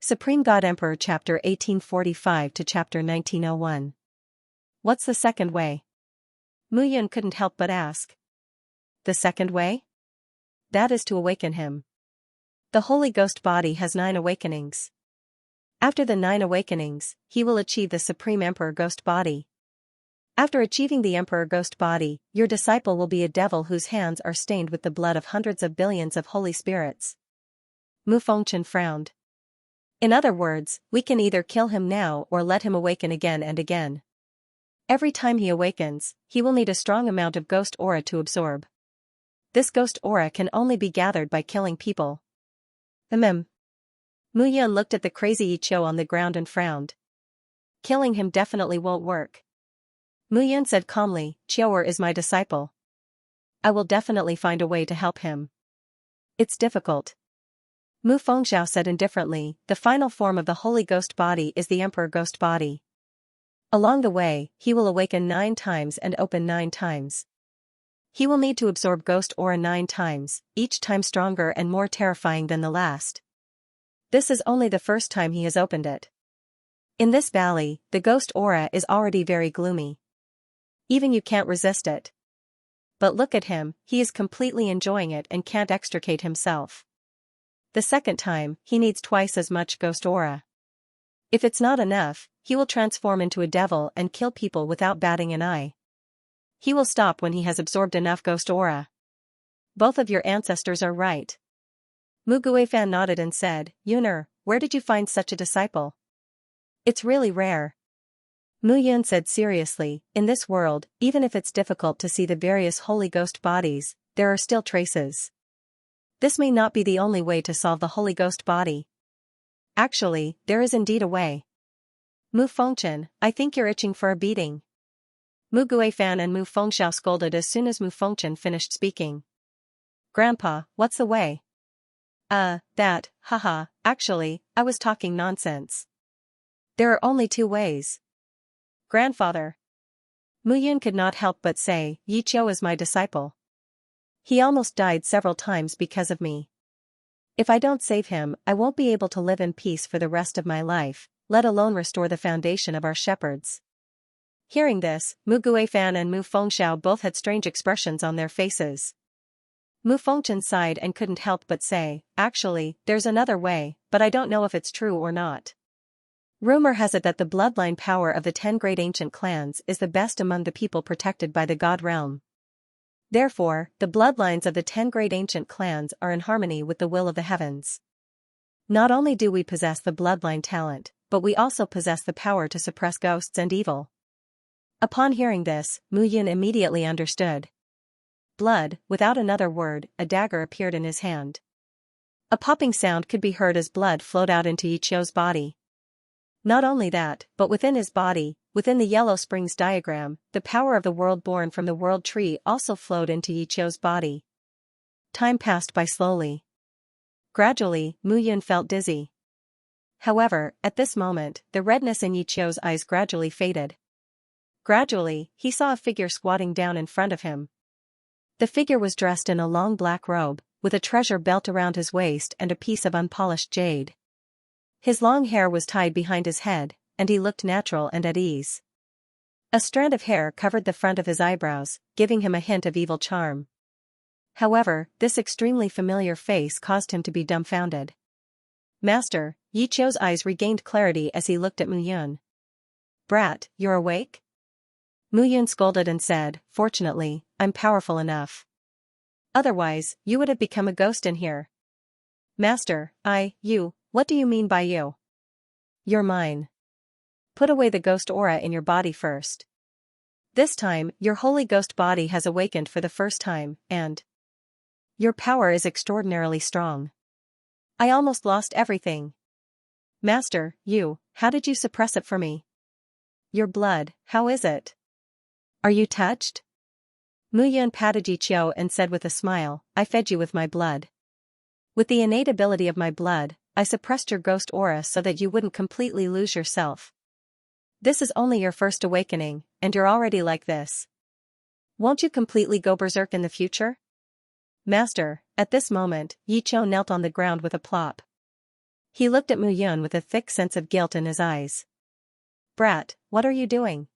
Supreme God Emperor Chapter 1845 to Chapter 1901. What's the second way? Mu Yun couldn't help but ask. The second way? That is to awaken him. The Holy Ghost body has 9 awakenings. After the 9 awakenings, he will achieve the Supreme Emperor Ghost body. After achieving the Emperor Ghost body, your disciple will be a devil whose hands are stained with the blood of hundreds of billions of holy spirits. Mu Fengchen frowned. In other words, we can either kill him now or let him awaken again and again. Every time he awakens, he will need a strong amount of ghost aura to absorb. This ghost aura can only be gathered by killing people. Mu Yun looked at the crazy Yi Qiu on the ground and frowned. Killing him definitely won't work. Mu Yun said calmly, Qiu'er is my disciple. I will definitely find a way to help him. It's difficult. Mu Fengxiao said indifferently, the final form of the Holy Ghost body is the Emperor Ghost body. Along the way, he will awaken 9 times and open 9 times. He will need to absorb ghost aura 9 times, each time stronger and more terrifying than the last. This is only the first time he has opened it. In this valley, the ghost aura is already very gloomy. Even you can't resist it. But look at him, he is completely enjoying it and can't extricate himself. The second time, he needs twice as much ghost aura. If it's not enough, he will transform into a devil and kill people without batting an eye. He will stop when he has absorbed enough ghost aura. Both of your ancestors are right. Mu Guifan nodded and said, Yuner, where did you find such a disciple? It's really rare. Mu Yun said seriously, in this world, even if it's difficult to see the various Holy Ghost bodies, there are still traces. This may not be the only way to solve the Holy Ghost body. Actually, there is indeed a way. Mu Fengchen, I think you're itching for a beating. Mu Guifan and Mu Fengxiao scolded as soon as Mu Fengchen finished speaking. Grandpa, what's the way? Haha, actually, I was talking nonsense. There are only 2 ways. Grandfather. Mu Yun could not help but say, Yi Qiu is my disciple. He almost died several times because of me. If I don't save him, I won't be able to live in peace for the rest of my life, let alone restore the foundation of our shepherds. Hearing this, Mu Guifan and Mu Fengxiao both had strange expressions on their faces. Mu Fengchen sighed and couldn't help but say, actually, there's another way, but I don't know if it's true or not. Rumor has it that the bloodline power of the 10 great ancient clans is the best among the people protected by the God realm. Therefore, the bloodlines of the 10 great ancient clans are in harmony with the will of the heavens. Not only do we possess the bloodline talent, but we also possess the power to suppress ghosts and evil. Upon hearing this, Mu Yun immediately understood. Blood, without another word, a dagger appeared in his hand. A popping sound could be heard as blood flowed out into Yi Qiu's body. Not only that, but within his body, within the Yellow Springs diagram, the power of the world born from the world tree also flowed into Yi Qiu's body. Time passed by slowly. Gradually, Mu Yun felt dizzy. However, at this moment, the redness in Yi Qiu's eyes gradually faded. Gradually, he saw a figure squatting down in front of him. The figure was dressed in a long black robe, with a treasure belt around his waist and a piece of unpolished jade. His long hair was tied behind his head, and he looked natural and at ease. A strand of hair covered the front of his eyebrows, giving him a hint of evil charm. However, this extremely familiar face caused him to be dumbfounded. Master, Yi Qiu's eyes regained clarity as he looked at Mu Yun. Brat, you're awake? Mu Yun scolded and said, fortunately, I'm powerful enough. Otherwise, you would have become a ghost in here. Master, you, what do you mean by you? You're mine. Put away the ghost aura in your body first. This time, your Holy Ghost body has awakened for the first time, and your power is extraordinarily strong. I almost lost everything. Master, how did you suppress it for me? Your blood, how is it? Are you touched? Mu Yun patted Yi Qiu and said with a smile, I fed you with my blood. With the innate ability of my blood, I suppressed your ghost aura so that you wouldn't completely lose yourself. This is only your first awakening, and you're already like this. Won't you completely go berserk in the future? Master, at this moment, Yi Qiu knelt on the ground with a plop. He looked at Mu Yun with a thick sense of guilt in his eyes. Brat, what are you doing?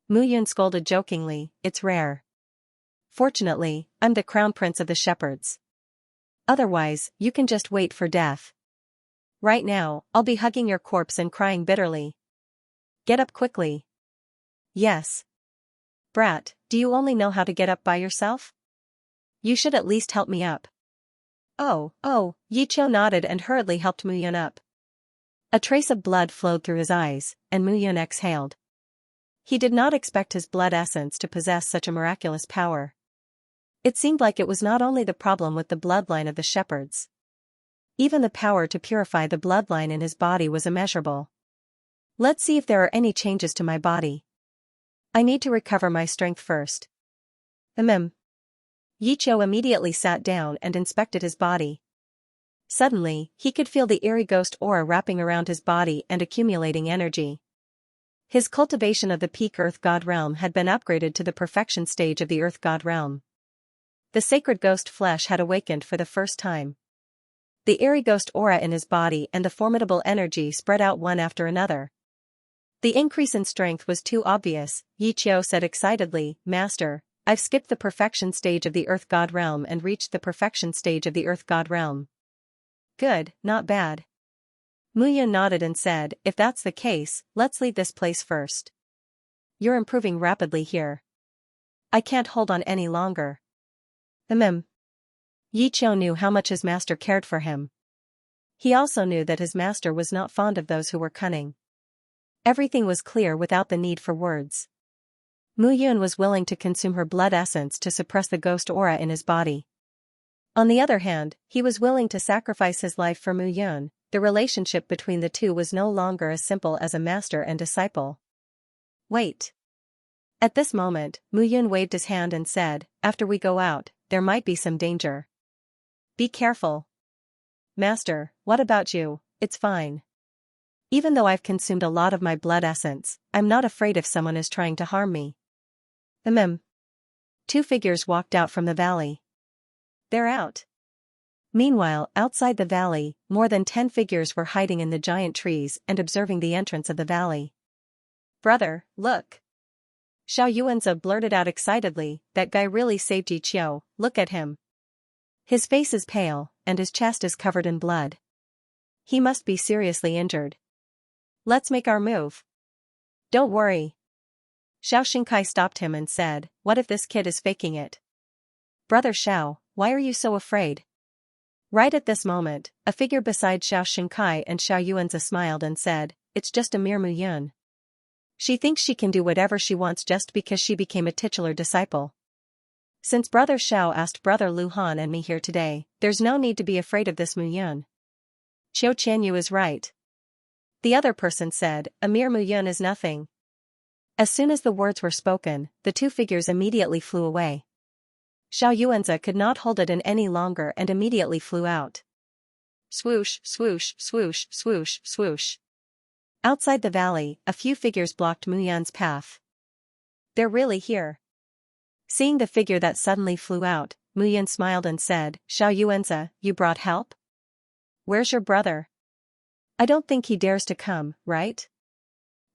Mu Yun scolded jokingly, it's rare. Fortunately, I'm the crown prince of the shepherds. Otherwise, you can just wait for death. Right now, I'll be hugging your corpse and crying bitterly. Get up quickly. Yes. Brat, do you only know how to get up by yourself? You should at least help me up. Oh, Yiqiu nodded and hurriedly helped Mu Yun up. A trace of blood flowed through his eyes, and Mu Yun exhaled. He did not expect his blood essence to possess such a miraculous power. It seemed like it was not only the problem with the bloodline of the shepherds. Even the power to purify the bloodline in his body was immeasurable. Let's see if there are any changes to my body. I need to recover my strength first. Yiqiu immediately sat down and inspected his body. Suddenly, he could feel the eerie ghost aura wrapping around his body and accumulating energy. His cultivation of the peak Earth God realm had been upgraded to the perfection stage of the Earth God realm. The sacred ghost flesh had awakened for the first time. The eerie ghost aura in his body and the formidable energy spread out one after another. The increase in strength was too obvious, Yiqiu said excitedly, Master, I've skipped the perfection stage of the Earth God realm and reached the perfection stage of the Earth God realm. Good, not bad. Mu Yun nodded and said, if that's the case, let's leave this place first. You're improving rapidly here. I can't hold on any longer. Yiqiu knew how much his master cared for him. He also knew that his master was not fond of those who were cunning. Everything was clear without the need for words. Mu Yun was willing to consume her blood essence to suppress the ghost aura in his body. On the other hand, he was willing to sacrifice his life for Mu Yun. The relationship between the two was no longer as simple as a master and disciple. Wait. At this moment, Mu Yun waved his hand and said, after we go out, there might be some danger. Be careful. Master, what about you? It's fine. Even though I've consumed a lot of my blood essence, I'm not afraid if someone is trying to harm me. Two figures walked out from the valley. They're out. Meanwhile, outside the valley, more than 10 figures were hiding in the giant trees and observing the entrance of the valley. Brother, look. Xiao Yuanzi blurted out excitedly, that guy really saved Yiqiu, look at him. His face is pale, and his chest is covered in blood. He must be seriously injured. Let's make our move. Don't worry. Xianxia stopped him and said, what if this kid is faking it? Brother Xiao, why are you so afraid? Right at this moment, a figure beside Xianxia and Xiao Yuanzi smiled and said, it's just a mere Mu Yun. She thinks she can do whatever she wants just because she became a titular disciple. Since Brother Xiao asked Brother Luhan and me here today, there's no need to be afraid of this Mu Yun. Qiu Qianyu is right. The other person said, a mere Mu Yun is nothing. As soon as the words were spoken, the two figures immediately flew away. Xiao Yuanzi could not hold it in any longer and immediately flew out. Swoosh, swoosh, swoosh, swoosh, swoosh. Outside the valley, a few figures blocked Mu Yun's path. They're really here. Seeing the figure that suddenly flew out, Mu Yun smiled and said, Xiao Yuanzi, you brought help? Where's your brother? I don't think he dares to come, right?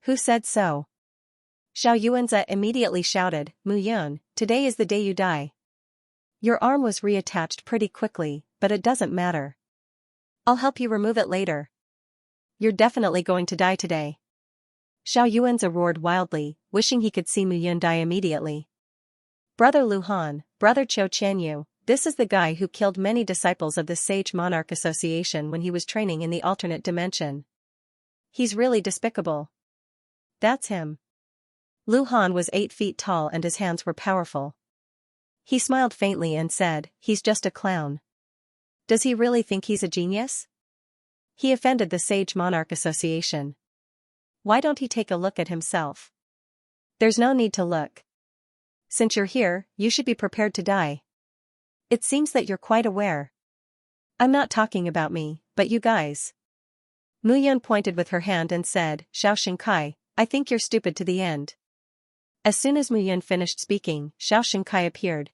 Who said so? Xiao Yuanzi immediately shouted, Mu Yun, today is the day you die. Your arm was reattached pretty quickly, but it doesn't matter. I'll help you remove it later. You're definitely going to die today. Xiao Yuanzi roared wildly, wishing he could see Mu Yun die immediately. Brother Luhan, Brother Qiu Qianyu, this is the guy who killed many disciples of the Sage Monarch Association when he was training in the alternate dimension. He's really despicable. That's him. Luhan was 8 feet tall and his hands were powerful. He smiled faintly and said, he's just a clown. Does he really think he's a genius? He offended the Sage Monarch Association. Why don't he take a look at himself? There's no need to look. Since you're here, you should be prepared to die. It seems that you're quite aware. I'm not talking about me, but you guys. Mu Yun pointed with her hand and said, Xianxia, I think you're stupid to the end. As soon as Mu Yun finished speaking, Xianxia appeared.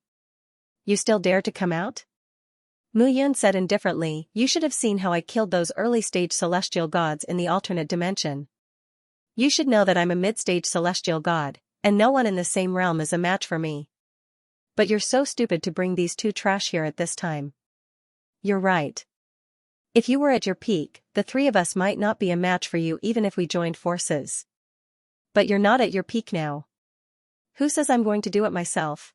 You still dare to come out? Mu Yun said indifferently, you should have seen how I killed those early-stage celestial gods in the alternate dimension. You should know that I'm a mid-stage celestial god, and no one in the same realm is a match for me. But you're so stupid to bring these two trash here at this time. You're right. If you were at your peak, the three of us might not be a match for you even if we joined forces. But you're not at your peak now. Who says I'm going to do it myself?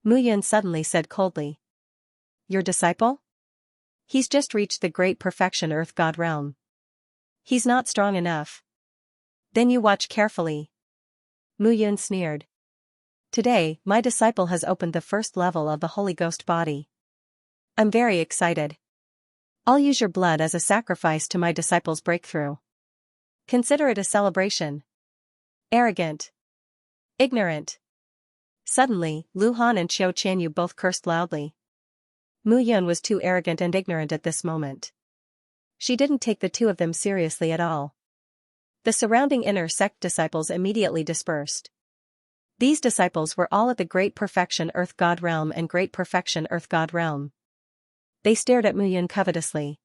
Mu Yun suddenly said coldly. Your disciple? He's just reached the great perfection Earth God realm. He's not strong enough. Then you watch carefully. Mu Yun sneered. Today, my disciple has opened the first level of the Holy Ghost body. I'm very excited. I'll use your blood as a sacrifice to my disciple's breakthrough. Consider it a celebration. Arrogant. Ignorant. Suddenly, Lu Han and Xiao Qianyu both cursed loudly. Mu Yun was too arrogant and ignorant at this moment. She didn't take the two of them seriously at all. The surrounding inner sect disciples immediately dispersed. These disciples were all at the Great Perfection Earth God Realm and Great Perfection Earth God Realm. They stared at Mu Yun covetously.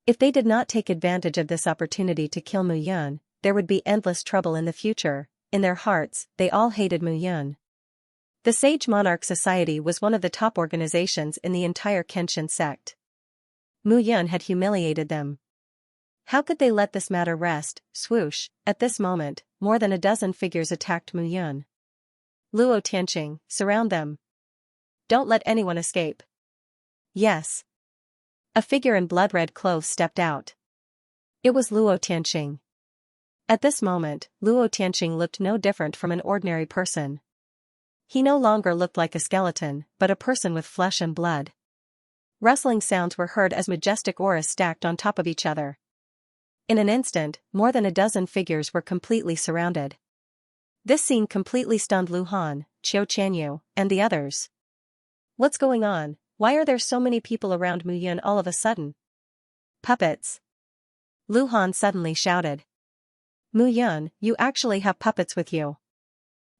If they did not take advantage of this opportunity to kill Mu Yun, there would be endless trouble in the future. In their hearts, they all hated Mu Yun. The Sage Monarch Society was one of the top organizations in the entire Kenshin sect. Mu Yun had humiliated them. How could they let this matter rest? Swoosh, at this moment, more than a dozen figures attacked Mu Yun. Luo Tianqing, surround them. Don't let anyone escape. Yes. A figure in blood-red clothes stepped out. It was Luo Tianqing. At this moment, Luo Tianqing looked no different from an ordinary person. He no longer looked like a skeleton, but a person with flesh and blood. Rustling sounds were heard as majestic auras stacked on top of each other. In an instant, more than a dozen figures were completely surrounded. This scene completely stunned Lu Han, Xiao Qianyu, and the others. What's going on? Why are there so many people around Mu Yun all of a sudden? Puppets. Lu Han suddenly shouted. Mu Yun, you actually have puppets with you.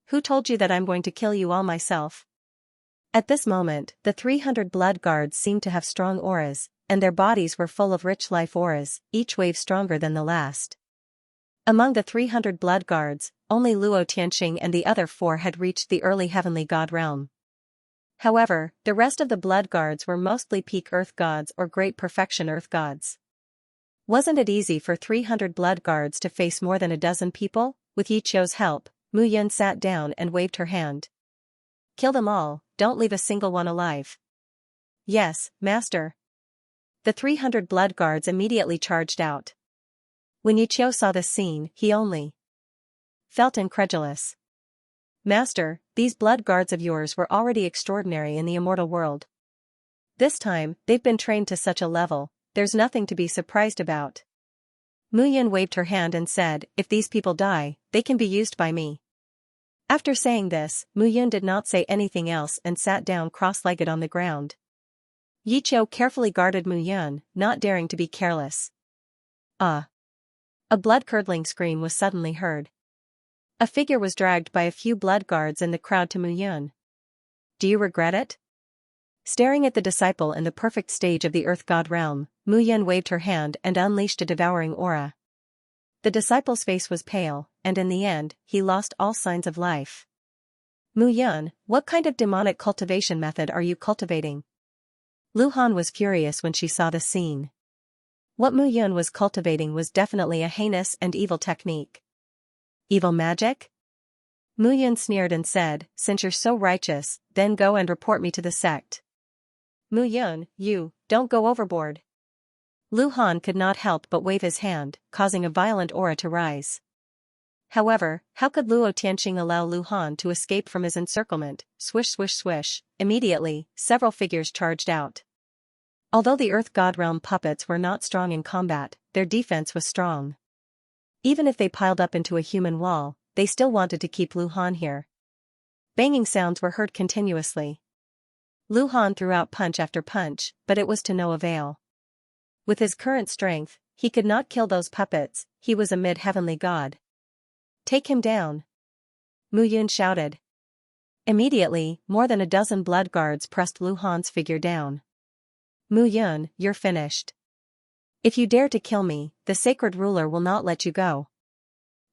Who told you that I'm going to kill you all myself? At this moment, the 300 blood guards seemed to have strong auras, and their bodies were full of rich life auras, each wave stronger than the last. Among the 300 blood guards, only Luo Tianqing and the other 4 had reached the early heavenly god realm. However, the rest of the blood guards were mostly peak earth gods or great perfection earth gods. Wasn't it easy for 300 blood guards to face more than a dozen people? With Yi Qiu's help, Mu Yun sat down and waved her hand. Kill them all, don't leave a single one alive. Yes, master. The 300 blood guards immediately charged out. When Yi Qiu saw this scene, he only felt incredulous. Master, these blood guards of yours were already extraordinary in the immortal world. This time, they've been trained to such a level, there's nothing to be surprised about. Mu Yun waved her hand and said, if these people die, they can be used by me. After saying this, Mu Yun did not say anything else and sat down cross-legged on the ground. Yi Qiu carefully guarded Mu Yun, not daring to be careless. Ah! A blood-curdling scream was suddenly heard. A figure was dragged by a few blood guards in the crowd to Mu Yun. Do you regret it? Staring at the disciple in the perfect stage of the Earth God realm, Mu Yun waved her hand and unleashed a devouring aura. The disciple's face was pale, and in the end, he lost all signs of life. Mu Yun, what kind of demonic cultivation method are you cultivating? Lu Han was furious when she saw the scene. What Mu Yun was cultivating was definitely a heinous and evil technique. Evil magic? Mu Yun sneered and said, since you're so righteous, then go and report me to the sect. Mu Yun, you, don't go overboard. Lu Han could not help but wave his hand, causing a violent aura to rise. However, how could Luo Tianqing allow Lu Han to escape from his encirclement? Swish swish swish, immediately, several figures charged out. Although the Earth God Realm puppets were not strong in combat, their defense was strong. Even if they piled up into a human wall, they still wanted to keep Lu Han here. Banging sounds were heard continuously. Lu Han threw out punch after punch, but it was to no avail. With his current strength, he could not kill those puppets, he was a mid-heavenly god. Take him down! Mu Yun shouted. Immediately, more than a dozen blood guards pressed Lu Han's figure down. Mu Yun, you're finished. If you dare to kill me, the sacred ruler will not let you go.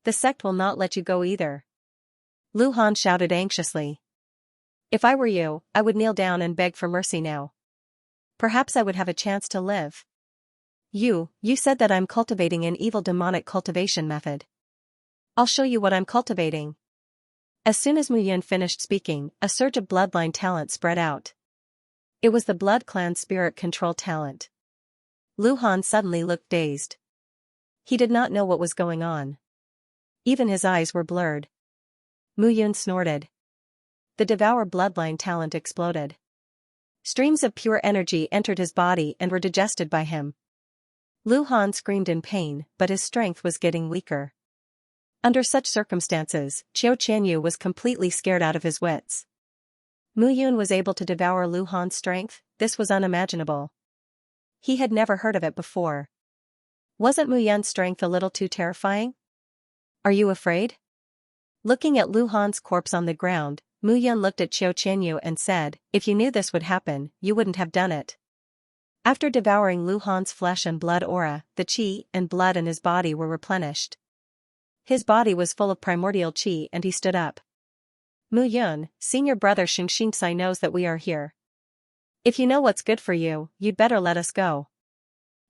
The sect will not let you go either. Lu Han shouted anxiously. If I were you, I would kneel down and beg for mercy now. Perhaps I would have a chance to live. You said that I'm cultivating an evil demonic cultivation method. I'll show you what I'm cultivating. As soon as Mu Yun finished speaking, a surge of bloodline talent spread out. It was the Blood Clan spirit control talent. Lu Han suddenly looked dazed. He did not know what was going on. Even his eyes were blurred. Mu Yun snorted. The Devour bloodline talent exploded. Streams of pure energy entered his body and were digested by him. Lu Han screamed in pain, but his strength was getting weaker. Under such circumstances, Xianxia was completely scared out of his wits. Mu Yun was able to devour Lu Han's strength. This was unimaginable. He had never heard of it before. Wasn't Mu Yun's strength a little too terrifying? Are you afraid? Looking at Lu Han's corpse on the ground, Mu Yun looked at Xianxia and said, if you knew this would happen, you wouldn't have done it. After devouring Lu Han's flesh and blood aura, the qi and blood in his body were replenished. His body was full of primordial qi and he stood up. Mu Yun, senior brother Xianxia knows that we are here. If you know what's good for you, you'd better let us go.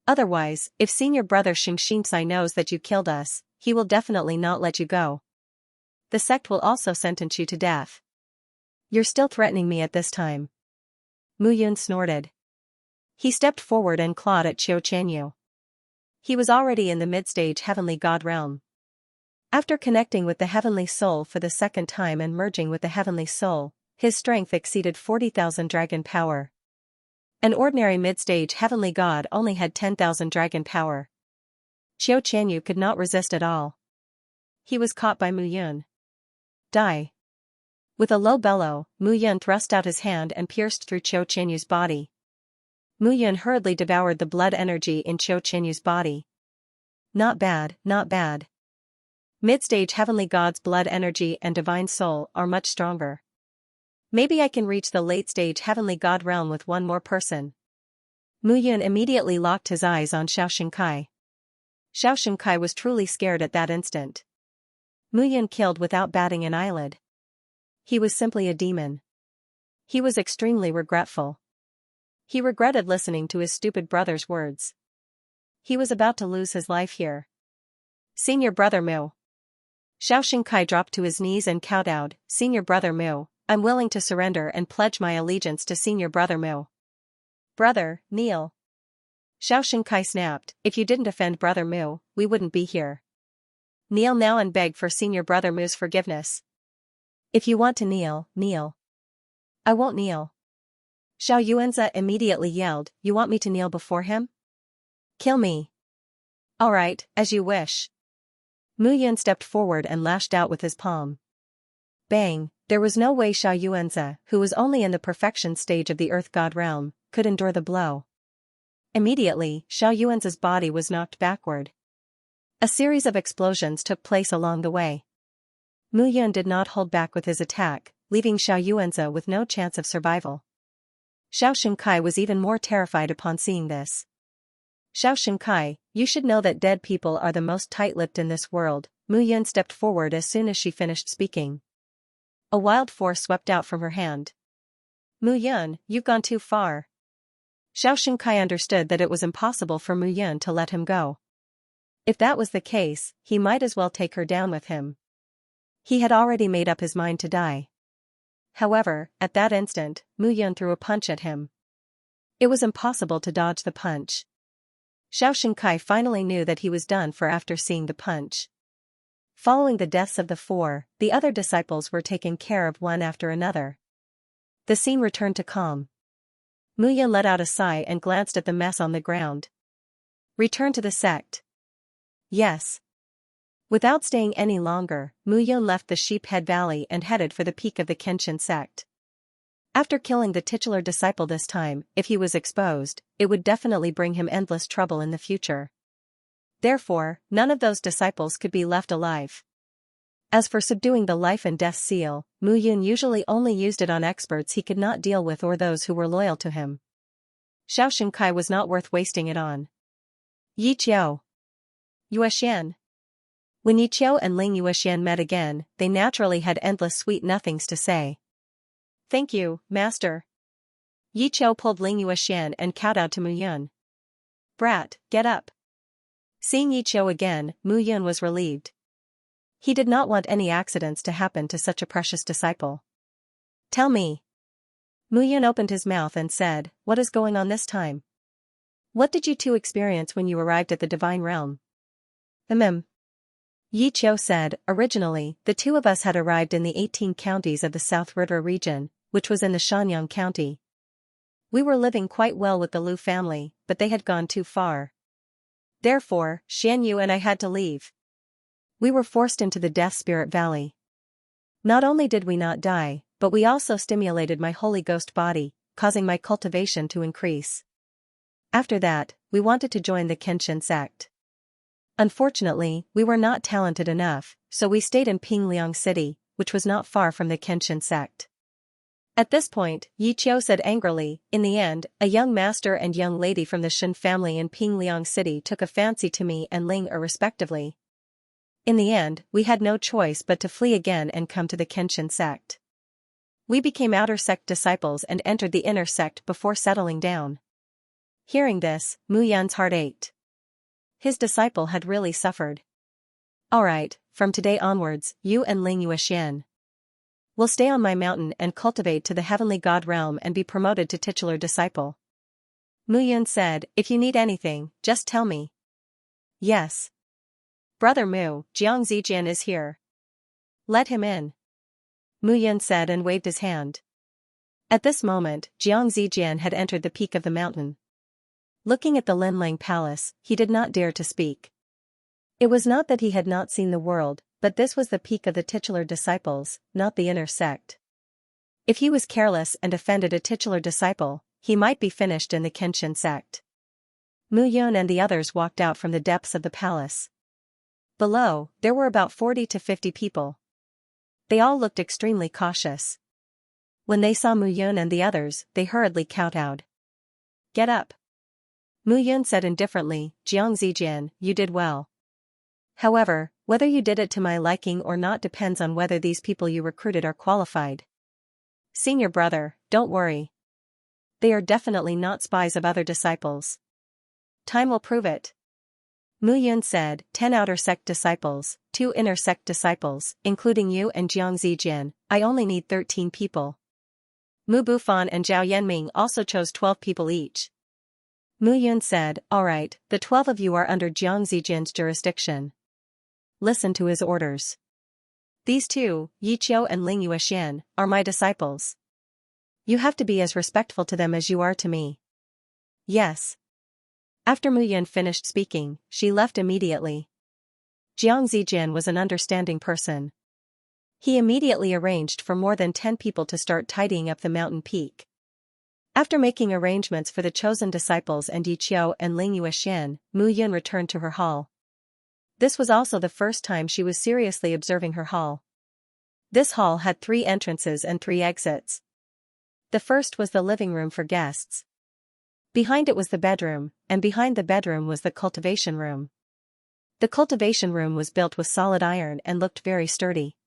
Otherwise, if senior brother Xianxia knows that you killed us, he will definitely not let you go. The sect will also sentence you to death. You're still threatening me at this time. Mu Yun snorted. He stepped forward and clawed at Xianxia. He was already in the mid-stage heavenly god realm. After connecting with the heavenly soul for the second time and merging with the heavenly soul, his strength exceeded 40,000 dragon power. An ordinary mid-stage heavenly god only had 10,000 dragon power. Xianxia could not resist at all. He was caught by Mu Yun. Die. With a low bellow, Mu Yun thrust out his hand and pierced through Xianxia's body. Mu Yun hurriedly devoured the blood energy in Xianxia's body. Not bad, not bad. Mid-stage heavenly god's blood energy and divine soul are much stronger. Maybe I can reach the late-stage heavenly god realm with one more person. Mu Yun immediately locked his eyes on Xianxia. Xianxia was truly scared at that instant. Mu Yun killed without batting an eyelid. He was simply a demon. He was extremely regretful. He regretted listening to his stupid brother's words. He was about to lose his life here. Senior brother Mu. Xianxia dropped to his knees and kowtowed, Senior brother Mu, I'm willing to surrender and pledge my allegiance to Senior brother Mu. Brother, kneel. Xianxia snapped, if you didn't offend brother Mu, we wouldn't be here. Kneel now and beg for Senior brother Mu's forgiveness. If you want to kneel, kneel. I won't kneel. Xianxia immediately yelled, you want me to kneel before him? Kill me. All right, as you wish. Mu Yun stepped forward and lashed out with his palm. Bang, there was no way Xianxia, who was only in the perfection stage of the earth god realm, could endure the blow. Immediately, Xianxia's body was knocked backward. A series of explosions took place along the way. Mu Yun did not hold back with his attack, leaving Xianxia with no chance of survival. Xianxia was even more terrified upon seeing this. Xianxia, you should know that dead people are the most tight-lipped in this world. Mu Yun stepped forward as soon as she finished speaking. A wild force swept out from her hand. Mu Yun, you've gone too far. Xianxia understood that it was impossible for Mu Yun to let him go. If that was the case, he might as well take her down with him. He had already made up his mind to die. However, at that instant, Mu Yun threw a punch at him. It was impossible to dodge the punch. Xianxia finally knew that he was done for after seeing the punch. Following the deaths of the four, the other disciples were taken care of one after another. The scene returned to calm. Mu Yun let out a sigh and glanced at the mess on the ground. Return to the sect. Yes. Without staying any longer, Mu Yun left the Sheephead Valley and headed for the peak of the Kenshin sect. After killing the titular disciple this time, if he was exposed, it would definitely bring him endless trouble in the future. Therefore, none of those disciples could be left alive. As for subduing the life and death seal, Mu Yun usually only used it on experts he could not deal with or those who were loyal to him. Xianxia was not worth wasting it on. Yi Qiu. Yuexian. When Yi Qiu and Ling Yuexian met again, they naturally had endless sweet nothings to say. Thank you, master. Yi Qiu pulled Ling Yuexian and kowtowed to Mu Yun. Brat, get up. Seeing Yi Qiu again, Mu Yun was relieved. He did not want any accidents to happen to such a precious disciple. Tell me. Mu Yun opened his mouth and said, what is going on this time? What did you two experience when you arrived at the divine realm? Yi Qiu said, originally, the two of us had arrived in the 18 counties of the South River region, which was in the Shangyang County. We were living quite well with the Lu family, but they had gone too far. Therefore, Xianyu and I had to leave. We were forced into the Death Spirit Valley. Not only did we not die, but we also stimulated my Holy Ghost body, causing my cultivation to increase. After that, we wanted to join the Kenshin sect. Unfortunately, we were not talented enough, so we stayed in Pingliang City, which was not far from the Kenshin sect. At this point, Yi Qiu said angrily, in the end, a young master and young lady from the Shen family in Pingliang City took a fancy to me and Ling respectively. In the end, we had no choice but to flee again and come to the Kenshin sect. We became outer sect disciples and entered the inner sect before settling down. Hearing this, Mu Yun's heart ached. His disciple had really suffered. Alright, from today onwards, you and Ling Yuexian will stay on my mountain and cultivate to the heavenly god realm and be promoted to titular disciple. Mu Yun said, if you need anything, just tell me. Yes. Brother Mu, Jiang Zijian is here. Let him in. Mu Yun said and waved his hand. At this moment, Jiang Zijian had entered the peak of the mountain. Looking at the Linlang Palace, he did not dare to speak. It was not that he had not seen the world, but this was the peak of the titular disciples, not the inner sect. If he was careless and offended a titular disciple, he might be finished in the Kenshin sect. Mu Yun and the others walked out from the depths of the palace. Below, there were about 40 to 50 people. They all looked extremely cautious. When they saw Mu Yun and the others, they hurriedly kowtowed. Get up. Mu Yun said indifferently, Jiang Zijian, you did well. However, whether you did it to my liking or not depends on whether these people you recruited are qualified. Senior brother, don't worry. They are definitely not spies of other disciples. Time will prove it. Mu Yun said, 10 outer sect disciples, 2 inner sect disciples, including you and Jiang Zijian, I only need 13 people. Mu Bufan and Zhao Yanming also chose 12 people each. Mu Yun said, alright, the 12 of you are under Jiang Zijian's jurisdiction. Listen to his orders. These two, Yi Qiu and Ling Yuexian, are my disciples. You have to be as respectful to them as you are to me. Yes. After Mu Yun finished speaking, she left immediately. Jiang Zijian was an understanding person. He immediately arranged for more than 10 people to start tidying up the mountain peak. After making arrangements for the chosen disciples and Yi Qiu and Ling Yuexian, Mu Yun returned to her hall. This was also the first time she was seriously observing her hall. This hall had 3 entrances and 3 exits. The first was the living room for guests. Behind it was the bedroom, and behind the bedroom was the cultivation room. The cultivation room was built with solid iron and looked very sturdy.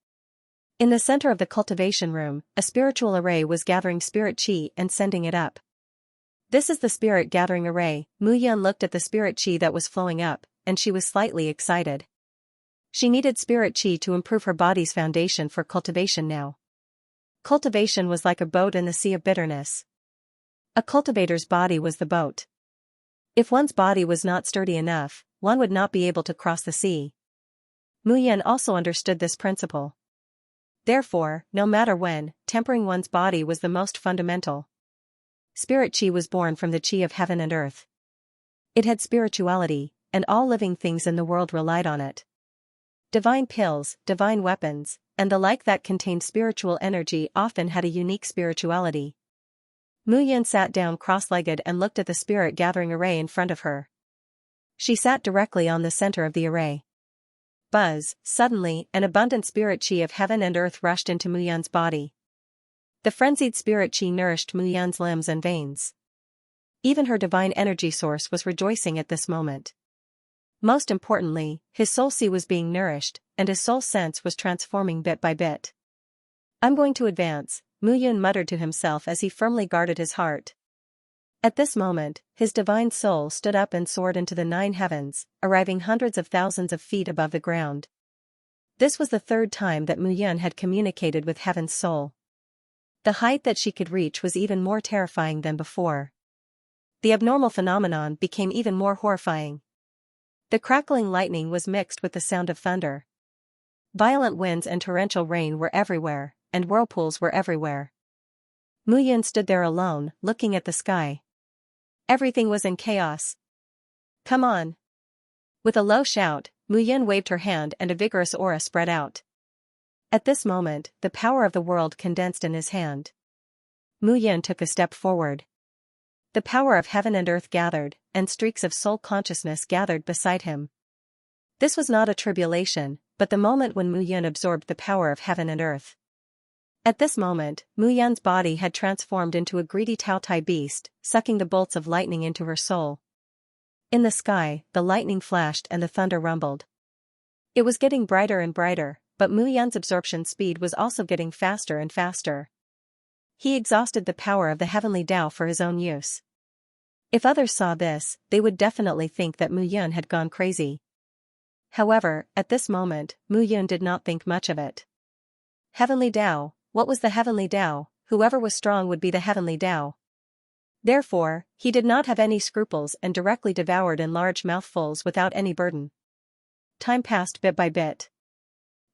In the center of the cultivation room, a spiritual array was gathering spirit chi and sending it up. This is the spirit gathering array. Mu Yun looked at the spirit chi that was flowing up, and she was slightly excited. She needed spirit chi to improve her body's foundation for cultivation now. Cultivation was like a boat in the sea of bitterness. A cultivator's body was the boat. If one's body was not sturdy enough, one would not be able to cross the sea. Mu Yun also understood this principle. Therefore, no matter when, tempering one's body was the most fundamental. Spirit chi was born from the chi of heaven and earth. It had spirituality, and all living things in the world relied on it. Divine pills, divine weapons, and the like that contained spiritual energy often had a unique spirituality. Mu Yun sat down cross-legged and looked at the spirit gathering array in front of her. She sat directly on the center of the array. Buzz, suddenly, an abundant spirit chi of heaven and earth rushed into Mu Yun's body. The frenzied spirit chi nourished Mu Yun's limbs and veins. Even her divine energy source was rejoicing at this moment. Most importantly, his soul sea was being nourished, and his soul sense was transforming bit by bit. I'm going to advance, Mu Yun muttered to himself as he firmly guarded his heart. At this moment, his divine soul stood up and soared into the 9 heavens, arriving hundreds of thousands of feet above the ground. This was the 3rd time that Mu Yun had communicated with heaven's soul. The height that she could reach was even more terrifying than before. The abnormal phenomenon became even more horrifying. The crackling lightning was mixed with the sound of thunder. Violent winds and torrential rain were everywhere, and whirlpools were everywhere. Mu Yun stood there alone, looking at the sky. Everything was in chaos. Come on! With a low shout, Mu Yun waved her hand and a vigorous aura spread out. At this moment, the power of the world condensed in his hand. Mu Yun took a step forward. The power of heaven and earth gathered, and streaks of soul consciousness gathered beside him. This was not a tribulation, but the moment when Mu Yun absorbed the power of heaven and earth. At this moment, Mu Yun's body had transformed into a greedy Taotai beast, sucking the bolts of lightning into her soul. In the sky, the lightning flashed and the thunder rumbled. It was getting brighter and brighter, but Mu Yun's absorption speed was also getting faster and faster. He exhausted the power of the heavenly Tao for his own use. If others saw this, they would definitely think that Mu Yun had gone crazy. However, at this moment, Mu Yun did not think much of it. Heavenly Tao, what was the heavenly Tao? Whoever was strong would be the heavenly Tao. Therefore, he did not have any scruples and directly devoured in large mouthfuls without any burden. Time passed bit by bit.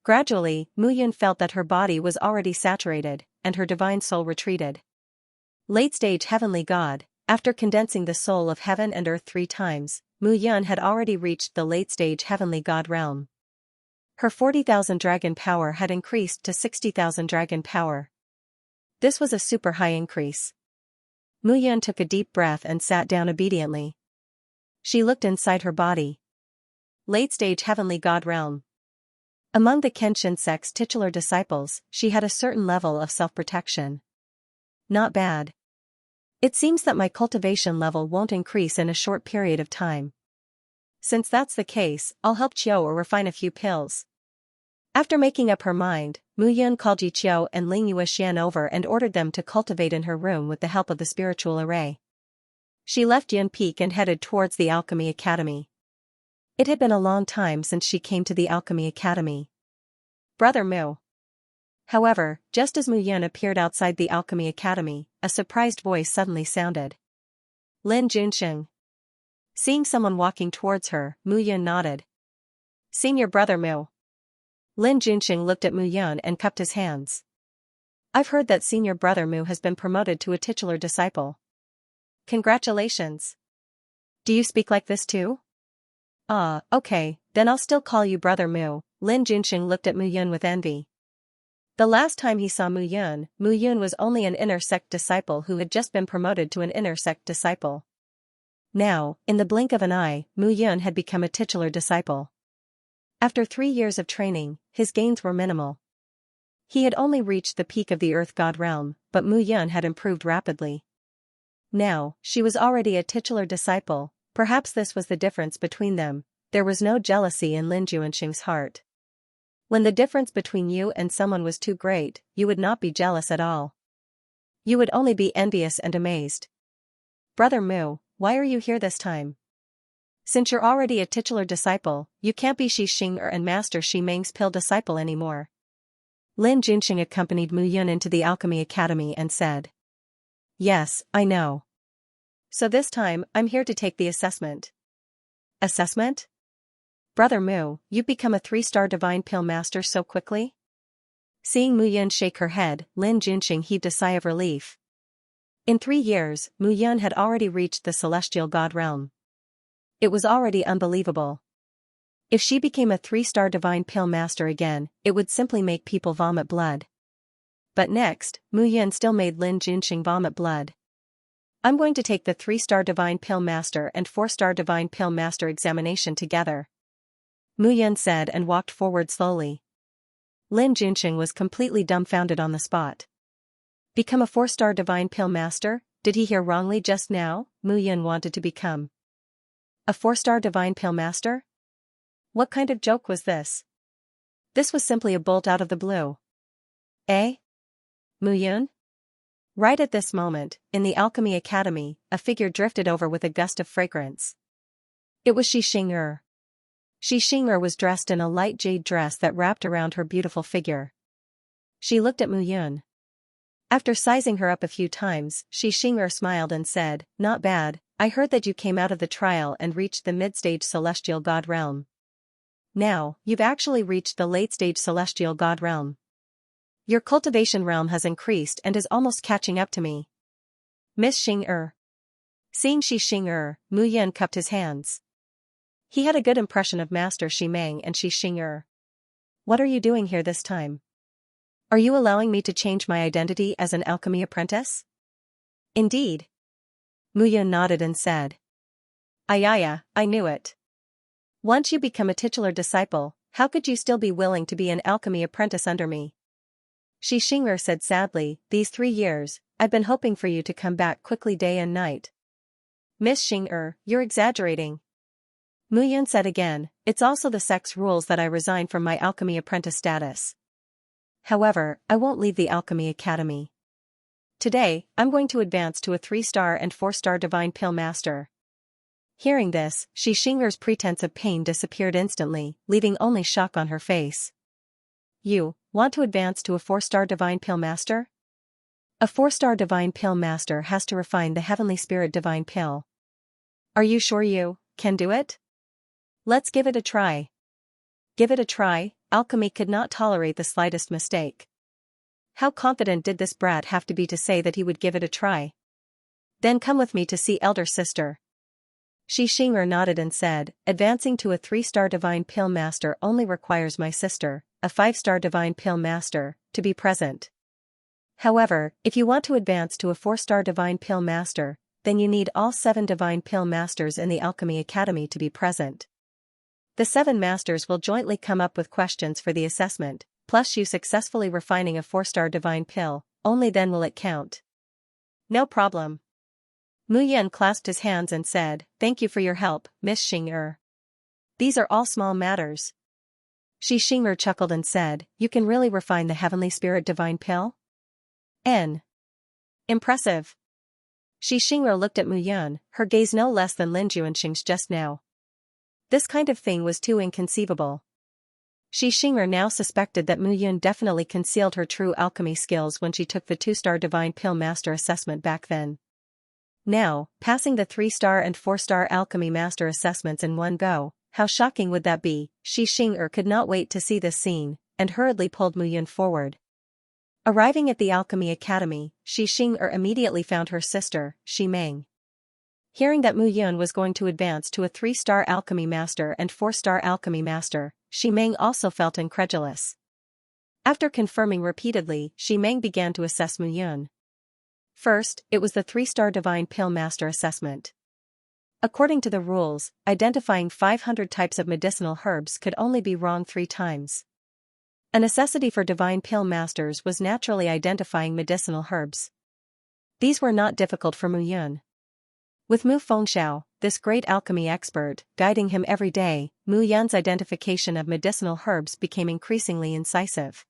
Gradually, Mu Yun felt that her body was already saturated, and her divine soul retreated. Late-stage heavenly God, after condensing the soul of heaven and earth 3 times, Mu Yun had already reached the late-stage heavenly God realm. Her 40,000 dragon power had increased to 60,000 dragon power. This was a super high increase. Mu Yun took a deep breath and sat down obediently. She looked inside her body. Late-stage heavenly God realm. Among the Kenshin sect's titular disciples, she had a certain level of self-protection. Not bad. It seems that my cultivation level won't increase in a short period of time. Since that's the case, I'll help Chiao or refine a few pills. After making up her mind, Mu Yun called Ji Qiu and Ling Yuexian over and ordered them to cultivate in her room with the help of the spiritual array. She left Yun Peak and headed towards the Alchemy Academy. It had been a long time since she came to the Alchemy Academy. Brother Mu. However, just as Mu Yun appeared outside the Alchemy Academy, a surprised voice suddenly sounded. Lin Junsheng. Seeing someone walking towards her, Mu Yun nodded. Senior Brother Mu. Lin Junsheng looked at Mu Yun and cupped his hands. I've heard that Senior Brother Mu has been promoted to a titular disciple. Congratulations. Do you speak like this too? Ah, okay, then I'll still call you Brother Mu. Lin Junsheng looked at Mu Yun with envy. The last time he saw Mu Yun was only an inner sect disciple who had just been promoted to an inner sect disciple. Now, in the blink of an eye, Mu Yun had become a titular disciple. After 3 years of training, his gains were minimal. He had only reached the peak of the Earth God realm, but Mu Yun had improved rapidly. Now, she was already a titular disciple. Perhaps this was the difference between them. There was no jealousy in Lin Junsheng's heart. When the difference between you and someone was too great, you would not be jealous at all. You would only be envious and amazed. Brother Mu, why are you here this time? Since you're already a titular disciple, you can't be Shi Xing'er and Master Shi Meng's pill disciple anymore. Lin Junsheng accompanied Mu Yun into the Alchemy Academy and said. Yes, I know. So this time, I'm here to take the assessment. Assessment? Brother Mu, you've become a 3-star divine pill master so quickly? Seeing Mu Yun shake her head, Lin Junsheng heaved a sigh of relief. In 3 years, Mu Yun had already reached the celestial god realm. It was already unbelievable. If she became a 3-star divine pill master again, it would simply make people vomit blood. But next, Mu Yun still made Lin Junsheng vomit blood. I'm going to take the 3-star divine pill master and 4-star divine pill master examination together. Mu Yun said and walked forward slowly. Lin Junsheng was completely dumbfounded on the spot. Become a 4-star divine pill master? did he hear wrongly just now? Mu Yun wanted to become a 4-star divine pill master? What kind of joke was this? This was simply a bolt out of the blue. Eh? Mu Yun? Right at this moment, in the Alchemy Academy, a figure drifted over with a gust of fragrance. It was Xianxia. Xianxia was dressed in a light jade dress that wrapped around her beautiful figure. She looked at Mu Yun. After sizing her up a few times, Xianxia smiled and said, "Not bad, I heard that you came out of the trial and reached the mid-stage celestial god realm. Now, you've actually reached the late-stage celestial god realm. Your cultivation realm has increased and is almost catching up to me." Miss Xianxia. Seeing Xianxia, Mu Yun cupped his hands. He had a good impression of Master Ximeng and Xianxia. "What are you doing here this time? Are you allowing me to change my identity as an alchemy apprentice?" "Indeed." Mu Yun nodded and said. "Ayaya, I knew it. Once you become a titular disciple, how could you still be willing to be an alchemy apprentice under me?" Xianxia said sadly, "These 3 years, I've been hoping for you to come back quickly day and night." "Miss Xianxia, you're exaggerating." Mu Yun said again, "It's also the sect's rules that I resign from my alchemy apprentice status. However, I won't leave the Alchemy Academy. Today, I'm going to advance to a 3-star and 4-star divine pill master." Hearing this, Xianxia's pretense of pain disappeared instantly, leaving only shock on her face. "You want to advance to a 4-star divine pill master? A 4-star divine pill master has to refine the heavenly spirit divine pill. Are you sure you can do it? Let's give it a try." Give it a try? Alchemy could not tolerate the slightest mistake. How confident did this brat have to be to say that he would give it a try? "Then come with me to see elder sister." Xianxia nodded and said, "Advancing to a 3-star divine pill master only requires my sister, a 5-star divine pill master, to be present. However, if you want to advance to a 4-star divine pill master, then you need all 7 divine pill masters in the Alchemy Academy to be present. The 7 masters will jointly come up with questions for the assessment, plus you successfully refining a 4-star divine pill, only then will it count." "No problem." Mu Yun clasped his hands and said, "Thank you for your help, Miss Xianxia. These are all small matters." Xianxia chuckled and said, "You can really refine the heavenly spirit divine pill? N. Impressive." Xianxia looked at Mu Yun, her gaze no less than Lin Juanxing's just now. This kind of thing was too inconceivable. Xianxia now suspected that Mu Yun definitely concealed her true alchemy skills when she took the 2-star divine pill master assessment back then. Now, passing the 3-star and 4-star alchemy master assessments in one go, how shocking would that be? Xianxia could not wait to see this scene, and hurriedly pulled Mu Yun forward. Arriving at the Alchemy Academy, Xianxia immediately found her sister, Ximeng. Hearing that Mu Yun was going to advance to a 3-star alchemy master and 4-star alchemy master, Ximeng also felt incredulous. After confirming repeatedly, Ximeng began to assess Mu Yun. First, it was the 3-star divine pill master assessment. According to the rules, identifying 500 types of medicinal herbs could only be wrong 3 times. A necessity for divine pill masters was naturally identifying medicinal herbs. These were not difficult for Mu Yun. With Mu Fengxiao, this great alchemy expert, guiding him every day, Mu Yun's identification of medicinal herbs became increasingly incisive.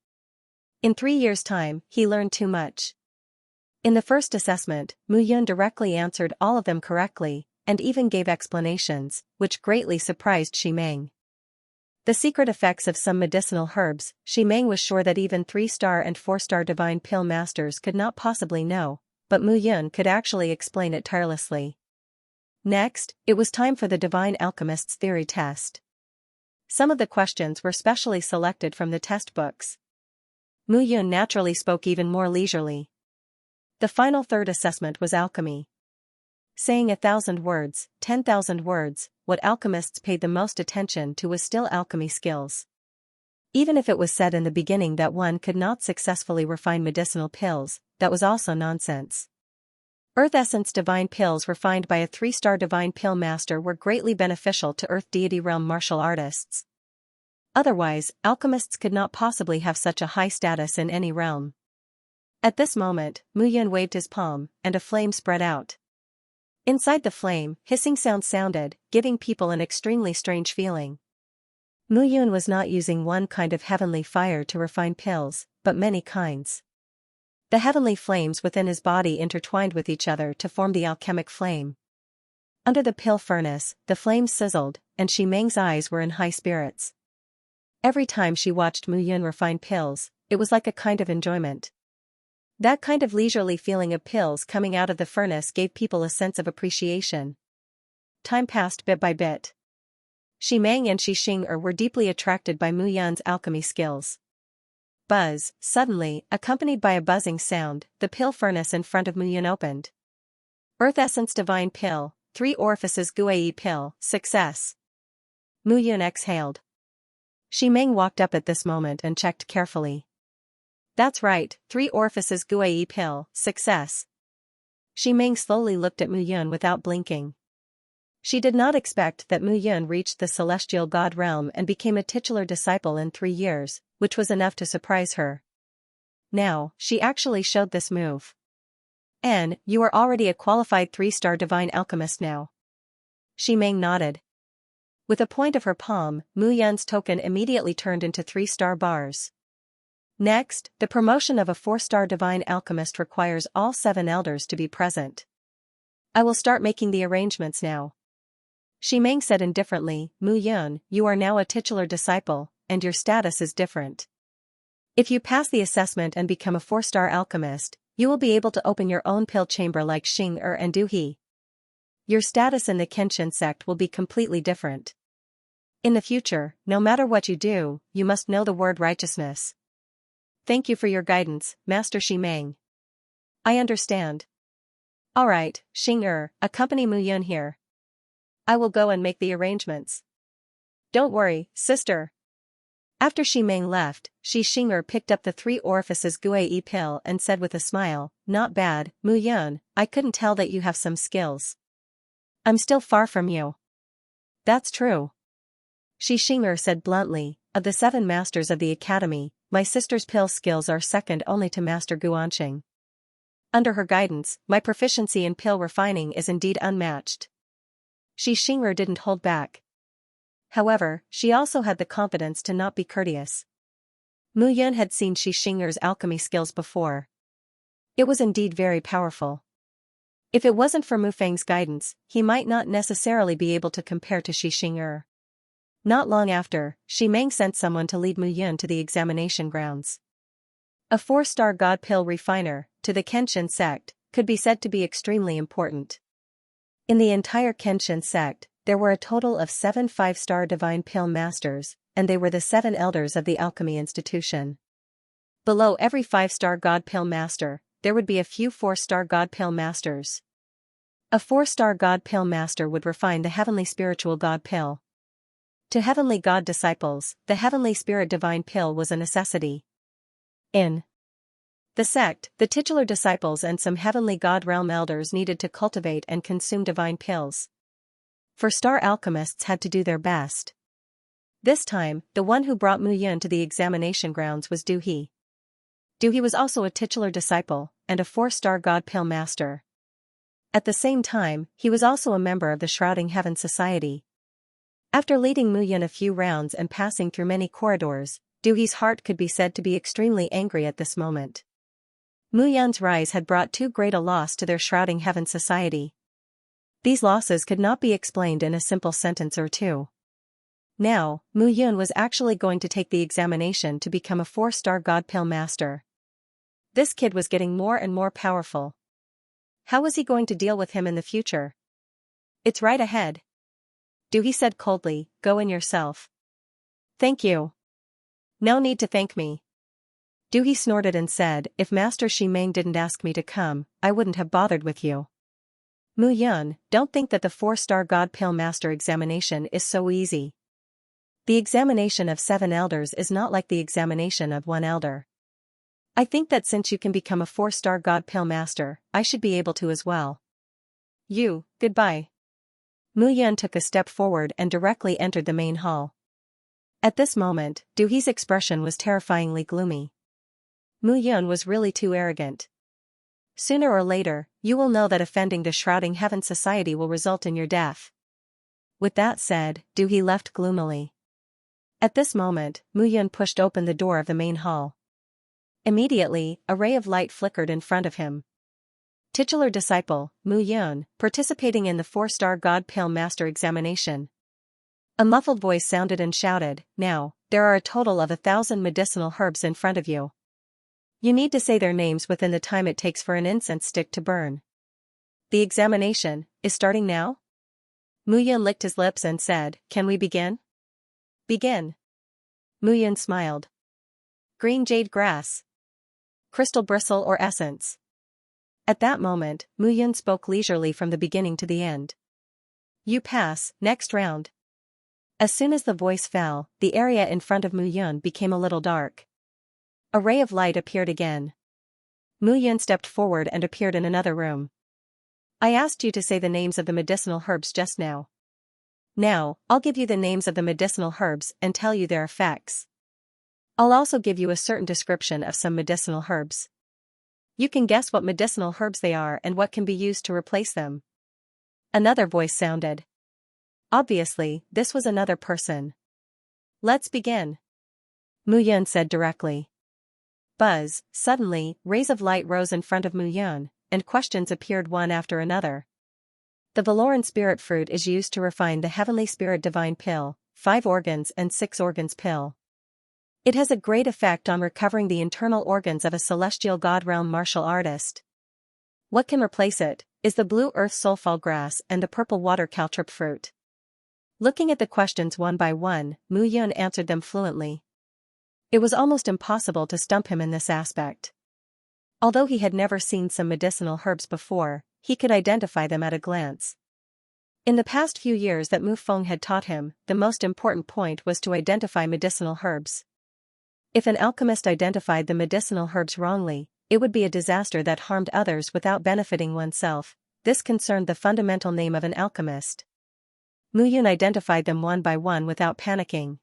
In 3 years' time, he learned too much. In the first assessment, Mu Yun directly answered all of them correctly, and even gave explanations, which greatly surprised Ximeng. The secret effects of some medicinal herbs, Ximeng was sure that even 3-star and 4-star divine pill masters could not possibly know, but Mu Yun could actually explain it tirelessly. Next, it was time for the Divine Alchemist's theory test. Some of the questions were specially selected from the test books. Mu Yun naturally spoke even more leisurely. The final 3rd assessment was alchemy. Saying 1,000 words, 10,000 words, what alchemists paid the most attention to was still alchemy skills. Even if it was said in the beginning that one could not successfully refine medicinal pills, that was also nonsense. Earth Essence divine pills refined by a 3-star divine pill master were greatly beneficial to Earth Deity realm martial artists. Otherwise, alchemists could not possibly have such a high status in any realm. At this moment, Mu Yun waved his palm, and a flame spread out. Inside the flame, hissing sounds sounded, giving people an extremely strange feeling. Mu Yun was not using one kind of heavenly fire to refine pills, but many kinds. The heavenly flames within his body intertwined with each other to form the alchemic flame. Under the pill furnace, the flames sizzled, and Xi Meng's eyes were in high spirits. Every time she watched Mu Yun refine pills, it was like a kind of enjoyment. That kind of leisurely feeling of pills coming out of the furnace gave people a sense of appreciation. Time passed bit by bit. Xi Meng and Xi Xing'er were deeply attracted by Mu Yun's alchemy skills. Buzz, suddenly, accompanied by a buzzing sound, the pill furnace in front of Mu Yun opened. Earth Essence Divine Pill, 3 Orifices Guai Pill, success. Mu Yun exhaled. Xi Meng walked up at this moment and checked carefully. That's right, 3 Orifices Guai Pill, success. Xi Meng slowly looked at Mu Yun without blinking. She did not expect that Mu Yun reached the celestial god realm and became a titular disciple in 3 years, which was enough to surprise her. Now, she actually showed this move. "And, you are already a qualified 3-star divine alchemist now." Xi Meng nodded. With a point of her palm, Mu Yun's token immediately turned into 3-star bars. Next, the promotion of a 4-star divine alchemist requires all 7 elders to be present. "I will start making the arrangements now." Xi Meng said indifferently, "Mu Yun, you are now a titular disciple, and your status is different. If you pass the assessment and become a 4-star alchemist, you will be able to open your own pill chamber like Xing'er and Du He. Your status in the Kenshin sect will be completely different. In the future, no matter what you do, you must know the word righteousness." "Thank you for your guidance, Master Xi Meng. I understand." "Alright, Xing'er, accompany Mu Yun here. I will go and make the arrangements." "Don't worry, sister." After Xi Meng left, Xi Xing'er picked up the 3 Orifices Guai pill and said with a smile, "Not bad, Mu Yun, I couldn't tell that you have some skills." "I'm still far from you." "That's true." Xi Xing'er said bluntly, "Of the 7 masters of the academy, my sister's pill skills are second only to Master Guanxing. Under her guidance, my proficiency in pill refining is indeed unmatched." Xi Xing'er didn't hold back. However, she also had the confidence to not be courteous. Mu Yun had seen Xi Xing'er's alchemy skills before. It was indeed very powerful. If it wasn't for Mu Feng's guidance, he might not necessarily be able to compare to Xi Xing'er. Not long after, Xi Meng sent someone to lead Mu Yun to the examination grounds. A 4-star god pill refiner, to the Kenshin sect, could be said to be extremely important. In the entire Kenshin sect, there were a total of 7 5-star divine pill masters, and they were the 7 elders of the alchemy institution. Below every 5-star god pill master, there would be a few 4-star god pill masters. A 4-star god pill master would refine the heavenly spiritual god pill. To heavenly god disciples, the heavenly spirit divine pill was a necessity. In the sect, the titular disciples and some heavenly god realm elders needed to cultivate and consume divine pills. 4-star alchemists had to do their best. This time, the one who brought Mu Yun to the examination grounds was Du He. Du He was also a titular disciple, and a 4-star god pill master. At the same time, he was also a member of the Shrouding Heaven Society. After leading Mu Yun a few rounds and passing through many corridors, Du He's heart could be said to be extremely angry at this moment. Mu Yun's rise had brought too great a loss to their Shrouding Heaven Society. These losses could not be explained in a simple sentence or two. Now, Mu Yun was actually going to take the examination to become a 4-star god pill master. This kid was getting more and more powerful. How was he going to deal with him in the future? "It's right ahead." Du He said coldly, "Go in yourself." "Thank you." "No need to thank me." Du He snorted and said, "If Master Xi Meng didn't ask me to come, I wouldn't have bothered with you." "Mu Yun, don't think that the 4-star god pill master examination is so easy. The examination of 7 elders is not like the examination of 1 elder. I think that since you can become a 4-star god pill master, I should be able to as well. Goodbye." Mu Yun took a step forward and directly entered the main hall. At this moment, Du He's expression was terrifyingly gloomy. Mu Yun was really too arrogant. Sooner or later, you will know that offending the Shrouding Heaven Society will result in your death. With that said, he left gloomily. At this moment, Mu Yun pushed open the door of the main hall. Immediately, a ray of light flickered in front of him. Titular disciple, Mu Yun, participating in the 4-star God Pale Master examination. A muffled voice sounded and shouted, "Now, there are a total of 1,000 medicinal herbs in front of you. You need to say their names within the time it takes for an incense stick to burn. The examination is starting now?" Mu Yun licked his lips and said, "Can we begin?" "Begin." Mu Yun smiled. Green jade grass. Crystal bristle or essence. At that moment, Mu Yun spoke leisurely from the beginning to the end. "You pass, next round." As soon as the voice fell, the area in front of Mu Yun became a little dark. A ray of light appeared again. Mu Yun stepped forward and appeared in another room. "I asked you to say the names of the medicinal herbs just now. Now, I'll give you the names of the medicinal herbs and tell you their effects. I'll also give you a certain description of some medicinal herbs. You can guess what medicinal herbs they are and what can be used to replace them." Another voice sounded. Obviously, this was another person. "Let's begin," Mu Yun said directly. Buzz, suddenly, rays of light rose in front of Mu Yun, and questions appeared one after another. The Valoran Spirit Fruit is used to refine the Heavenly Spirit Divine Pill, 5 organs and 6 organs pill. It has a great effect on recovering the internal organs of a celestial god realm martial artist. What can replace it is the blue earth soulfall grass and the purple water caltrip fruit. Looking at the questions one by one, Mu Yun answered them fluently. It was almost impossible to stump him in this aspect. Although he had never seen some medicinal herbs before, he could identify them at a glance. In the past few years that Mu Feng had taught him, the most important point was to identify medicinal herbs. If an alchemist identified the medicinal herbs wrongly, it would be a disaster that harmed others without benefiting oneself. This concerned the fundamental name of an alchemist. Mu Yun identified them one by one without panicking.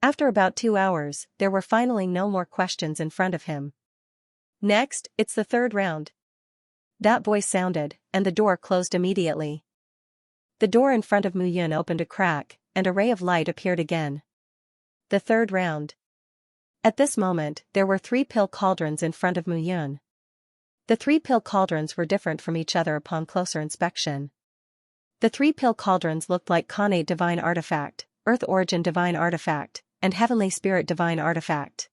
After about 2 hours, there were finally no more questions in front of him. "Next, it's the 3rd round." That voice sounded, and the door closed immediately. The door in front of Mu Yun opened a crack, and a ray of light appeared again. The 3rd round. At this moment, there were 3 pill cauldrons in front of Mu Yun. The 3 pill cauldrons were different from each other upon closer inspection. The 3 pill cauldrons looked like Khanate Divine Artifact, Earth Origin Divine Artifact, and Heavenly Spirit Divine Artifact.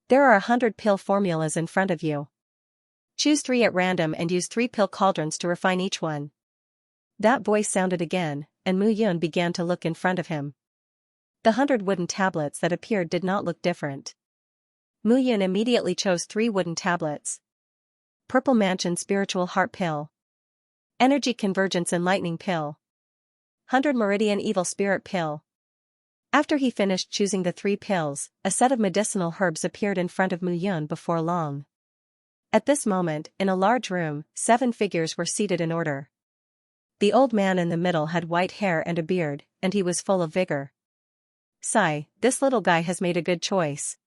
There are 100 pill formulas in front of you. Choose 3 at random and use 3 pill cauldrons to refine each one. That voice sounded again, and Mu Yun began to look in front of him. The 100 wooden tablets that appeared did not look different. Mu Yun immediately chose 3 wooden tablets. Purple Mansion Spiritual Heart Pill. Energy Convergence Enlightening Pill. 100 Meridian Evil Spirit Pill. After he finished choosing the 3 pills, a set of medicinal herbs appeared in front of Mu Yun before long. At this moment, in a large room, 7 figures were seated in order. The old man in the middle had white hair and a beard, and he was full of vigor. "Sigh, this little guy has made a good choice."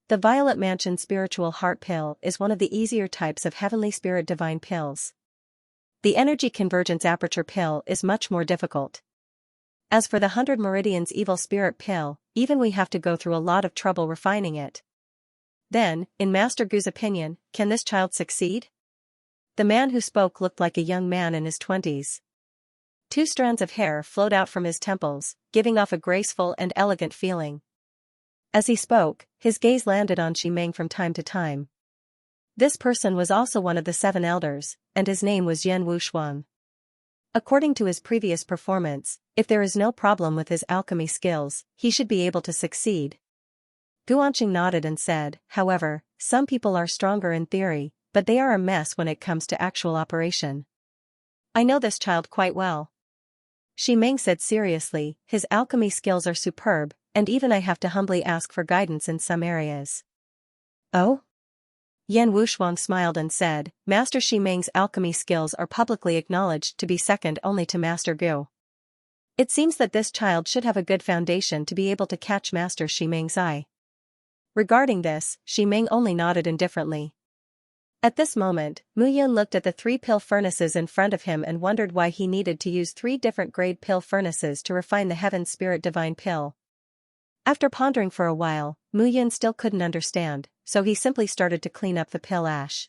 The Violet Mansion Spiritual Heart Pill is one of the easier types of Heavenly Spirit Divine Pills. The Energy Convergence Aperture Pill is much more difficult. As for the 100 Meridians Evil Spirit Pill, even we have to go through a lot of trouble refining it. Then, in Master Gu's opinion, can this child succeed? The man who spoke looked like a young man in his 20s. 2 strands of hair flowed out from his temples, giving off a graceful and elegant feeling. As he spoke, his gaze landed on Ximeng from time to time. This person was also one of the 7 elders, and his name was Yan Wushuang. According to his previous performance, if there is no problem with his alchemy skills, he should be able to succeed. Guanxing nodded and said, "However, some people are stronger in theory, but they are a mess when it comes to actual operation. I know this child quite well." Ximeng said seriously, "His alchemy skills are superb, and even I have to humbly ask for guidance in some areas." "Oh?" Yan Wushuang smiled and said, "Master Ximeng's alchemy skills are publicly acknowledged to be second only to Master Gu. It seems that this child should have a good foundation to be able to catch Master Ximeng's eye." Regarding this, Ximeng only nodded indifferently. At this moment, Mu Yun looked at the 3 pill furnaces in front of him and wondered why he needed to use 3 different grade pill furnaces to refine the Heaven Spirit Divine Pill. After pondering for a while, Mu Yun still couldn't understand, so he simply started to clean up the pill ash.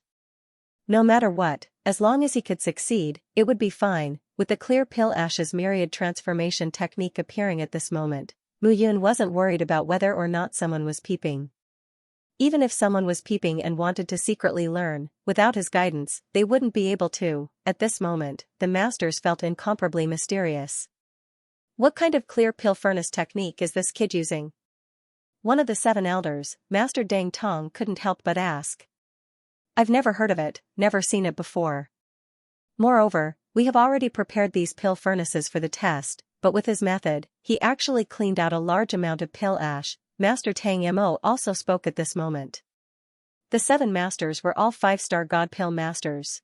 No matter what, as long as he could succeed, it would be fine. With the clear pill ash's myriad transformation technique appearing at this moment, Mu Yun wasn't worried about whether or not someone was peeping. Even if someone was peeping and wanted to secretly learn, without his guidance, they wouldn't be able to. At this moment, the masters felt incomparably mysterious. What kind of clear pill furnace technique is this kid using? One of the 7 elders, Master Dang Tong, couldn't help but ask. I've never heard of it, never seen it before. Moreover, we have already prepared these pill furnaces for the test, but with his method, he actually cleaned out a large amount of pill ash. Master Tang Mo also spoke at this moment. The 7 masters were all 5-star God Pill masters.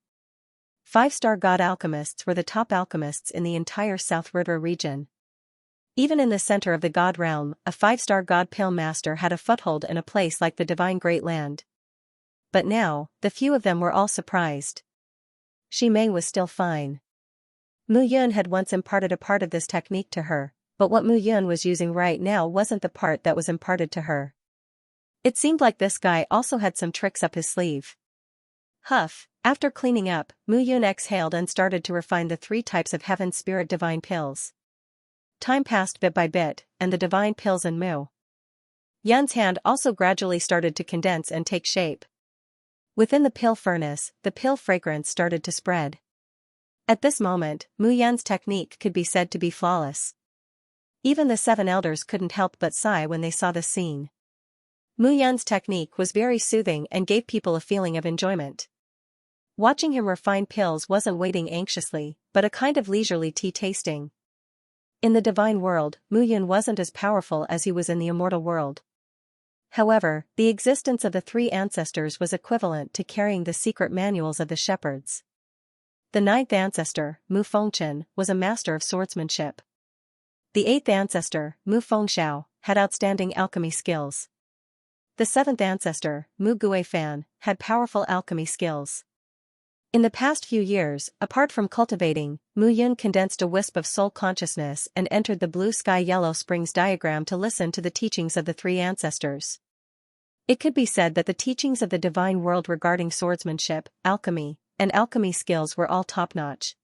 5-star God alchemists were the top alchemists in the entire South River region. Even in the center of the God realm, a 5-star God Pill master had a foothold in a place like the Divine Great Land. But now, the few of them were all surprised. Ximeng was still fine. Mu Yun had once imparted a part of this technique to her, but what Mu Yun was using right now wasn't the part that was imparted to her. It seemed like this guy also had some tricks up his sleeve. Huff, after cleaning up, Mu Yun exhaled and started to refine the 3 types of Heaven Spirit Divine Pills. Time passed bit by bit, and the Divine Pills in Mu Yun's hand also gradually started to condense and take shape. Within the pill furnace, the pill fragrance started to spread. At this moment, Mu Yun's technique could be said to be flawless. Even the 7 elders couldn't help but sigh when they saw the scene. Mu Yun's technique was very soothing and gave people a feeling of enjoyment. Watching him refine pills wasn't waiting anxiously, but a kind of leisurely tea tasting. In the divine world, Mu Yun wasn't as powerful as he was in the immortal world. However, the existence of the 3 ancestors was equivalent to carrying the secret manuals of the shepherds. The 9th ancestor, Mu Fengchen, was a master of swordsmanship. The 8th ancestor, Mu Fengxiao, had outstanding alchemy skills. The 7th ancestor, Mu Guifan, had powerful alchemy skills. In the past few years, apart from cultivating, Mu Yun condensed a wisp of soul consciousness and entered the blue sky yellow springs diagram to listen to the teachings of the 3 ancestors. It could be said that the teachings of the divine world regarding swordsmanship, alchemy, and alchemy skills were all top-notch.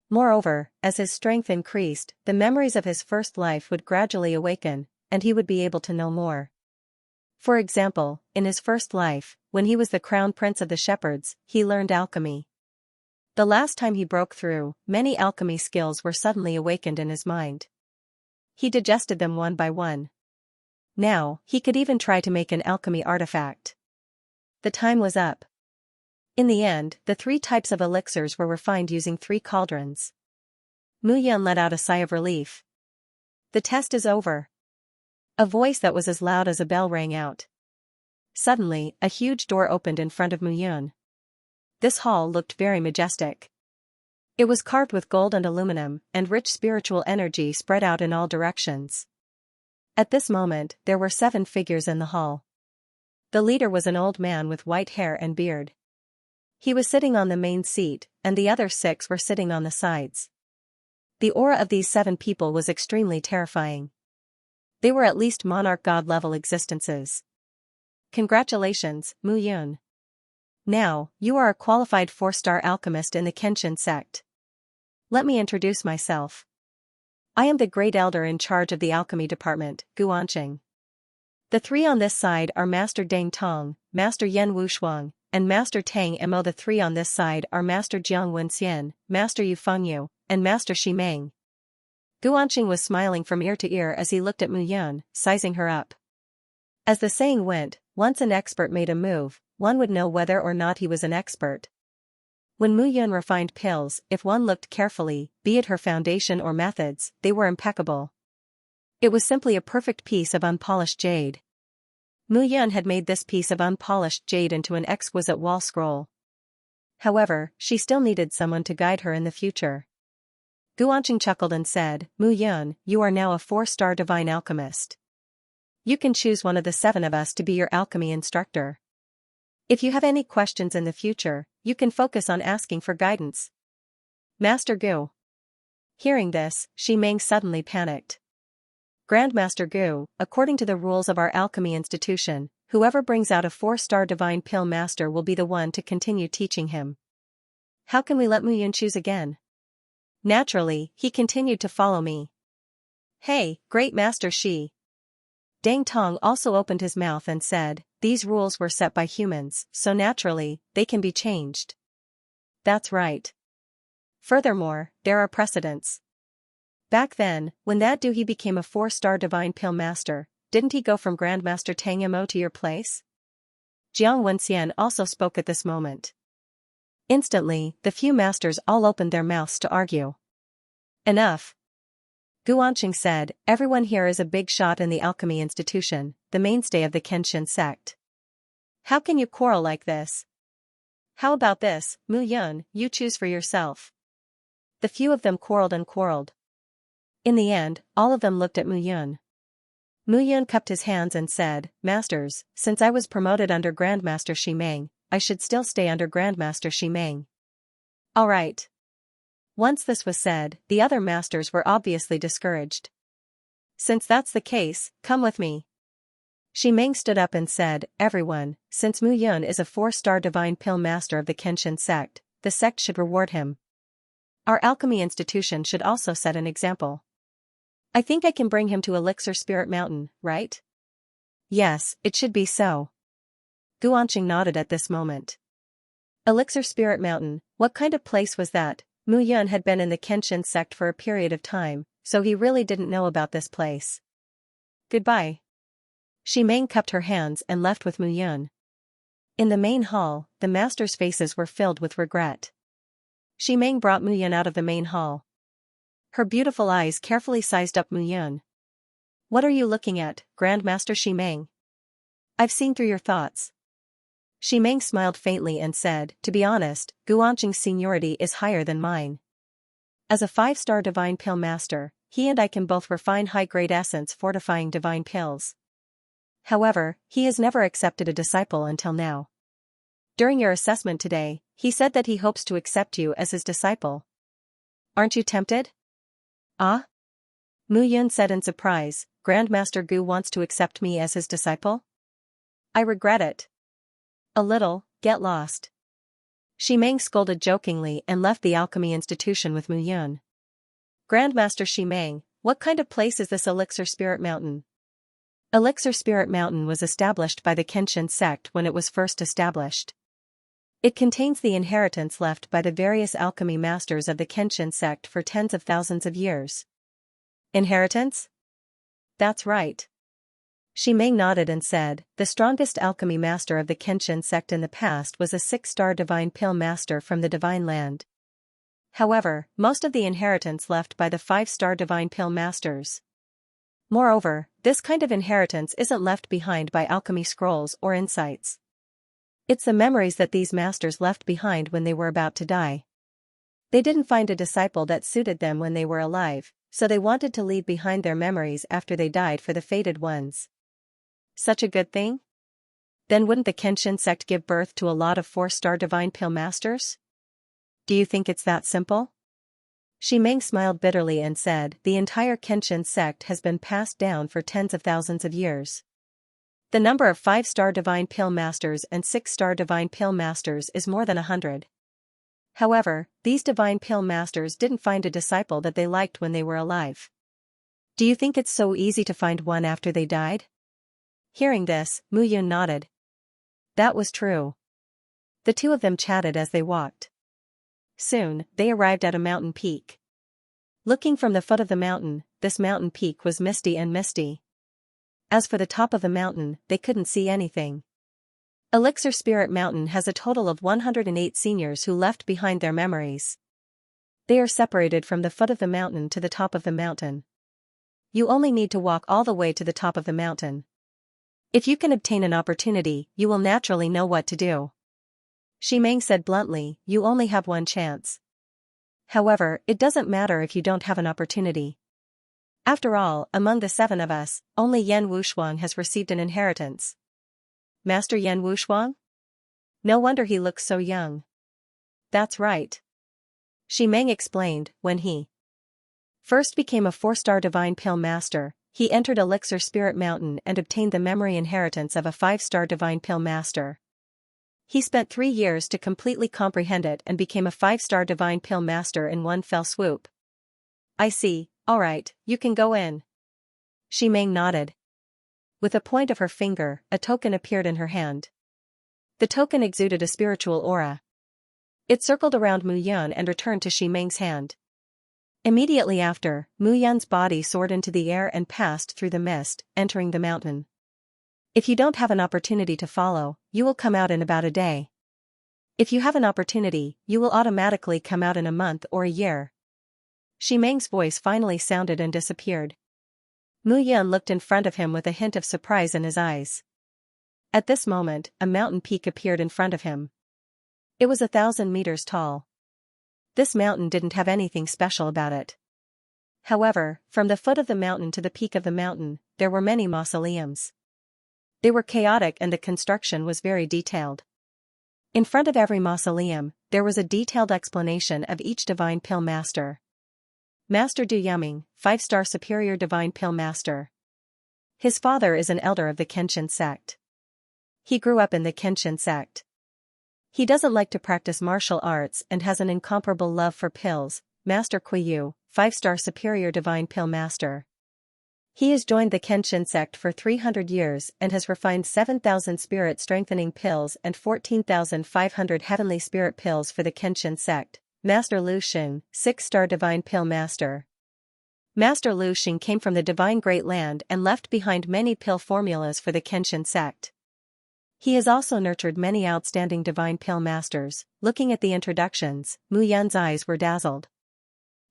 Moreover, as his strength increased, the memories of his first life would gradually awaken, and he would be able to know more. For example, in his first life, when he was the crown prince of the shepherds, he learned alchemy. The last time he broke through, many alchemy skills were suddenly awakened in his mind. He digested them one by one. Now, he could even try to make an alchemy artifact. The time was up. In the end, the 3 types of elixirs were refined using 3 cauldrons. Mu Yun let out a sigh of relief. The test is over. A voice that was as loud as a bell rang out. Suddenly, a huge door opened in front of Mu Yun. This hall looked very majestic. It was carved with gold and aluminum, and rich spiritual energy spread out in all directions. At this moment, there were 7 figures in the hall. The leader was an old man with white hair and beard. He was sitting on the main seat, and the other 6 were sitting on the sides. The aura of these 7 people was extremely terrifying. They were at least monarch god-level existences. Congratulations, Mu Yun. Now, you are a qualified 4-star alchemist in the Kenshin sect. Let me introduce myself. I am the Great Elder in charge of the alchemy department, Guanqing. The 3 on this side are Master Dang Tong, Master Yen Wushuang, and Master Tang Mo. The 3 on this side are Master Jiang Wenxian, Master Yu Fengyu, and Master Ximeng. Guanqing was smiling from ear to ear as he looked at Mu Yun, sizing her up. As the saying went, once an expert made a move, one would know whether or not he was an expert. When Mu Yun refined pills, if one looked carefully, be it her foundation or methods, they were impeccable. It was simply a perfect piece of unpolished jade. Mu Yun had made this piece of unpolished jade into an exquisite wall scroll. However, she still needed someone to guide her in the future. Guanqing chuckled and said, Mu Yun, you are now a 4-star divine alchemist. You can choose one of the 7 of us to be your alchemy instructor. If you have any questions in the future, you can focus on asking for guidance. Master Gu. Hearing this, Ximeng suddenly panicked. Grandmaster Gu, according to the rules of our alchemy institution, whoever brings out a 4-star divine pill master will be the one to continue teaching him. How can we let Muyun choose again? Naturally, he continued to follow me. Hey, great Master Shi. Deng Tong also opened his mouth and said, these rules were set by humans, so naturally, they can be changed. That's right. Furthermore, there are precedents. Back then, when that Duhe became a 4-star divine pill master, didn't he go from Grandmaster Tang Mo to your place? Jiang Wenxian also spoke at this moment. Instantly, the few masters all opened their mouths to argue. Enough. Guanqing said, everyone here is a big shot in the alchemy institution, the mainstay of the Kenshin sect. How can you quarrel like this? How about this, Mu Yun, you choose for yourself. The few of them quarreled and quarreled. In the end, all of them looked at Mu Yun. Mu Yun cupped his hands and said, Masters, since I was promoted under Grandmaster Ximeng, I should still stay under Grandmaster Ximeng. All right. Once this was said, the other masters were obviously discouraged. Since that's the case, come with me. Ximeng stood up and said, everyone, since Mu Yun is a 4-star divine pill master of the Kenshin sect, the sect should reward him. Our alchemy institution should also set an example. I think I can bring him to Elixir Spirit Mountain, right? Yes, it should be so. Guanqing nodded at this moment. Elixir Spirit Mountain, what kind of place was that? Mu Yun had been in the Kenshin sect for a period of time, so he really didn't know about this place. Goodbye. Ximeng cupped her hands and left with Mu Yun. In the main hall, the masters' faces were filled with regret. Ximeng brought Mu Yun out of the main hall. Her beautiful eyes carefully sized up Mu Yun. What are you looking at, Grandmaster Ximeng? I've seen through your thoughts. Ximeng smiled faintly and said, to be honest, Guanqing's seniority is higher than mine. As a 5-star divine pill master, he and I can both refine high-grade essence fortifying divine pills. However, he has never accepted a disciple until now. During your assessment today, he said that he hopes to accept you as his disciple. Aren't you tempted? Ah? Mu Yun said in surprise, Grandmaster Gu wants to accept me as his disciple? I regret it. A little, get lost. Ximeng scolded jokingly and left the alchemy institution with Mu Yun. Grandmaster Ximeng, what kind of place is this Elixir Spirit Mountain? Elixir Spirit Mountain was established by the Kenshin sect when it was first established. It contains the inheritance left by the various alchemy masters of the Kenshin sect for tens of thousands of years. Inheritance? That's right. Ximeng nodded and said, the strongest alchemy master of the Kenshin sect in the past was a 6-star divine pill master from the Divine Land. However, most of the inheritance left by the 5-star divine pill masters. Moreover, this kind of inheritance isn't left behind by alchemy scrolls or insights. It's the memories that these masters left behind when they were about to die. They didn't find a disciple that suited them when they were alive, so they wanted to leave behind their memories after they died for the fated ones. Such a good thing? Then wouldn't the Kenshin sect give birth to a lot of 4-star divine pill masters? Do you think it's that simple? Ximeng smiled bitterly and said, the entire Kenshin sect has been passed down for tens of thousands of years. The number of 5-star divine pill masters and 6-star divine pill masters is more than 100. However, these divine pill masters didn't find a disciple that they liked when they were alive. Do you think it's so easy to find one after they died? Hearing this, Mu Yun nodded. That was true. The two of them chatted as they walked. Soon, they arrived at a mountain peak. Looking from the foot of the mountain, this mountain peak was misty and misty. As for the top of the mountain, they couldn't see anything. Elixir Spirit Mountain has a total of 108 seniors who left behind their memories. They are separated from the foot of the mountain to the top of the mountain. You only need to walk all the way to the top of the mountain. If you can obtain an opportunity, you will naturally know what to do. Ximeng said bluntly, you only have one chance. However, it doesn't matter if you don't have an opportunity. After all, among the 7 of us, only Yan Wushuang has received an inheritance. Master Yan Wushuang? No wonder he looks so young. That's right. Shi Meng explained. When he first became a 4-star divine pill master, he entered Elixir Spirit Mountain and obtained the memory inheritance of a 5-star divine pill master. He spent 3 years to completely comprehend it and became a 5-star divine pill master in one fell swoop. I see, alright, you can go in. Shi Meng nodded. With a point of her finger, a token appeared in her hand. The token exuded a spiritual aura. It circled around Mu Yan and returned to Shi Meng's hand. Immediately after, Mu Yan's body soared into the air and passed through the mist, entering the mountain. If you don't have an opportunity to follow, you will come out in about a day. If you have an opportunity, you will automatically come out in a month or a year. Shi Meng's voice finally sounded and disappeared. Mu Yan looked in front of him with a hint of surprise in his eyes. At this moment, a mountain peak appeared in front of him. It was 1,000 meters tall. This mountain didn't have anything special about it. However, from the foot of the mountain to the peak of the mountain, there were many mausoleums. They were chaotic and the construction was very detailed. In front of every mausoleum, there was a detailed explanation of each divine pill master. Master Du Yuming, 5-star superior divine pill master. His father is an elder of the Kenshin sect. He grew up in the Kenshin sect. He doesn't like to practice martial arts and has an incomparable love for pills. Master Kuiyu, 5-star superior divine pill master. He has joined the Kenshin sect for 300 years and has refined 7,000 spirit strengthening pills and 14,500 heavenly spirit pills for the Kenshin sect. Master Lu Xing, 6-star divine pill master. Master Lu Xing came from the divine great land and left behind many pill formulas for the Kenshin sect. He has also nurtured many outstanding divine pill masters. Looking at the introductions, Mu Yan's eyes were dazzled.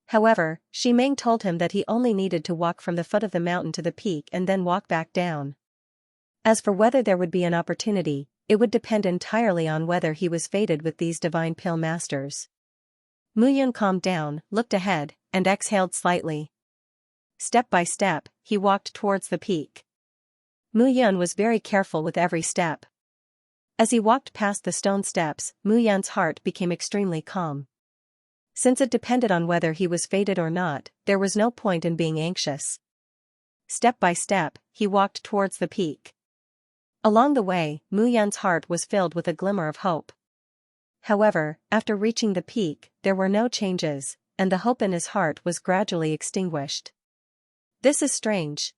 However, Shi Meng told him that he only needed to walk from the foot of the mountain to the peak and then walk back down. As for whether there would be an opportunity, it would depend entirely on whether he was fated with these divine pill masters. Mu Yan calmed down, looked ahead, and exhaled slightly. Step by step, he walked towards the peak. Mu Yan was very careful with every step. As he walked past the stone steps, Mu Yan's heart became extremely calm. Since it depended on whether he was fated or not, there was no point in being anxious. Step by step, he walked towards the peak. Along the way, Mu Yan's heart was filled with a glimmer of hope. However, after reaching the peak, there were no changes, and the hope in his heart was gradually extinguished. This is strange.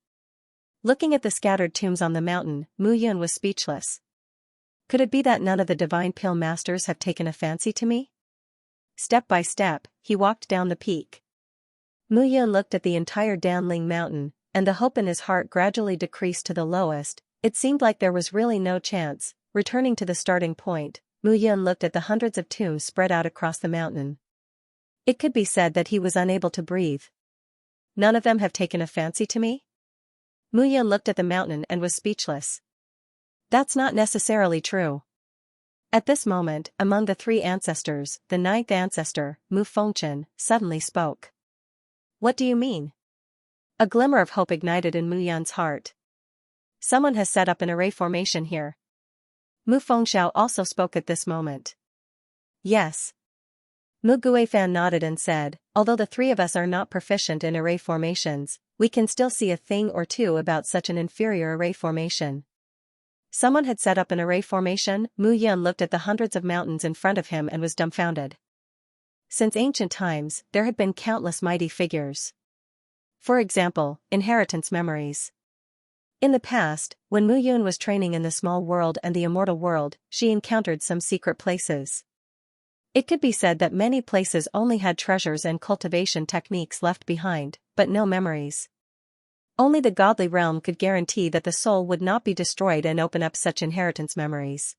Looking at the scattered tombs on the mountain, Mu Yan was speechless. Could it be that none of the divine pill masters have taken a fancy to me? Step by step, he walked down the peak. Mu Yan looked at the entire Danling mountain, and the hope in his heart gradually decreased to the lowest. It seemed like there was really no chance. Returning to the starting point, Mu Yan looked at the hundreds of tombs spread out across the mountain. It could be said that he was unable to breathe. None of them have taken a fancy to me? Mu Yan looked at the mountain and was speechless. That's not necessarily true. At this moment, among the 3 ancestors, the 9th ancestor, Mu Fengchen, suddenly spoke. What do you mean? A glimmer of hope ignited in Mu Yan's heart. Someone has set up an array formation here. Mu Fengxiao also spoke at this moment. Yes. Mu Guifan nodded and said, although the 3 of us are not proficient in array formations, we can still see a thing or two about such an inferior array formation. Someone had set up an array formation. Mu Yan looked at the hundreds of mountains in front of him and was dumbfounded. Since ancient times, there had been countless mighty figures. For example, inheritance memories. In the past, when Mu Yan was training in the small world and the immortal world, she encountered some secret places. It could be said that many places only had treasures and cultivation techniques left behind, but no memories. Only the godly realm could guarantee that the soul would not be destroyed and open up such inheritance memories.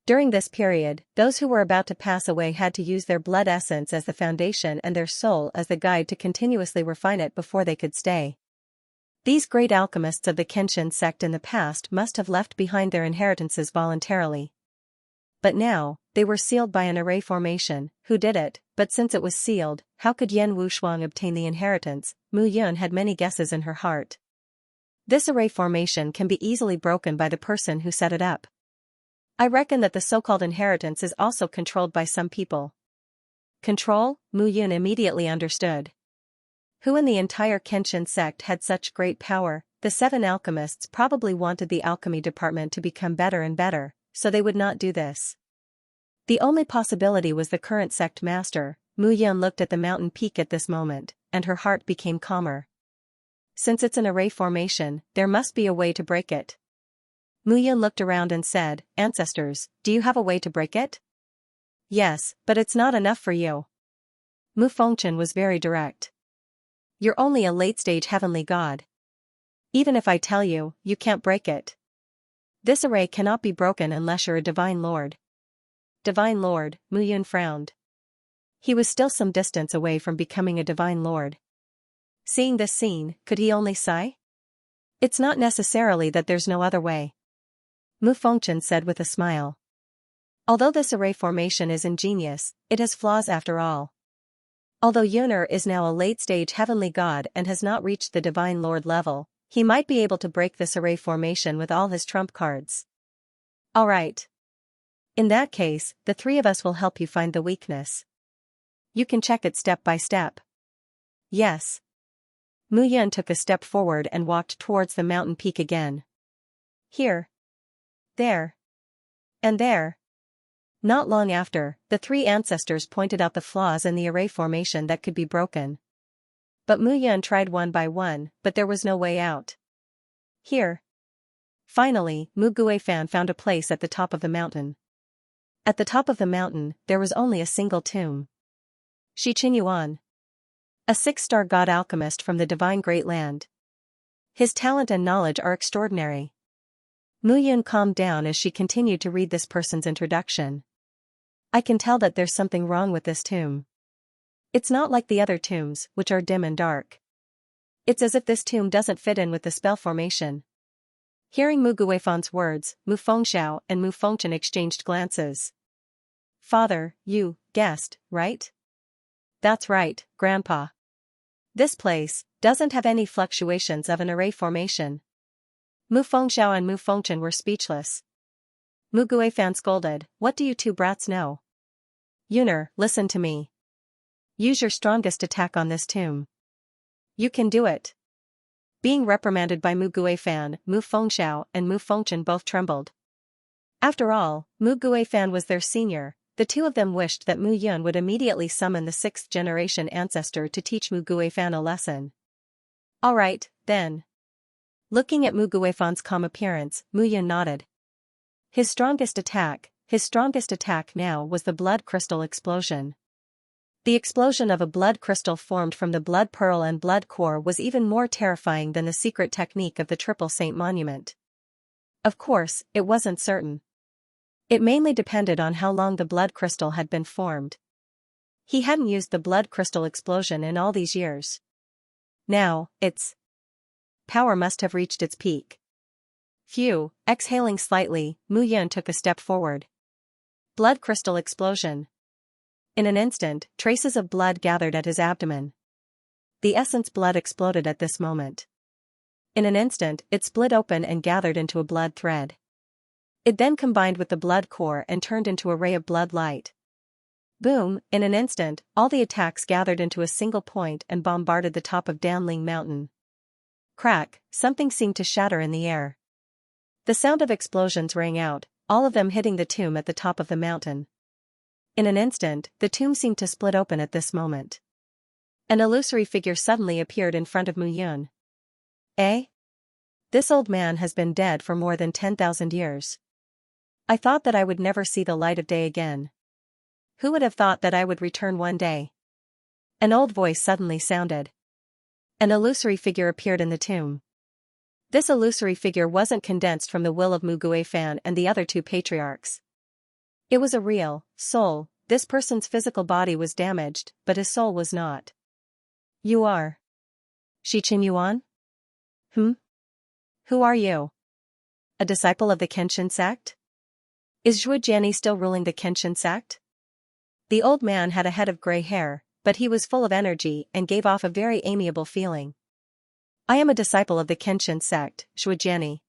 During this period, those who were about to pass away had to use their blood essence as the foundation and their soul as the guide to continuously refine it before they could stay. These great alchemists of the Kenshin sect in the past must have left behind their inheritances voluntarily. But now, they were sealed by an array formation. Who did it? But since it was sealed, how could Yan Wushuang obtain the inheritance? Mu Yun had many guesses in her heart. This array formation can be easily broken by the person who set it up. I reckon that the so-called inheritance is also controlled by some people. Control? Mu Yun immediately understood. Who in the entire Kenshin sect had such great power? The 7 alchemists probably wanted the alchemy department to become better and better, so they would not do this. The only possibility was the current sect master. Mu Yun looked at the mountain peak at this moment, and her heart became calmer. Since it's an array formation, there must be a way to break it. Mu Yun looked around and said, "Ancestors, do you have a way to break it?" "Yes, but it's not enough for you." Mu Fengchen was very direct. "You're only a late-stage heavenly god. Even if I tell you, you can't break it. This array cannot be broken unless you're a divine lord." Divine lord, Mu Yun frowned. He was still some distance away from becoming a divine lord. Seeing this scene, could he only sigh? "It's not necessarily that there's no other way," Mu Fengchen said with a smile. "Although this array formation is ingenious, it has flaws after all. Although Yuner is now a late-stage heavenly god and has not reached the divine lord level, he might be able to break this array formation with all his trump cards." "All right. In that case, the 3 of us will help you find the weakness. You can check it step by step." "Yes." Mu Yun took a step forward and walked towards the mountain peak again. "Here. There. And there." Not long after, the 3 ancestors pointed out the flaws in the array formation that could be broken. But Mu Yun tried one by one, but there was no way out. "Here." Finally, Mu Guifan found a place at the top of the mountain. At the top of the mountain, there was only a single tomb. Shi Qinyuan. A 6-star god alchemist from the divine great land. His talent and knowledge are extraordinary. Mu Yun calmed down as she continued to read this person's introduction. "I can tell that there's something wrong with this tomb. It's not like the other tombs, which are dim and dark. It's as if this tomb doesn't fit in with the spell formation." Hearing Mu Guifan's words, Mu Fengxiao and Mu Fengchen exchanged glances. "Father, you guessed, right?" "That's right, Grandpa. This place doesn't have any fluctuations of an array formation." Mu Fengxiao and Mu Fengchen were speechless. Mu Guifan scolded, "What do you 2 brats know? Yuner, listen to me. Use your strongest attack on this tomb. You can do it." Being reprimanded by Mu Guifan, Mu Fengxiao and Mu Fengchen both trembled. After all, Mu Guifan was their senior. The 2 of them wished that Mu Yun would immediately summon the 6th-generation ancestor to teach Mu Guifan a lesson. "All right, then." Looking at Mu Guifan's calm appearance, Mu Yun nodded. His strongest attack now was the blood crystal explosion. The explosion of a blood crystal formed from the blood pearl and blood core was even more terrifying than the secret technique of the Triple Saint Monument. Of course, it wasn't certain. It mainly depended on how long the blood crystal had been formed. He hadn't used the blood crystal explosion in all these years. Now, its power must have reached its peak. Phew, exhaling slightly, Mu Yun took a step forward. Blood crystal explosion. In an instant, traces of blood gathered at his abdomen. The essence blood exploded at this moment. In an instant, it split open and gathered into a blood thread. It then combined with the blood core and turned into a ray of blood light. Boom, in an instant, all the attacks gathered into a single point and bombarded the top of Danling Mountain. Crack, something seemed to shatter in the air. The sound of explosions rang out, all of them hitting the tomb at the top of the mountain. In an instant, the tomb seemed to split open at this moment. An illusory figure suddenly appeared in front of Mu Yun. "Eh? This old man has been dead for more than 10,000 years. I thought that I would never see the light of day again. Who would have thought that I would return one day?" An old voice suddenly sounded. An illusory figure appeared in the tomb. This illusory figure wasn't condensed from the will of Mu Guifan and the other 2 patriarchs. It was a real soul. This person's physical body was damaged, but his soul was not. "You are Shi Qinyuan? Who are you? A disciple of the Kenshin sect?" Is Zhuo Jiani still ruling the Kenshin sect? The old man had a head of gray hair, but he was full of energy and gave off a very amiable feeling. I am a disciple of the Kenshin sect, Zhuo Jiani.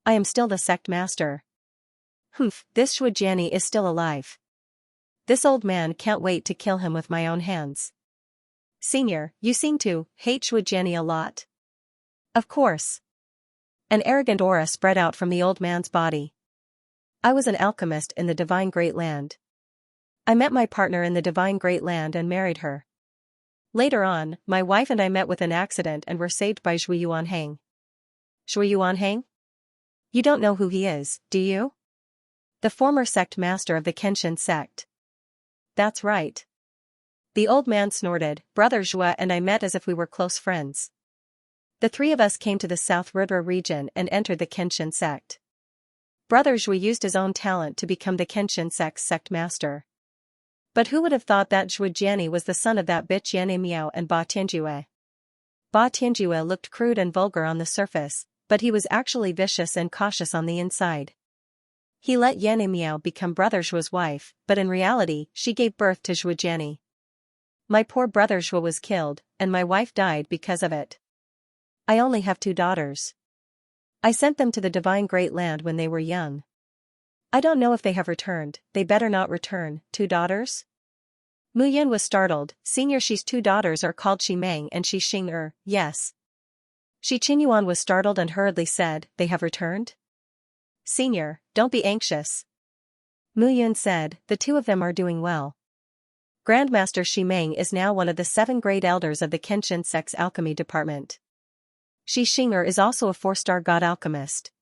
I am still the sect master. Humph, this Zhuo Jiani is still alive. This old man can't wait to kill him with my own hands. Senior, you seem to hate Zhuo Jiani a lot. Of course. An arrogant aura spread out from the old man's body. I was an alchemist in the divine great land. I met my partner in the divine great land and married her. Later on, my wife and I met with an accident and were saved by Zhui Yuanhang. Zhui Yuanhang? You don't know who he is, do you? The former sect master of the Kenshin sect. That's right. The old man snorted. Brother Zhua and I met as if we were close friends. The three of us came to the South River region and entered the Kenshin sect. Brother Zhui used his own talent to become the Kenshin sect's sect master. But who would have thought that Zhuo Jiani was the son of that bitch Yan Miao and Ba Tianjue? Ba Tianjue looked crude and vulgar on the surface, but he was actually vicious and cautious on the inside. He let Yan Miao become Brother Zhuo's wife, but in reality, she gave birth to Zhuo Jiani. My poor brother Zhuo was killed, and my wife died because of it. I only have 2 daughters. I sent them to the divine great land when they were young. I don't know if they have returned. They better not return. 2 daughters? Mu Yin was startled. Senior, she's 2 daughters are called Shi Meng and Shi Xing. Yes. Shi Qinyuan was startled and hurriedly said, they have returned? Senior, don't be anxious. Mu Yin said, the 2 of them are doing well. Grandmaster Shi Meng is now one of the 7 great elders of the Kenshin sect's alchemy department. Shi Xing is also a 4-star god alchemist.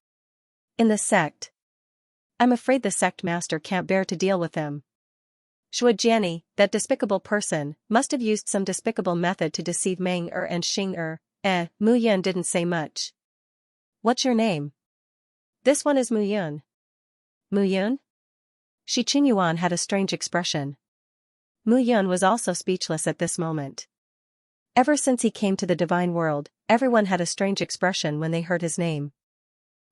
In the sect. I'm afraid the sect master can't bear to deal with them. Zhuo Jiani, that despicable person, must have used some despicable method to deceive Meng and Xing. Mu Yun didn't say much. What's your name? This one is Mu Yun. Mu Yun? Shi Qinyuan had a strange expression. Mu Yun was also speechless at this moment. Ever since he came to the divine world, everyone had a strange expression when they heard his name.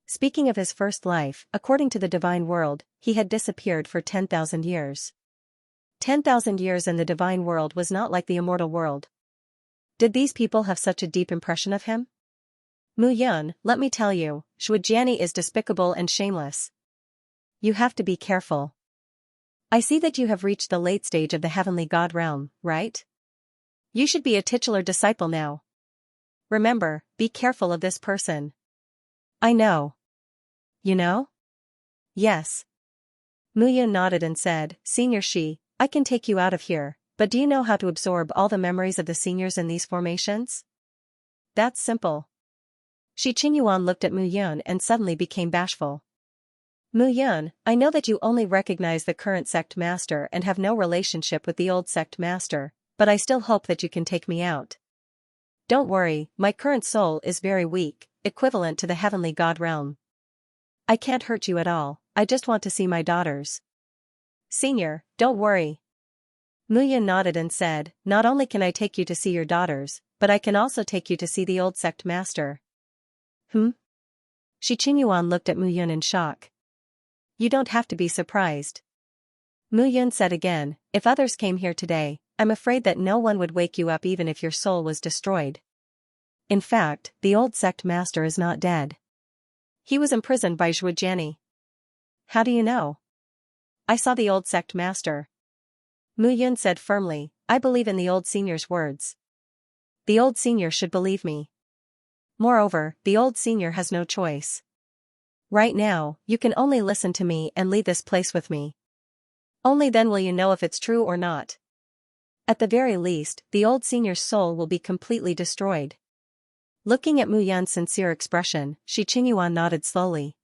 Speaking of his first life, according to the divine world, he had disappeared for 10,000 years. 10,000 years in the divine world was not like the immortal world. Did these people have such a deep impression of him? Mu Yun, let me tell you, Zhuo Jiani is despicable and shameless. You have to be careful. I see that you have reached the late stage of the heavenly god realm, right? You should be a titular disciple now. Remember, be careful of this person. I know. You know? Yes. Mu Yun nodded and said, Senior Shi, I can take you out of here, but do you know how to absorb all the memories of the seniors in these formations? That's simple. Shi Qinyuan looked at Mu Yun and suddenly became bashful. Mu Yun, I know that you only recognize the current sect master and have no relationship with the old sect master, but I still hope that you can take me out. Don't worry, my current soul is very weak, equivalent to the heavenly god realm. I can't hurt you at all, I just want to see my daughters. Senior, don't worry. Mu Yun nodded and said, not only can I take you to see your daughters, but I can also take you to see the old sect master. Shi Qinyuan looked at Mu Yun in shock. You don't have to be surprised. Mu Yun said again, if others came here today, I'm afraid that no one would wake you up even if your soul was destroyed. In fact, the old sect master is not dead. He was imprisoned by Zhuo Jiani. How do you know? I saw the old sect master. Mu Yun said firmly, I believe in the old senior's words. The old senior should believe me. Moreover, the old senior has no choice. Right now, you can only listen to me and leave this place with me. Only then will you know if it's true or not. At the very least, the old senior's soul will be completely destroyed. Looking at Mu Yun's sincere expression, Shi Qinyuan nodded slowly.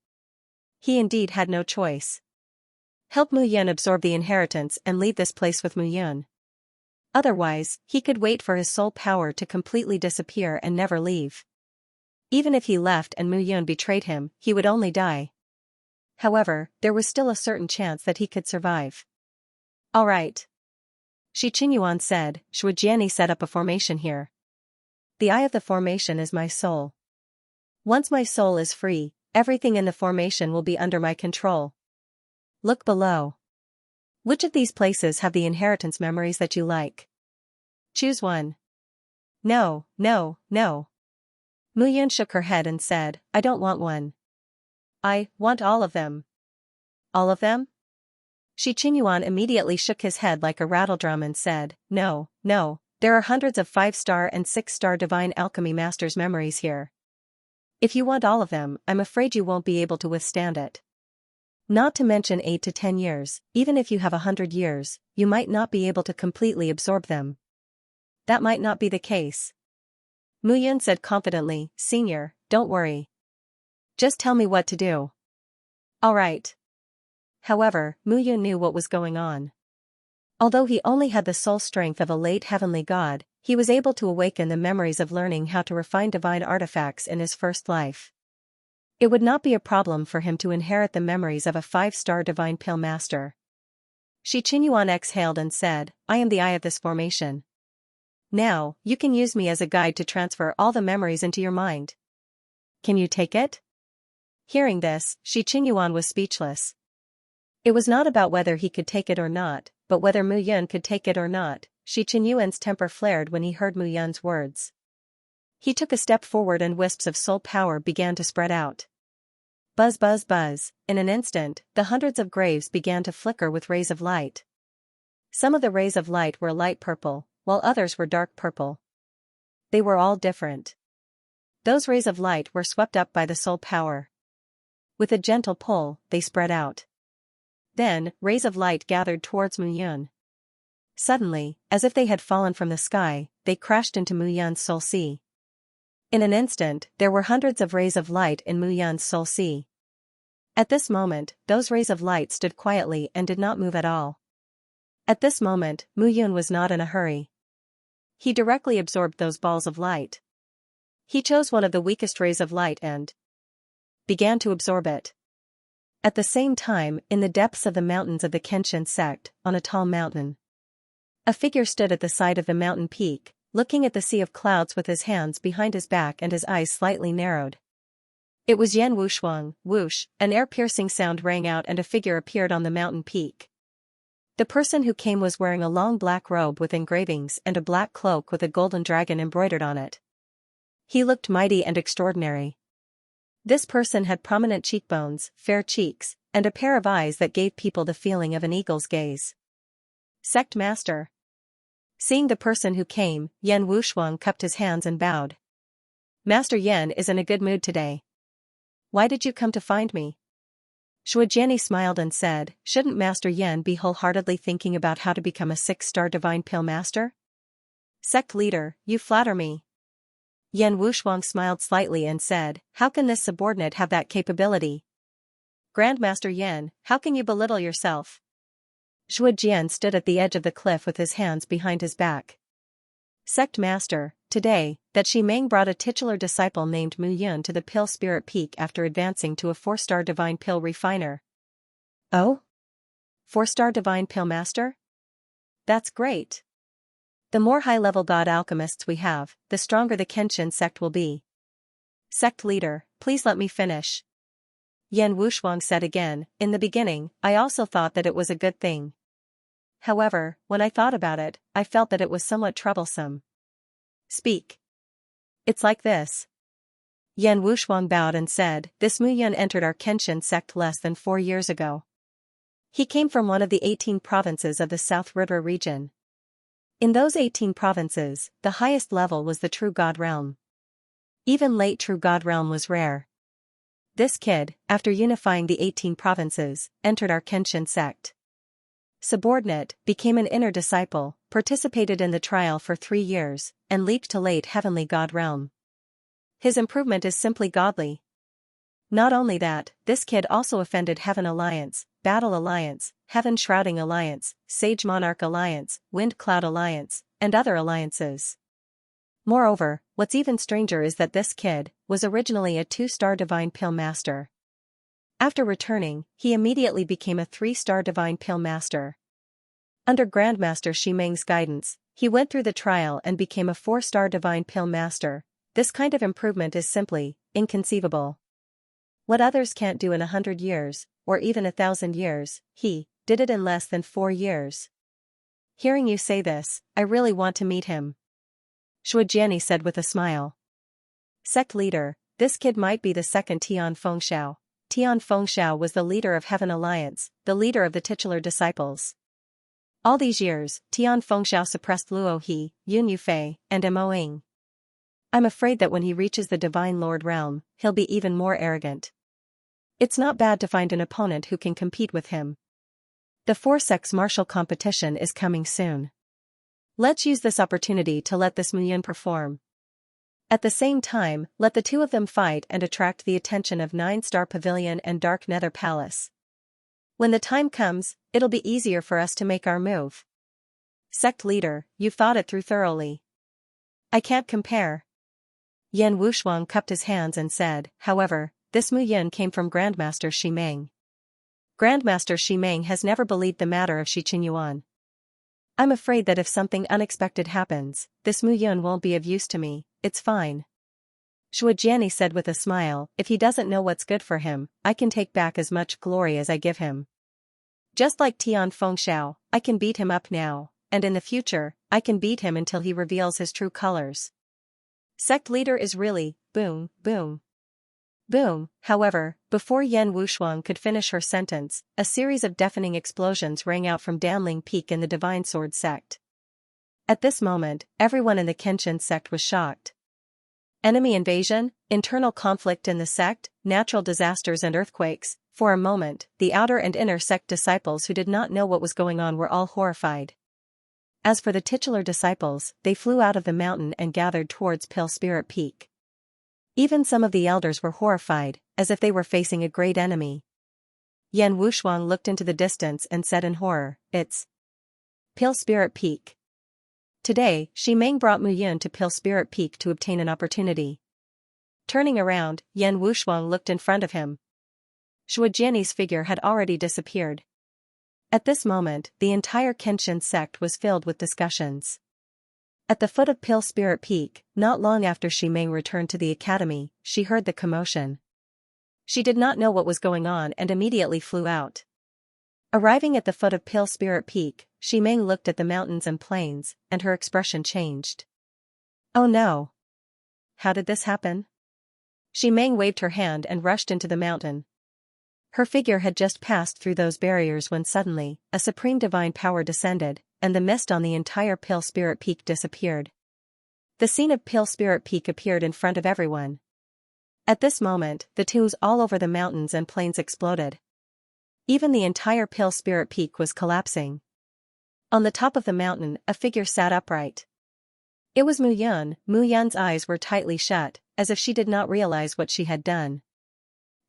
He indeed had no choice. Help Mu Yun absorb the inheritance and leave this place with Mu Yun. Otherwise, he could wait for his soul power to completely disappear and never leave. Even if he left and Mu Yun betrayed him, he would only die. However, there was still a certain chance that he could survive. All right. Shi Qinyuan said, Zhuo Jiani set up a formation here. The eye of the formation is my soul. Once my soul is free, everything in the formation will be under my control. Look below. Which of these places have the inheritance memories that you like? Choose one. No, no, no. Muyun shook her head and said, I don't want one. I want all of them. All of them? Shi Qingyuan immediately shook his head like a rattledrum and said, No, no, there are hundreds of 5-star and 6-star divine alchemy masters' memories here. If you want all of them, I'm afraid you won't be able to withstand it. Not to mention 8 to 10 years, even if you have 100 years, you might not be able to completely absorb them. That might not be the case. Muyun said confidently, Senior, don't worry. Just tell me what to do. All right. However, Muyun knew what was going on. Although he only had the soul strength of a late heavenly god, he was able to awaken the memories of learning how to refine divine artifacts in his first life. It would not be a problem for him to inherit the memories of a 5-star divine pill master. Shi Qingyuan exhaled and said, I am the eye of this formation. Now, you can use me as a guide to transfer all the memories into your mind. Can you take it? Hearing this, Shi Qingyuan was speechless. It was not about whether he could take it or not, but whether Muyun could take it or not. Shi Qingyuan's temper flared when he heard Muyun's words. He took a step forward and wisps of soul power began to spread out. Buzz buzz buzz, in an instant, the hundreds of graves began to flicker with rays of light. Some of the rays of light were light purple, while others were dark purple. They were all different. Those rays of light were swept up by the soul power. With a gentle pull, they spread out. Then, rays of light gathered towards Muyun. Suddenly, as if they had fallen from the sky, they crashed into Muyun's soul sea. In an instant, there were hundreds of rays of light in Muyun's soul sea. At this moment, those rays of light stood quietly and did not move at all. At this moment, Muyun was not in a hurry. He directly absorbed those balls of light. He chose one of the weakest rays of light and began to absorb it. At the same time, in the depths of the mountains of the Kenshin sect, on a tall mountain, a figure stood at the side of the mountain peak, looking at the sea of clouds with his hands behind his back and his eyes slightly narrowed. It was Yan Wushuang. Whoosh, an air-piercing sound rang out and a figure appeared on the mountain peak. The person who came was wearing a long black robe with engravings and a black cloak with a golden dragon embroidered on it. He looked mighty and extraordinary. This person had prominent cheekbones, fair cheeks, and a pair of eyes that gave people the feeling of an eagle's gaze. Sect Master. Seeing the person who came, Yan Wushuang cupped his hands and bowed. Master Yan is in a good mood today. Why did you come to find me? Shuajiani smiled and said, shouldn't Master Yan be wholeheartedly thinking about how to become a 6-star divine pill master? Sect leader, you flatter me. Yan Wushuang smiled slightly and said, how can this subordinate have that capability? Grandmaster Yan, how can you belittle yourself? Shuajian stood at the edge of the cliff with his hands behind his back. Sect Master, today, that Shimeng brought a titular disciple named Muyun to the Pill Spirit Peak after advancing to a 4-star divine pill refiner. Oh? 4-star divine pill master? That's great. The more high-level god alchemists we have, the stronger the Kenshin sect will be. Sect leader, please let me finish. Yan Wushuang said again, in the beginning, I also thought that it was a good thing. However, when I thought about it, I felt that it was somewhat troublesome. Speak. It's like this. Yan Wushuang bowed and said, this Muyun entered our Kenshin sect less than 4 years ago. He came from one of the 18 provinces of the South River region. In those 18 provinces, the highest level was the True God Realm. Even late True God Realm was rare. This kid, after unifying the 18 provinces, entered our Kenshin sect. Subordinate, became an inner disciple, participated in the trial for 3 years, and leaped to late heavenly God realm. His improvement is simply godly. Not only that, this kid also offended Heaven Alliance, Battle Alliance, Heaven Shrouding Alliance, Sage Monarch Alliance, Wind Cloud Alliance, and other alliances. Moreover, what's even stranger is that this kid was originally a 2-star divine pill master. After returning, he immediately became a 3-star divine pill master. Under Grandmaster Shimeng's guidance, he went through the trial and became a 4-star divine pill master. This kind of improvement is simply inconceivable. What others can't do in 100 years, or even 1,000 years, he did it in less than 4 years. Hearing you say this, I really want to meet him. Shujiani said with a smile. Sect leader, this kid might be the second Tian Fengxiao. Tian Fengxiao was the leader of Heaven Alliance, the leader of the titular disciples. All these years, Tian Fengxiao suppressed Luo He, Yun Yufei, and Mo Ying. I'm afraid that when he reaches the Divine Lord realm, he'll be even more arrogant. It's not bad to find an opponent who can compete with him. The four sects martial competition is coming soon. Let's use this opportunity to let this Muyun perform. At the same time, let the two of them fight and attract the attention of 9-Star Pavilion and Dark Nether Palace. When the time comes, it'll be easier for us to make our move. Sect leader, you've thought it through thoroughly. I can't compare. Yan Wushuang cupped his hands and said, however, this Muyun came from Grandmaster Shimeng. Grandmaster Shimeng has never believed the matter of Shiqinyuan. I'm afraid that if something unexpected happens, this Muyun won't be of use to me. It's fine. Shujiani said with a smile, if he doesn't know what's good for him, I can take back as much glory as I give him. Just like Tian Fengxiao, I can beat him up now, and in the future, I can beat him until he reveals his true colors. Sect leader is really, boom, boom. Boom, however, before Yan Wushuang could finish her sentence, a series of deafening explosions rang out from Danling Peak in the Divine Sword sect. At this moment, everyone in the Kenshin sect was shocked. Enemy invasion, internal conflict in the sect, natural disasters and earthquakes. For a moment, the outer and inner sect disciples who did not know what was going on were all horrified. As for the titular disciples, they flew out of the mountain and gathered towards Pale Spirit Peak. Even some of the elders were horrified, as if they were facing a great enemy. Yan Wushuang looked into the distance and said in horror, it's Pale Spirit Peak. Today, Shimeng brought Muyun to Pale Spirit Peak to obtain an opportunity. Turning around, Yan Wushuang looked in front of him. Shujiani's figure had already disappeared. At this moment, the entire Kenshin sect was filled with discussions. At the foot of Pale Spirit Peak, not long after Shimeng returned to the academy, she heard the commotion. She did not know what was going on and immediately flew out. Arriving at the foot of Pale Spirit Peak, Shimeng looked at the mountains and plains, and her expression changed. Oh no! How did this happen? Shimeng waved her hand and rushed into the mountain. Her figure had just passed through those barriers when suddenly, a supreme divine power descended, and the mist on the entire Pale Spirit Peak disappeared. The scene of Pale Spirit Peak appeared in front of everyone. At this moment, the tombs all over the mountains and plains exploded. Even the entire Pale Spirit Peak was collapsing. On the top of the mountain, a figure sat upright. It was Muyun. Muyun's eyes were tightly shut, as if she did not realize what she had done.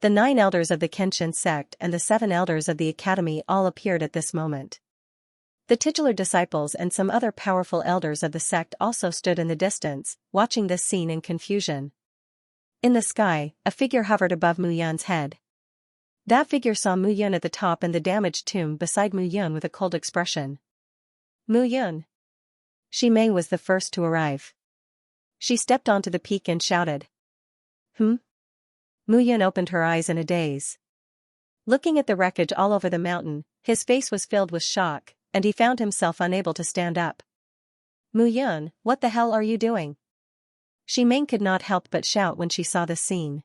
The 9 elders of the Kenshin sect and the 7 elders of the academy all appeared at this moment. The titular disciples and some other powerful elders of the sect also stood in the distance, watching this scene in confusion. In the sky, a figure hovered above Muyun's head. That figure saw Muyun at the top and the damaged tomb beside Muyun with a cold expression. Muyun! Shimeng was the first to arrive. She stepped onto the peak and shouted. Muyun opened her eyes in a daze. Looking at the wreckage all over the mountain, his face was filled with shock, and he found himself unable to stand up. Muyun, what the hell are you doing? Shimeng could not help but shout when she saw the scene.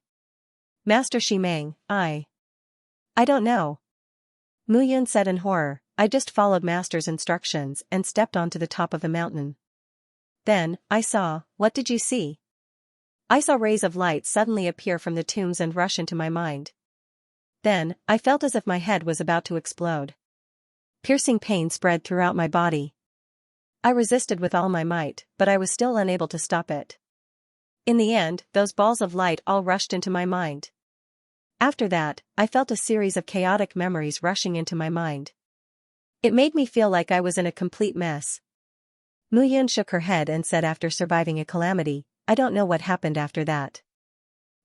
Master Shimeng, I don't know. Muyun said in horror, I just followed Master's instructions and stepped onto the top of the mountain. Then, I saw, what did you see? I saw rays of light suddenly appear from the tombs and rush into my mind. Then, I felt as if my head was about to explode. Piercing pain spread throughout my body. I resisted with all my might, but I was still unable to stop it. In the end, those balls of light all rushed into my mind. After that, I felt a series of chaotic memories rushing into my mind. It made me feel like I was in a complete mess. Muyun shook her head and said after surviving a calamity, I don't know what happened after that.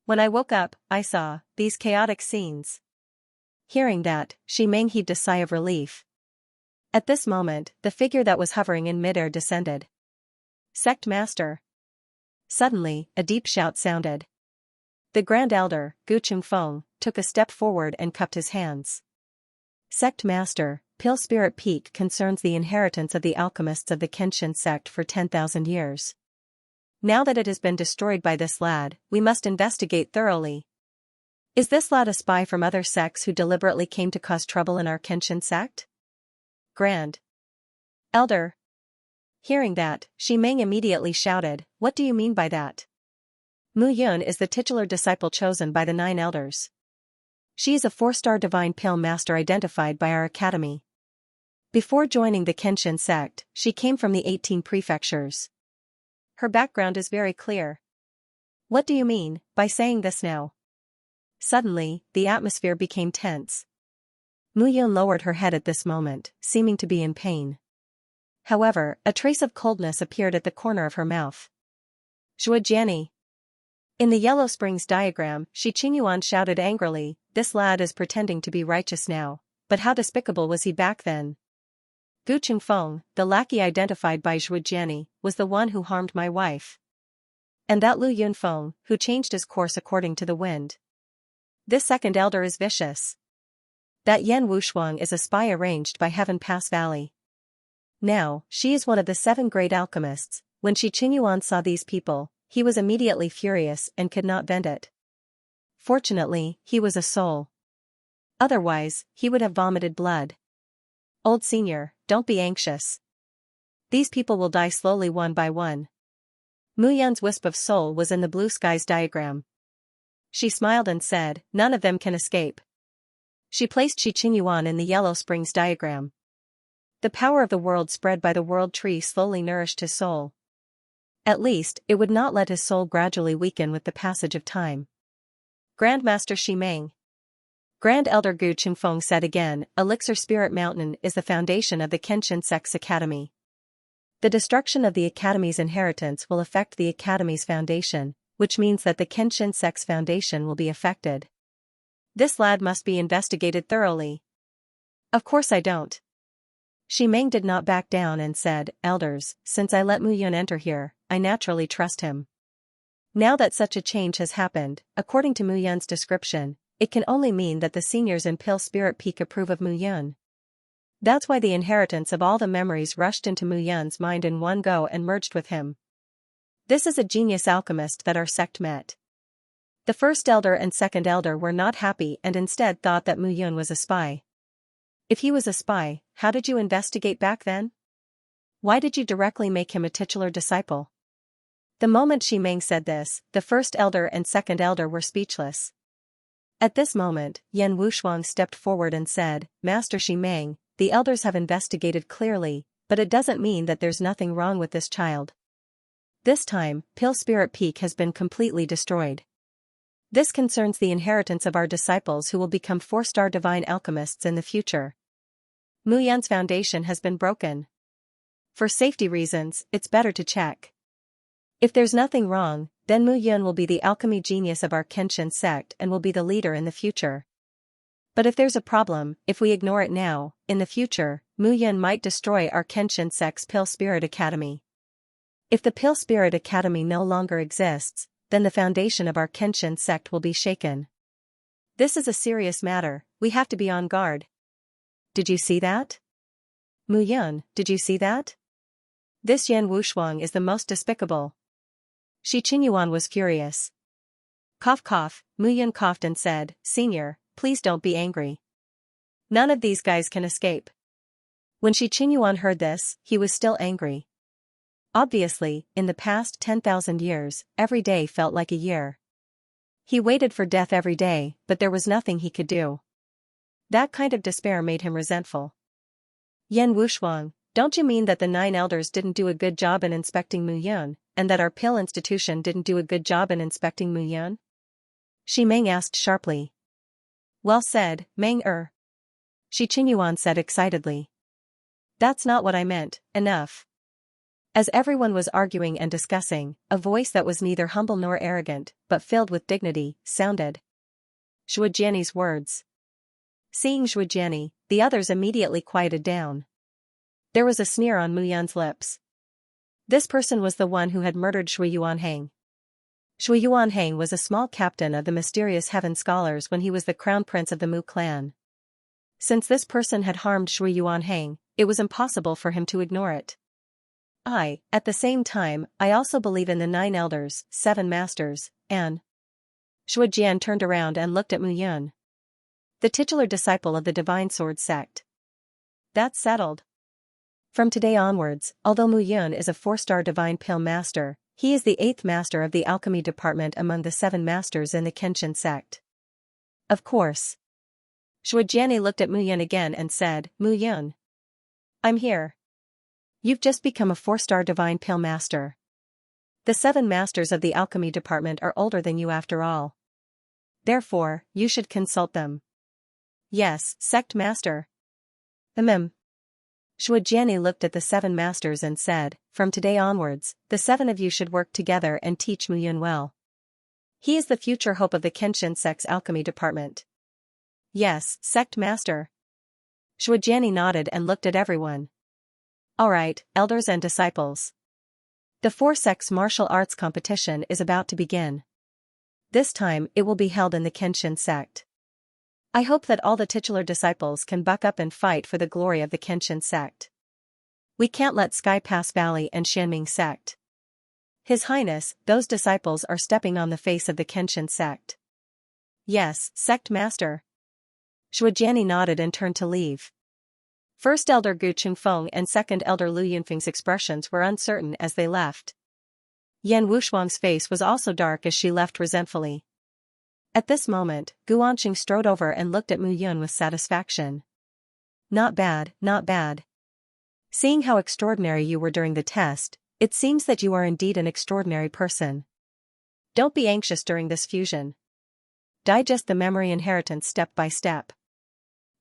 When I woke up, I saw these chaotic scenes. Hearing that, Shimeng heaved a sigh of relief. At this moment, the figure that was hovering in midair descended. Sect Master. Suddenly, a deep shout sounded. The Grand Elder, Gu Chungfeng, took a step forward and cupped his hands. Sect Master, Pale Spirit Peak concerns the inheritance of the alchemists of the Kenshin sect for 10,000 years. Now that it has been destroyed by this lad, we must investigate thoroughly. Is this lad a spy from other sects who deliberately came to cause trouble in our Kenshin sect? Grand Elder. Hearing that, Ximeng immediately shouted, "What do you mean by that?" Mu Yun is the titular disciple chosen by the 9 elders. She is a 4-star divine pale master identified by our academy. Before joining the Kenshin sect, she came from the 18 prefectures. Her background is very clear. What do you mean by saying this now? Suddenly, the atmosphere became tense. Mu Yun lowered her head at this moment, seeming to be in pain. However, a trace of coldness appeared at the corner of her mouth. Zhuojiani. In the Yellow Springs diagram, Shi Qingyuan shouted angrily, "This lad is pretending to be righteous now, but how despicable was he back then?" Gu Chungfeng, the lackey identified by Zhuojiani, was the one who harmed my wife. And that Lu Yunfeng, who changed his course according to the wind. This second elder is vicious. That Yan Wushuang is a spy arranged by Heaven Pass Valley. Now, she is one of the 7 great alchemists. When Shi Qingyuan saw these people, he was immediately furious and could not vent it. Fortunately, he was a soul. Otherwise, he would have vomited blood. Old senior, don't be anxious. These people will die slowly one by one. Mu Yun's wisp of soul was in the blue skies diagram. She smiled and said, "None of them can escape." She placed Shi Qingyuan in the Yellow Springs diagram. The power of the world spread by the world tree slowly nourished his soul. At least, it would not let his soul gradually weaken with the passage of time. Grandmaster Ximeng. Grand Elder Gu Chungfeng said again, "Elixir Spirit Mountain is the foundation of the Kenshin Sect's academy. The destruction of the academy's inheritance will affect the academy's foundation, which means that the Kenshin Sect's foundation will be affected. This lad must be investigated thoroughly." "Of course I don't." Ximeng did not back down and said, "Elders, since I let Mu Yun enter here, I naturally trust him. Now that such a change has happened, according to Mu Yun's description, it can only mean that the seniors in Pale Spirit Peak approve of Mu Yun. That's why the inheritance of all the memories rushed into Mu Yun's mind in one go and merged with him. This is a genius alchemist that our sect met." The first elder and second elder were not happy and instead thought that Mu Yun was a spy. "If he was a spy, how did you investigate back then? Why did you directly make him a titular disciple?" The moment Ximeng said this, the first elder and second elder were speechless. At this moment, Yan Wushuang stepped forward and said, "Master Ximeng, the elders have investigated clearly, but it doesn't mean that there's nothing wrong with this child. This time, Pale Spirit Peak has been completely destroyed. This concerns the inheritance of our disciples who will become 4-star divine alchemists in the future. Mu Yun's foundation has been broken. For safety reasons, it's better to check. If there's nothing wrong, then Mu Yun will be the alchemy genius of our Kenshin sect and will be the leader in the future. But if there's a problem, if we ignore it now, in the future, Mu Yun might destroy our Kenshin sect's Pale Spirit Academy. If the Pale Spirit Academy no longer exists, then the foundation of our Kenshin sect will be shaken. This is a serious matter, we have to be on guard." "Did you see that? Mu Yun, did you see that? This Yan Wushuang is the most despicable." Shi Qingyuan was furious. Cough cough, Mu Yun coughed and said, "Senior, please don't be angry. None of these guys can escape." When Shi Qingyuan heard this, he was still angry. Obviously, in the past 10,000 years, every day felt like a year. He waited for death every day, but there was nothing he could do. That kind of despair made him resentful. "Yan Wushuang, don't you mean that the 9 elders didn't do a good job in inspecting Mu Yun, and that our Pale institution didn't do a good job in inspecting Mu Yun?" Ximeng asked sharply. "Well said, Meng-er." Shi Qingyuan said excitedly. "That's not what I meant, enough." As everyone was arguing and discussing, a voice that was neither humble nor arrogant, but filled with dignity, sounded. Zhuojiani's words. Seeing Zhuojiani, the others immediately quieted down. There was a sneer on Mu Yun's lips. This person was the one who had murdered Shui Yuanhang. Shui Yuanhang was a small captain of the mysterious Heaven Scholars when he was the crown prince of the Mu clan. Since this person had harmed Shui Yuanhang, it was impossible for him to ignore it. At the same time, I also believe in the 9 elders, 7 masters, and Shui Jian turned around and looked at Mu Yun, the titular disciple of the Divine Sword sect. That's settled. From today onwards, although Mu Yun is a 4-star Divine Pale Master, he is the 8th master of the alchemy department among the 7 masters in the Kenshin sect. Of course. Shui Jian looked at Mu Yun again and said, Mu Yun, I'm here. You've just become a 4-star Divine Pale Master. The 7 masters of the alchemy department are older than you after all. Therefore, you should consult them. Yes, sect master. Shui Jian looked at the 7 masters and said, from today onwards, the 7 of you should work together and teach Mu Yun well. He is the future hope of the Kenshin sect's alchemy department. Yes, sect master. Shui Jian nodded and looked at everyone. Alright, elders and disciples. The 4 sects martial arts competition is about to begin. This time it will be held in the Kenshin sect. I hope that all the titular disciples can buck up and fight for the glory of the Kenshin sect. We can't let Sky Pass Valley and Xianming sect. His Highness, those disciples are stepping on the face of the Kenshin sect. Yes, sect master. Shui Jian nodded and turned to leave. First Elder Gu Chengfeng and Second Elder Lu Yunfeng's expressions were uncertain as they left. Yan Wushuang's face was also dark as she left resentfully. At this moment, Guanqing strode over and looked at Mu Yun with satisfaction. Not bad, not bad. Seeing how extraordinary you were during the test, it seems that you are indeed an extraordinary person. Don't be anxious during this fusion. Digest the memory inheritance step by step.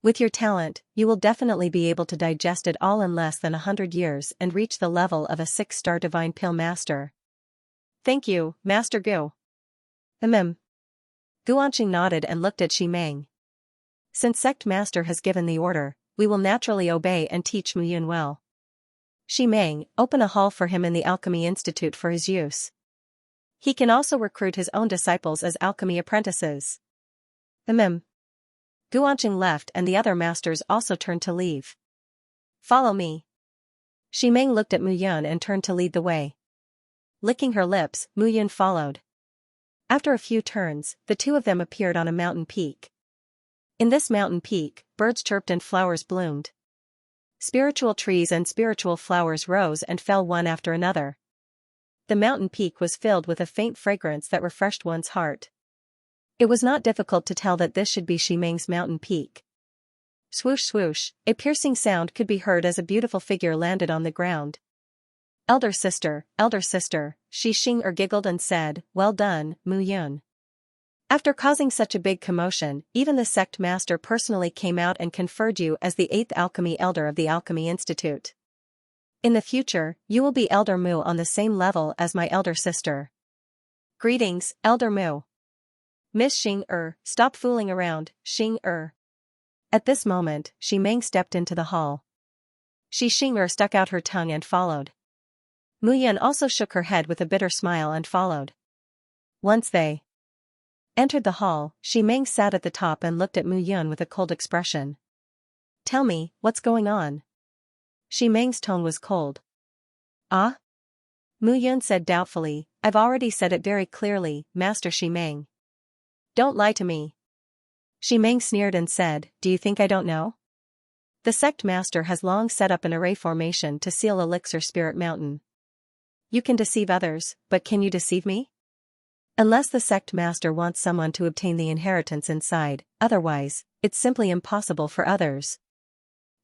With your talent, you will definitely be able to digest it all in less than 100 years and reach the level of a 6-star Divine Pale Master. Thank you, Master Gu. Guanqing nodded and looked at Shi Meng. Since Sect Master has given the order, we will naturally obey and teach Mu Yun well. Shi Meng, open a hall for him in the Alchemy Institute for his use. He can also recruit his own disciples as alchemy apprentices. Guanqing left and the other masters also turned to leave. Follow me. Shi Meng looked at Mu Yun and turned to lead the way. Licking her lips, Mu Yun followed. After a few turns, the 2 of them appeared on a mountain peak. In this mountain peak, birds chirped and flowers bloomed. Spiritual trees and spiritual flowers rose and fell one after another. The mountain peak was filled with a faint fragrance that refreshed one's heart. It was not difficult to tell that this should be Shi Meng's mountain peak. Swoosh swoosh, a piercing sound could be heard as a beautiful figure landed on the ground. Elder sister, Shi Xing giggled and said, well done, Mu Yun. After causing such a big commotion, even the sect master personally came out and conferred you as the 8th alchemy elder of the Alchemy Institute. In the future, you will be Elder Mu on the same level as my elder sister. Greetings, Elder Mu. Miss Xing stop fooling around, Xing At this moment, Shi Meng stepped into the hall. Shi Xing stuck out her tongue and followed. Mu Yun also shook her head with a bitter smile and followed. Once they entered the hall, Shi Meng sat at the top and looked at Mu Yun with a cold expression. Tell me, what's going on? Shi Meng's tone was cold. Ah? Mu Yun said doubtfully, I've already said it very clearly, Master Shi Meng. Don't lie to me. Shi Meng sneered and said, do you think I don't know? The sect master has long set up an array formation to seal Elixir Spirit Mountain. You can deceive others, but can you deceive me? Unless the sect master wants someone to obtain the inheritance inside, otherwise, it's simply impossible for others.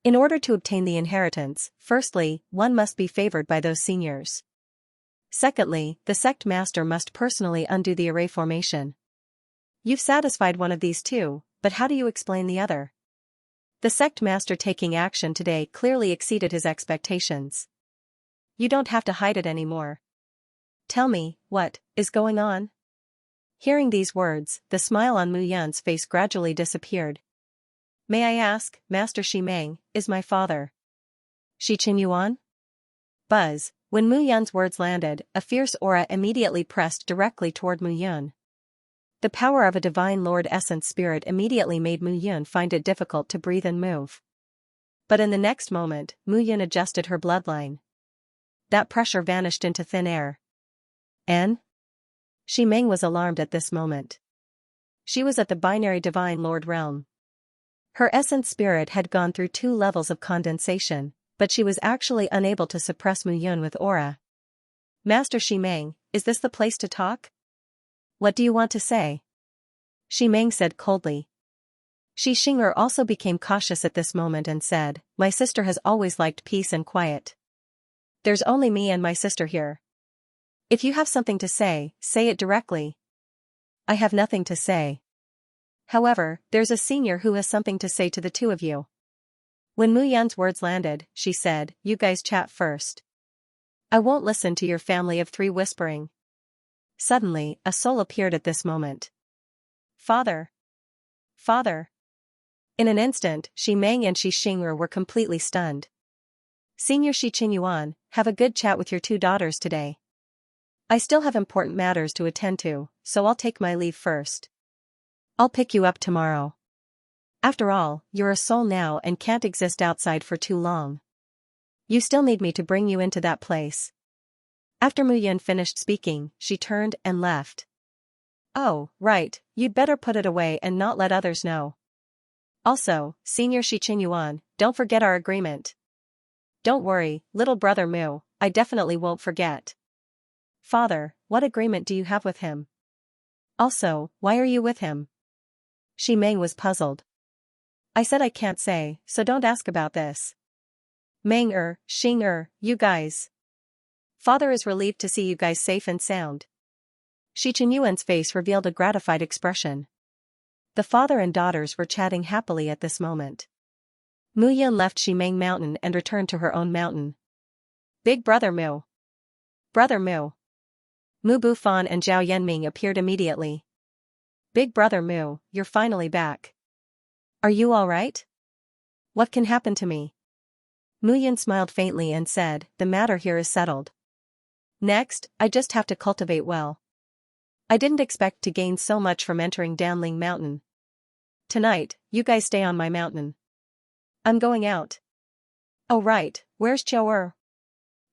In order to obtain the inheritance, firstly, one must be favored by those seniors. Secondly, the sect master must personally undo the array formation. You've satisfied one of these 2, but how do you explain the other? The sect master taking action today clearly exceeded his expectations. You don't have to hide it anymore. Tell me, what is going on? Hearing these words, the smile on Mu Yun's face gradually disappeared. May I ask, Master Shi Meng, is my father Shi Qin Yuan? Buzz, when Mu Yun's words landed, a fierce aura immediately pressed directly toward Mu Yun. The power of a divine Lord Essence Spirit immediately made Mu Yun find it difficult to breathe and move. But in the next moment, Mu Yun adjusted her bloodline. That pressure vanished into thin air. And? Shi Meng was alarmed at this moment. She was at the binary Divine Lord realm. Her essence spirit had gone through 2 levels of condensation, but she was actually unable to suppress Mu Yun with aura. Master Shi Meng, is this the place to talk? What do you want to say? Shi Meng said coldly. Shi Xing'er also became cautious at this moment and said, my sister has always liked peace and quiet. There's only me and my sister here. If you have something to say it directly. I have nothing to say. However, there's a senior who has something to say to the 2 of you. When Mu Yan's words landed, she said, you guys chat first. I won't listen to your family of 3 whispering. Suddenly, a soul appeared at this moment. Father! Father! In an instant, Shi Meng and Shi Xing'er were completely stunned. Senior Shi Qingyuan, have a good chat with your 2 daughters today. I still have important matters to attend to, so I'll take my leave first. I'll pick you up tomorrow. After all, you're a soul now and can't exist outside for too long. You still need me to bring you into that place. After Mu Yun finished speaking, she turned and left. Oh, right, you'd better put it away and not let others know. Also, Senior Shi Qingyuan, don't forget our agreement. Don't worry, little brother Mu, I definitely won't forget. Father, what agreement do you have with him? Also, why are you with him? Shi Meng was puzzled. I said I can't say, so don't ask about this. Meng-er, Xing-er, you guys. Father is relieved to see you guys safe and sound. Shi Qinyuan's face revealed a gratified expression. The father and daughters were chatting happily at this moment. Mu Yun left Shi Meng Mountain and returned to her own mountain. Big brother Mu. Brother Mu. Mu Bufan and Zhao Yanming appeared immediately. Big brother Mu, you're finally back. Are you all right? What can happen to me? Mu Yun smiled faintly and said, the matter here is settled. Next, I just have to cultivate well. I didn't expect to gain so much from entering Danling Mountain. Tonight, you guys stay on my mountain. I'm going out. Oh right, where's Qiu-er?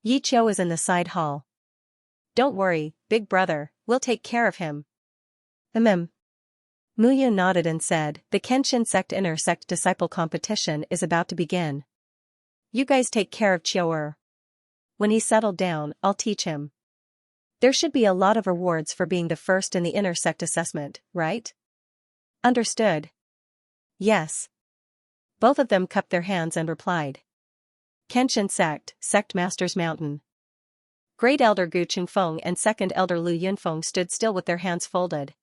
Yi Qiu is in the side hall. Don't worry, big brother, we'll take care of him. Mu Yun nodded and said, the Kenshin sect inter-sect disciple competition is about to begin. You guys take care of Qiu-er. When he's settled down, I'll teach him. There should be a lot of rewards for being the first in the inter-sect assessment, right? Understood. Yes. Both of them cupped their hands and replied. Kenshin sect, Sect Master's Mountain. Great Elder Gu Qingfeng and Second Elder Lu Yunfeng stood still with their hands folded.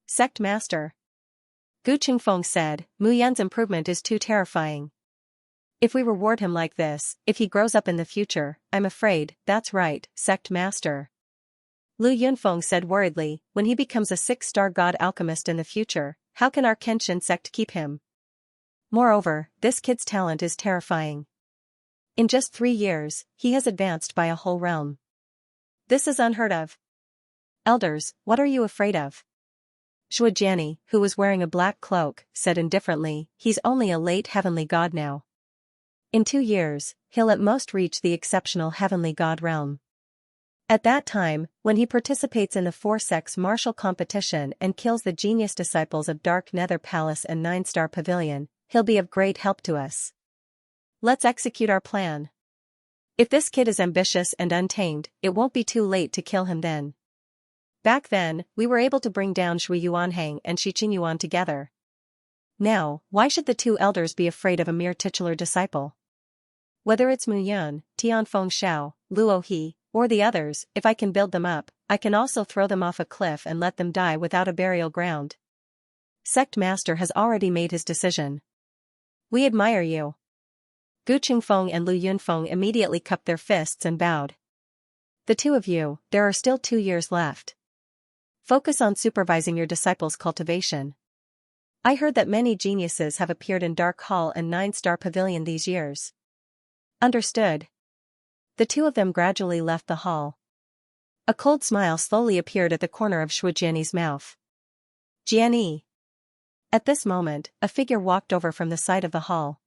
Sect Master. Gu Qingfeng said, Mu Yan's improvement is too terrifying. If we reward him like this, if he grows up in the future, I'm afraid, that's right, Sect Master. Lu Yunfeng said worriedly, when he becomes a 6-star god alchemist in the future, how can our Kenshin sect keep him? Moreover, this kid's talent is terrifying. In just 3 years, he has advanced by a whole realm. This is unheard of. Elders, what are you afraid of? Shuajiani, who was wearing a black cloak, said indifferently, he's only a late heavenly god now. In 2 years, he'll at most reach the exceptional heavenly god realm. At that time, when he participates in the 4-sects martial competition and kills the genius disciples of Dark Nether Palace and 9-star Pavilion, he'll be of great help to us. Let's execute our plan. If this kid is ambitious and untamed, it won't be too late to kill him then. Back then, we were able to bring down Shui Yuanhang and Shi Qingyuan together. Now, why should the 2 elders be afraid of a mere titular disciple? Whether it's Mu Yun, Tianfeng Shao, Luo He, or the others, if I can build them up, I can also throw them off a cliff and let them die without a burial ground. Sect Master has already made his decision. We admire you. Gu Qingfeng and Lu Yunfeng immediately cupped their fists and bowed. The 2 of you, there are still 2 years left. Focus on supervising your disciples' cultivation. I heard that many geniuses have appeared in Dark Hall and 9-star Pavilion these years. Understood. The two of them gradually left the hall. A cold smile slowly appeared at the corner of Jiani's mouth. Jiani. At this moment, a figure walked over from the side of the hall.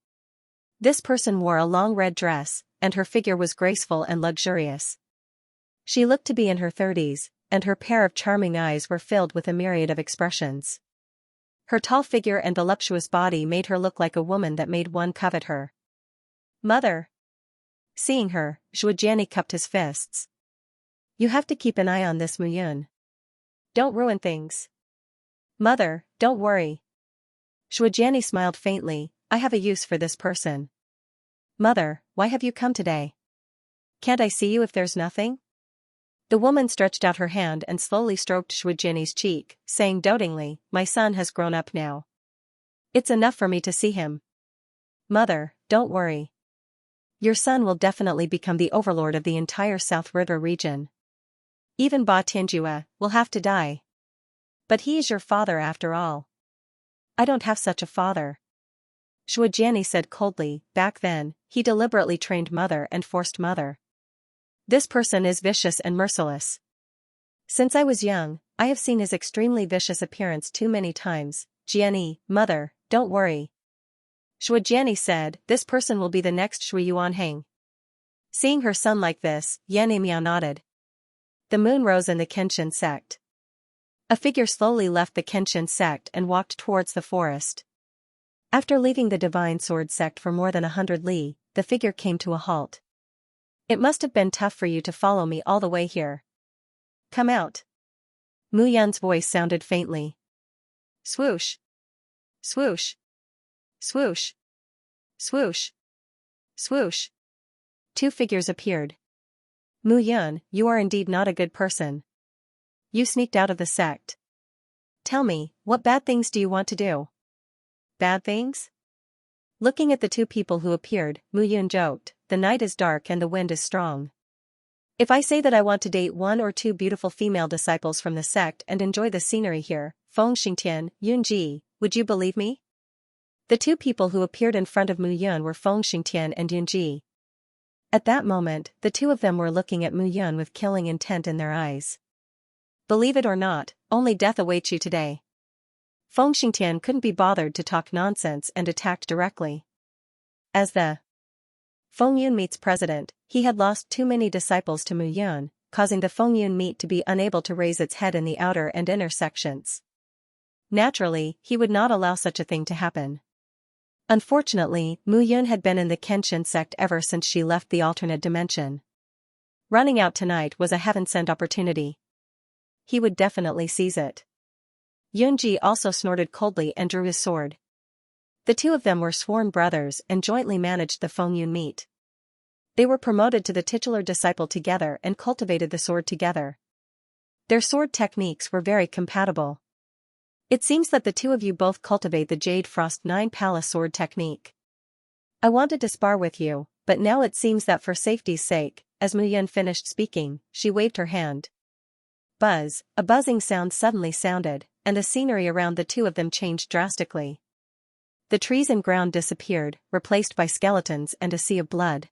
This person wore a long red dress, and her figure was graceful and luxurious. She looked to be in her 30s, and her pair of charming eyes were filled with a myriad of expressions. Her tall figure and voluptuous body made her look like a woman that made one covet her. Mother. Seeing her, Jiani cupped his fists. You have to keep an eye on this Muyun. Don't ruin things. Mother, don't worry. Jiani smiled faintly, I have a use for this person. Mother, why have you come today? Can't I see you if there's nothing? The woman stretched out her hand and slowly stroked Jiani's cheek, saying dotingly, my son has grown up now. It's enough for me to see him. Mother, don't worry. Your son will definitely become the overlord of the entire South River region. Even Ba Tianjua will have to die. But he is your father after all. I don't have such a father. Jiani said coldly, back then, he deliberately trained mother and forced mother. This person is vicious and merciless. Since I was young, I have seen his extremely vicious appearance too many times. Jiani, mother, don't worry. Jiani said, this person will be the next Shui Yuanheng. Seeing her son like this, Yan Miao nodded. The moon rose in the Kenshin sect. A figure slowly left the Kenshin sect and walked towards the forest. After leaving the Divine Sword sect for more than 100 li, the figure came to a halt. It must have been tough for you to follow me all the way here. Come out. Mu Yan's voice sounded faintly. Swoosh. Swoosh. Swoosh. Swoosh. Swoosh. Two figures appeared. Mu Yan, you are indeed not a good person. You sneaked out of the sect. Tell me, what bad things do you want to do? Bad things? Looking at the two people who appeared, Mu Yan joked, the night is dark and the wind is strong. If I say that I want to date one or two beautiful female disciples from the sect and enjoy the scenery here, Feng Xingtian, Yunji, would you believe me? The two people who appeared in front of Mu Yan were Feng Xingtian and Yunji. At that moment, the two of them were looking at Mu Yan with killing intent in their eyes. Believe it or not, only death awaits you today. Feng Xingtian couldn't be bothered to talk nonsense and attacked directly. As the Feng Yun meet's president, he had lost too many disciples to Mu Yan, causing the Feng Yun meet to be unable to raise its head in the outer and inner sections. Naturally, he would not allow such a thing to happen. Unfortunately, Mu Yun had been in the Kenshin sect ever since she left the alternate dimension. Running out tonight was a heaven-sent opportunity. He would definitely seize it. Yunji also snorted coldly and drew his sword. The two of them were sworn brothers and jointly managed the Feng Yun meet. They were promoted to the titular disciple together and cultivated the sword together. Their sword techniques were very compatible. It seems that the two of you both cultivate the Jade Frost 9 Palace sword technique. I wanted to spar with you, but now it seems that for safety's sake, as Mu Yan finished speaking, she waved her hand. Buzz, a buzzing sound suddenly sounded, and the scenery around the two of them changed drastically. The trees and ground disappeared, replaced by skeletons and a sea of blood.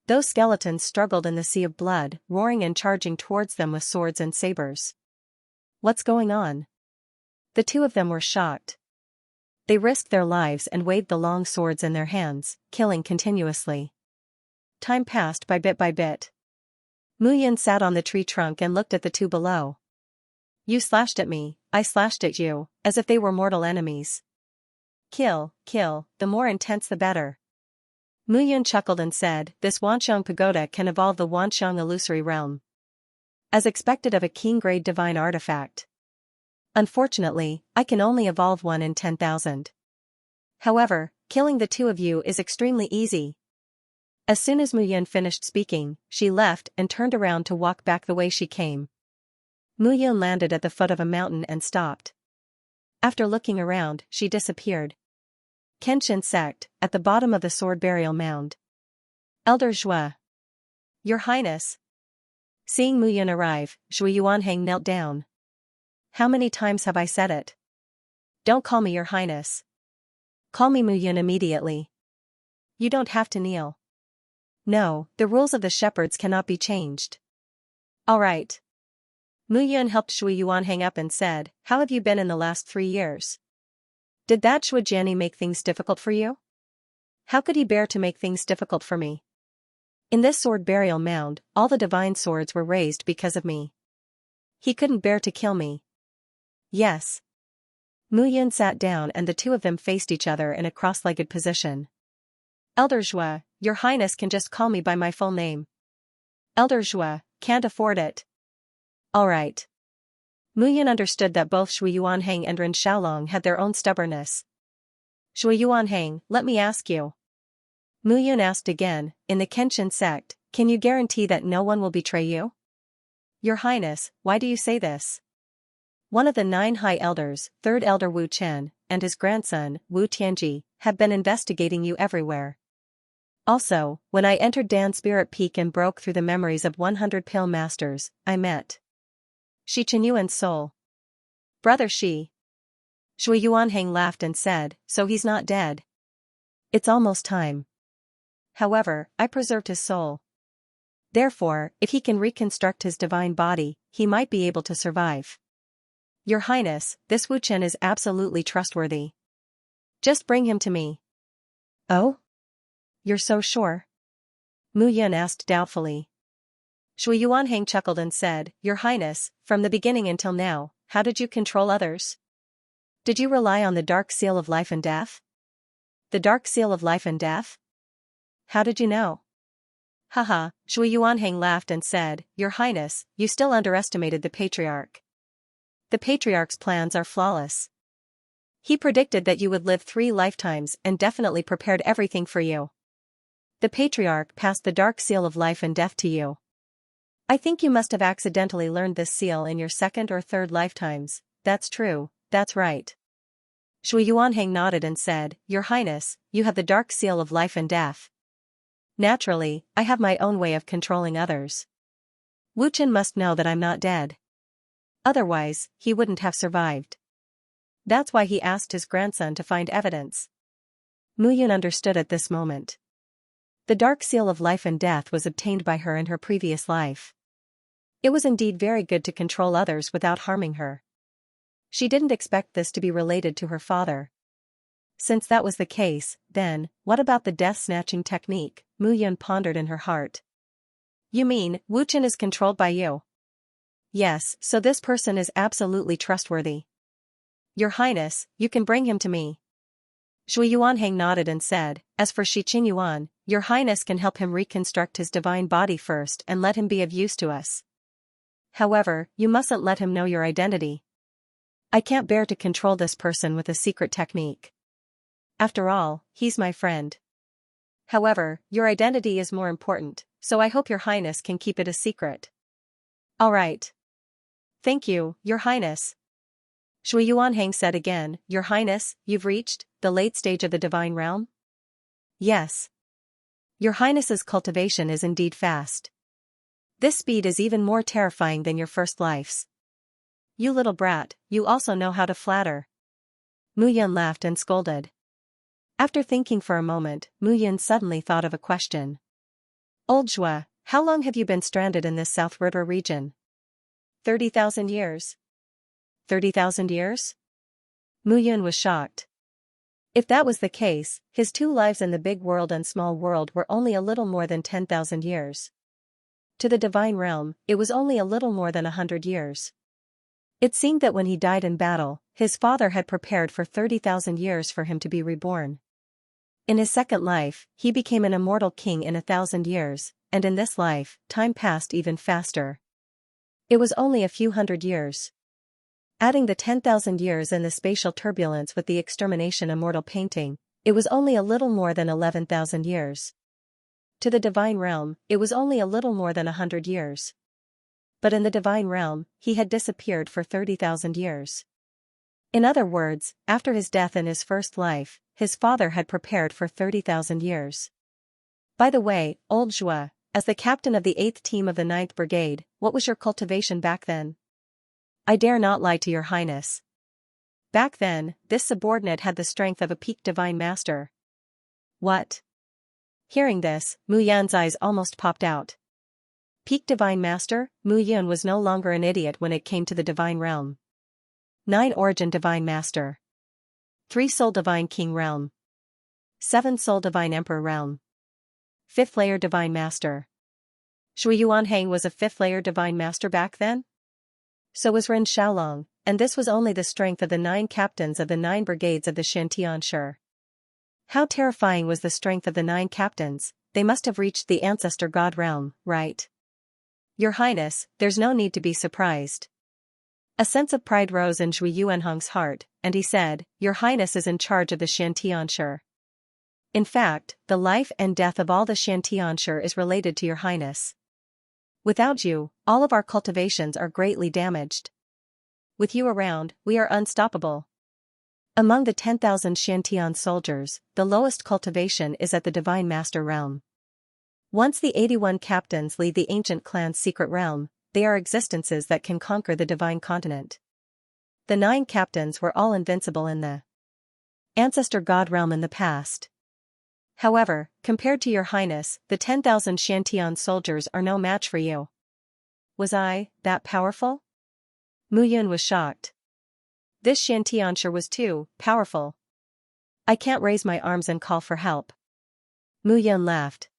Those skeletons struggled in the sea of blood, roaring and charging towards them with swords and sabers. What's going on? The two of them were shocked. They risked their lives and waved the long swords in their hands, killing continuously. Time passed by bit. Mu Yan sat on the tree trunk and looked at the two below. You slashed at me, I slashed at you, as if they were mortal enemies. Kill, the more intense the better. Mu Yan chuckled and said, this Wanxiang pagoda can evolve the Wanxiang illusory realm. As expected of a king-grade divine artifact. Unfortunately, I can only evolve one in 10,000. However, killing the two of you is extremely easy. As soon as Mu Yan finished speaking, she left and turned around to walk back the way she came. Mu Yan landed at the foot of a mountain and stopped. After looking around, she disappeared. Kenshin sect, at the bottom of the sword burial mound. Elder Zhua. Your Highness. Seeing Mu Yan arrive, Shui Yuanheng knelt down. How many times have I said it? Don't call me Your Highness. Call me Mu Yan immediately. You don't have to kneel. No, the rules of the shepherds cannot be changed. All right. Mu Yun helped Shui Yuan hang up and said, how have you been in the last 3 years? Did that Shui Jiani make things difficult for you? How could he bear to make things difficult for me? In this sword burial mound, all the divine swords were raised because of me. He couldn't bear to kill me. Yes. Mu Yun sat down and the two of them faced each other in a cross-legged position. Elder Zhua, your highness can just call me by my full name. Elder Zhua, can't afford it. All right. Mu Yun understood that both Shui Yuanhang and Ren Xiaolong had their own stubbornness. Shui Yuanhang, let me ask you. Mu Yun asked again, in the Kenshin sect, can you guarantee that no one will betray you? Your highness, why do you say this? One of the 9 high elders, third elder Wu Chen, and his grandson, Wu Tianji, have been investigating you everywhere. Also, when I entered Dan Spirit Peak and broke through the memories of 100 Pale Masters, I met Shi Chenyuan's soul. Brother Shi. Shui Yuanhang laughed and said, so he's not dead. It's almost time. However, I preserved his soul. Therefore, if he can reconstruct his divine body, he might be able to survive. Your highness, this Wu Chen is absolutely trustworthy. Just bring him to me. Oh? You're so sure? Mu Yun asked doubtfully. Shui Yuanhang chuckled and said, your highness, from the beginning until now, how did you control others? Did you rely on the dark seal of life and death? The dark seal of life and death? How did you know? Haha, Shui Yuanhang laughed and said, your highness, you still underestimated the patriarch. The patriarch's plans are flawless. He predicted that you would live 3 lifetimes and definitely prepared everything for you. The patriarch passed the dark seal of life and death to you. I think you must have accidentally learned this seal in your 2nd or 3rd lifetimes. That's true, that's right. Shui Yuanhang nodded and said, your highness, you have the dark seal of life and death. Naturally, I have my own way of controlling others. Wu Chen must know that I'm not dead. Otherwise, he wouldn't have survived. That's why he asked his grandson to find evidence. Mu Yun understood at this moment. The dark seal of life and death was obtained by her in her previous life. It was indeed very good to control others without harming her. She didn't expect this to be related to her father. Since that was the case, then, what about the death-snatching technique? Mu Yun pondered in her heart. You mean, Wu Chen is controlled by you? Yes, so this person is absolutely trustworthy. Your highness, you can bring him to me. Shui Yuanhang nodded and said, as for Shi Chenyuan, your highness can help him reconstruct his divine body first and let him be of use to us. However, you mustn't let him know your identity. I can't bear to control this person with a secret technique. After all, he's my friend. However, your identity is more important, so I hope your highness can keep it a secret. All right. Thank you, your highness. Shui Yuanhang said again, your highness, you've reached the late stage of the divine realm? Yes. Your highness's cultivation is indeed fast. This speed is even more terrifying than your first life's. You little brat, you also know how to flatter. Mu Yun laughed and scolded. After thinking for a moment, Mu Yun suddenly thought of a question. Old Zhua, how long have you been stranded in this South River region? 30,000 years. 30,000 years? Mu Yun was shocked. If that was the case, his 2 lives in the big world and small world were only a little more than 10,000 years. To the divine realm, it was only a little more than 100 years. It seemed that when he died in battle, his father had prepared for 30,000 years for him to be reborn. In his second life, he became an immortal king in 1,000 years, and in this life, time passed even faster. It was only a few hundred years. Adding the 10,000 years in the spatial turbulence with the extermination immortal painting, it was only a little more than 11,000 years. To the divine realm, it was only a little more than 100 years. But in the divine realm, he had disappeared for 30,000 years. In other words, after his death in his first life, his father had prepared for 30,000 years. By the way, old Zhua, as the captain of the 8th team of the 9th Brigade, what was your cultivation back then? I dare not lie to your highness. Back then, this subordinate had the strength of a peak divine master. What? Hearing this, Mu Yan's eyes almost popped out. Peak Divine Master, Mu Yan was no longer an idiot when it came to the Divine Realm. 9 Origin Divine Master. 3 Soul Divine King Realm. 7 Soul Divine Emperor Realm. 5th Layer Divine Master. Shui Yuanhang was a 5th Layer Divine Master back then? So was Ren Xiaolong, and this was only the strength of the 9 captains of the 9 brigades of the Xianxia. How terrifying was the strength of the 9 captains, they must have reached the Ancestor God Realm, right? Your Highness, there's no need to be surprised. A sense of pride rose in Shui Yuanhang's heart, and he said, Your Highness is in charge of the Xianxia. In fact, the life and death of all the Xianxia is related to Your Highness. Without you, all of our cultivations are greatly damaged. With you around, we are unstoppable. Among the 10,000 Xiantian soldiers, the lowest cultivation is at the Divine Master Realm. Once the 81 captains lead the ancient clan's secret realm, they are existences that can conquer the Divine Continent. The 9 captains were all invincible in the Ancestor God Realm in the past. However, compared to Your Highness, the 10,000 Xiantian soldiers are no match for you. Was I that powerful? Mu Yun was shocked. This Xiantianshire was too powerful. I can't raise my arms and call for help. Mu Yun laughed.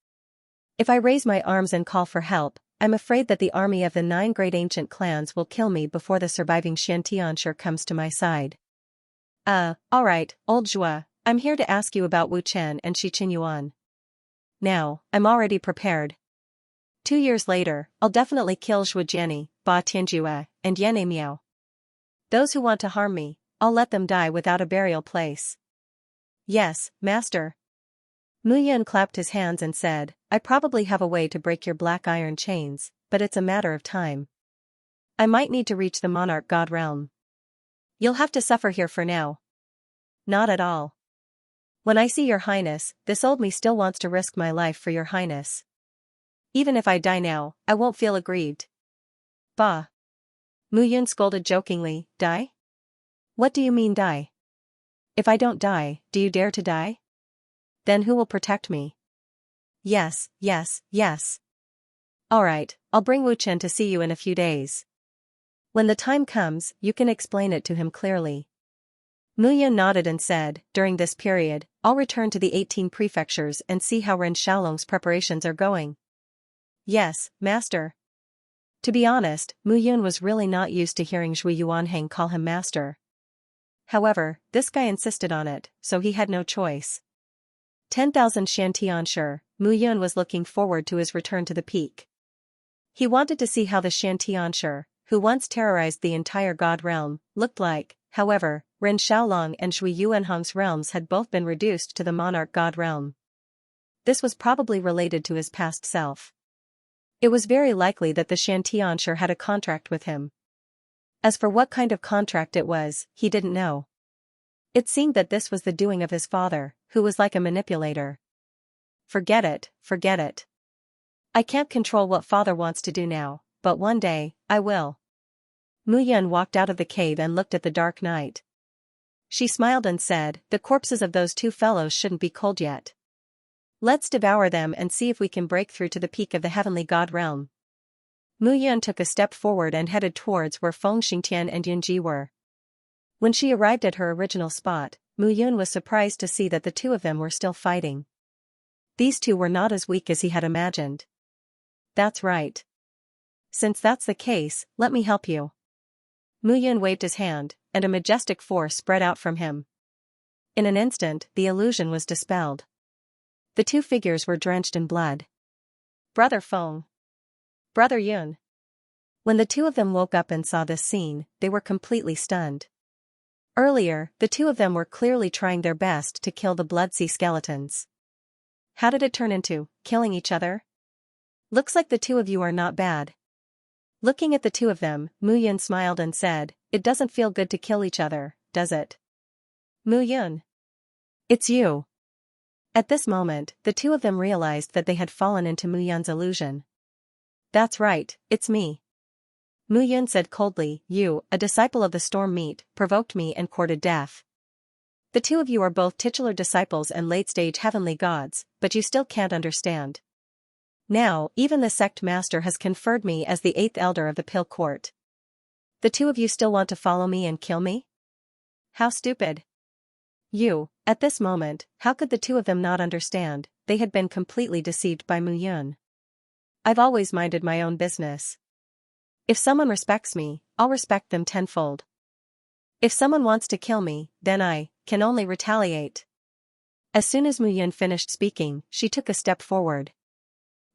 If I raise my arms and call for help, I'm afraid that the army of the 9 great ancient clans will kill me before the surviving Xiantianshire comes to my side. Alright, old Zhua, I'm here to ask you about Wu Chen and Shi Qinyuan. Now, I'm already prepared. 2 years later, I'll definitely kill Zhua Jiani, Ba Tianjue, and Yan Miao. Those who want to harm me, I'll let them die without a burial place. Yes, Master. Mu Yun clapped his hands and said, I probably have a way to break your black iron chains, but it's a matter of time. I might need to reach the Monarch God Realm. You'll have to suffer here for now. Not at all. When I see Your Highness, this old me still wants to risk my life for Your Highness. Even if I die now, I won't feel aggrieved. Bah. Mu Yun scolded jokingly, die? What do you mean die? If I don't die, do you dare to die? Then who will protect me? Yes, yes, yes. Alright, I'll bring Wu Chen to see you in a few days. When the time comes, you can explain it to him clearly. Mu Yun nodded and said, during this period, I'll return to the 18 prefectures and see how Ren Xiaolong's preparations are going. Yes, Master. To be honest, Mu Yun was really not used to hearing Shui Yuanhang call him Master. However, this guy insisted on it, so he had no choice. 10,000 Xiantianshire, Mu Yun was looking forward to his return to the peak. He wanted to see how the Xiantianshire, who once terrorized the entire God Realm, looked like. However, Ren Xiaolong and Shui Yuanhang's realms had both been reduced to the Monarch God Realm. This was probably related to his past self. It was very likely that the Xiantianshire had a contract with him. As for what kind of contract it was, he didn't know. It seemed that this was the doing of his father, who was like a manipulator. Forget it, forget it. I can't control what father wants to do now, but one day, I will. Mu Yun walked out of the cave and looked at the dark night. She smiled and said, the corpses of those 2 fellows shouldn't be cold yet. Let's devour them and see if we can break through to the peak of the heavenly God Realm. Mu Yun took a step forward and headed towards where Feng Xingtian and Yunji were. When she arrived at her original spot, Mu Yun was surprised to see that the 2 of them were still fighting. These 2 were not as weak as he had imagined. That's right. Since that's the case, let me help you. Mu Yun waved his hand, and a majestic force spread out from him. In an instant, the illusion was dispelled. The 2 figures were drenched in blood. Brother Feng. Brother Yun. When the 2 of them woke up and saw this scene, they were completely stunned. Earlier, the 2 of them were clearly trying their best to kill the Bloodsea skeletons. How did it turn into killing each other? Looks like the 2 of you are not bad. Looking at the 2 of them, Mu Yun smiled and said, it doesn't feel good to kill each other, does it? Mu Yun. It's you. At this moment, the 2 of them realized that they had fallen into Mu Yun's illusion. That's right, it's me. Mu Yun said coldly, you, a disciple of the storm meat, provoked me and courted death. The two of you are both titular disciples and late-stage heavenly gods, but you still can't understand. Now, even the sect master has conferred me as the 8th elder of the Pill Court. The two of you still want to follow me and kill me? How stupid. At this moment, how could the two of them not understand? They had been completely deceived by Mu Yun. I've always minded my own business. If someone respects me, I'll respect them tenfold. If someone wants to kill me, then I can only retaliate. As soon as Mu Yun finished speaking, she took a step forward.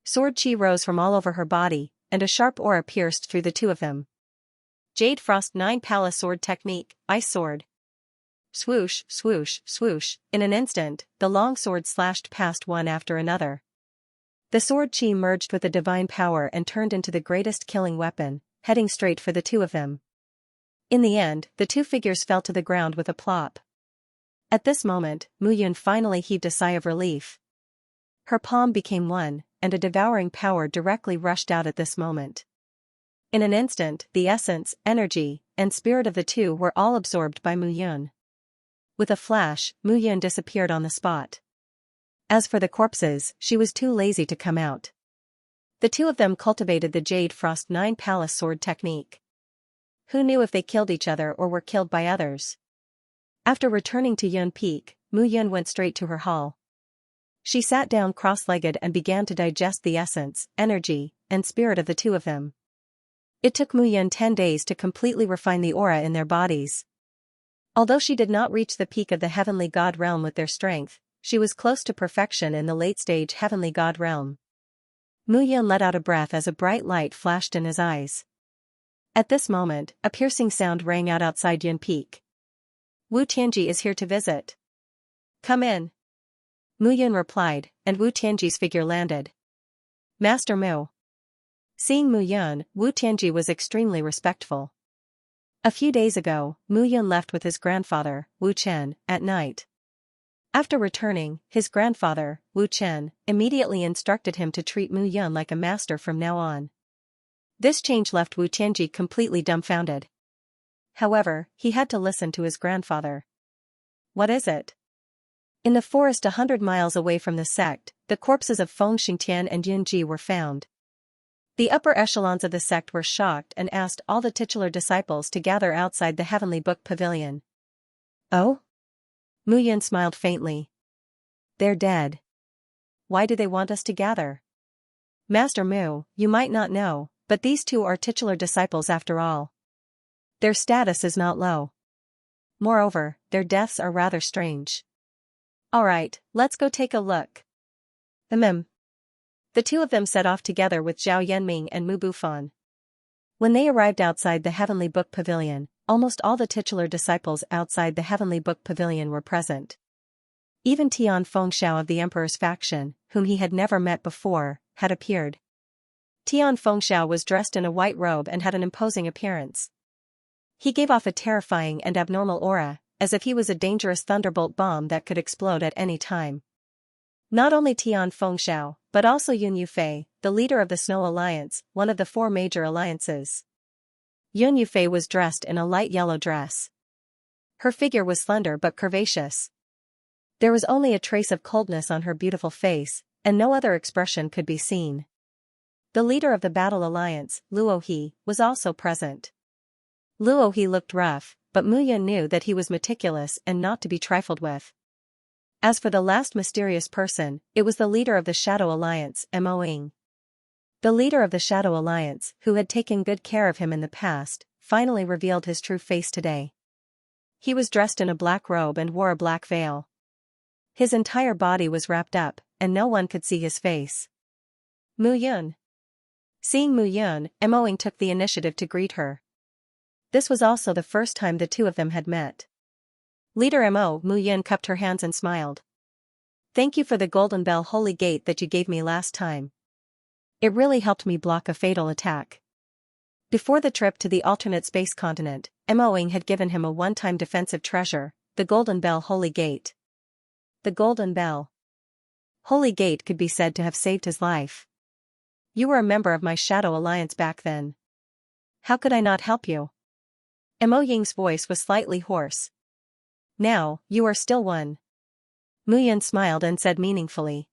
Sword chi rose from all over her body, and a sharp aura pierced through the two of them. Jade Frost 9 Palace Sword Technique, Ice Sword. Swoosh, swoosh, swoosh, in an instant, the long sword slashed past one after another. The sword chi merged with the divine power and turned into the greatest killing weapon, heading straight for the two of them. In the end, the two figures fell to the ground with a plop. At this moment, Mu Yun finally heaved a sigh of relief. Her palm became one, and a devouring power directly rushed out at this moment. In an instant, the essence, energy, and spirit of the two were all absorbed by Mu Yun. With a flash, Mu Yun disappeared on the spot. As for the corpses, she was too lazy to come out. The two of them cultivated the Jade Frost 9 Palace Sword Technique. Who knew if they killed each other or were killed by others? After returning to Yun Peak, Mu Yun went straight to her hall. She sat down cross-legged and began to digest the essence, energy, and spirit of the two of them. It took Mu Yun 10 days to completely refine the aura in their bodies. Although she did not reach the peak of the heavenly god realm with their strength, she was close to perfection in the late-stage heavenly god realm. Mu Yun let out a breath as a bright light flashed in his eyes. At this moment, a piercing sound rang out outside Yun Peak. Wu Tianji is here to visit. Come in. Mu Yun replied, and Wu Tianji's figure landed. Master Mu. Seeing Mu Yun, Wu Tianji was extremely respectful. A few days ago, Mu Yun left with his grandfather, Wu Chen, at night. After returning, his grandfather, Wu Chen, immediately instructed him to treat Mu Yun like a master from now on. This change left Wu Tianji completely dumbfounded. However, he had to listen to his grandfather. What is it? In the forest 100 miles away from the sect, the corpses of Feng Xingtian and Yun Ji were found. The upper echelons of the sect were shocked and asked all the titular disciples to gather outside the Heavenly Book Pavilion. Oh? Mu Yun smiled faintly. They're dead. Why do they want us to gather? Master Mu, you might not know, but these two are titular disciples after all. Their status is not low. Moreover, their deaths are rather strange. Alright, let's go take a look. The two of them set off together with Zhao Yanming and Mu Bufan. When they arrived outside the Heavenly Book Pavilion, almost all the titular disciples outside the Heavenly Book Pavilion were present. Even Tian Fengxiao of the Emperor's faction, whom he had never met before, had appeared. Tian Fengxiao was dressed in a white robe and had an imposing appearance. He gave off a terrifying and abnormal aura, as if he was a dangerous thunderbolt bomb that could explode at any time. Not only Tian Fengxiao, but also Yun Yufei, the leader of the Snow Alliance, one of the 4 major alliances. Yun Yufei was dressed in a light yellow dress. Her figure was slender but curvaceous. There was only a trace of coldness on her beautiful face, and no other expression could be seen. The leader of the Battle Alliance, Luo He, was also present. Luo He looked rough, but Mu Yun knew that he was meticulous and not to be trifled with. As for the last mysterious person, it was the leader of the Shadow Alliance, Mo Ying. The leader of the Shadow Alliance, who had taken good care of him in the past, finally revealed his true face today. He was dressed in a black robe and wore a black veil. His entire body was wrapped up, and no one could see his face. Mu Yun. Seeing Mu Yun, Mo Ying took the initiative to greet her. This was also the first time the two of them had met. Leader Mu Yun cupped her hands and smiled. Thank you for the Golden Bell Holy Gate that you gave me last time. It really helped me block a fatal attack. Before the trip to the alternate space continent, Mo Ying had given him a one-time defensive treasure, the Golden Bell Holy Gate. The Golden Bell Holy Gate could be said to have saved his life. You were a member of my Shadow Alliance back then. How could I not help you? Mo Ying's voice was slightly hoarse. Now, you are still one. Mu Yun smiled and said meaningfully.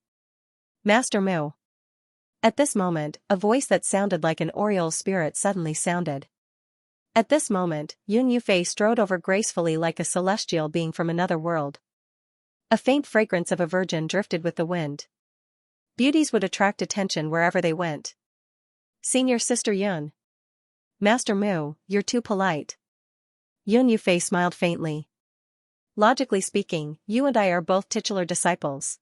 Master Mu. At this moment, a voice that sounded like an Oriole spirit suddenly sounded. At this moment, Yun Yufei strode over gracefully like a celestial being from another world. A faint fragrance of a virgin drifted with the wind. Beauties would attract attention wherever they went. Senior Sister Yun. Master Mu, you're too polite. Yun Yufei smiled faintly. Logically speaking, you and I are both titular disciples.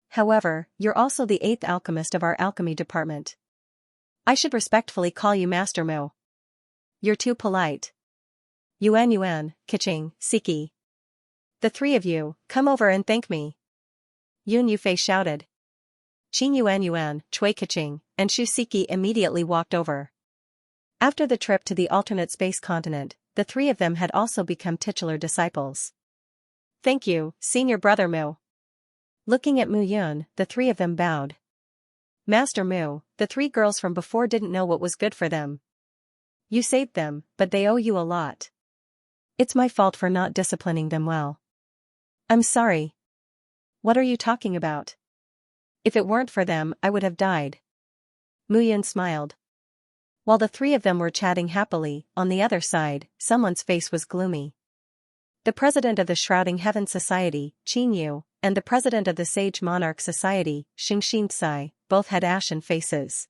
However, you're also the 8th alchemist of our alchemy department. I should respectfully call you Master Mu. You're too polite. Yuan, Kiching, Siki. The three of you, come over and thank me. Yun Yufei shouted. Qing Yuan, Chui Kiching, and Shu Siki immediately walked over. After the trip to the alternate space continent, the three of them had also become titular disciples. Thank you, Senior Brother Mu. Looking at Mu Yun, the three of them bowed. Master Mu, the three girls from before didn't know what was good for them. You saved them, but they owe you a lot. It's my fault for not disciplining them well. I'm sorry. What are you talking about? If it weren't for them, I would have died. Mu Yun smiled. While the three of them were chatting happily, on the other side, someone's face was gloomy. The president of the Shrouding Heaven Society, Qin Yu, and the president of the Sage Monarch Society, Xianxia, both had ashen faces.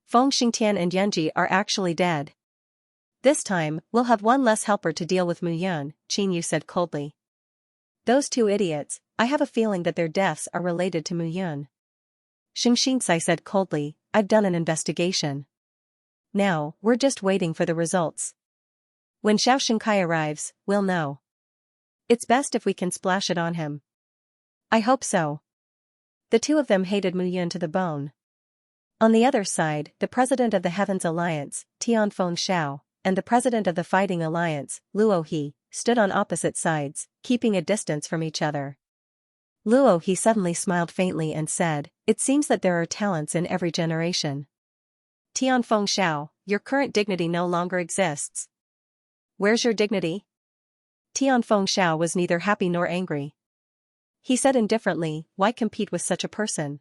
Feng Xingtian and Yanji are actually dead. This time, we'll have one less helper to deal with Mu Yun, Qin Yu said coldly. Those two idiots, I have a feeling that their deaths are related to Mu Yun. Xianxia said coldly, I've done an investigation. Now, we're just waiting for the results. When Xiao Xingkai arrives, we'll know. It's best if we can splash it on him. I hope so. The two of them hated Mu Yun to the bone. On the other side, the president of the Heavens Alliance, Tianfeng Xiao, and the president of the Fighting Alliance, Luo He, stood on opposite sides, keeping a distance from each other. Luo He suddenly smiled faintly and said, it seems that there are talents in every generation. Tianfeng Xiao, your current dignity no longer exists. Where's your dignity? Tianfeng Xiao was neither happy nor angry. He said indifferently, why compete with such a person?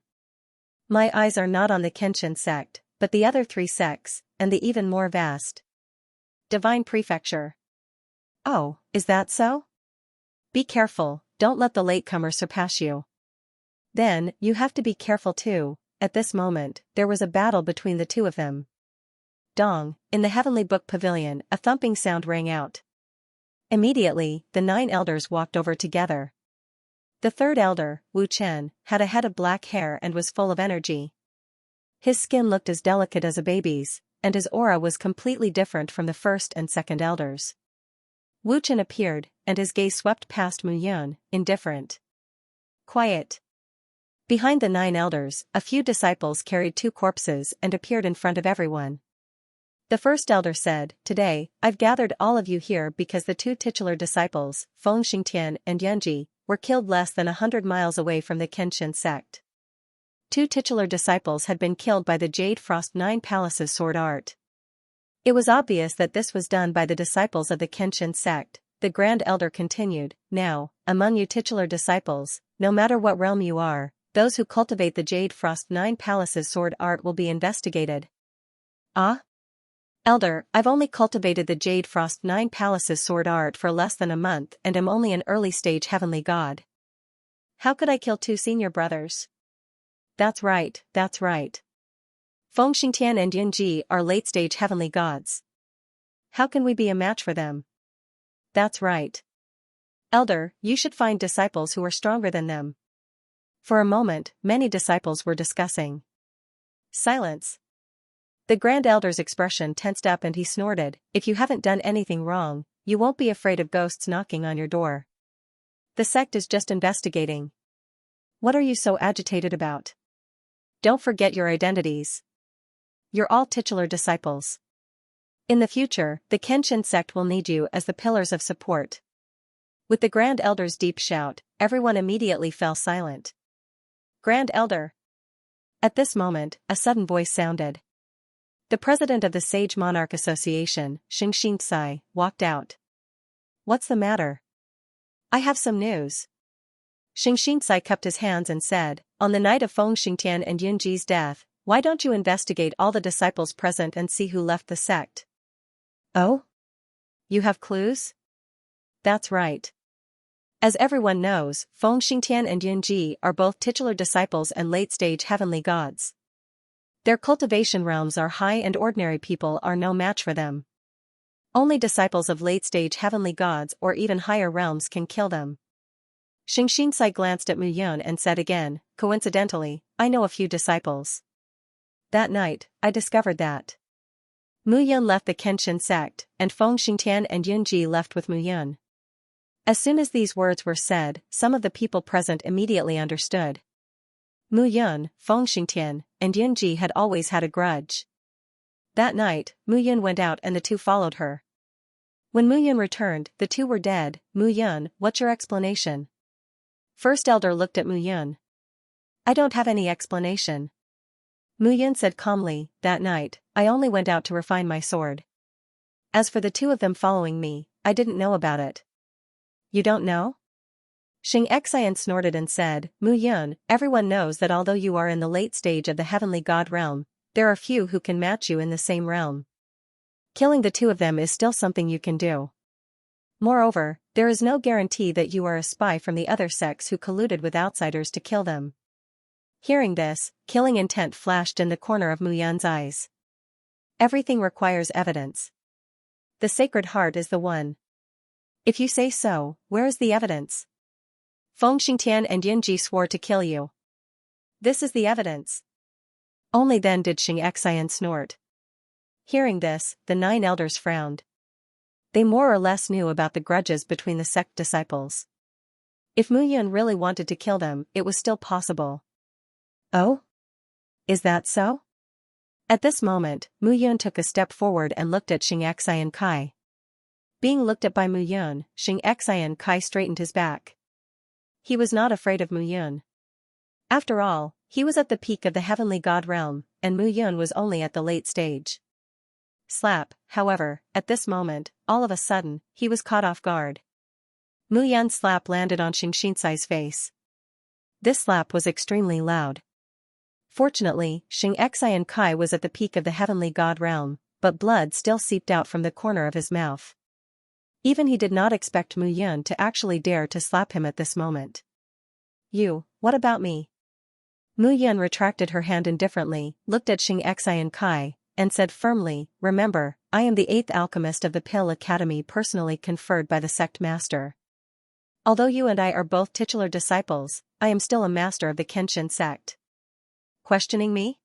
My eyes are not on the Kenshin sect, but the other three sects, and the even more vast Divine Prefecture. Oh, is that so? Be careful, don't let the latecomer surpass you. Then, you have to be careful too. At this moment, there was a battle between the two of them. Dong, in the Heavenly Book Pavilion, a thumping sound rang out. Immediately, the 9 elders walked over together. The third elder, Wu Chen, had a head of black hair and was full of energy. His skin looked as delicate as a baby's, and his aura was completely different from the first and second elders. Wu Chen appeared, and his gaze swept past Mu Yun, indifferent. Quiet. Behind the 9 elders, a few disciples carried 2 corpses and appeared in front of everyone. The first elder said, today, I've gathered all of you here because the 2 titular disciples, Feng Xingtian and Yanji, were killed less than 100 miles away from the Kenshin sect. 2 titular disciples had been killed by the Jade Frost 9 Palaces sword art. It was obvious that this was done by the disciples of the Kenshin sect. The Grand Elder continued, now, among you titular disciples, no matter what realm you are, those who cultivate the Jade Frost 9 Palaces sword art will be investigated. Ah? Elder, I've only cultivated the Jade Frost 9 Palaces sword art for less than a month and am only an early stage heavenly god. How could I kill 2 senior brothers? That's right, that's right. Feng Xingtian and Yunji are late stage heavenly gods. How can we be a match for them? That's right. Elder, you should find disciples who are stronger than them. For a moment, many disciples were discussing. Silence. The Grand Elder's expression tensed up and he snorted, if you haven't done anything wrong, you won't be afraid of ghosts knocking on your door. The sect is just investigating. What are you so agitated about? Don't forget your identities. You're all titular disciples. In the future, the Kenshin sect will need you as the pillars of support. With the Grand Elder's deep shout, everyone immediately fell silent. Grand Elder. At this moment, a sudden voice sounded. The president of the Sage Monarch Association, Xianxia, walked out. What's the matter? I have some news. Xianxia cupped his hands and said, on the night of Feng Xingtian and Yunji's death, why don't you investigate all the disciples present and see who left the sect? Oh? You have clues? That's right. As everyone knows, Feng Xingtian and Yunji are both titular disciples and late-stage heavenly gods. Their cultivation realms are high and ordinary people are no match for them. Only disciples of late-stage heavenly gods or even higher realms can kill them. Xianxia glanced at Mu Yun and said again, coincidentally, I know a few disciples. That night, I discovered that. Mu Yun left the Kenshin sect, and Feng Xingtian and Yunji left with Mu Yun. As soon as these words were said, some of the people present immediately understood. Mu Yun, Feng Xingtian, and Yunji had always had a grudge. That night, Mu Yun went out and the two followed her. When Mu Yun returned, the two were dead. Mu Yun, what's your explanation? First elder looked at Mu Yun. I don't have any explanation. Mu Yun said calmly, that night, I only went out to refine my sword. As for the two of them following me, I didn't know about it. You don't know? Xianxia snorted and said, Mu Yun, everyone knows that although you are in the late stage of the heavenly god realm, there are few who can match you in the same realm. Killing the two of them is still something you can do. Moreover, there is no guarantee that you are a spy from the other sects who colluded with outsiders to kill them. Hearing this, killing intent flashed in the corner of Mu Yun's eyes. Everything requires evidence. The Sacred Heart is the one. If you say so, where is the evidence? Feng Xingtian and Yunji swore to kill you. This is the evidence. Only then did Xianxia snort. Hearing this, the 9 elders frowned. They more or less knew about the grudges between the sect disciples. If Mu Yun really wanted to kill them, it was still possible. Oh? Is that so? At this moment, Mu Yun took a step forward and looked at Xianxia and Kai. Being looked at by Mu Yun, Xianxia and Kai straightened his back. He was not afraid of Mu Yun. After all, he was at the peak of the heavenly god realm, and Mu Yun was only at the late stage. Slap, however, at this moment, all of a sudden, he was caught off guard. Mu Yun's slap landed on Xianxia's face. This slap was extremely loud. Fortunately, Xianxia and Kai was at the peak of the heavenly god realm, but blood still seeped out from the corner of his mouth. Even he did not expect Mu Yun to actually dare to slap him at this moment. You, what about me? Mu Yun retracted her hand indifferently, looked at Xianxia and Kai, and said firmly, remember, I am the 8th alchemist of the Pill Academy personally conferred by the sect master. Although you and I are both titular disciples, I am still a master of the Kenshin sect. Questioning me?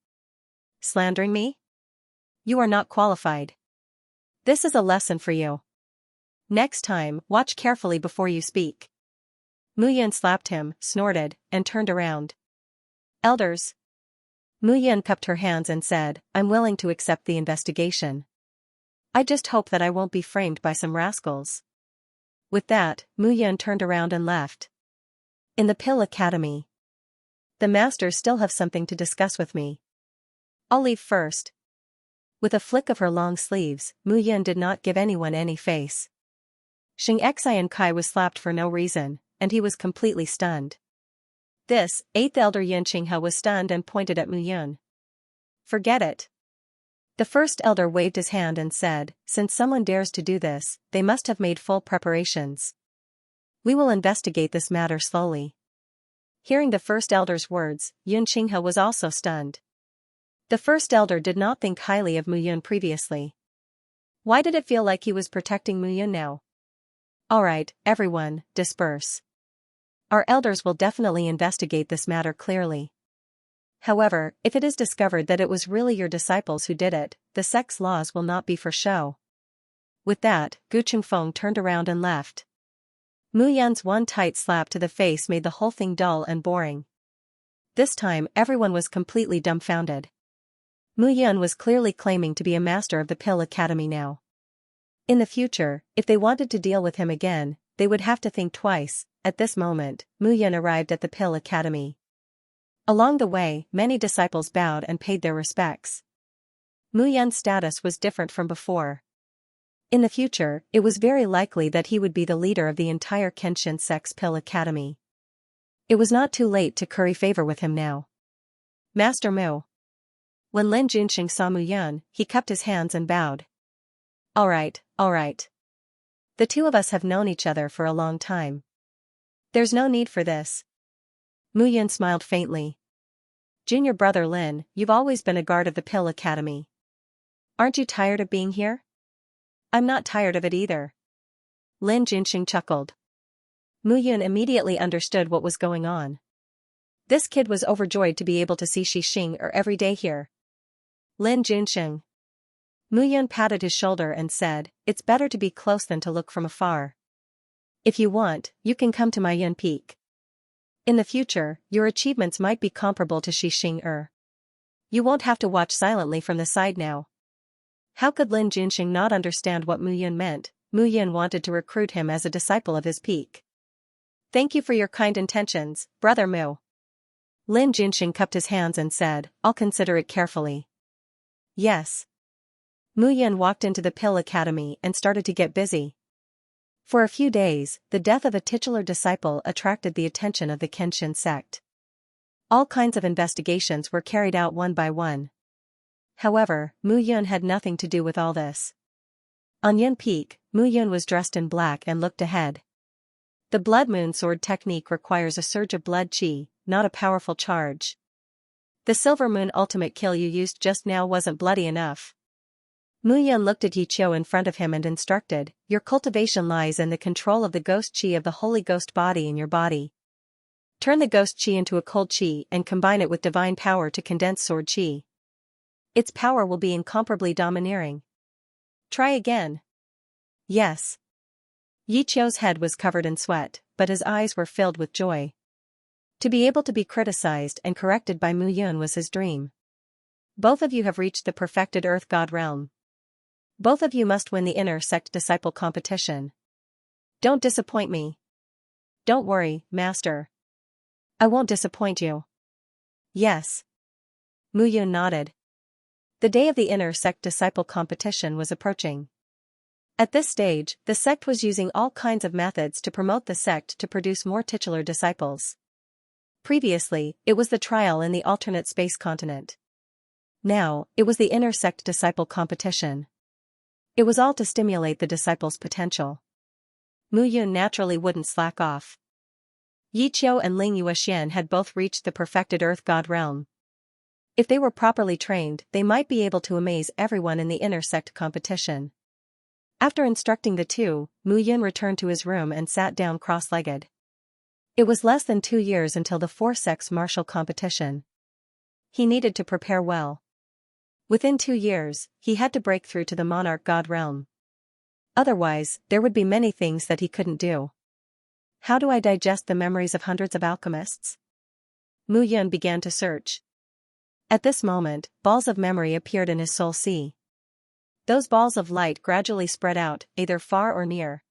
Slandering me? You are not qualified. This is a lesson for you. Next time, watch carefully before you speak. Mu Yun slapped him, snorted, and turned around. Elders. Mu Yun cupped her hands and said, I'm willing to accept the investigation. I just hope that I won't be framed by some rascals. With that, Mu Yun turned around and left. In the Pill Academy. The masters still have something to discuss with me. I'll leave first. With a flick of her long sleeves, Mu Yun did not give anyone any face. Xianxia and Kai was slapped for no reason, and he was completely stunned. This, 8th elder Xianxia was stunned and pointed at Mu Yun. Forget it. The first elder waved his hand and said, since someone dares to do this, they must have made full preparations. We will investigate this matter slowly. Hearing the first elder's words, Xianxia was also stunned. The first elder did not think highly of Mu Yun previously. Why did it feel like he was protecting Mu Yun now? Alright, everyone, disperse. Our elders will definitely investigate this matter clearly. However, if it is discovered that it was really your disciples who did it, the sect's laws will not be for show. With that, Gu Chengfeng turned around and left. Mu Yun's one tight slap to the face made the whole thing dull and boring. This time everyone was completely dumbfounded. Mu Yun was clearly claiming to be a master of the Pill Academy now. In the future, if they wanted to deal with him again, they would have to think twice. At this moment, Mu Yun arrived at the Pill Academy. Along the way, many disciples bowed and paid their respects. Mu Yun's status was different from before. In the future, it was very likely that he would be the leader of the entire Kenshin Sex Pill Academy. It was not too late to curry favor with him now. Master Mu. When Lin Junxing saw Mu Yun, he cupped his hands and bowed. All right. The two of us have known each other for a long time. There's no need for this. Mu Yun smiled faintly. Junior brother Lin, you've always been a guard of the Pill Academy. Aren't you tired of being here? I'm not tired of it either. Lin Junxing chuckled. Mu Yun immediately understood what was going on. This kid was overjoyed to be able to see Xixing every day here. Lin Junxing. Mu Yun patted his shoulder and said, it's better to be close than to look from afar. If you want, you can come to my Yun Peak. In the future, your achievements might be comparable to Xixing. You won't have to watch silently from the side now. How could Lin Junxing not understand what Mu Yun meant? Mu Yun wanted to recruit him as a disciple of his peak. Thank you for your kind intentions, brother Mu. Lin Junxing cupped his hands and said, I'll consider it carefully. Yes. Mu Yun walked into the Pill Academy and started to get busy. For a few days, the death of a titular disciple attracted the attention of the Kenshin sect. All kinds of investigations were carried out one by one. However, Mu Yun had nothing to do with all this. On Yun Peak, Mu Yun was dressed in black and looked ahead. The Blood Moon Sword technique requires a surge of blood qi, not a powerful charge. The Silver Moon ultimate kill you used just now wasn't bloody enough. Mu Yun looked at Yi Qiu in front of him and instructed, your cultivation lies in the control of the ghost qi of the Holy Ghost body in your body. Turn the ghost qi into a cold qi and combine it with divine power to condense sword qi. Its power will be incomparably domineering. Try again. Yes. Yi Qiu's head was covered in sweat, but his eyes were filled with joy. To be able to be criticized and corrected by Mu Yun was his dream. Both of you have reached the perfected Earth God realm. Both of you must win the inner sect disciple competition. Don't disappoint me. Don't worry, Master. I won't disappoint you. Yes. Mu Yun nodded. The day of the inner sect disciple competition was approaching. At this stage, the sect was using all kinds of methods to promote the sect to produce more titular disciples. Previously, it was the trial in the alternate space continent. Now, it was the inner sect disciple competition. It was all to stimulate the disciples' potential. Mu Yun naturally wouldn't slack off. Yi Qiu and Ling Yuexian had both reached the perfected Earth God realm. If they were properly trained, they might be able to amaze everyone in the inner sect competition. After instructing the two, Mu Yun returned to his room and sat down cross-legged. It was less than 2 years until the four-sex martial competition. He needed to prepare well. Within 2 years, he had to break through to the monarch god realm. Otherwise, there would be many things that he couldn't do. How do I digest the memories of hundreds of alchemists? Mu Yun began to search. At this moment, balls of memory appeared in his soul sea. Those balls of light gradually spread out, either far or near.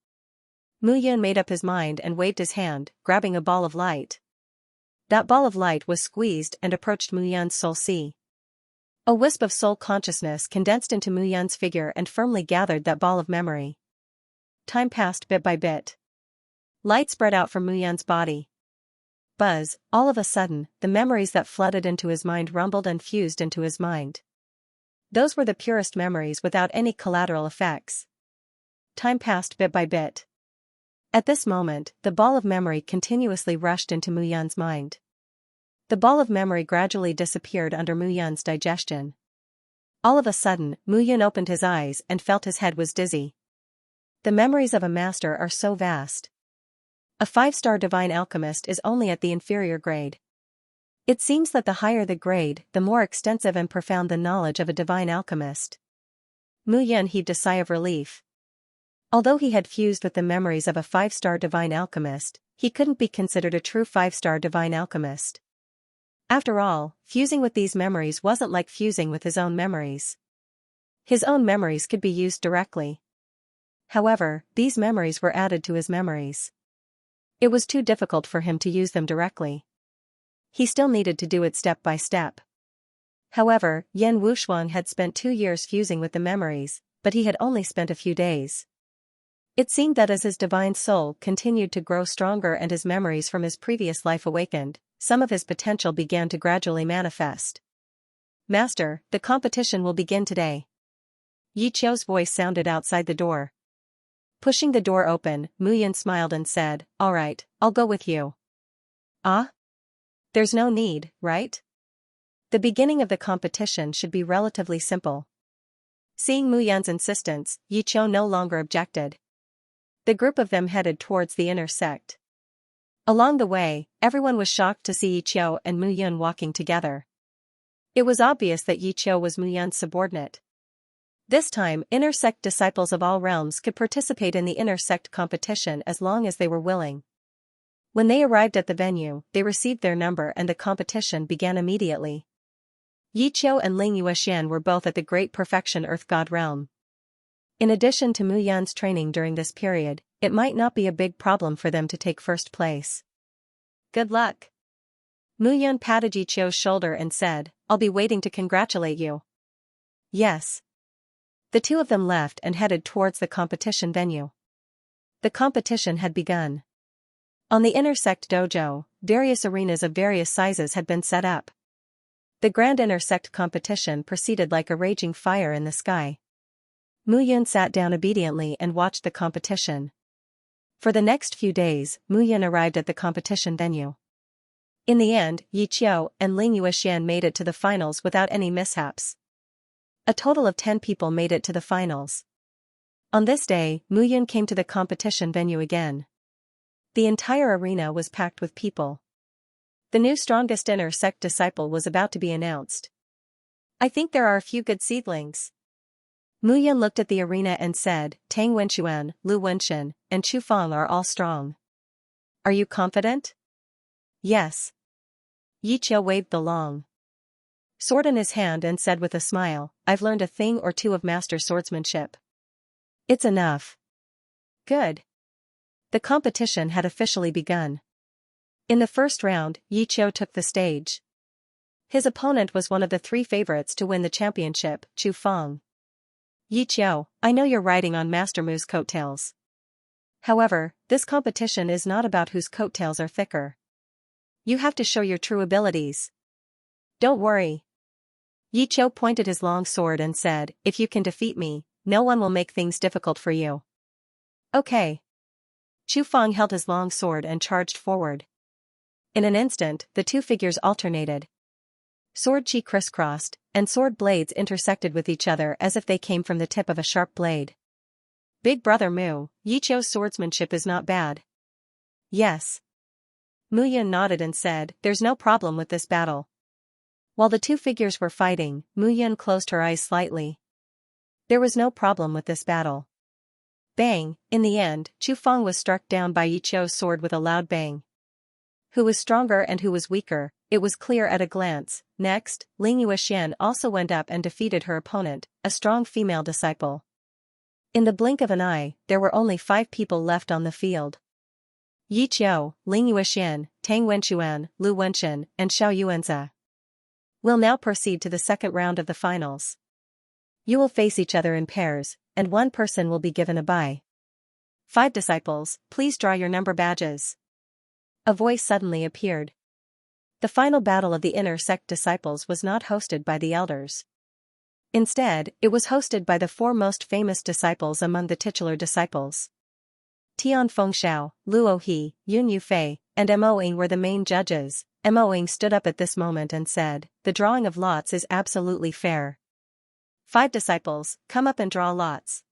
Mu Yun made up his mind and waved his hand, grabbing a ball of light. That ball of light was squeezed and approached Mu Yun's soul sea. A wisp of soul consciousness condensed into Mu Yun's figure and firmly gathered that ball of memory. Time passed bit by bit. Light spread out from Mu Yun's body. Buzz, all of a sudden, the memories that flooded into his mind rumbled and fused into his mind. Those were the purest memories without any collateral effects. Time passed bit by bit. At this moment, the ball of memory continuously rushed into Mu Yun's mind. The ball of memory gradually disappeared under Mu Yun's digestion. All of a sudden, Mu Yun opened his eyes and felt his head was dizzy. The memories of a master are so vast. A 5-star divine alchemist is only at the inferior grade. It seems that the higher the grade, the more extensive and profound the knowledge of a divine alchemist. Mu Yun heaved a sigh of relief. Although he had fused with the memories of a 5-star divine alchemist, he couldn't be considered a true 5-star divine alchemist. After all, fusing with these memories wasn't like fusing with his own memories. His own memories could be used directly. However, these memories were added to his memories. It was too difficult for him to use them directly. He still needed to do it step by step. However, Yan Wuxuang had spent 2 years fusing with the memories, but he had only spent a few days. It seemed that as his divine soul continued to grow stronger and his memories from his previous life awakened, some of his potential began to gradually manifest. "Master, the competition will begin today." Yi Qiu's voice sounded outside the door. Pushing the door open, Mu Yan smiled and said, "All right, I'll go with you." "Ah? There's no need, right? The beginning of the competition should be relatively simple." Seeing Mu Yan's insistence, Yi Qiu no longer objected. The group of them headed towards the inner sect. Along the way, everyone was shocked to see Yi Qiu and Mu Yan walking together. It was obvious that Yi Qiu was Mu Yan's subordinate. This time, inner sect disciples of all realms could participate in the inner sect competition as long as they were willing. When they arrived at the venue, they received their number and the competition began immediately. Yi Qiu and Ling Yuexian were both at the Great Perfection Earth God realm. In addition to Mu Yan's training during this period, it might not be a big problem for them to take first place. "Good luck." Mu Yan patted Yi Qiu's shoulder and said, "I'll be waiting to congratulate you." "Yes." The two of them left and headed towards the competition venue. The competition had begun. On the inner sect dojo, various arenas of various sizes had been set up. The grand inner sect competition proceeded like a raging fire in the sky. Mu Yan sat down obediently and watched the competition. For the next few days, Mu Yan arrived at the competition venue. In the end, Yi Qiu and Ling Yuexian made it to the finals without any mishaps. A total of 10 people made it to the finals. On this day, Mu Yan came to the competition venue again. The entire arena was packed with people. The new strongest inner sect disciple was about to be announced. "I think there are a few good seedlings." Mu Yan looked at the arena and said, "Tang Wenxuan, Lu Wenxin, and Chu Fang are all strong. Are you confident?" "Yes." Yi Qiu waved the long sword in his hand and said with a smile, "I've learned a thing or two of master swordsmanship. It's enough." "Good." The competition had officially begun. In the first round, Yi Qiu took the stage. His opponent was one of the 3 favorites to win the championship, Chu Fang. "Yi Qiu, I know you're riding on Master Mu's coattails. However, this competition is not about whose coattails are thicker. You have to show your true abilities. Don't worry." Yi Qiu pointed his long sword and said, "If you can defeat me, no one will make things difficult for you." "Okay." Chu Fang held his long sword and charged forward. In an instant, the two figures alternated. Sword chi crisscrossed, and sword blades intersected with each other as if they came from the tip of a sharp blade. "Big brother Mu, Yi Qiu's swordsmanship is not bad." "Yes." Mu Yan nodded and said, "There's no problem with this battle." While the two figures were fighting, Mu Yan closed her eyes slightly. There was no problem with this battle. Bang! In the end, Chu Fang was struck down by Yi Qiu's sword with a loud bang. Who was stronger and who was weaker, it was clear at a glance. Next, Ling Yuexian also went up and defeated her opponent, a strong female disciple. In the blink of an eye, there were only 5 people left on the field. Yi Qiu, Ling Yuexian, Tang Wenxuan, Lu Wenxin, and Xianxia will now proceed to the second round of the finals. You will face each other in pairs, and one person will be given a bye. 5 disciples, please draw your number badges. A voice suddenly appeared. The final battle of the inner sect disciples was not hosted by the elders. Instead, it was hosted by the 4 most famous disciples among the titular disciples. Tian Fengxiao, Luo He, Yun Yufei, and Mo Ying were the main judges. Mo Ying stood up at this moment and said, "The drawing of lots is absolutely fair. 5 disciples, come up and draw lots."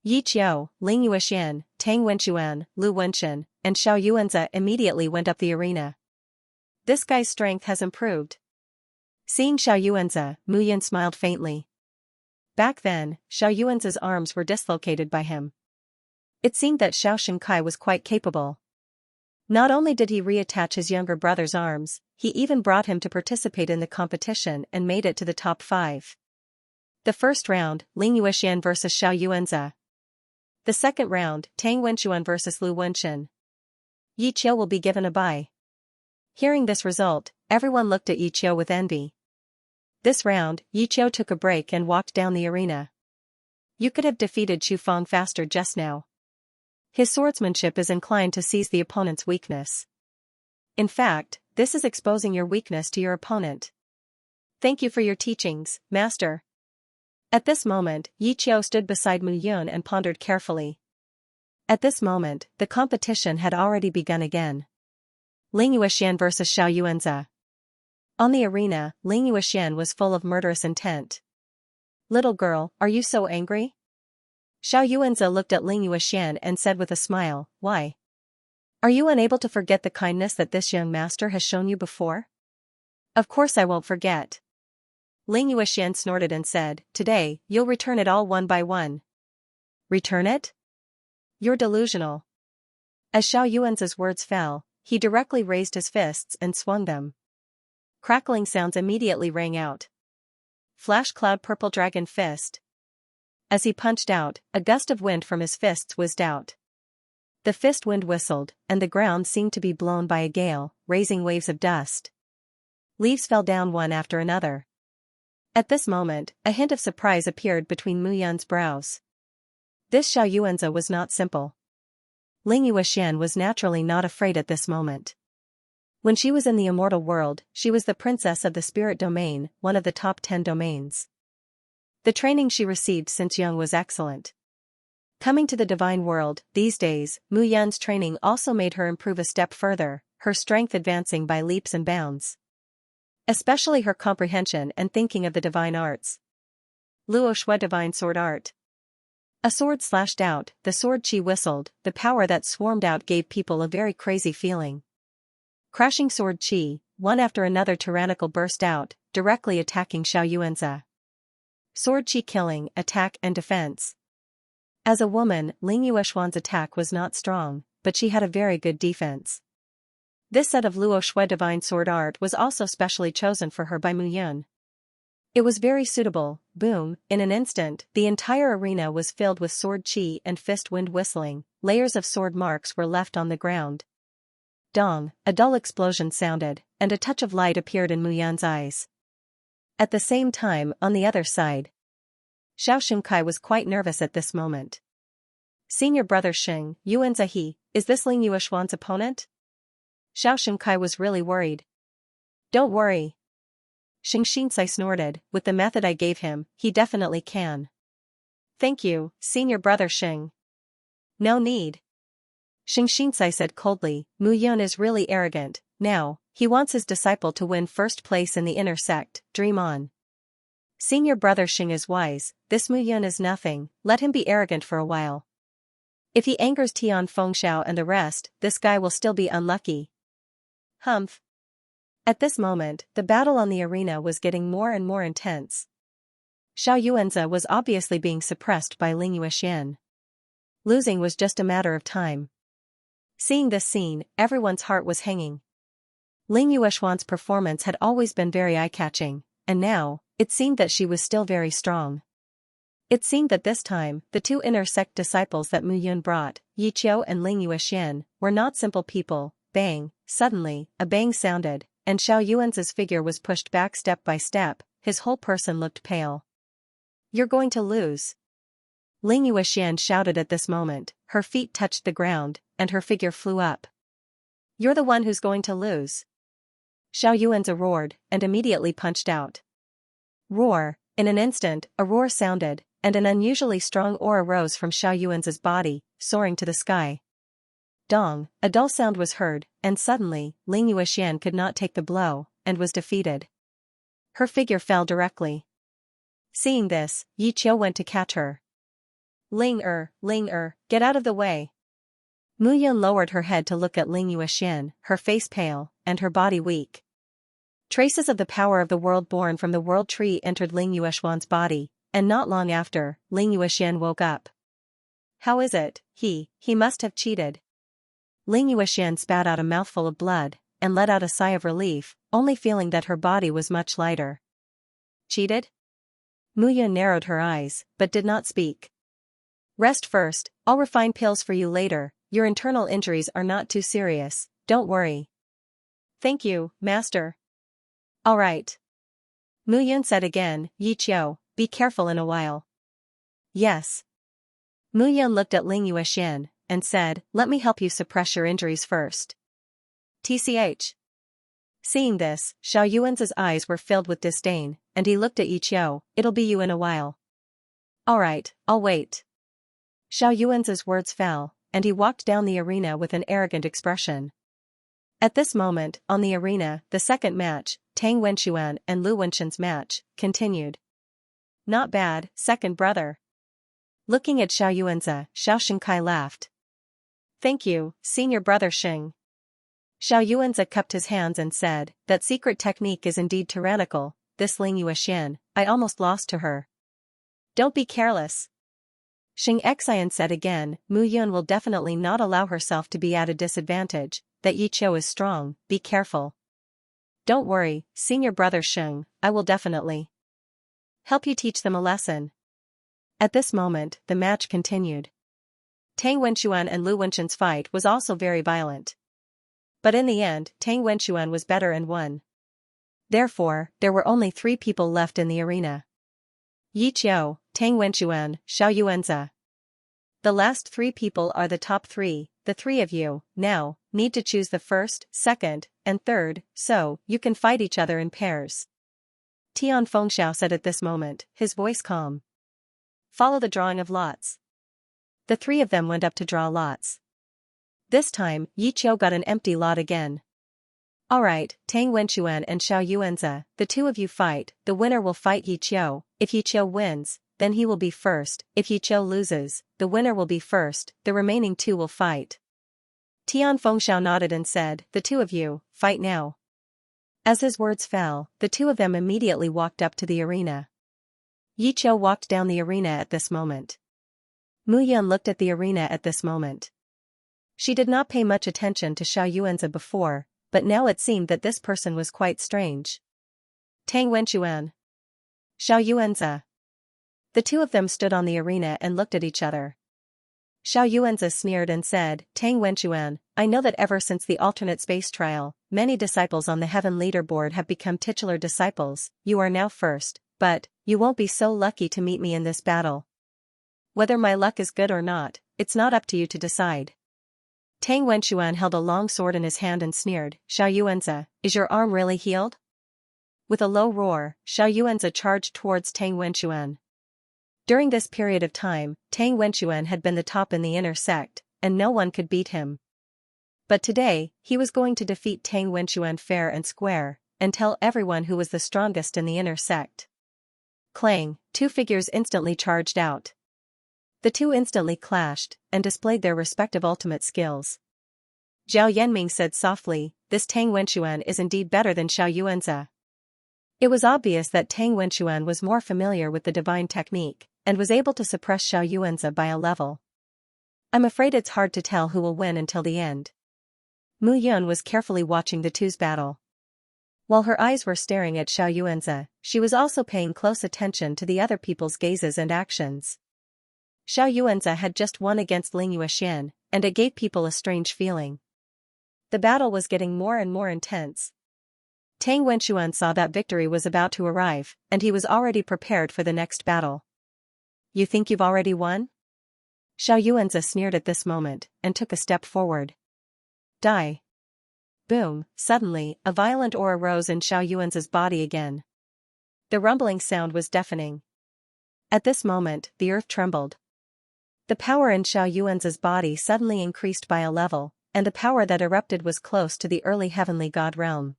Yi Qiu, Ling Yuexian, Tang Wenxuan, Lu Wenxin, and Xianxia immediately went up the arena. This guy's strength has improved. Seeing Xianxia, Mu Yan smiled faintly. Back then, Xianxia's arms were dislocated by him. It seemed that Xiao Shenkai was quite capable. Not only did he reattach his younger brother's arms, he even brought him to participate in the competition and made it to the top 5. The first round, Ling Yuexian vs Xianxia. The second round, Tang Wenxuan vs Lu Wenxin. Yi Qiu will be given a bye. Hearing this result, everyone looked at Yi Qiu with envy. This round, Yi Qiu took a break and walked down the arena. You could have defeated Xu Feng faster just now. His swordsmanship is inclined to seize the opponent's weakness. In fact, this is exposing your weakness to your opponent. Thank you for your teachings, master. At this moment, Yi Qiu stood beside Mu Yun and pondered carefully. At this moment, the competition had already begun again. Ling Yuexian versus Xiao Yuanzi. On the arena, Ling Yuexian was full of murderous intent. Little girl, are you so angry? Xiao Yuanzi looked at Ling Yuexian and said with a smile, why? Are you unable to forget the kindness that this young master has shown you before? Of course I won't forget. Ling Yuexian snorted and said, today, you'll return it all one by one. Return it? You're delusional. As Xiao Yuanzi's words fell, he directly raised his fists and swung them. Crackling sounds immediately rang out. Flash Cloud Purple Dragon Fist. As he punched out, a gust of wind from his fists whizzed out. The fist wind whistled, and the ground seemed to be blown by a gale, raising waves of dust. Leaves fell down one after another. At this moment, a hint of surprise appeared between Mu Yun's brows. This Xiao Yuanzi was not simple. Ling Yuexian was naturally not afraid at this moment. When she was in the immortal world, she was the princess of the spirit domain, one of the top 10 domains. The training she received since young was excellent. Coming to the divine world, these days, Mu Yun's training also made her improve a step further, her strength advancing by leaps and bounds. Especially her comprehension and thinking of the divine arts. Luo Shui Divine Sword Art. A sword slashed out, the sword chi whistled, the power that swarmed out gave people a very crazy feeling. Crashing sword chi, one after another tyrannical burst out, directly attacking Xiao Yuanzi. Sword chi killing, attack and defense. As a woman, Ling Yuexian's attack was not strong, but she had a very good defense. This set of Luo Shui Divine Sword Art was also specially chosen for her by Mu Yun. It was very suitable. Boom, in an instant, the entire arena was filled with sword chi and fist wind whistling, layers of sword marks were left on the ground. Dong, a dull explosion sounded, and a touch of light appeared in Mu Yun's eyes. At the same time, on the other side, Xiao Xunkai was quite nervous at this moment. Senior brother Xing, Yuanzi, is this Ling Yuexian's opponent? Xiao Xunkai was really worried. Don't worry. Xianxia snorted, with the method I gave him, he definitely can. Thank you, senior brother Xing. No need. Xianxia said coldly, Mu Yun is really arrogant, now, he wants his disciple to win first place in the inner sect, dream on. Senior brother Xing is wise, this Mu Yun is nothing, let him be arrogant for a while. If he angers Tian Fengxiao and the rest, this guy will still be unlucky. Humph. At this moment, the battle on the arena was getting more and more intense. Xiao Yuanzi was obviously being suppressed by Ling Yuexian. Losing was just a matter of time. Seeing this scene, everyone's heart was hanging. Ling Yuexian's performance had always been very eye-catching, and now, it seemed that she was still very strong. It seemed that this time, the two inner sect disciples that Mu Yun brought, Yi Qiu and Ling Yuexian, were not simple people. Bang, suddenly, a bang sounded, and Xiao Yuanzi's figure was pushed back step by step, his whole person looked pale. You're going to lose. Ling Yuexian shouted at this moment, her feet touched the ground, and her figure flew up. You're the one who's going to lose. Xiao Yuanzi roared, and immediately punched out. Roar, in an instant, a roar sounded, and an unusually strong aura rose from Xiao Yuanzi's body, soaring to the sky. Dong, a dull sound was heard, and suddenly, Ling Yuexian could not take the blow, and was defeated. Her figure fell directly. Seeing this, Yi Qiu went to catch her. Ling get out of the way. Mu Yun lowered her head to look at Ling Yuexian, her face pale, and her body weak. Traces of the power of the world born from the world tree entered Ling Yuexian's body, and not long after, Ling Yuexian woke up. How is it? He must have cheated. Ling Yuexian spat out a mouthful of blood, and let out a sigh of relief, only feeling that her body was much lighter. Cheated? Mu Yun narrowed her eyes, but did not speak. Rest first, I'll refine pills for you later, your internal injuries are not too serious, don't worry. Thank you, master. All right. Mu Yun said again, Yi Qiu, be careful in a while. Yes. Mu Yun looked at Ling Yuexian and said, let me help you suppress your injuries first. TCH. Seeing this, Xiao Yuan's eyes were filled with disdain, and he looked at Yi Qiu, it'll be you in a while. Alright, I'll wait. Xiao Yuan's words fell, and he walked down the arena with an arrogant expression. At this moment, on the arena, the second match, Tang Wenxuan and Lu Wenxin's match, continued. Not bad, second brother. Looking at Xiao Yuanzi, Xiao Xingkai laughed. Thank you, senior brother Xing. Xiao Yuanzi cupped his hands and said, that secret technique is indeed tyrannical, this Ling Yuexian, I almost lost to her. Don't be careless. Xianxia said again, Mu Yun will definitely not allow herself to be at a disadvantage, that Yi Qiu is strong, be careful. Don't worry, senior brother Xing, I will definitely help you teach them a lesson. At this moment, the match continued. Tang Wenxuan and Lu Wenxin's fight was also very violent. But in the end, Tang Wenxuan was better and won. Therefore, there were only 3 people left in the arena. Yi Qiu, Tang Wenxuan, Xiao Yuanzi. The last 3 people are the top 3, the 3 of you, now, need to choose the first, second, and third, so, you can fight each other in pairs. Tian Fengxiao said at this moment, his voice calm. Follow the drawing of lots. The 3 of them went up to draw lots. This time, Yi Qiu got an empty lot again. Alright, Tang Wenxuan and Xiao Yuanzi, the 2 of you fight, the winner will fight Yi Qiu, if Yi Qiu wins, then he will be first, if Yi Qiu loses, the winner will be first, the remaining 2 will fight. Tian Fengxiao nodded and said, the 2 of you, fight now. As his words fell, the 2 of them immediately walked up to the arena. Yi Qiu walked down the arena at this moment. Mu Yun looked at the arena at this moment. She did not pay much attention to Xiao Yuanzi before, but now it seemed that this person was quite strange. Tang Wenxuan. Xiao Yuanzi. The 2 of them stood on the arena and looked at each other. Xiao Yuanzi sneered and said, Tang Wenxuan, I know that ever since the alternate space trial, many disciples on the heaven leaderboard have become titular disciples, you are now first, but, you won't be so lucky to meet me in this battle. Whether my luck is good or not, it's not up to you to decide. Tang Wenxuan held a long sword in his hand and sneered, Xiao Yuanzi, is your arm really healed? With a low roar, Xiao Yuanzi charged towards Tang Wenxuan. During this period of time, Tang Wenxuan had been the top in the inner sect, and no one could beat him. But today, he was going to defeat Tang Wenxuan fair and square, and tell everyone who was the strongest in the inner sect. Clang, 2 figures instantly charged out. The 2 instantly clashed, and displayed their respective ultimate skills. Zhao Yanming said softly, this Tang Wenxuan is indeed better than Xiao Yuanzi. It was obvious that Tang Wenxuan was more familiar with the divine technique, and was able to suppress Xiao Yuanzi by a level. I'm afraid it's hard to tell who will win until the end. Mu Yun was carefully watching the 2's battle. While her eyes were staring at Xiao Yuanzi, she was also paying close attention to the other people's gazes and actions. Xiao Yuanzi had just won against Ling Yuexian, and it gave people a strange feeling. The battle was getting more and more intense. Tang Wenxuan saw that victory was about to arrive, and he was already prepared for the next battle. You think you've already won? Xiao Yuanzi sneered at this moment, and took a step forward. Die. Boom, suddenly, a violent aura rose in Xiao Yuanzi's body again. The rumbling sound was deafening. At this moment, the earth trembled. The power in Xiao Yuanzi's body suddenly increased by a level, and the power that erupted was close to the early heavenly god realm.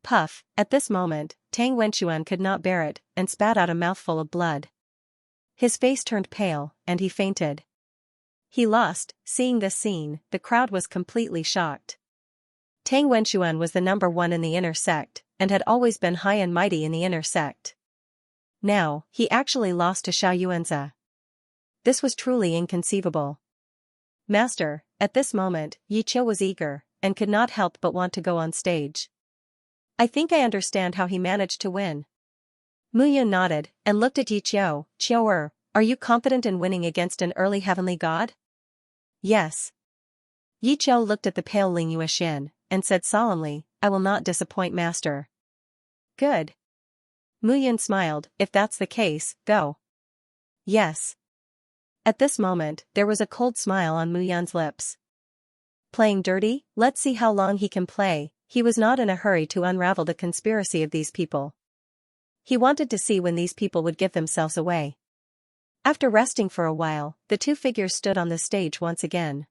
Puff, at this moment, Tang Wenxuan could not bear it, and spat out a mouthful of blood. His face turned pale, and he fainted. He lost. Seeing this scene, the crowd was completely shocked. Tang Wenxuan was the number 1 in the inner sect, and had always been high and mighty in the inner sect. Now, he actually lost to Xiao Yuanzi. This was truly inconceivable. Master, at this moment, Yi Qiu was eager, and could not help but want to go on stage. I think I understand how he managed to win. Mu Yun nodded, and looked at Yi Qiu. Qiu, are you confident in winning against an early heavenly god? Yes. Yi Qiu looked at the pale Ling Yuexian, and said solemnly, I will not disappoint master. Good. Mu Yun smiled, if that's the case, go. Yes. At this moment, there was a cold smile on Mu Yan's lips. Playing dirty? Let's see how long he can play. He was not in a hurry to unravel the conspiracy of these people. He wanted to see when these people would give themselves away. After resting for a while, the two figures stood on the stage once again.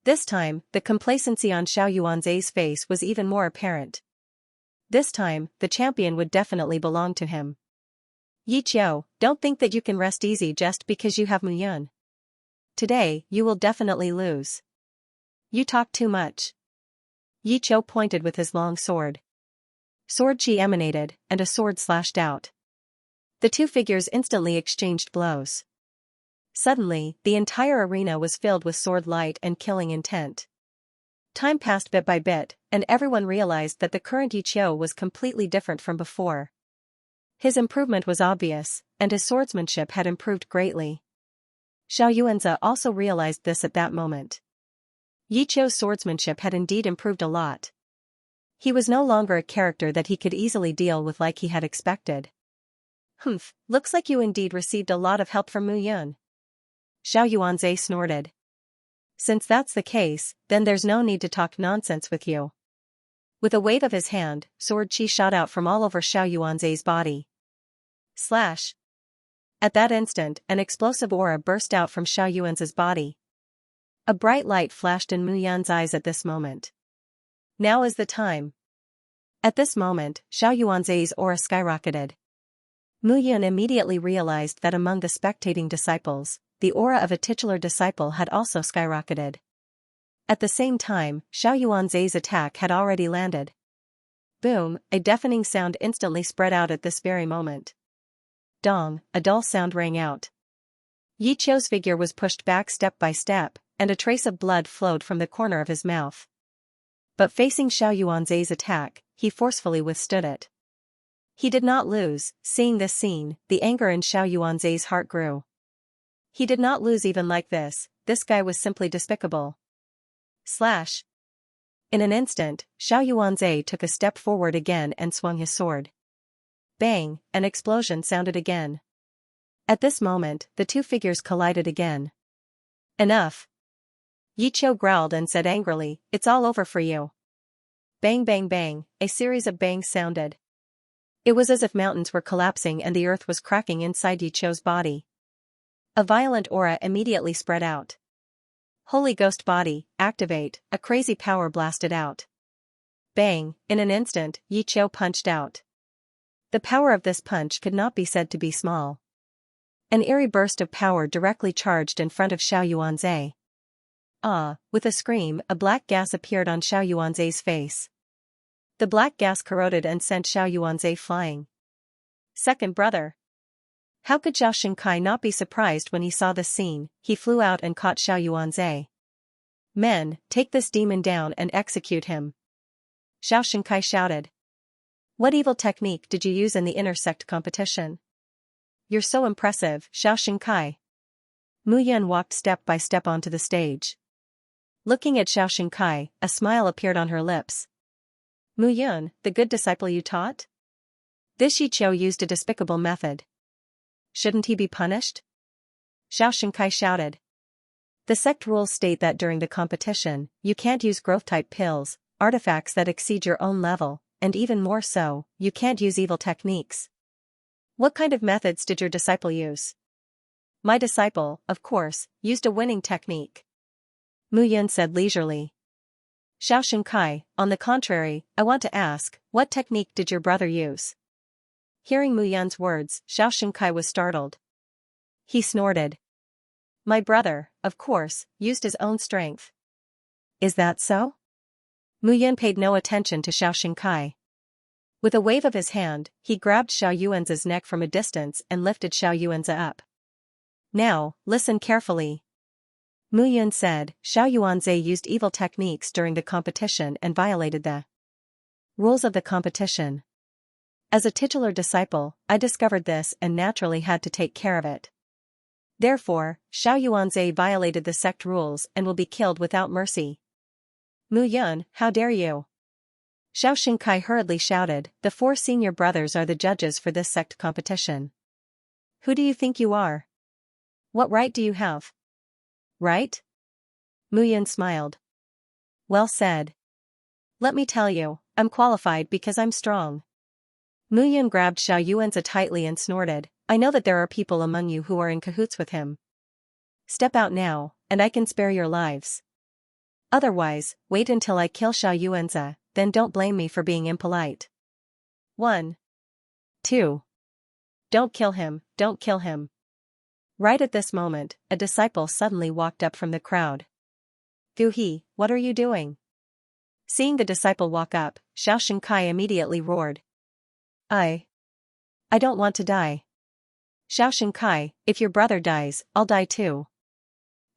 This time, the complacency on Xiao Yuanzai's face was even more apparent. This time, the champion would definitely belong to him. Yi Qiu, don't think that you can rest easy just because you have Mu Yun. Today, you will definitely lose. You talk too much. Yi Qiu pointed with his long sword. Sword chi emanated, and a sword slashed out. The two figures instantly exchanged blows. Suddenly, the entire arena was filled with sword light and killing intent. Time passed bit by bit, and everyone realized that the current Yi Qiu was completely different from before. His improvement was obvious, and his swordsmanship had improved greatly. Xiao Yuanze also realized this at that moment. Yi Qiu's swordsmanship had indeed improved a lot. He was no longer a character that he could easily deal with like he had expected. Humph, looks like you indeed received a lot of help from Mu Yun. Xiao Yuanze snorted. Since that's the case, then there's no need to talk nonsense with you. With a wave of his hand, sword chi shot out from all over Xiao Yuanze's body. Slash. At that instant, an explosive aura burst out from Xiao Yuanze's body. A bright light flashed in Mu Yan's eyes at this moment. Now is the time. At this moment, Xiao Yuanze's aura skyrocketed. Mu Yun immediately realized that among the spectating disciples, the aura of a titular disciple had also skyrocketed. At the same time, Xiao Yuanze's attack had already landed. Boom, a deafening sound instantly spread out at this very moment. Dong, a dull sound rang out. Yi Qiu's figure was pushed back step by step, and a trace of blood flowed from the corner of his mouth. But facing Xiao Yuanze's attack, he forcefully withstood it. He did not lose. Seeing this scene, the anger in Xiao Yuanze's heart grew. He did not lose even like this guy was simply despicable. Slash. In an instant, Xiao Yuanze took a step forward again and swung his sword. Bang, an explosion sounded again. At this moment, the two figures collided again. Enough. Yi Qiu growled and said angrily, it's all over for you. Bang bang bang, a series of bangs sounded. It was as if mountains were collapsing and the earth was cracking inside Yi Qiu's body. A violent aura immediately spread out. Holy Ghost body, activate, a crazy power blasted out. Bang, in an instant, Yi Qiu punched out. The power of this punch could not be said to be small. An eerie burst of power directly charged in front of Xiao Yuanze. Ah, with a scream, a black gas appeared on Xiao Yuanze's face. The black gas corroded and sent Xiao Yuanze flying. Second brother. How could Xiao Xingkai not be surprised when he saw this scene? He flew out and caught Xiao Yuanze. Men, take this demon down and execute him. Xiao Xingkai shouted. What evil technique did you use in the intersect competition? You're so impressive, Xiao Xingkai. Mu Yun walked step by step onto the stage. Looking at Xiao Xingkai, a smile appeared on her lips. Mu Yun, the good disciple you taught? This Yi Qiu used a despicable method. Shouldn't he be punished? Xiao Xingkai shouted. The sect rules state that during the competition, you can't use growth-type pills, artifacts that exceed your own level, and even more so, you can't use evil techniques. What kind of methods did your disciple use? My disciple, of course, used a winning technique. Mu Yun said leisurely. Xiao Xingkai, on the contrary, I want to ask, what technique did your brother use? Hearing Mu Yun's words, Xiao Xingkai was startled. He snorted. My brother, of course, used his own strength. Is that so? Mu Yun paid no attention to Xiao Xingkai. With a wave of his hand, he grabbed Xiao Yuanze's neck from a distance and lifted Xiao Yuanze up. Now, listen carefully. Mu Yun said, Xiao Yuanze used evil techniques during the competition and violated the rules of the competition. As a titular disciple, I discovered this and naturally had to take care of it. Therefore, Xiao Yuanze violated the sect rules and will be killed without mercy. Mu Yun, how dare you? Xiao Xingkai hurriedly shouted, the 4 senior brothers are the judges for this sect competition. Who do you think you are? What right do you have? Right? Muyun smiled. Well said. Let me tell you, I'm qualified because I'm strong. Muyun grabbed Xiao Yuanzi tightly and snorted, I know that there are people among you who are in cahoots with him. Step out now, and I can spare your lives. Otherwise, wait until I kill Xiao Yuanzi, then don't blame me for being impolite. 1. 2. Don't kill him, don't kill him. Right at this moment, a disciple suddenly walked up from the crowd. Gu He, what are you doing? Seeing the disciple walk up, Xianxia immediately roared. I don't want to die. Xianxia, if your brother dies, I'll die too.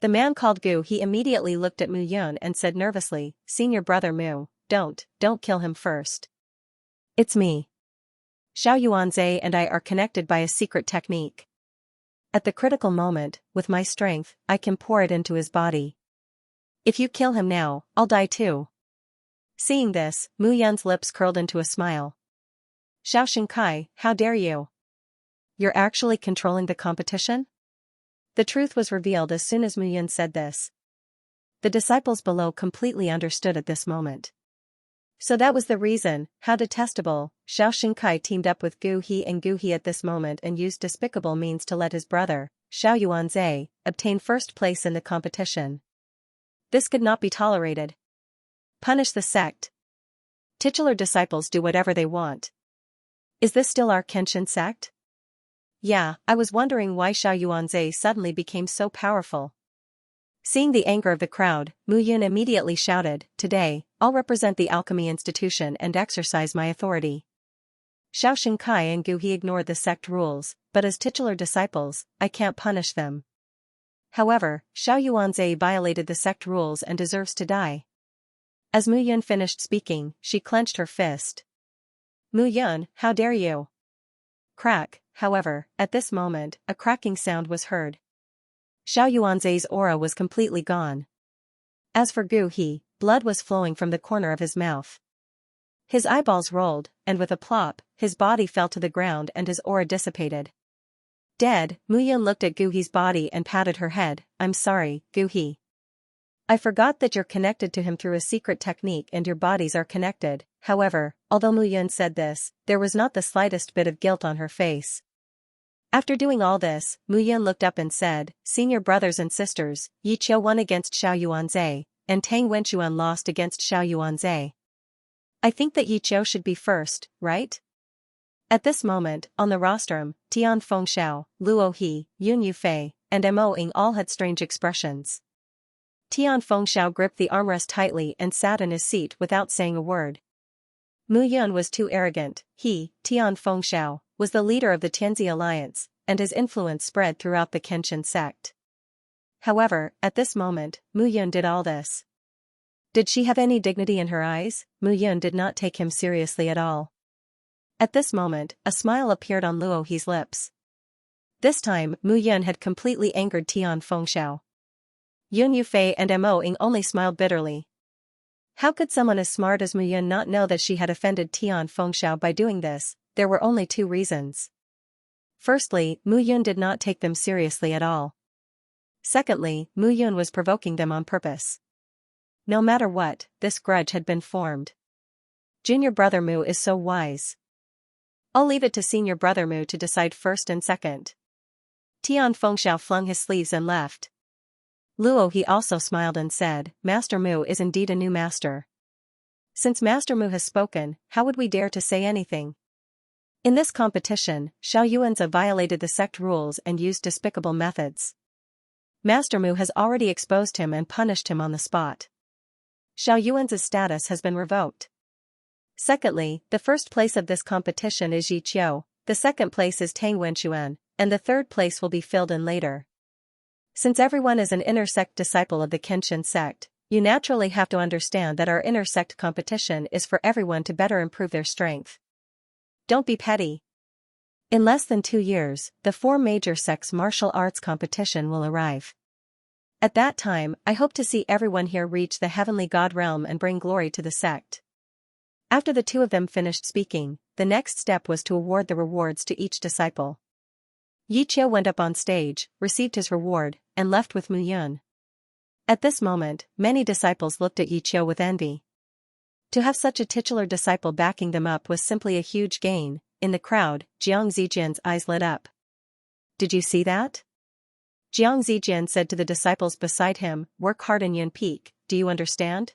The man called Gu He immediately looked at Mu Yun and said nervously, Senior brother Mu, don't kill him first. It's me. Xiao Yuanzi and I are connected by a secret technique. At the critical moment, with my strength, I can pour it into his body. If you kill him now, I'll die too. Seeing this, Mu Yun's lips curled into a smile. Xianxia, how dare you? You're actually controlling the competition? The truth was revealed as soon as Mu Yun said this. The disciples below completely understood at this moment. So that was the reason, how detestable. Xianxia teamed up with Gu He and Gu He at this moment and used despicable means to let his brother, Xiao Yuanzi, obtain first place in the competition. This could not be tolerated. Punish the sect. Titular disciples do whatever they want. Is this still our Kenshin sect? Yeah, I was wondering why Xiao Yuanzi suddenly became so powerful. Seeing the anger of the crowd, Mu Yun immediately shouted, Today, I'll represent the alchemy institution and exercise my authority. Xianxia and Gu He ignored the sect rules, but as titular disciples, I can't punish them. However, Xiao Yuanzi violated the sect rules and deserves to die. As Mu Yun finished speaking, she clenched her fist. Mu Yun, how dare you? Crack, however, at this moment, a cracking sound was heard. Xiao Yuanzi's aura was completely gone. As for Gu He, blood was flowing from the corner of his mouth. His eyeballs rolled, and with a plop, his body fell to the ground and his aura dissipated. Dead, Mu Yun looked at Gu He's body and patted her head, I'm sorry, Gu He. I forgot that you're connected to him through a secret technique and your bodies are connected. However, although Mu Yun said this, there was not the slightest bit of guilt on her face. After doing all this, Mu Yun looked up and said, Senior brothers and sisters, Yi Qiu won against Xiao Yuanzi, and Tang Wenquan lost against Xiao Yuanzi. I think that Yi Qiu should be first, right? At this moment, on the rostrum, Tian Fengxiao, Luo He, Yun Yufei, and Mo Ying all had strange expressions. Tian Fengxiao gripped the armrest tightly and sat in his seat without saying a word. Mu Yun was too arrogant. He, Tian Fengxiao, was the leader of the Tianzi alliance, and his influence spread throughout the Kenshin sect. However, at this moment, Mu Yun did all this. Did she have any dignity in her eyes? Mu Yun did not take him seriously at all. At this moment, a smile appeared on Luo He's lips. This time, Mu Yun had completely angered Tian Fengxiao. Yun Yufei and Mo Ying only smiled bitterly. How could someone as smart as Mu Yun not know that she had offended Tian Fengxiao by doing this? There were only two reasons. Firstly, Mu Yun did not take them seriously at all. Secondly, Mu Yun was provoking them on purpose. No matter what, this grudge had been formed. Junior brother Mu is so wise. I'll leave it to senior brother Mu to decide first and second. Tian Fengxiao flung his sleeves and left. Luo He also smiled and said, Master Mu is indeed a new master. Since Master Mu has spoken, how would we dare to say anything? In this competition, Xiao Yuanzi violated the sect rules and used despicable methods. Master Mu has already exposed him and punished him on the spot. Xiao Yuanzi's status has been revoked. Secondly, the first place of this competition is Yi Qiu, the second place is Tang Wenquan, and the third place will be filled in later. Since everyone is an inner sect disciple of the Kenshin sect, you naturally have to understand that our inner sect competition is for everyone to better improve their strength. Don't be petty. In less than 2 years, the 4 major sects' martial arts competition will arrive. At that time, I hope to see everyone here reach the heavenly god realm and bring glory to the sect. After the two of them finished speaking, the next step was to award the rewards to each disciple. Yi Qiu went up on stage, received his reward, and left with Mu Yun. At this moment, many disciples looked at Yi Qiu with envy. To have such a titular disciple backing them up was simply a huge gain. In the crowd, Jiang Zijin's eyes lit up. Did you see that? Jiang Zijin said to the disciples beside him, work hard in Yun Peak, do you understand?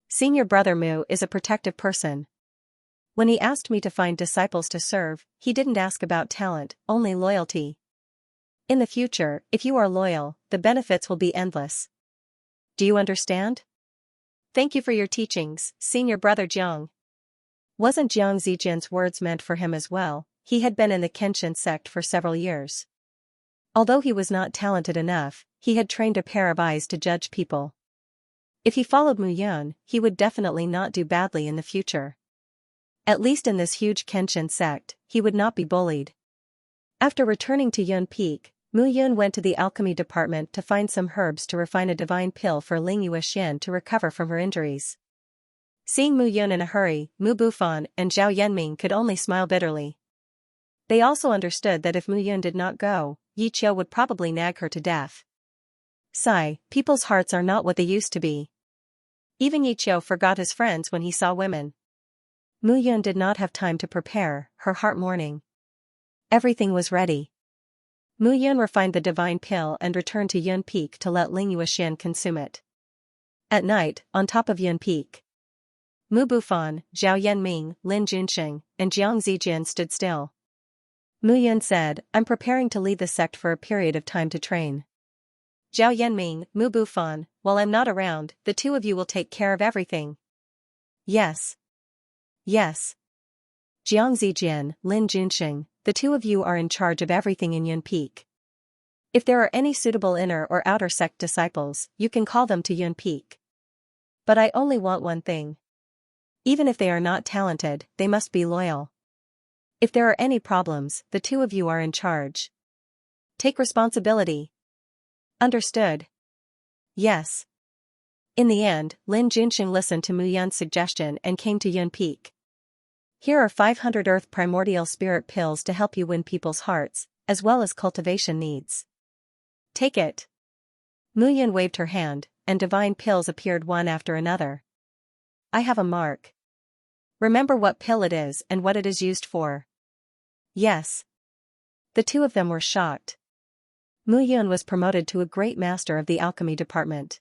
Senior brother Mu is a protective person. When he asked me to find disciples to serve, he didn't ask about talent, only loyalty. In the future, if you are loyal, the benefits will be endless. Do you understand? Thank you for your teachings, senior brother Jiang. Wasn't Jiang Zijin's words meant for him as well? He had been in the Kenshin sect for several years. Although he was not talented enough, he had trained a pair of eyes to judge people. If he followed Mu Yun, he would definitely not do badly in the future. At least in this huge Kenshin sect, he would not be bullied. After returning to Yun Peak, Mu Yun went to the alchemy department to find some herbs to refine a divine pill for Ling Yuexian to recover from her injuries. Seeing Mu Yun in a hurry, Mu Bufan and Zhao Yanming could only smile bitterly. They also understood that if Mu Yun did not go, Yi Qiu would probably nag her to death. Sigh, people's hearts are not what they used to be. Even Yi Qiu forgot his friends when he saw women. Mu Yun did not have time to prepare, her heart mourning. Everything was ready. Mu Yun refined the divine pill and returned to Yun Peak to let Ling Yuexian consume it. At night, on top of Yun Peak, Mu Bufan, Zhao Yanming, Lin Junxing, and Jiang Zijin stood still. Mu Yun said, I'm preparing to lead the sect for a period of time to train. Zhao Yanming, Mu Bufan, while I'm not around, the two of you will take care of everything. Yes. Yes. Jiang Zijin, Lin Junxing, the two of you are in charge of everything in Yun Peak. If there are any suitable inner or outer sect disciples, you can call them to Yun Peak. But I only want one thing. Even if they are not talented, they must be loyal. If there are any problems, the two of you are in charge. Take responsibility. Understood? Yes. In the end, Lin Junxing listened to Mu Yun's suggestion and came to Yun Peak. Here are 500 Earth Primordial Spirit pills to help you win people's hearts, as well as cultivation needs. Take it. Mu Yun waved her hand, and divine pills appeared one after another. I have a mark. Remember what pill it is and what it is used for. Yes. The two of them were shocked. Mu Yun was promoted to a great master of the alchemy department.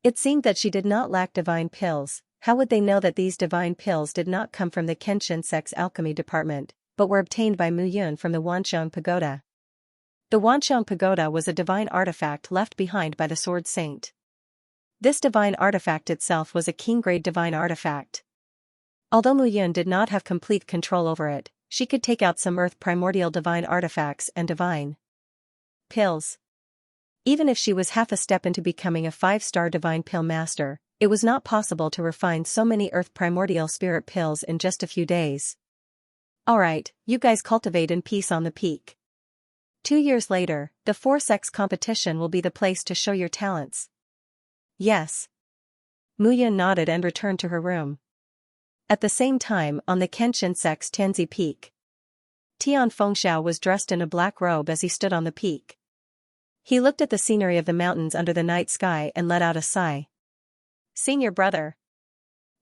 It seemed that she did not lack divine pills. How would they know that these divine pills did not come from the Kenshin sect's alchemy department, but were obtained by Mu Yun from the Wanxiang Pagoda? The Wanxiang Pagoda was a divine artifact left behind by the Sword Saint. This divine artifact itself was a king-grade divine artifact. Although Mu Yun did not have complete control over it, she could take out some earth primordial divine artifacts and divine pills. Even if she was half a step into becoming a 5-star divine pill master, it was not possible to refine so many earth primordial spirit pills in just a few days. Alright, you guys cultivate in peace on the peak. 2 years later, the 4-sex competition will be the place to show your talents. Yes. Mu Yun nodded and returned to her room. At the same time, on the Kenshin sect's Tianzi Peak, Tian Fengxiao was dressed in a black robe as he stood on the peak. He looked at the scenery of the mountains under the night sky and let out a sigh. Senior brother.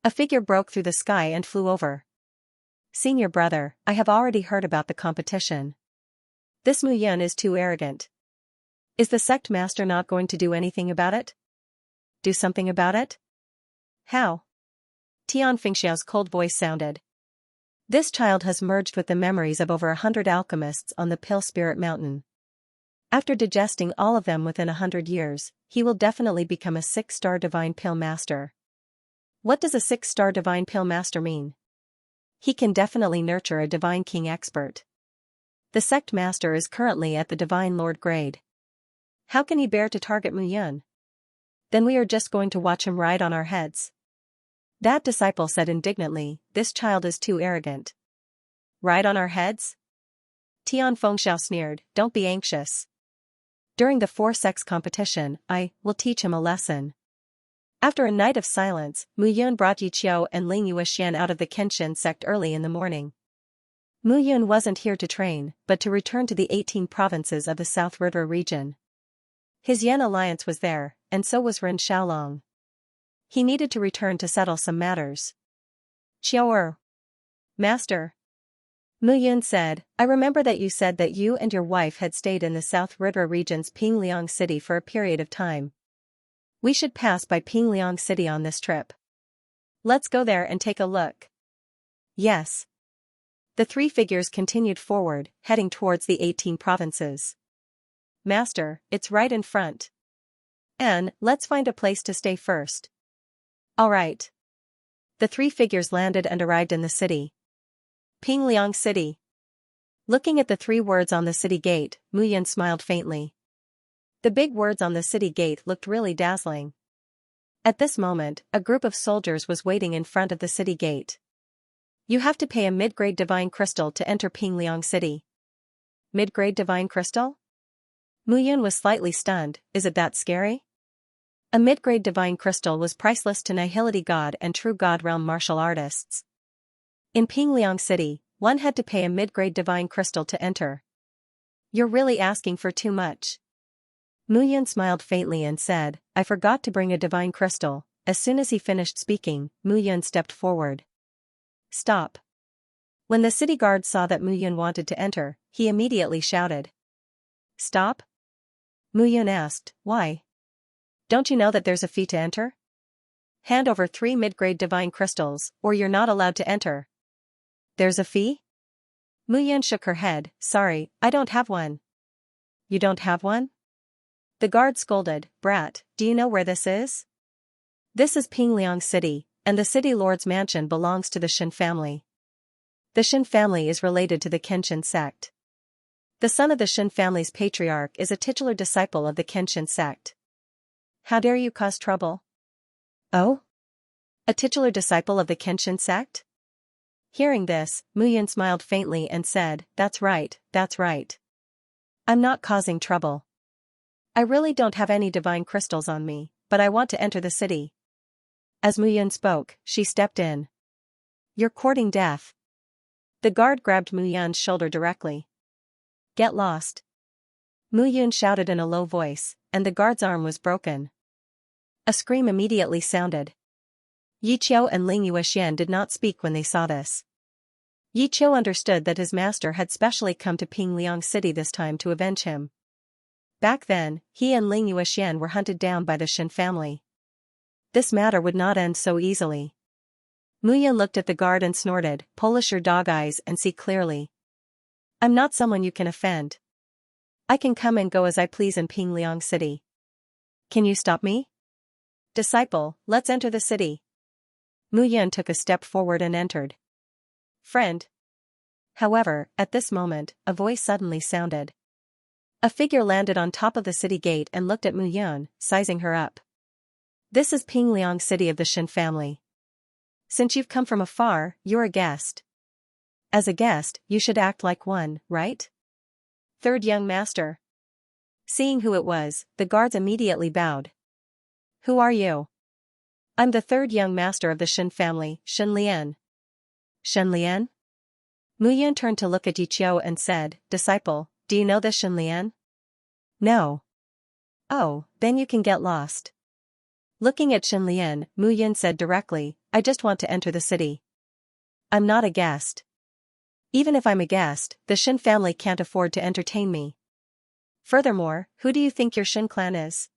A figure broke through the sky and flew over. Senior brother, I have already heard about the competition. This Mu Yun is too arrogant. Is the sect master not going to do anything about it? Do something about it? How? Tian Fengxiao's cold voice sounded. This child has merged with the memories of over 100 alchemists on the Pill Spirit Mountain. After digesting all of them within 100 years, he will definitely become a 6-star divine pill master. What does a 6-star divine pill master mean? He can definitely nurture a divine king expert. The sect master is currently at the divine lord grade. How can he bear to target Mu Yun? Then we are just going to watch him ride on our heads. That disciple said indignantly, this child is too arrogant. Ride on our heads? Tian Fengxiao sneered, don't be anxious. During the 4-sex competition, I will teach him a lesson. After a night of silence, Mu Yun brought Yi Qiu and Ling Yuexian out of the Kenshin sect early in the morning. Mu Yun wasn't here to train, but to return to the 18 provinces of the South River region. His Yan alliance was there, and so was Ren Xiaolong. He needed to return to settle some matters. Qiao. Master. Mu Yun said, I remember that you said that you and your wife had stayed in the South River region's Pingliang City for a period of time. We should pass by Pingliang City on this trip. Let's go there and take a look. Yes. The three figures continued forward, heading towards the 18 provinces. Master, it's right in front. And, let's find a place to stay first. All right. The three figures landed and arrived in the city. Pingliang City. Looking at the three words on the city gate, Mu Yun smiled faintly. The big words on the city gate looked really dazzling. At this moment, a group of soldiers was waiting in front of the city gate. You have to pay a mid-grade divine crystal to enter Pingliang City. Mid-grade divine crystal? Mu Yun was slightly stunned. Is it that scary? A mid-grade divine crystal was priceless to Nihility God and True God Realm martial artists. In Pingliang City, one had to pay a mid-grade divine crystal to enter. You're really asking for too much. Mu Yun smiled faintly and said, I forgot to bring a divine crystal. As soon as he finished speaking, Mu Yun stepped forward. Stop. When the city guard saw that Mu Yun wanted to enter, he immediately shouted. Stop? Mu Yun asked, why? Don't you know that there's a fee to enter? Hand over 3 mid-grade divine crystals, or you're not allowed to enter. There's a fee? Mu Yun shook her head, sorry, I don't have one. You don't have one? The guard scolded, brat, do you know where this is? This is Pingliang City, and the city lord's mansion belongs to the Shin family. The Shin family is related to the Kenshin sect. The son of the Shin family's patriarch is a titular disciple of the Kenshin sect. How dare you cause trouble? Oh? A titular disciple of the Kenshin sect? Hearing this, Mu Yun smiled faintly and said, that's right, that's right. I'm not causing trouble. I really don't have any divine crystals on me, but I want to enter the city. As Mu Yun spoke, she stepped in. You're courting death. The guard grabbed Mu Yun's shoulder directly. Get lost. Mu Yun shouted in a low voice, and the guard's arm was broken. A scream immediately sounded. Yi Qiu and Ling Yuexian did not speak when they saw this. Yi Qiu understood that his master had specially come to Pingliang City this time to avenge him. Back then, he and Ling Yuexian were hunted down by the Shin family. This matter would not end so easily. Mu Yun looked at the guard and snorted, polish your dog eyes and see clearly. I'm not someone you can offend. I can come and go as I please in Pingliang City. Can you stop me? Disciple, let's enter the city. Mu Yun took a step forward and entered. Friend. However, at this moment, a voice suddenly sounded. A figure landed on top of the city gate and looked at Mu Yun, sizing her up. This is Pingliang City of the Shin family. Since you've come from afar, you're a guest. As a guest, you should act like one, right? Third young master. Seeing who it was, the guards immediately bowed. Who are you? I'm the third young master of the Shin family, Shin Lian. Shin Lian? Mu Yun turned to look at Yi Qiu and said, Disciple, do you know this Shin Lian? No. Oh, then you can get lost. Looking at Shin Lian, Mu Yun said directly, I just want to enter the city. I'm not a guest. Even if I'm a guest, the Shin family can't afford to entertain me. Furthermore, who do you think your Shin clan is?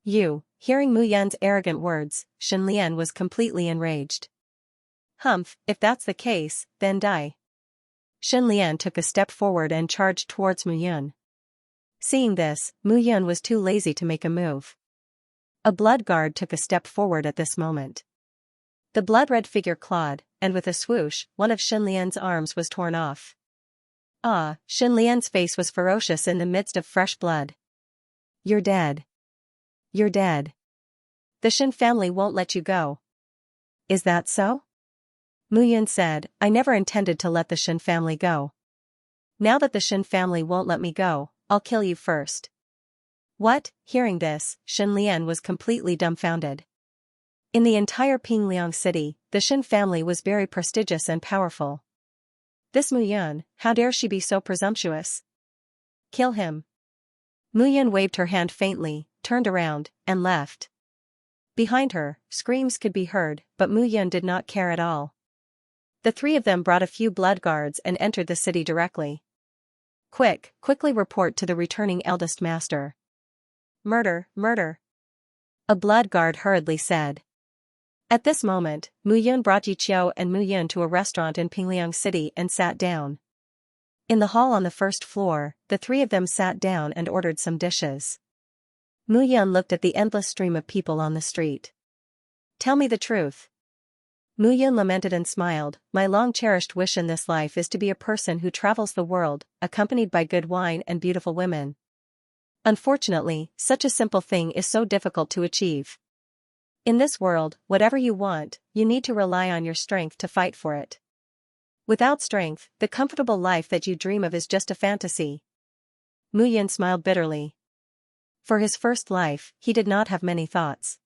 You. Hearing Mu Yun's arrogant words, Shin Lian was completely enraged. Humph, if that's the case, then die. Shin Lian took a step forward and charged towards Mu Yun. Seeing this, Mu Yun was too lazy to make a move. A blood guard took a step forward at this moment. The blood-red figure clawed, and with a swoosh, one of Shin Lian's arms was torn off. Ah, Shin Lian's face was ferocious in the midst of fresh blood. You're dead. You're dead. The Shin family won't let you go. Is that so? Mu Yun said, I never intended to let the Shin family go. Now that the Shin family won't let me go, I'll kill you first. What? Hearing this, Shin Lian was completely dumbfounded. In the entire Pingliang City, the Shin family was very prestigious and powerful. This Mu Yun, how dare she be so presumptuous? Kill him. Mu Yun waved her hand faintly, turned around, and left. Behind her, screams could be heard, but Mu Yun did not care at all. The three of them brought a few blood guards and entered the city directly. Quickly report to the returning eldest master. Murder, murder. A blood guard hurriedly said. At this moment, Mu Yun brought Yiqiu and Mu Yun to a restaurant in Pingliang City and sat down. In the hall on the first floor, the three of them sat down and ordered some dishes. Mu Yun looked at the endless stream of people on the street. Tell me the truth. Mu Yun lamented and smiled. My long-cherished wish in this life is to be a person who travels the world, accompanied by good wine and beautiful women. Unfortunately, such a simple thing is so difficult to achieve. In this world, whatever you want, you need to rely on your strength to fight for it. Without strength, the comfortable life that you dream of is just a fantasy. Mu Yun smiled bitterly. For his first life, he did not have many thoughts.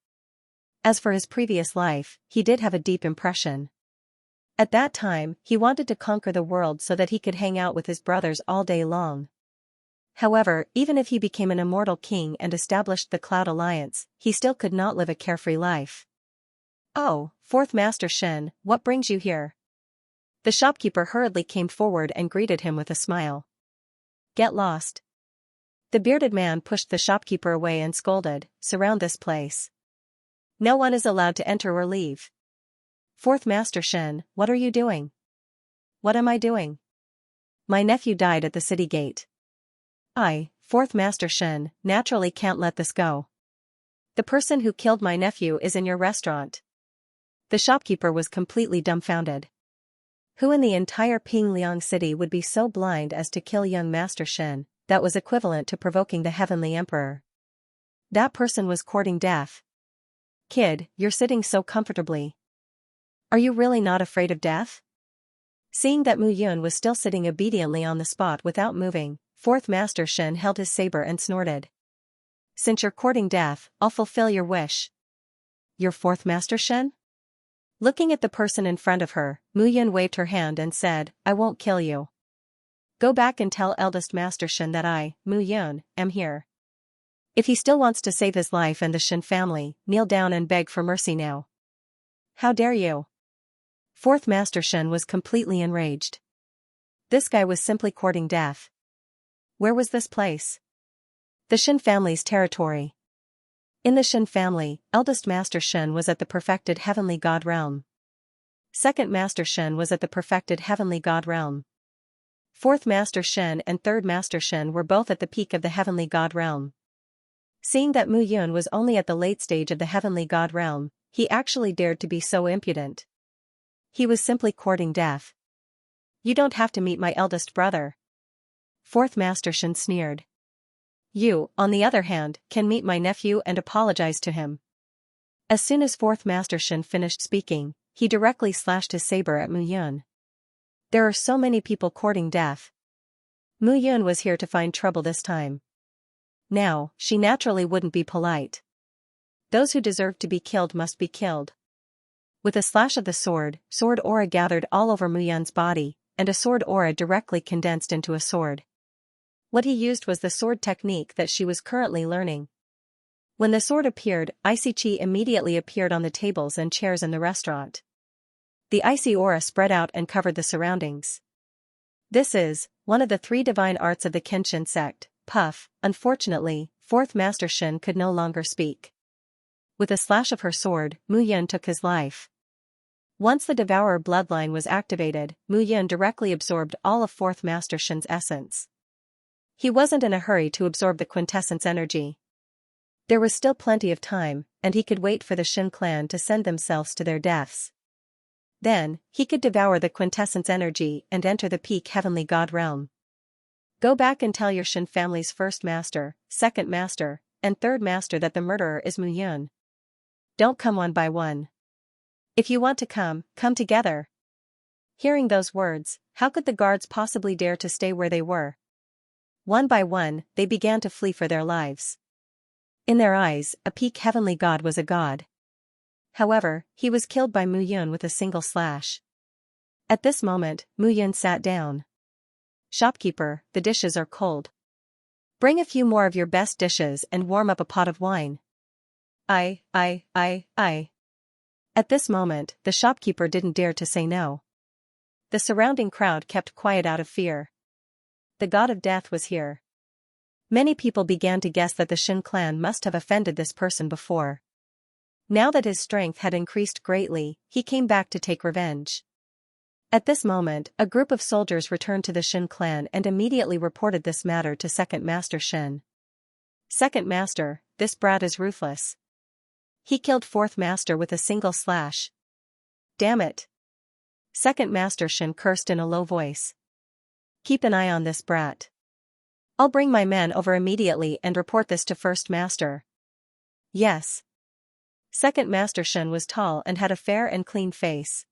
As for his previous life, he did have a deep impression. At that time, he wanted to conquer the world so that he could hang out with his brothers all day long. However, even if he became an immortal king and established the Cloud Alliance, he still could not live a carefree life. Oh, Fourth Master Shen, what brings you here? The shopkeeper hurriedly came forward and greeted him with a smile. Get lost. The bearded man pushed the shopkeeper away and scolded, surround this place. No one is allowed to enter or leave. Fourth Master Shen, what are you doing? What am I doing? My nephew died at the city gate. I, Fourth Master Shen, naturally can't let this go. The person who killed my nephew is in your restaurant. The shopkeeper was completely dumbfounded. Who in the entire Pingliang city would be so blind as to kill young Master Shen? That was equivalent to provoking the Heavenly Emperor. That person was courting death. Kid, you're sitting so comfortably. Are you really not afraid of death? Seeing that Mu Yun was still sitting obediently on the spot without moving, Fourth Master Shen held his saber and snorted. Since you're courting death, I'll fulfill your wish. Your Fourth Master Shen? Looking at the person in front of her, Mu Yun waved her hand and said, I won't kill you. Go back and tell eldest Master Shen that I, Mu Yun, am here. If he still wants to save his life and the Shen family, kneel down and beg for mercy now. How dare you? Fourth Master Shen was completely enraged. This guy was simply courting death. Where was this place? The Shen family's territory. In the Shen family, eldest Master Shen was at the perfected Heavenly God realm. Second Master Shen was at the perfected Heavenly God realm. Fourth Master Shen and Third Master Shen were both at the peak of the Heavenly God realm. Seeing that Mu Yun was only at the late stage of the Heavenly God realm, he actually dared to be so impudent. He was simply courting death. You don't have to meet my eldest brother. Fourth Master Shen sneered. You, on the other hand, can meet my nephew and apologize to him. As soon as Fourth Master Shen finished speaking, he directly slashed his saber at Mu Yun. There are so many people courting death. Mu Yun was here to find trouble this time. Now, she naturally wouldn't be polite. Those who deserve to be killed must be killed. With a slash of the sword aura gathered all over Mu Yun's body, and a sword aura directly condensed into a sword. What he used was the sword technique that she was currently learning. When the sword appeared, icy chi immediately appeared on the tables and chairs in the restaurant. The icy aura spread out and covered the surroundings. This is one of the three divine arts of the Kenshin sect. Puff. Unfortunately, Fourth Master Shen could no longer speak. With a slash of her sword, Mu Yun took his life. Once the Devourer bloodline was activated, Mu Yun directly absorbed all of Fourth Master Shen's essence. He wasn't in a hurry to absorb the quintessence energy. There was still plenty of time, and he could wait for the Shen clan to send themselves to their deaths. Then, he could devour the quintessence energy and enter the peak Heavenly God realm. Go back and tell your Shen family's first master, second master, and third master that the murderer is Mu Yun. Don't come one by one. If you want to come together. Hearing those words, how could the guards possibly dare to stay where they were? One by one, they began to flee for their lives. In their eyes, a peak Heavenly God was a god. However, he was killed by Mu Yun with a single slash. At this moment, Mu Yun sat down. Shopkeeper, the dishes are cold. Bring a few more of your best dishes and warm up a pot of wine. I. At this moment, the shopkeeper didn't dare to say no. The surrounding crowd kept quiet out of fear. The god of death was here. Many people began to guess that the Shin clan must have offended this person before. Now that his strength had increased greatly, he came back to take revenge. At this moment, a group of soldiers returned to the Shin clan and immediately reported this matter to Second Master Shin. Second Master, this brat is ruthless. He killed Fourth Master with a single slash. Damn it. Second Master Shin cursed in a low voice. Keep an eye on this brat. I'll bring my men over immediately and report this to First Master. Yes. Second Master Shin was tall and had a fair and clean face.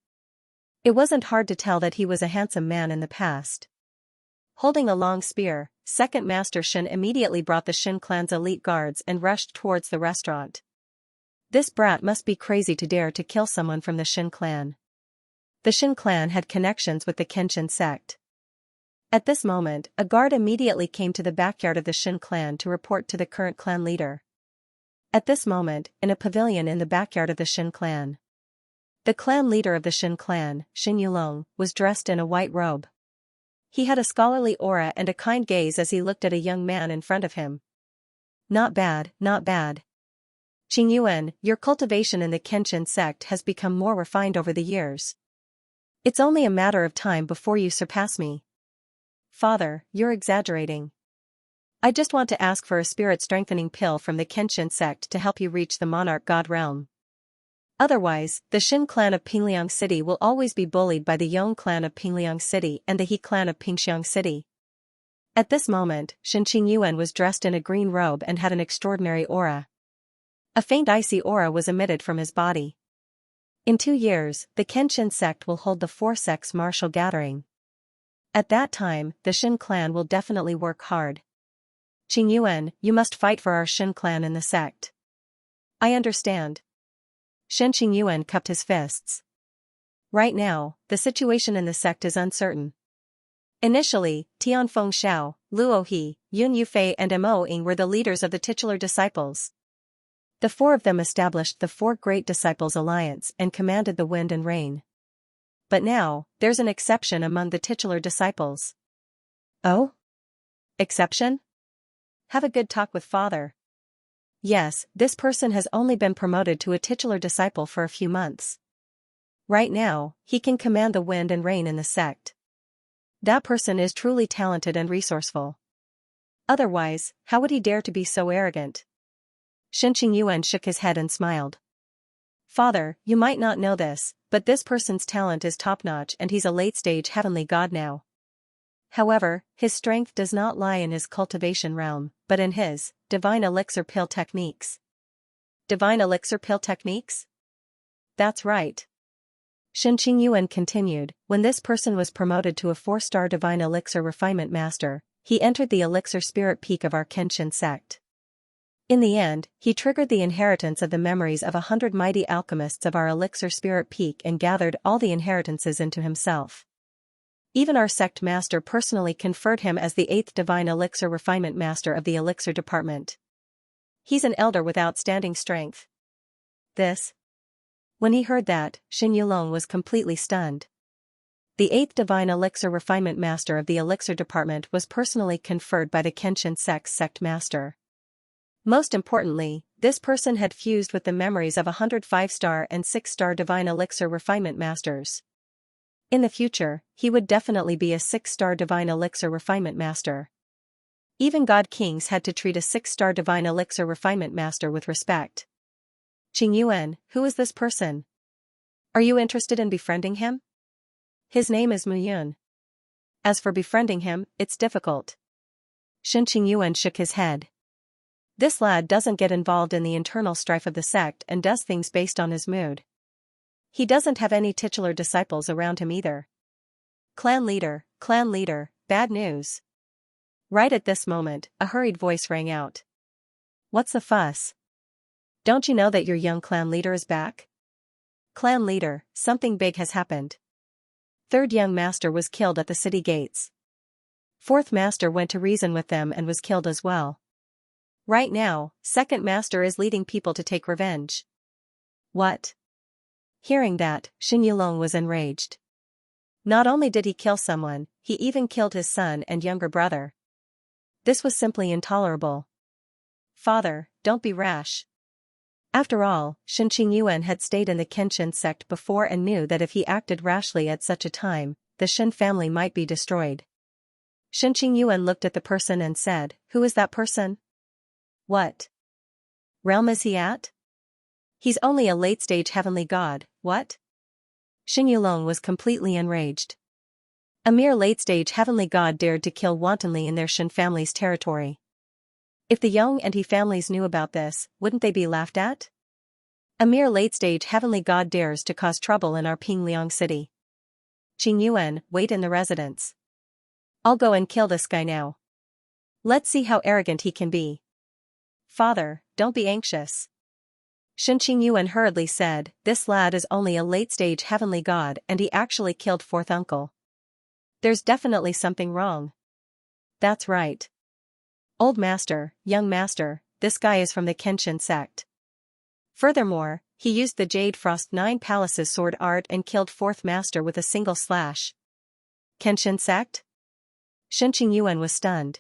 It wasn't hard to tell that he was a handsome man in the past. Holding a long spear, Second Master Shin immediately brought the Shin clan's elite guards and rushed towards the restaurant. This brat must be crazy to dare to kill someone from the Shin clan. The Shin clan had connections with the Kenshin sect. At this moment, a guard immediately came to the backyard of the Shin clan to report to the current clan leader. At this moment, in a pavilion in the backyard of the Shin clan, the clan leader of the Shin clan, Shin Yulong, was dressed in a white robe. He had a scholarly aura and a kind gaze as he looked at a young man in front of him. Not bad, not bad. Qing Yuan, your cultivation in the Kenshin sect has become more refined over the years. It's only a matter of time before you surpass me. Father, you're exaggerating. I just want to ask for a spirit-strengthening pill from the Kenshin sect to help you reach the monarch god realm. Otherwise, the Shin clan of Pingliang City will always be bullied by the Yong clan of Pingliang City and the He clan of Pingxiang City. At this moment, Shin Qing Yuan was dressed in a green robe and had an extraordinary aura. A faint icy aura was emitted from his body. In 2 years, the Kenshin sect will hold the four-sects martial gathering. At that time, the Shin clan will definitely work hard. Qing Yuan, you must fight for our Shin clan in the sect. I understand. Shin Qing Yuan cupped his fists. Right now, the situation in the sect is uncertain. Initially, Tianfeng Xiao, Luo He, Yun Yufei and Mo Ying were the leaders of the titular disciples. The 4 of them established the 4 Great Disciples Alliance and commanded the wind and rain. But now, there's an exception among the titular disciples. Oh? Exception? Have a good talk with Father. Yes, this person has only been promoted to a titular disciple for a few months. Right now, he can command the wind and rain in the sect. That person is truly talented and resourceful. Otherwise, how would he dare to be so arrogant? Shin Qing Yuan shook his head and smiled. Father, you might not know this, but this person's talent is top-notch and he's a late-stage heavenly god now. However, his strength does not lie in his cultivation realm, but in his divine elixir pill techniques. Divine elixir pill techniques? That's right. Shin Qing Yuan continued, when this person was promoted to a 4-star divine elixir refinement master, he entered the elixir spirit peak of our Kenshin sect. In the end, he triggered the inheritance of the memories of 100 mighty alchemists of our elixir spirit peak and gathered all the inheritances into himself. Even our sect master personally conferred him as the 8th divine elixir refinement master of the elixir department. He's an elder with outstanding strength. This? When he heard that, Shin Yulong was completely stunned. The 8th divine elixir refinement master of the elixir department was personally conferred by the Kenshin sect's sect master. Most importantly, this person had fused with the memories of 100 5-star and 6-star divine elixir refinement masters. In the future, he would definitely be a 6-star divine elixir refinement master. Even god kings had to treat a 6-star divine elixir refinement master with respect. Qing Yuan, who is this person? Are you interested in befriending him? His name is Mu Yun. As for befriending him, it's difficult. Shin Qing Yuan shook his head. This lad doesn't get involved in the internal strife of the sect and does things based on his mood. He doesn't have any titular disciples around him either. Clan leader, bad news. Right at this moment, a hurried voice rang out. What's the fuss? Don't you know that your young clan leader is back? Clan leader, something big has happened. Third young master was killed at the city gates. Fourth master went to reason with them and was killed as well. Right now, second master is leading people to take revenge. What? Hearing that, Xin Yulong was enraged. Not only did he kill someone, he even killed his son and younger brother. This was simply intolerable. Father, don't be rash. After all, Shen Qingyuan had stayed in the Kenshin sect before and knew that if he acted rashly at such a time, the Shen family might be destroyed. Shen Qingyuan looked at the person and said, "Who is that person? What realm is he at? He's only a late-stage heavenly god, what?" Xin Yulong was completely enraged. A mere late-stage heavenly god dared to kill wantonly in their Shen family's territory. If the Yong and He families knew about this, wouldn't they be laughed at? A mere late-stage heavenly god dares to cause trouble in our Pingliang city. Qing Yuan, wait in the residence. I'll go and kill this guy now. Let's see how arrogant he can be. Father, don't be anxious. Shen Qingyuan hurriedly said, this lad is only a late-stage heavenly god and he actually killed fourth uncle. There's definitely something wrong. That's right. Old master, young master, this guy is from the Kenshin sect. Furthermore, he used the Jade Frost 9 Palaces sword art and killed fourth master with a single slash. Kenshin sect? Shen Qingyuan was stunned.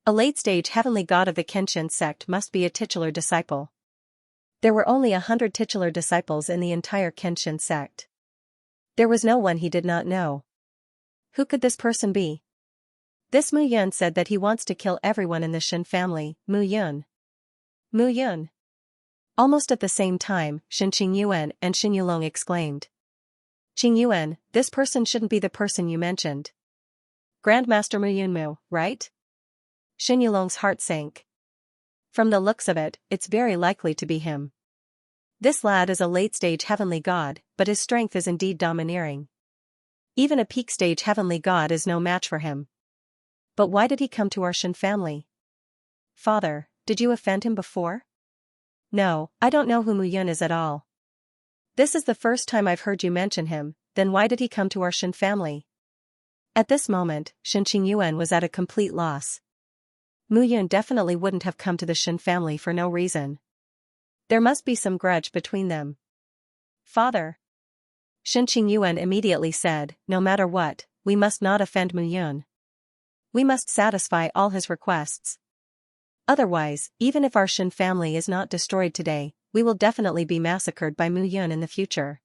A late-stage heavenly god of the Kenshin sect must be a titular disciple. There were only 100 titular disciples in the entire Kenshin sect. There was no one he did not know. Who could this person be? This Mu Yun said that he wants to kill everyone in the Shen family, Mu Yun. Mu Yun. Almost at the same time, Shen Qingyuan and Xin Yulong exclaimed. Qingyuan, this person shouldn't be the person you mentioned. Grandmaster Mu Yunmu, right? Xin Yulong's heart sank. From the looks of it, it's very likely to be him. This lad is a late-stage heavenly god, but his strength is indeed domineering. Even a peak-stage heavenly god is no match for him. But why did he come to our Shen family? Father, did you offend him before? No, I don't know who Mu Yun is at all. This is the first time I've heard you mention him, then why did he come to our Shen family? At this moment, Shen Qingyuan was at a complete loss. Mu Yun definitely wouldn't have come to the Shen family for no reason. There must be some grudge between them. Father. Shen Qingyuan immediately said, no matter what, we must not offend Mu Yun. We must satisfy all his requests. Otherwise, even if our Shen family is not destroyed today, we will definitely be massacred by Mu Yun in the future.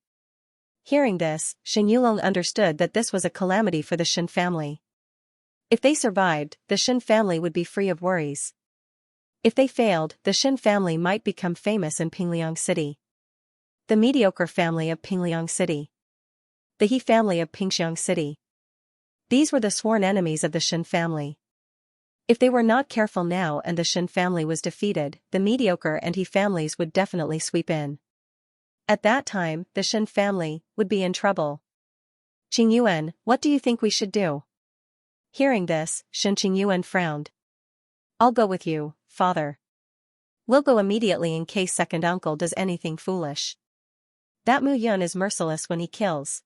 Hearing this, Shen Yulong understood that this was a calamity for the Shen family. If they survived, the Shen family would be free of worries. If they failed, the Shen family might become famous in Pingliang City. The mediocre family of Pingliang City. The He family of Pingxiang City. These were the sworn enemies of the Shen family. If they were not careful now and the Shen family was defeated, the mediocre and He families would definitely sweep in. At that time, the Shen family would be in trouble. Qingyuan, what do you think we should do? Hearing this, Shen Qingyuan frowned. I'll go with you, father. We'll go immediately in case second uncle does anything foolish. That Mu Yun is merciless when he kills.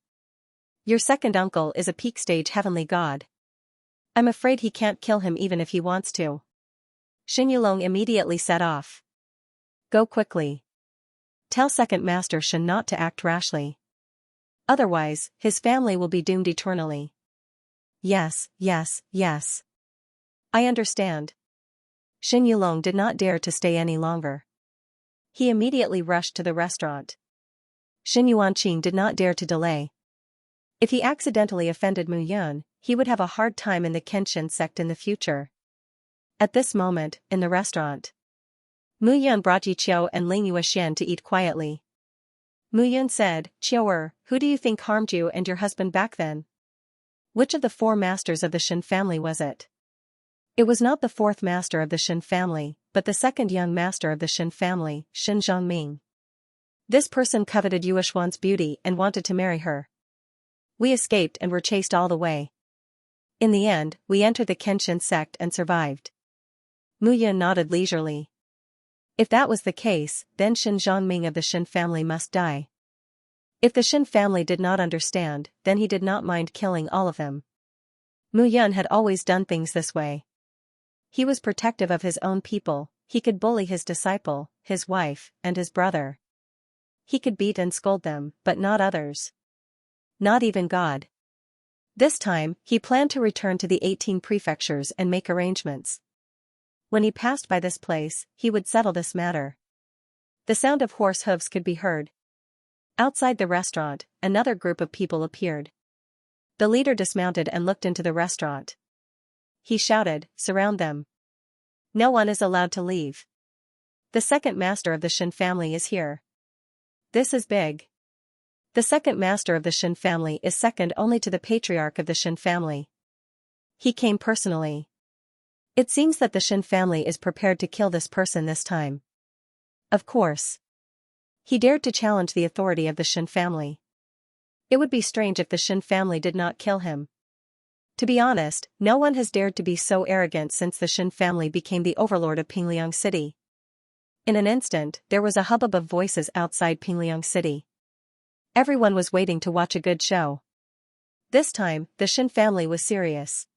Your second uncle is a peak-stage heavenly god. I'm afraid he can't kill him even if he wants to. Xin Yulong immediately set off. Go quickly. Tell second master Shen not to act rashly. Otherwise, his family will be doomed eternally. Yes, yes, yes. I understand. Xin Yulong did not dare to stay any longer. He immediately rushed to the restaurant. Xin Yuanqing did not dare to delay. If he accidentally offended Mu Yun, he would have a hard time in the Kenshin sect in the future. At this moment, in the restaurant, Mu Yun brought Yi Qiu and Ling Yuexian to eat quietly. Mu Yun said, Qiu'er, who do you think harmed you and your husband back then? Which of the 4 masters of the Shen family was it? It was not the 4th master of the Shen family, but the 2nd young master of the Shen family, Shen Zhongming. This person coveted Yuexuan's beauty and wanted to marry her. We escaped and were chased all the way. In the end, we entered the Kenshin sect and survived. Mu Yun nodded leisurely. If that was the case, then Shen Zhongming of the Shen family must die. If the Shin family did not understand, then he did not mind killing all of them. Mu Yun had always done things this way. He was protective of his own people, he could bully his disciple, his wife, and his brother. He could beat and scold them, but not others. Not even God. This time, he planned to return to the 18 prefectures and make arrangements. When he passed by this place, he would settle this matter. The sound of horse hooves could be heard. Outside the restaurant, another group of people appeared. The leader dismounted and looked into the restaurant. He shouted, "Surround them. No one is allowed to leave. The second master of the Shin family is here. This is big." The second master of the Shin family is second only to the patriarch of the Shin family. He came personally. It seems that the Shin family is prepared to kill this person this time. Of course. He dared to challenge the authority of the Shin family. It would be strange if the Shin family did not kill him. To be honest, no one has dared to be so arrogant since the Shin family became the overlord of Pingliang City. In an instant, there was a hubbub of voices outside Pingliang City. Everyone was waiting to watch a good show. This time, the Shin family was serious.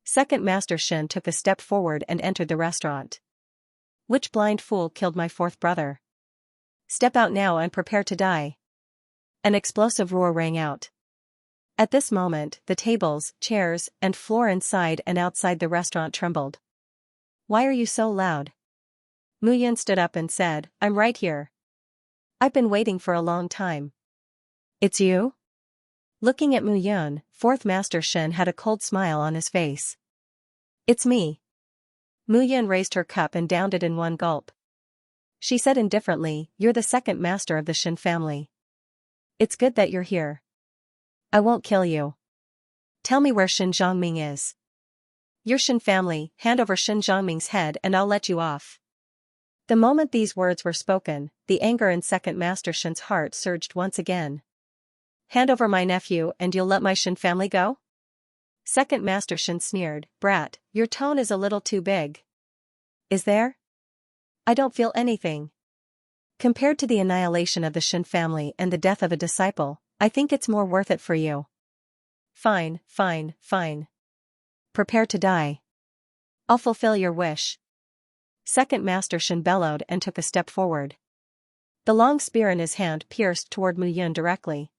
Second Master Shin took a step forward and entered the restaurant. "Which blind fool killed my fourth brother? Step out now and prepare to die." An explosive roar rang out. At this moment, the tables, chairs, and floor inside and outside the restaurant trembled. "Why are you so loud?" Mu Yun stood up and said, "I'm right here. I've been waiting for a long time." "It's you?" Looking at Mu Yun, fourth Master Shin had a cold smile on his face. "It's me." Mu Yun raised her cup and downed it in one gulp. She said indifferently, "You're the second master of the Shin family. It's good that you're here. I won't kill you. Tell me where Shin Zhongming is." "Your Shin family, hand over Shin Zhongming's head and I'll let you off." The moment these words were spoken, the anger in second Master Shin's heart surged once again. "Hand over my nephew and you'll let my Shin family go?" Second Master Shin sneered, "Brat, your tone is a little too big." "Is there? I don't feel anything. Compared to the annihilation of the Shin family and the death of a disciple, I think it's more worth it for you." "Fine, fine, fine. Prepare to die. I'll fulfill your wish." Second Master Shin bellowed and took a step forward. The long spear in his hand pierced toward Mu Yun directly.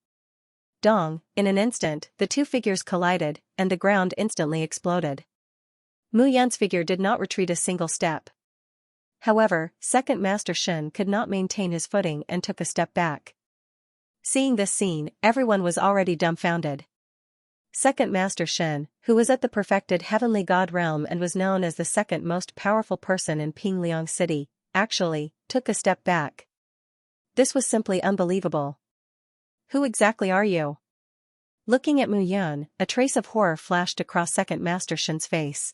Dong, in an instant, the two figures collided, and the ground instantly exploded. Mu Yun's figure did not retreat a single step. However, second Master Shin could not maintain his footing and took a step back. Seeing this scene, everyone was already dumbfounded. Second Master Shin, who was at the perfected heavenly god realm and was known as the second most powerful person in Pingliang City, actually, took a step back. This was simply unbelievable. "Who exactly are you?" Looking at Mu Yun, a trace of horror flashed across second Master Shin's face.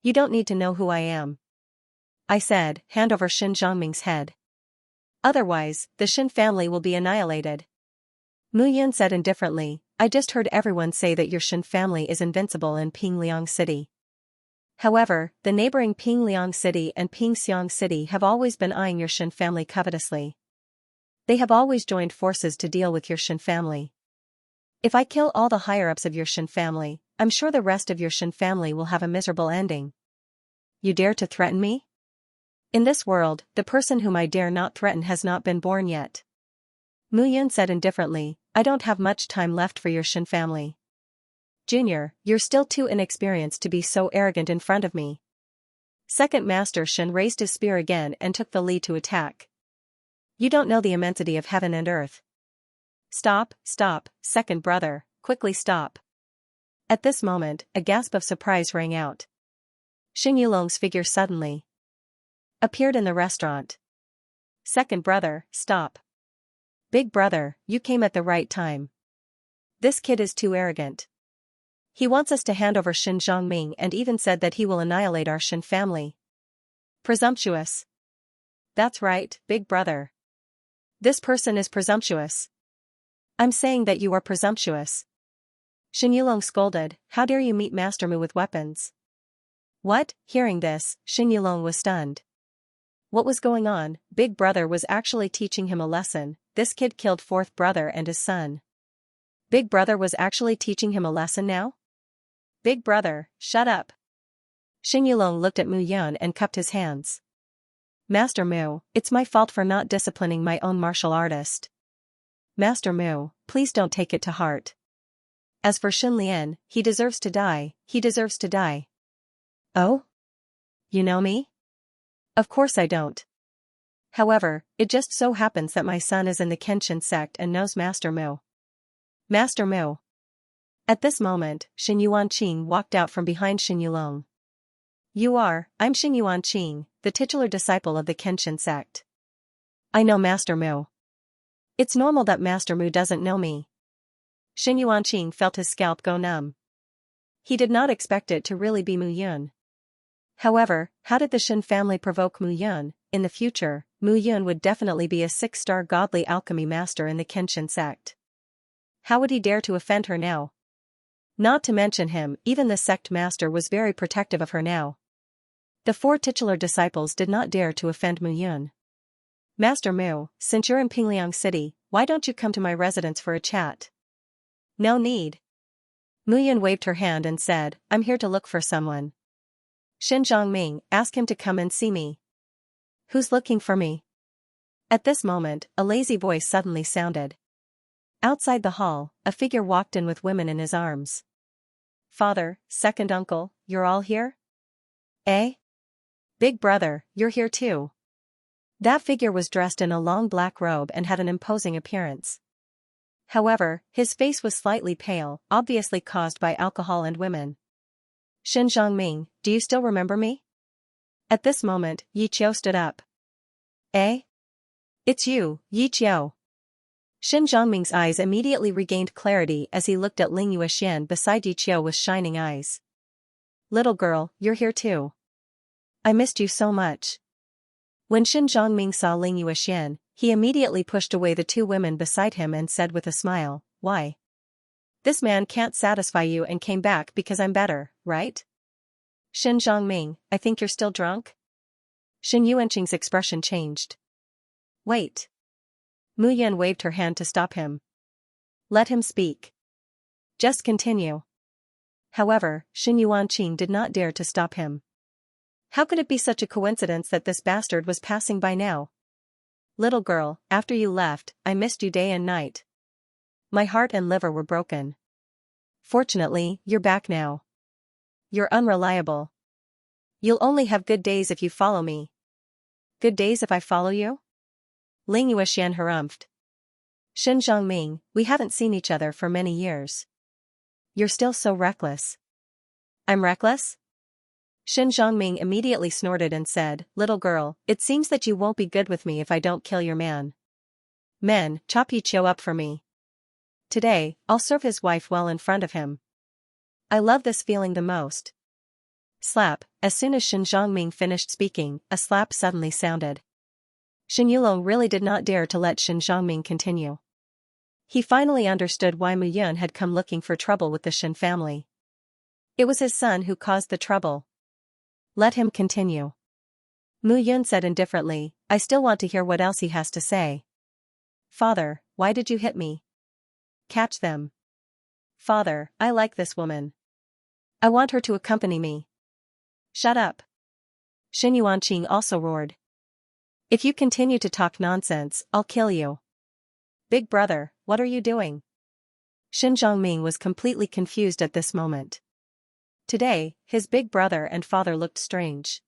"You don't need to know who I am. I said, hand over Shin Zhongming's head. Otherwise, the Shin family will be annihilated." Mu Yun said indifferently, "I just heard everyone say that your Shin family is invincible in Pingliang City. However, the neighboring Pingliang City and Pingxiang City have always been eyeing your Shin family covetously. They have always joined forces to deal with your Shin family. If I kill all the higher-ups of your Shin family, I'm sure the rest of your Shin family will have a miserable ending. You dare to threaten me? In this world, the person whom I dare not threaten has not been born yet." Mu Yun said indifferently, "I don't have much time left for your Shin family. Junior, you're still too inexperienced to be so arrogant in front of me." Second Master Shin raised his spear again and took the lead to attack. "You don't know the immensity of heaven and earth." "Stop, stop, second brother, quickly stop." At this moment, a gasp of surprise rang out. Xing Yulong's figure suddenly appeared in the restaurant. "Second brother, stop. Big brother, you came at the right time. This kid is too arrogant. He wants us to hand over Shin Zhongming and even said that he will annihilate our Shin family. Presumptuous." "That's right, big brother. This person is presumptuous." "I'm saying that you are presumptuous." Xing Yulong scolded, "How dare you meet Master Mu with weapons?" What? Hearing this, Xing Yulong was stunned. What was going on? Big brother was actually teaching him a lesson, this kid killed fourth brother and his son. Big brother was actually teaching him a lesson now? Big brother, shut up. Xing Yulong looked at Mu Yun and cupped his hands. Master Mu, it's my fault for not disciplining my own martial artist. Master Mu, please don't take it to heart. As for Xin Lian, he deserves to die, he deserves to die. Oh? You know me? Of course I don't. However, it just so happens that my son is in the Kenshin sect and knows Master Mu. Master Mu. At this moment, Xin Yuanqing walked out from behind Xin Yulong. I'm Xin Yuanqing, the titular disciple of the Kenshin sect. I know Master Mu. It's normal that Master Mu doesn't know me. Xin Yuanqing felt his scalp go numb. He did not expect it to really be Mu Yun. However, how did the Xin family provoke Mu Yun? In the future, Mu Yun would definitely be a 6-star godly alchemy master in the Kenshin sect. How would he dare to offend her now? Not to mention him, even the sect master was very protective of her now. The 4 titular disciples did not dare to offend Mu Yun. Master Mu, since you're in Pingliang City, why don't you come to my residence for a chat? No need. Mu Yun waved her hand and said, I'm here to look for someone. Xin Zhongming, ask him to come and see me. Who's looking for me? At this moment, a lazy voice suddenly sounded. Outside the hall, a figure walked in with women in his arms. Father, second uncle, you're all here? Eh? Big brother, you're here too. That figure was dressed in a long black robe and had an imposing appearance. However, his face was slightly pale, obviously caused by alcohol and women. Xin Zhongming, do you still remember me? At this moment, Yi Qiu stood up. Eh? It's you, Yi Qiu. Xin Zhongming's eyes immediately regained clarity as he looked at Ling Yuexian beside Yi Qiu with shining eyes. Little girl, you're here too. I missed you so much. When Xin Zhongming saw Ling Yuexian, he immediately pushed away the 2 women beside him and said with a smile, why? This man can't satisfy you and came back because I'm better, right? Xin Zhongming, I think you're still drunk? Xin Yuanqing's expression changed. Wait. Mu Yun waved her hand to stop him. Let him speak. Just continue. However, Xin Yuanqing did not dare to stop him. How could it be such a coincidence that this bastard was passing by now? Little girl, after you left, I missed you day and night. My heart and liver were broken. Fortunately, you're back now. You're unreliable. You'll only have good days if you follow me. Good days if I follow you? Ling Yuexian harumphed. Xin Zhongming, we haven't seen each other for many years. You're still so reckless. I'm reckless? Xin Zhongming immediately snorted and said, little girl, it seems that you won't be good with me if I don't kill your man. Men, chop Yi Qiu up for me. Today, I'll serve his wife well in front of him. I love this feeling the most. Slap, as soon as Xin Zhongming finished speaking, a slap suddenly sounded. Xin Yulong really did not dare to let Xin Zhongming continue. He finally understood why Mu Yun had come looking for trouble with the Xin family. It was his son who caused the trouble. Let him continue. Mu Yun said indifferently, I still want to hear what else he has to say. Father, why did you hit me? Catch them. Father, I like this woman. I want her to accompany me. Shut up. Xin Yuanqing also roared. If you continue to talk nonsense, I'll kill you. Big brother, what are you doing? Xin Zhongming was completely confused at this moment. Today, his big brother and father looked strange.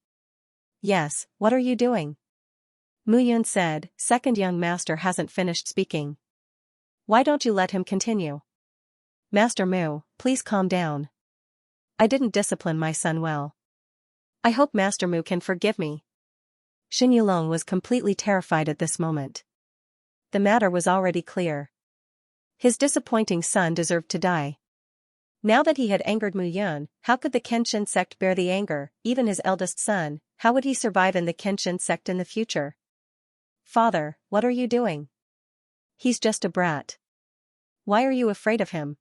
Yes, what are you doing? Mu Yun said, second young master hasn't finished speaking. Why don't you let him continue? Master Mu, please calm down. I didn't discipline my son well. I hope Master Mu can forgive me. Xin Yulong was completely terrified at this moment. The matter was already clear. His disappointing son deserved to die. Now that he had angered Mu Yun, how could the Kenshin sect bear the anger, even his eldest son, how would he survive in the Kenshin sect in the future? Father, what are you doing? He's just a brat. Why are you afraid of him?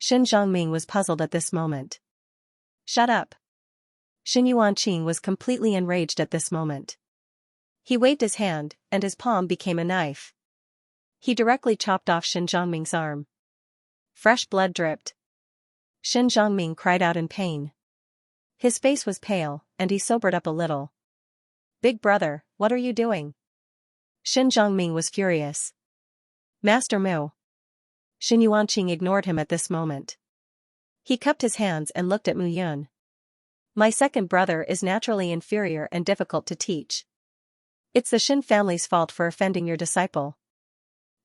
Xin Zhongming was puzzled at this moment. Shut up. Xin Yuanqing was completely enraged at this moment. He waved his hand, and his palm became a knife. He directly chopped off Shen Zhongming's arm. Fresh blood dripped. Shen Zhongming cried out in pain. His face was pale, and he sobered up a little. Big brother, what are you doing? Shen Zhongming was furious. Master Mu. Shen Yuanqing ignored him at this moment. He cupped his hands and looked at Mu Yun. My second brother is naturally inferior and difficult to teach. It's the Shen family's fault for offending your disciple.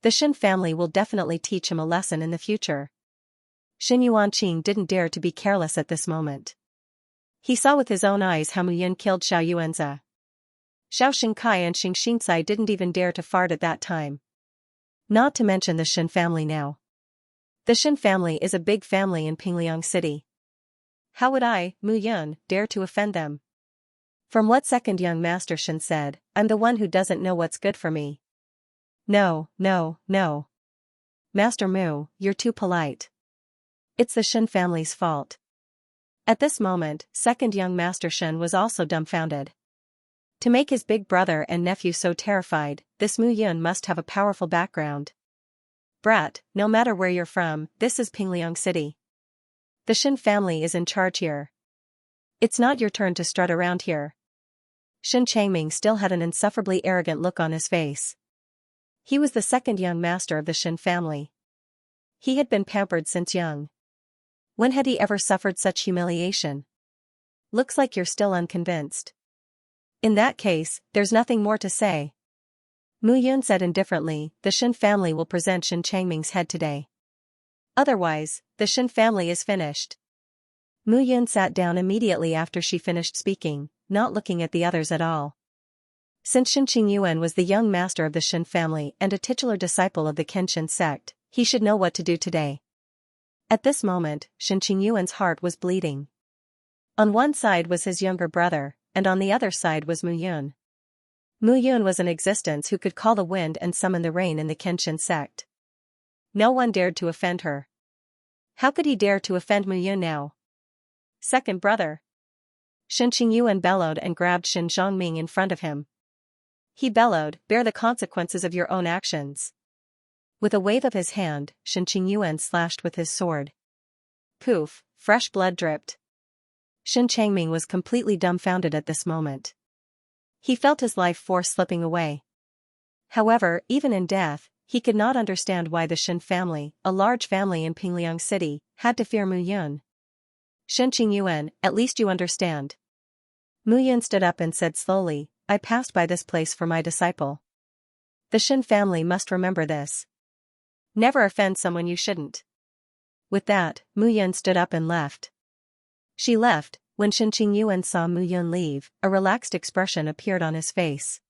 The Shen family will definitely teach him a lesson in the future. Shen Yuanqing didn't dare to be careless at this moment. He saw with his own eyes how Mu Yun killed Xiao Yuanzi. Xiao Xingkai and Xing Xingcai didn't even dare to fart at that time. Not to mention the Shen family now. The Shen family is a big family in Pingliang City. How would I, Mu Yun, dare to offend them? From what second young master Shen said, I'm the one who doesn't know what's good for me. No. Master Mu, you're too polite. It's the Shen family's fault. At this moment, second young master Shen was also dumbfounded. To make his big brother and nephew so terrified, this Mu Yun must have a powerful background. Brat, no matter where you're from, this is Pingliang City. The Shen family is in charge here. It's not your turn to strut around here. Shen Changming still had an insufferably arrogant look on his face. He was the second young master of the Shen family. He had been pampered since young. When had he ever suffered such humiliation? Looks like you're still unconvinced. In that case, there's nothing more to say. Mu Yun said indifferently, the Shen family will present Shen Changming's head today. Otherwise, the Shen family is finished. Mu Yun sat down immediately after she finished speaking, not looking at the others at all. Since Shen Qingyuan was the young master of the Shen family and a titular disciple of the Kenshin sect, he should know what to do today. At this moment, Shen Qingyuan's heart was bleeding. On one side was his younger brother, and on the other side was Mu Yun. Mu Yun was an existence who could call the wind and summon the rain in the Kenshin sect. No one dared to offend her. How could he dare to offend Mu Yun now? Second brother. Shen Qingyuan bellowed and grabbed Shen Zhongming in front of him. He bellowed, bear the consequences of your own actions. With a wave of his hand, Shen Qingyuan slashed with his sword. Poof, fresh blood dripped. Shen Changming was completely dumbfounded at this moment. He felt his life force slipping away. However, even in death, he could not understand why the Shen family, a large family in Pingliang City, had to fear Mu Yun. Shen Qingyuan, at least you understand. Mu Yun stood up and said slowly, I passed by this place for my disciple. The Shen family must remember this. Never offend someone you shouldn't. With that, Mu Yun stood up and left. She left. When Shen Qingyuan saw Mu Yun leave, a relaxed expression appeared on his face.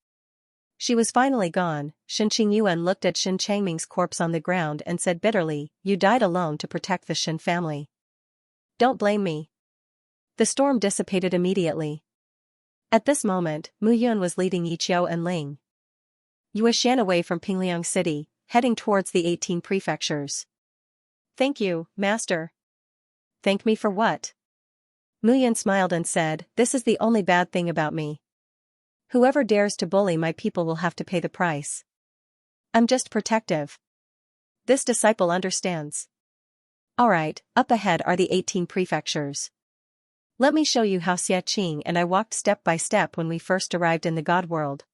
She was finally gone. Shen Qingyuan looked at Shen Changming's corpse on the ground and said bitterly, you died alone to protect the Shen family. Don't blame me. The storm dissipated immediately. At this moment, Mu Yun was leading Yiqiu and Ling Yuxian away from Pingliang City, heading towards the 18 prefectures. Thank you, master. Thank me for what? Mu Yun smiled and said, this is the only bad thing about me. Whoever dares to bully my people will have to pay the price. I'm just protective. This disciple understands. Alright, up ahead are the 18 prefectures. Let me show you how Xie Qing and I walked step by step when we first arrived in the God world.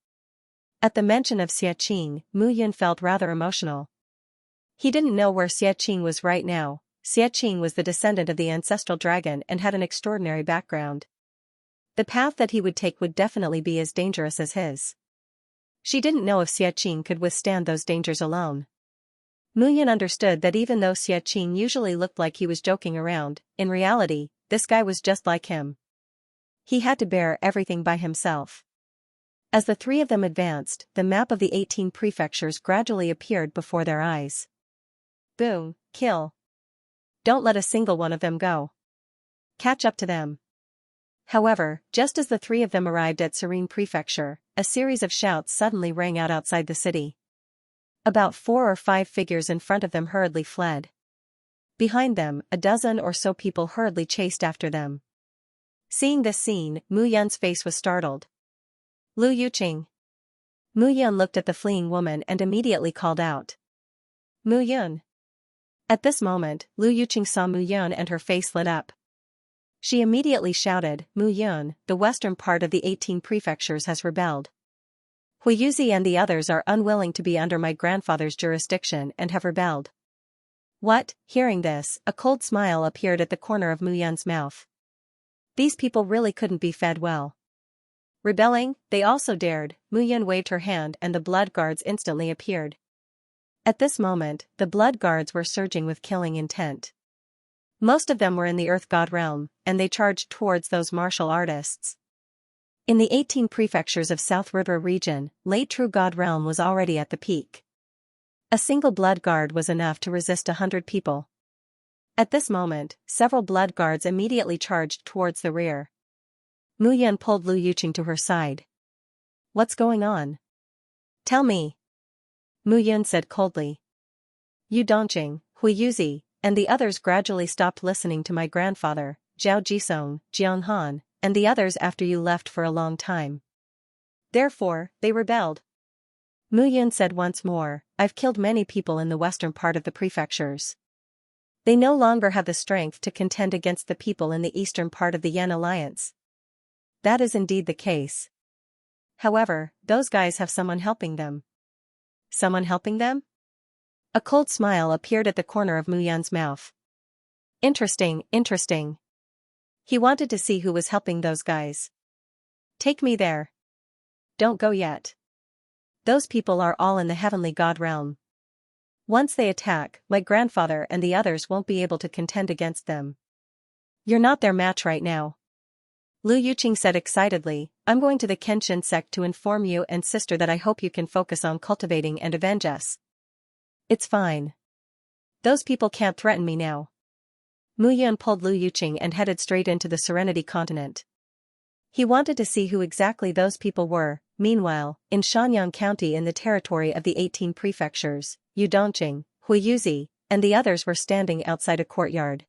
At the mention of Xie Qing, Mu Yun felt rather emotional. He didn't know where Xie Qing was right now. Xie Qing was the descendant of the ancestral dragon and had an extraordinary background. The path that he would take would definitely be as dangerous as his. She didn't know if Xie Qing could withstand those dangers alone. Mu Yun understood that even though Xie Qing usually looked like he was joking around, in reality, this guy was just like him. He had to bear everything by himself. As the three of them advanced, the map of the 18 prefectures gradually appeared before their eyes. Boom, kill. Don't let a single one of them go. Catch up to them. However, just as the three of them arrived at Serene Prefecture, a series of shouts suddenly rang out outside the city. About 4 or 5 figures in front of them hurriedly fled. Behind them, a dozen or so people hurriedly chased after them. Seeing this scene, Mu Yun's face was startled. Lu Yuqing. Mu Yun looked at the fleeing woman and immediately called out. Mu Yun. At this moment, Lu Yuqing saw Mu Yun and her face lit up. She immediately shouted, Mu Yun, the western part of the 18 prefectures has rebelled. Hui Yuzi and the others are unwilling to be under my grandfather's jurisdiction and have rebelled. What? Hearing this, a cold smile appeared at the corner of Mu Yun's mouth. These people really couldn't be fed well. Rebelling, they also dared. Mu Yun waved her hand and the blood guards instantly appeared. At this moment, the blood guards were surging with killing intent. Most of them were in the Earth God realm, and they charged towards those martial artists. In the 18 prefectures of South River region, late True God realm was already at the peak. A single blood guard was enough to resist 100 people. At this moment, several blood guards immediately charged towards the rear. Mu Yun pulled Lu Yuqing to her side. What's going on? Tell me. Mu Yun said coldly. Yu Dongqing, Hui Yuzi, and the others gradually stopped listening to my grandfather, Zhao Jisong, Jiang Han, and the others after you left for a long time. Therefore, they rebelled. Mu Yun said once more, I've killed many people in the western part of the prefectures. They no longer have the strength to contend against the people in the eastern part of the Yan Alliance. That is indeed the case. However, those guys have someone helping them. Someone helping them? A cold smile appeared at the corner of Mu Yun's mouth. Interesting, interesting. He wanted to see who was helping those guys. Take me there. Don't go yet. Those people are all in the heavenly god realm. Once they attack, my grandfather and the others won't be able to contend against them. You're not their match right now. Lu Yuqing said excitedly, I'm going to the Kenshin sect to inform you and sister that I hope you can focus on cultivating and avenge us. It's fine. Those people can't threaten me now. Mu Yun pulled Lu Yuqing and headed straight into the Serenity continent. He wanted to see who exactly those people were. Meanwhile, in Shenyang County in the territory of the 18 prefectures, Yu Dongqing, Hui Yuzi, and the others were standing outside a courtyard.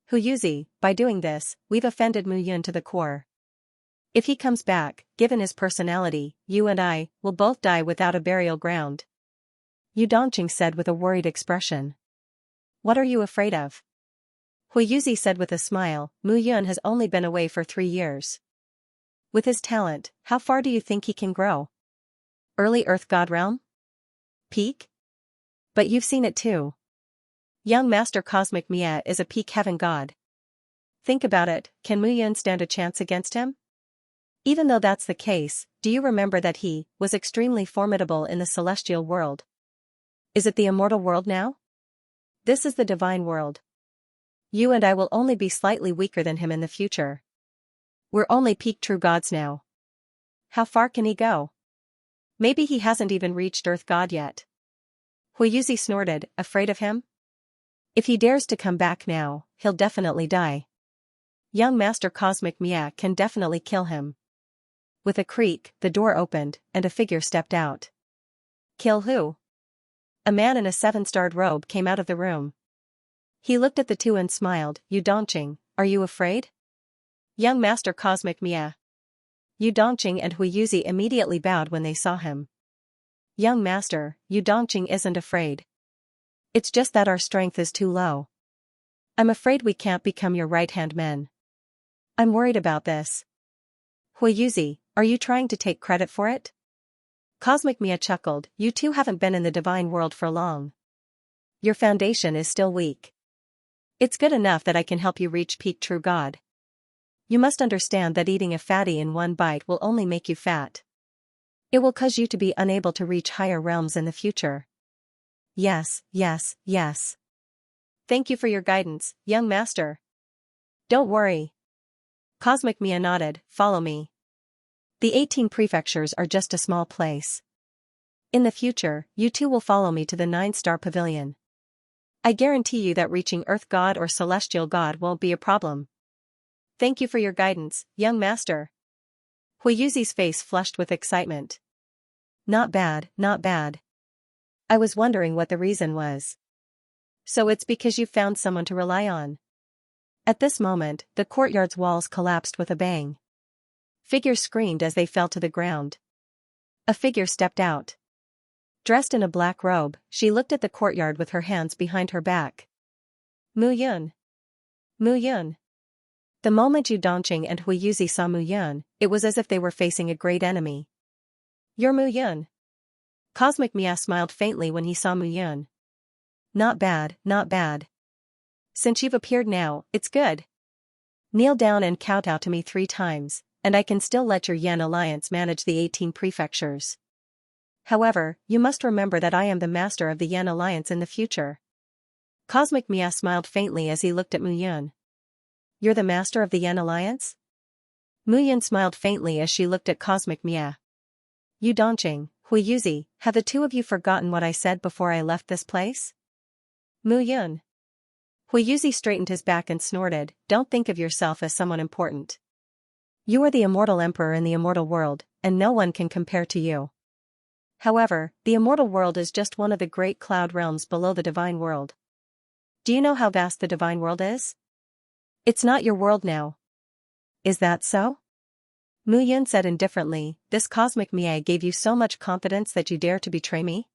Hui Yuzi, by doing this, we've offended Mu Yun to the core. If he comes back, given his personality, you and I will both die without a burial ground. Yu Dongqing said with a worried expression. What are you afraid of? Hui Yuzi said with a smile, Mu Yun has only been away for 3 years. With his talent, how far do you think he can grow? Early Earth God realm? Peak? But you've seen it too. Young Master Cosmic Mia is a peak heaven god. Think about it, can Mu Yun stand a chance against him? Even though that's the case, do you remember that he was extremely formidable in the celestial world? Is it the immortal world now? This is the divine world. You and I will only be slightly weaker than him in the future. We're only peak true gods now. How far can he go? Maybe he hasn't even reached Earth God yet. Hui Yuzi snorted, afraid of him? If he dares to come back now, he'll definitely die. Young Master Cosmic Mia can definitely kill him. With a creak, the door opened, and a figure stepped out. Kill who? A man in a 7-starred robe came out of the room. He looked at the two and smiled, Yu Dongqing, are you afraid? Young Master Cosmic Mia. Yu Dongqing and Hui Yuzi immediately bowed when they saw him. Young Master, Yu Dongqing isn't afraid. It's just that our strength is too low. I'm afraid we can't become your right-hand men. I'm worried about this. Hui Yuzi, are you trying to take credit for it? Cosmic Mia chuckled, you two haven't been in the divine world for long. Your foundation is still weak. It's good enough that I can help you reach peak true God. You must understand that eating a fatty in one bite will only make you fat. It will cause you to be unable to reach higher realms in the future. Yes, yes, yes. Thank you for your guidance, young master. Don't worry. Cosmic Mia nodded, follow me. The 18 prefectures are just a small place. In the future, you two will follow me to the 9-star pavilion. I guarantee you that reaching Earth God or Celestial God won't be a problem. Thank you for your guidance, young master. Hui Yuzi's face flushed with excitement. Not bad, not bad. I was wondering what the reason was. So it's because you found someone to rely on. At this moment, the courtyard's walls collapsed with a bang. Figures screamed as they fell to the ground. A figure stepped out. Dressed in a black robe, she looked at the courtyard with her hands behind her back. Mu Yun. Mu Yun. The moment Yu Dongqing and Hui Yuzi saw Mu Yun, it was as if they were facing a great enemy. You're Mu Yun. Cosmic Mia smiled faintly when he saw Mu Yun. Not bad, not bad. Since you've appeared now, it's good. Kneel down and kowtow to me 3 times, and I can still let your Yan alliance manage the 18 prefectures. However, you must remember that I am the master of the Yan alliance in the future. Cosmic Mia smiled faintly as he looked at Mu Yun. You're the master of the Yan alliance? Mu Yun smiled faintly as she looked at Cosmic Mia. Yu Dongqing, Hui Yuzi, have the 2 of you forgotten what I said before I left this place? Mu Yun. Hui Yuzi straightened his back and snorted, don't think of yourself as someone important. You are the immortal emperor in the immortal world, and no one can compare to you. However, the immortal world is just one of the great cloud realms below the divine world. Do you know how vast the divine world is? It's not your world now. Is that so? Mu Yun said indifferently, this cosmic Mie gave you so much confidence that you dare to betray me?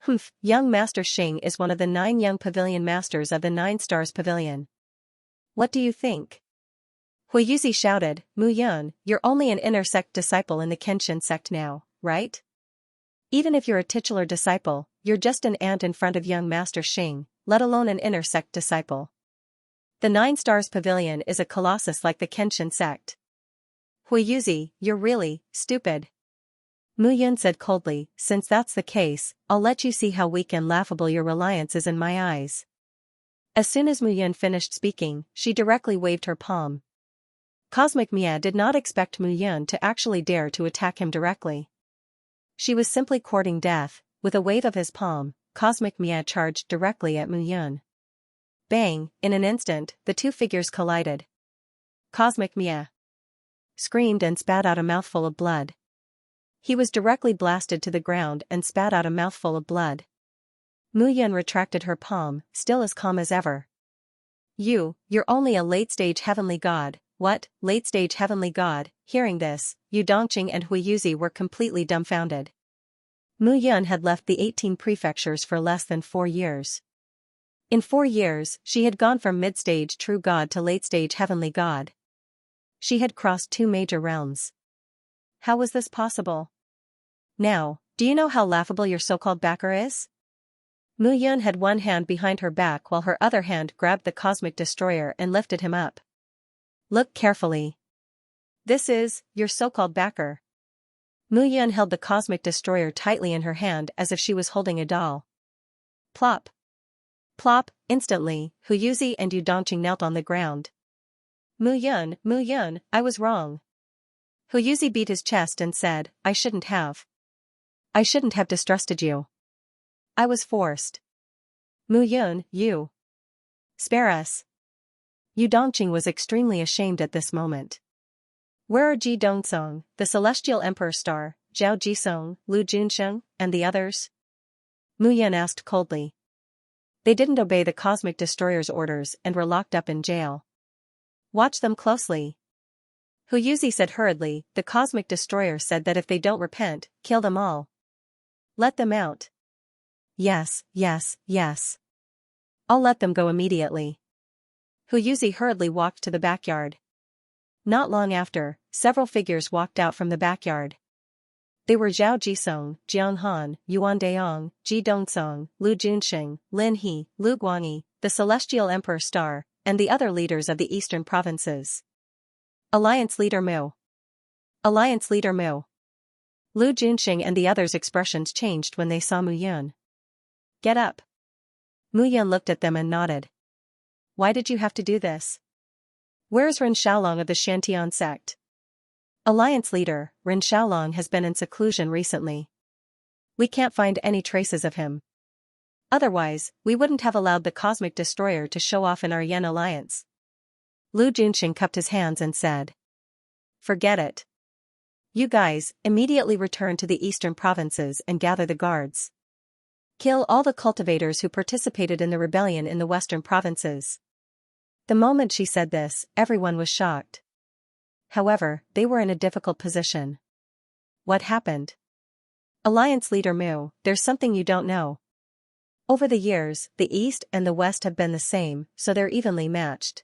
Humph, young Master Xing is one of the 9 young pavilion masters of the 9 Stars Pavilion. What do you think? Hui Yuzi shouted, Mu Yun, you're only an inner sect disciple in the Kenshin sect now, right? Even if you're a titular disciple, you're just an ant in front of young Master Xing, let alone an inner sect disciple. The 9 Stars Pavilion is a colossus like the Kenshin sect. Hui Yuzi, you're really stupid. Mu Yun said coldly, since that's the case, I'll let you see how weak and laughable your reliance is in my eyes. As soon as Mu Yun finished speaking, she directly waved her palm. Cosmic Mia did not expect Mu Yun to actually dare to attack him directly. She was simply courting death. With a wave of his palm, Cosmic Mia charged directly at Mu Yun. Bang, in an instant, the 2 figures collided. Cosmic Mia screamed and spat out a mouthful of blood. He was directly blasted to the ground and spat out a mouthful of blood. Mu Yun retracted her palm, still as calm as ever. You're only a late-stage heavenly god. What, late-stage heavenly god? Hearing this, Yu Dongqing and Hui Yuzi were completely dumbfounded. Mu Yun had left the 18 prefectures for less than 4 years. In 4 years, she had gone from mid-stage true god to late-stage heavenly god. She had crossed 2 major realms. How was this possible? Now, do you know how laughable your so-called backer is? Mu Yun had one hand behind her back while her other hand grabbed the cosmic destroyer and lifted him up. Look carefully. This is your so-called backer. Mu Yun held the cosmic destroyer tightly in her hand as if she was holding a doll. Plop. Plop, instantly, Hui Yuzi and Yu Dongqing knelt on the ground. Mu Yun, I was wrong. Hui Yuzi beat his chest and said, I shouldn't have distrusted you. I was forced. Mu Yun, you. Spare us. Yu Dongqing was extremely ashamed at this moment. Where are Ji Dongsong, the Celestial Emperor Star, Zhao Jisong, Lu Junsheng, and the others? Mu Yun asked coldly. They didn't obey the Cosmic Destroyer's orders and were locked up in jail. Watch them closely. Hui Yuzi said hurriedly, the Cosmic Destroyer said that if they don't repent, kill them all. Let them out. Yes. I'll let them go immediately. Hui Yuzi hurriedly walked to the backyard. Not long after, several figures walked out from the backyard. They were Zhao Jisong, Jiang Han, Yuan Deong, Ji Dongsong, Lu Junsheng, Lin He, Lu Guangyi, the Celestial Emperor Star, and the other leaders of the eastern provinces. Alliance Leader Mu. Alliance Leader Mu. Lu Junsheng and the others' expressions changed when they saw Mu Yun. Get up. Mu Yun looked at them and nodded. Why did you have to do this? Where's Ren Xiaolong of the Shantian sect? Alliance leader, Ren Xiaolong has been in seclusion recently. We can't find any traces of him. Otherwise, we wouldn't have allowed the Cosmic Destroyer to show off in our Yan alliance. Lu Junsheng cupped his hands and said. Forget it. You guys, immediately return to the eastern provinces and gather the guards. Kill all the cultivators who participated in the rebellion in the western provinces. The moment she said this, everyone was shocked. However, they were in a difficult position. What happened? Alliance leader Mu, there's something you don't know. Over the years, the East and the West have been the same, so they're evenly matched.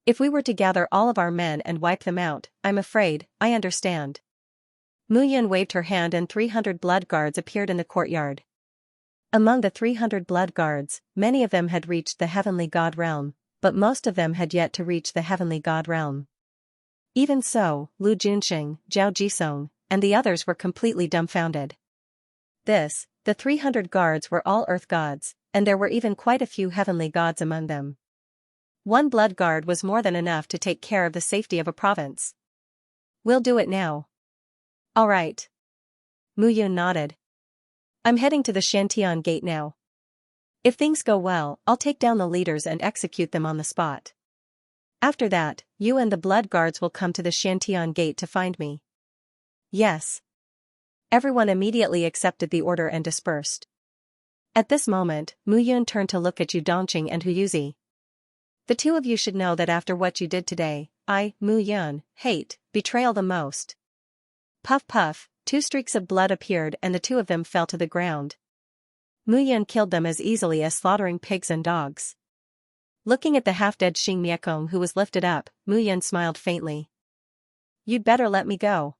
If we were to gather all of our men and wipe them out, I'm afraid, I understand. Mu Yun waved her hand and 300 blood guards appeared in the courtyard. Among the 300 blood guards, many of them had reached the heavenly god realm, but most of them had yet to reach the heavenly god realm. Even so, Lu Junxing, Zhao Jisong, and the others were completely dumbfounded. The 300 guards were all earth gods, and there were even quite a few heavenly gods among them. One blood guard was more than enough to take care of the safety of a province. We'll do it now. All right. Mu Yun nodded. I'm heading to the Xianxia gate now. If things go well, I'll take down the leaders and execute them on the spot. After that, you and the blood guards will come to the Xianxia gate to find me. Yes. Everyone immediately accepted the order and dispersed. At this moment, Mu Yun turned to look at Yu Dongqing and Hu Yuzi. The two of you should know that after what you did today, I, Mu Yun, hate betrayal the most. Puff puff, 2 streaks of blood appeared and the two of them fell to the ground. Mu Yun killed them as easily as slaughtering pigs and dogs. Looking at the half-dead Xing Miekong who was lifted up, Mu Yun smiled faintly. You'd better let me go.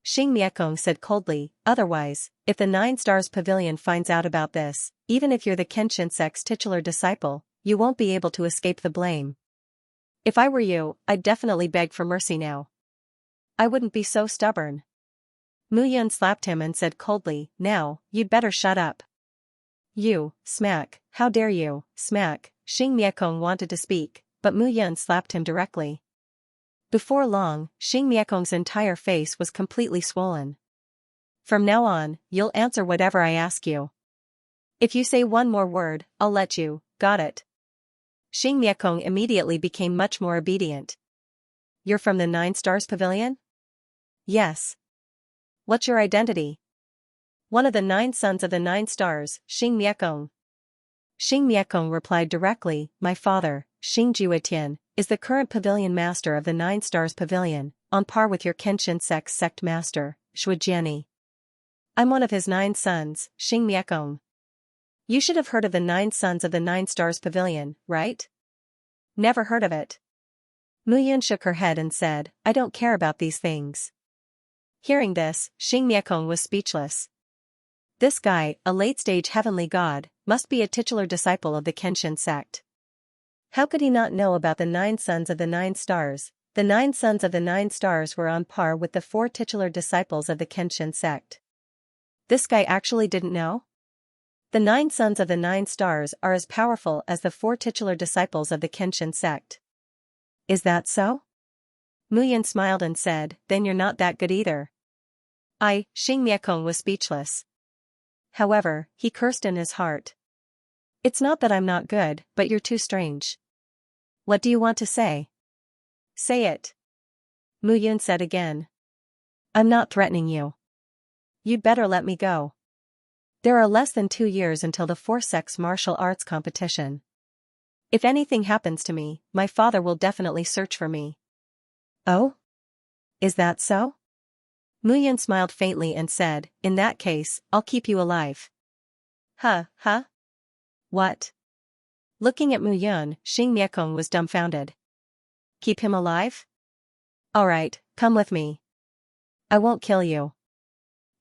Xing Miekong said coldly, otherwise, if the 9 Stars Pavilion finds out about this, even if you're the Xianxia's titular disciple, you won't be able to escape the blame. If I were you, I'd definitely beg for mercy now. I wouldn't be so stubborn. Mu Yun slapped him and said coldly, now, you'd better shut up. You, smack, how dare you, smack, Xing Miekong wanted to speak, but Mu Yun slapped him directly. Before long, Xing Miekong's entire face was completely swollen. From now on, you'll answer whatever I ask you. If you say one more word, I'll let you, got it? Xing Miekong immediately became much more obedient. You're from the 9 Stars Pavilion? Yes. What's your identity? One of the 9 sons of the 9 stars, Xing Miekong. Xing Miekong replied directly, my father, Xing Juetian, is the current pavilion master of the 9 Stars Pavilion, on par with your Xianxia sect master, Shujiani. I'm one of his 9 sons, Xing Miekong. You should have heard of the 9 sons of the 9 Stars Pavilion, right? Never heard of it. Mu Yun shook her head and said, I don't care about these things. Hearing this, Xing Miekong was speechless. This guy, a late-stage heavenly god, must be a titular disciple of the Kenshin sect. How could he not know about the 9 sons of the 9 stars? The 9 sons of the 9 stars were on par with the 4 titular disciples of the Kenshin sect. This guy actually didn't know? The 9 sons of the 9 stars are as powerful as the 4 titular disciples of the Kenshin sect. Is that so? Mu Yun smiled and said, then you're not that good either. Xing Miekong was speechless. However, he cursed in his heart. It's not that I'm not good, but you're too strange. What do you want to say? Say it. Mu Yun said again. I'm not threatening you. You'd better let me go. There are less than 2 years until the 4 sects martial arts competition. If anything happens to me, my father will definitely search for me. Oh? Is that so? Mu Yun smiled faintly and said, in that case, I'll keep you alive. Huh? What? Looking at Mu Yun, Xing Miekong was dumbfounded. Keep him alive? Alright, come with me. I won't kill you.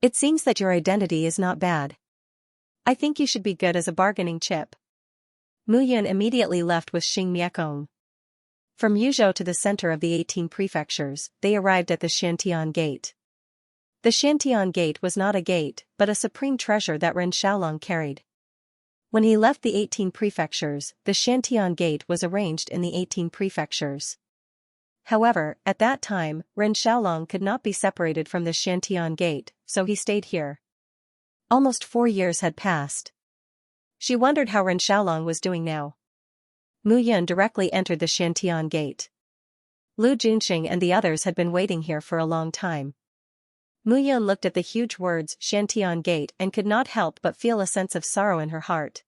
It seems that your identity is not bad. I think you should be good as a bargaining chip. Mu Yun immediately left with Xing Miekong. From Yuzhou to the center of the 18 prefectures, they arrived at the Xiantian Gate. The Xiantian Gate was not a gate, but a supreme treasure that Ren Xiaolong carried. When he left the 18 prefectures, the Xiantian Gate was arranged in the 18 prefectures. However, at that time, Ren Xiaolong could not be separated from the Xiantian Gate, so he stayed here. Almost 4 years had passed. She wondered how Ren Xiaolong was doing now. Mu Yun directly entered the Xiantian Gate. Lu Junxing and the others had been waiting here for a long time. Mu Yun looked at the huge words Xiantian Gate and could not help but feel a sense of sorrow in her heart.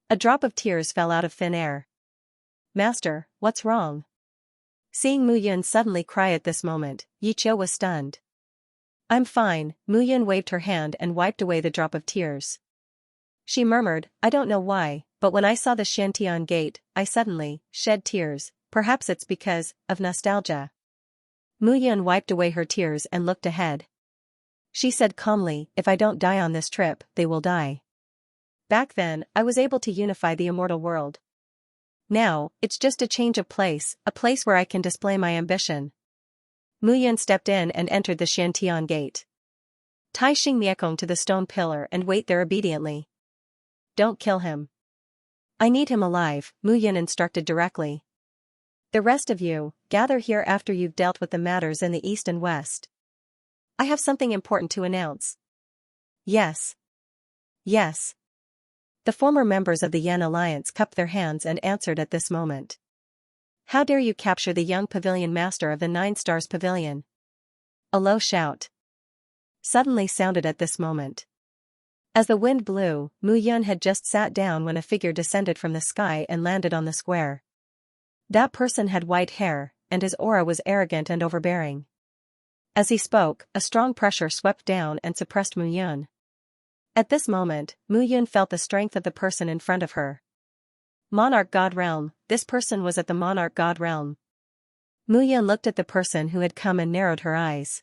A drop of tears fell out of thin air. Master, what's wrong? Seeing Mu Yun suddenly cry at this moment, Yiqiu was stunned. I'm fine, Mu Yun waved her hand and wiped away the drop of tears. She murmured, I don't know why, but when I saw the Xiantian gate, I suddenly shed tears, perhaps it's because of nostalgia. Mu Yun wiped away her tears and looked ahead. She said calmly, if I don't die on this trip, they will die. Back then, I was able to unify the immortal world. Now, it's just a change of place, a place where I can display my ambition. Mu Yun stepped in and entered the Xiantian gate. Tie Xing Miekong to the stone pillar and wait there obediently. Don't kill him. I need him alive, Mu Yun instructed directly. The rest of you, gather here after you've dealt with the matters in the east and west. I have something important to announce. Yes. Yes. The former members of the Yan Alliance cupped their hands and answered at this moment. How dare you capture the young pavilion master of the 9 Stars Pavilion? A low shout suddenly sounded at this moment. As the wind blew, Mu Yun had just sat down when a figure descended from the sky and landed on the square. That person had white hair, and his aura was arrogant and overbearing. As he spoke, a strong pressure swept down and suppressed Mu Yun. At this moment, Mu Yun felt the strength of the person in front of her. Monarch God Realm, this person was at the Monarch God Realm. Mu Yun looked at the person who had come and narrowed her eyes.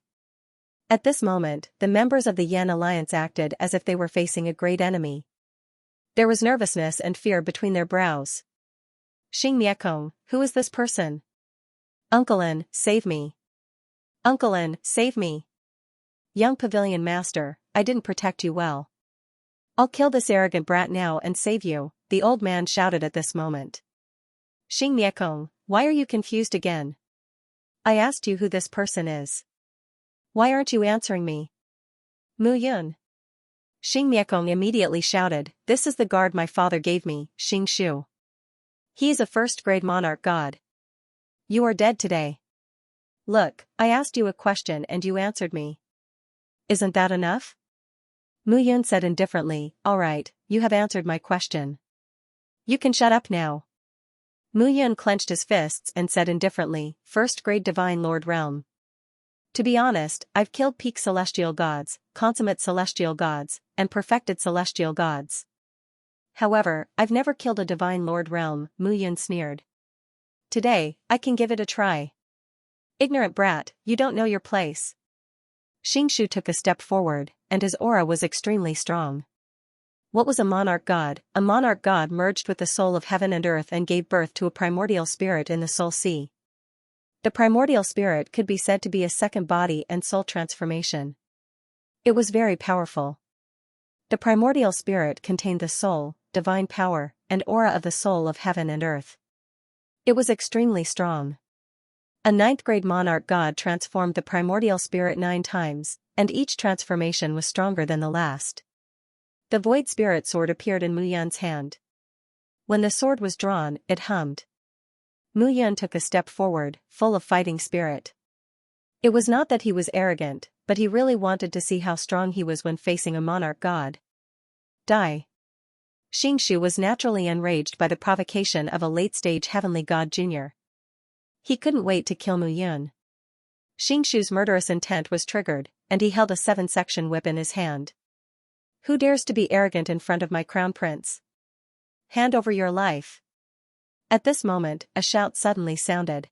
At this moment, the members of the Yan Alliance acted as if they were facing a great enemy. There was nervousness and fear between their brows. Xing Miekong, who is this person? Uncle N, save me. Uncle N, save me. Young Pavilion Master, I didn't protect you well. I'll kill this arrogant brat now and save you, the old man shouted at this moment. Xing Miekong, why are you confused again? I asked you who this person is. Why aren't you answering me? Mu Yun. Xing Miekong immediately shouted, this is the guard my father gave me, Xing Shu. He is a first-grade monarch god. You are dead today. Look, I asked you a question and you answered me. Isn't that enough? Mu Yun said indifferently, all right, you have answered my question. You can shut up now. Mu Yun clenched his fists and said indifferently, first-grade divine lord realm. To be honest, I've killed peak celestial gods, consummate celestial gods, and perfected celestial gods. However, I've never killed a divine lord realm, Mu Yun sneered. Today, I can give it a try. Ignorant brat, you don't know your place. Xing Shu took a step forward, and his aura was extremely strong. What was a monarch god? A monarch god merged with the soul of heaven and earth and gave birth to a primordial spirit in the soul sea. The primordial spirit could be said to be a second body and soul transformation. It was very powerful. The primordial spirit contained the soul, divine power, and aura of the soul of heaven and earth. It was extremely strong. A 9th-grade monarch god transformed the primordial spirit 9 times, and each transformation was stronger than the last. The void spirit sword appeared in Mu Yun's hand. When the sword was drawn, it hummed. Mu Yun took a step forward, full of fighting spirit. It was not that he was arrogant, but he really wanted to see how strong he was when facing a monarch god. Die. Xing Shu was naturally enraged by the provocation of a late-stage heavenly god junior. He couldn't wait to kill Mu Yun. Xing Shu's murderous intent was triggered, and he held a 7-section whip in his hand. Who dares to be arrogant in front of my crown prince? Hand over your life. At this moment, a shout suddenly sounded.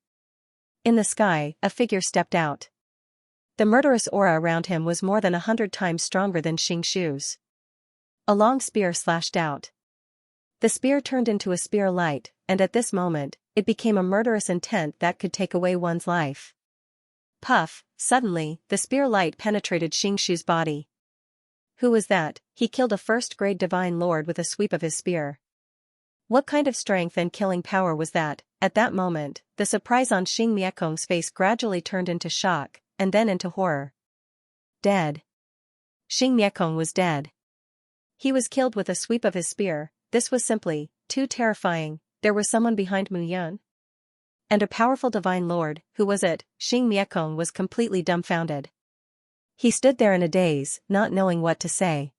In the sky, a figure stepped out. The murderous aura around him was more than 100 times stronger than Xing Shu's. A long spear slashed out. The spear turned into a spear light, and at this moment, it became a murderous intent that could take away one's life. Puff, suddenly, the spear light penetrated Xing Shu's body. Who was that? He killed a first-grade divine lord with a sweep of his spear. What kind of strength and killing power was that? At that moment, the surprise on Xing Miekong's face gradually turned into shock, and then into horror. Dead. Xing Miekong was dead. He was killed with a sweep of his spear. This was simply too terrifying. There was someone behind Mu Yun? And a powerful divine lord, who was it? Xing Miekong was completely dumbfounded. He stood there in a daze, not knowing what to say.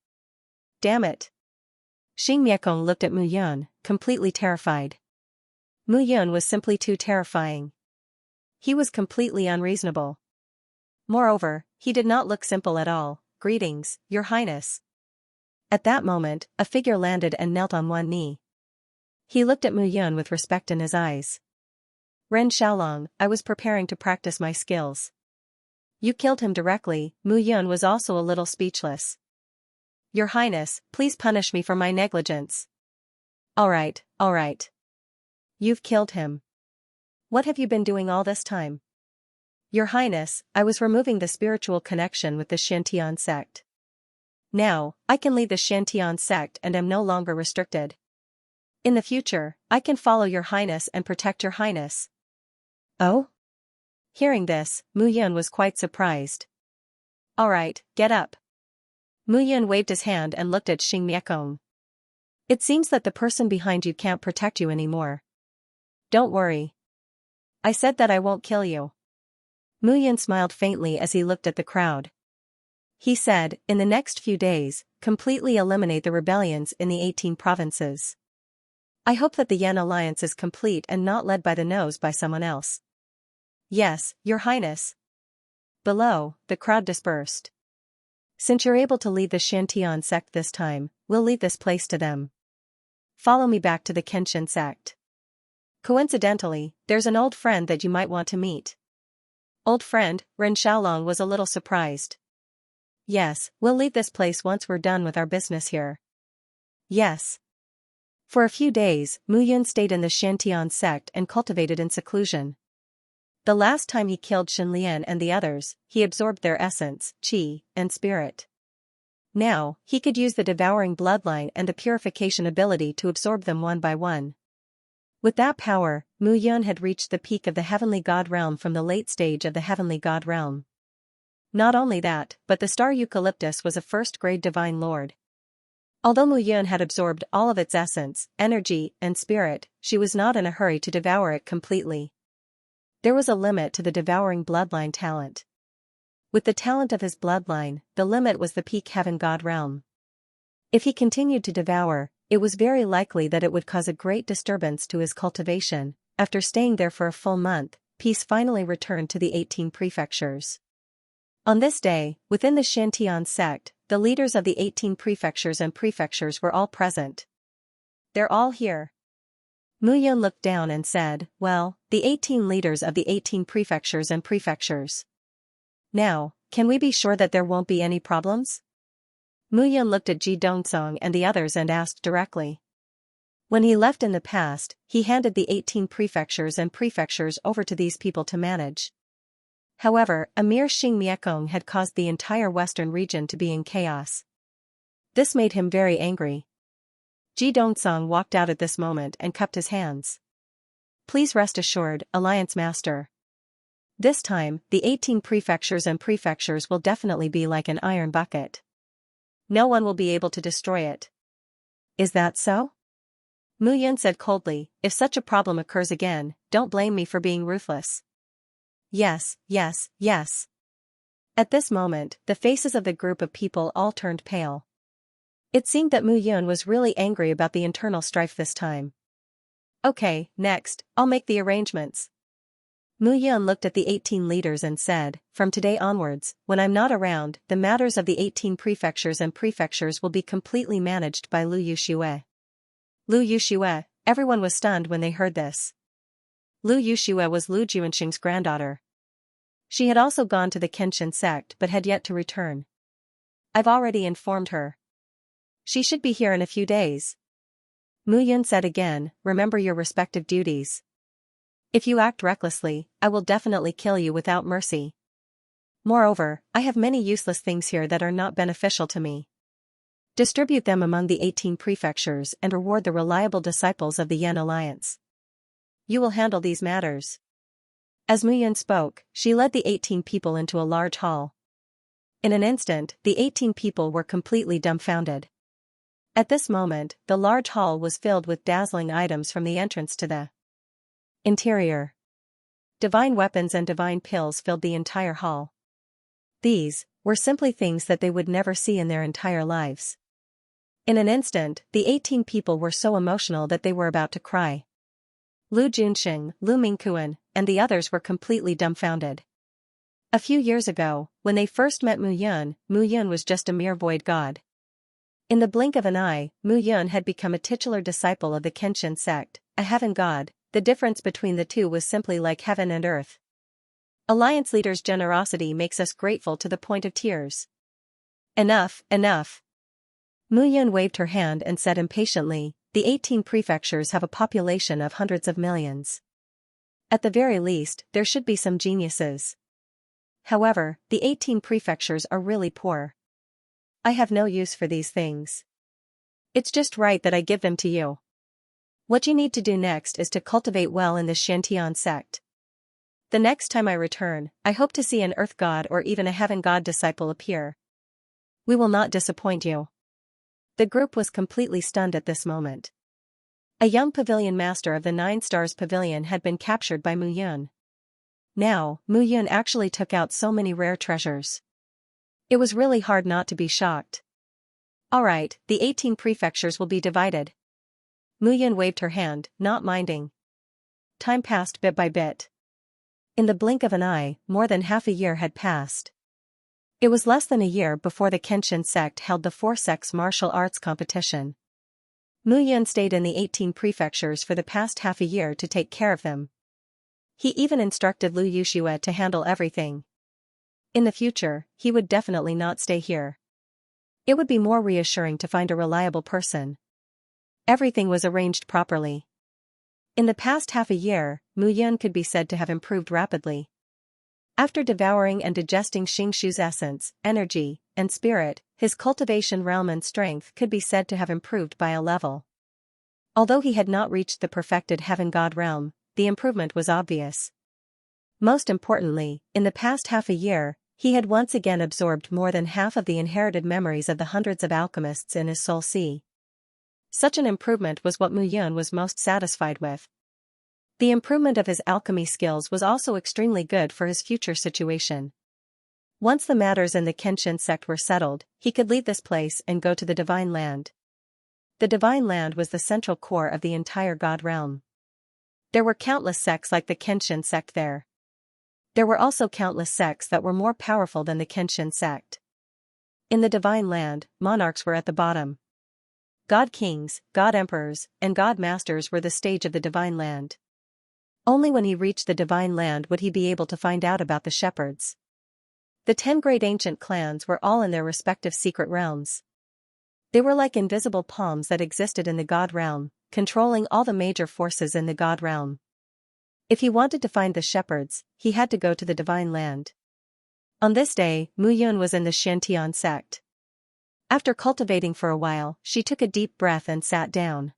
Damn it. Xing Miekong looked at Mu Yun, completely terrified. Mu Yun was simply too terrifying. He was completely unreasonable. Moreover, he did not look simple at all. "Greetings, Your Highness." At that moment, a figure landed and knelt on one knee. He looked at Mu Yun with respect in his eyes. "Ren Xiaolong, I was preparing to practice my skills." "You killed him directly." Mu Yun was also a little speechless. "Your Highness, please punish me for my negligence." Alright. You've killed him. What have you been doing all this time?" "Your Highness, I was removing the spiritual connection with the Xianxia sect. Now, I can lead the Xianxia sect and am no longer restricted. In the future, I can follow Your Highness and protect Your Highness." "Oh?" Hearing this, Mu Yun was quite surprised. "Alright, get up." Mu Yun waved his hand and looked at Xianxia. "It seems that the person behind you can't protect you anymore. Don't worry. I said that I won't kill you." Mu Yun smiled faintly as he looked at the crowd. He said, "In the next few days, completely eliminate the rebellions in the 18 provinces. I hope that the Yan alliance is complete and not led by the nose by someone else." "Yes, Your Highness." Below, the crowd dispersed. "Since you're able to lead the Xiantian sect this time, we'll leave this place to them. Follow me back to the Kenshin sect. Coincidentally, there's an old friend that you might want to meet." "Old friend?" Ren Xiaolong was a little surprised. "Yes, we'll leave this place once we're done with our business here." "Yes." For a few days, Mu Yun stayed in the Xiantian sect and cultivated in seclusion. The last time he killed Shen Lian and the others, he absorbed their essence, qi, and spirit. Now, he could use the devouring bloodline and the purification ability to absorb them one by one. With that power, Mu Yun had reached the peak of the heavenly god realm from the late stage of the heavenly god realm. Not only that, but the star eucalyptus was a first-grade divine lord. Although Mu Yun had absorbed all of its essence, energy, and spirit, she was not in a hurry to devour it completely. There was a limit to the devouring bloodline talent. With the talent of his bloodline, the limit was the peak heaven god realm. If he continued to devour, it was very likely that it would cause a great disturbance to his cultivation. After staying there for a full month, peace finally returned to the 18 prefectures. On this day, within the Xiantian sect, the leaders of the 18 prefectures and prefectures were all present. "They're all here." Mu Yun looked down and said, "Well, the 18 leaders of the 18 prefectures and prefectures. Now, can we be sure that there won't be any problems?" Mu Yun looked at Ji Dongsong and the others and asked directly. When he left in the past, he handed the 18 prefectures and prefectures over to these people to manage. However, Emir Xianxia had caused the entire western region to be in chaos. This made him very angry. Ji Dongsong walked out at this moment and cupped his hands. "Please rest assured, Alliance Master. This time, the 18 prefectures and prefectures will definitely be like an iron bucket. No one will be able to destroy it." "Is that so?" Mu Yun said coldly, "If such a problem occurs again, don't blame me for being ruthless." Yes. At this moment, the faces of the group of people all turned pale. It seemed that Mu Yun was really angry about the internal strife this time. "Okay, next, I'll make the arrangements." Mu Yun looked at the 18 leaders and said, "From today onwards, when I'm not around, the matters of the 18 prefectures and prefectures will be completely managed by Lu Yuxue." Lu Yuxue, everyone was stunned when they heard this. Lu Yuxue was Lu Juanxing's granddaughter. She had also gone to the Kenshin sect but had yet to return. "I've already informed her. She should be here in a few days." Mu Yun said again, "Remember your respective duties. If you act recklessly, I will definitely kill you without mercy. Moreover, I have many useless things here that are not beneficial to me. Distribute them among the 18 prefectures and reward the reliable disciples of the Yan Alliance. You will handle these matters." As Mu Yun spoke, she led the 18 people into a large hall. In an instant, the 18 people were completely dumbfounded. At this moment, the large hall was filled with dazzling items from the entrance to the interior. Divine weapons and divine pills filled the entire hall. These were simply things that they would never see in their entire lives. In an instant, the 18 people were so emotional that they were about to cry. Lu Junxing, Lu Mingquan, and the others were completely dumbfounded. A few years ago, when they first met Mu Yun was just a mere void god. In the blink of an eye, Mu Yun had become a titular disciple of the Kenshin sect, a heaven god. The difference between the two was simply like heaven and earth. Alliance leader's generosity makes us grateful to the point of tears. Enough, enough. Mu Yun waved her hand and said impatiently, the 18 prefectures have a population of hundreds of millions. At the very least, there should be some geniuses. However, the 18 prefectures are really poor. I have no use for these things. It's just right that I give them to you. What you need to do next is to cultivate well in the Xianxia sect. The next time I return, I hope to see an earth god or even a heaven god disciple appear. We will not disappoint you. The group was completely stunned at this moment. A young pavilion master of the 9 Stars Pavilion had been captured by Mu Yun. Now, Mu Yun actually took out so many rare treasures. It was really hard not to be shocked. Alright, the 18 prefectures will be divided. Mu Yun waved her hand, not minding. Time passed bit by bit. In the blink of an eye, more than half a year had passed. It was less than a year before the Kenshin sect held the 4-sex martial arts competition. Mu Yun stayed in the 18 prefectures for the past half a year to take care of them. He even instructed Lu Yuxue to handle everything. In the future, he would definitely not stay here. It would be more reassuring to find a reliable person. Everything was arranged properly. In the past half a year, Mu Yun could be said to have improved rapidly. After devouring and digesting Xingshu's essence, energy, and spirit, his cultivation realm and strength could be said to have improved by a level. Although he had not reached the perfected heaven god realm, the improvement was obvious. Most importantly, in the past half a year, he had once again absorbed more than half of the inherited memories of the hundreds of alchemists in his soul sea. Such an improvement was what Mu Yun was most satisfied with. The improvement of his alchemy skills was also extremely good for his future situation. Once the matters in the Kenshin sect were settled, he could leave this place and go to the Divine Land. The Divine Land was the central core of the entire god realm. There were countless sects like the Kenshin sect there. There were also countless sects that were more powerful than the Kenshin sect. In the Divine Land, monarchs were at the bottom. God kings, god emperors, and god masters were the stage of the Divine Land. Only when he reached the Divine Land would he be able to find out about the shepherds. The 10 great ancient clans were all in their respective secret realms. They were like invisible palms that existed in the god realm, controlling all the major forces in the god realm. If he wanted to find the shepherds, he had to go to the Divine Land. On this day, Mu Yun was in the Xianxia sect. After cultivating for a while, she took a deep breath and sat down.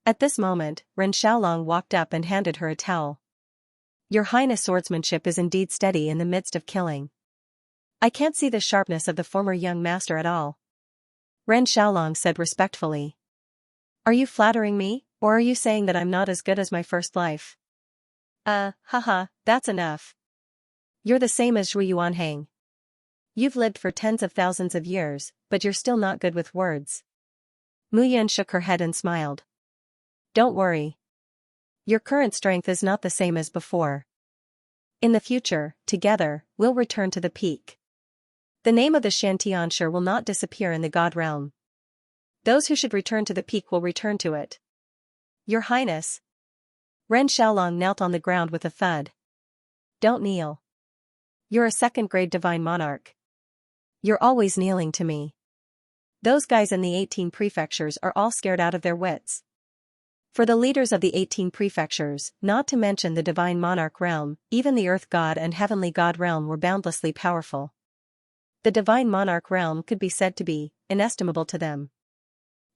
At this moment, Ren Xiaolong walked up and handed her a towel. Your Highness' swordsmanship is indeed steady in the midst of killing. I can't see the sharpness of the former young master at all. Ren Xiaolong said respectfully. Are you flattering me, or are you saying that I'm not as good as my first life? Haha, that's enough. You're the same as Zhui Yuanhang. You've lived for tens of thousands of years, but you're still not good with words. Mu Yun shook her head and smiled. Don't worry. Your current strength is not the same as before. In the future, together, we'll return to the peak. The name of the Xianxia will not disappear in the god realm. Those who should return to the peak will return to it. Your Highness. Ren Xiaolong knelt on the ground with a thud. Don't kneel. You're a second-grade divine monarch. You're always kneeling to me. Those guys in the 18 prefectures are all scared out of their wits. For the leaders of the 18 prefectures, not to mention the divine monarch realm, even the earth god and heavenly god realm were boundlessly powerful. The divine monarch realm could be said to be inestimable to them.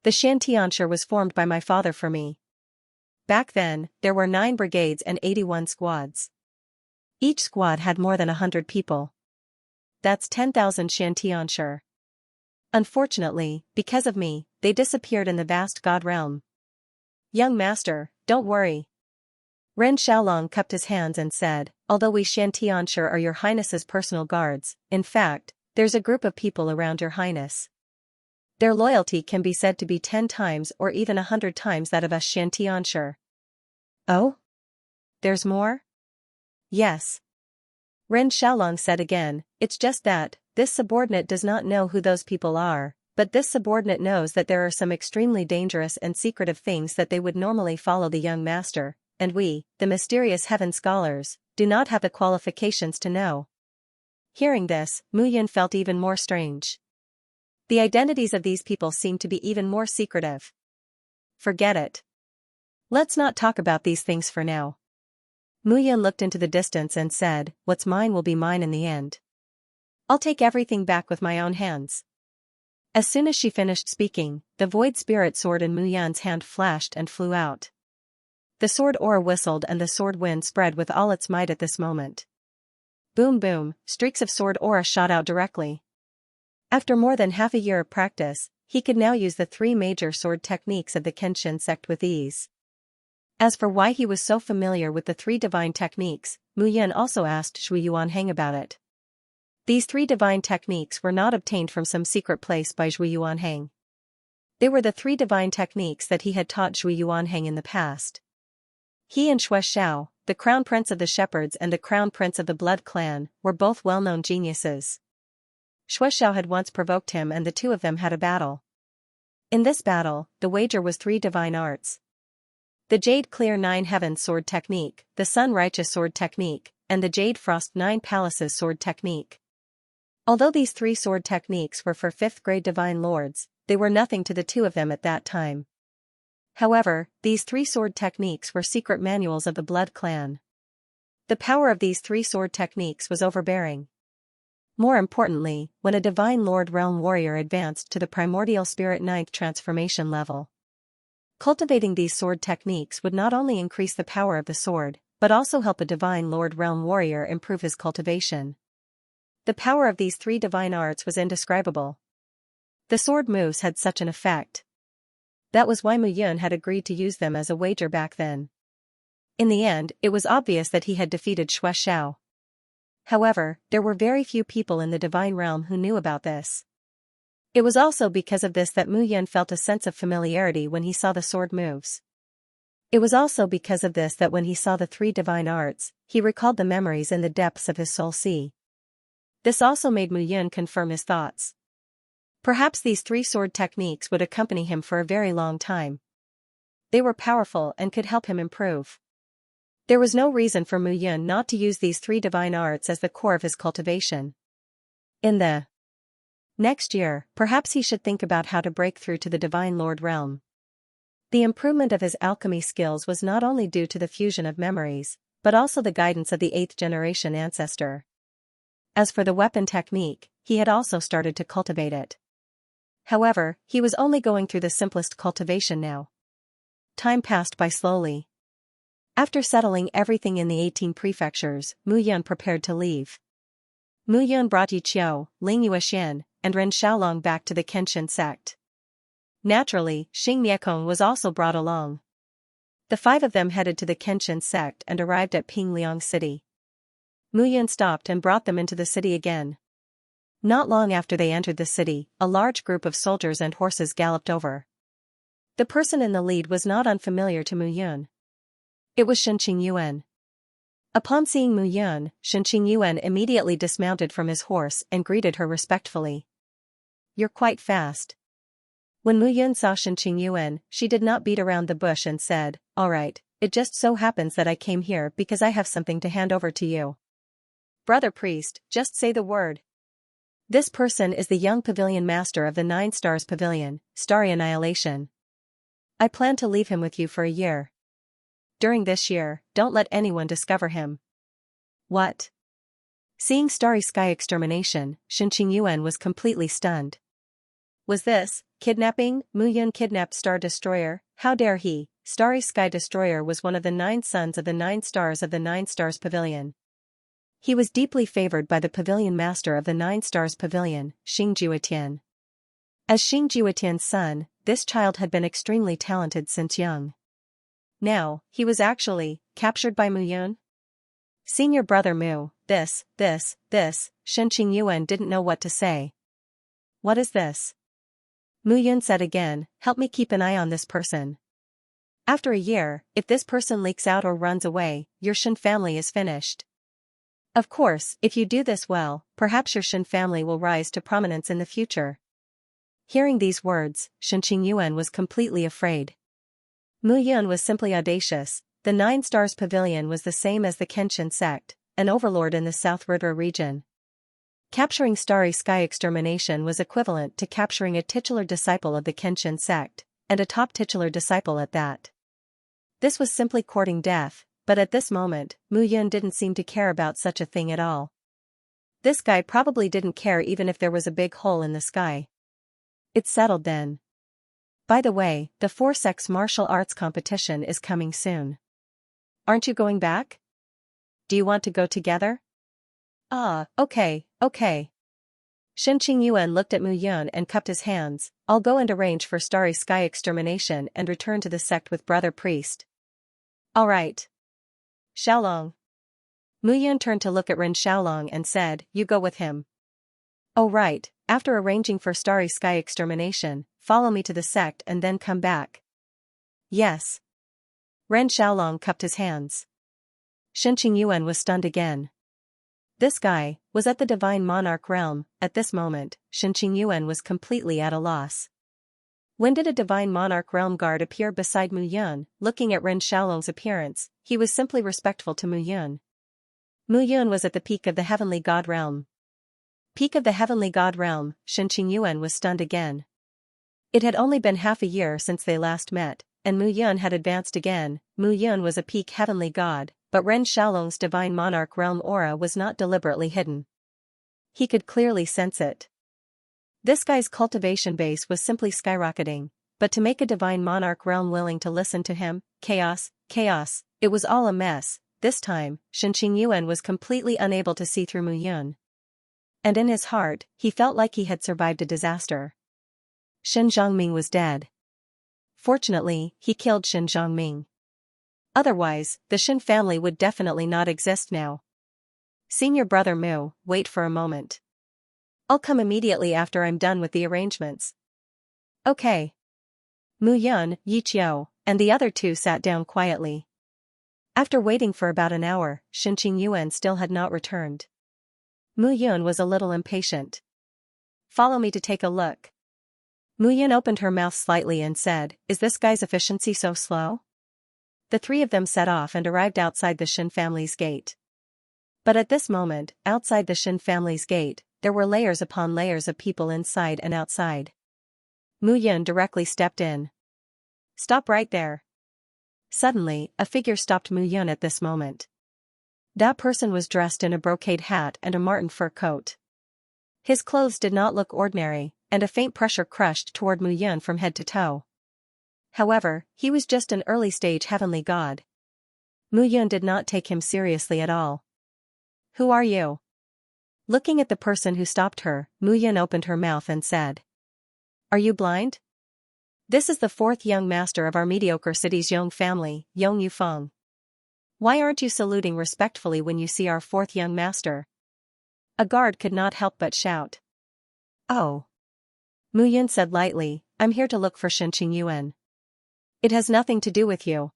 The Xianxia was formed by my father for me. Back then, there were 9 brigades and 81 squads. Each squad had more than 100 people. That's 10,000 Xianxia. Unfortunately, because of me, they disappeared in the vast god realm. Young master, don't worry. Ren Xiaolong cupped his hands and said, although we Xianxia are your Highness's personal guards, in fact, there's a group of people around your Highness. Their loyalty can be said to be 10 times or even 100 times that of us Xianxia. Oh? There's more? Yes. Ren Xiaolong said again, it's just that, this subordinate does not know who those people are, but this subordinate knows that there are some extremely dangerous and secretive things that they would normally follow the young master, and we, the mysterious heaven scholars, do not have the qualifications to know. Hearing this, Mu Yun felt even more strange. The identities of these people seemed to be even more secretive. Forget it. Let's not talk about these things for now. Mu Yun looked into the distance and said, what's mine will be mine in the end. I'll take everything back with my own hands. As soon as she finished speaking, the void spirit sword in Mu Yun's hand flashed and flew out. The sword aura whistled and the sword wind spread with all its might at this moment. Boom boom, streaks of sword aura shot out directly. After more than half a year of practice, he could now use the 3 major sword techniques of the Kenshin sect with ease. As for why he was so familiar with the 3 divine techniques, Mu Yun also asked Shui Yuanheng about it. These 3 divine techniques were not obtained from some secret place by Shui Yuanheng. They were the 3 divine techniques that he had taught Shui Yuanheng in the past. He and Xue Xiao, the crown prince of the shepherds and the crown prince of the blood clan, were both well-known geniuses. Xue Xiao had once provoked him and the two of them had a battle. In this battle, the wager was 3 divine arts. The Jade Clear 9 Heavens sword technique, the Sun Righteous sword technique, and the Jade Frost 9 Palaces sword technique. Although these 3 sword techniques were for 5th grade divine lords, they were nothing to the two of them at that time. However, these 3 sword techniques were secret manuals of the blood clan. The power of these 3 sword techniques was overbearing. More importantly, when a divine lord realm warrior advanced to the primordial spirit 9th transformation level. Cultivating these sword techniques would not only increase the power of the sword, but also help a divine lord realm warrior improve his cultivation. The power of these 3 divine arts was indescribable. The sword moves had such an effect. That was why Mu Yun had agreed to use them as a wager back then. In the end, it was obvious that he had defeated Xue Xiao. However, there were very few people in the divine realm who knew about this. It was also because of this that Mu Yun felt a sense of familiarity when he saw the sword moves. It was also because of this that when he saw the 3 divine arts, he recalled the memories in the depths of his soul sea. This also made Mu Yun confirm his thoughts. Perhaps these 3 sword techniques would accompany him for a very long time. They were powerful and could help him improve. There was no reason for Mu Yun not to use these 3 divine arts as the core of his cultivation. In the next year, perhaps he should think about how to break through to the Divine Lord realm. The improvement of his alchemy skills was not only due to the fusion of memories, but also the guidance of the 8th generation ancestor. As for the weapon technique, he had also started to cultivate it. However, he was only going through the simplest cultivation now. Time passed by slowly. After settling everything in the 18 prefectures, Mu Yun prepared to leave. Mu Yun brought Yi Qiu, Ling Yuexian, and Ren Xiaolong back to the Kenshin sect. Naturally, Xing Miekong was also brought along. The 5 of them headed to the Kenshin sect and arrived at Pingliang City. Mu Yun stopped and brought them into the city again. Not long after they entered the city, a large group of soldiers and horses galloped over. The person in the lead was not unfamiliar to Mu Yun. It was Shen Qingyuan. Upon seeing Mu Yun, Shen Qingyuan immediately dismounted from his horse and greeted her respectfully. You're quite fast. When Mu Yun saw Shen Qingyuan, she did not beat around the bush and said, all right, it just so happens that I came here because I have something to hand over to you. Brother priest, just say the word. This person is the young pavilion master of the 9 Stars Pavilion, Starry Annihilation. I plan to leave him with you for a year. During this year, don't let anyone discover him. What? Seeing Starry Sky Extermination, Shen Qingyuan was completely stunned. Was this kidnapping? Mu Yun kidnapped Star Destroyer? How dare he? Starry Sky Destroyer was one of the 9 sons of the 9 stars of the 9 Stars Pavilion. He was deeply favored by the pavilion master of the 9 Stars Pavilion, Xing Juetian. As Xing Juetian's son, this child had been extremely talented since young. Now, he was actually captured by Mu Yun? Senior brother Mu, this, Shen Qingyuan didn't know what to say. What is this? Mu Yun said again, help me keep an eye on this person. After a year, if this person leaks out or runs away, your Shen family is finished. Of course, if you do this well, perhaps your Shen family will rise to prominence in the future. Hearing these words, Shen Qingyuan was completely afraid. Mu Yun was simply audacious. The Nine Stars Pavilion was the same as the Kenshin sect, an overlord in the South Rudra region. Capturing Starry Sky Extermination was equivalent to capturing a titular disciple of the Kenshin sect, and a top titular disciple at that. This was simply courting death, but at this moment, Mu Yun didn't seem to care about such a thing at all. This guy probably didn't care even if there was a big hole in the sky. It's settled then. By the way, the four-sex martial arts competition is coming soon. Aren't you going back? Do you want to go together? Ah, okay. Shen Qingyuan looked at Mu Yun and cupped his hands. I'll go and arrange for Starry Sky Extermination and return to the sect with Brother Priest. All right. Xiaolong. Mu Yun turned to look at Ren Xiaolong and said, you go with him. Oh right, after arranging for Starry Sky Extermination, follow me to the sect and then come back. Yes. Ren Xiaolong cupped his hands. Shen Qingyuan was stunned again. This guy was at the Divine Monarch realm. At this moment, Shen Qingyuan was completely at a loss. When did a Divine Monarch realm guard appear beside Mu Yun? Looking at Ren Xiaolong's appearance, he was simply respectful to Mu Yun. Mu Yun was at the peak of the Heavenly God realm. Peak of the Heavenly God realm, Shen Qingyuan was stunned again. It had only been half a year since they last met, and Mu Yun had advanced again. Mu Yun was a peak Heavenly God, but Ren Xiaolong's Divine Monarch realm aura was not deliberately hidden. He could clearly sense it. This guy's cultivation base was simply skyrocketing, but to make a Divine Monarch realm willing to listen to him, chaos, it was all a mess. This time, Shen Qingyuan was completely unable to see through Mu Yun. And in his heart, he felt like he had survived a disaster. Shen Zhongming was dead. Fortunately, he killed Shen Zhongming. Otherwise, the Shen family would definitely not exist now. Senior brother Mu, wait for a moment. I'll come immediately after I'm done with the arrangements. Okay. Mu Yun, Yi Qiu, and the other two sat down quietly. After waiting for about an hour, Shen Qingyuan still had not returned. Mu Yun was a little impatient. Follow me to take a look. Mu Yun opened her mouth slightly and said, is this guy's efficiency so slow? The three of them set off and arrived outside the Shen family's gate. But at this moment, outside the Shen family's gate, there were layers upon layers of people inside and outside. Mu Yun directly stepped in. Stop right there. Suddenly, a figure stopped Mu Yun at this moment. That person was dressed in a brocade hat and a marten fur coat. His clothes did not look ordinary, and a faint pressure crushed toward Mu Yun from head to toe. However, he was just an early-stage heavenly god. Mu Yun did not take him seriously at all. Who are you? Looking at the person who stopped her, Mu Yun opened her mouth and said. Are you blind? This is the fourth young master of our mediocre city's Yong family, Yong Yufeng. Why aren't you saluting respectfully when you see our fourth young master? A guard could not help but shout. Oh. Mu Yun said lightly, I'm here to look for Shen Qingyuan. It has nothing to do with you.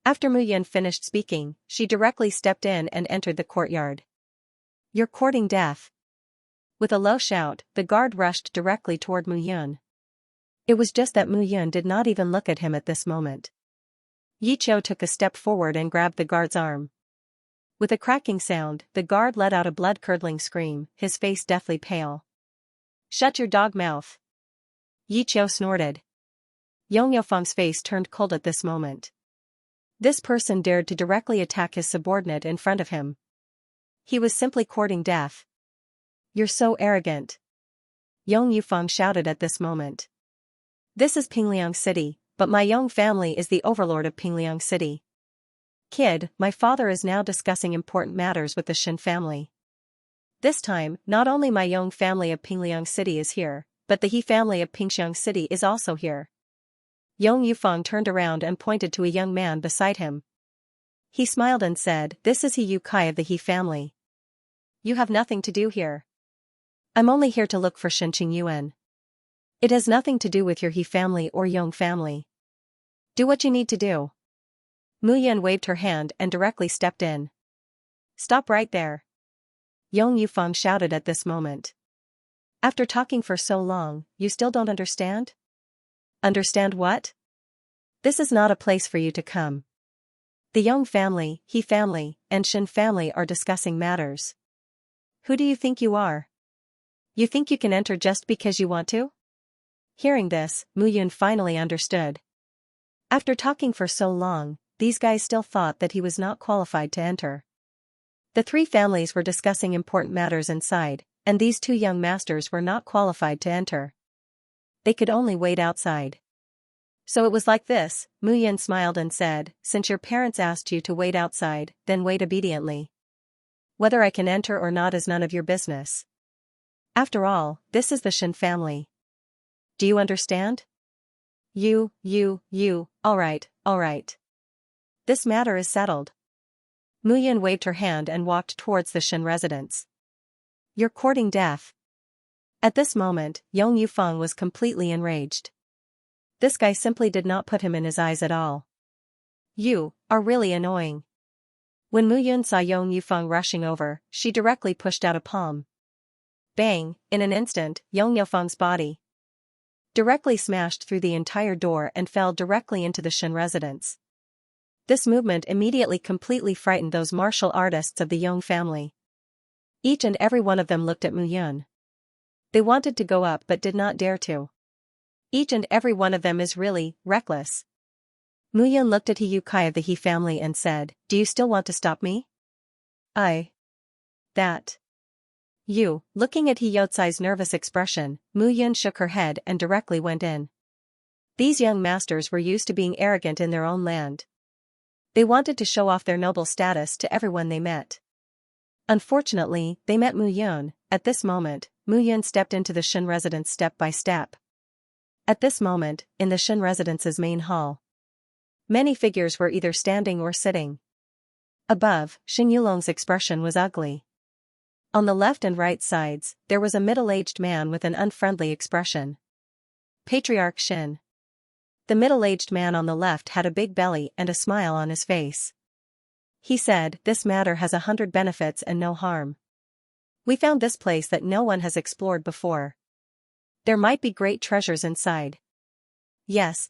After Mu Yun finished speaking, she directly stepped in and entered the courtyard. You're courting death. With a low shout, the guard rushed directly toward Mu Yun. It was just that Mu Yun did not even look at him at this moment. Yi Qiu took a step forward and grabbed the guard's arm. With a cracking sound, the guard let out a blood-curdling scream, his face deathly pale. Shut your dog mouth. Yi Qiu snorted. Yong Yufeng's face turned cold at this moment. This person dared to directly attack his subordinate in front of him. He was simply courting death. You're so arrogant. Yong Yufeng shouted at this moment. This is Pingliang City, but my Yong family is the overlord of Pingliang City. Kid, my father is now discussing important matters with the Shen family. This time, not only my Yong family of Pingliang City is here, but the He family of Pingxiang City is also here. Yong Yufeng turned around and pointed to a young man beside him. He smiled and said, this is He Yu Kai of the He family. You have nothing to do here. I'm only here to look for Shen Qingyuan. It has nothing to do with your He family or Yong family. Do what you need to do. Mu Yun waved her hand and directly stepped in. Stop right there. Yong Yufeng shouted at this moment. After talking for so long, you still don't understand? Understand what? This is not a place for you to come. The Yong family, He family, and Shen family are discussing matters. Who do you think you are? You think you can enter just because you want to? Hearing this, Mu Yun finally understood. After talking for so long, these guys still thought that he was not qualified to enter. The three families were discussing important matters inside, and these two young masters were not qualified to enter. They could only wait outside. So it was like this, Mu Yun smiled and said, since your parents asked you to wait outside, then wait obediently. Whether I can enter or not is none of your business. After all, this is the Shen family. Do you understand? You, all right. This matter is settled. Mu Yun waved her hand and walked towards the Shen residence. You're courting death. At this moment, Yong Yufeng was completely enraged. This guy simply did not put him in his eyes at all. You are really annoying. When Mu Yun saw Yong Yufeng rushing over, she directly pushed out a palm. Bang, in an instant, Yong Yufeng's body directly smashed through the entire door and fell directly into the Shen residence. This movement immediately completely frightened those martial artists of the Yong family. Each and every one of them looked at Mu Yun. They wanted to go up but did not dare to. Each and every one of them is really reckless. Mu Yun looked at He Yukai of the He family and said, do you still want to stop me? That. You, looking at He Yotsai's nervous expression, Mu Yun shook her head and directly went in. These young masters were used to being arrogant in their own land. They wanted to show off their noble status to everyone they met. Unfortunately, they met Mu Yun. At this moment, Mu Yun stepped into the Shen residence step by step. At this moment, in the Shen residence's main hall, many figures were either standing or sitting. Above, Shen Yulong's expression was ugly. On the left and right sides, there was a middle-aged man with an unfriendly expression. Patriarch Shen. The middle-aged man on the left had a big belly and a smile on his face. He said, this matter has 100 benefits and no harm. We found this place that no one has explored before. There might be great treasures inside. Yes.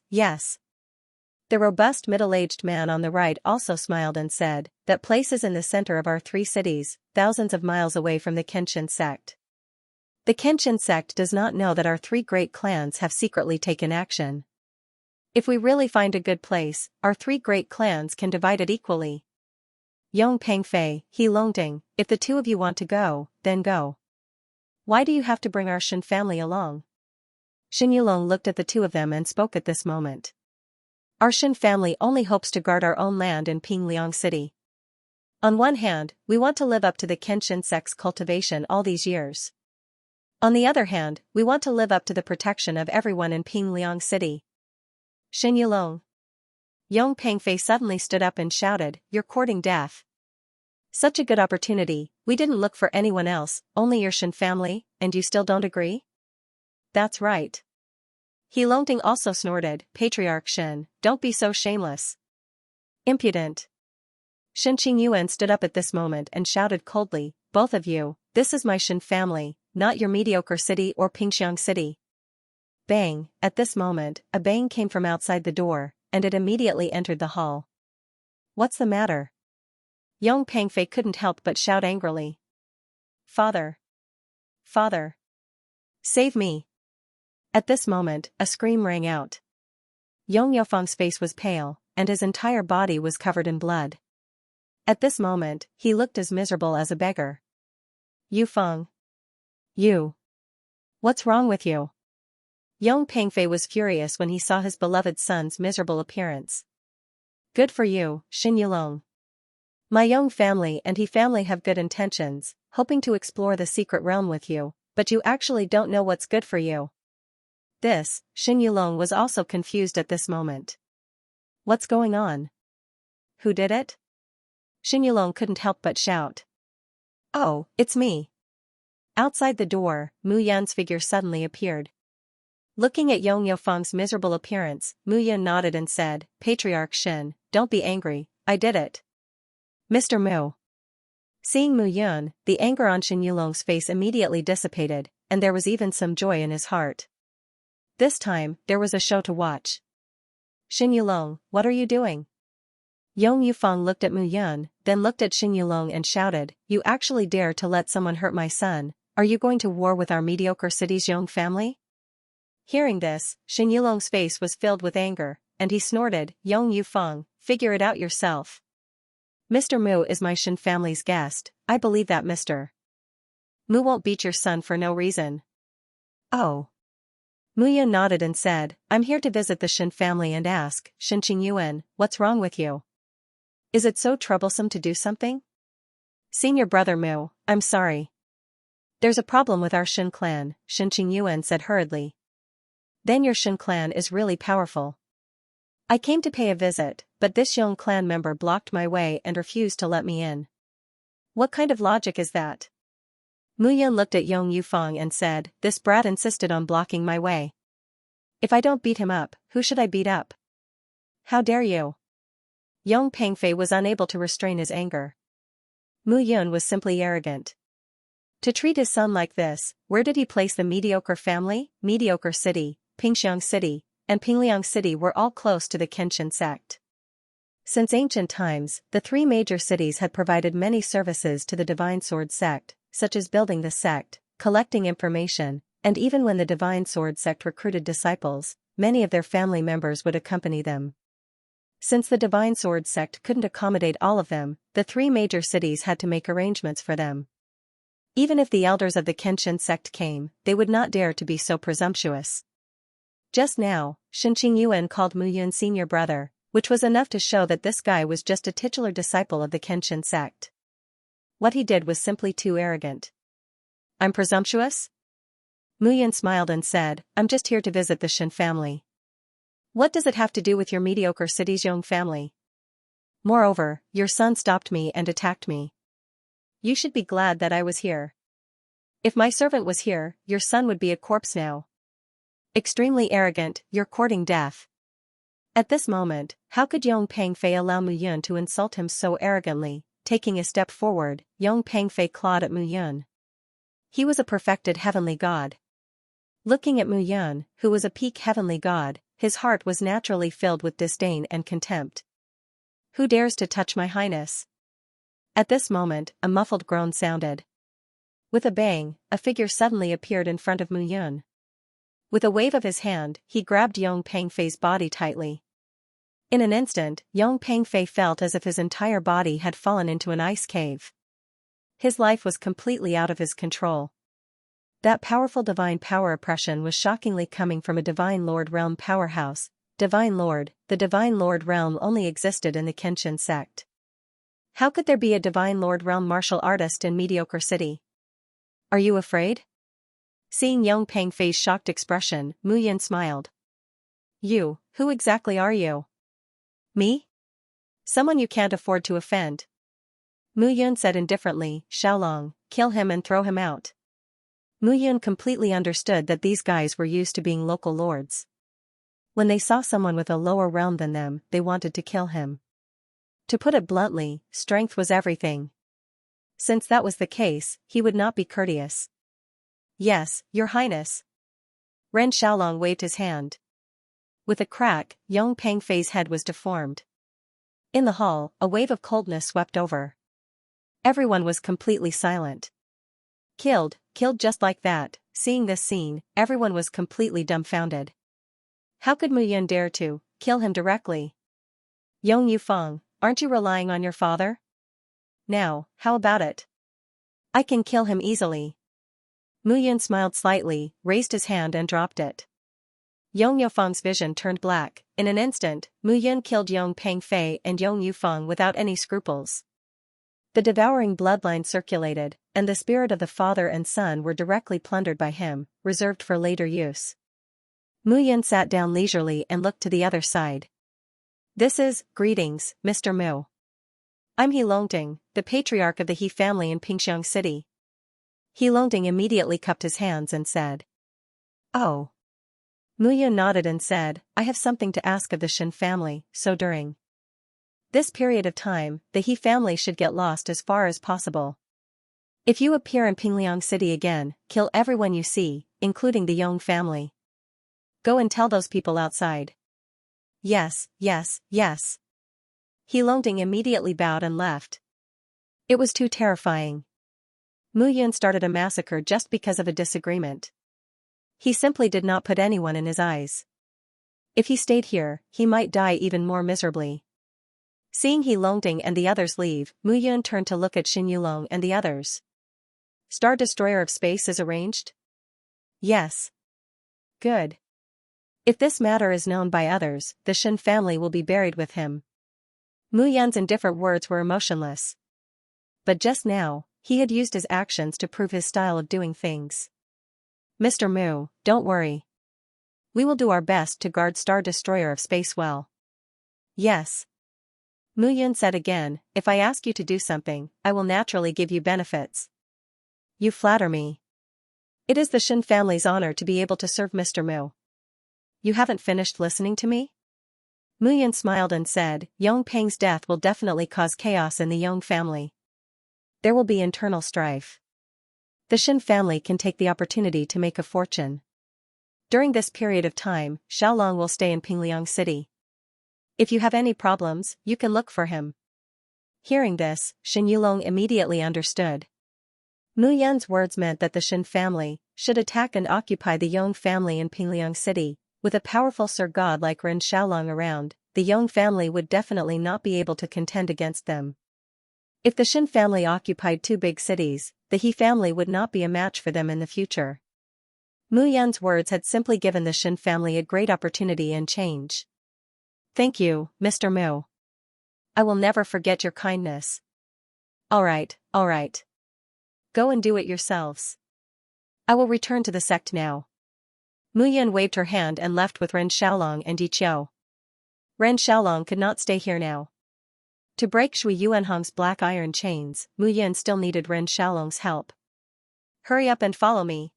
The robust middle-aged man on the right also smiled and said, that place is in the center of our 3 cities, thousands of miles away from the Kenshin sect. The Kenshin sect does not know that our 3 great clans have secretly taken action. If we really find a good place, our 3 great clans can divide it equally. Yong Pengfei, He Longting, if the 2 of you want to go, then go. Why do you have to bring our Shen family along? Shen Yulong looked at the 2 of them and spoke at this moment. Our Shen family only hopes to guard our own land in Pingliang City. On one hand, we want to live up to the Kenshin sect's cultivation all these years. On the other hand, we want to live up to the protection of everyone in Pingliang City. Shen Yulong. Yong Pengfei suddenly stood up and shouted, you're courting death. Such a good opportunity, we didn't look for anyone else, only your Shen family, and you still don't agree? That's right. He Longting also snorted, Patriarch Shen, don't be so shameless. Impudent. Shen Qingyuan stood up at this moment and shouted coldly, both of you, this is my Shen family, not your mediocre city or Pingxiang City. Bang, at this moment, a bang came from outside the door, and it immediately entered the hall. What's the matter? Yong Pengfei couldn't help but shout angrily. Father! Save me! At this moment, a scream rang out. Yong Yufeng's face was pale, and his entire body was covered in blood. At this moment, he looked as miserable as a beggar. Yufeng. You. What's wrong with you? Yong Pengfei was furious when he saw his beloved son's miserable appearance. Good for you, Shen Yulong. My Yong family and He family have good intentions, hoping to explore the secret realm with you, but you actually don't know what's good for you. This, Shen Yulong was also confused at this moment. What's going on? Who did it? Shen Yulong couldn't help but shout. Oh, it's me. Outside the door, Mu Yan's figure suddenly appeared. Looking at Yong Yufeng's miserable appearance, Mu Yan nodded and said, Patriarch Shen, don't be angry, I did it. Mr. Mu. Seeing Mu Yun, the anger on Shen Yulong's face immediately dissipated, and there was even some joy in his heart. This time, there was a show to watch. Shen Yulong, what are you doing? Yong Yufeng looked at Mu Yun, then looked at Shen Yulong and shouted, you actually dare to let someone hurt my son? Are you going to war with our mediocre city's Yong family? Hearing this, Shen Yulong's face was filled with anger, and he snorted, Yong Yufeng, figure it out yourself. Mr. Mu is my Shen family's guest, I believe that Mr. Mu won't beat your son for no reason. Oh. Mu Yun nodded and said, I'm here to visit the Shen family and ask, Shen Qingyuan, what's wrong with you? Is it so troublesome to do something? Senior brother Mu, I'm sorry. There's a problem with our Shen clan, Shen Qingyuan said hurriedly. Then your Shen clan is really powerful. I came to pay a visit, but this Yong clan member blocked my way and refused to let me in. What kind of logic is that? Mu Yun looked at Yong Yufeng and said, this brat insisted on blocking my way. If I don't beat him up, who should I beat up? How dare you? Yong Pengfei was unable to restrain his anger. Mu Yun was simply arrogant. To treat his son like this, where did he place the mediocre family? Mediocre city, Pingxiang City, and Pingliang City were all close to the Kenshin sect. Since ancient times, the three major cities had provided many services to the Divine Sword sect, such as building the sect, collecting information, and even when the Divine Sword sect recruited disciples, many of their family members would accompany them. Since the Divine Sword sect couldn't accommodate all of them, the three major cities had to make arrangements for them. Even if the elders of the Kenshin sect came, they would not dare to be so presumptuous. Just now, Shen Qingyuan called Mu Yun senior brother, which was enough to show that this guy was just a titular disciple of the Kenshin sect. What he did was simply too arrogant. I'm presumptuous? Mu Yun smiled and said, I'm just here to visit the Shen family. What does it have to do with your mediocre city's Yong family? Moreover, your son stopped me and attacked me. You should be glad that I was here. If my servant was here, your son would be a corpse now. Extremely arrogant, you're courting death. At this moment, how could Yong Pengfei allow Mu Yun to insult him so arrogantly? Taking a step forward, Yong Pengfei clawed at Mu Yun. He was a perfected heavenly god. Looking at Mu Yun, who was a peak heavenly god, his heart was naturally filled with disdain and contempt. Who dares to touch my highness? At this moment, a muffled groan sounded. With a bang, a figure suddenly appeared in front of Mu Yun. With a wave of his hand, he grabbed Yong Pengfei's body tightly. In an instant, Yong Pengfei felt as if his entire body had fallen into an ice cave. His life was completely out of his control. That powerful divine power oppression was shockingly coming from a Divine Lord realm powerhouse. Divine Lord, the Divine Lord realm only existed in the Kenshin sect. How could there be a Divine Lord realm martial artist in mediocre city? Are you afraid? Seeing Yong Pengfei's shocked expression, Mu Yun smiled. You, who exactly are you? Me? Someone you can't afford to offend. Mu Yun said indifferently, Xiaolong, kill him and throw him out. Mu Yun completely understood that these guys were used to being local lords. When they saw someone with a lower realm than them, they wanted to kill him. To put it bluntly, strength was everything. Since that was the case, he would not be courteous. Yes, your highness. Ren Xiaolong waved his hand. With a crack, Yong Pengfei's head was deformed. In the hall, a wave of coldness swept over. Everyone was completely silent. Killed just like that. Seeing this scene, everyone was completely dumbfounded. How could Mu Yun dare to kill him directly? Yong Yufeng, aren't you relying on your father? Now, how about it? I can kill him easily. Mu Yun smiled slightly, raised his hand and dropped it. Yong Yufeng's vision turned black. In an instant, Mu Yun killed Yong Pengfei and Yong Yufeng without any scruples. The devouring bloodline circulated, and the spirit of the father and son were directly plundered by him, reserved for later use. Mu Yun sat down leisurely and looked to the other side. This is, greetings, Mr. Mu. I'm He Longting, the patriarch of the He family in Pingxiang City. He Longting immediately cupped his hands and said. Oh. Mu Yun nodded and said, I have something to ask of the Shen family, so during This period of time, the He family should get lost as far as possible. If you appear in Pingliang City again, kill everyone you see, including the Yong family. Go and tell those people outside. Yes, yes, yes. He Longding immediately bowed and left. It was too terrifying. Mu Yun started a massacre just because of a disagreement. He simply did not put anyone in his eyes. If he stayed here, he might die even more miserably. Seeing He Longding and the others leave, Mu Yun turned to look at Xin Yulong and the others. Star Destroyer of Space is arranged? Yes. Good. If this matter is known by others, the Shen family will be buried with him. Mu Yun's indifferent words were emotionless. But just now, he had used his actions to prove his style of doing things. Mr. Mu, don't worry. We will do our best to guard Star Destroyer of Space well. Yes. Mu Yun said again, if I ask you to do something, I will naturally give you benefits. You flatter me. It is the Shen family's honor to be able to serve Mr. Mu. You haven't finished listening to me? Mu Yun smiled and said, Yong Peng's death will definitely cause chaos in the Yong family. There will be internal strife. The Shen family can take the opportunity to make a fortune. During this period of time, Xiaolong will stay in Pingliang City. If you have any problems, you can look for him. Hearing this, Shen Yulong immediately understood. Mu Yun's words meant that the Shen family should attack and occupy the Yong family in Pingliang City. With a powerful Sir God like Ren Xiaolong around, the Yong family would definitely not be able to contend against them. If the Shen family occupied two big cities, the He family would not be a match for them in the future. Mu Yun's words had simply given the Shen family a great opportunity and change. Thank you, Mr. Mu. I will never forget your kindness. Alright. Go and do it yourselves. I will return to the sect now. Mu Yun waved her hand and left with Ren Xiaolong and Yi Qiu. Ren Xiaolong could not stay here now. To break Shui Yuanhong's black iron chains, Mu Yun still needed Ren Xiaolong's help. Hurry up and follow me.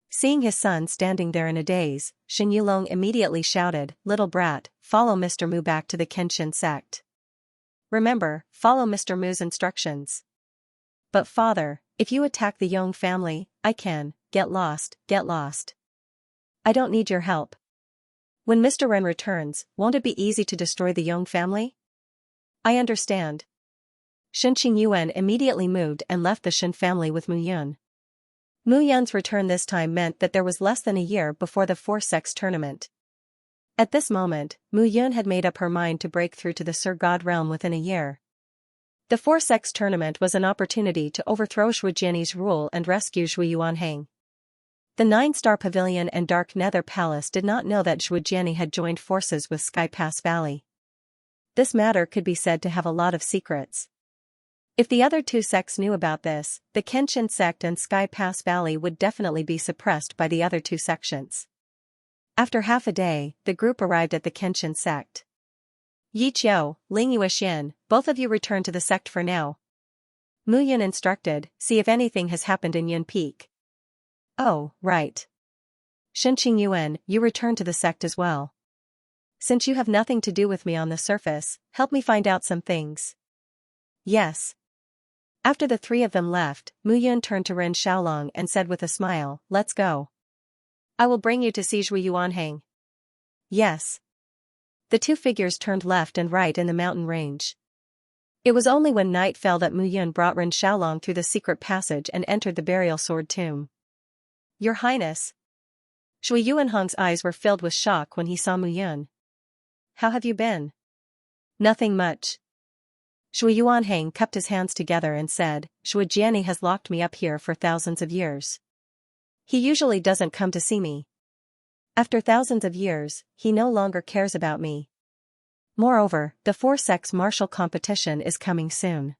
Seeing his son standing there in a daze, Shen Yulong immediately shouted, Little brat, follow Mr. Mu back to the Kenshin sect. Remember, follow Mr. Mu's instructions. But father, if you attack the Yong family, I can, get lost. I don't need your help. When Mr. Ren returns, won't it be easy to destroy the Yong family? I understand. Shen Qingyuan immediately moved and left the Shen family with Mu Yun. Mu Yun's return this time meant that there was less than a year before the Four Sects tournament. At this moment, Mu Yun had made up her mind to break through to the Sir God realm within a year. The Four Sects tournament was an opportunity to overthrow Shui Jianyi's rule and rescue Shui Yuanheng. The Nine-Star Pavilion and Dark Nether Palace did not know that Shui Jianyi had joined forces with Sky Pass Valley. This matter could be said to have a lot of secrets. If the other two sects knew about this, the Kenshin sect and Sky Pass Valley would definitely be suppressed by the other two sections. After half a day, the group arrived at the Kenshin sect. Yi Qiu, Ling Yuexian, both of you return to the sect for now. Mu Yun instructed, see if anything has happened in Yun Peak. Oh, right. Shen Qingyuan, you return to the sect as well. Since you have nothing to do with me on the surface, help me find out some things. Yes. After the three of them left, Mu Yun turned to Ren Xiaolong and said with a smile, let's go. I will bring you to see Shui Yuanheng. Yes. The two figures turned left and right in the mountain range. It was only when night fell that Mu Yun brought Ren Xiaolong through the secret passage and entered the burial sword tomb. Your Highness. Shui Yuanhong's eyes were filled with shock when he saw Mu Yun. How have you been? Nothing much. Shui Yuanheng cupped his hands together and said, Shui Jianyi has locked me up here for thousands of years. He usually doesn't come to see me. After thousands of years, he no longer cares about me. Moreover, the Four Sects martial competition is coming soon.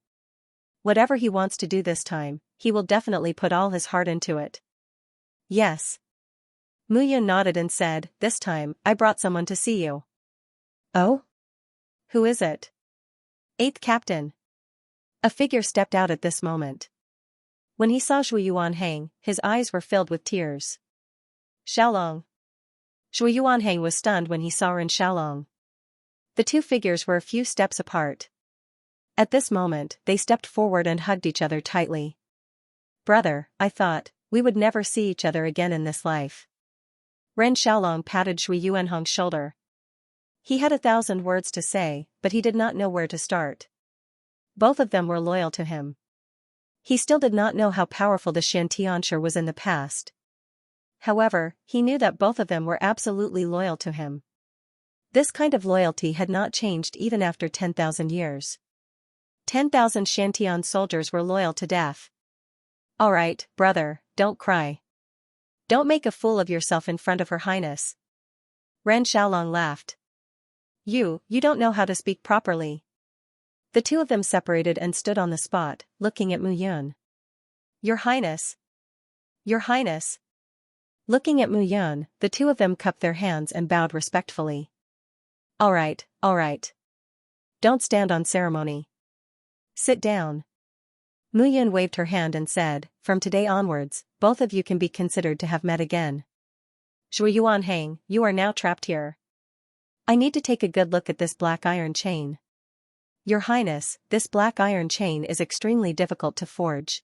Whatever he wants to do this time, he will definitely put all his heart into it. Yes. Mu Yun nodded and said, this time, I brought someone to see you. Oh? Who is it? Eighth Captain. A figure stepped out at this moment. When he saw Shui Yuanheng, his eyes were filled with tears. Xiaolong. Shui Yuanheng was stunned when he saw Ren Xiaolong. The two figures were a few steps apart. At this moment, they stepped forward and hugged each other tightly. "Brother, I thought we would never see each other again in this life." Ren Xiaolong patted Shui Yuanhong's shoulder. He had 1,000 words to say, but he did not know where to start. Both of them were loyal to him. He still did not know how powerful the Xianxia was in the past. However, he knew that both of them were absolutely loyal to him. This kind of loyalty had not changed even after 10,000 years. 10,000 Xiantian soldiers were loyal to death. "All right, brother, don't cry. Don't make a fool of yourself in front of Her Highness." Ren Xiaolong laughed. You don't know how to speak properly." The two of them separated and stood on the spot, looking at Mu Yun. "Your Highness. Your Highness." Looking at Mu Yun, the two of them cupped their hands and bowed respectfully. All right. Don't stand on ceremony. Sit down." Mu Yun waved her hand and said, "From today onwards, both of you can be considered to have met again. Shui Yuanhang, you are now trapped here. I need to take a good look at this black iron chain." "Your Highness, this black iron chain is extremely difficult to forge.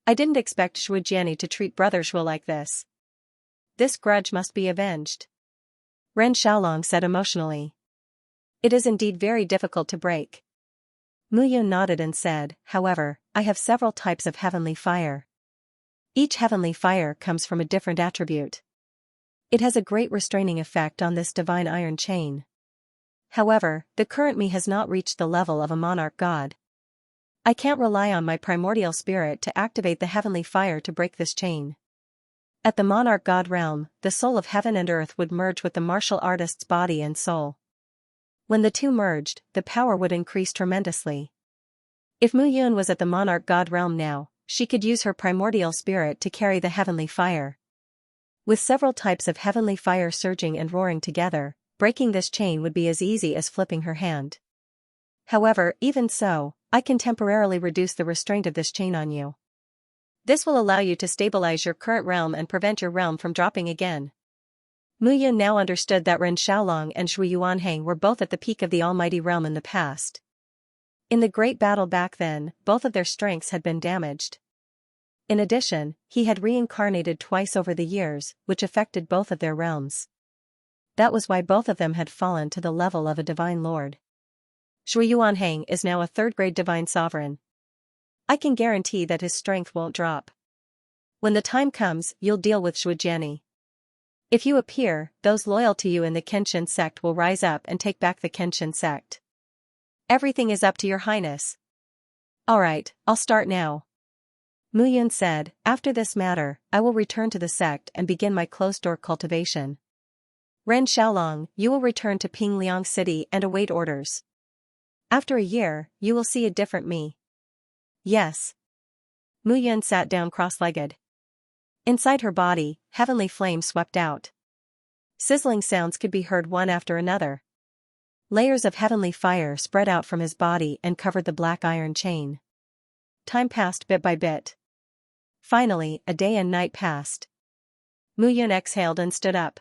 I didn't expect Shui Jiani to treat Brother Shui like this. This grudge must be avenged," Ren Xiaolong said emotionally. "It is indeed very difficult to break." Mu Yun nodded and said, "However, I have several types of heavenly fire. Each heavenly fire comes from a different attribute. It has a great restraining effect on this divine iron chain. However, the current me has not reached the level of a monarch god. I can't rely on my primordial spirit to activate the heavenly fire to break this chain. At the monarch god realm, the soul of heaven and earth would merge with the martial artist's body and soul. When the two merged, the power would increase tremendously. If Mu Yun was at the monarch god realm now, she could use her primordial spirit to carry the heavenly fire. With several types of heavenly fire surging and roaring together, breaking this chain would be as easy as flipping her hand. However, even so, I can temporarily reduce the restraint of this chain on you. This will allow you to stabilize your current realm and prevent your realm from dropping again." Mu Yun now understood that Ren Xiaolong and Shui Yuanhang were both at the peak of the almighty realm in the past. In the great battle back then, both of their strengths had been damaged. In addition, he had reincarnated twice over the years, which affected both of their realms. That was why both of them had fallen to the level of a divine lord. Shui Yuanhang is now a third-grade divine sovereign. I can guarantee that his strength won't drop. When the time comes, you'll deal with Shui Jiani. If you appear, those loyal to you in the Kenshin sect will rise up and take back the Kenshin sect. Everything is up to your highness." "All right, I'll start now." Mu Yun said, "After this matter, I will return to the sect and begin my closed-door cultivation. Ren Xiaolong, you will return to Pingliang City and await orders. After a year, you will see a different me." "Yes." Mu Yun sat down cross-legged. Inside her body, heavenly flames swept out. Sizzling sounds could be heard one after another. Layers of heavenly fire spread out from his body and covered the black iron chain. Time passed bit by bit. Finally, a day and night passed. Mu Yun exhaled and stood up.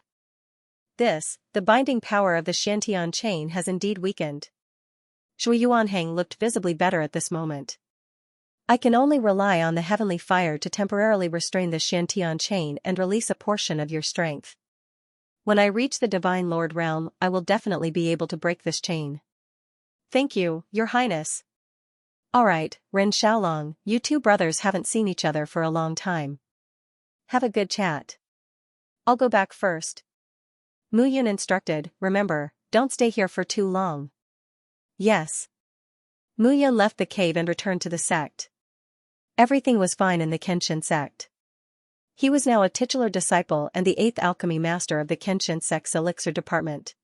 The binding power of the Xiantian chain has indeed weakened. Shui Yuanhang looked visibly better at this moment. "I can only rely on the heavenly fire to temporarily restrain the Xiantian chain and release a portion of your strength. When I reach the Divine Lord realm, I will definitely be able to break this chain." "Thank you, Your Highness." "All right, Ren Xiaolong, you two brothers haven't seen each other for a long time. Have a good chat. I'll go back first." Mu Yun instructed, "Remember, don't stay here for too long." "Yes." Mu Yun left the cave and returned to the sect. Everything was fine in the Kenshin sect. He was now a titular disciple and the 8th alchemy master of the Kenshin sect's elixir department.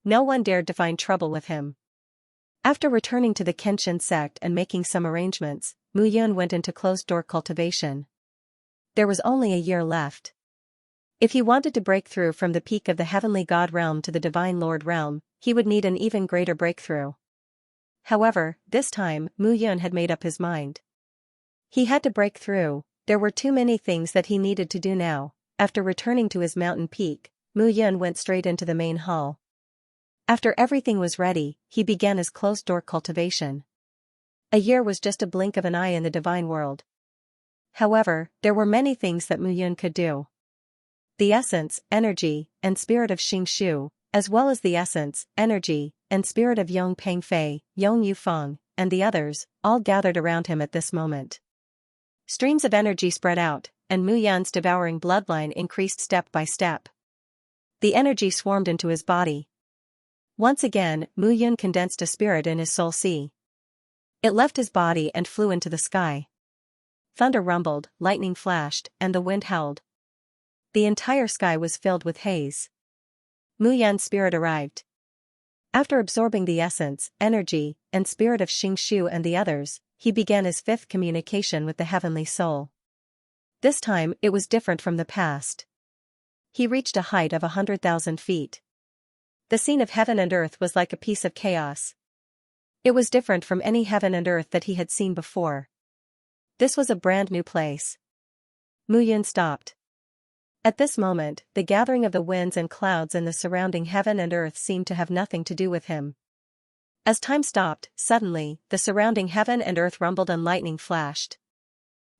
No one dared to find trouble with him. After returning to the Kenshin sect and making some arrangements, Mu Yun went into closed-door cultivation. There was only a year left. If he wanted to break through from the peak of the heavenly god realm to the divine lord realm, he would need an even greater breakthrough. However, this time, Mu Yun had made up his mind. He had to break through. There were too many things that he needed to do now. After returning to his mountain peak, Mu Yun went straight into the main hall. After everything was ready, he began his closed-door cultivation. A year was just a blink of an eye in the divine world. However, there were many things that Muyun could do. The essence, energy, and spirit of Xianxia, as well as the essence, energy, and spirit of Yong Pengfei, Yong Yufeng, and the others, all gathered around him at this moment. Streams of energy spread out, and Muyun's devouring bloodline increased step by step. The energy swarmed into his body. Once again, Muyun condensed a spirit in his soul sea. It left his body and flew into the sky. Thunder rumbled, lightning flashed, and the wind howled. The entire sky was filled with haze. Muyun's spirit arrived. After absorbing the essence, energy, and spirit of Xianxia and the others, he began his fifth communication with the heavenly soul. This time it was different from the past. He reached a height of 100,000 feet. The scene of heaven and earth was like a piece of chaos. It was different from any heaven and earth that he had seen before. This was a brand new place. Muyun stopped. At this moment, the gathering of the winds and clouds in the surrounding heaven and earth seemed to have nothing to do with him. As time stopped, suddenly, the surrounding heaven and earth rumbled and lightning flashed.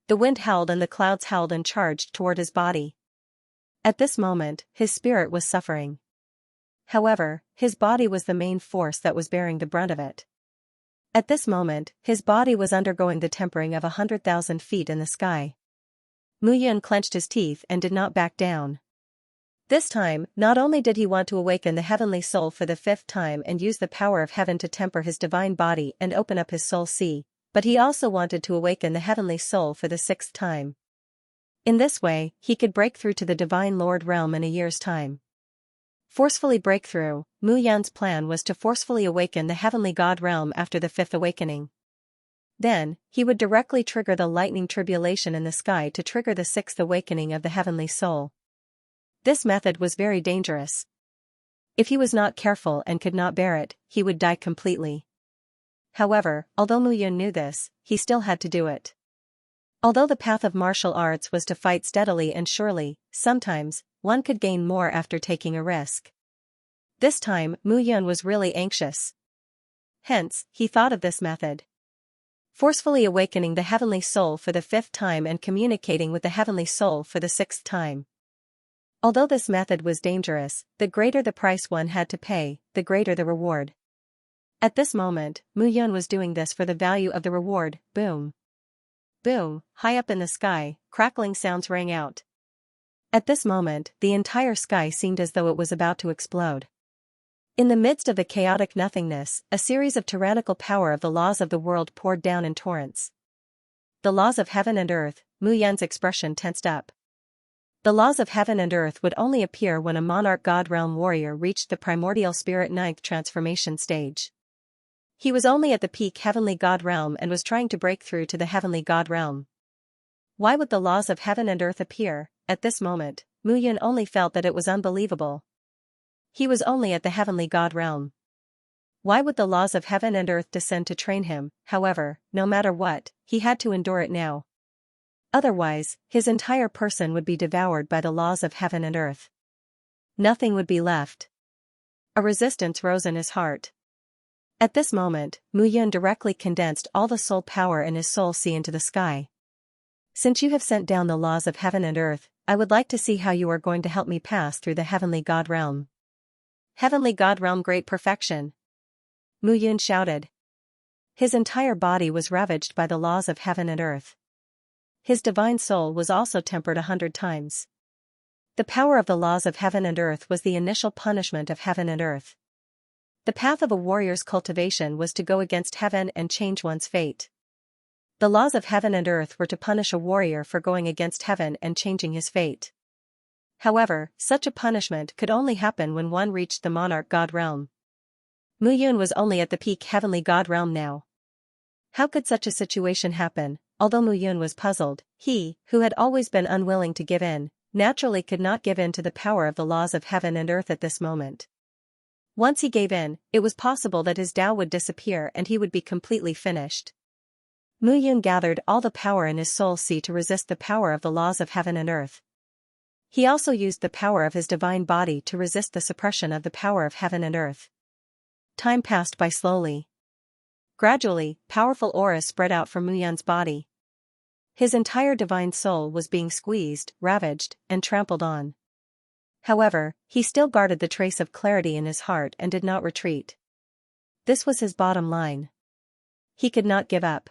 The wind howled and the clouds howled and charged toward his body. At this moment, his spirit was suffering. However, his body was the main force that was bearing the brunt of it. At this moment, his body was undergoing the tempering of 100,000 feet in the sky. Muyun clenched his teeth and did not back down. This time, not only did he want to awaken the heavenly soul for the fifth time and use the power of heaven to temper his divine body and open up his soul sea, but he also wanted to awaken the heavenly soul for the sixth time. In this way, he could break through to the divine Lord realm in a year's time. Forcefully break through, Muyun's plan was to forcefully awaken the heavenly God realm after the fifth awakening. Then, he would directly trigger the lightning tribulation in the sky to trigger the sixth awakening of the heavenly soul. This method was very dangerous. If he was not careful and could not bear it, he would die completely. However, although Muyun knew this, he still had to do it. Although the path of martial arts was to fight steadily and surely, sometimes, one could gain more after taking a risk. This time, Muyun was really anxious. Hence, he thought of this method. Forcefully awakening the heavenly soul for the fifth time and communicating with the heavenly soul for the sixth time. Although this method was dangerous, the greater the price one had to pay, the greater the reward. At this moment, Muyun was doing this for the value of the reward. Boom. Boom, high up in the sky, crackling sounds rang out. At this moment, the entire sky seemed as though it was about to explode. In the midst of the chaotic nothingness, a series of tyrannical power of the laws of the world poured down in torrents. The laws of heaven and earth, Muyun's expression tensed up. The laws of heaven and earth would only appear when a monarch God realm warrior reached the primordial spirit ninth transformation stage. He was only at the peak heavenly God realm and was trying to break through to the heavenly God realm. Why would the laws of heaven and earth appear? At this moment, Muyun only felt that it was unbelievable. He was only at the heavenly God realm. Why would the laws of heaven and earth descend to train him? However, no matter what, he had to endure it now. Otherwise, his entire person would be devoured by the laws of heaven and earth. Nothing would be left. A resistance rose in his heart. At this moment, Muyun directly condensed all the soul power in his soul sea into the sky. Since you have sent down the laws of heaven and earth, I would like to see how you are going to help me pass through the heavenly God realm. Heavenly God realm, great perfection! Muyun shouted. His entire body was ravaged by the laws of heaven and earth. His divine soul was also tempered 100 times. The power of the laws of heaven and earth was the initial punishment of heaven and earth. The path of a warrior's cultivation was to go against heaven and change one's fate. The laws of heaven and earth were to punish a warrior for going against heaven and changing his fate. However, such a punishment could only happen when one reached the monarch God realm. Muyun was only at the peak heavenly God realm now. How could such a situation happen? Although Muyun was puzzled, he, who had always been unwilling to give in, naturally could not give in to the power of the laws of heaven and earth at this moment. Once he gave in, it was possible that his Tao would disappear and he would be completely finished. Muyun gathered all the power in his soul sea to resist the power of the laws of heaven and earth. He also used the power of his divine body to resist the suppression of the power of heaven and earth. Time passed by slowly. Gradually, powerful auras spread out from Muyun's body. His entire divine soul was being squeezed, ravaged, and trampled on. However, he still guarded the trace of clarity in his heart and did not retreat. This was his bottom line. He could not give up.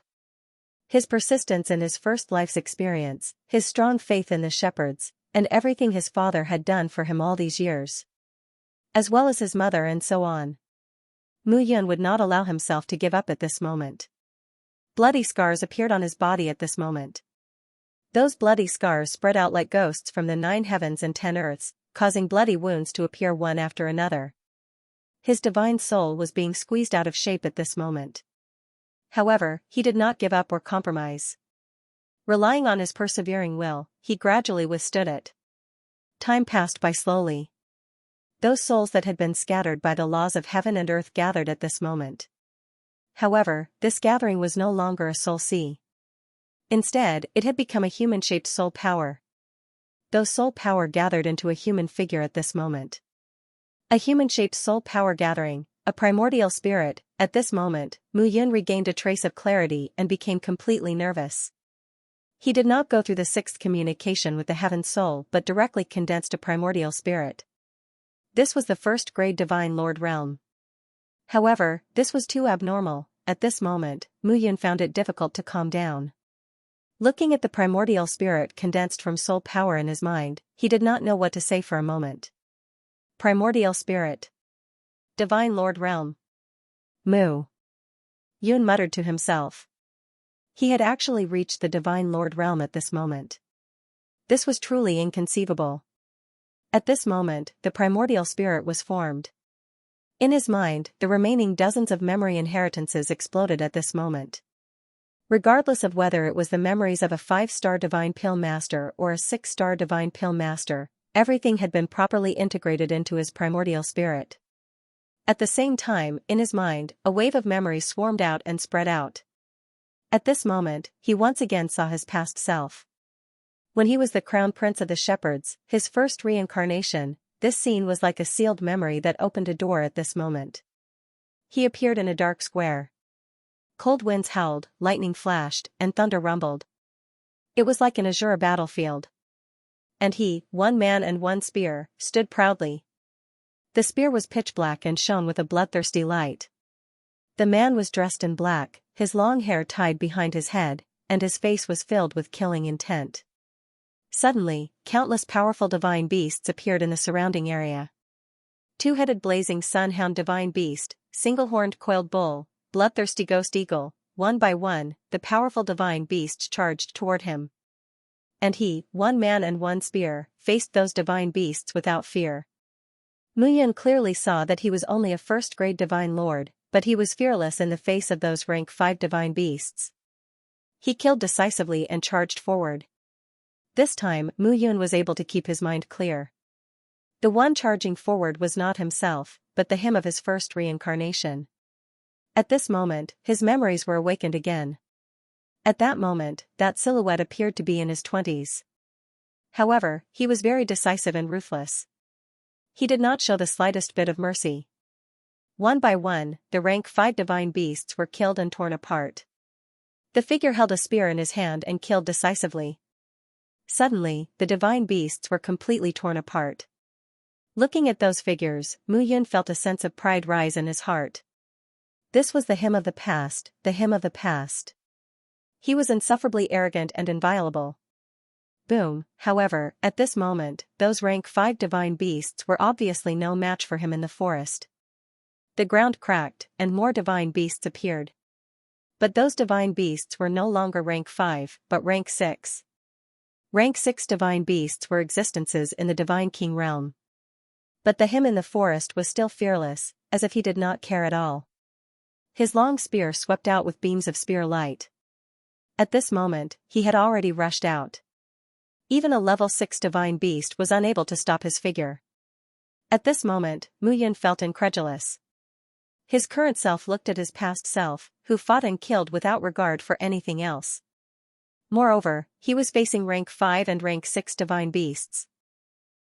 His persistence in his first life's experience, his strong faith in the shepherds, and everything his father had done for him all these years, as well as his mother and so on. Muyun would not allow himself to give up at this moment. Bloody scars appeared on his body at this moment. Those bloody scars spread out like ghosts from the 9 heavens and 10 earths, causing bloody wounds to appear one after another. His divine soul was being squeezed out of shape at this moment. However, he did not give up or compromise. Relying on his persevering will, he gradually withstood it. Time passed by slowly. Those souls that had been scattered by the laws of heaven and earth gathered at this moment. However, this gathering was no longer a soul sea. Instead, it had become a human-shaped soul power. Those soul power gathered into a human figure at this moment. A human-shaped soul power gathering, a primordial spirit. At this moment, Muyun regained a trace of clarity and became completely nervous. He did not go through the 6th communication with the heaven soul but directly condensed a primordial spirit. This was the first grade divine lord realm. However, this was too abnormal. At this moment, Muyun found it difficult to calm down. Looking at the primordial spirit condensed from soul power in his mind, he did not know what to say for a moment. Primordial spirit. Divine lord realm. Mu. Yun muttered to himself. He had actually reached the divine lord realm at this moment. This was truly inconceivable. At this moment, the primordial spirit was formed. In his mind, the remaining dozens of memory inheritances exploded at this moment. Regardless of whether it was the memories of a 5-star divine pill master or a 6-star divine pill master, everything had been properly integrated into his primordial spirit. At the same time, in his mind, a wave of memories swarmed out and spread out. At this moment, he once again saw his past self. When he was the crown prince of the shepherds, his first reincarnation, this scene was like a sealed memory that opened a door at this moment. He appeared in a dark square. Cold winds howled, lightning flashed, and thunder rumbled. It was like an azure battlefield. And he, 1 man and 1 spear, stood proudly. The spear was pitch black and shone with a bloodthirsty light. The man was dressed in black, his long hair tied behind his head, and his face was filled with killing intent. Suddenly, countless powerful divine beasts appeared in the surrounding area. 2-headed blazing sun-hound divine beast, single-horned coiled bull, bloodthirsty ghost eagle, one by one, the powerful divine beasts charged toward him. And he, 1 man and 1 spear, faced those divine beasts without fear. Muyun clearly saw that he was only a 1st-grade divine lord, but he was fearless in the face of those rank 5 divine beasts. He killed decisively and charged forward. This time, Muyun was able to keep his mind clear. The one charging forward was not himself, but the him of his first reincarnation. At this moment, his memories were awakened again. At that moment, that silhouette appeared to be in his 20s. However, he was very decisive and ruthless. He did not show the slightest bit of mercy. One by one, the rank 5 divine beasts were killed and torn apart. The figure held a spear in his hand and killed decisively. Suddenly, the divine beasts were completely torn apart. Looking at those figures, Muyun felt a sense of pride rise in his heart. This was the him of the past, the him of the past. He was insufferably arrogant and inviolable. Boom, however, at this moment, those rank 5 divine beasts were obviously no match for him in the forest. The ground cracked, and more divine beasts appeared. But those divine beasts were no longer rank 5, but rank 6. Rank 6 divine beasts were existences in the divine king realm. But the him in the forest was still fearless, as if he did not care at all. His long spear swept out with beams of spear light. At this moment, he had already rushed out. Even a level 6 divine beast was unable to stop his figure. At this moment, Muyun felt incredulous. His current self looked at his past self, who fought and killed without regard for anything else. Moreover, he was facing rank 5 and rank 6 divine beasts.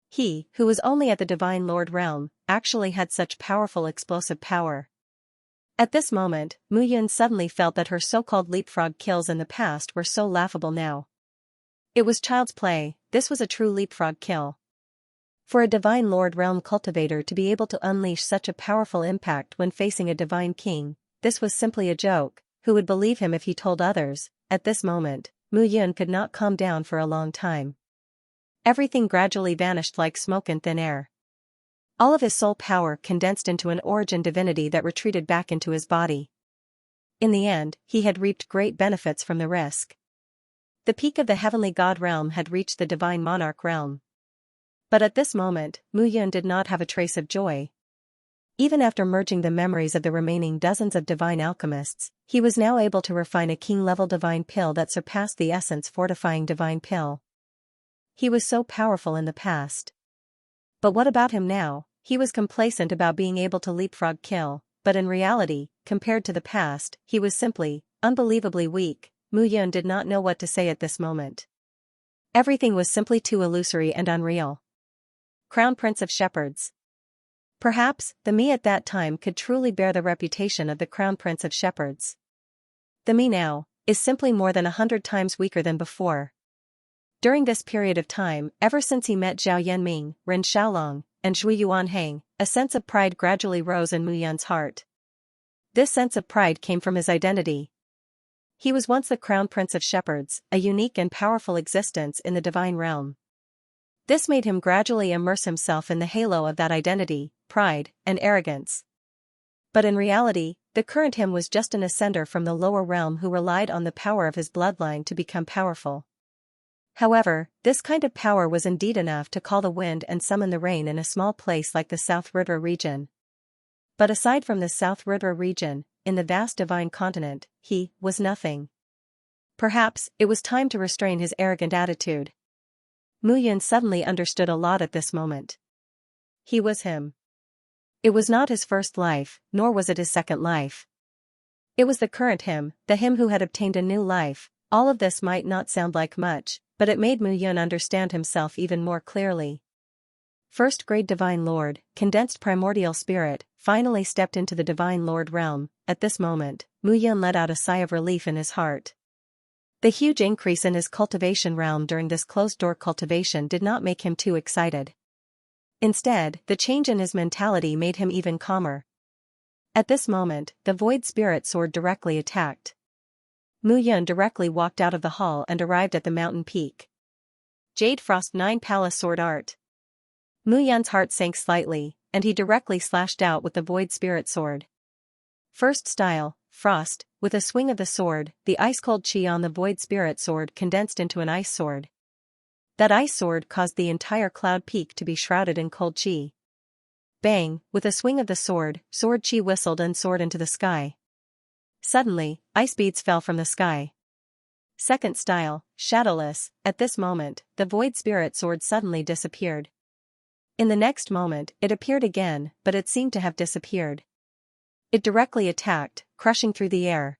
He, who was only at the divine lord realm, actually had such powerful explosive power. At this moment, Mu Yun suddenly felt that her so-called leapfrog kills in the past were so laughable now. It was child's play. This was a true leapfrog kill. For a Divine Lord Realm cultivator to be able to unleash such a powerful impact when facing a Divine King, this was simply a joke. Who would believe him if he told others? At this moment, Mu Yun could not calm down for a long time. Everything gradually vanished like smoke in thin air. All of his soul power condensed into an origin divinity that retreated back into his body. In the end, he had reaped great benefits from the risk. The peak of the heavenly god realm had reached the divine monarch realm. But at this moment, Mu Yun did not have a trace of joy. Even after merging the memories of the remaining dozens of divine alchemists, he was now able to refine a king-level divine pill that surpassed the essence-fortifying divine pill. He was so powerful in the past. But what about him now? He was complacent about being able to leapfrog kill, but in reality, compared to the past, he was simply, unbelievably weak. Mu Yun did not know what to say at this moment. Everything was simply too illusory and unreal. Crown Prince of Shepherds. Perhaps, the me at that time could truly bear the reputation of the Crown Prince of Shepherds. The me now, is simply more than 100 times weaker than before. During this period of time, ever since he met Zhao Yanming, Ren Xiaolong, and Zhui Yuanhang, a sense of pride gradually rose in Mu Yun's heart. This sense of pride came from his identity. He was once the Crown Prince of Shepherds, a unique and powerful existence in the divine realm. This made him gradually immerse himself in the halo of that identity, pride, and arrogance. But in reality, the current him was just an ascender from the lower realm who relied on the power of his bloodline to become powerful. However, this kind of power was indeed enough to call the wind and summon the rain in a small place like the South River region. But aside from the South River region, in the vast divine continent, he was nothing. Perhaps, it was time to restrain his arrogant attitude. Mu Yun suddenly understood a lot at this moment. He was him. It was not his first life, nor was it his second life. It was the current him, the him who had obtained a new life. All of this might not sound like much, but it made Mu Yun understand himself even more clearly. First grade Divine Lord, condensed primordial spirit, finally stepped into the Divine Lord realm. At this moment, Mu Yun let out a sigh of relief in his heart. The huge increase in his cultivation realm during this closed-door cultivation did not make him too excited. Instead, the change in his mentality made him even calmer. At this moment, the Void Spirit Sword directly attacked. Mu Yun directly walked out of the hall and arrived at the mountain peak. Jade Frost 9 Palace Sword Art. Mu Yun's heart sank slightly, and he directly slashed out with the Void Spirit Sword. First style, Frost. With a swing of the sword, the ice-cold chi on the Void Spirit Sword condensed into an ice sword. That ice sword caused the entire cloud peak to be shrouded in cold chi. Bang! With a swing of the sword, sword chi whistled and soared into the sky. Suddenly, ice beads fell from the sky. Second style, Shadowless. At this moment, the Void Spirit Sword suddenly disappeared. In the next moment, it appeared again, but it seemed to have disappeared. It directly attacked, crushing through the air.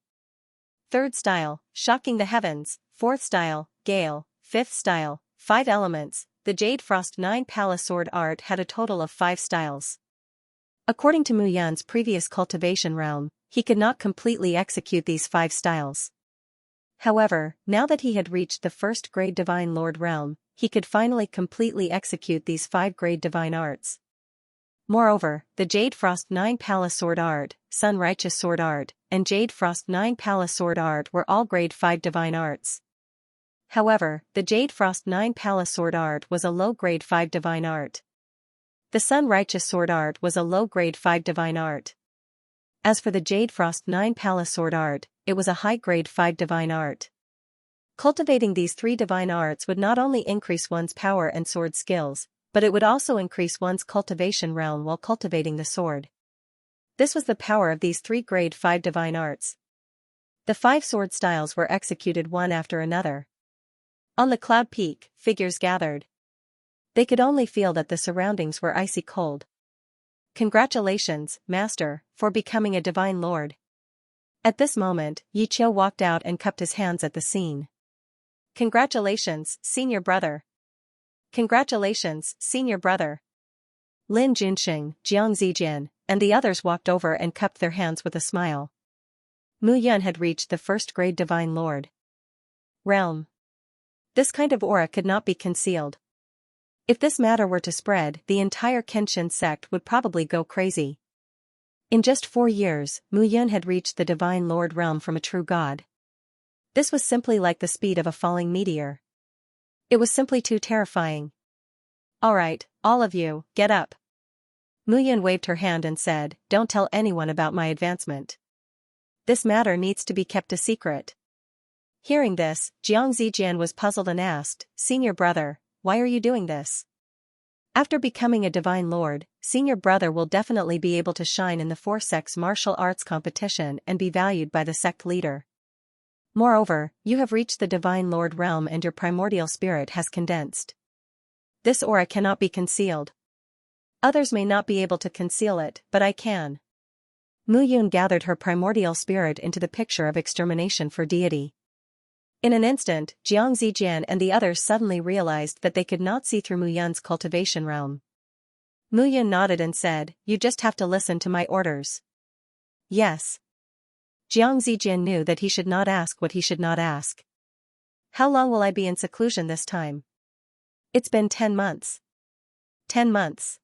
Third style, Shocking the Heavens. Fourth style, Gale. Fifth style, 5 Elements. The Jade Frost 9 Palace Sword Art had a total of 5 styles. According to Mu Yun's previous cultivation realm, he could not completely execute these 5 styles. However, now that he had reached the first grade Divine Lord realm, he could finally completely execute these 5 grade divine arts. Moreover, the Jade Frost 9 Palace Sword Art, Sun Righteous Sword Art, and Jade Frost 9 Palace Sword Art were all grade 5 divine arts. However, the Jade Frost 9 Palace Sword Art was a low grade 5 divine art. The Sun Righteous Sword Art was a low grade 5 divine art. As for the Jade Frost 9 Palace Sword Art, it was a high grade 5 divine art. Cultivating these 3 divine arts would not only increase one's power and sword skills, but it would also increase one's cultivation realm while cultivating the sword. This was the power of these 3 grade 5 divine arts. The 5 sword styles were executed one after another. On the cloud peak, figures gathered. They could only feel that the surroundings were icy cold. Congratulations, Master, for becoming a divine lord. At this moment, Yi Qiu walked out and cupped his hands at the scene. Congratulations, senior brother. Congratulations, senior brother. Lin Junsheng, Jiang Zijian, and the others walked over and cupped their hands with a smile. Mu Yun had reached the first-grade Divine Lord realm. This kind of aura could not be concealed. If this matter were to spread, the entire Kenshin sect would probably go crazy. In just 4 years, Mu Yun had reached the Divine Lord realm from a true god. This was simply like the speed of a falling meteor. It was simply too terrifying. Alright, all of you, get up. Mu Yun waved her hand and said, don't tell anyone about my advancement. This matter needs to be kept a secret. Hearing this, Xianxia was puzzled and asked, Senior brother, why are you doing this? After becoming a Divine Lord, Senior brother will definitely be able to shine in the 4 sects martial arts competition and be valued by the sect leader. Moreover, you have reached the Divine Lord realm and your primordial spirit has condensed. This aura cannot be concealed. Others may not be able to conceal it, but I can. Mu Yun gathered her primordial spirit into the picture of extermination for deity. In an instant, Jiang Zijian and the others suddenly realized that they could not see through Mu Yun's cultivation realm. Mu Yun nodded and said, you just have to listen to my orders. Yes. Jiang Zijian knew that he should not ask what he should not ask. How long will I be in seclusion this time? It's been 10 months. 10 months.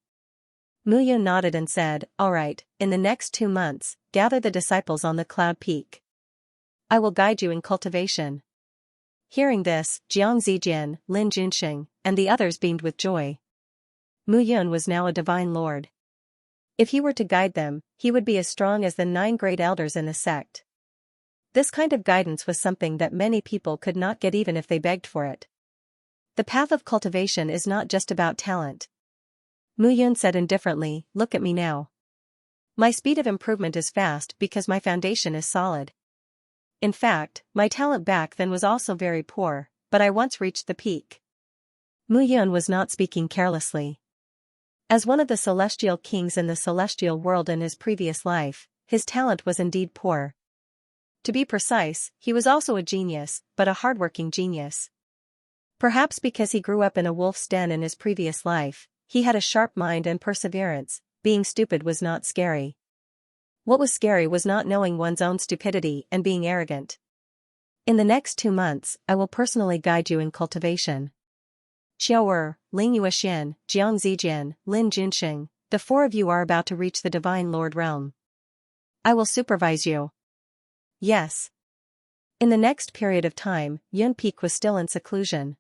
Mu Yun nodded and said, alright, in the next 2 months, gather the disciples on the cloud peak. I will guide you in cultivation. Hearing this, Jiang Zijian, Lin Junxing, and the others beamed with joy. Mu Yun was now a Divine Lord. If he were to guide them, he would be as strong as the 9 great elders in the sect. This kind of guidance was something that many people could not get even if they begged for it. The path of cultivation is not just about talent. Mu Yun said indifferently, look at me now. My speed of improvement is fast because my foundation is solid. In fact, my talent back then was also very poor, but I once reached the peak. Mu Yun was not speaking carelessly. As one of the celestial kings in the celestial world in his previous life, his talent was indeed poor. To be precise, he was also a genius, but a hardworking genius. Perhaps because he grew up in a wolf's den in his previous life, he had a sharp mind and perseverance. Being stupid was not scary. What was scary was not knowing one's own stupidity and being arrogant. In the next 2 months, I will personally guide you in cultivation. Xiao Ling Yuexian, Jiang Zijian, Lin Junxing, the 4 of you are about to reach the Divine Lord realm. I will supervise you. Yes. In the next period of time, Yun Peak was still in seclusion.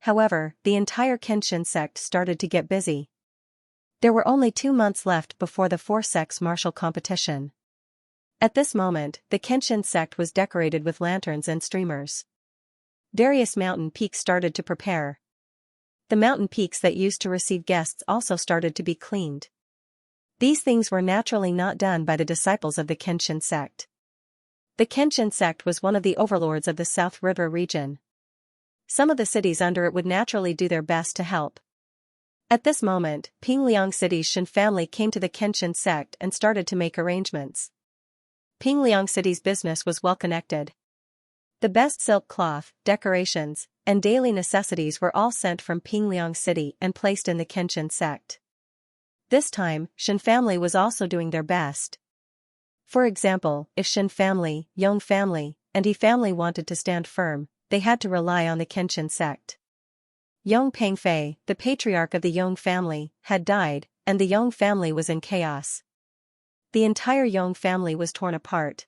However, the entire Kenshin sect started to get busy. There were only 2 months left before the 4 sects martial competition. At this moment, the Kenshin sect was decorated with lanterns and streamers. Various mountain peaks started to prepare. The mountain peaks that used to receive guests also started to be cleaned. These things were naturally not done by the disciples of the Kenshin sect. The Kenshin sect was one of the overlords of the South River region. Some of the cities under it would naturally do their best to help. At this moment, Pingliang City's Shen family came to the Kenshin sect and started to make arrangements. Pingliang City's business was well connected. The best silk cloth, decorations, and daily necessities were all sent from Pingliang City and placed in the Kenshin sect. This time, Shen family was also doing their best. For example, if Shen family, Yong family, and He family wanted to stand firm, they had to rely on the Kenshin sect. Yong Pengfei, the patriarch of the Yong family, had died, and the Yong family was in chaos. The entire Yong family was torn apart.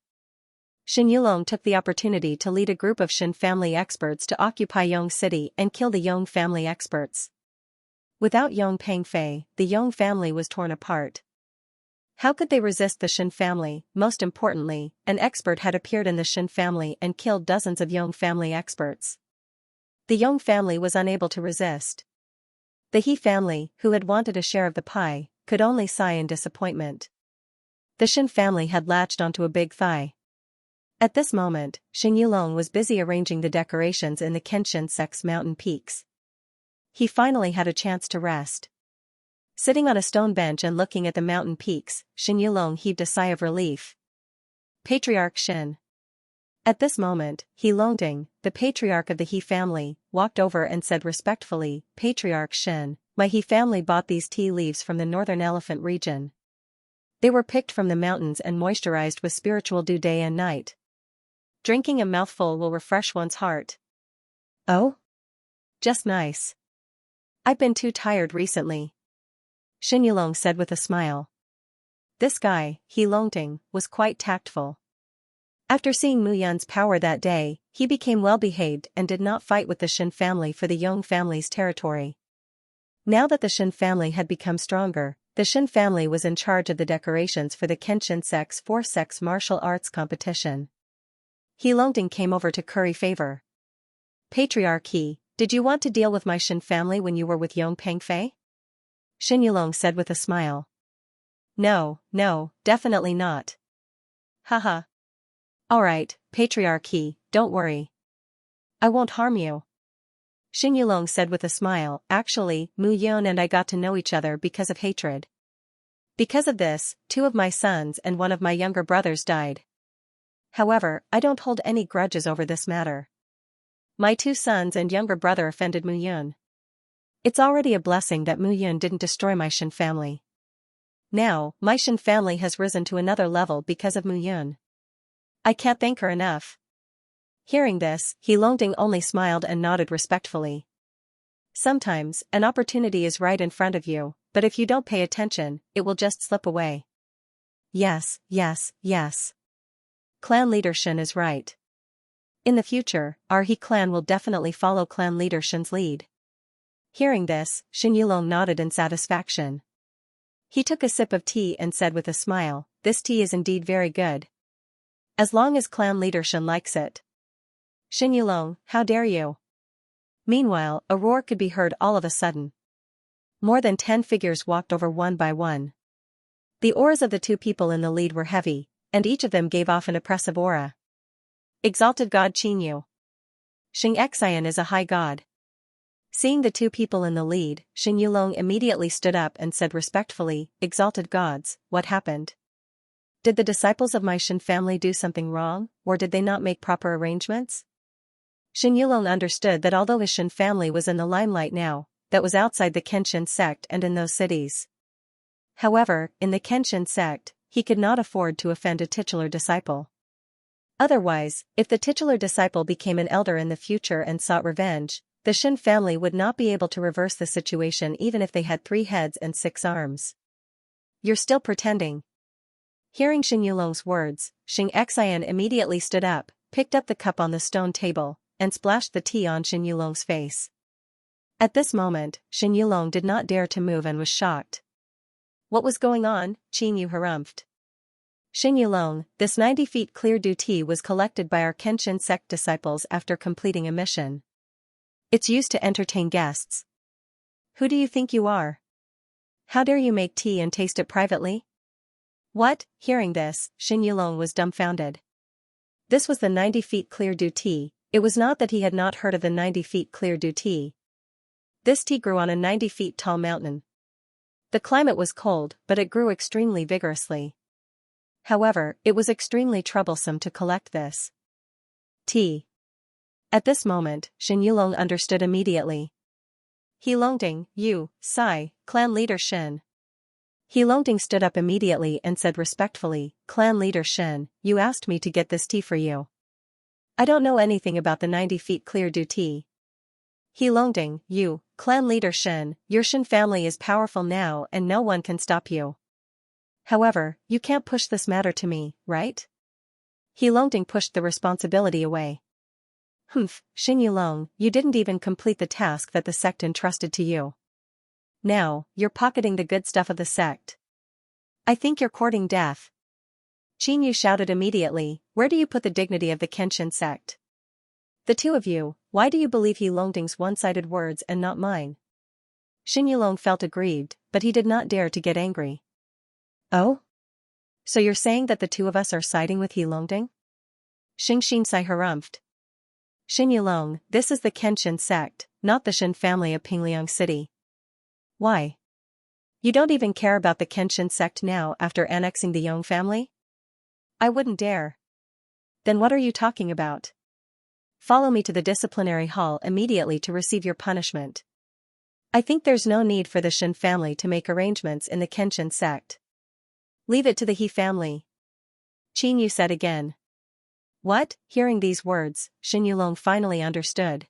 Shen Yulong took the opportunity to lead a group of Shen family experts to occupy Yong City and kill the Yong family experts. Without Yong Pengfei, the Yong family was torn apart. How could they resist the Shen family? Most importantly, an expert had appeared in the Shen family and killed dozens of Yong family experts. The Yong family was unable to resist. The He family, who had wanted a share of the pie, could only sigh in disappointment. The Shen family had latched onto a big thigh. At this moment, Shen Yulong was busy arranging the decorations in the Kenshin sect's mountain peaks. He finally had a chance to rest. Sitting on a stone bench and looking at the mountain peaks, Shen Yulong heaved a sigh of relief. Patriarch Shen. At this moment, He Longding, the patriarch of the He family, walked over and said respectfully, Patriarch Shen, my He family bought these tea leaves from the northern elephant region. They were picked from the mountains and moisturized with spiritual dew day and night. Drinking a mouthful will refresh one's heart. Oh? Just nice. I've been too tired recently, Xin Yulong said with a smile. This guy, He Longting, was quite tactful. After seeing Mu Yun's power that day, he became well-behaved and did not fight with the Shen family for the Yong family's territory. Now that the Shen family had become stronger, the Shen family was in charge of the decorations for the Kenshin Sect's four-sex martial arts competition. He Longting came over to curry favor. Patriarch He, did you want to deal with my Shen family when you were with Yong Pengfei? Xin Yulong said with a smile. No, definitely not. Haha. Alright, Patriarch He, don't worry. I won't harm you. Xin Yulong said with a smile. Actually, Mu Yun and I got to know each other because of hatred. Because of this, 2 of my sons and 1 of my younger brothers died. However, I don't hold any grudges over this matter. My 2 sons and younger brother offended Mu Yun. It's already a blessing that Mu Yun didn't destroy my Shen family. Now, my Shen family has risen to another level because of Mu Yun. I can't thank her enough. Hearing this, He Longting only smiled and nodded respectfully. Sometimes, an opportunity is right in front of you, but if you don't pay attention, it will just slip away. Yes. Clan leader Shen is right. In the future, our He clan will definitely follow clan leader Shen's lead. Hearing this, Xin Yulong nodded in satisfaction. He took a sip of tea and said with a smile, this tea is indeed very good. As long as clan leader Shen likes it. Xin Yulong, how dare you? Meanwhile, a roar could be heard all of a sudden. More than 10 figures walked over one by one. The auras of the 2 people in the lead were heavy, and each of them gave off an oppressive aura. Exalted God Qinyu. Xianxia is a high god. Seeing the 2 people in the lead, Xin Yulong immediately stood up and said respectfully, Exalted gods, what happened? Did the disciples of my Shen family do something wrong, or did they not make proper arrangements? Xin Yulong understood that although his Shen family was in the limelight now, that was outside the Kenshin sect and in those cities. However, in the Kenshin sect, he could not afford to offend a titular disciple. Otherwise, if the titular disciple became an elder in the future and sought revenge, the Shen family would not be able to reverse the situation even if they had 3 heads and 6 arms. You're still pretending. Hearing Xin Yulong's words, Xianxia immediately stood up, picked up the cup on the stone table, and splashed the tea on Xin Yulong's face. At this moment, Xin Yulong did not dare to move and was shocked. What was going on? Qinyu harumphed. Xin Yulong, this 90 feet clear dew tea was collected by our Kenshin sect disciples after completing a mission. It's used to entertain guests. Who do you think you are? How dare you make tea and taste it privately? What? Hearing this, Xin Yulong was dumbfounded. This was the 90 feet clear dew tea. It was not that he had not heard of the 90 feet clear dew tea. This tea grew on a 90 feet tall mountain. The climate was cold, but it grew extremely vigorously. However, it was extremely troublesome to collect this tea. At this moment, Xin Yulong understood immediately. He Longting, you, Sai, clan leader Shen. He Longting stood up immediately and said respectfully, Clan leader Shen, you asked me to get this tea for you. I don't know anything about the 90 feet clear dew tea. He Longting, you, clan leader Shen, your Shen family is powerful now and no one can stop you. However, you can't push this matter to me, right? He Longting pushed the responsibility away. Humph, Xin Yulong, you didn't even complete the task that the sect entrusted to you. Now, you're pocketing the good stuff of the sect. I think you're courting death. Qinyu shouted immediately, where do you put the dignity of the Kenshin sect? The 2 of you, why do you believe He Longting's one-sided words and not mine? Xin Yulong felt aggrieved, but he did not dare to get angry. Oh? So you're saying that the 2 of us are siding with He Longting? Xianxia harumphed. Xin Yulong, this is the Kenshin sect, not the Shen family of Pingliang City. Why? You don't even care about the Kenshin sect now after annexing the Yong family? I wouldn't dare. Then what are you talking about? Follow me to the disciplinary hall immediately to receive your punishment. I think there's no need for the Shen family to make arrangements in the Kenshin sect. Leave it to the He family. Qin Yu said again. What? Hearing these words, Shen Yulong finally understood.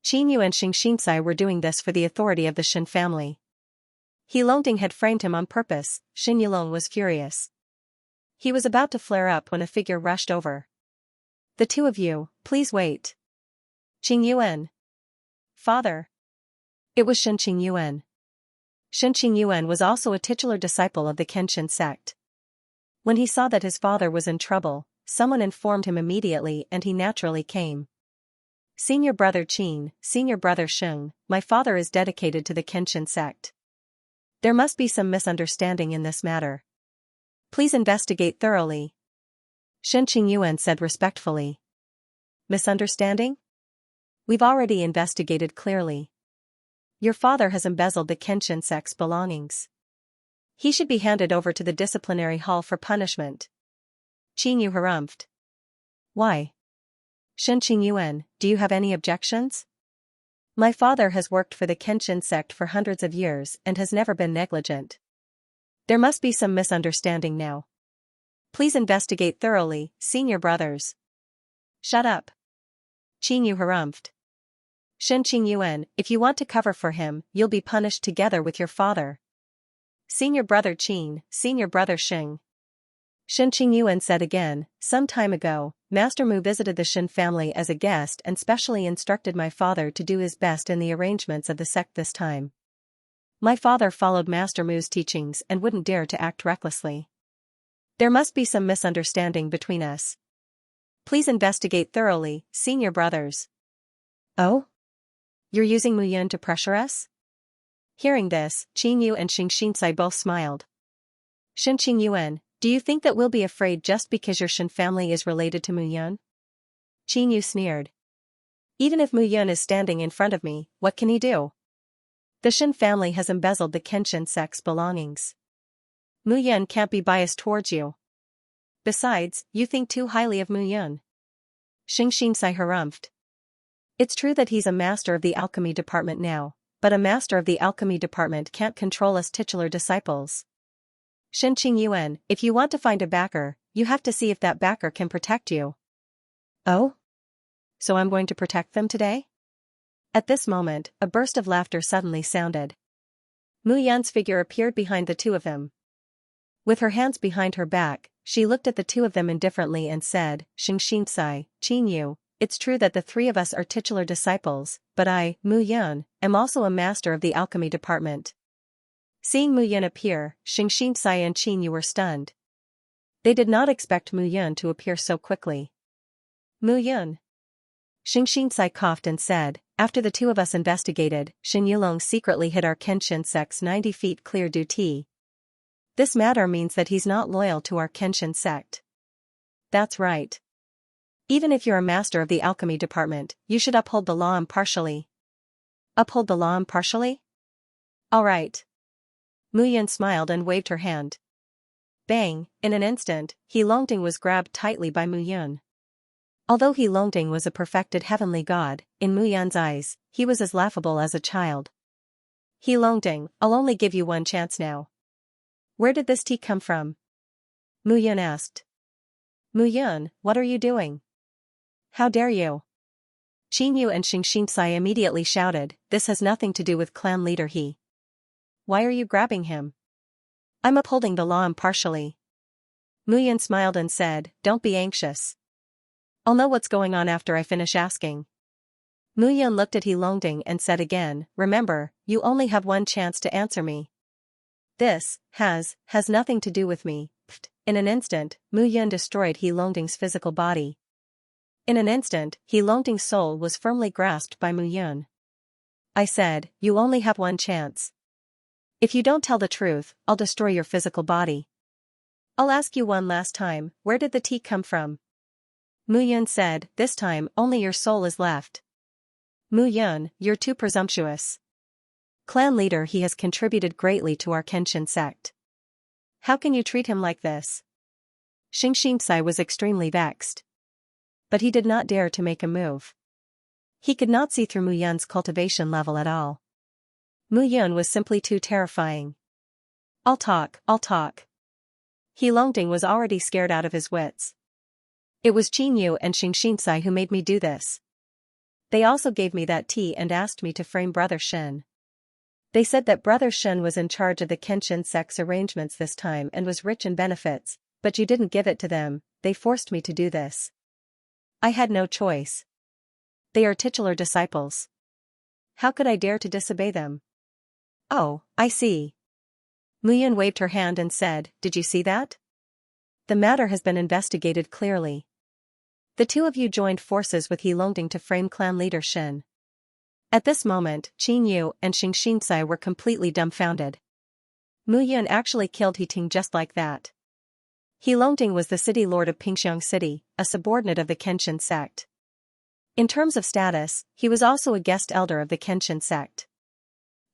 Qin Yu and Xianxia were doing this for the authority of the Shen family. He Longding had framed him on purpose. Shen Yulong was furious. He was about to flare up when a figure rushed over. The two of you, please wait. Qing Yuan. Father. It was Shen Qing Yuan. Shen Qing Yuan was also a titular disciple of the Kenshin sect. When he saw that his father was in trouble, someone informed him immediately and he naturally came. Senior brother Qin, senior brother Sheng, my father is dedicated to the Kenshin sect. There must be some misunderstanding in this matter. Please investigate thoroughly. Shen Qing Yuan said respectfully. Misunderstanding? We've already investigated clearly. Your father has embezzled the Kenshin sect's belongings. He should be handed over to the disciplinary hall for punishment. Qin Yu harumphed. Why? Shen Qing Yuan, do you have any objections? My father has worked for the Kenshin sect for hundreds of years and has never been negligent. There must be some misunderstanding now. Please investigate thoroughly, senior brothers. Shut up. Qin Yu harumphed. Shen Qing Yuan, if you want to cover for him, you'll be punished together with your father. Senior brother Qin, senior brother Sheng. Shen Qing Yuan said again, some time ago, Master Mu visited the Shen family as a guest and specially instructed my father to do his best in the arrangements of the sect this time. My father followed Master Mu's teachings and wouldn't dare to act recklessly. There must be some misunderstanding between us. Please investigate thoroughly, senior brothers. Oh? You're using Mu Yun to pressure us? Hearing this, Qin Yu and Xianxia both smiled. Shen Qing Yuan, do you think that we'll be afraid just because your Shen family is related to Mu Yun? Qin Yu sneered. Even if Mu Yun is standing in front of me, what can he do? The Shen family has embezzled the Kenshin sect's belongings. Mu Yun can't be biased towards you. Besides, you think too highly of Mu Yun. Xianxia harumphed. It's true that he's a master of the alchemy department now, but a master of the alchemy department can't control us titular disciples. Shen Qing Yuan, if you want to find a backer, you have to see if that backer can protect you. Oh? So I'm going to protect them today? At this moment, a burst of laughter suddenly sounded. Mu Yan's figure appeared behind the two of them. With her hands behind her back, she looked at the two of them indifferently and said, Xianxia, Qin Yu, it's true that the three of us are titular disciples, but I, Mu Yun, am also a master of the alchemy department. Seeing Mu Yun appear, Xianxia and Qin Yu were stunned. They did not expect Mu Yun to appear so quickly. Mu Yun. Xianxia coughed and said, after the two of us investigated, Shen Yulong secretly hid our Kenshin sect's 90 feet clear duty. This matter means that he's not loyal to our Kenshin sect. That's right. Even if you're a master of the alchemy department, you should uphold the law impartially. Uphold the law impartially? All right. Mu Yun smiled and waved her hand. Bang, in an instant, He Longding was grabbed tightly by Mu Yun. Although He Longding was a perfected heavenly god, in Mu Yun's eyes, he was as laughable as a child. He Longding, I'll only give you one chance now. Where did this tea come from? Mu Yun asked. Mu Yun, what are you doing? How dare you? Qin Yu and Xianxia immediately shouted, this has nothing to do with clan leader He. Why are you grabbing him? I'm upholding the law impartially. Mu Yun smiled and said, don't be anxious. I'll know what's going on after I finish asking. Mu Yun looked at He Longding and said again, remember, you only have one chance to answer me. This has nothing to do with me. Pfft. In an instant, Mu Yun destroyed He Longding's physical body. In an instant, He Longding's soul was firmly grasped by Mu Yun. I said, you only have one chance. If you don't tell the truth, I'll destroy your physical body. I'll ask you one last time, where did the tea come from? Mu Yun said, this time only your soul is left. Mu Yun, you're too presumptuous. Clan leader He has contributed greatly to our Kenshin sect. How can you treat him like this? Xianxia was extremely vexed. But he did not dare to make a move. He could not see through Mu Yun's cultivation level at all. Mu Yun was simply too terrifying. I'll talk. He Longding was already scared out of his wits. It was Qin Yu and Xianxia who made me do this. They also gave me that tea and asked me to frame Brother Shen. They said that Brother Shen was in charge of the Kenshin sect's arrangements this time and was rich in benefits, but you didn't give it to them, they forced me to do this. I had no choice. They are titular disciples. How could I dare to disobey them? Oh, I see. Muyun waved her hand and said, did you see that? The matter has been investigated clearly. The two of you joined forces with He Longding to frame clan leader Shen. At this moment, Qin Yu and Xianxia were completely dumbfounded. Muyun actually killed He Ting just like that. He Longding was the city lord of Pingxiang City, a subordinate of the Kenshin sect. In terms of status, he was also a guest elder of the Kenshin sect.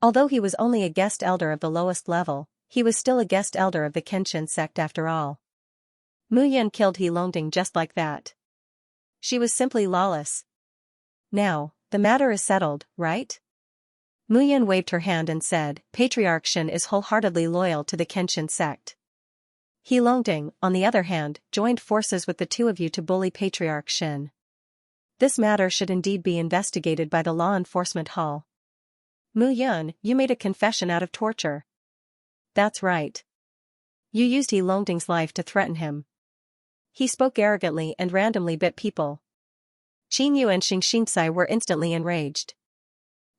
Although he was only a guest elder of the lowest level, he was still a guest elder of the Kenshin sect after all. Muyun killed He Longding just like that. She was simply lawless. Now, the matter is settled, right? Muyun waved her hand and said, Patriarch Shen is wholeheartedly loyal to the Kenshin sect. He Longding, on the other hand, joined forces with the two of you to bully Patriarch Shen. This matter should indeed be investigated by the Law Enforcement Hall. Muyun, you made a confession out of torture. That's right. You used He Longding's life to threaten him. He spoke arrogantly and randomly bit people. Qin Yu and Xianxia were instantly enraged.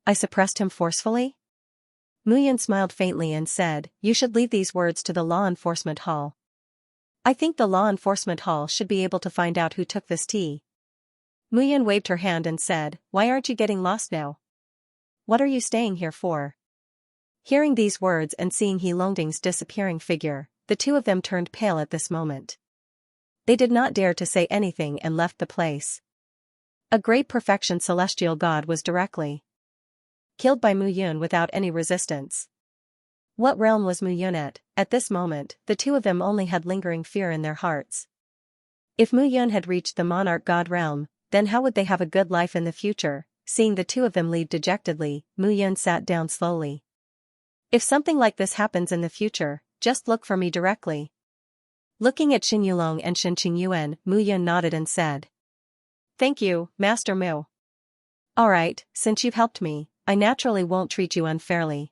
I suppressed him forcefully? Muyun smiled faintly and said, you should leave these words to the Law Enforcement Hall. I think the Law Enforcement Hall should be able to find out who took this tea. Muyun waved her hand and said, why aren't you getting lost now? What are you staying here for? Hearing these words and seeing He Longding's disappearing figure, the two of them turned pale at this moment. They did not dare to say anything and left the place. A great perfection celestial god was directly killed by Muyun without any resistance. What realm was Muyun at? At this moment, the two of them only had lingering fear in their hearts. If Muyun had reached the monarch god realm, then how would they have a good life in the future? Seeing the two of them leave dejectedly, Muyun sat down slowly. If something like this happens in the future, just look for me directly. Looking at Xin Yulong and Shen Qingyuan, Muyun nodded and said, thank you, Master Mu. Alright, since you've helped me, I naturally won't treat you unfairly.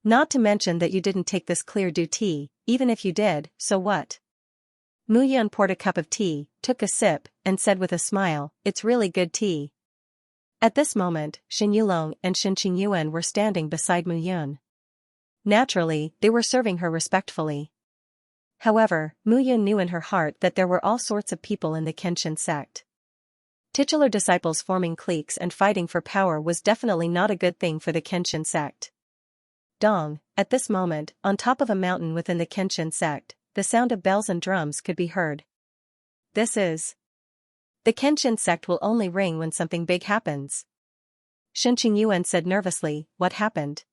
Not to mention that you didn't take this clear due tea, even if you did, so what? Muyun poured a cup of tea, took a sip, and said with a smile, it's really good tea. At this moment, Shen Yulong and Shen Qingyuan were standing beside Muyun. Naturally, they were serving her respectfully. However, Muyun knew in her heart that there were all sorts of people in the Kenshin sect. Titular disciples forming cliques and fighting for power was definitely not a good thing for the Kenshin sect. Dong, at this moment, on top of a mountain within the Kenshin sect, the sound of bells and drums could be heard. This is. The Kenshin sect will only ring when something big happens. Shen Qingyuan said nervously, what happened?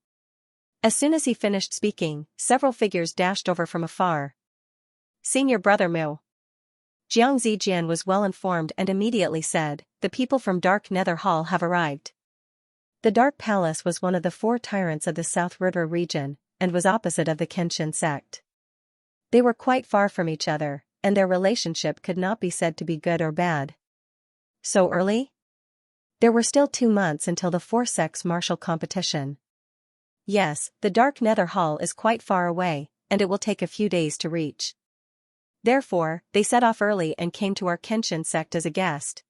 As soon as he finished speaking, several figures dashed over from afar. Senior Brother Mu. Jiang Zijian was well informed and immediately said, the people from Dark Nether Hall have arrived. The Dark Palace was one of the 4 tyrants of the South River region, and was opposite of the Kenshin sect. They were quite far from each other, and their relationship could not be said to be good or bad. So early? There were still 2 months until the 4 sects martial competition. Yes, the Dark Nether Hall is quite far away, and it will take a few days to reach. Therefore, they set off early and came to our Kenshin sect as a guest.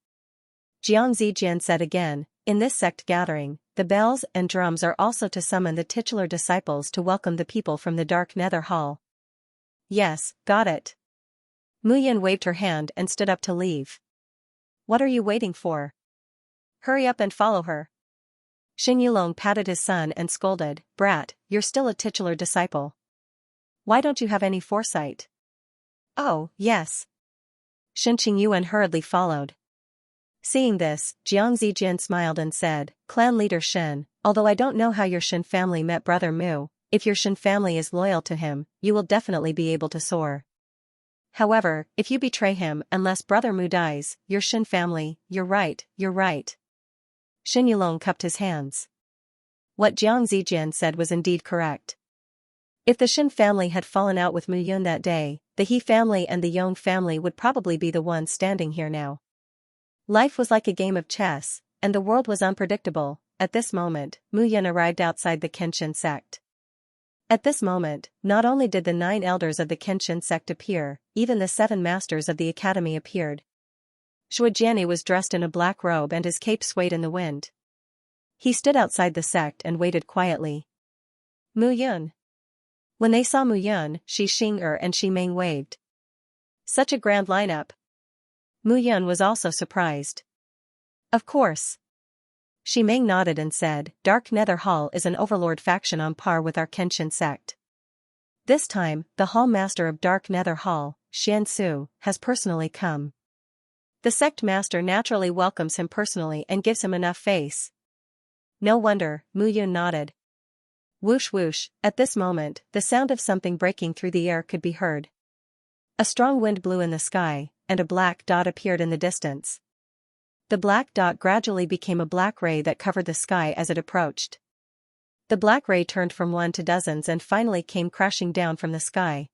Jiang Zijian said again, in this sect gathering, the bells and drums are also to summon the titular disciples to welcome the people from the Dark Nether Hall. Yes, got it. Muyun waved her hand and stood up to leave. What are you waiting for? Hurry up and follow her. Xin Yulong patted his son and scolded, brat, you're still a titular disciple. Why don't you have any foresight? Oh, yes. Shen Qingyuan hurriedly followed. Seeing this, Jiang Zijian smiled and said, Clan leader Shen, although I don't know how your Shen family met Brother Mu, if your Shen family is loyal to him, you will definitely be able to soar. However, if you betray him unless Brother Mu dies, your Shen family, you're right. Shen Yulong cupped his hands. What Jiang Zijian said was indeed correct. If the Shin family had fallen out with Mu Yun that day, the He family and the Yong family would probably be the ones standing here now. Life was like a game of chess, and the world was unpredictable. At this moment, Mu Yun arrived outside the Kenshin sect. At this moment, not only did the 9 elders of the Kenshin sect appear, even the 7 masters of the academy appeared. Shujiani was dressed in a black robe and his cape swayed in the wind. He stood outside the sect and waited quietly. Mu Yun. When they saw Mu Yun, Shi Xing'er and Shi Meng waved. Such a grand lineup. Mu Yun was also surprised. Of course. Shi Meng nodded and said, Dark Nether Hall is an overlord faction on par with our Kenshin sect. This time, the Hall Master of Dark Nether Hall, Xianxia, has personally come. The sect master naturally welcomes him personally and gives him enough face. No wonder, Mu Yun nodded. Whoosh whoosh, at this moment, the sound of something breaking through the air could be heard. A strong wind blew in the sky, and a black dot appeared in the distance. The black dot gradually became a black ray that covered the sky as it approached. The black ray turned from one to dozens and finally came crashing down from the sky.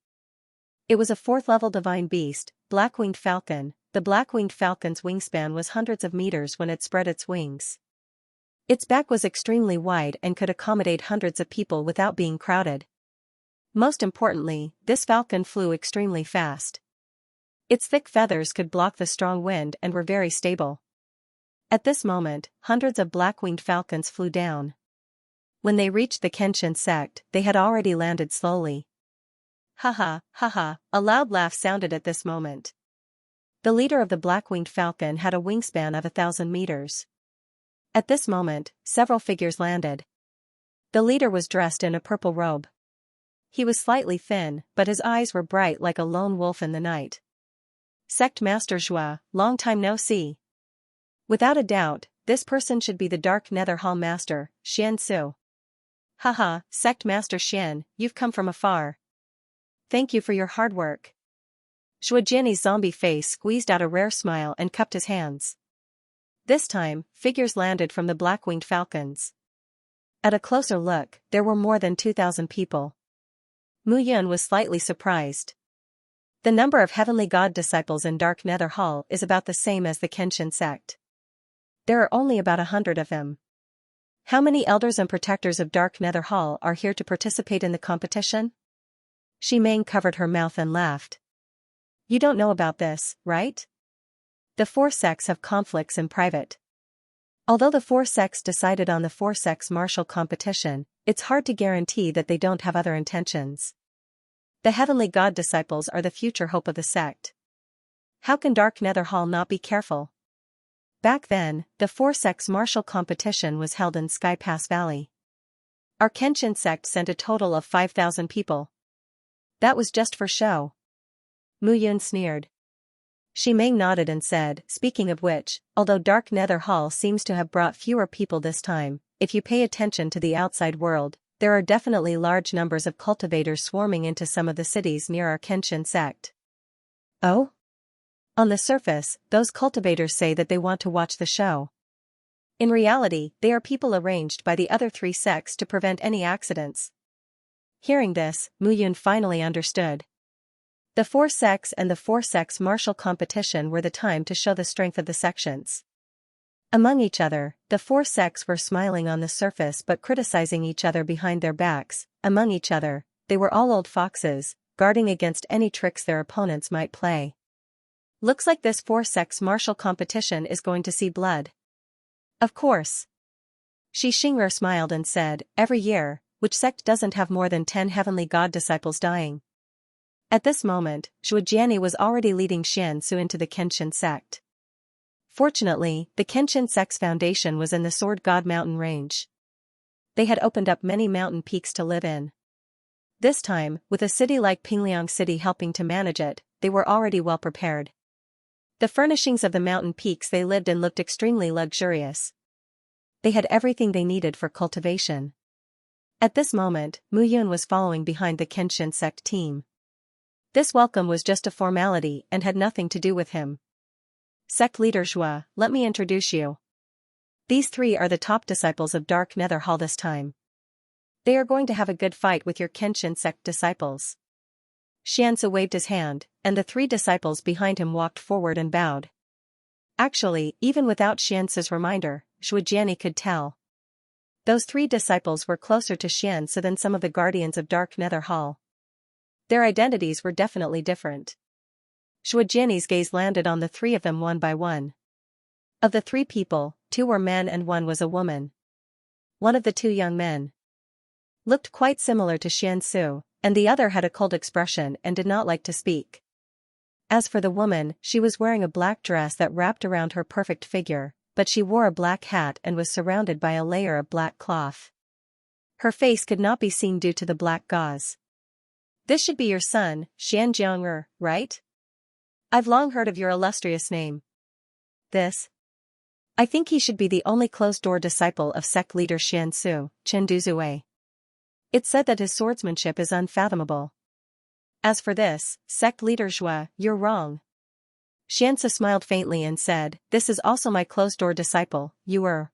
It was a 4th-level divine beast, black-winged falcon. The black-winged falcon's wingspan was hundreds of meters when it spread its wings. Its back was extremely wide and could accommodate hundreds of people without being crowded. Most importantly, this falcon flew extremely fast. Its thick feathers could block the strong wind and were very stable. At this moment, hundreds of black-winged falcons flew down. When they reached the Kenshin sect, they had already landed slowly. Haha, haha, a loud laugh sounded at this moment. The leader of the black-winged falcon had a wingspan of 1,000 meters. At this moment, several figures landed. The leader was dressed in a purple robe. He was slightly thin, but his eyes were bright like a lone wolf in the night. Sect Master Zhua, long time no see. Without a doubt, this person should be the Dark Nether Hall Master, Xianxia. Haha, Sect Master Xian, you've come from afar. Thank you for your hard work. Shujiani's zombie face squeezed out a rare smile and cupped his hands. This time, figures landed from the black-winged falcons. At a closer look, there were more than 2,000 people. Mu Yun was slightly surprised. The number of heavenly god disciples in Dark Nether Hall is about the same as the Kenshin sect. There are only about 100 of them. How many elders and protectors of Dark Nether Hall are here to participate in the competition? Shi Meng covered her mouth and laughed. You don't know about this, right? The 4 sects have conflicts in private. Although the 4 sects decided on the 4 sects martial competition, it's hard to guarantee that they don't have other intentions. The heavenly god disciples are the future hope of the sect. How can Dark Nether Hall not be careful? Back then, the 4 sects martial competition was held in Sky Pass Valley. Our Kenshin sect sent a total of 5,000 people. That was just for show. Mu Yun sneered. Shi Meng nodded and said, speaking of which, although Dark Nether Hall seems to have brought fewer people this time, if you pay attention to the outside world, there are definitely large numbers of cultivators swarming into some of the cities near our Kenshin sect. Oh? On the surface, those cultivators say that they want to watch the show. In reality, they are people arranged by the other 3 sects to prevent any accidents. Hearing this, Mu Yun finally understood. The 4 sects and the 4 sects martial competition were the time to show the strength of the sections. Among each other, the 4 sects were smiling on the surface but criticizing each other behind their backs. Among each other, they were all old foxes, guarding against any tricks their opponents might play. Looks like this 4 sects martial competition is going to see blood. Of course. Shi Xing'er smiled and said, every year, which sect doesn't have more than 10 heavenly god disciples dying? At this moment, Zhujiani was already leading Xianxia into the Kenshin sect. Fortunately, the Kenshin sect's foundation was in the Sword God Mountain range. They had opened up many mountain peaks to live in. This time, with a city like Pingliang City helping to manage it, they were already well prepared. The furnishings of the mountain peaks they lived in looked extremely luxurious. They had everything they needed for cultivation. At this moment, Mu Yun was following behind the Kenshin sect team. This welcome was just a formality and had nothing to do with him. Sect leader Zhua, let me introduce you. These 3 are the top disciples of Dark Nether Hall this time. They are going to have a good fight with your Kenshin sect disciples. Xianxia waved his hand, and the 3 disciples behind him walked forward and bowed. Actually, even without Xianxia's reminder, Shujiani could tell. Those 3 disciples were closer to Xianxia than some of the guardians of Dark Nether Hall. Their identities were definitely different. Shujiani's gaze landed on the 3 of them one by one. Of the 3 people, 2 were men and 1 was a woman. One of the 2 young men looked quite similar to Xianxia, and the other had a cold expression and did not like to speak. As for the woman, she was wearing a black dress that wrapped around her perfect figure, but she wore a black hat and was surrounded by a layer of black cloth. Her face could not be seen due to the black gauze. This should be your son, Xianjiang'er, right? I've long heard of your illustrious name. This? I think he should be the only closed-door disciple of sect leader Xianxia, Chenduzue. It's said that his swordsmanship is unfathomable. As for this, sect leader Zhua, you're wrong. Xianxia smiled faintly and said, this is also my closed-door disciple, Yu'er.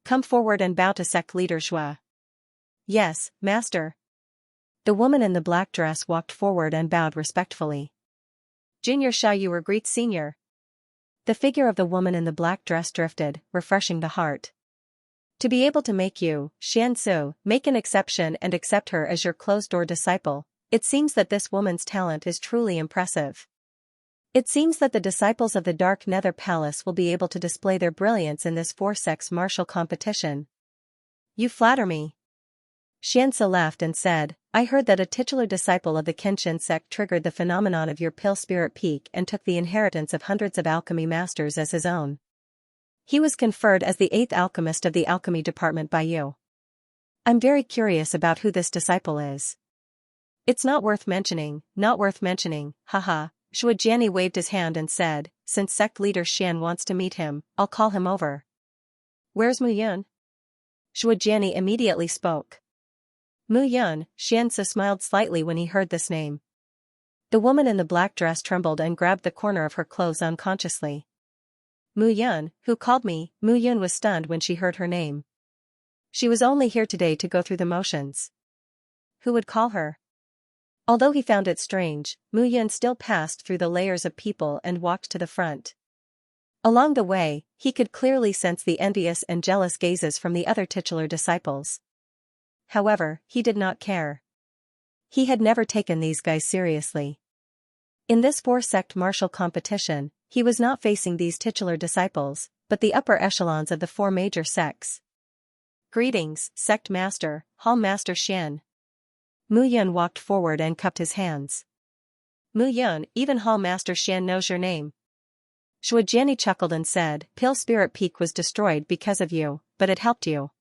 Come forward and bow to sect leader Zhua. Yes, master. The woman in the black dress walked forward and bowed respectfully. Junior Xiao Yu'er greets senior. The figure of the woman in the black dress drifted, refreshing the heart. To be able to make you, Xianxia, make an exception and accept her as your closed-door disciple, it seems that this woman's talent is truly impressive. It seems that the disciples of the Dark Nether Palace will be able to display their brilliance in this 4-sex martial competition. You flatter me. Xianxia laughed and said, I heard that a titular disciple of the Kenshin sect triggered the phenomenon of your Pill Spirit Peak and took the inheritance of hundreds of alchemy masters as his own. He was conferred as the 8th alchemist of the alchemy department by you. I'm very curious about who this disciple is. It's not worth mentioning, haha. Shujiani waved his hand and said, since sect leader Xian wants to meet him, I'll call him over. Where's Muyun? Shujiani immediately spoke. Muyun, Xianxia smiled slightly when he heard this name. The woman in the black dress trembled and grabbed the corner of her clothes unconsciously. Muyun, who called me? Muyun was stunned when she heard her name. She was only here today to go through the motions. Who would call her? Although he found it strange, Muyun still passed through the layers of people and walked to the front. Along the way, he could clearly sense the envious and jealous gazes from the other titular disciples. However, he did not care. He had never taken these guys seriously. In this 4-sect martial competition, he was not facing these titular disciples, but the upper echelons of the 4 major sects. Greetings, sect master, hall master Xian. Muyun walked forward and cupped his hands. Muyun, even hall master Xian knows your name. Shujiani chuckled and said, Pill Spirit Peak was destroyed because of you, but it helped you.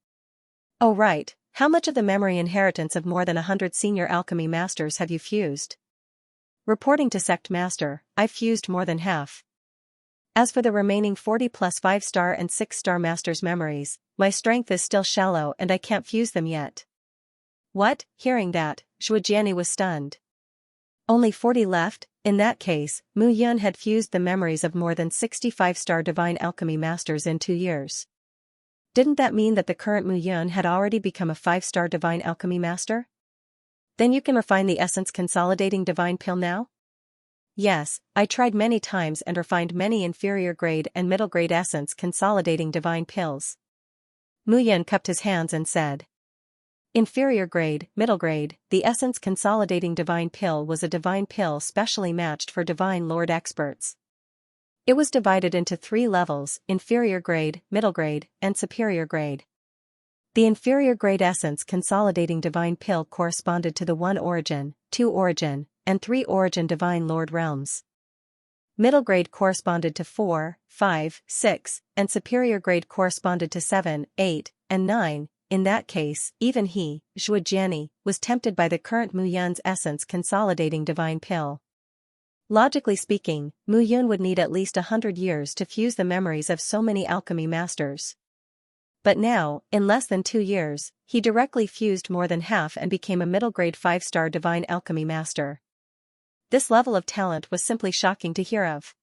Oh right, how much of the memory inheritance of more than 100 senior alchemy masters have you fused? Reporting to sect master, I've fused more than half. As for the remaining 40 plus 5-star and 6-star masters' memories, my strength is still shallow and I can't fuse them yet. What? Hearing that, Shujiani was stunned. Only 40 left? In that case, Muyun had fused the memories of more than 65-star divine alchemy masters in 2 years. Didn't that mean that the current Muyun had already become a 5-star divine alchemy master? Then you can refine the essence consolidating divine pill now? Yes, I tried many times and refined many inferior grade and middle grade essence consolidating divine pills. Muyun cupped his hands and said. Inferior grade, middle grade, the essence consolidating divine pill was a divine pill specially matched for divine lord experts. It was divided into 3 levels, inferior grade, middle grade, and superior grade. The inferior grade essence consolidating divine pill corresponded to the 1 origin, 2 origin, and 3 origin divine lord realms. Middle grade corresponded to 4, 5, 6, and superior grade corresponded to 7, 8, and 9. In that case, even he, Zhujiani, was tempted by the current Muyun's essence consolidating divine pill. Logically speaking, Muyun would need at least 100 years to fuse the memories of so many alchemy masters. But now, in less than 2 years, he directly fused more than half and became a middle-grade 5-star divine alchemy master. This level of talent was simply shocking to hear of.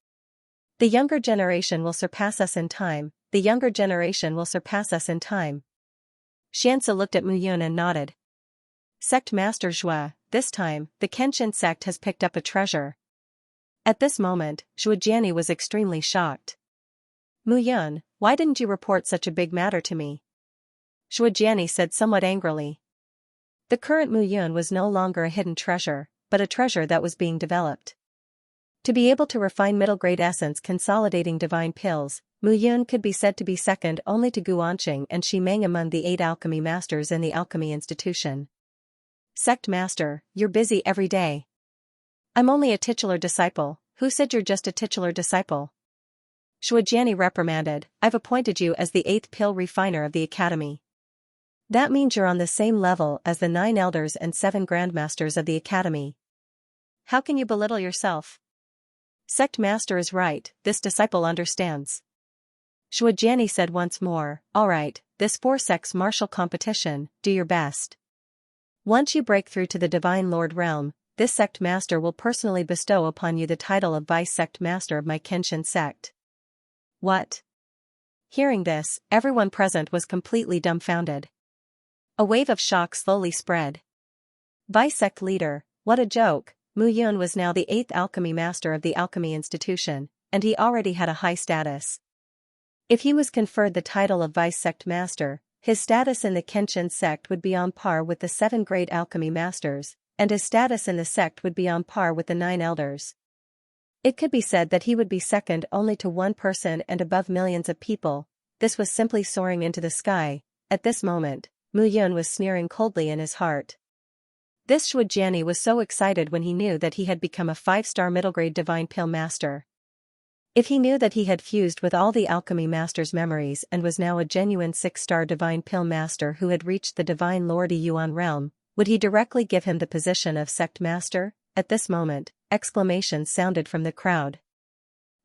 The younger generation will surpass us in time, the younger generation will surpass us in time. Xianxia looked at Muyun and nodded. Sect Master Zhua, this time, the Kenshin sect has picked up a treasure. At this moment, Zhujiani was extremely shocked. Mu Yun, why didn't you report such a big matter to me? Zhujiani said somewhat angrily. The current Mu Yun was no longer a hidden treasure, but a treasure that was being developed. To be able to refine middle-grade essence consolidating divine pills, Mu Yun could be said to be second only to Guanxing and Shi Meng among the 8 alchemy masters in the alchemy institution. Sect Master, you're busy every day. I'm only a titular disciple. Who said you're just a titular disciple? Zhujiani reprimanded, I've appointed you as the 8th pill refiner of the academy. That means you're on the same level as the 9 elders and 7 grandmasters of the academy. How can you belittle yourself? Sect Master is right, this disciple understands. Zhujiani said once more, alright, this 4 sects martial competition, do your best. Once you break through to the Divine Lord realm, this sect master will personally bestow upon you the title of Vice Sect Master of my Kenshin sect. What? Hearing this, everyone present was completely dumbfounded. A wave of shock slowly spread. Vice Sect Leader, what a joke. Mu Yun was now the 8th alchemy master of the alchemy institution, and he already had a high status. If he was conferred the title of Vice Sect Master, his status in the Kenshin sect would be on par with the 7 great alchemy masters, and his status in the sect would be on par with the 9 elders. It could be said that he would be second only to one person and above millions of people. This was simply soaring into the sky. At this moment, Mu Yun was sneering coldly in his heart. This Zhujiani was so excited when he knew that he had become a 5-star middle-grade divine pill master. If he knew that he had fused with all the alchemy master's memories and was now a genuine 6-star divine pill master who had reached the divine Lord Yuan realm, would he directly give him the position of sect master? At this moment, exclamations sounded from the crowd.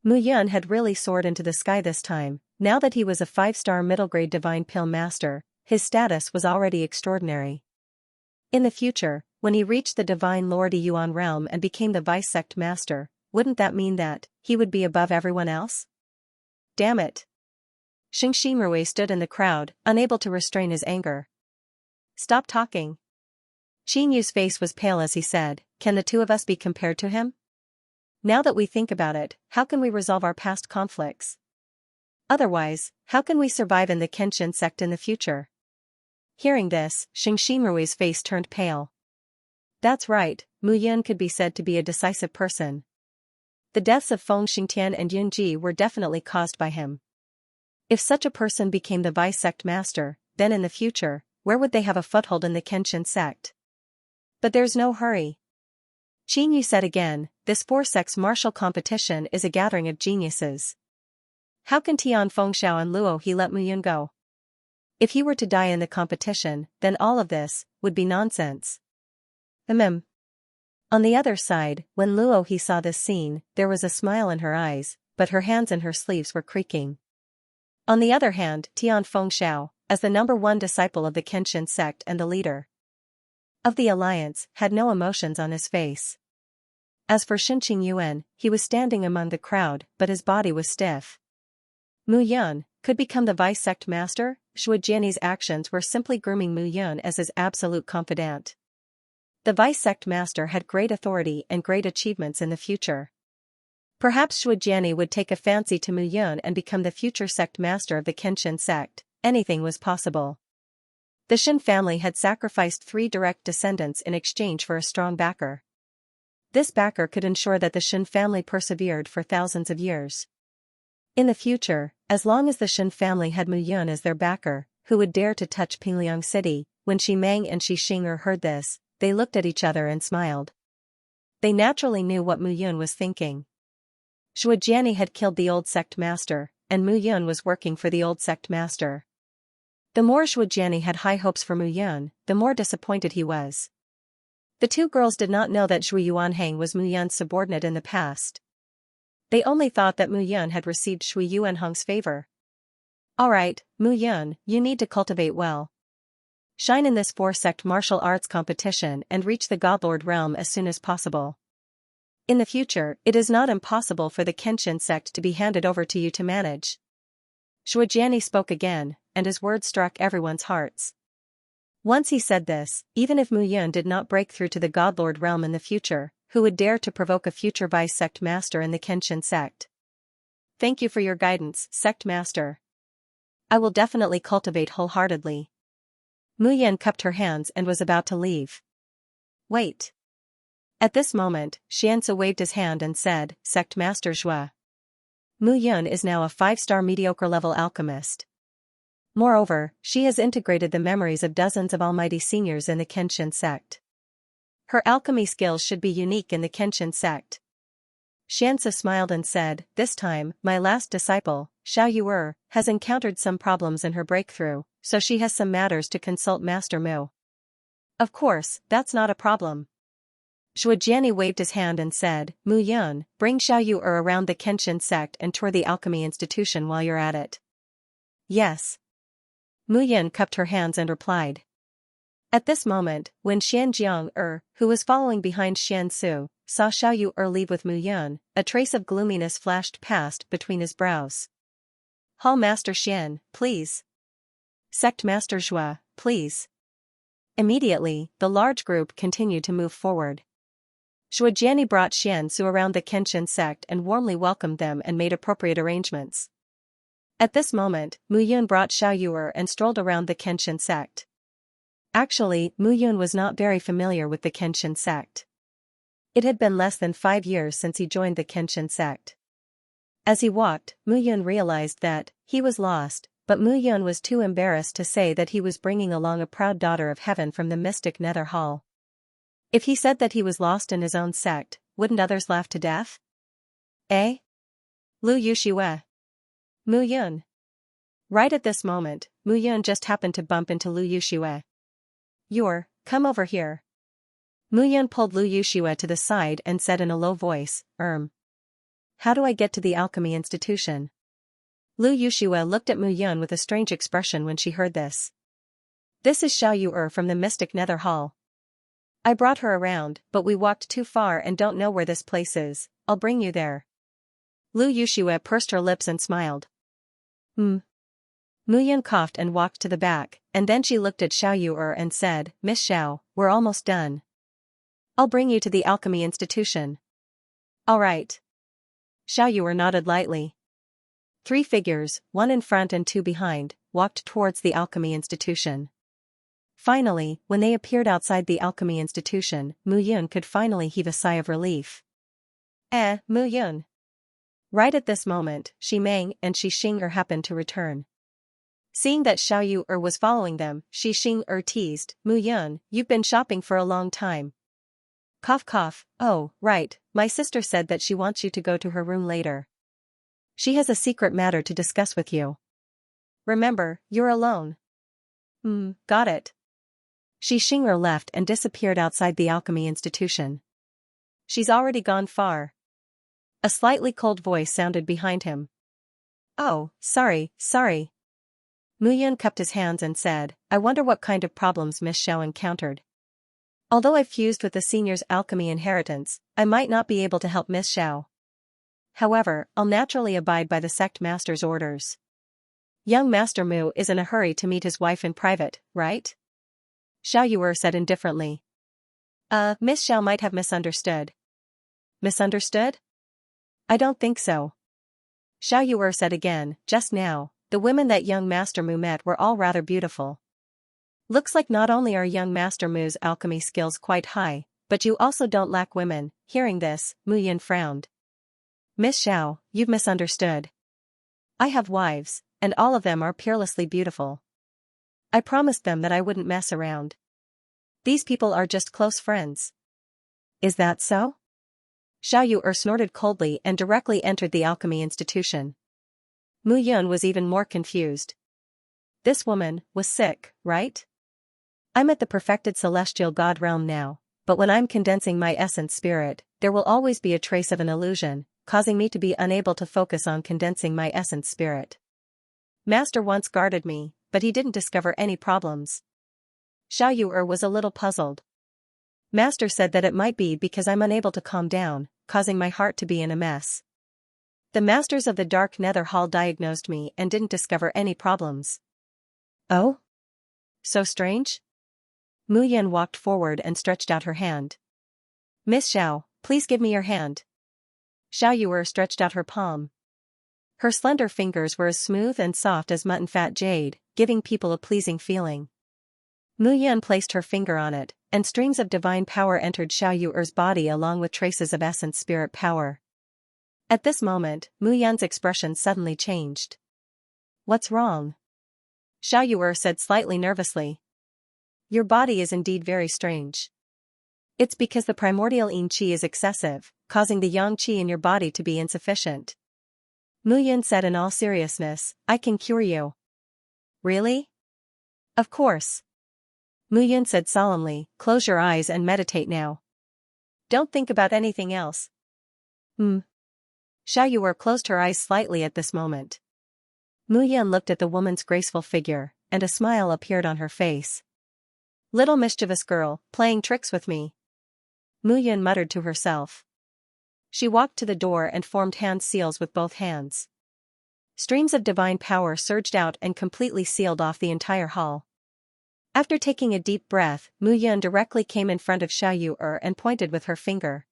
Mu Yun had really soared into the sky this time. Now that he was a 5-star middle-grade divine pill master, his status was already extraordinary. In the future, when he reached the divine Lord Yuan realm and became the vice sect master, wouldn't that mean that he would be above everyone else? Damn it! Xianxia stood in the crowd, unable to restrain his anger. Stop talking. Qin Yu's face was pale as he said, can the two of us be compared to him? Now that we think about it, how can we resolve our past conflicts? Otherwise, how can we survive in the Kenshin sect in the future? Hearing this, Xianxia's face turned pale. That's right, Mu Yun could be said to be a decisive person. The deaths of Feng Xingtian and Yun Ji were definitely caused by him. If such a person became the vice sect master, then in the future, where would they have a foothold in the Kenshin sect? But there's no hurry. Qin Yu said again, this 4 sects martial competition is a gathering of geniuses. How can Tian Fengxiao and Luo He let Mu Yun go? If he were to die in the competition, then all of this would be nonsense. On the other side, when Luo He saw this scene, there was a smile in her eyes, but her hands and her sleeves were creaking. On the other hand, Tian Fengxiao, as the number 1 disciple of the Kenshin sect and the leader of the alliance, had no emotions on his face. As for Shinqing Yuan, he was standing among the crowd, but his body was stiff. Mu Yun could become the vice sect master. Zhujiani's actions were simply grooming Mu Yun as his absolute confidant. The vice sect master had great authority and great achievements in the future. Perhaps Zhujiani would take a fancy to Mu Yun and become the future sect master of the Kenshin sect. Anything was possible. The Shin family had sacrificed 3 direct descendants in exchange for a strong backer. This backer could ensure that the Shin family persevered for thousands of years. In the future, as long as the Shin family had Mu Yun as their backer, who would dare to touch Pingliang City? When Shi Meng and Shi Xing'er heard this, they looked at each other and smiled. They naturally knew what Mu Yun was thinking. Zhujiani had killed the old sect master, and Mu Yun was working for the old sect master. The more Zhujiani had high hopes for Mu Yun, the more disappointed he was. The 2 girls did not know that Zhui Yuanhang was Mu Yun's subordinate in the past. They only thought that Mu Yun had received Shui Yuanheng's favor. Alright, Mu Yun, you need to cultivate well. Shine in this 4-sect martial arts competition and reach the Godlord realm as soon as possible. In the future, it is not impossible for the Kenshin sect to be handed over to you to manage. Zhujiani spoke again, and his words struck everyone's hearts. Once he said this, even if Mu Yun did not break through to the Godlord realm in the future, who would dare to provoke a future vice sect master in the Kenshin sect? Thank you for your guidance, sect master. I will definitely cultivate wholeheartedly. Mu Yun cupped her hands and was about to leave. Wait. At this moment, Xianxia waved his hand and said, Sect Master Zhua. Mu Yun is now a 5-star mediocre level alchemist. Moreover, she has integrated the memories of dozens of almighty seniors in the Kenshin sect. Her alchemy skills should be unique in the Kenshin sect. Xianxia smiled and said, this time, my last disciple, Xiao Yu'er, has encountered some problems in her breakthrough, so she has some matters to consult Master Mu. Of course, that's not a problem. Zhuojiani waved his hand and said, Mu Yun, bring Xiao Yu'er around the Kenshin sect and tour the alchemy institution while you're at it. Yes. Mu Yun cupped her hands and replied. At this moment, when Xianjiang who was following behind Xianxia, saw Xiao Yu'er leave with Mu Yun, a trace of gloominess flashed past between his brows. Hall Master Xian, please. Sect Master Zhua, please. Immediately, the large group continued to move forward. Zhuojiani brought Xianxia around the Kenshin sect and warmly welcomed them and made appropriate arrangements. At this moment, Mu Yun brought Xiao Yu'er and strolled around the Kenshin sect. Actually, Mu Yun was not very familiar with the Kenshin sect. It had been less than 5 years since he joined the Kenshin sect. As he walked, Mu Yun realized that he was lost, but Mu Yun was too embarrassed to say that he was bringing along a proud daughter of heaven from the mystic nether hall. If he said that he was lost in his own sect, wouldn't others laugh to death? Eh? Lu Yuxiwe. Mu Yun. Right at this moment, Mu Yun just happened to bump into Lu Yuxiwe. Come over here. Mu Yun pulled Lu Yuxiwe to the side and said in a low voice, How do I get to the alchemy institution? Lu Yuxiwe looked at Mu Yun with a strange expression when she heard this. This is Xiao Yu'er from the mystic nether hall. I brought her around, but we walked too far and don't know where this place is. I'll bring you there. Lu Yuxiwe pursed her lips and smiled. Mu Yun coughed and walked to the back, and then she looked at Xiao Yu'er and said, Miss Xiao, we're almost done. I'll bring you to the alchemy institution. All right. Xiao Yu'er nodded lightly. 3 figures, 1 in front and 2 behind, walked towards the alchemy institution. Finally, when they appeared outside the alchemy institution, Mu Yun could finally heave a sigh of relief. Mu Yun. Right at this moment, Shi Meng and Shi Xing'er happened to return. Seeing that Xiao Yu'er was following them, Shi Xing'er teased, Mu Yun, you've been shopping for a long time. Cough cough, oh, right, my sister said that she wants you to go to her room later. She has a secret matter to discuss with you. Remember, you're alone. Got it. Shi Xing'er left and disappeared outside the alchemy institution. She's already gone far. A slightly cold voice sounded behind him. Oh, sorry. Mu Yun cupped his hands and said, I wonder what kind of problems Miss Xiao encountered. Although I've fused with the senior's alchemy inheritance, I might not be able to help Miss Xiao. However, I'll naturally abide by the sect master's orders. Young Master Mu is in a hurry to meet his wife in private, right? Xiao Yu'er said indifferently. Miss Xiao might have misunderstood. Misunderstood? I don't think so. Xiao Yu'er said again, just now, the women that young Master Mu met were all rather beautiful. Looks like not only are young Master Mu's alchemy skills quite high, but you also don't lack women. Hearing this, Mu Yun frowned. Miss Xiao, you've misunderstood. I have wives, and all of them are peerlessly beautiful. I promised them that I wouldn't mess around. These people are just close friends. Is that so? Xiao Yu'er snorted coldly and directly entered the alchemy institution. Mu Yun was even more confused. This woman was sick, right? I'm at the perfected celestial god realm now, but when I'm condensing my essence spirit, there will always be a trace of an illusion, causing me to be unable to focus on condensing my essence spirit. Master once guarded me, but he didn't discover any problems. Xiao Yu'er was a little puzzled. Master said that it might be because I'm unable to calm down, causing my heart to be in a mess. The masters of the Dark Nether Hall diagnosed me and didn't discover any problems. Oh? So strange? Mu Yan walked forward and stretched out her hand. Miss Xiao, please give me your hand. Xiao Yu'er stretched out her palm. Her slender fingers were as smooth and soft as mutton-fat jade, giving people a pleasing feeling. Mu Yan placed her finger on it, and streams of divine power entered Xiao Yu'er's body along with traces of essence spirit power. At this moment, Mu Yan's expression suddenly changed. What's wrong? Xiao Yu'er said slightly nervously. Your body is indeed very strange. It's because the primordial yin qi is excessive, causing the yang qi in your body to be insufficient. Mu Yan said in all seriousness, I can cure you. Really? Of course. Mu Yan said solemnly, close your eyes and meditate now. Don't think about anything else. Xiao Yu'er closed her eyes slightly at this moment. Mu Yan looked at the woman's graceful figure, and a smile appeared on her face. Little mischievous girl, playing tricks with me. Mu Yan muttered to herself. She walked to the door and formed hand seals with both hands. Streams of divine power surged out and completely sealed off the entire hall. After taking a deep breath, Mu Yan directly came in front of Xiao Yu'er and pointed with her finger.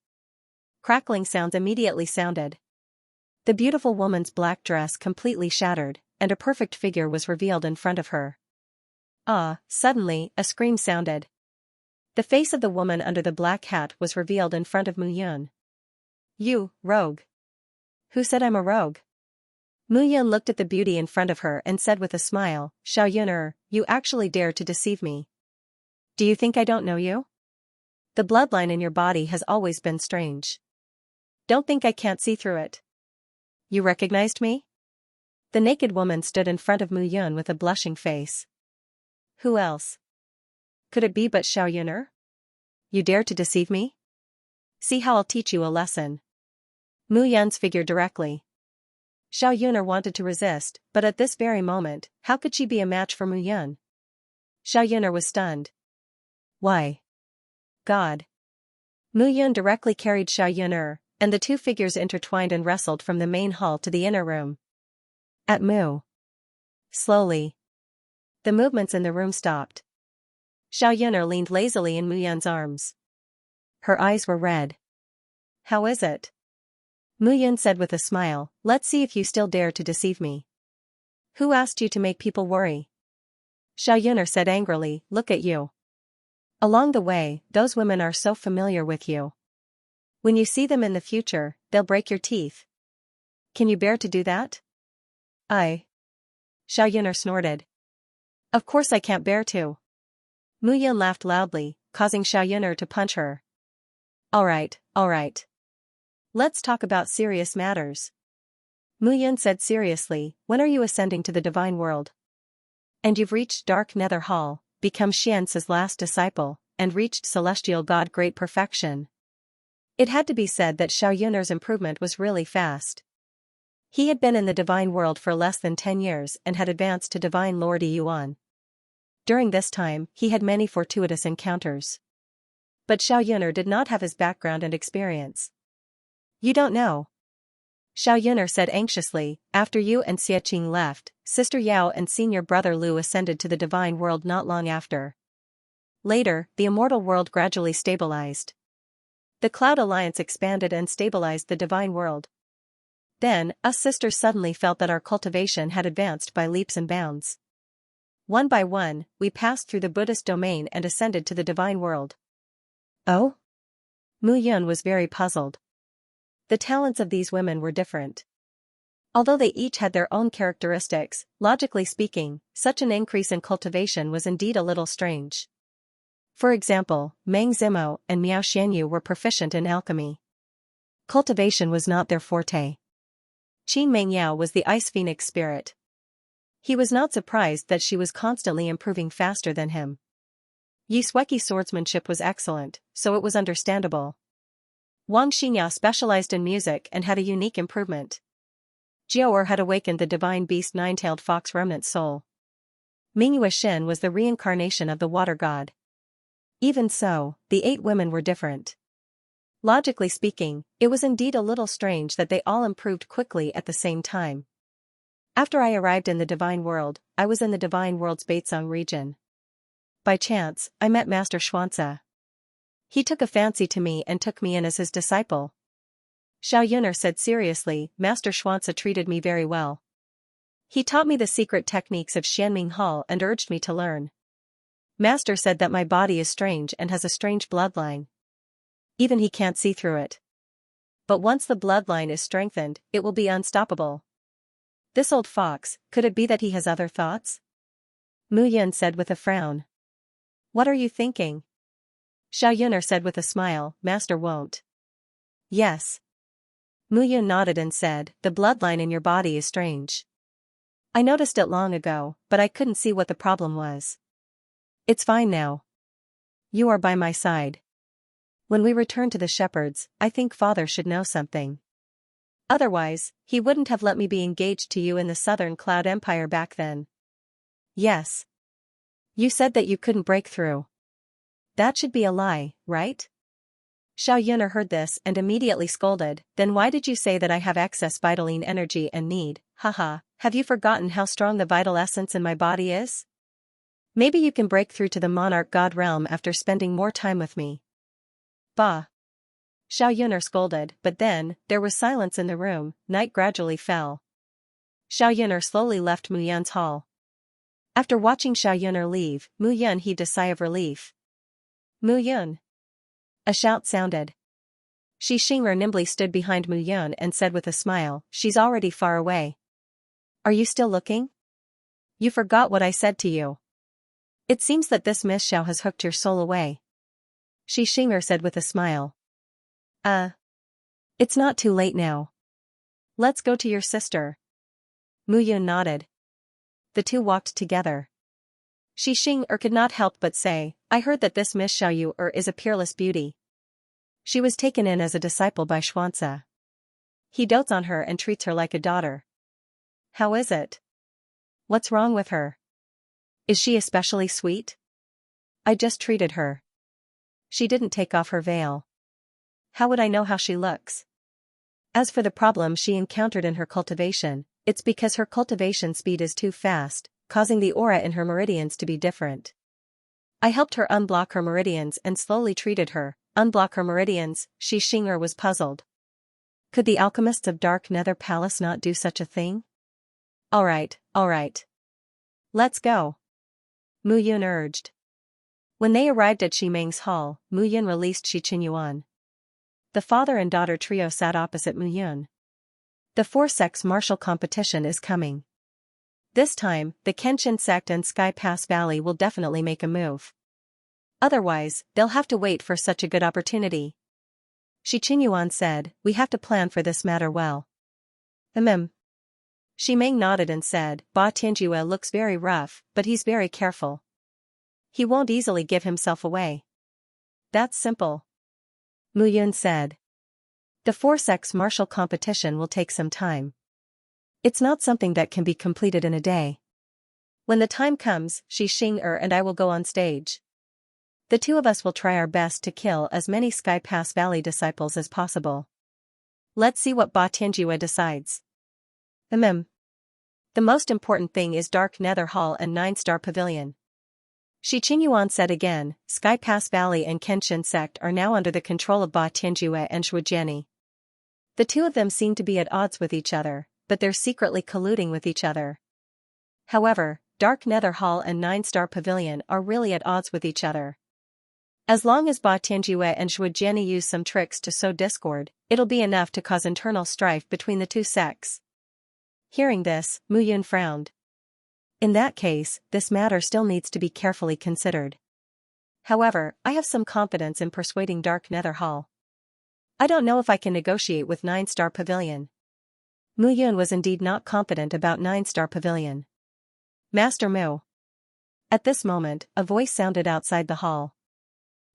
Crackling sounds immediately sounded. The beautiful woman's black dress completely shattered, and a perfect figure was revealed in front of her. Suddenly, a scream sounded. The face of the woman under the black hat was revealed in front of Mu Yan. You, rogue. Who said I'm a rogue? Mu Yan looked at the beauty in front of her and said with a smile, Xiao Yu'er, you actually dare to deceive me. Do you think I don't know you? The bloodline in your body has always been strange. Don't think I can't see through it. You recognized me? The naked woman stood in front of Mu Yan with a blushing face. Who else? Could it be but Xiao Yu'er? You dare to deceive me? See how I'll teach you a lesson. Mu Yan's figure directly. Xiao Yu'er wanted to resist, but at this very moment, how could she be a match for Mu Yan? Xiao Yu'er was stunned. Why? God. Mu Yan directly carried Xiao Yu'er, and the two figures intertwined and wrestled from the main hall to the inner room. At Mu. Slowly. The movements in the room stopped. Xiao Yu'er leaned lazily in Mu Yan's arms. Her eyes were red. How is it? Mu Yan said with a smile, let's see if you still dare to deceive me. Who asked you to make people worry? Xiao Yu'er said angrily, look at you. Along the way, those women are so familiar with you. When you see them in the future, they'll break your teeth. Can you bear to do that? Xiao Yu'er snorted. Of course I can't bear to. Mu Yan laughed loudly, causing Xiao Yu'er to punch her. All right. Let's talk about serious matters. Mu Yan said seriously, when are you ascending to the divine world? And you've reached Dark Nether Hall, become Xianxia's last disciple, and reached Celestial God Great Perfection. It had to be said that Xiao Yu'er's improvement was really fast. He had been in the divine world for less than 10 years and had advanced to Divine Lord Yuan. During this time, he had many fortuitous encounters. But Xiao Yu'er did not have his background and experience. You don't know. Xiao Yu'er said anxiously, after you and Xiaqing left, Sister Yao and Senior Brother Lu ascended to the divine world not long after. Later, the immortal world gradually stabilized. The Cloud Alliance expanded and stabilized the divine world. Then, us sisters suddenly felt that our cultivation had advanced by leaps and bounds. One by one, we passed through the Buddhist domain and ascended to the divine world. Oh? Mu Yan was very puzzled. The talents of these women were different. Although they each had their own characteristics, logically speaking, such an increase in cultivation was indeed a little strange. For example, Meng Zimo and Miao Xianyu were proficient in alchemy. Cultivation was not their forte. Qin Mengyao was the ice phoenix spirit. He was not surprised that she was constantly improving faster than him. Yi Sueki's swordsmanship was excellent, so it was understandable. Wang Xinya specialized in music and had a unique improvement. Jiao'er had awakened the divine beast nine-tailed fox remnant soul. Mingyue Xin was the reincarnation of the water god. Even so, the 8 women were different. Logically speaking, it was indeed a little strange that they all improved quickly at the same time. After I arrived in the divine world, I was in the divine world's Baitsong region. By chance, I met Master Xianxia. He took a fancy to me and took me in as his disciple. Xiaoyuner said seriously, Master Xianxia treated me very well. He taught me the secret techniques of Xianming Hall and urged me to learn. Master said that my body is strange and has a strange bloodline. Even he can't see through it. But once the bloodline is strengthened, it will be unstoppable. This old fox, could it be that he has other thoughts? Mu Yun said with a frown. What are you thinking? Xiaoyuner said with a smile, Master won't. Yes. Mu Yun nodded and said, the bloodline in your body is strange. I noticed it long ago, but I couldn't see what the problem was. It's fine now. You are by my side. When we return to the shepherds, I think father should know something. Otherwise, he wouldn't have let me be engaged to you in the Southern Cloud Empire back then. Yes. You said that you couldn't break through. That should be a lie, right? Xiaoyuner heard this and immediately scolded, then why did you say that I have excess vitaline energy and need, haha, have you forgotten how strong the vital essence in my body is? Maybe you can break through to the monarch god realm after spending more time with me. Bah. Xiaoyuner scolded, but then, there was silence in the room, night gradually fell. Xiaoyuner slowly left Mu Yun's hall. After watching Xiaoyuner leave, Mu Yun heaved a sigh of relief. Mu Yun. A shout sounded. Xianxia nimbly stood behind Mu Yun and said with a smile, she's already far away. Are you still looking? You forgot what I said to you. It seems that this Miss Xiao has hooked your soul away. Xianxia said with a smile. It's not too late now. Let's go to your sister. Mu Yun nodded. The two walked together. Xianxia could not help but say, I heard that this Miss Xiao is a peerless beauty. She was taken in as a disciple by Xianxia. He dotes on her and treats her like a daughter. How is it? What's wrong with her? Is she especially sweet? I just treated her. She didn't take off her veil. How would I know how she looks? As for the problem she encountered in her cultivation, it's because her cultivation speed is too fast, causing the aura in her meridians to be different. I helped her unblock her meridians and slowly treated her. Unblock her meridians, Xianxia was puzzled. Could the alchemists of Dark Nether Palace not do such a thing? Alright. Let's go. Mu Yun urged. When they arrived at Ximeng's hall, Mu Yun released Xiqinyuan. The father and daughter trio sat opposite Mu Yun. The four-sects martial competition is coming. This time, the Kenshin sect and Sky Pass Valley will definitely make a move. Otherwise, they'll have to wait for such a good opportunity. Xiqinyuan said, we have to plan for this matter well. Ximeng nodded and said, Ba Tianjue looks very rough, but he's very careful. He won't easily give himself away. That's simple. Mu Yun said. The four-sects martial competition will take some time. It's not something that can be completed in a day. When the time comes, Xianxia and I will go on stage. The two of us will try our best to kill as many Sky Pass Valley disciples as possible. Let's see what Ba Tianjue decides. The most important thing is Dark Nether Hall and 9-Star Pavilion. Xiqinyuan said again, Sky Pass Valley and Kenshin sect are now under the control of Ba Tianjue and Shujiani. The two of them seem to be at odds with each other, but they're secretly colluding with each other. However, Dark Nether Hall and 9-Star Pavilion are really at odds with each other. As long as Ba Tianjue and Shujiani use some tricks to sow discord, it'll be enough to cause internal strife between the two sects. Hearing this, Mu Yun frowned. In that case, this matter still needs to be carefully considered. However, I have some confidence in persuading Dark Nether Hall. I don't know if I can negotiate with 9-Star Pavilion. Mu Yun was indeed not confident about 9-Star Pavilion. Master Mu. At this moment, a voice sounded outside the hall.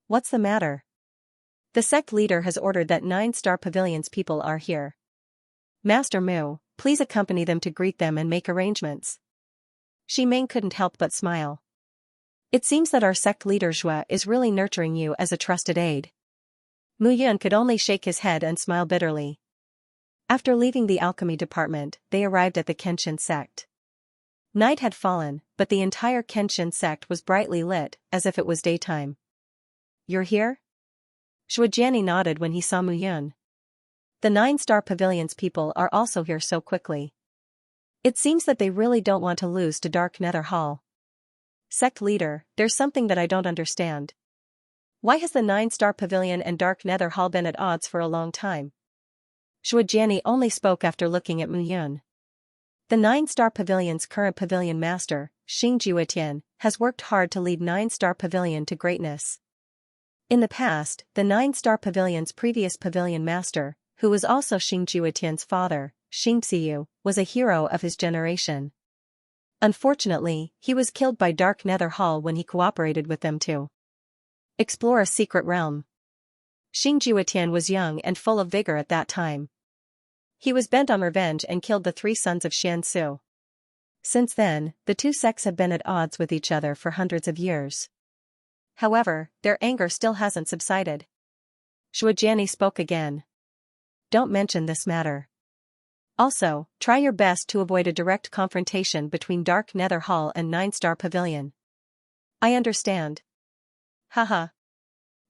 What's the matter? The sect leader has ordered that 9-Star Pavilion's people are here. Master Mu, please accompany them to greet them and make arrangements. Ximeng couldn't help but smile. It seems that our sect leader Zhua is really nurturing you as a trusted aide. Mu Yun could only shake his head and smile bitterly. After leaving the alchemy department, they arrived at the Kenshin sect. Night had fallen, but the entire Kenshin sect was brightly lit, as if it was daytime. "You're here?" Shujiani nodded when he saw Muyun. "The 9-star pavilion's people are also here so quickly. It seems that they really don't want to lose to Dark Nether Hall." "Sect leader, there's something that I don't understand. Why has the 9-star pavilion and Dark Nether Hall been at odds for a long time?" Shujiani only spoke after looking at Muyun. The 9-star pavilion's current pavilion master, Xianxia, has worked hard to lead 9-star pavilion to greatness. In the past, the 9-star pavilion's previous pavilion master, who was also Xianxia's father, Xianxia, was a hero of his generation. Unfortunately, he was killed by Dark Nether Hall when he cooperated with them to explore a secret realm. Xianxia was young and full of vigor at that time. He was bent on revenge and killed the 3 sons of Xianxia. Since then, the two sects have been at odds with each other for hundreds of years. However, their anger still hasn't subsided. Shujiani spoke again. "Don't mention this matter. Also, try your best to avoid a direct confrontation between Dark Nether Hall and 9-star Pavilion." "I understand." "Haha.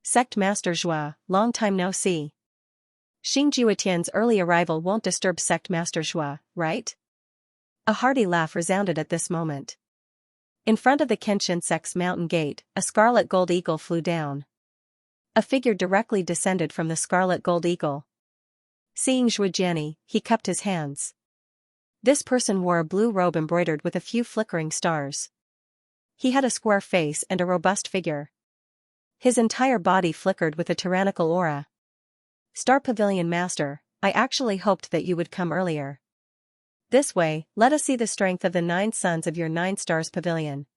Sect Master Zhua, long time no see. Xianxia early arrival won't disturb Sect Master Zhua, right?" A hearty laugh resounded at this moment. In front of the Kenshin sect's mountain gate, a scarlet gold eagle flew down. A figure directly descended from the scarlet gold eagle. Seeing Shujiani, he cupped his hands. This person wore a blue robe embroidered with a few flickering stars. He had a square face and a robust figure. His entire body flickered with a tyrannical aura. "Star Pavilion Master, I actually hoped that you would come earlier. This way, let us see the strength of the 9 sons of your 9 stars pavilion.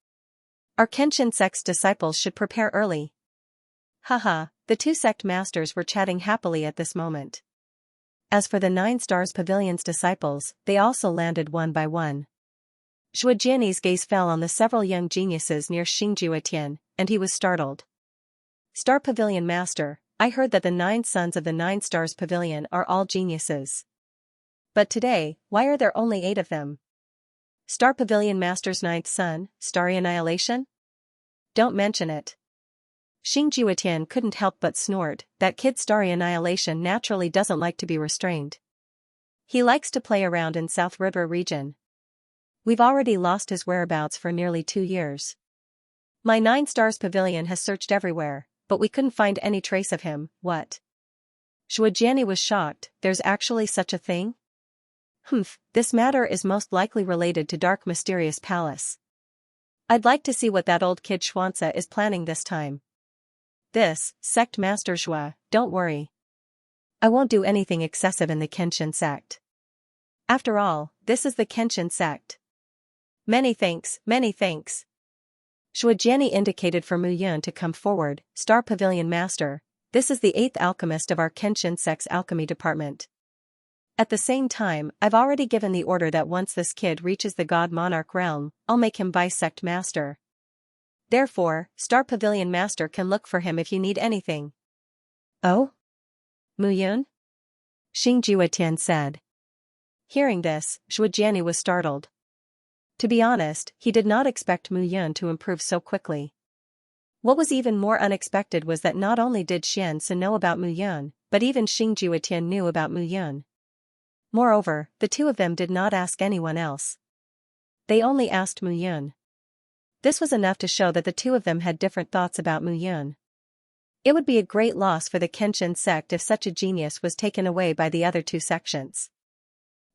Our Kenshin sect's disciples should prepare early." Haha, the two sect masters were chatting happily at this moment. As for the 9 stars pavilion's disciples, they also landed one by one. Shujiani's gaze fell on the several young geniuses near Xianxia, and he was startled. "Star Pavilion Master, I heard that the 9 sons of the 9 stars pavilion are all geniuses. But today, why are there only 8 of them? Star Pavilion Master's 9th son, Starry Annihilation? Don't mention it." Xianxia couldn't help but snort. That kid Starry Annihilation naturally doesn't like to be restrained. He likes to play around in South River region. We've already lost his whereabouts for nearly 2 years. My 9 stars pavilion has searched everywhere, but we couldn't find any trace of him. What? Shujiani was shocked. There's actually such a thing? Humph, this matter is most likely related to Dark Mysterious Palace. I'd like to see what that old kid Xianxia is planning this time. This, Sect Master Zhua, don't worry. I won't do anything excessive in the Kenshin sect. After all, this is the Kenshin sect. Many thanks, many thanks. Shujiani indicated for Muyun to come forward. "Star Pavilion Master, this is the 8th alchemist of our Kenshin sect's alchemy department. At the same time, I've already given the order that once this kid reaches the God Monarch realm, I'll make him Vice Sect Master. Therefore, Star Pavilion Master can look for him if you need anything." "Oh? Muyun?" Xianxia said. Hearing this, Shujiani was startled. To be honest, he did not expect Muyun to improve so quickly. What was even more unexpected was that not only did Xianxia know about Muyun, but even Xianxia knew about Muyun. Moreover, the two of them did not ask anyone else. They only asked Muyun. This was enough to show that the two of them had different thoughts about Muyun. It would be a great loss for the Kenshin sect if such a genius was taken away by the other 2 sections.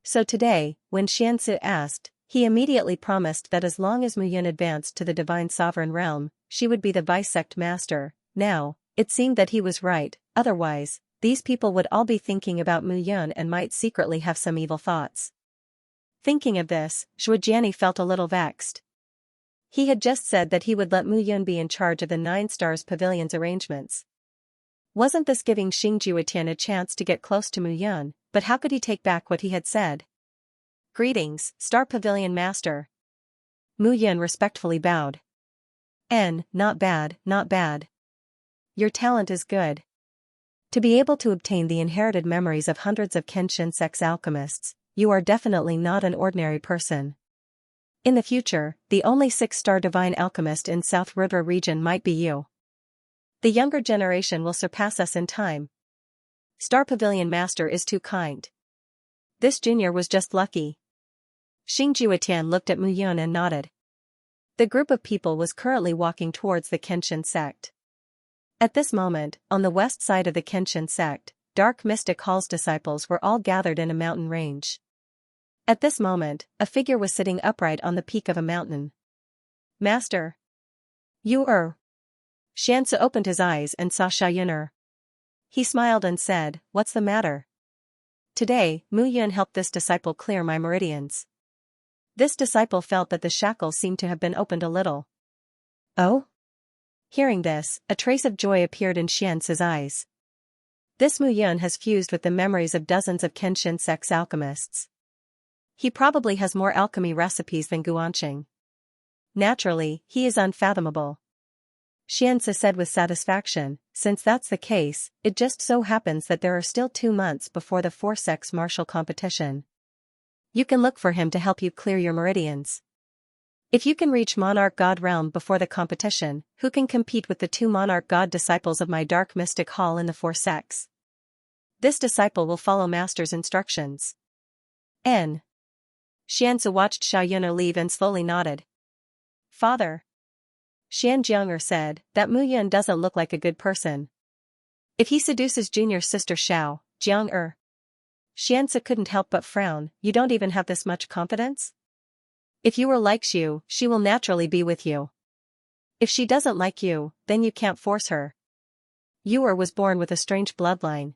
So today, when Xianxia asked, he immediately promised that as long as Muyun advanced to the Divine Sovereign Realm, she would be the Vice Sect Master. Now, it seemed that he was right, otherwise, these people would all be thinking about Muyun and might secretly have some evil thoughts. Thinking of this, Shujiani felt a little vexed. He had just said that he would let Muyun be in charge of the 9 stars pavilion's arrangements. Wasn't this giving Xianxia a chance to get close to Muyun, but how could he take back what he had said? "Greetings, Star Pavilion Master." Muyun respectfully bowed. Not bad, not bad. Your talent is good. To be able to obtain the inherited memories of hundreds of Kenshin sect's alchemists, you are definitely not an ordinary person. In the future, the only 6-star divine alchemist in South Rudra region might be you. The younger generation will surpass us in time. Star Pavilion Master is too kind. This junior was just lucky. Xingjiutian looked at Mu Yun and nodded. The group of people was currently walking towards the Kenshin sect. At this moment, on the west side of the Kenshin sect, Dark Mystic Hall's disciples were all gathered in a mountain range. At this moment, a figure was sitting upright on the peak of a mountain. Master. You er. Xianxia opened his eyes and saw Xiaoyun. He smiled and said, "What's the matter?" Today, Mu Yun helped this disciple clear my meridians. This disciple felt that the shackles seemed to have been opened a little. Oh? Hearing this, a trace of joy appeared in Xianxia's eyes. This Mu Yun has fused with the memories of dozens of Kenshin sect's alchemists. He probably has more alchemy recipes than Guanxing. Naturally, he is unfathomable. Xianxia said with satisfaction, since that's the case, it just so happens that there are still 2 months before the 4 sects martial competition. You can look for him to help you clear your meridians. If you can reach Monarch God realm before the competition, who can compete with the 2 Monarch God disciples of my Dark Mystic Hall in the 4 sects? This disciple will follow Master's instructions. N. Xianxia watched Xiaoyun leave and slowly nodded. Father. Xianjiang said, that Mu Yun doesn't look like a good person. If he seduces junior sister Xiao, Jiang Xianxia couldn't help but frown. You don't even have this much confidence? If you likes you, she will naturally be with you. If she doesn't like you, then you can't force her. Yuer was born with a strange bloodline.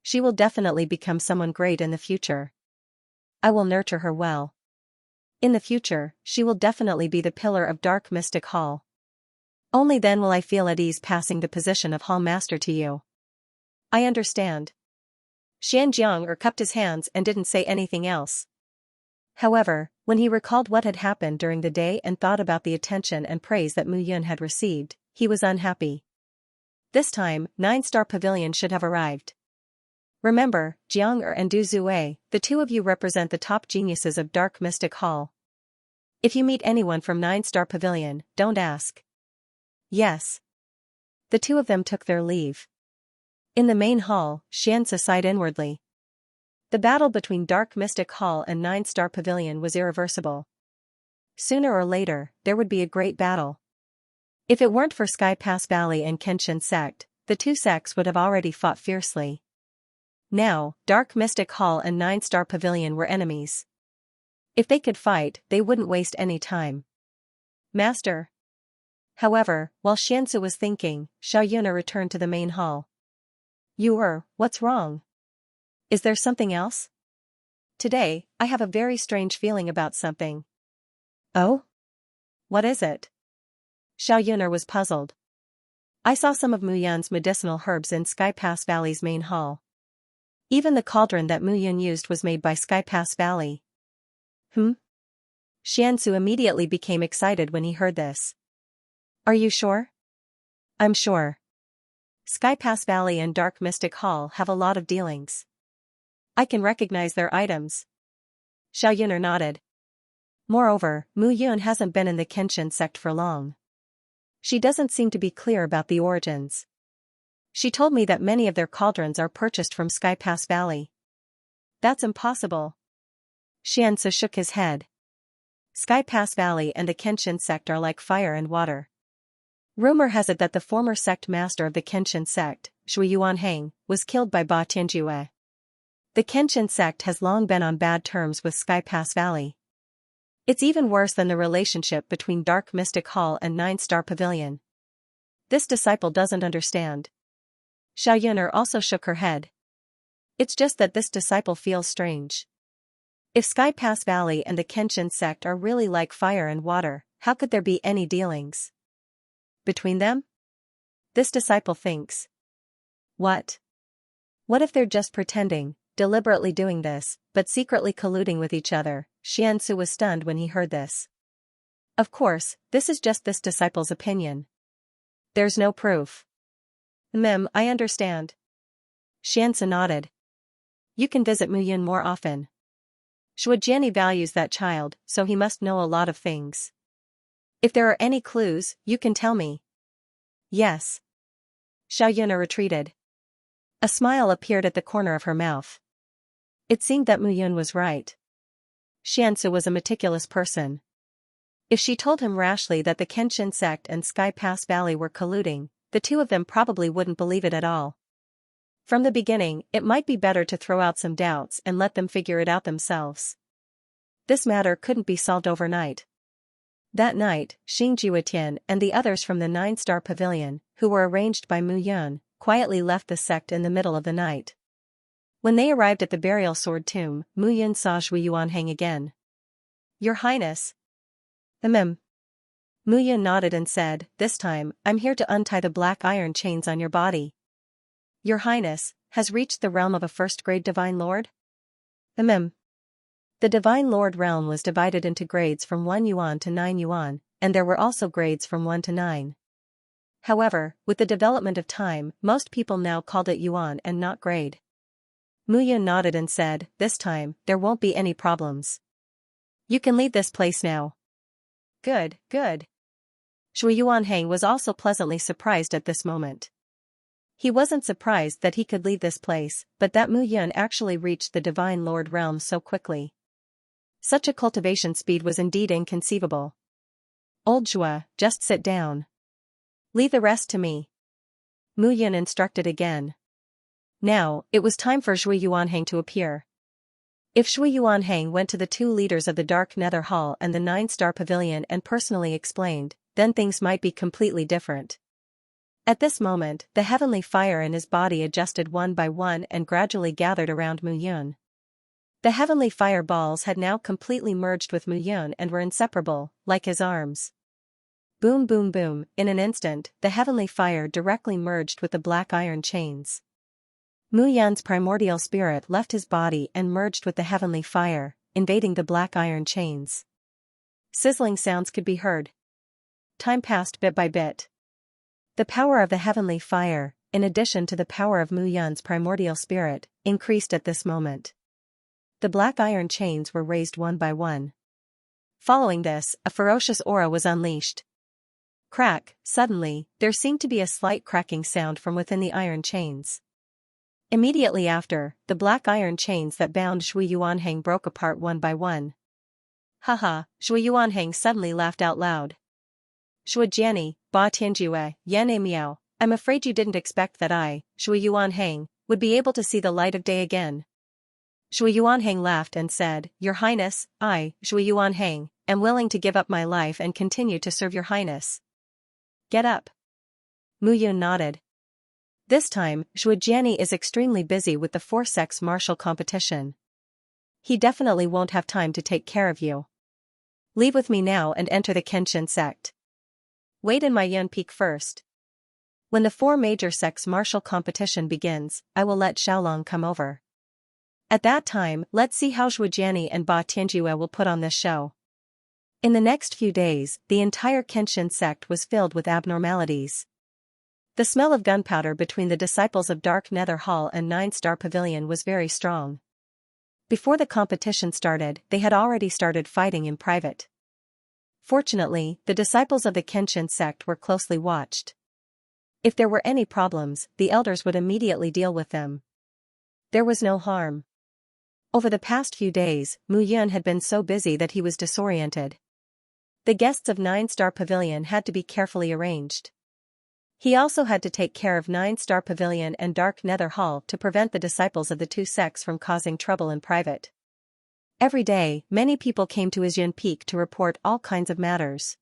She will definitely become someone great in the future. I will nurture her well. In the future, she will definitely be the pillar of Dark Mystic Hall. Only then will I feel at ease passing the position of Hall Master to you. I understand. Xianjiang cupped his hands and didn't say anything else. However, when he recalled what had happened during the day and thought about the attention and praise that Mu Yun had received, he was unhappy. This time, 9-star Pavilion should have arrived. Remember, Jiang and Du Zue, the 2 of you represent the top geniuses of Dark Mystic Hall. If you meet anyone from 9-star Pavilion, don't ask. Yes. The 2 of them took their leave. In the main hall, Xianxia sighed inwardly. The battle between Dark Mystic Hall and 9-star Pavilion was irreversible. Sooner or later, there would be a great battle. If it weren't for Sky Pass Valley and Kenshin sect, the 2 sects would have already fought fiercely. Now, Dark Mystic Hall and 9-star Pavilion were enemies. If they could fight, they wouldn't waste any time. Master. However, while Xianxia was thinking, Xiaoyun returned to the main hall. What's wrong? Is there something else? Today, I have a very strange feeling about something. Oh? What is it? Xiaoyun was puzzled. I saw some of Mu Yun's medicinal herbs in Sky Pass Valley's main hall. Even the cauldron that Mu Yun used was made by Sky Pass Valley. Xianxia immediately became excited when he heard this. Are you sure? I'm sure. Sky Pass Valley and Dark Mystic Hall have a lot of dealings. I can recognize their items. Xiaoyun nodded. Moreover, Mu Yun hasn't been in the Kenshin sect for long. She doesn't seem to be clear about the origins. She told me that many of their cauldrons are purchased from Sky Pass Valley. That's impossible. Xianxia shook his head. Sky Pass Valley and the Kenshin sect are like fire and water. Rumor has it that the former sect master of the Kenshin sect, Shui Yuanhang, was killed by Ba Tianjue. The Kenshin sect has long been on bad terms with Sky Pass Valley. It's even worse than the relationship between Dark Mystic Hall and 9-star Pavilion. This disciple doesn't understand. Xiaoyun also shook her head. It's just that this disciple feels strange. If Sky Pass Valley and the Kenshin sect are really like fire and water, how could there be any dealings between them? This disciple thinks. What? What if they're just pretending, deliberately doing this, but secretly colluding with each other? Xianxia was stunned when he heard this. Of course, this is just this disciple's opinion. There's no proof. I understand. Xianxia nodded. You can visit Mu Yun more often. Shujiani values that child, so he must know a lot of things. If there are any clues, you can tell me. Yes. Xiaoyun retreated. A smile appeared at the corner of her mouth. It seemed that Muyun was right. Xianxia was a meticulous person. If she told him rashly that the Kenshin sect and Sky Pass Valley were colluding, the two of them probably wouldn't believe it at all. From the beginning, it might be better to throw out some doubts and let them figure it out themselves. This matter couldn't be solved overnight. That night, Xing Jiutian and the others from the 9-star pavilion, who were arranged by Mu Yun, quietly left the sect in the middle of the night. When they arrived at the burial sword tomb, Mu Yun saw Shui Yuanhang again. Your Highness. Mu Yun nodded and said, this time, I'm here to untie the black iron chains on your body. Your Highness, has reached the realm of a first-grade Divine Lord? The Divine Lord realm was divided into grades from 1 yuan to 9 yuan, and there were also grades from 1 to 9. However, with the development of time, most people now called it yuan and not grade. Mu Yun nodded and said, this time, there won't be any problems. You can leave this place now. Good, good. Shui Yuanhang was also pleasantly surprised at this moment. He wasn't surprised that he could leave this place, but that Mu Yun actually reached the Divine Lord realm so quickly. Such a cultivation speed was indeed inconceivable. Old Zhua, just sit down. Leave the rest to me. Mu Yun instructed again. Now, it was time for Shui Yuanhang to appear. If Shui Yuanhang went to the two leaders of the Dark Nether Hall and the 9-star pavilion and personally explained, then things might be completely different. At this moment, the heavenly fire in his body adjusted one by one and gradually gathered around Mu Yun. The heavenly fire balls had now completely merged with Mu Yun and were inseparable, like his arms. Boom boom boom, in an instant, the heavenly fire directly merged with the black iron chains. Mu Yun's primordial spirit left his body and merged with the heavenly fire, invading the black iron chains. Sizzling sounds could be heard. Time passed bit by bit. The power of the heavenly fire, in addition to the power of Mu Yun's primordial spirit, increased at this moment. The black iron chains were raised one by one. Following this, a ferocious aura was unleashed. Crack, suddenly, there seemed to be a slight cracking sound from within the iron chains. Immediately after, the black iron chains that bound Shui Yuanhang broke apart one by one. Haha, Shui Yuanhang suddenly laughed out loud. Shujiani, Ba Tianjue, Yan Miao, I'm afraid you didn't expect that I, Shui Yuanhang, would be able to see the light of day again. Shui Yuanhang laughed and said, Your Highness, I, Shui Yuanhang, am willing to give up my life and continue to serve your Highness. Get up. Mu Yun nodded. This time, Shujiani is extremely busy with the 4-sex martial competition. He definitely won't have time to take care of you. Leave with me now and enter the Kenshin sect. Wait in my Yun Peak first. When the 4 major sects martial competition begins, I will let Xiaolong come over. At that time, let's see how Shujiani and Ba Tianjue will put on this show. In the next few days, the entire Kenshin sect was filled with abnormalities. The smell of gunpowder between the disciples of Dark Nether Hall and 9-star Pavilion was very strong. Before the competition started, they had already started fighting in private. Fortunately, the disciples of the Kenshin sect were closely watched. If there were any problems, the elders would immediately deal with them. There was no harm. Over the past few days, Mu Yun had been so busy that he was disoriented. The guests of 9-star Pavilion had to be carefully arranged. He also had to take care of 9-star Pavilion and Dark Nether Hall to prevent the disciples of the two sects from causing trouble in private. Every day, many people came to his Yun Peak to report all kinds of matters.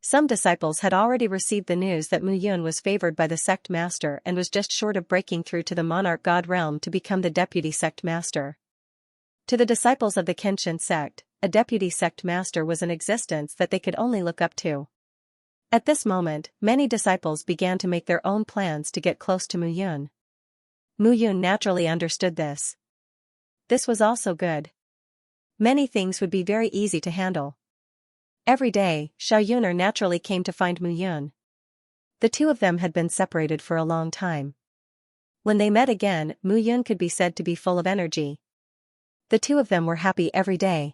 Some disciples had already received the news that Mu Yun was favored by the sect master and was just short of breaking through to the monarch god realm to become the deputy sect master. To the disciples of the Kenshin sect, a deputy sect master was an existence that they could only look up to. At this moment, many disciples began to make their own plans to get close to Mu Yun. Mu Yun naturally understood this. This was also good. Many things would be very easy to handle. Every day, Xiaoyuner naturally came to find Mu Yun. The two of them had been separated for a long time. When they met again, Mu Yun could be said to be full of energy. the two of them were happy every day.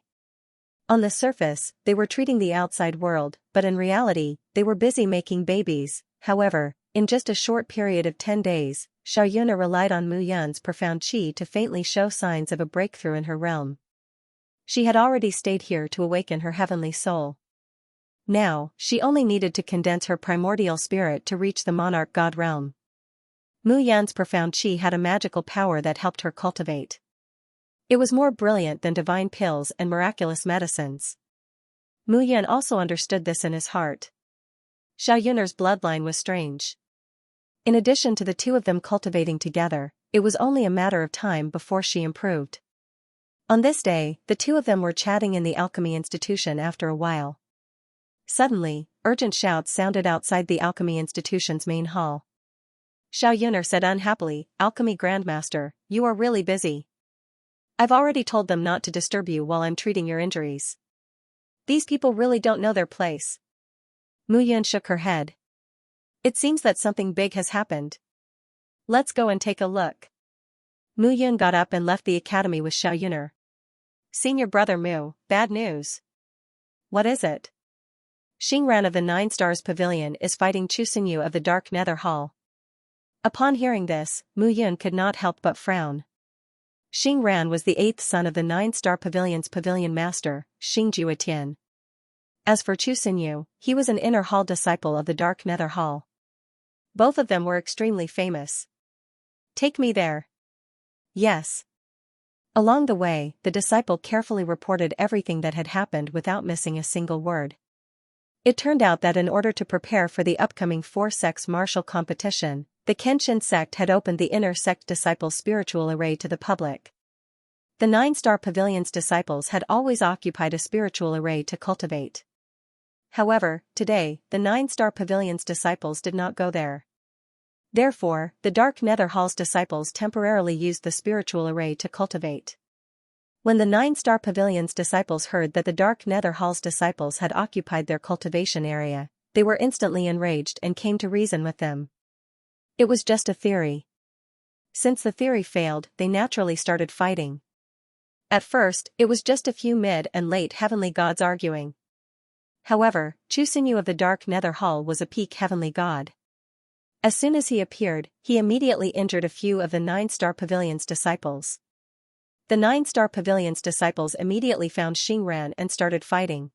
On the surface, they were treating the outside world, but in reality, they were busy making babies. However, in just a short period of 10 days, Xiaoyuna relied on Mu Yun's profound qi to faintly show signs of a breakthrough in her realm. She had already stayed here to awaken her heavenly soul. Now, she only needed to condense her primordial spirit to reach the monarch god realm. Mu Yan's profound qi had a magical power that helped her cultivate. It was more brilliant than divine pills and miraculous medicines. Mu Yan also understood this in his heart. Xiaoyuner's bloodline was strange. In addition to the two of them cultivating together, it was only a matter of time before she improved. On this day, the two of them were chatting in the alchemy institution after a while. Suddenly, urgent shouts sounded outside the alchemy institution's main hall. Xiaoyuner said unhappily, "Alchemy Grandmaster, you are really busy. I've already told them not to disturb you while I'm treating your injuries. These people really don't know their place." Mu Yun shook her head. "It seems that something big has happened. Let's go and take a look." Mu Yun got up and left the academy with Xiaoyuner. "Senior brother Mu, bad news." "What is it?" "Xingran of the Nine Stars Pavilion is fighting Chu Xinyu of the Dark Nether Hall." Upon hearing this, Mu Yun could not help but frown. Xingran was the 8th son of the Nine-Star Pavilion's pavilion master, Xingju Etian. As for Chu Xinyu, he was an inner hall disciple of the Dark Nether Hall. Both of them were extremely famous. "Take me there." "Yes." Along the way, the disciple carefully reported everything that had happened without missing a single word. It turned out that in order to prepare for the upcoming four-sects martial competition, the Kenshin sect had opened the inner sect disciples' spiritual array to the public. The Nine-Star Pavilion's disciples had always occupied a spiritual array to cultivate. However, today, the Nine-Star Pavilion's disciples did not go there. Therefore, the Dark Nether Hall's disciples temporarily used the spiritual array to cultivate. When the Nine-Star Pavilion's disciples heard that the Dark Nether Hall's disciples had occupied their cultivation area, they were instantly enraged and came to reason with them. It was just a theory. Since the theory failed, they naturally started fighting. At first, it was just a few mid and late heavenly gods arguing. However, Chu Xinyu of the Dark Nether Hall was a peak heavenly god. As soon as he appeared, he immediately injured a few of the Nine-Star Pavilion's disciples. The Nine-Star Pavilion's disciples immediately found Xingran and started fighting.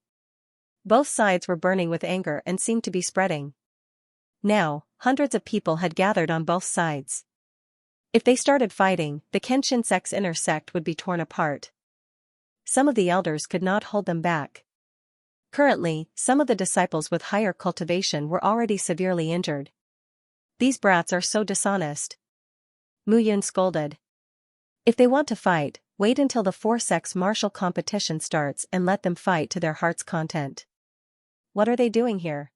Both sides were burning with anger and seemed to be spreading. Now, hundreds of people had gathered on both sides. If they started fighting, the Kenshin sect's inner sect would be torn apart. Some of the elders could not hold them back. Currently, some of the disciples with higher cultivation were already severely injured. "These brats are so dishonest," Mu Yun scolded. "If they want to fight, wait until the four sects martial competition starts and let them fight to their heart's content. What are they doing here?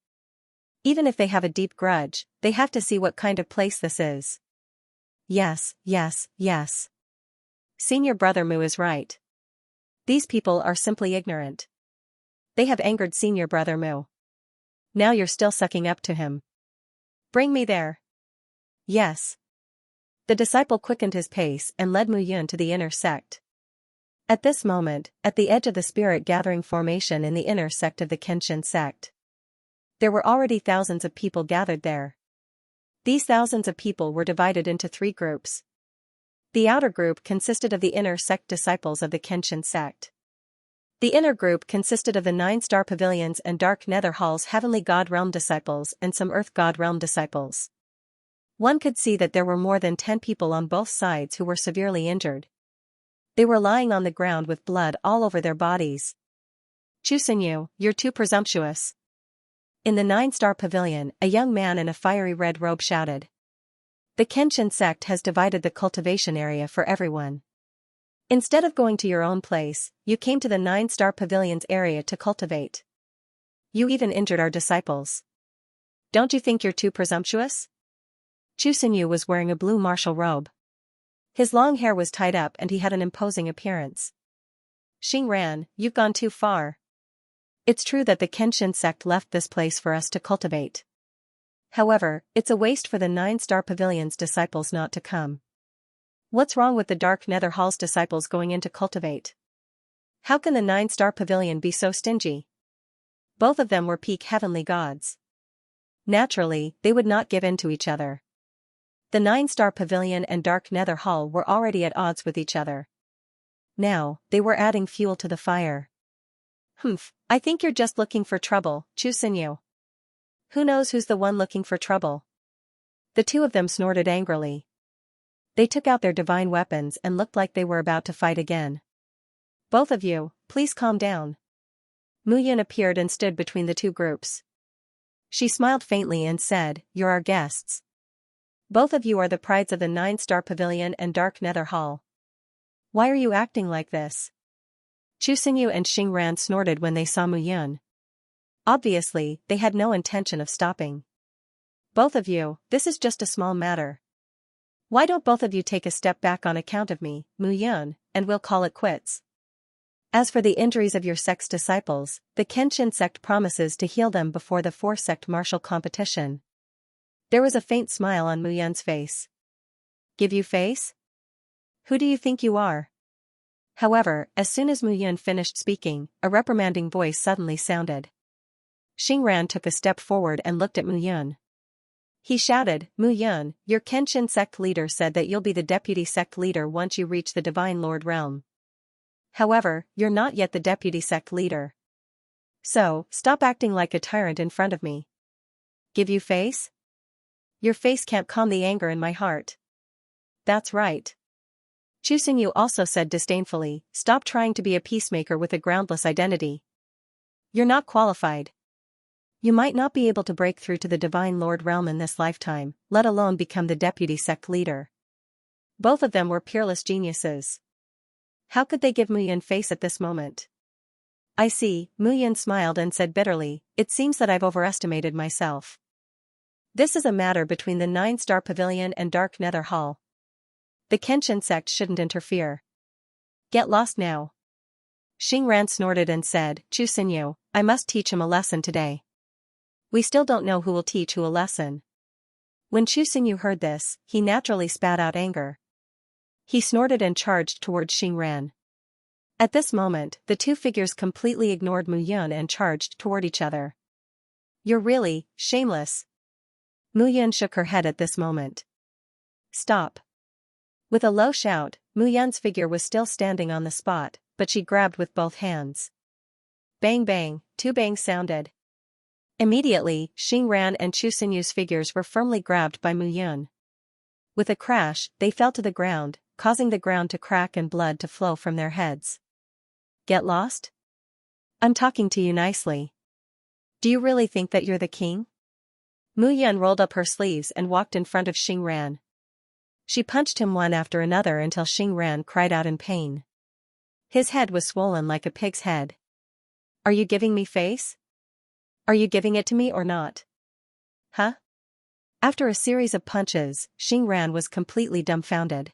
Even if they have a deep grudge, they have to see what kind of place this is." Yes. Senior brother Mu is right. These people are simply ignorant. They have angered senior brother Mu. Now you're still sucking up to him. Bring me there. Yes. The disciple quickened his pace and led Mu Yun to the inner sect. At this moment, at the edge of the spirit gathering formation in the inner sect of the Kenshin sect, there were already thousands of people gathered there. These thousands of people were divided into three groups. The outer group consisted of the inner sect disciples of the Kenshin sect. The inner group consisted of the Nine-Star Pavilions and Dark Nether Hall's Heavenly God Realm disciples and some Earth God Realm disciples. One could see that there were more than 10 people on both sides who were severely injured. They were lying on the ground with blood all over their bodies. "Chu Xinyu, you're too presumptuous." In the Nine-Star Pavilion, a young man in a fiery red robe shouted. "The Kenshin sect has divided the cultivation area for everyone. Instead of going to your own place, you came to the Nine-Star Pavilion's area to cultivate. You even injured our disciples. Don't you think you're too presumptuous?" Chu Xinyu was wearing a blue martial robe. His long hair was tied up and he had an imposing appearance. "Xingran, you've gone too far. It's true that the Kenshin sect left this place for us to cultivate. However, it's a waste for the Nine-Star Pavilion's disciples not to come. What's wrong with the Dark Nether Hall's disciples going in to cultivate? How can the 9-star pavilion be so stingy? Both of them were peak heavenly gods. Naturally, they would not give in to each other. The 9-star pavilion and Dark Nether Hall were already at odds with each other. Now, they were adding fuel to the fire. I think you're just looking for trouble, Xianxia. Who knows who's the one looking for trouble? The two of them snorted angrily. They took out their divine weapons and looked like they were about to fight again. Both of you, please calm down. Muyan appeared and stood between the two groups. She smiled faintly and said, "You're our guests. Both of you are the prides of the 9-star pavilion and Dark Nether Hall. Why are you acting like this?" Xianxia and Xingran snorted when they saw Muyan. Obviously, they had no intention of stopping. "Both of you, this is just a small matter. Why don't both of you take a step back on account of me, Muyan, and we'll call it quits? As for the injuries of your sect's disciples, the Kenshin sect promises to heal them before the 4-sect martial competition." There was a faint smile on Muyan's face. "Give you face? Who do you think you are?" However, as soon as Muyan finished speaking, a reprimanding voice suddenly sounded. Xingran took a step forward and looked at Muyan. He shouted, "Muyan, your Kenshin sect leader said that you'll be the deputy sect leader once you reach the Divine Lord realm. However, you're not yet the deputy sect leader. So, stop acting like a tyrant in front of me. Give you face? Your face can't calm the anger in my heart." "That's right." Xianxia also said disdainfully, "Stop trying to be a peacemaker with a groundless identity. You're not qualified. You might not be able to break through to the Divine Lord realm in this lifetime, let alone become the deputy sect leader." Both of them were peerless geniuses. How could they give Muyan face at this moment? "I see," Muyan smiled and said bitterly, "it seems that I've overestimated myself. This is a matter between the 9-star pavilion and Dark Nether Hall. The Kenshin sect shouldn't interfere. Get lost now." Xingran snorted and said, "Xianxia, I must teach him a lesson today." "We still don't know who will teach who a lesson." When Xianxia heard this, he naturally spat out anger. He snorted and charged towards Xingran. At this moment, the two figures completely ignored Muyan and charged toward each other. "You're really shameless." Muyan shook her head at this moment. "Stop." With a low shout, Muyan's figure was still standing on the spot, but she grabbed with both hands. Bang bang, two bangs sounded. Immediately, Xingran and Xianxia's figures were firmly grabbed by Muyan. With a crash, they fell to the ground, causing the ground to crack and blood to flow from their heads. "Get lost? I'm talking to you nicely. Do you really think that you're the king?" Muyan rolled up her sleeves and walked in front of Xingran. She punched him one after another until Xingran cried out in pain. His head was swollen like a pig's head. "Are you giving me face? Are you giving it to me or not? Huh?" After a series of punches, Xingran was completely dumbfounded.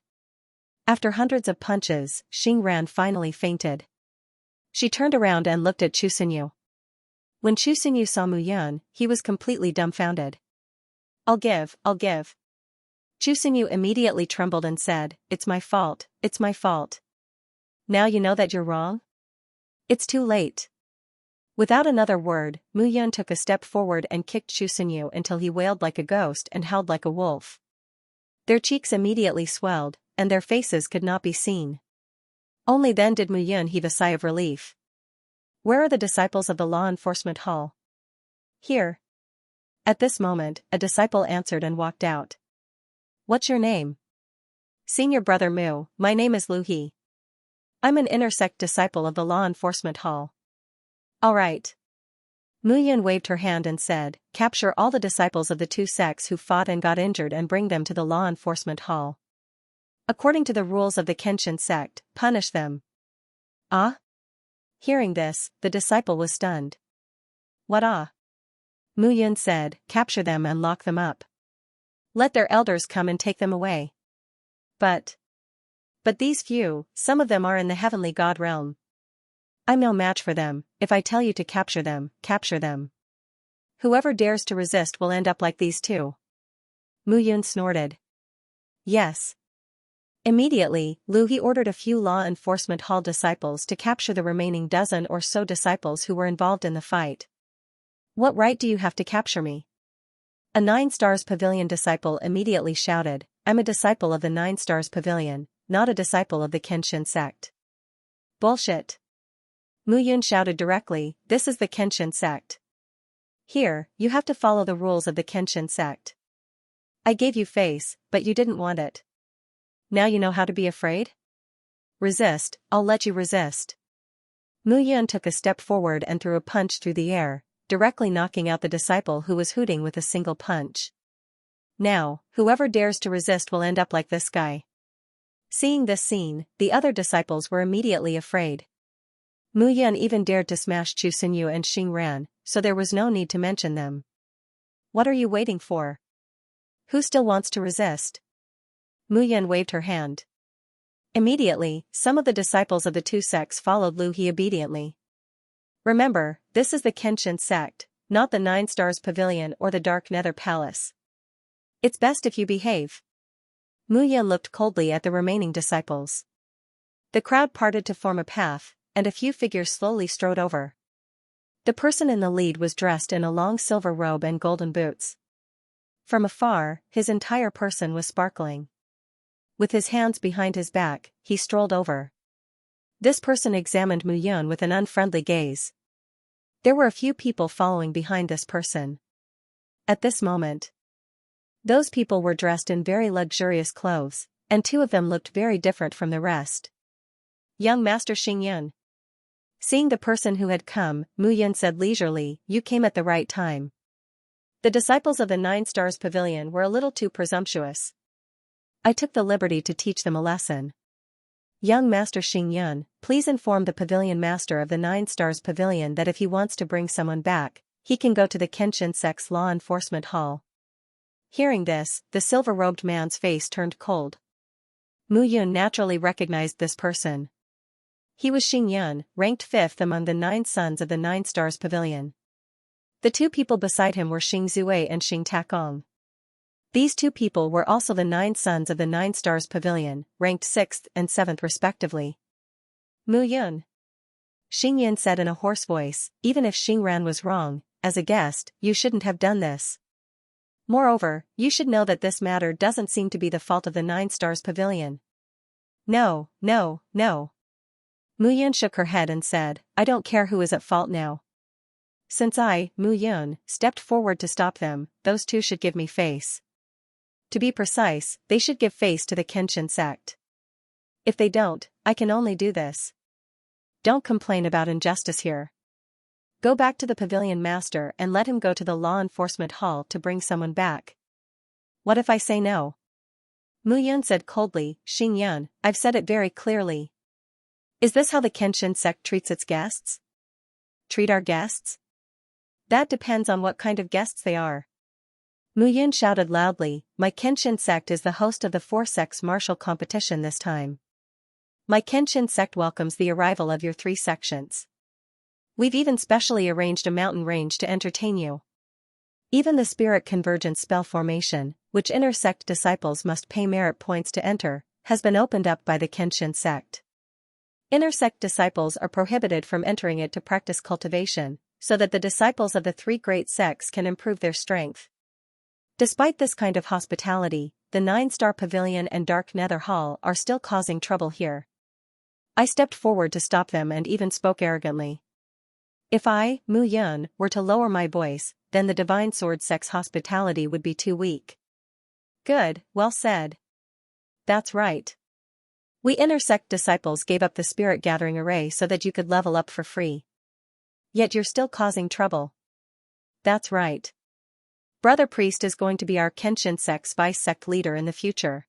After hundreds of punches, Xingran finally fainted. She turned around and looked at Xianxia. When Xianxia saw Muyan, he was completely dumbfounded. I'll give. Xianxia immediately trembled and said, it's my fault. Now you know that you're wrong? It's too late." Without another word, Muyan took a step forward and kicked Xianxia until he wailed like a ghost and howled like a wolf. Their cheeks immediately swelled, and their faces could not be seen. Only then did Muyan heave a sigh of relief. "Where are the disciples of the law enforcement hall?" "Here." At this moment, a disciple answered and walked out. "What's your name?" "Senior Brother Mu, my name is Lu He. I'm an intersect disciple of the law enforcement hall." "All right." Muyan waved her hand and said, "Capture all the disciples of the two sects who fought and got injured and bring them to the law enforcement hall. According to the rules of the Kenshin sect, punish them." "Ah?" Hearing this, the disciple was stunned. "What ah?" Muyan said, "Capture them and lock them up. Let their elders come and take them away." But these few, some of them are in the heavenly god realm. I'm no match for them. If I tell you to capture them, capture them. Whoever dares to resist will end up like these two." Muyan snorted. "Yes. Immediately, Lu He ordered a few law enforcement hall disciples to capture the remaining dozen or so disciples who were involved in the fight. What right do you have to capture me? A 9 Stars Pavilion disciple immediately shouted, I'm a disciple of the 9 Stars Pavilion, not a disciple of the Kenshin sect. Bullshit. Mu Yun shouted directly, this is the Kenshin sect. Here, you have to follow the rules of the Kenshin sect. I gave you face, but you didn't want it. Now you know how to be afraid? Resist, I'll let you resist. Mu Yun took a step forward and threw a punch through the air, directly knocking out the disciple who was hooting with a single punch. Now, whoever dares to resist will end up like this guy. Seeing this scene, the other disciples were immediately afraid. Mu Yun even dared to smash Chu Xinyu and Xing Ran, so there was no need to mention them. What are you waiting for? Who still wants to resist? Mu Yun waved her hand. Immediately, some of the disciples of the two sects followed Lu He obediently. Remember, this is the Kenshin sect, not the 9 Stars Pavilion or the Dark Nether Palace. It's best if you behave. Mu Yun looked coldly at the remaining disciples. The crowd parted to form a path, and a few figures slowly strode over. The person in the lead was dressed in a long silver robe and golden boots. From afar, his entire person was sparkling. With his hands behind his back, he strolled over. This person examined Mu Yun with an unfriendly gaze. There were a few people following behind this person. At this moment, those people were dressed in very luxurious clothes, and 2 of them looked very different from the rest. Young Master Xing Yun. Seeing the person who had come, Mu Yun said leisurely, you came at the right time. The disciples of the 9 Stars Pavilion were a little too presumptuous. I took the liberty to teach them a lesson. Young Master Xing Yun, please inform the Pavilion Master of the 9 Stars Pavilion that if he wants to bring someone back, he can go to the Kenshin sect's law enforcement hall. Hearing this, the silver-robed man's face turned cold. Mu Yun naturally recognized this person. He was Xing Yun, ranked 5th among the 9 sons of the 9 Stars Pavilion. The 2 people beside him were Xing Zue and Xing Takong. These 2 people were also the 9 sons of the 9 Stars Pavilion, ranked 6th and 7th respectively. Mu Yun. Xing Yun said in a hoarse voice, even if Xing Ran was wrong, as a guest, you shouldn't have done this. Moreover, you should know that this matter doesn't seem to be the fault of the 9 Stars Pavilion. No, no, no. Mu Yun shook her head and said, I don't care who is at fault now. Since I, Mu Yun, stepped forward to stop them, those 2 should give me face. To be precise, they should give face to the Kenshin sect. If they don't, I can only do this. Don't complain about injustice here. Go back to the Pavilion Master and let him go to the law enforcement hall to bring someone back. What if I say no? Mu Yun said coldly, Xing Yun, I've said it very clearly. Is this how the Kenshin sect treats its guests? Treat our guests? That depends on what kind of guests they are. Mu Yun shouted loudly, my Kenshin sect is the host of the 4 sects martial competition this time. My Kenshin sect welcomes the arrival of your 3 sections. We've even specially arranged a mountain range to entertain you. Even the spirit convergence spell formation, which inner sect disciples must pay merit points to enter, has been opened up by the Kenshin sect. Inner sect disciples are prohibited from entering it to practice cultivation, so that the disciples of the 3 great sects can improve their strength. Despite this kind of hospitality, the 9-star Pavilion and Dark Nether Hall are still causing trouble here. I stepped forward to stop them and even spoke arrogantly. If I, Mu Yun, were to lower my voice, then the Divine Sword sect's hospitality would be too weak. Good, well said. That's right. We inner sect disciples gave up the spirit gathering array so that you could level up for free. Yet you're still causing trouble. That's right. Brother Priest is going to be our Kenshin sect's vice sect leader in the future.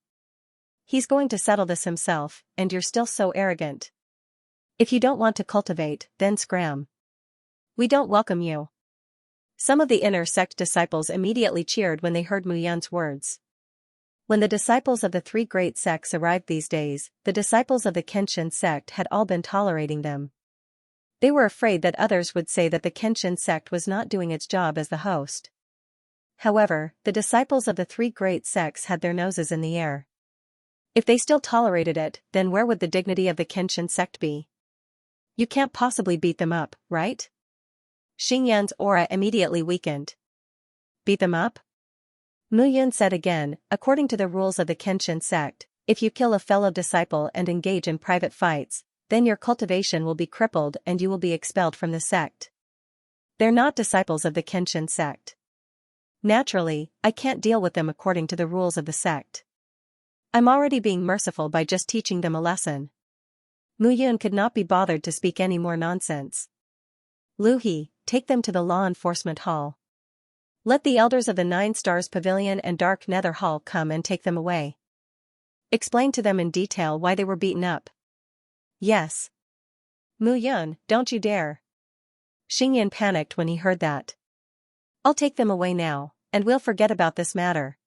He's going to settle this himself, and you're still so arrogant. If you don't want to cultivate, then scram. We don't welcome you. Some of the inner sect disciples immediately cheered when they heard Mu Yun's words. When the disciples of the 3 great sects arrived these days, the disciples of the Kenshin sect had all been tolerating them. They were afraid that others would say that the Kenshin sect was not doing its job as the host. However, the disciples of the 3 great sects had their noses in the air. If they still tolerated it, then where would the dignity of the Kenshin sect be? You can't possibly beat them up, right? Xingyan's aura immediately weakened. Beat them up? Mu Yun said again, according to the rules of the Kenshin sect, if you kill a fellow disciple and engage in private fights, then your cultivation will be crippled and you will be expelled from the sect. They're not disciples of the Kenshin sect. Naturally, I can't deal with them according to the rules of the sect. I'm already being merciful by just teaching them a lesson. Mu Yun could not be bothered to speak any more nonsense. Lu He, take them to the law enforcement hall. Let the elders of the 9 Stars Pavilion and Dark Nether Hall come and take them away. Explain to them in detail why they were beaten up. Yes. Mu Yun, don't you dare. Xingyan panicked when he heard that. I'll take them away now, and we'll forget about this matter.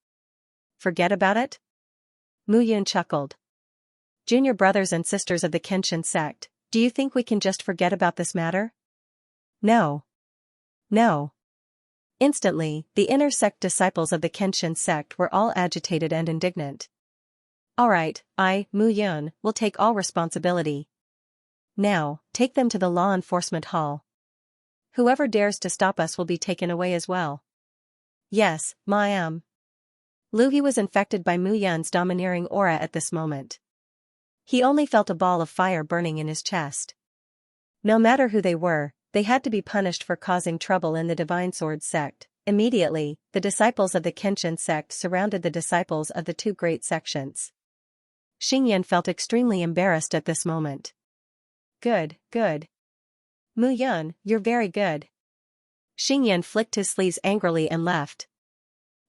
Forget about it? Mu Yun chuckled. Junior brothers and sisters of the Kenshin sect, do you think we can just forget about this matter? No. No. Instantly, the inner sect disciples of the Kenshin sect were all agitated and indignant. Alright, I, Mu Yun, will take all responsibility. Now, take them to the law enforcement hall. Whoever dares to stop us will be taken away as well. Yes, ma'am. Lu He was infected by Mu Yun's domineering aura at this moment. He only felt a ball of fire burning in his chest. No matter who they were, they had to be punished for causing trouble in the Divine Sword sect. Immediately, the disciples of the Kenshin sect surrounded the disciples of the 2 great sections. Xingyan felt extremely embarrassed at this moment. Good, good. Mu Yun, you're very good. Xingyan flicked his sleeves angrily and left.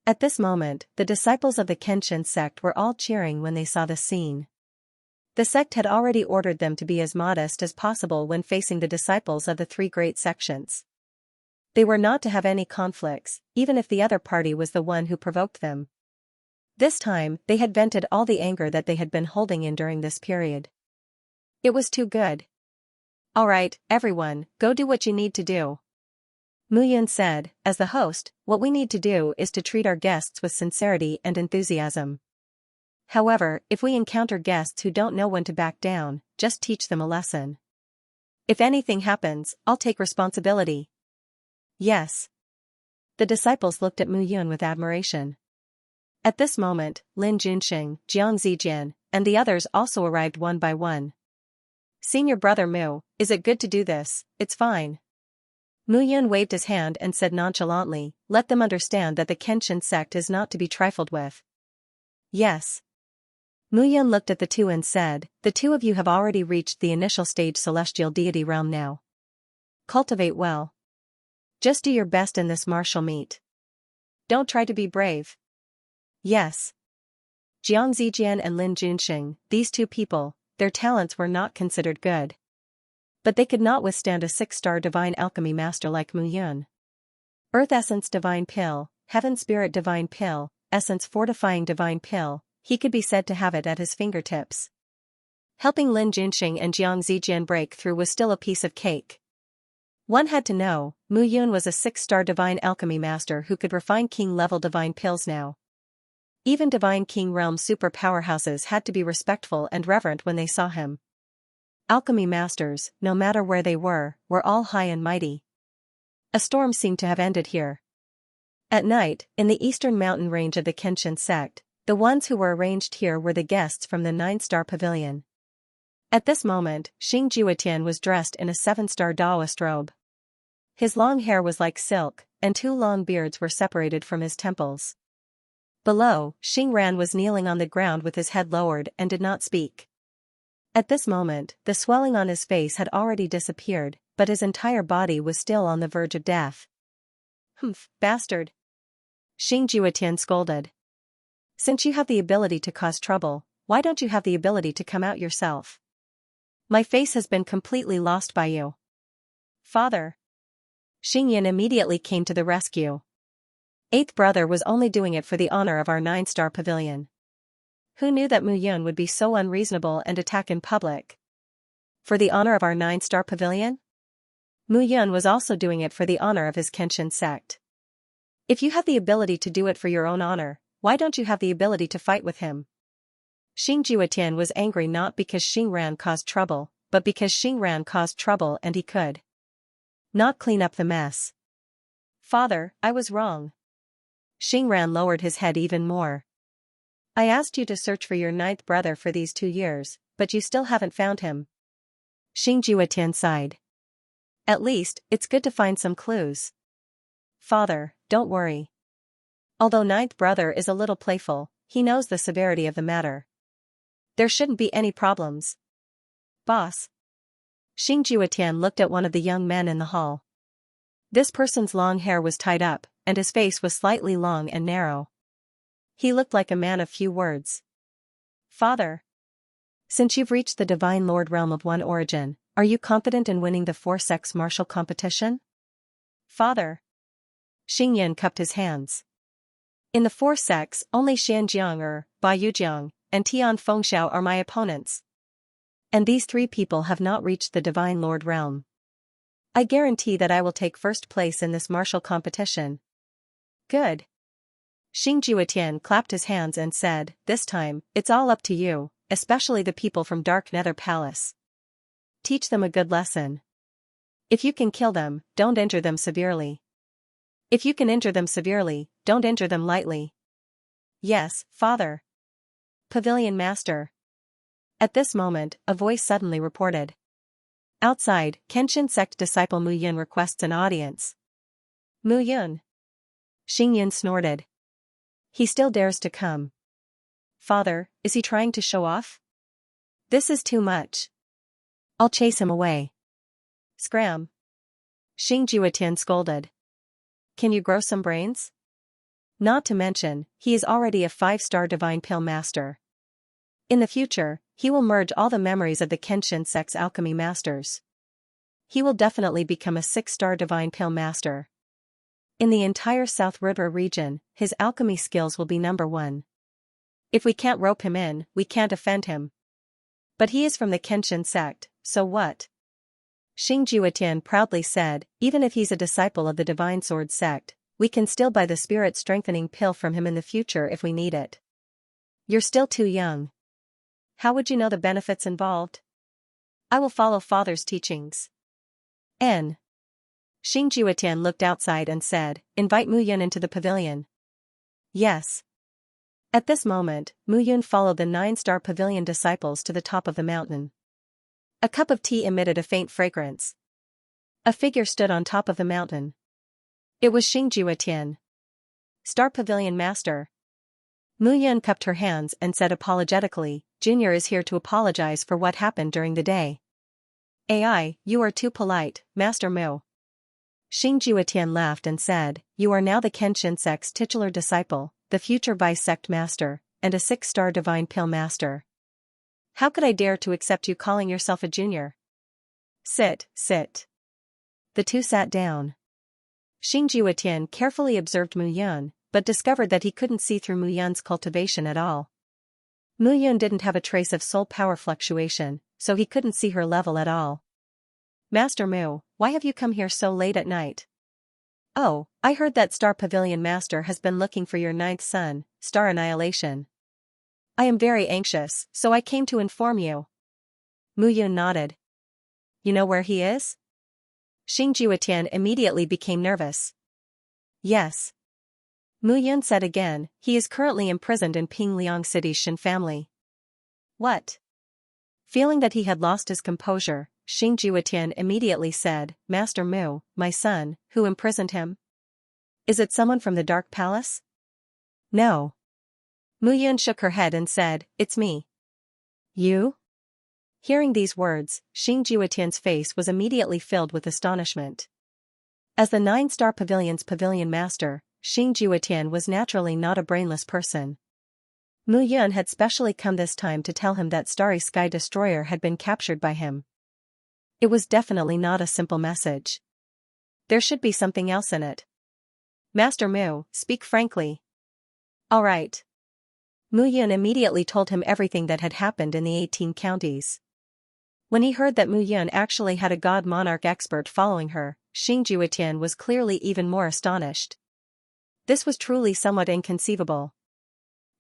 At this moment, the disciples of the Kenshin sect were all cheering when they saw the scene. The sect had already ordered them to be as modest as possible when facing the disciples of the 3 great sections. They were not to have any conflicts, even if the other party was the one who provoked them. This time, they had vented all the anger that they had been holding in during this period. It was too good. Alright, everyone, go do what you need to do. Mu Yun said, as the host, what we need to do is to treat our guests with sincerity and enthusiasm. However, if we encounter guests who don't know when to back down, just teach them a lesson. If anything happens, I'll take responsibility. Yes. The disciples looked at Mu Yun with admiration. At this moment, Lin Junxing, Jiang Zijian, and the others also arrived one by one. Senior brother Mu, is it good to do this? It's fine. Mu Yun waved his hand and said nonchalantly, let them understand that the Kenshin sect is not to be trifled with. Yes. Mu Yun looked at the 2 and said, the 2 of you have already reached the initial stage celestial deity realm now. Cultivate well. Just do your best in this martial meet. Don't try to be brave. Yes. Jiang Zijian and Lin Junxing, these 2 people, their talents were not considered good. But they could not withstand a 6-star divine alchemy master like Mu Yun. Earth Essence Divine Pill, Heaven Spirit Divine Pill, Essence Fortifying Divine Pill, he could be said to have it at his fingertips. Helping Lin Junxing and Jiang Zijian break through was still a piece of cake. One had to know, Mu Yun was a 6-star divine alchemy master who could refine king-level divine pills now. Even divine king realm super powerhouses had to be respectful and reverent when they saw him. Alchemy masters, no matter where they were all high and mighty. A storm seemed to have ended here. At night, in the eastern mountain range of the Kenshin sect, the ones who were arranged here were the guests from the 9-star pavilion. At this moment, Xing Juetian was dressed in a 7-star Taoist robe. His long hair was like silk, and 2 long beards were separated from his temples. Below, Xing Ran was kneeling on the ground with his head lowered and did not speak. At this moment, the swelling on his face had already disappeared, but his entire body was still on the verge of death. Humph, bastard! Xing Juetian scolded. Since you have the ability to cause trouble, why don't you have the ability to come out yourself? My face has been completely lost by you. Father! Xingyan immediately came to the rescue. 8th brother was only doing it for the honor of our 9-star pavilion. Who knew that Mu Yun would be so unreasonable and attack in public? For the honor of our 9-star pavilion? Mu Yun was also doing it for the honor of his Kenshin sect. If you have the ability to do it for your own honor, why don't you have the ability to fight with him? Xing Juetian was angry not because Xing Ran caused trouble, but because Xing Ran caused trouble and he could not clean up the mess. Father, I was wrong. Xing Ran lowered his head even more. I asked you to search for your ninth brother for these 2 years, but you still haven't found him. Xing Juetian sighed. At least, it's good to find some clues. Father, don't worry. Although ninth brother is a little playful, he knows the severity of the matter. There shouldn't be any problems. Boss. Xing Juetian looked at one of the young men in the hall. This person's long hair was tied up, and his face was slightly long and narrow. He looked like a man of few words. Father. Since you've reached the Divine Lord realm of One Origin, are you confident in winning the 4-sex martial competition? Father. Xing Yin cupped his hands. In the 4-sex, only Xianxia, Ba Yujiang, and Tian Fengxiao are my opponents. And these 3 people have not reached the Divine Lord realm. I guarantee that I will take first place in this martial competition. Good. Xing Juetian clapped his hands and said, this time, it's all up to you, especially the people from Dark Nether Palace. Teach them a good lesson. If you can kill them, don't injure them severely. If you can injure them severely, don't injure them lightly. Yes, Father. Pavilion Master. At this moment, a voice suddenly reported. Outside, Kenshin sect disciple Mu Yun requests an audience. Mu Yun. Xing Yin snorted. He still dares to come. Father, is he trying to show off? This is too much. I'll chase him away. Scram. Xing Juetian scolded. Can you grow some brains? Not to mention, he is already a 5-star Divine Pale Master. In the future, he will merge all the memories of the Kenshin sect's alchemy masters. He will definitely become a 6-star Divine Pale Master. In the entire South River region, his alchemy skills will be number 1. If we can't rope him in, we can't offend him. But he is from the Kenshin sect, so what? Xing Juetian proudly said, even if he's a disciple of the Divine Sword sect, we can still buy the spirit-strengthening pill from him in the future if we need it. You're still too young. How would you know the benefits involved? I will follow Father's teachings. N. Xing Juetian looked outside and said, invite Mu Yun into the pavilion. Yes. At this moment, Mu Yun followed the 9-star pavilion disciples to the top of the mountain. A cup of tea emitted a faint fragrance. A figure stood on top of the mountain. It was Xing Juetian. Star Pavilion Master. Mu Yun cupped her hands and said apologetically, Junior is here to apologize for what happened during the day. AI, you are too polite, Master Mu. Xing Juetian laughed and said, you are now the Kenshin sect's titular disciple, the future vice sect master, and a 6-star Divine Pale Master. How could I dare to accept you calling yourself a junior? Sit. The 2 sat down. Xing Juetian carefully observed Mu Yun, but discovered that he couldn't see through Mu Yun's cultivation at all. Mu Yun didn't have a trace of soul power fluctuation, so he couldn't see her level at all. Master Mu, why have you come here so late at night? Oh, I heard that Star Pavilion Master has been looking for your 9th son, Star Annihilation. I am very anxious, so I came to inform you. Mu Yun nodded. You know where he is? Xing Juetian immediately became nervous. Yes. Mu Yun said again, he is currently imprisoned in Pingliang City's Shin family. What? Feeling that he had lost his composure, Xing Juetian immediately said, Master Mu, my son, who imprisoned him? Is it someone from the Dark Palace? No. Mu Yun shook her head and said, it's me. You? Hearing these words, Xing Juetian's face was immediately filled with astonishment. As the 9-star pavilion's pavilion master, Xing Juetian was naturally not a brainless person. Mu Yun had specially come this time to tell him that Starry Sky Destroyer had been captured by him. It was definitely not a simple message. There should be something else in it. Master Mu, speak frankly. All right. Mu Yun immediately told him everything that had happened in the 18 counties. When he heard that Mu Yun actually had a god monarch expert following her, Xing Juetian was clearly even more astonished. This was truly somewhat inconceivable.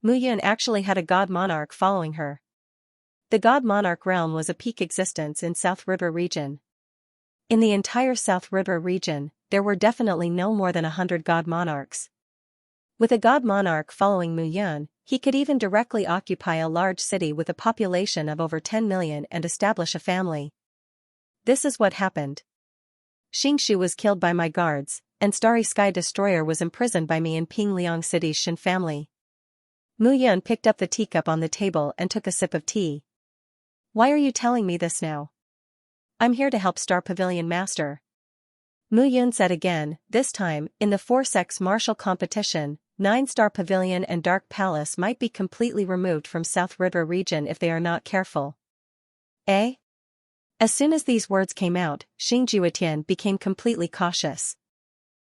Mu Yun actually had a god monarch following her. The god monarch realm was a peak existence in South River region. In the entire South River region, there were definitely no more than 100 god monarchs. With a god monarch following Mu Yun, he could even directly occupy a large city with a population of over 10 million and establish a family. This is what happened. Xianxia was killed by my guards, and Starry Sky Destroyer was imprisoned by me in Pingliang City's Shin family. Mu Yun picked up the teacup on the table and took a sip of tea. Why are you telling me this now? I'm here to help Star Pavilion Master. Mu Yun said again, this time, in the 4-sex martial competition, 9-Star Pavilion and Dark Palace might be completely removed from South River region if they are not careful. Eh? As soon as these words came out, Xing Juetian became completely cautious.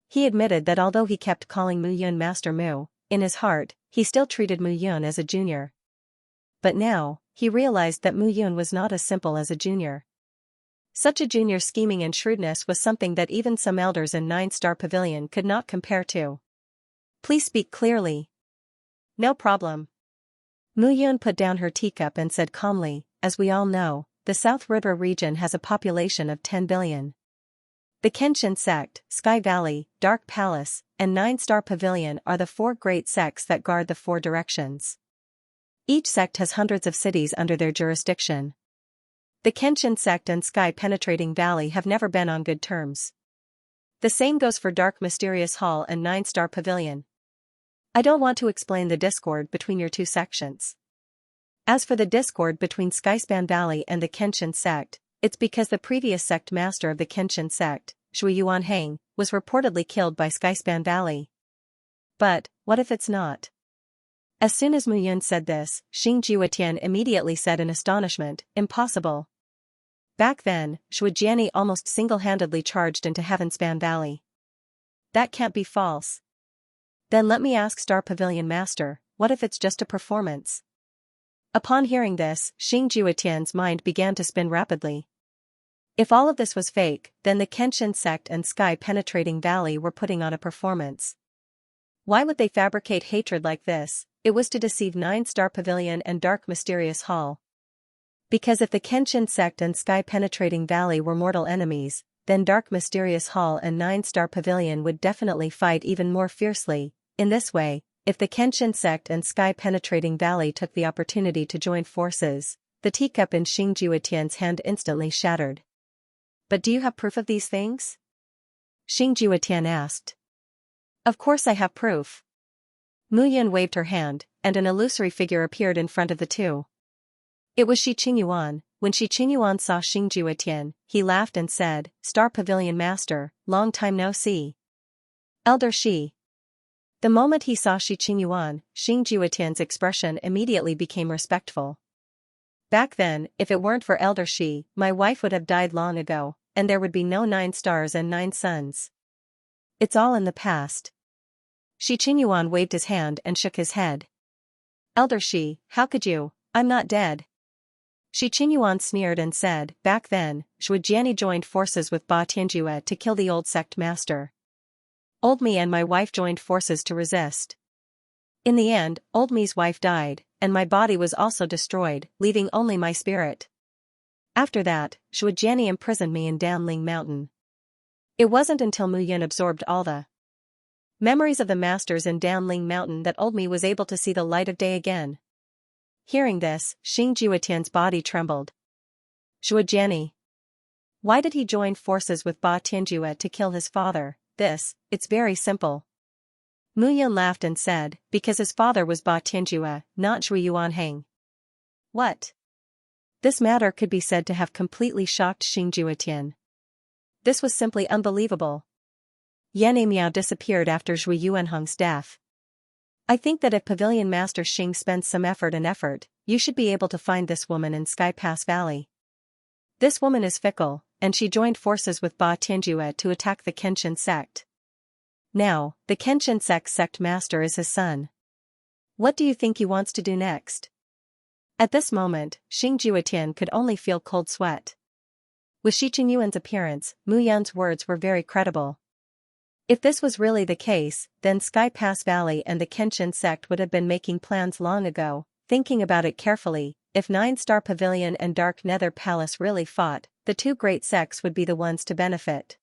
He admitted that although he kept calling Mu Yun Master Mu, in his heart, he still treated Mu Yun as a junior. But now, he realized that Mu Yun was not as simple as a junior. Such a junior's scheming and shrewdness was something that even some elders in 9-Star Pavilion could not compare to. Please speak clearly. No problem. Mu Yun put down her teacup and said calmly, as we all know, the South River region has a population of 10 billion. The Kenshin sect, Sky Valley, Dark Palace, and 9-Star Pavilion are the 4 great sects that guard the 4 directions. Each sect has hundreds of cities under their jurisdiction. The Kenshin sect and Sky Penetrating Valley have never been on good terms. The same goes for Dark Mysterious Hall and 9-Star Pavilion. I don't want to explain the discord between your 2 sections. As for the discord between Skyspan Valley and the Kenshin sect, it's because the previous sect master of the Kenshin sect, Shui Yuan Hang, was reportedly killed by Skyspan Valley. But, what if it's not? As soon as Mu Yun said this, Xing Juetian immediately said in astonishment, impossible. Back then, Shui Jiani almost single-handedly charged into Heavenspan Valley. That can't be false. Then let me ask Star Pavilion Master, what if it's just a performance? Upon hearing this, Xing Juetian's mind began to spin rapidly. If all of this was fake, then the Kenshin sect and Sky Penetrating Valley were putting on a performance. Why would they fabricate hatred like this? It was to deceive 9-Star Pavilion and Dark Mysterious Hall. Because if the Kenshin sect and Sky Penetrating Valley were mortal enemies, then Dark Mysterious Hall and 9-Star Pavilion would definitely fight even more fiercely. In this way, if the Kenshin sect and Sky Penetrating Valley took the opportunity to join forces, the teacup in Xing Juetian's hand instantly shattered. But do you have proof of these things? Xing Juetian asked. Of course I have proof. Mu Yun waved her hand, and an illusory figure appeared in front of the 2. It was Shi Qingyuan. When Shi Qingyuan saw Xing Juetian, he laughed and said, Star Pavilion Master, long time no see. Elder Shi. The moment he saw Shi Qingyuan, Xing Juetian's expression immediately became respectful. Back then, if it weren't for Elder Shi, my wife would have died long ago, and there would be no 9 stars and 9 suns. It's all in the past. Shi Qingyuan waved his hand and shook his head. Elder Shi, how could you? I'm not dead. Shi Qingyuan sneered and said, back then, Shui Jiani joined forces with Ba Tianjue to kill the old sect master. Old Me and my wife joined forces to resist. In the end, Old Me's wife died, and my body was also destroyed, leaving only my spirit. After that, Shui Jiani imprisoned me in Danling Mountain. It wasn't until Mu Yun absorbed all the memories of the masters in Danling Mountain that Old Me was able to see the light of day again. Hearing this, Xing Juetian's body trembled. Shui Jiani. Why did he join forces with Ba Tianjue to kill his father? It's very simple. Mu Yun laughed and said, because his father was Ba Tianjue, not Shui Yuan Hang. What? This matter could be said to have completely shocked Xing Juetian. This was simply unbelievable. Yan Miao disappeared after Shui Yuanheng's death. I think that if Pavilion Master Xing spends some effort, you should be able to find this woman in Sky Pass Valley. This woman is fickle, and she joined forces with Ba Tianjue to attack the Kenshin sect. Now, the Kenshin sect master is his son. What do you think he wants to do next? At this moment, Xing Juetian could only feel cold sweat. With Shi Qingyuan's appearance, Mu Yun's words were very credible. If this was really the case, then Sky Pass Valley and the Kenshin sect would have been making plans long ago. Thinking about it carefully, if Nine-Star Pavilion and Dark Nether Palace really fought, the two great sects would be the ones to benefit.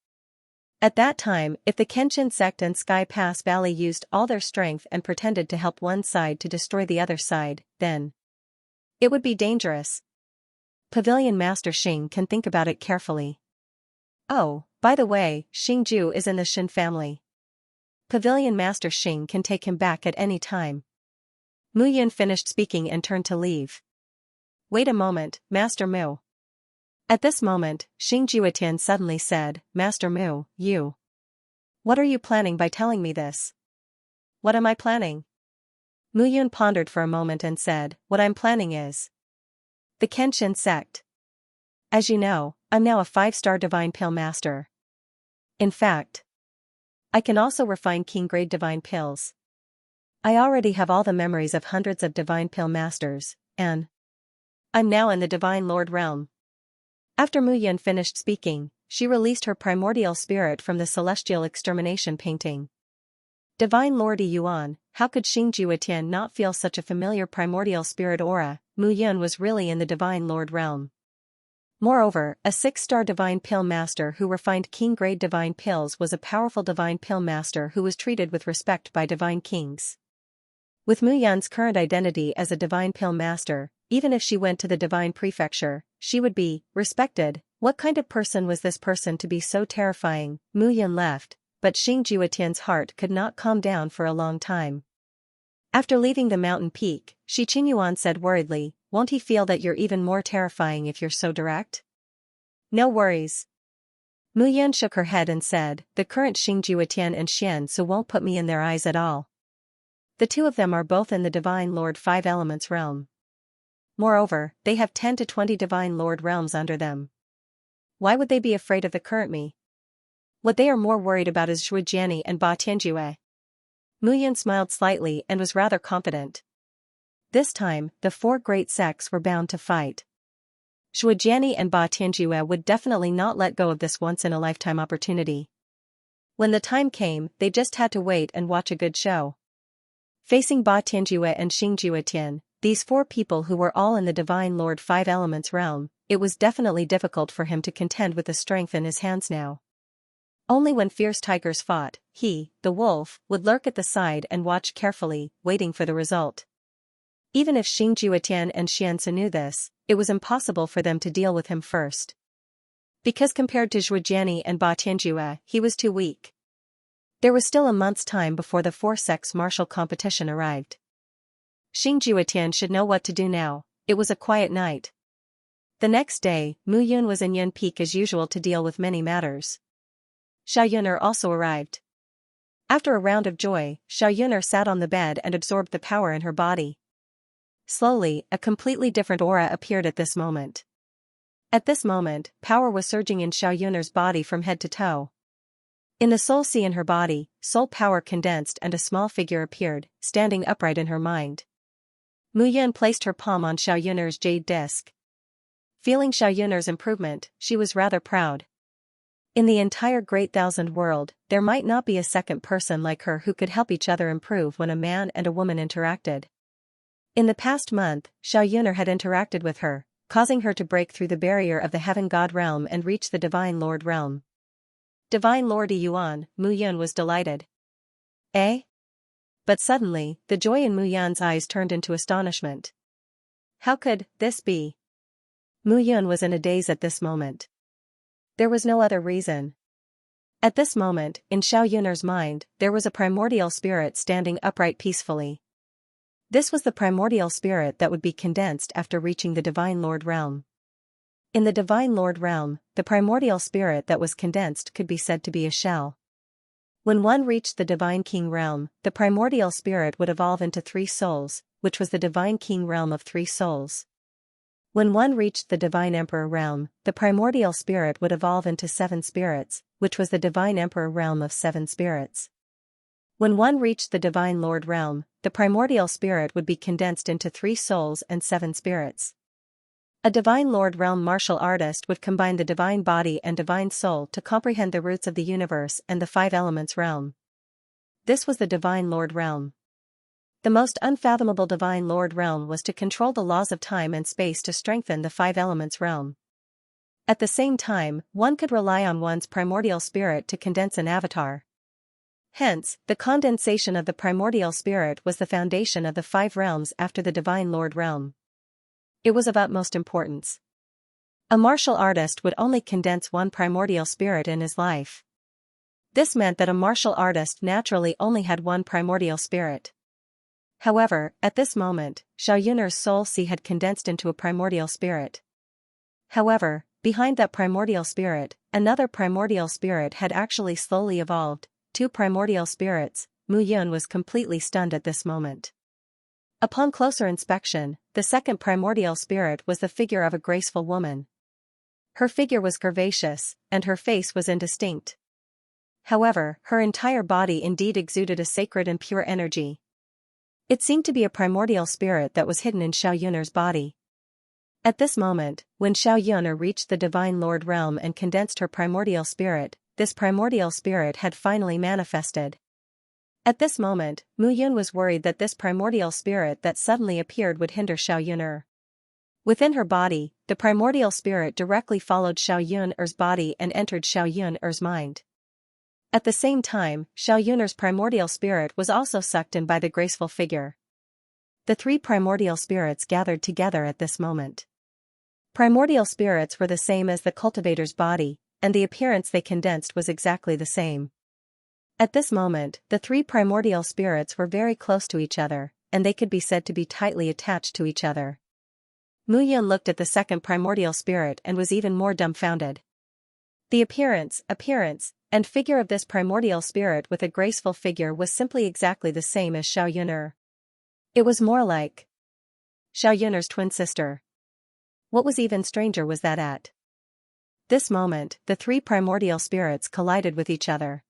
At that time, if the Kenshin sect and Sky Pass Valley used all their strength and pretended to help one side to destroy the other side, then it would be dangerous. Pavilion Master Xing can think about it carefully. Oh, by the way, Xingju is in the Shin family. Pavilion Master Xing can take him back at any time. Mu Yun finished speaking and turned to leave. Wait a moment, Master Mu. At this moment, Xing Juetian suddenly said, Master Mu, you. What are you planning by telling me this? What am I planning? Mu Yun pondered for a moment and said, what I'm planning is the Kenshin sect. As you know, I'm now a 5-star Divine Pill Master. In fact, I can also refine King-grade Divine Pills. I already have all the memories of hundreds of Divine Pill Masters, and I'm now in the Divine Lord realm. After Mu Yun finished speaking, she released her primordial spirit from the celestial extermination painting. Divine Lord Yuan, how could Xing Juetian not feel such a familiar primordial spirit aura? Mu Yun was really in the Divine Lord realm. Moreover, a 6-star Divine Pill Master who refined King-grade Divine Pills was a powerful Divine Pill Master who was treated with respect by Divine Kings. With Mu Yun's current identity as a Divine Pill Master, even if she went to the Divine Prefecture, she would be respected. What kind of person was this person to be so terrifying? Mu Yun left, but Xing Juetian's heart could not calm down for a long time. After leaving the mountain peak, Shi Qingyuan said worriedly, won't he feel that you're even more terrifying if you're so direct? No worries. Mu Yun shook her head and said, the current Xing Juetian and Xian Su won't put me in their eyes at all. The two of them are both in the Divine Lord 5 Elements realm. Moreover, they have 10 to 20 Divine Lord realms under them. Why would they be afraid of the current me? What they are more worried about is Zhujiani and Ba Tianjue. Mu Yun smiled slightly and was rather confident. This time, the 4 great sects were bound to fight. Zhujiani and Ba Tianjue would definitely not let go of this once-in-a-lifetime opportunity. When the time came, they just had to wait and watch a good show. Facing Ba Tianjue and Xing Juetian, these 4 people who were all in the Divine Lord 5 Elements realm, it was definitely difficult for him to contend with the strength in his hands now. Only when fierce tigers fought, he, the wolf, would lurk at the side and watch carefully, waiting for the result. Even if Xing Juetian and Xian Su knew this, it was impossible for them to deal with him first. Because compared to Zhujiani and Ba Tianjue, he was too weak. There was still a month's time before the 4 sects martial competition arrived. Xing Juetian should know what to do now. It was a quiet night. The next day, Mu Yun was in Yun Peak as usual to deal with many matters. Xiao Yuner also arrived. After a round of joy, Xiao Yuner sat on the bed and absorbed the power in her body. Slowly, a completely different aura appeared at this moment. At this moment, power was surging in Xiao Yuner's body from head to toe. In the soul sea in her body, soul power condensed and a small figure appeared, standing upright in her mind. Mu Yun placed her palm on Xiao Yuner's jade disc. Feeling Xiao Yuner's improvement, she was rather proud. In the entire Great Thousand World, there might not be a second person like her who could help each other improve when a man and a woman interacted. In the past month, Xiao Yuner had interacted with her, causing her to break through the barrier of the Heaven God realm and reach the Divine Lord realm. Divine Lord Yuan, Mu Yun was delighted. Eh? But suddenly, the joy in Mu Yun's eyes turned into astonishment. How could this be? Mu Yun was in a daze at this moment. There was no other reason. At this moment, in Xiao Yuner's mind, there was a primordial spirit standing upright peacefully. This was the primordial spirit that would be condensed after reaching the Divine Lord realm. In the Divine Lord realm, the primordial spirit that was condensed could be said to be a shell. When one reached the Divine King realm, the primordial spirit would evolve into 3 souls, which was the Divine King realm of 3 souls. When one reached the Divine Emperor realm, the primordial spirit would evolve into 7 spirits, which was the Divine Emperor realm of 7 spirits. When one reached the Divine Lord realm, the primordial spirit would be condensed into 3 souls and 7 spirits. A Divine Lord Realm martial artist would combine the divine body and divine soul to comprehend the roots of the universe and the five elements realm. This was the Divine Lord Realm. The most unfathomable Divine Lord Realm was to control the laws of time and space to strengthen the five elements realm. At the same time, one could rely on one's primordial spirit to condense an avatar. Hence, the condensation of the primordial spirit was the foundation of the five realms after the Divine Lord Realm. It was of utmost importance. A martial artist would only condense one primordial spirit in his life. This meant that a martial artist naturally only had one primordial spirit. However, at this moment, Xiaoyun'er's soul sea had condensed into a primordial spirit. However, behind that primordial spirit, another primordial spirit had actually slowly evolved, two primordial spirits. Mu Yun was completely stunned at this moment. Upon closer inspection, the second primordial spirit was the figure of a graceful woman. Her figure was curvaceous, and her face was indistinct. However, her entire body indeed exuded a sacred and pure energy. It seemed to be a primordial spirit that was hidden in Xiaoyun'er's body. At this moment, when Xiaoyun'er reached the Divine Lord Realm and condensed her primordial spirit, this primordial spirit had finally manifested. At this moment, Mu Yun was worried that this primordial spirit that suddenly appeared would hinder Xiaoyun'er. Within her body, the primordial spirit directly followed Xiaoyun'er's body and entered Xiaoyun'er's mind. At the same time, Xiaoyun'er's primordial spirit was also sucked in by the graceful figure. The three primordial spirits gathered together at this moment. Primordial spirits were the same as the cultivator's body, and the appearance they condensed was exactly the same. At this moment, the three primordial spirits were very close to each other, and they could be said to be tightly attached to each other. Mu Yun looked at the second primordial spirit and was even more dumbfounded. The appearance, and figure of this primordial spirit with a graceful figure was simply exactly the same as Xiaoyun'er. It was more like Xiaoyun'er's twin sister. What was even stranger was that at this moment, the three primordial spirits collided with each other.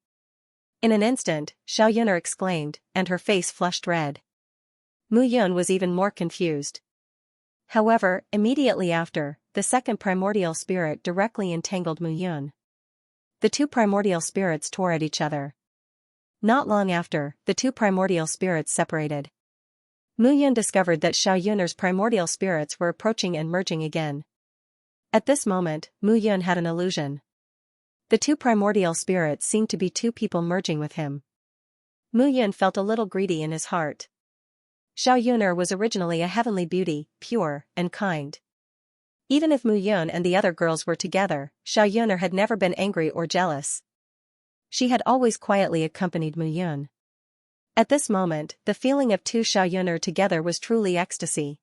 In an instant, Xiaoyun'er exclaimed, and her face flushed red. Mu Yun was even more confused. However, immediately after, the second primordial spirit directly entangled Mu Yun. The two primordial spirits tore at each other. Not long after, the two primordial spirits separated. Mu Yun discovered that Xiaoyun'er's primordial spirits were approaching and merging again. At this moment, Mu Yun had an illusion. The two primordial spirits seemed to be two people merging with him. Mu Yun felt a little greedy in his heart. Xiaoyun'er was originally a heavenly beauty, pure and kind. Even if Mu Yun and the other girls were together, Xiaoyun'er had never been angry or jealous. She had always quietly accompanied Mu Yun. At this moment, the feeling of two Xiaoyun'er together was truly ecstasy.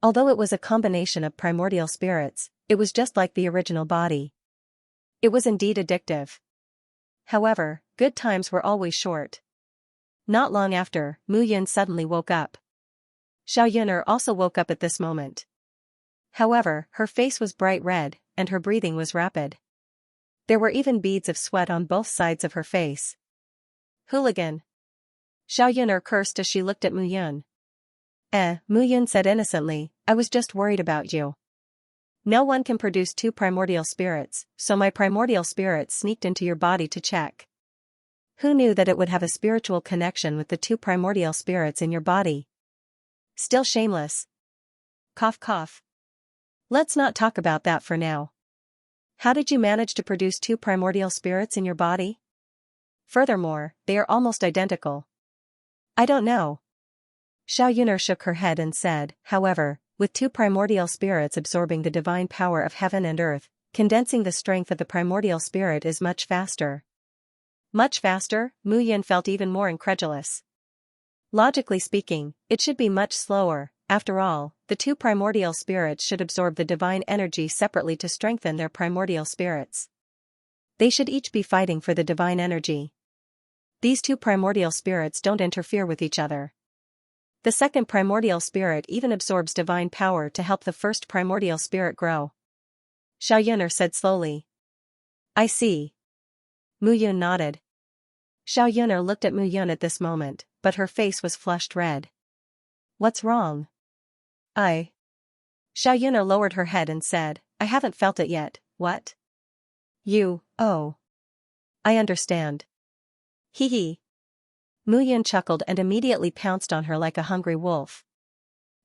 Although it was a combination of primordial spirits, it was just like the original body. It was indeed addictive. However, good times were always short. Not long after, Mu Yun suddenly woke up. Xiaoyun'er also woke up at this moment. However, her face was bright red, and her breathing was rapid. There were even beads of sweat on both sides of her face. Hooligan! Xiaoyun'er cursed as she looked at Mu Yun. Mu Yun said innocently, I was just worried about you. No one can produce two primordial spirits, so my primordial spirit sneaked into your body to check. Who knew that it would have a spiritual connection with the two primordial spirits in your body? Still shameless. Cough cough. Let's not talk about that for now. How did you manage to produce two primordial spirits in your body? Furthermore, they are almost identical. I don't know. Xiaoyun'er shook her head and said, however, with two primordial spirits absorbing the divine power of heaven and earth, condensing the strength of the primordial spirit is much faster. Much faster? Mu Yun felt even more incredulous. Logically speaking, it should be much slower. After all, the two primordial spirits should absorb the divine energy separately to strengthen their primordial spirits. They should each be fighting for the divine energy. These two primordial spirits don't interfere with each other. The second primordial spirit even absorbs divine power to help the first primordial spirit grow. Xiaoyun'er said slowly. I see. Mu Yun nodded. Xiaoyun'er looked at Mu Yun at this moment, but her face was flushed red. What's wrong? Xiaoyuner lowered her head and said, I haven't felt it yet, what? Oh. I understand. Hee hee. Muyun chuckled and immediately pounced on her like a hungry wolf.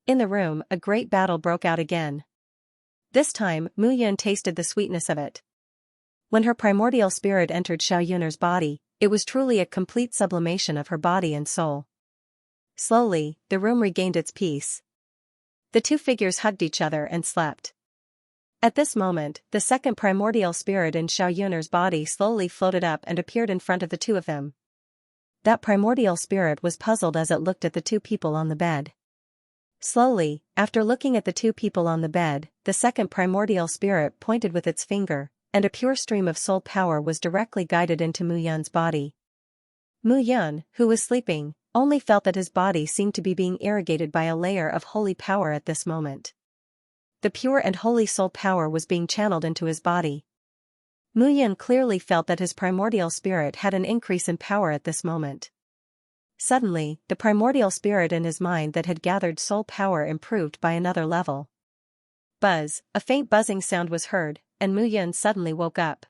In the room, a great battle broke out again. This time, Muyun tasted the sweetness of it. When her primordial spirit entered Xiaoyuner's body, it was truly a complete sublimation of her body and soul. Slowly, the room regained its peace. The two figures hugged each other and slept. At this moment, the second primordial spirit in Xiaoyuner's body slowly floated up and appeared in front of the two of them. That primordial spirit was puzzled as it looked at the two people on the bed. Slowly, after looking at the two people on the bed, the second primordial spirit pointed with its finger, and a pure stream of soul power was directly guided into Muyun's body. Muyun, who was sleeping, only felt that his body seemed to be being irrigated by a layer of holy power at this moment. The pure and holy soul power was being channeled into his body. Muyun clearly felt that his primordial spirit had an increase in power at this moment. Suddenly, the primordial spirit in his mind that had gathered soul power improved by another level. Buzz, a faint buzzing sound was heard, and Muyun suddenly woke up.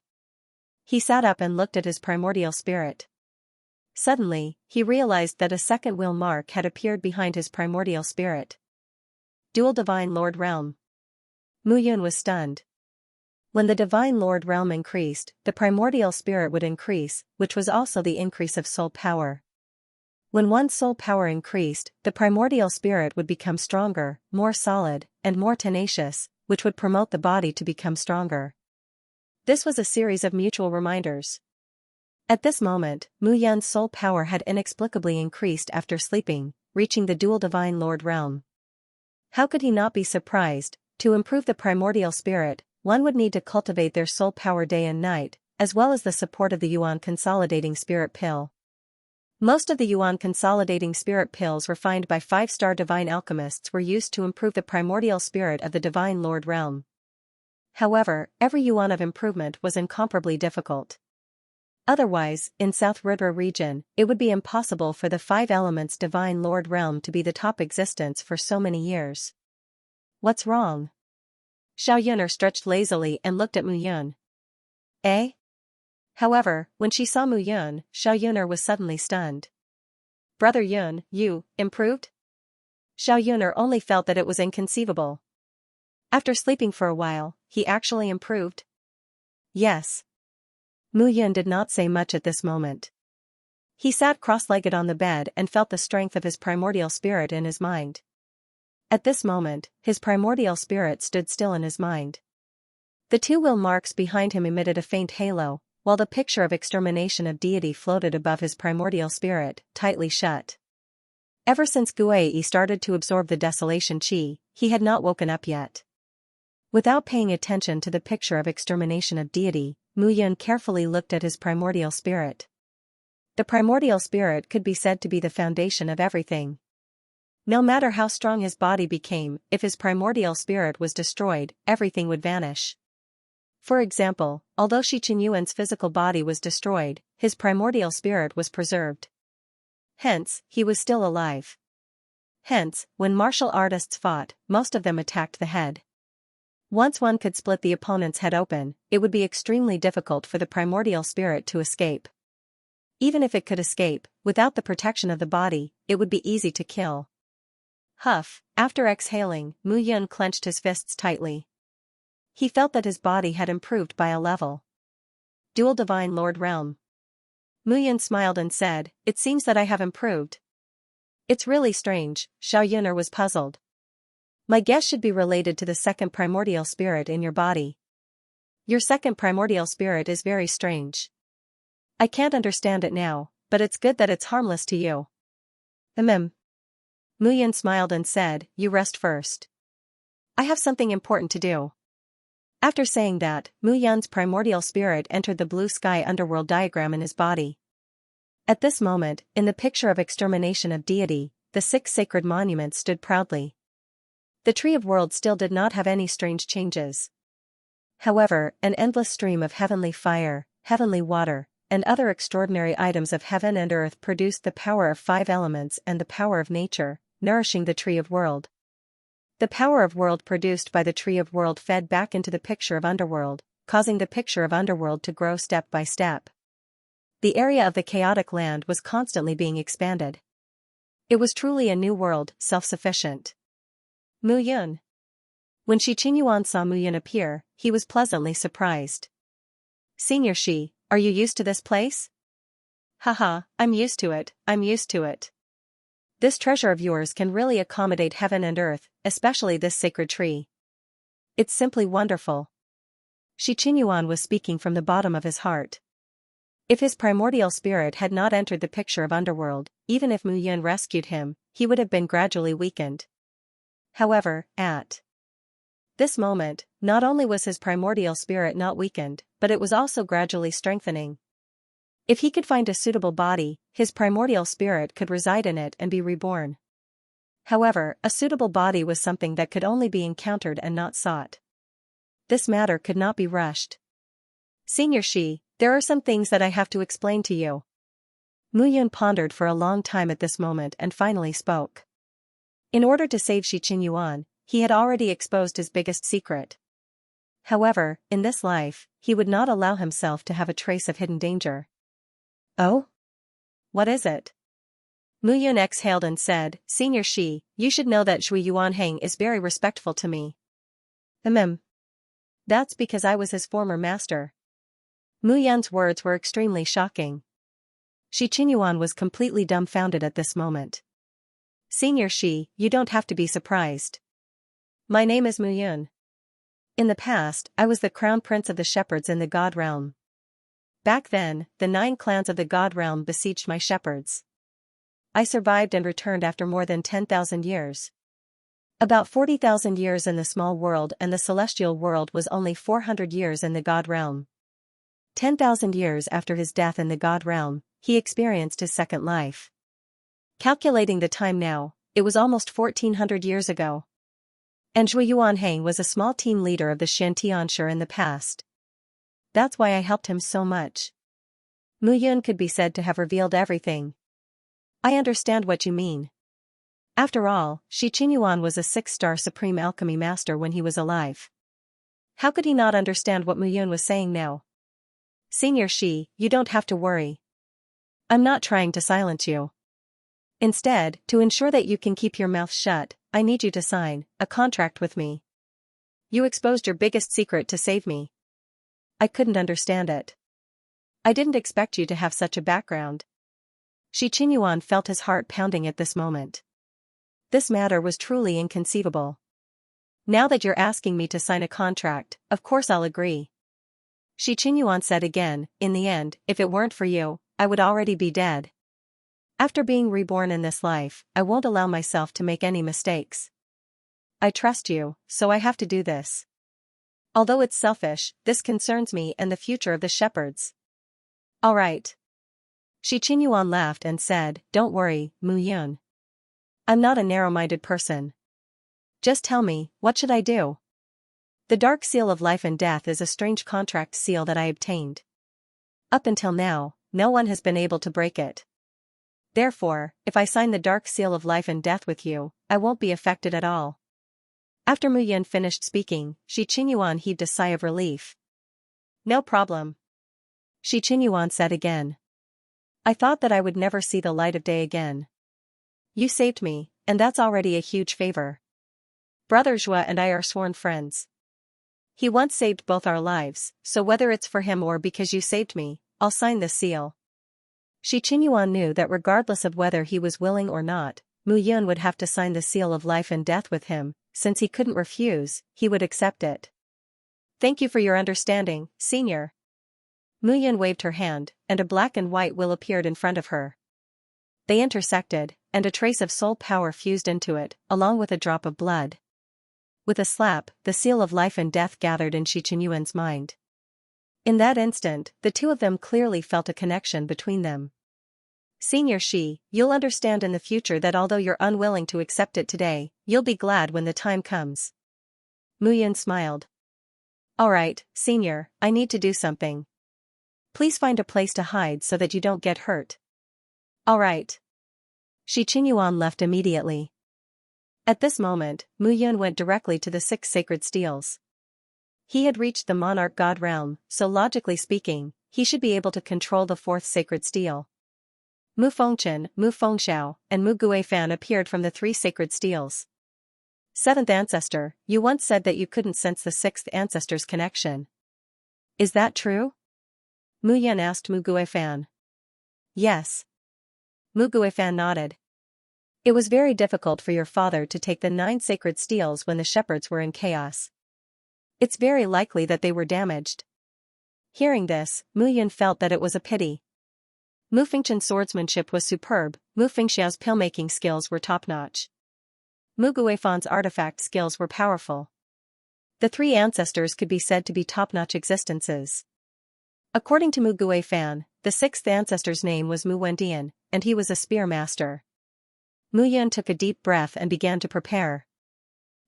He sat up and looked at his primordial spirit. Suddenly, he realized that a second will mark had appeared behind his primordial spirit. Dual Divine Lord Realm. Muyun was stunned. When the Divine Lord Realm increased, the primordial spirit would increase, which was also the increase of soul power. When one's soul power increased, the primordial spirit would become stronger, more solid, and more tenacious, which would promote the body to become stronger. This was a series of mutual reminders. At this moment, Muyun's soul power had inexplicably increased after sleeping, reaching the dual Divine Lord Realm. How could he not be surprised? To improve the primordial spirit, one would need to cultivate their soul power day and night, as well as the support of the Yuan Consolidating Spirit Pill. Most of the Yuan Consolidating Spirit Pills refined by 5-star divine alchemists were used to improve the primordial spirit of the Divine Lord Realm. However, every Yuan of improvement was incomparably difficult. Otherwise, in South Rudra region, it would be impossible for the 5 elements Divine Lord Realm to be the top existence for so many years. What's wrong? Xiaoyuner stretched lazily and looked at Muyun. Eh? However, when she saw Muyun, Xiaoyuner was suddenly stunned. Brother Yun, you improved? Xiaoyuner only felt that it was inconceivable. After sleeping for a while, he actually improved? Yes. Muyun did not say much at this moment. He sat cross-legged on the bed and felt the strength of his primordial spirit in his mind. At this moment, his primordial spirit stood still in his mind. The 2 will marks behind him emitted a faint halo, while the picture of extermination of deity floated above his primordial spirit, tightly shut. Ever since Guai started to absorb the desolation chi, he had not woken up yet. Without paying attention to the picture of extermination of deity, Muyun carefully looked at his primordial spirit. The primordial spirit could be said to be the foundation of everything. No matter how strong his body became, if his primordial spirit was destroyed, everything would vanish. For example, although Shi Qinyuan's physical body was destroyed, his primordial spirit was preserved. Hence, he was still alive. Hence, when martial artists fought, most of them attacked the head. Once one could split the opponent's head open, it would be extremely difficult for the primordial spirit to escape. Even if it could escape, without the protection of the body, it would be easy to kill. Huff, after exhaling, Muyun clenched his fists tightly. He felt that his body had improved by a level. Dual Divine Lord Realm. Muyun smiled and said, it seems that I have improved. It's really strange, Xiaoyuner was puzzled. My guess should be related to the second primordial spirit in your body. Your second primordial spirit is very strange. I can't understand it now, but it's good that it's harmless to you. Muyun smiled and said, you rest first. I have something important to do. After saying that, Muyun's primordial spirit entered the blue sky underworld diagram in his body. At this moment, in the picture of extermination of deity, the 6 sacred monuments stood proudly. The Tree of Worlds still did not have any strange changes. However, an endless stream of heavenly fire, heavenly water, and other extraordinary items of heaven and earth produced the power of 5 elements and the power of nature, nourishing the Tree of World. The power of world produced by the tree of world fed back into the picture of underworld, causing the picture of underworld to grow step by step. The area of the chaotic land was constantly being expanded. It was truly a new world, self-sufficient. Mu Yun. When Shi Qingyuan saw Mu Yun appear, he was pleasantly surprised. Senior Shi, are you used to this place? Haha, I'm used to it, I'm used to it. This treasure of yours can really accommodate heaven and earth, especially this sacred tree. It's simply wonderful. Shi Qingyuan was speaking from the bottom of his heart. If his primordial spirit had not entered the picture of underworld, even if Mu Yun rescued him, he would have been gradually weakened. However, at this moment, not only was his primordial spirit not weakened, but it was also gradually strengthening. If he could find a suitable body, his primordial spirit could reside in it and be reborn. However, a suitable body was something that could only be encountered and not sought. This matter could not be rushed. Senior Shi, there are some things that I have to explain to you. Mu Yun pondered for a long time at this moment and finally spoke. In order to save Shi Qingyuan, he had already exposed his biggest secret. However, in this life, he would not allow himself to have a trace of hidden danger. Oh? What is it? Mu Yun exhaled and said, Senior Shi, you should know that Shui Yuanheng is very respectful to me. That's because I was his former master. Mu Yun's words were extremely shocking. Shi Qingyuan was completely dumbfounded at this moment. Senior Shi, you don't have to be surprised. My name is Mu Yun. In the past, I was the crown prince of the shepherds in the God realm. Back then, the 9 clans of the God realm besieged my shepherds. I survived and returned after more than 10,000 years. About 40,000 years in the small world and the celestial world was only 400 years in the God realm. 10,000 years after his death in the God realm, he experienced his second life. Calculating the time now, it was almost 1400 years ago. And Shui Yuanheng was a small team leader of the Xianxia in the past. That's why I helped him so much. Mu Yun could be said to have revealed everything. I understand what you mean. After all, Shi Qingyuan was a 6-star supreme alchemy master when he was alive. How could he not understand what Mu Yun was saying now? Senior Shi, you don't have to worry. I'm not trying to silence you. Instead, to ensure that you can keep your mouth shut, I need you to sign a contract with me. You exposed your biggest secret to save me. I couldn't understand it. I didn't expect you to have such a background. Shi Qingyuan felt his heart pounding at this moment. This matter was truly inconceivable. Now that you're asking me to sign a contract, of course I'll agree. Shi Qingyuan said again, in the end, if it weren't for you, I would already be dead. After being reborn in this life, I won't allow myself to make any mistakes. I trust you, so I have to do this. Although it's selfish, this concerns me and the future of the shepherds. All right. Shi Qingyuan laughed and said, Don't worry, Mu Yun. I'm not a narrow-minded person. Just tell me, what should I do? The dark seal of life and death is a strange contract seal that I obtained. Up until now, no one has been able to break it. Therefore, if I sign the dark seal of life and death with you, I won't be affected at all. After Mu Yun finished speaking, Shi Qingyuan heaved a sigh of relief. No problem. Shi Qingyuan said again. I thought that I would never see the light of day again. You saved me, and that's already a huge favor. Brother Zhua and I are sworn friends. He once saved both our lives, so whether it's for him or because you saved me, I'll sign the seal. Shi Qingyuan knew that regardless of whether he was willing or not, Mu Yun would have to sign the seal of life and death with him. Since he couldn't refuse, he would accept it. Thank you for your understanding, Senior. Mu Yun waved her hand, and a black and white will appeared in front of her. They intersected, and a trace of soul power fused into it, along with a drop of blood. With a slap, the seal of life and death gathered in Shi Qingyuan's mind. In that instant, the two of them clearly felt a connection between them. Senior Shi, you'll understand in the future that although you're unwilling to accept it today, you'll be glad when the time comes. Mu Yun smiled. All right, Senior, I need to do something. Please find a place to hide so that you don't get hurt. All right. Shi Qingyuan left immediately. At this moment, Mu Yun went directly to the 6 sacred steels. He had reached the monarch god realm, so logically speaking, he should be able to control the 4th sacred steel. Mu Fengchen, Mu Fengxiao, and Mu Guifan appeared from the 3 sacred steels. 7th ancestor, you once said that you couldn't sense the 6th ancestor's connection. Is that true? Mu Yun asked Mu Guifan. Yes. Mu Guifan nodded. It was very difficult for your father to take the 9 sacred steels when the shepherds were in chaos. It's very likely that they were damaged. Hearing this, Mu Yun felt that it was a pity. Mu Fengchen's swordsmanship was superb, Mu Fengxiao's pill-making skills were top-notch. Mu Guifan's artifact skills were powerful. The 3 ancestors could be said to be top-notch existences. According to Mu Guifan, the 6th ancestor's name was Mu Wendian, and he was a spear master. Mu Yun took a deep breath and began to prepare.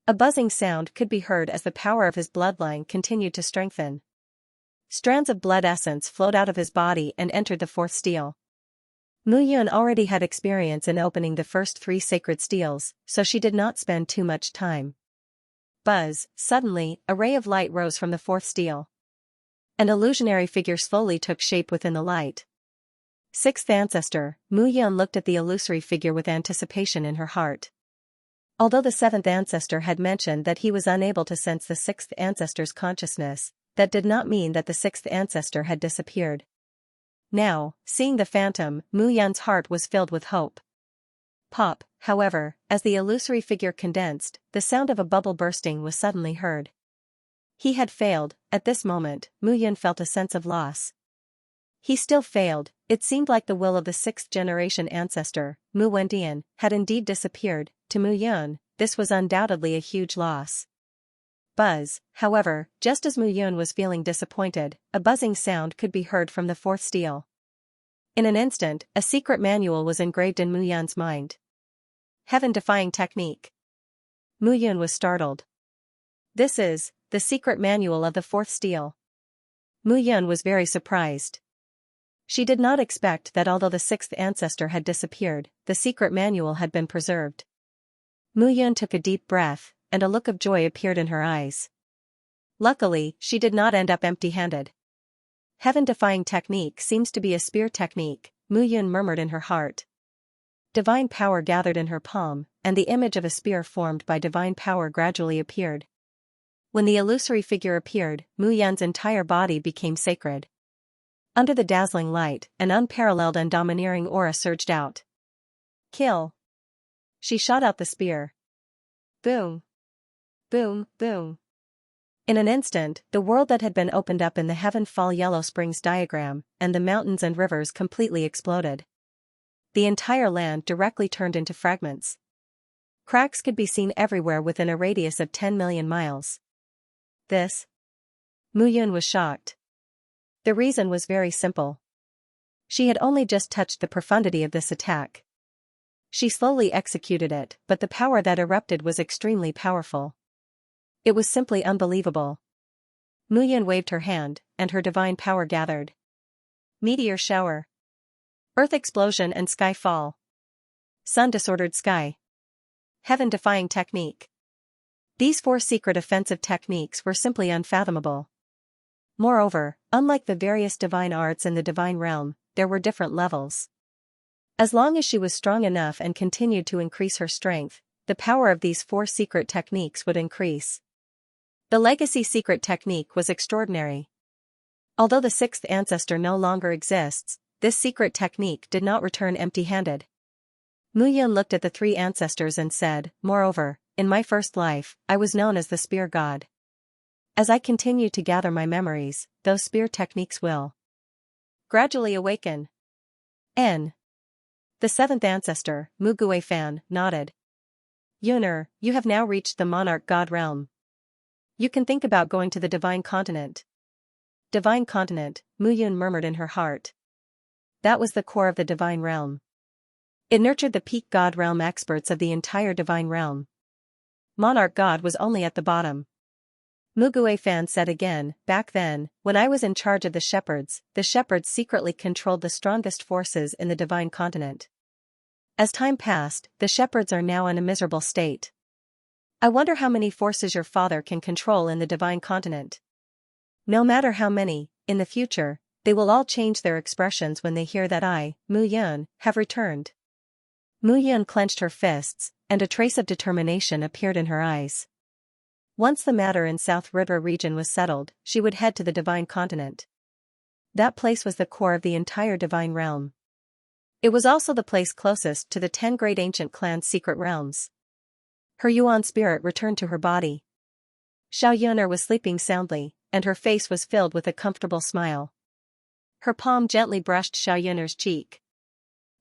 A buzzing sound could be heard as the power of his bloodline continued to strengthen. Strands of blood essence flowed out of his body and entered the 4th steel. Mu Yun already had experience in opening the first 3 sacred steels, so she did not spend too much time. Buzz, suddenly, a ray of light rose from the 4th steel. An illusionary figure slowly took shape within the light. 6th ancestor, Mu Yun looked at the illusory figure with anticipation in her heart. Although the 7th ancestor had mentioned that he was unable to sense the 6th ancestor's consciousness, that did not mean that the 6th ancestor had disappeared. Now, seeing the phantom, Mu Yun's heart was filled with hope. Pop, however, as the illusory figure condensed, the sound of a bubble bursting was suddenly heard. He had failed. At this moment, Mu Yun felt a sense of loss. He still failed. It seemed like the will of the 6th generation ancestor, Mu Wendian, had indeed disappeared. To Mu Yun, this was undoubtedly a huge loss. Buzz, however, just as Mu Yun was feeling disappointed, a buzzing sound could be heard from the 4th steel. In an instant, a secret manual was engraved in Mu Yun's mind. Heaven-defying technique. Mu Yun was startled. This is the secret manual of the 4th steel. Mu Yun was very surprised. She did not expect that although the 6th ancestor had disappeared, the secret manual had been preserved. Mu Yun took a deep breath, and a look of joy appeared in her eyes. Luckily, she did not end up empty-handed. Heaven-defying technique seems to be a spear technique, Mu Yun murmured in her heart. Divine power gathered in her palm, and the image of a spear formed by divine power gradually appeared. When the illusory figure appeared, Mu Yun's entire body became sacred. Under the dazzling light, an unparalleled and domineering aura surged out. Kill! She shot out the spear. Boom! Boom, boom. In an instant, the world that had been opened up in the Heaven Fall Yellow Springs diagram, and the mountains and rivers completely exploded. The entire land directly turned into fragments. Cracks could be seen everywhere within a radius of 10 million miles. This? Mu Yun was shocked. The reason was very simple. She had only just touched the profundity of this attack. She slowly executed it, but the power that erupted was extremely powerful. It was simply unbelievable. Mu Yun waved her hand, and her divine power gathered. Meteor shower. Earth explosion and sky fall. Sun disordered sky. Heaven-defying technique. These 4 secret offensive techniques were simply unfathomable. Moreover, unlike the various divine arts in the divine realm, there were different levels. As long as she was strong enough and continued to increase her strength, the power of these 4 secret techniques would increase. The legacy secret technique was extraordinary. Although the 6th ancestor no longer exists, this secret technique did not return empty-handed. Mu Yun looked at the 3 ancestors and said, "Moreover, in my first life, I was known as the spear god. As I continue to gather my memories, those spear techniques will gradually awaken." N. The 7th ancestor, Mu Guifan, nodded. Yuner, you have now reached the monarch god realm. You can think about going to the divine continent. Divine continent, Mu Yun murmured in her heart. That was the core of the divine realm. It nurtured the peak god realm experts of the entire divine realm. Monarch god was only at the bottom. Mu Guifan said again, "Back then, when I was in charge of the shepherds secretly controlled the strongest forces in the divine continent. As time passed, the shepherds are now in a miserable state. I wonder how many forces your father can control in the divine continent. No matter how many, in the future, they will all change their expressions when they hear that I, Mu Yun, have returned. Mu Yun clenched her fists, and a trace of determination appeared in her eyes. Once the matter in South River region was settled, she would head to the divine continent. That place was the core of the entire divine realm. It was also the place closest to the 10 great ancient clans' secret realms. Her Yuan spirit returned to her body. Xiao Yuner was sleeping soundly, and her face was filled with a comfortable smile. Her palm gently brushed Xiao Yuner's cheek.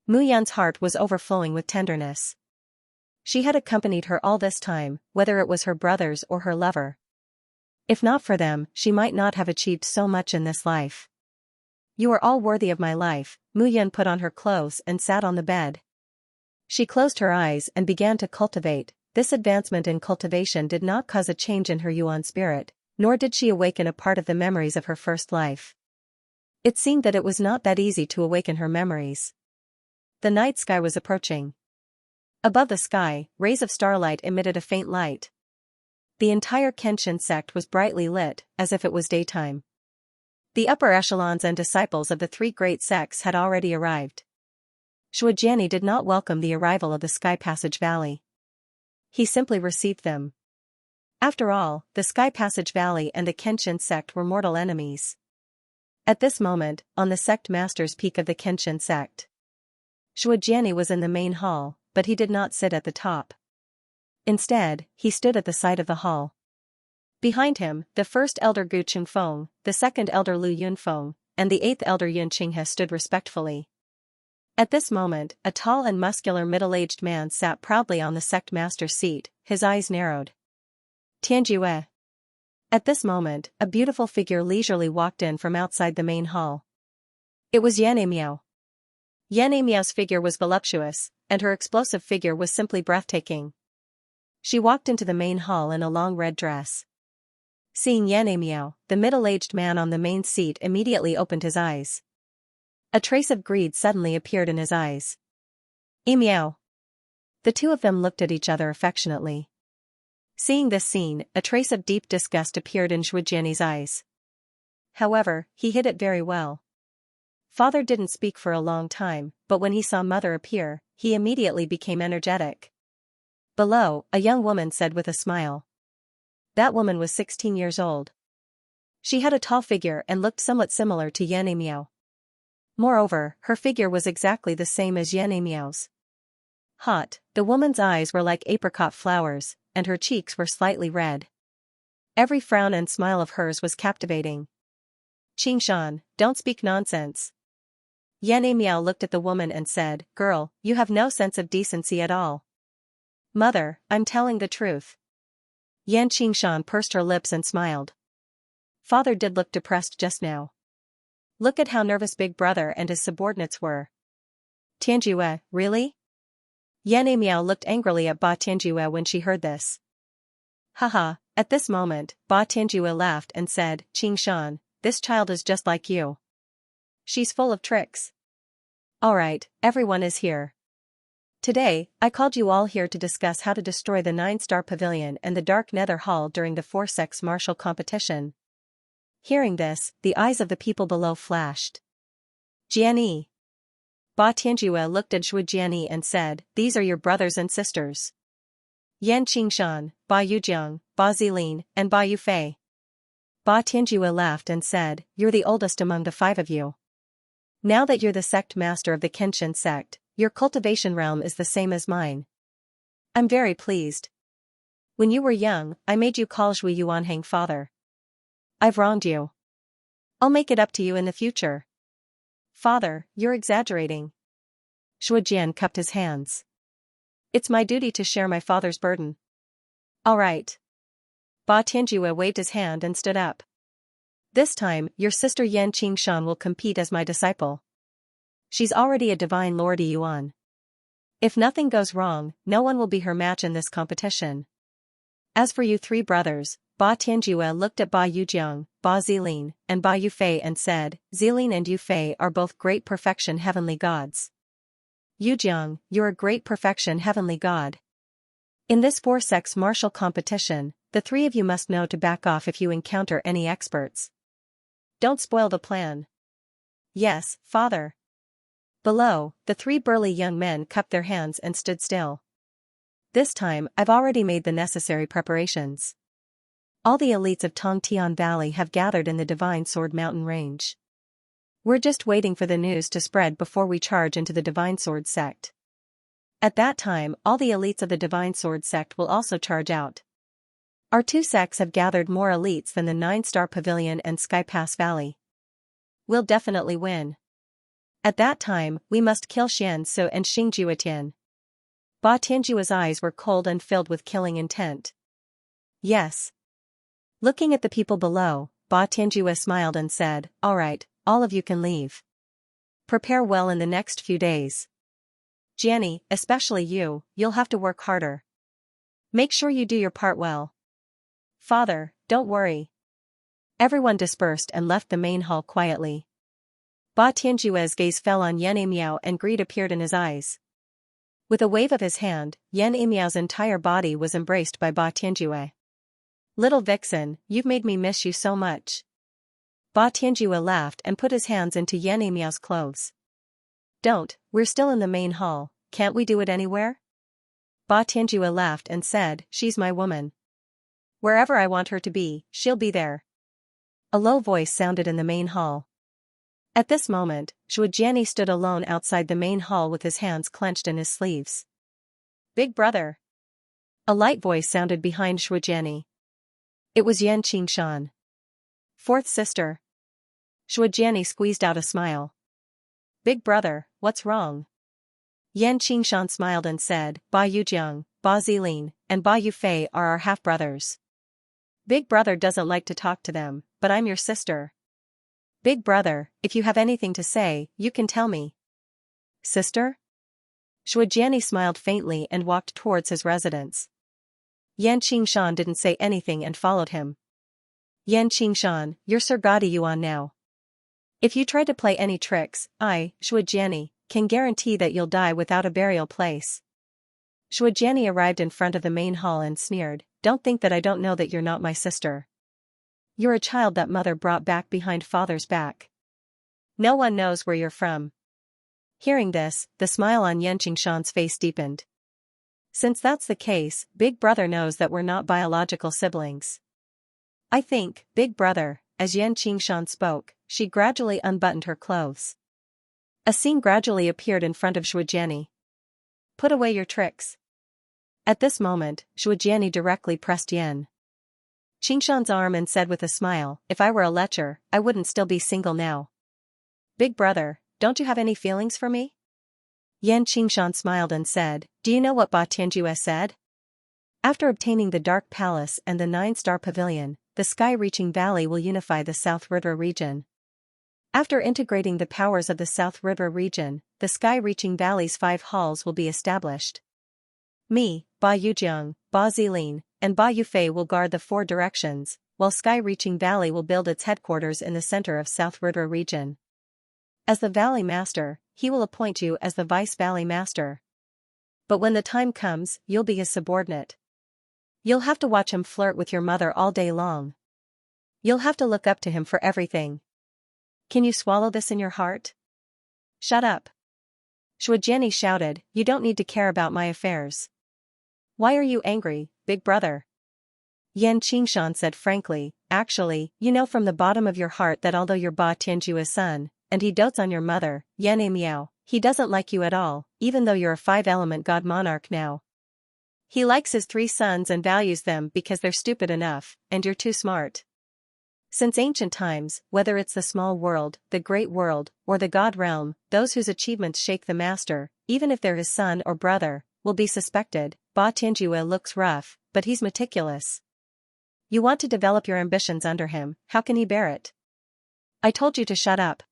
Mu Yun's heart was overflowing with tenderness. She had accompanied her all this time, whether it was her brothers or her lover. If not for them, she might not have achieved so much in this life. You are all worthy of my life. Mu Yun put on her clothes and sat on the bed. She closed her eyes and began to cultivate. This advancement in cultivation did not cause a change in her Yuan spirit, nor did she awaken a part of the memories of her first life. It seemed that it was not that easy to awaken her memories. The night sky was approaching. Above the sky, rays of starlight emitted a faint light. The entire Kenshin sect was brightly lit, as if it was daytime. The upper echelons and disciples of the 3 great sects had already arrived. Shuojiani did not welcome the arrival of the Sky Passage Valley. He simply received them. After all, the Sky Passage Valley and the Kenshin sect were mortal enemies. At this moment, on the sect master's peak of the Kenshin sect, Shuojiani was in the main hall, but he did not sit at the top. Instead, he stood at the side of the hall. Behind him, the first elder Gu Chungfeng, the second elder Lu Yunfeng, and the 8th elder Yun Qinghe stood respectfully. At this moment, a tall and muscular middle-aged man sat proudly on the sect master's seat, his eyes narrowed. Tianjue. At this moment, a beautiful figure leisurely walked in from outside the main hall. It was Yan Miao. Yan Miao's figure was voluptuous, and her explosive figure was simply breathtaking. She walked into the main hall in a long red dress. Seeing Yan Miao, the middle-aged man on the main seat immediately opened his eyes. A trace of greed suddenly appeared in his eyes. Miao. The two of them looked at each other affectionately. Seeing this scene, a trace of deep disgust appeared in Shuojiani's eyes. However, he hid it very well. Father didn't speak for a long time, but when he saw Mother appear, he immediately became energetic. Below, a young woman said with a smile. That woman was 16 years old. She had a tall figure and looked somewhat similar to Yan Miao. Moreover, her figure was exactly the same as Yan Miao's. Hot, the woman's eyes were like apricot flowers, and her cheeks were slightly red. Every frown and smile of hers was captivating. Qingshan, don't speak nonsense. Yan Miao looked at the woman and said, Girl, you have no sense of decency at all. Mother, I'm telling the truth. Yan Qingshan pursed her lips and smiled. Father did look depressed just now. Look at how nervous Big Brother and his subordinates were. Tianjue, really? Yan Miao looked angrily at Ba Tianjue when she heard this. Haha, at this moment, Ba Tianjue laughed and said, Qingshan, this child is just like you. She's full of tricks. Alright, everyone is here. Today, I called you all here to discuss how to destroy the 9-star pavilion and the Dark Nether Hall during the 4 sects martial competition. Hearing this, the eyes of the people below flashed. Jiani. Ba Tianjue looked at Shuojiani and said, These are your brothers and sisters. Yan Qingshan, Ba Yujiang, Ba Zilin, and Ba Yufei. Ba Tianjue laughed and said, You're the oldest among the 5 of you. Now that you're the sect master of the Kenshin sect, your cultivation realm is the same as mine. I'm very pleased. When you were young, I made you call Zhui Yuanhang father. I've wronged you. I'll make it up to you in the future. Father, you're exaggerating. Shuojian cupped his hands. It's my duty to share my father's burden. All right. Ba Tianjue waved his hand and stood up. This time, your sister Yan Qingshan will compete as my disciple. She's already a divine Lord Yuan. If nothing goes wrong, no one will be her match in this competition. As for you 3 brothers, Ba Tianjue looked at Ba Yujiang, Ba Zilin, and Ba Yufei and said, Zilin and Yufei are both great perfection heavenly gods. Yujiang, you're a great perfection heavenly god. In this four-sex martial competition, the three of you must know to back off if you encounter any experts. Don't spoil the plan. Yes, father. Below, the three burly young men cupped their hands and stood still. This time, I've already made the necessary preparations. All the elites of Tongtian Valley have gathered in the Divine Sword Mountain range. We're just waiting for the news to spread before we charge into the Divine Sword sect. At that time, all the elites of the Divine Sword sect will also charge out. Our two sects have gathered more elites than the 9-Star Pavilion and Sky Pass Valley. We'll definitely win. At that time, we must kill Xianxia and Xingjuetian. Ba Tianjua's eyes were cold and filled with killing intent. Yes. Looking at the people below, Ba Tianjua smiled and said, "All right, all of you can leave. Prepare well in the next few days. Jianni, especially you, you'll have to work harder. Make sure you do your part well." "Father, don't worry." Everyone dispersed and left the main hall quietly. Ba Tianjua's gaze fell on Yan Emiao and greed appeared in his eyes. With a wave of his hand, Yan Emiao's entire body was embraced by Ba Tianjua. "Little vixen, you've made me miss you so much." Ba Tianjua laughed and put his hands into Yan Emiao's clothes. "Don't, we're still in the main hall, can't we do it anywhere?" Ba Tianjua laughed and said, "She's my woman. Wherever I want her to be, she'll be there." A low voice sounded in the main hall. At this moment, Shujiani stood alone outside the main hall with his hands clenched in his sleeves. "Big brother." A light voice sounded behind Shujiani. It was Yan Qingshan. "Fourth sister." Shujiani squeezed out a smile. "Big brother, what's wrong?" Yan Qingshan smiled and said, "Ba Yujiang, Ba Zilin, and Ba Yufei are our half-brothers. Big brother doesn't like to talk to them, but I'm your sister. Big brother, if you have anything to say, you can tell me." "Sister?" Shujiani smiled faintly and walked towards his residence. Yan Qingshan didn't say anything and followed him. "Yan Qingshan, you're Sir Gadi Yuan now. If you try to play any tricks, I, Shujiani, can guarantee that you'll die without a burial place." Shujiani arrived in front of the main hall and sneered, "Don't think that I don't know that you're not my sister. You're a child that mother brought back behind father's back. No one knows where you're from." Hearing this, the smile on Yan Qingshan's face deepened. "Since that's the case, Big Brother knows that we're not biological siblings. I think, Big Brother," as Yan Qingshan spoke, she gradually unbuttoned her clothes. A scene gradually appeared in front of Shujiani. "Put away your tricks." At this moment, Shujiani directly pressed Yan Qingshan's arm and said with a smile, "If I were a lecher, I wouldn't still be single now." "Big brother, don't you have any feelings for me?" Yan Qingshan smiled and said, "Do you know what Ba Tianjua said? After obtaining the Dark Palace and the 9-Star Pavilion, the Sky-Reaching Valley will unify the South River region. After integrating the powers of the South River region, the Sky-Reaching Valley's 5 halls will be established. Me, Ba Yujiang, Ba Zilin, and Ba Yufei will guard the 4 directions, while Sky-Reaching Valley will build its headquarters in the center of South River region. As the Valley Master, he will appoint you as the Vice Valley Master. But when the time comes, you'll be his subordinate. You'll have to watch him flirt with your mother all day long. You'll have to look up to him for everything. Can you swallow this in your heart?" "Shut up." Shujiani shouted, "You don't need to care about my affairs." "Why are you angry, Big Brother?" Yan Qingshan said frankly, "Actually, you know from the bottom of your heart that although you're Ba Tianjua's son, and he dotes on your mother, Yan Emiao, he doesn't like you at all, even though you're a 5-element god monarch now. He likes his 3 sons and values them because they're stupid enough, and you're too smart. Since ancient times, whether it's the small world, the great world, or the god realm, those whose achievements shake the master, even if they're his son or brother, will be suspected. Ba Tianjua looks rough, but he's meticulous. You want to develop your ambitions under him, how can he bear it? I told you to shut up."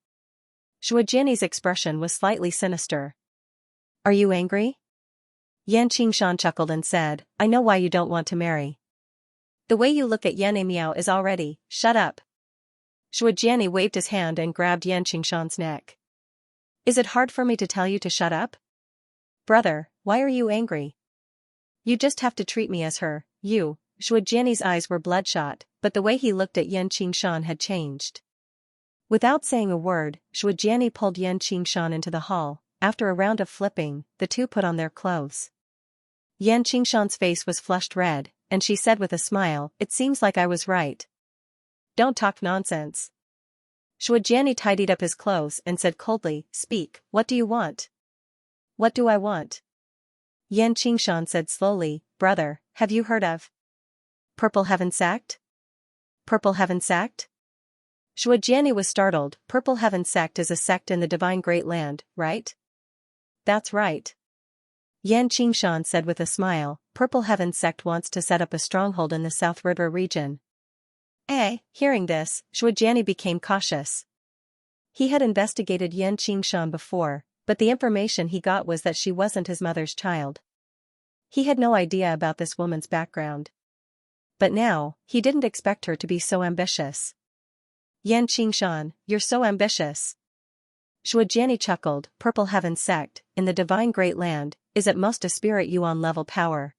Shujiani's expression was slightly sinister. "Are you angry?" Yan Qingshan chuckled and said, "I know why you don't want to marry. The way you look at Yan Emiao is already, shut up." Shujiani waved his hand and grabbed Yan Qingshan's neck. "Is it hard for me to tell you to shut up? Brother, why are you angry?" You just have to treat me as her, you. Shuajian's eyes were bloodshot, but the way he looked at Yan Qingshan had changed. Without saying a word, Shuajian pulled Yan Qingshan into the hall. After a round of flipping, the two put on their clothes. Yan Qingshan's face was flushed red, and she said with a smile, "It seems like I was right." "Don't talk nonsense." Shuajian tidied up his clothes and said coldly, "Speak, what do you want?" "What do I want?" Yan Qingshan said slowly, "Brother, have you heard of Purple Heaven Sect?" "Purple Heaven Sect?" Shuajian was startled. Purple Heaven Sect is a sect in the Divine Great Land, right? "That's right." Yan Qingshan said with a smile, "Purple Heaven Sect wants to set up a stronghold in the South River region." Hearing this, Shuajian became cautious. He had investigated Yan Qingshan before, but the information he got was that she wasn't his mother's child. He had no idea about this woman's background. But now, he didn't expect her to be so ambitious. "Yan Qingshan, you're so ambitious." Shuajian chuckled. "Purple Heaven Sect, in the Divine Great Land, is at most a spirit yuan level power.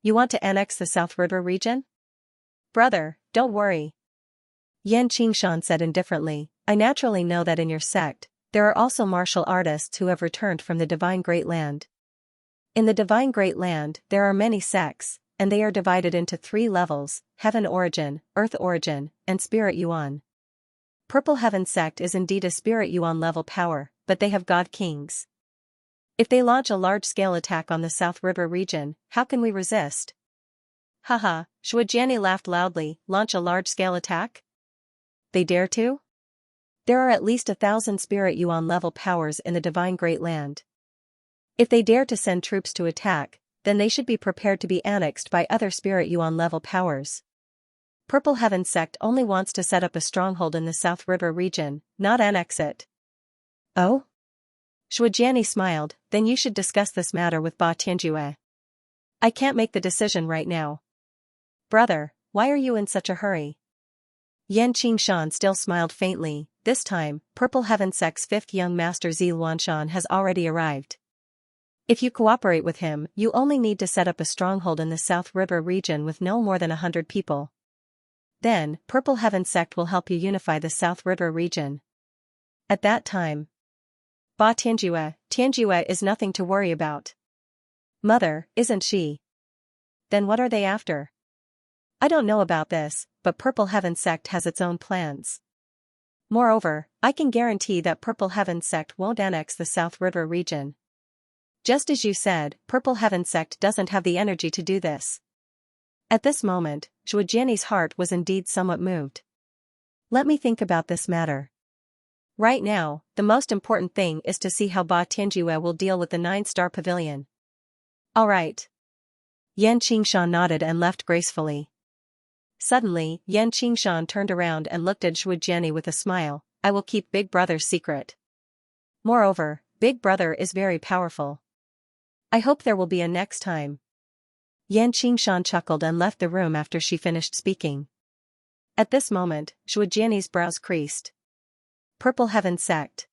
You want to annex the South River region?" "Brother, don't worry." Yan Qingshan said indifferently, "I naturally know that in your sect, there are also martial artists who have returned from the Divine Great Land. In the Divine Great Land, there are many sects, and they are divided into 3 levels: Heaven Origin, Earth Origin, and Spirit Yuan. Purple Heaven Sect is indeed a Spirit Yuan level power, but they have God Kings. If they launch a large-scale attack on the South River region, how can we resist?" Haha, Shuajian laughed loudly. "Launch a large-scale attack? They dare to? There are at least 1,000 Spirit Yuan level powers in the Divine Great Land. If they dare to send troops to attack, then they should be prepared to be annexed by other Spirit Yuan level powers. Purple Heaven Sect only wants to set up a stronghold in the South River region, not annex it." "Oh?" Shuajian smiled, "Then you should discuss this matter with Ba Tianjue. I can't make the decision right now." "Brother, why are you in such a hurry?" Yan Qingshan still smiled faintly. This time, Purple Heaven Sect's 5th young master Ziluanshan has already arrived. If you cooperate with him, you only need to set up a stronghold in the South River region with no more than 100 people. Then, Purple Heaven Sect will help you unify the South River region. At that time, Ba Tianjue is nothing to worry about. Mother, isn't she? Then what are they after? I don't know about this, but Purple Heaven Sect has its own plans. Moreover, I can guarantee that Purple Heaven Sect won't annex the South River region. Just as you said, Purple Heaven Sect doesn't have the energy to do this. At this moment, Shuajian's heart was indeed somewhat moved. Let me think about this matter. Right now, the most important thing is to see how Ba Tianjue will deal with the 9-star pavilion. All right. Yan Qingshan nodded and left gracefully. Suddenly, Yan Qingshan turned around and looked at Shuajian with a smile. I will keep Big Brother's secret. Moreover, Big Brother is very powerful. I hope there will be a next time. Yan Qingshan chuckled and left the room after she finished speaking. At this moment, Shuajian's brows creased. Purple Heaven Sect.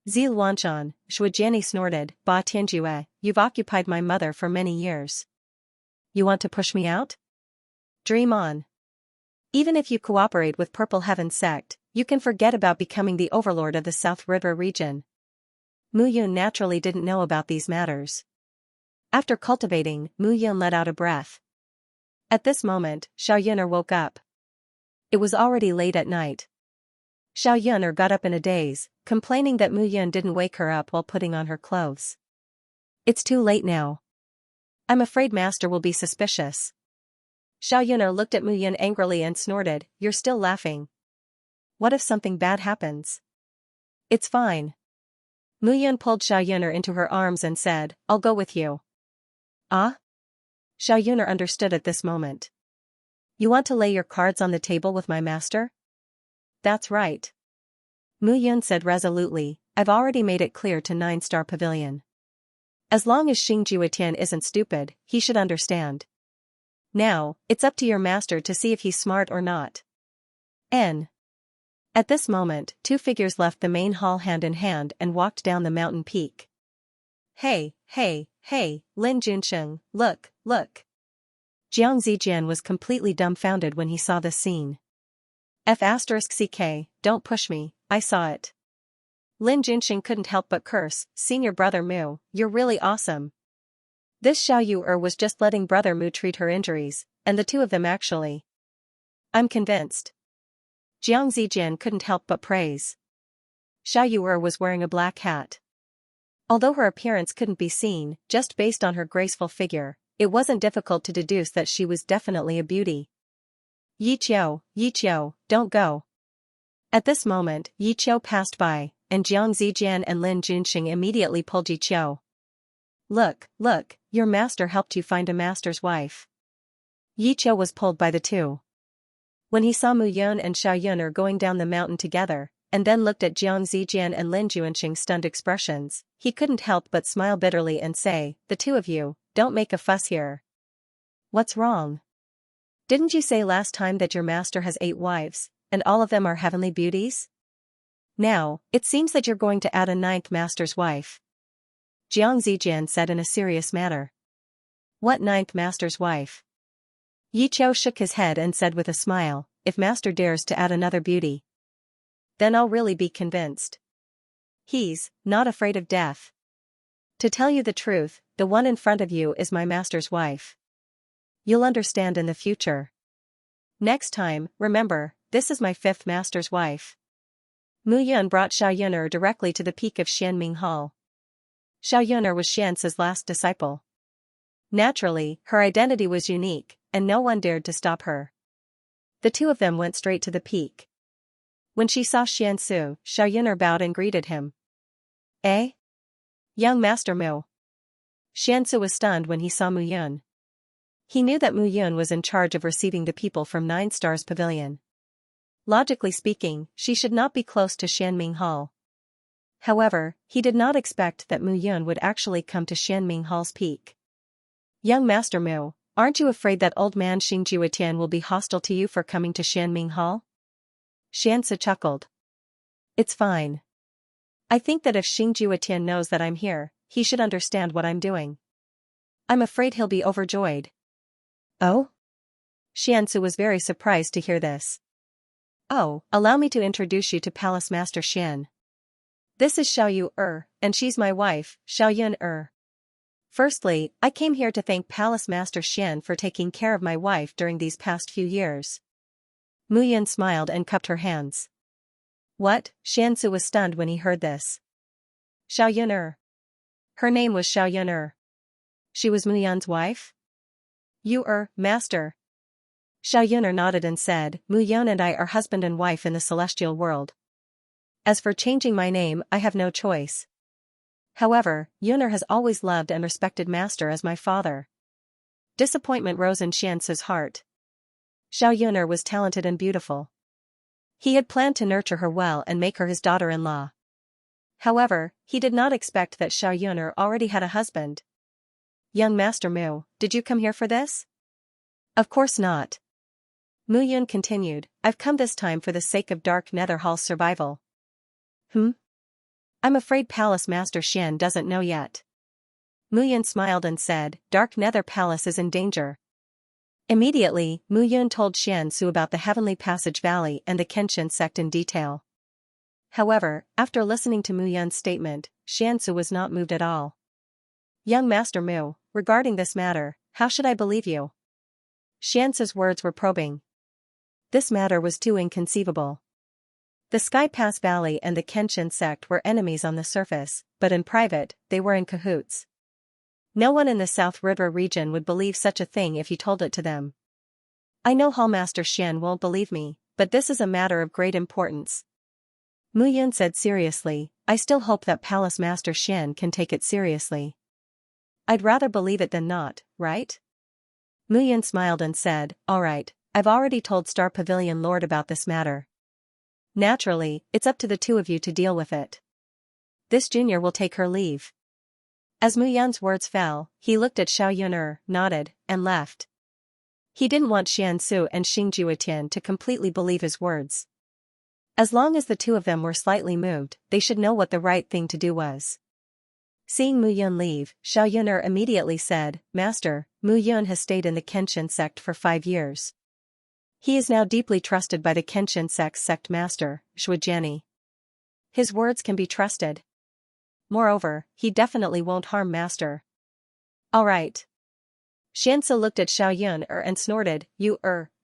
Ziluanshan, Shuajian snorted, Ba Tianjue, you've occupied my mother for many years. You want to push me out? Dream on. Even if you cooperate with Purple Heaven Sect, you can forget about becoming the overlord of the South River region. Mu Yun naturally didn't know about these matters. After cultivating, Mu Yun let out a breath. At this moment, Xiao Yuner woke up. It was already late at night. Xiao Yuner got up in a daze, complaining that Mu Yun didn't wake her up while putting on her clothes. It's too late now. I'm afraid Master will be suspicious. Xiao Yuner looked at Mu Yun angrily and snorted, You're still laughing. What if something bad happens? It's fine. Mu Yun pulled Xiao Yuner into her arms and said, I'll go with you. Ah? Xiao Yuner understood at this moment. You want to lay your cards on the table with my master? That's right. Mu Yun said resolutely, I've already made it clear to 9-star Pavilion. As long as Xing Juetian isn't stupid, he should understand. Now, it's up to your master to see if he's smart or not. N. At this moment, 2 figures left the main hall hand in hand and walked down the mountain peak. Hey, Lin Junsheng, look. Jiang Zijian was completely dumbfounded when he saw this scene. F*ck, don't push me, I saw it. Lin Junsheng couldn't help but curse, Senior Brother Mu, you're really awesome. This Xiao Yu was just letting Brother Mu treat her injuries, and the two of them actually. I'm convinced. Jiang Zijian couldn't help but praise. Xiao Yu was wearing a black hat. Although her appearance couldn't be seen, just based on her graceful figure, it wasn't difficult to deduce that she was definitely a beauty. Yi Qiu, don't go. At this moment, Yi Qiu passed by, and Jiang Zijian and Lin Junsheng immediately pulled Yi Qiu. Look, your master helped you find a master's wife. Yi Qiu was pulled by the two. When he saw Mu Yun and Xiao Yun going down the mountain together, and then looked at Jiang Zijian and Lin Junsheng's stunned expressions, he couldn't help but smile bitterly and say, the two of you, don't make a fuss here. What's wrong? Didn't you say last time that your master has 8 wives, and all of them are heavenly beauties? Now, it seems that you're going to add a 9th master's wife. Jiang Zijian said in a serious manner. What 9th master's wife? Yi Qiu shook his head and said with a smile, if master dares to add another beauty, then I'll really be convinced. He's not afraid of death. To tell you the truth, the one in front of you is my master's wife. You'll understand in the future. Next time, remember, this is my 5th master's wife. Mu Yun brought Xiao Yun directly to the peak of Xianming Hall. Xiao Yun was Xianxia's last disciple. Naturally, her identity was unique, and no one dared to stop her. The two of them went straight to the peak. When she saw Xianxia, Xiao Yun bowed and greeted him. Eh? Young Master Mu. Xianxia was stunned when he saw Mu Yun. He knew that Mu Yun was in charge of receiving the people from 9 Stars Pavilion. Logically speaking, she should not be close to Xianming Hall. However, he did not expect that Mu Yun would actually come to Xianming Hall's peak. Young Master Mu, aren't you afraid that old man Xingjuetian will be hostile to you for coming to Xianming Hall? Xianxia chuckled. It's fine. I think that if Xingjuetian knows that I'm here, he should understand what I'm doing. I'm afraid he'll be overjoyed. Oh? Xianxia was very surprised to hear this. Oh, allow me to introduce you to Palace Master Xian. This is Xiao Yu and she's my wife, Xiao Yun Firstly, I came here to thank Palace Master Xian for taking care of my wife during these past few years. Mu Yun smiled and cupped her hands. What? Xianxia was stunned when he heard this. Xiao Yun Her name was Xiao Yun She was Mu Yun's wife? You master. Xiao Yun nodded and said, Mu Yun and I are husband and wife in the celestial world. As for changing my name, I have no choice. However, Yun has always loved and respected master as my father. Disappointment rose in Xianxia's heart. Xiao Yun was talented and beautiful. He had planned to nurture her well and make her his daughter-in-law. However, he did not expect that Xiao Yun already had a husband. Young Master Mu, did you come here for this? Of course not. Mu Yun continued, I've come this time for the sake of Dark Nether Hall's survival. I'm afraid Palace Master Xian doesn't know yet. Mu Yun smiled and said, Dark Nether Palace is in danger. Immediately, Mu Yun told Xianxia about the Heavenly Passage Valley and the Kenshin sect in detail. However, after listening to Mu Yun's statement, Xianxia was not moved at all. Young Master Mu, regarding this matter, how should I believe you? Xianxia's words were probing. This matter was too inconceivable. The Sky Pass Valley and the Kenshin sect were enemies on the surface, but in private, they were in cahoots. No one in the South River region would believe such a thing if you told it to them. I know Hallmaster Xian won't believe me, but this is a matter of great importance. Mu Yun said seriously, I still hope that Palace Master Xian can take it seriously. I'd rather believe it than not, right? Mu Yun smiled and said, alright, I've already told Star Pavilion Lord about this matter. Naturally, it's up to the two of you to deal with it. This junior will take her leave. As Mu Yun's words fell, he looked at Xiao Yun nodded, and left. He didn't want Xianxia and Xingjuetian to completely believe his words. As long as the two of them were slightly moved, they should know what the right thing to do was. Seeing Mu Yun leave, Xiaoyuner immediately said, Master, Mu Yun has stayed in the Kenshin sect for 5 years. He is now deeply trusted by the Kenshin sect's sect master, Shujiani. His words can be trusted. Moreover, he definitely won't harm Master. Alright. Xianxia looked at Xiaoyuner and snorted,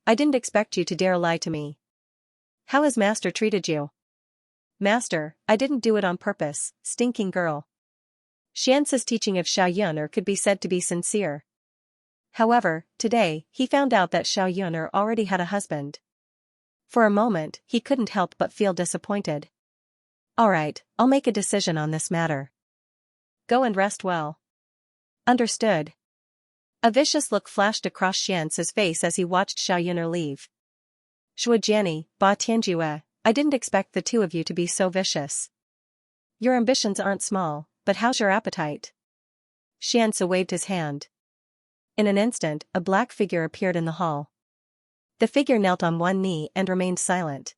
I didn't expect you to dare lie to me. How has Master treated you? Master, I didn't do it on purpose, stinking girl. Xianxia's teaching of Xiaoyuner could be said to be sincere. However, today, he found out that Xiaoyuner already had a husband. For a moment, he couldn't help but feel disappointed. Alright, I'll make a decision on this matter. Go and rest well. Understood. A vicious look flashed across Xianxia's face as he watched Xiaoyuner leave. Shujiani, Ba Tianjue, I didn't expect the two of you to be so vicious. Your ambitions aren't small, but how's your appetite? Xianxia waved his hand. In an instant, a black figure appeared in the hall. The figure knelt on one knee and remained silent.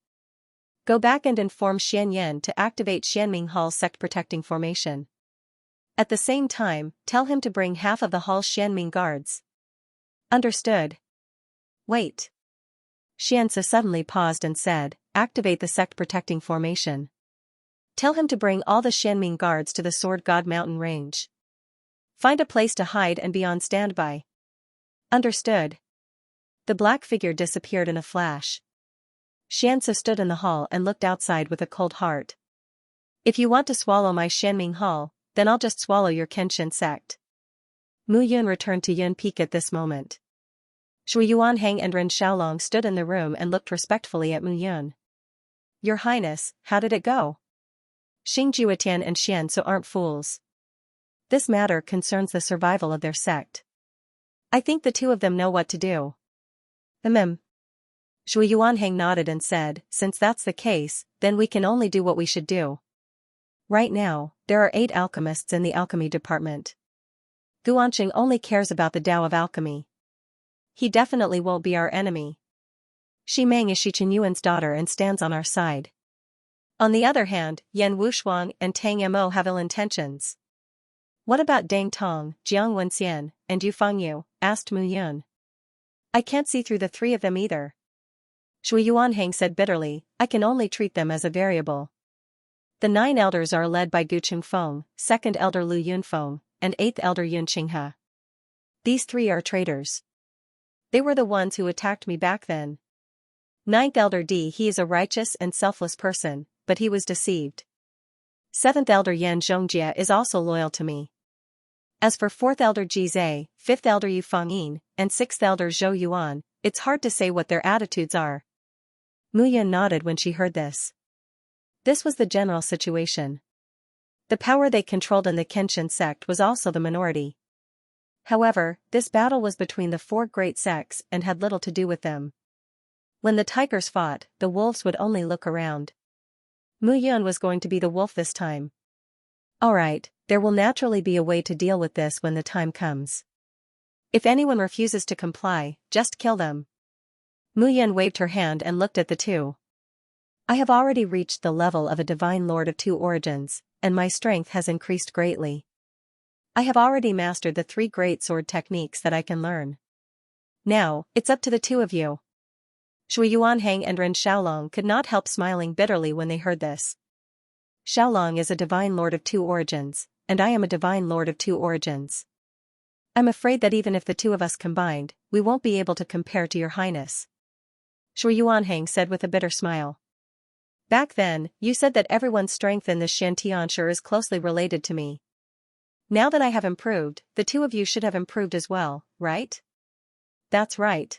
Go back and inform Xianyan to activate Xianming Hall's sect protecting formation. At the same time, tell him to bring half of the hall's Xianming guards. Understood. Wait. Xianxia suddenly paused and said, activate the sect protecting formation. Tell him to bring all the Xianming guards to the Sword God Mountain range. Find a place to hide and be on standby. Understood. The black figure disappeared in a flash. Xianxia stood in the hall and looked outside with a cold heart. If you want to swallow my Xianming Hall, then I'll just swallow your Kenshin sect. Mu Yun returned to Yun Peak at this moment. Shui Yuanhang and Ren Xiaolong stood in the room and looked respectfully at Mu Yun. Your Highness, how did it go? Xing Juetian and Xianxia aren't fools. This matter concerns the survival of their sect. I think the two of them know what to do. Shui Yuanhang nodded and said, since that's the case, then we can only do what we should do. Right now, there are 8 alchemists in the alchemy department. Guanxing only cares about the Tao of alchemy. He definitely won't be our enemy. Shi Meng is Shi Qinyuan's daughter and stands on our side. On the other hand, Yan Wushuang and Tang Mo have ill intentions. What about Dang Tong, Jiang Wenxian, and Yu Fangyu? Asked Mu Yun. I can't see through the 3 of them either. Shui Yuanhang said bitterly, I can only treat them as a variable. The 9 elders are led by Gu Chengfeng, 2nd elder Lu Yunfeng, and 8th elder Yun Qinghe. These 3 are traitors. They were the ones who attacked me back then. 9th elder Di, he is a righteous and selfless person, but he was deceived. 7th elder Yan Zhongjie is also loyal to me. As for 4th elder Ji Zhe, 5th elder Yu Fangyin, and 6th elder Zhou Yuan, it's hard to say what their attitudes are. Mu Yun nodded when she heard this. This was the general situation. The power they controlled in the Kenshin sect was also the minority. However, this battle was between the 4 great sects and had little to do with them. When the tigers fought, the wolves would only look around. Mu Yun was going to be the wolf this time. Alright, there will naturally be a way to deal with this when the time comes. If anyone refuses to comply, just kill them. Mu Yun waved her hand and looked at the 2. I have already reached the level of a divine lord of 2 origins, and my strength has increased greatly. I have already mastered the 3 great sword techniques that I can learn. Now, it's up to the 2 of you. Shui Yuanhang and Ren Xiaolong could not help smiling bitterly when they heard this. Xiaolong is a divine lord of 2 origins, and I am a divine lord of 2 origins. I'm afraid that even if the 2 of us combined, we won't be able to compare to your highness. Shui Yuanhang said with a bitter smile. Back then, you said that everyone's strength in this Xianxia is closely related to me. Now that I have improved, the 2 of you should have improved as well, right? That's right.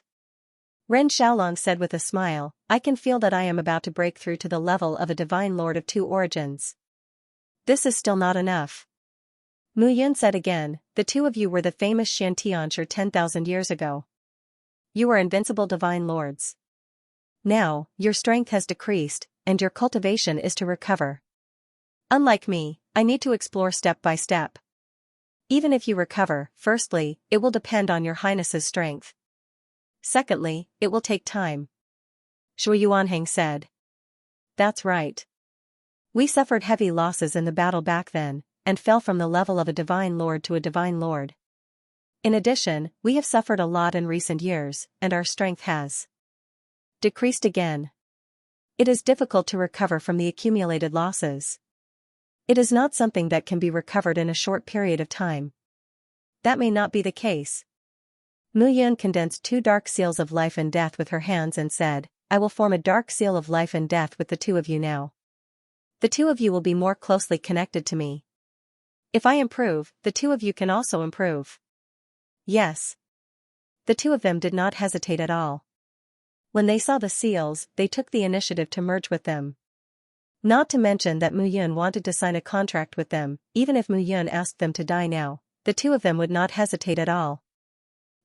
Ren Xiaolong said with a smile, I can feel that I am about to break through to the level of a divine lord of 2 origins. This is still not enough. Mu Yun said again, the 2 of you were the famous Xianxia 10,000 years ago. You are invincible divine lords. Now, your strength has decreased, and your cultivation is to recover. Unlike me, I need to explore step by step. Even if you recover, firstly, it will depend on your highness's strength. Secondly, it will take time. Shui Yuanhang said. That's right. We suffered heavy losses in the battle back then, and fell from the level of a divine lord to a divine lord. In addition, we have suffered a lot in recent years, and our strength has decreased again. It is difficult to recover from the accumulated losses. It is not something that can be recovered in a short period of time. That may not be the case. Mu Yun condensed 2 dark seals of life and death with her hands and said, I will form a dark seal of life and death with the 2 of you now. The 2 of you will be more closely connected to me. If I improve, the 2 of you can also improve. Yes. The 2 of them did not hesitate at all. When they saw the seals, they took the initiative to merge with them. Not to mention that Mu Yun wanted to sign a contract with them. Even if Mu Yun asked them to die now, the 2 of them would not hesitate at all.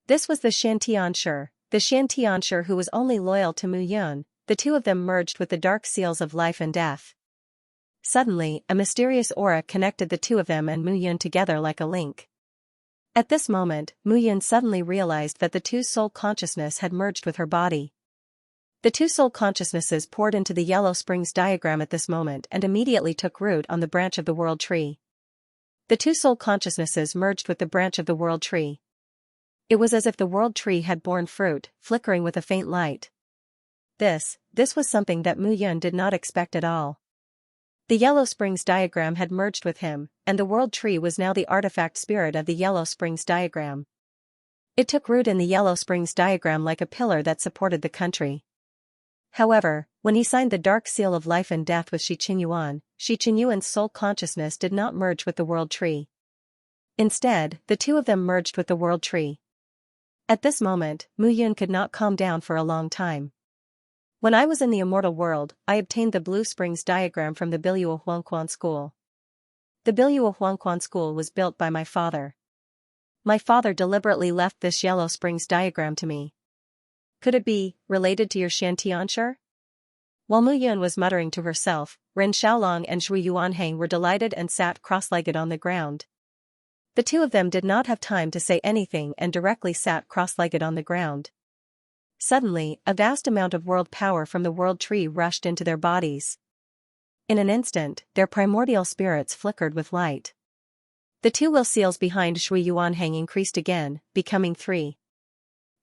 This was the Xianxia who was only loyal to Mu Yun. The 2 of them merged with the dark seals of life and death. Suddenly, a mysterious aura connected the 2 of them and Mu Yun together like a link. At this moment, Mu Yun suddenly realized that the 2 soul consciousness had merged with her body. The 2 soul consciousnesses poured into the Yellow Springs diagram at this moment and immediately took root on the branch of the world tree. The 2 soul consciousnesses merged with the branch of the world tree. It was as if the world tree had borne fruit, flickering with a faint light. This was something that Mu Yun did not expect at all. The Yellow Springs diagram had merged with him, and the world tree was now the artifact spirit of the Yellow Springs diagram. It took root in the Yellow Springs diagram like a pillar that supported the country. However, when he signed the dark seal of life and death with Shi Qingyuan's soul consciousness did not merge with the world tree. Instead, the 2 of them merged with the world tree. At this moment, Mu Yun could not calm down for a long time. When I was in the immortal world, I obtained the Blue Springs diagram from the Biluo Huangquan school. The Biluo Huangquan school was built by my father. My father deliberately left this Yellow Springs diagram to me. Could it be related to your Xianxia? While Mu Yun was muttering to herself, Ren Xiaolong and Shui Yuanhang were delighted and sat cross-legged on the ground. The 2 of them did not have time to say anything and directly sat cross-legged on the ground. Suddenly, a vast amount of world power from the world tree rushed into their bodies. In an instant, their primordial spirits flickered with light. The 2 will seals behind Shui Yuanhang increased again, becoming 3.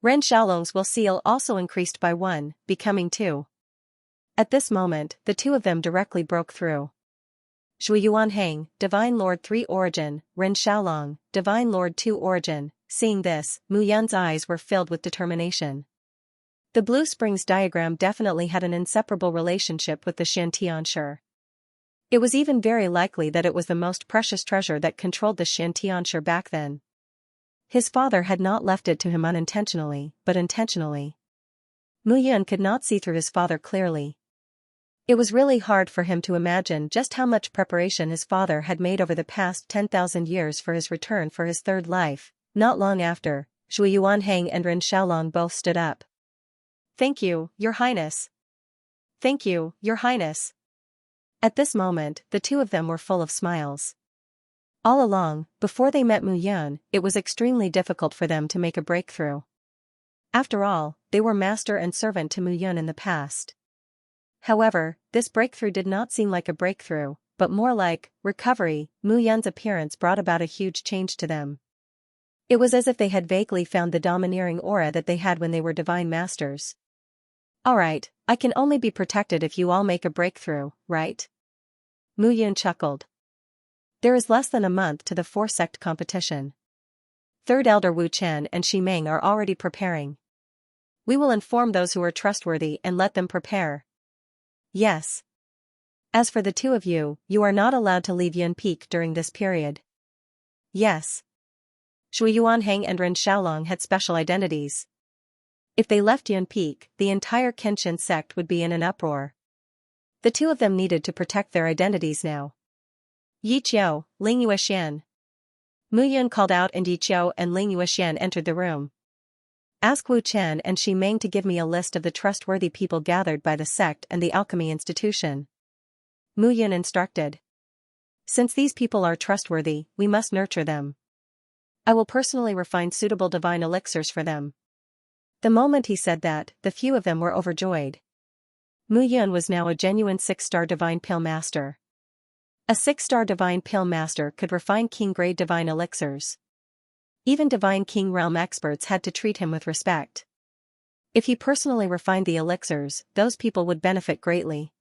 Ren Xiaolong's will seal also increased by 1, becoming 2. At this moment, the 2 of them directly broke through. Shui Yuanhang, Divine Lord 3 origin, Ren Xiaolong, Divine Lord 2 origin. Seeing this, Mu Yun's eyes were filled with determination. The Blue Springs diagram definitely had an inseparable relationship with the Xianxia. It was even very likely that it was the most precious treasure that controlled the Xianxia back then. His father had not left it to him unintentionally, but intentionally. Mu Yun could not see through his father clearly. It was really hard for him to imagine just how much preparation his father had made over the past 10,000 years for his return for his 3rd life. Not long after, Shui Yuanhang and Ren Xiaolong both stood up. Thank you, Your Highness. Thank you, Your Highness. At this moment, the 2 of them were full of smiles. All along, before they met Mu Yun, it was extremely difficult for them to make a breakthrough. After all, they were master and servant to Mu Yun in the past. However, this breakthrough did not seem like a breakthrough, but more like recovery. Mu Yun's appearance brought about a huge change to them. It was as if they had vaguely found the domineering aura that they had when they were divine masters. Alright, I can only be protected if you all make a breakthrough, right? Mu Yun chuckled. There is less than a month to the 4-sect competition. 3rd Elder Wu Chen and Shi Meng are already preparing. We will inform those who are trustworthy and let them prepare. Yes. As for the 2 of you, you are not allowed to leave Yun Peak during this period. Yes. Shui Yuanhang and Ren Xiaolong had special identities. If they left Yun Peak, the entire Kenshin sect would be in an uproar. The 2 of them needed to protect their identities now. Yi Qiu, Ling Yuexian. Mu Yun called out and Yi Qiu and Ling Yuexian entered the room. Ask Wu Chen and Shi Meng to give me a list of the trustworthy people gathered by the sect and the alchemy institution. Mu Yun instructed. Since these people are trustworthy, we must nurture them. I will personally refine suitable divine elixirs for them. The moment he said that, the few of them were overjoyed. Mu Yun was now a genuine 6-star divine pale master. A 6-star divine pill master could refine king-grade divine elixirs. Even divine king realm experts had to treat him with respect. If he personally refined the elixirs, those people would benefit greatly.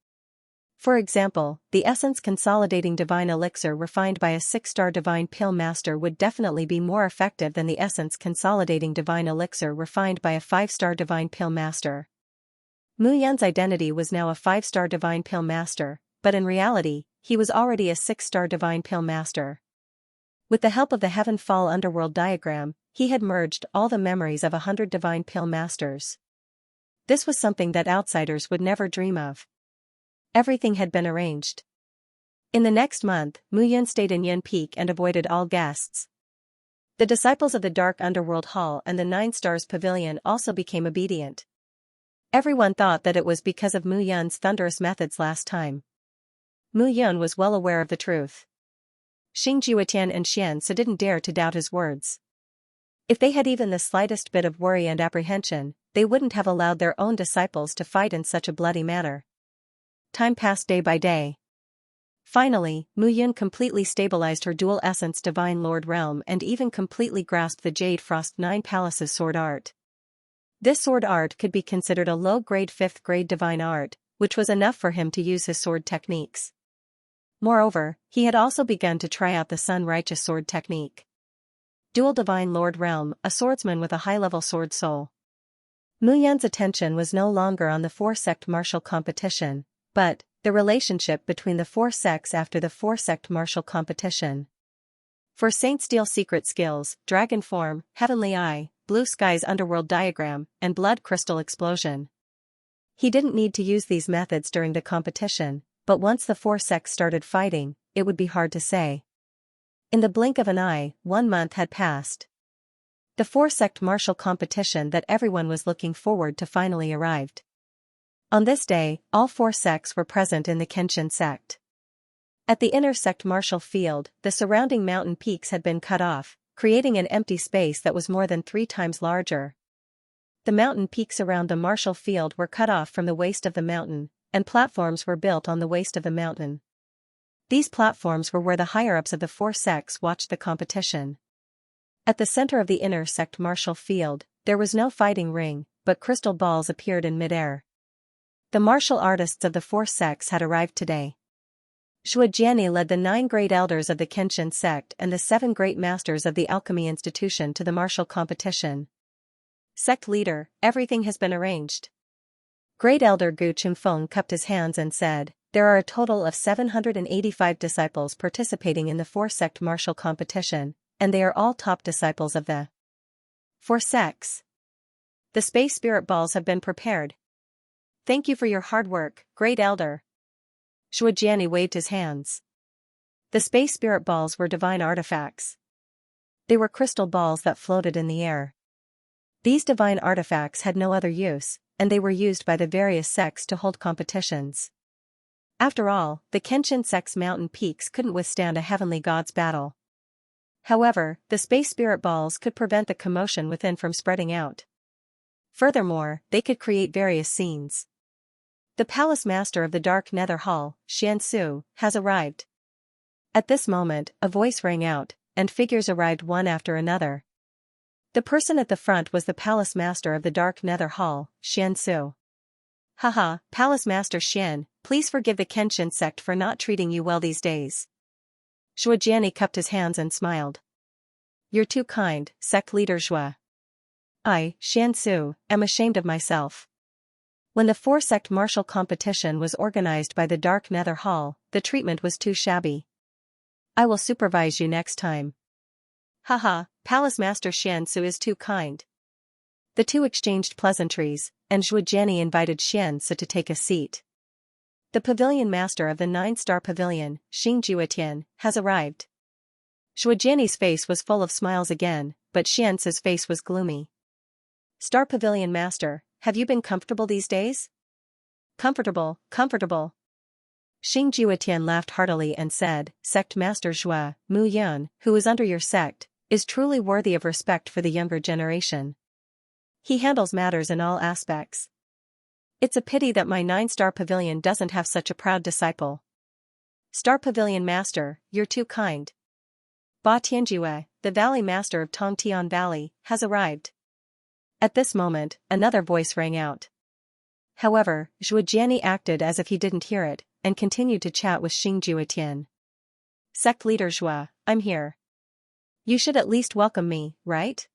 For example, the essence consolidating divine elixir refined by a 6-star divine pill master would definitely be more effective than the essence consolidating divine elixir refined by a 5-star divine pill master. Mu Yan's identity was now a 5-star divine pill master, but in reality, he was already a 6-star divine pill master. With the help of the Heaven Fall Underworld diagram, he had merged all the memories of 100 divine pill masters. This was something that outsiders would never dream of. Everything had been arranged. In the next month, Mu Yan stayed in Yin Peak and avoided all guests. The disciples of the Dark Underworld Hall and the 9 Stars Pavilion also became obedient. Everyone thought that it was because of Mu Yan's thunderous methods last time. Mu Yan was well aware of the truth. Xingjue and Xianxia didn't dare to doubt his words. If they had even the slightest bit of worry and apprehension, they wouldn't have allowed their own disciples to fight in such a bloody manner. Time passed day by day. Finally, Mu Yan completely stabilized her dual essence Divine Lord realm and even completely grasped the Jade Frost 9 Palaces sword art. This sword art could be considered a low-grade 5th-grade divine art, which was enough for him to use his sword techniques. Moreover, he had also begun to try out the Sun Righteous sword technique. Dual Divine Lord realm, a swordsman with a high-level sword soul. Mu Yan's attention was no longer on the 4-sect martial competition, but the relationship between the 4 sects after the 4-sect martial competition. For Saint Steel secret skills, Dragon Form, Heavenly Eye, Blue Skies Underworld Diagram, and Blood Crystal Explosion. He didn't need to use these methods during the competition, but once the 4 sects started fighting, it would be hard to say. In the blink of an eye, 1 month had passed. The 4-sect martial competition that everyone was looking forward to finally arrived. On this day, all 4 sects were present in the Kenshin sect. At the inner sect martial field, the surrounding mountain peaks had been cut off, creating an empty space that was more than 3 times larger. The mountain peaks around the martial field were cut off from the waist of the mountain, and platforms were built on the waist of the mountain. These platforms were where the higher-ups of the 4 sects watched the competition. At the center of the inner sect martial field, there was no fighting ring, but crystal balls appeared in midair. The martial artists of the 4 sects had arrived today. Shuajiani led the 9 great elders of the Kenshin sect and the 7 great masters of the alchemy institution to the martial competition. Sect leader, everything has been arranged. Great Elder Gu Chimfeng cupped his hands and said, there are a total of 785 disciples participating in the 4-sect martial competition, and they are all top disciples of the 4 sects. The space spirit balls have been prepared. Thank you for your hard work, Great Elder. Shuajiani waved his hands. The space spirit balls were divine artifacts. They were crystal balls that floated in the air. These divine artifacts had no other use, and they were used by the various sects to hold competitions. After all, the Kenshin sect's mountain peaks couldn't withstand a heavenly god's battle. However, the space spirit balls could prevent the commotion within from spreading out. Furthermore, they could create various scenes. The palace master of the Dark Nether Hall, Xianxia, has arrived. At this moment, a voice rang out, and figures arrived one after another. The person at the front was the palace master of the Dark Nether Hall, Xianxia. Haha, Palace Master Xian, please forgive the Kenshin sect for not treating you well these days. Shuajiani cupped his hands and smiled. You're too kind, sect leader Zhua. I, Xianxia, am ashamed of myself. When the 4-sect martial competition was organized by the Dark Nether Hall, the treatment was too shabby. I will supervise you next time. Haha, Palace Master Xianxia is too kind. The two exchanged pleasantries, and Zhujiani invited Xianxia to take a seat. The pavilion master of the 9-star pavilion, Xingjue, has arrived. Zhujiani's face was full of smiles again, but Xianxia's face was gloomy. Star Pavilion Master, have you been comfortable these days? Comfortable, comfortable. Xingjue laughed heartily and said, Sect Master Zhua, Mu Yan, who is under your sect, is truly worthy of respect for the younger generation. He handles matters in all aspects. It's a pity that my 9-star pavilion doesn't have such a proud disciple. Star Pavilion Master, you're too kind. Ba Tianjue, the Valley Master of Tongtian Valley, has arrived. At this moment, another voice rang out. However, Zhujiani acted as if he didn't hear it, and continued to chat with Xingjue Tian. Sect leader Zhua, I'm here. You should at least welcome me, right?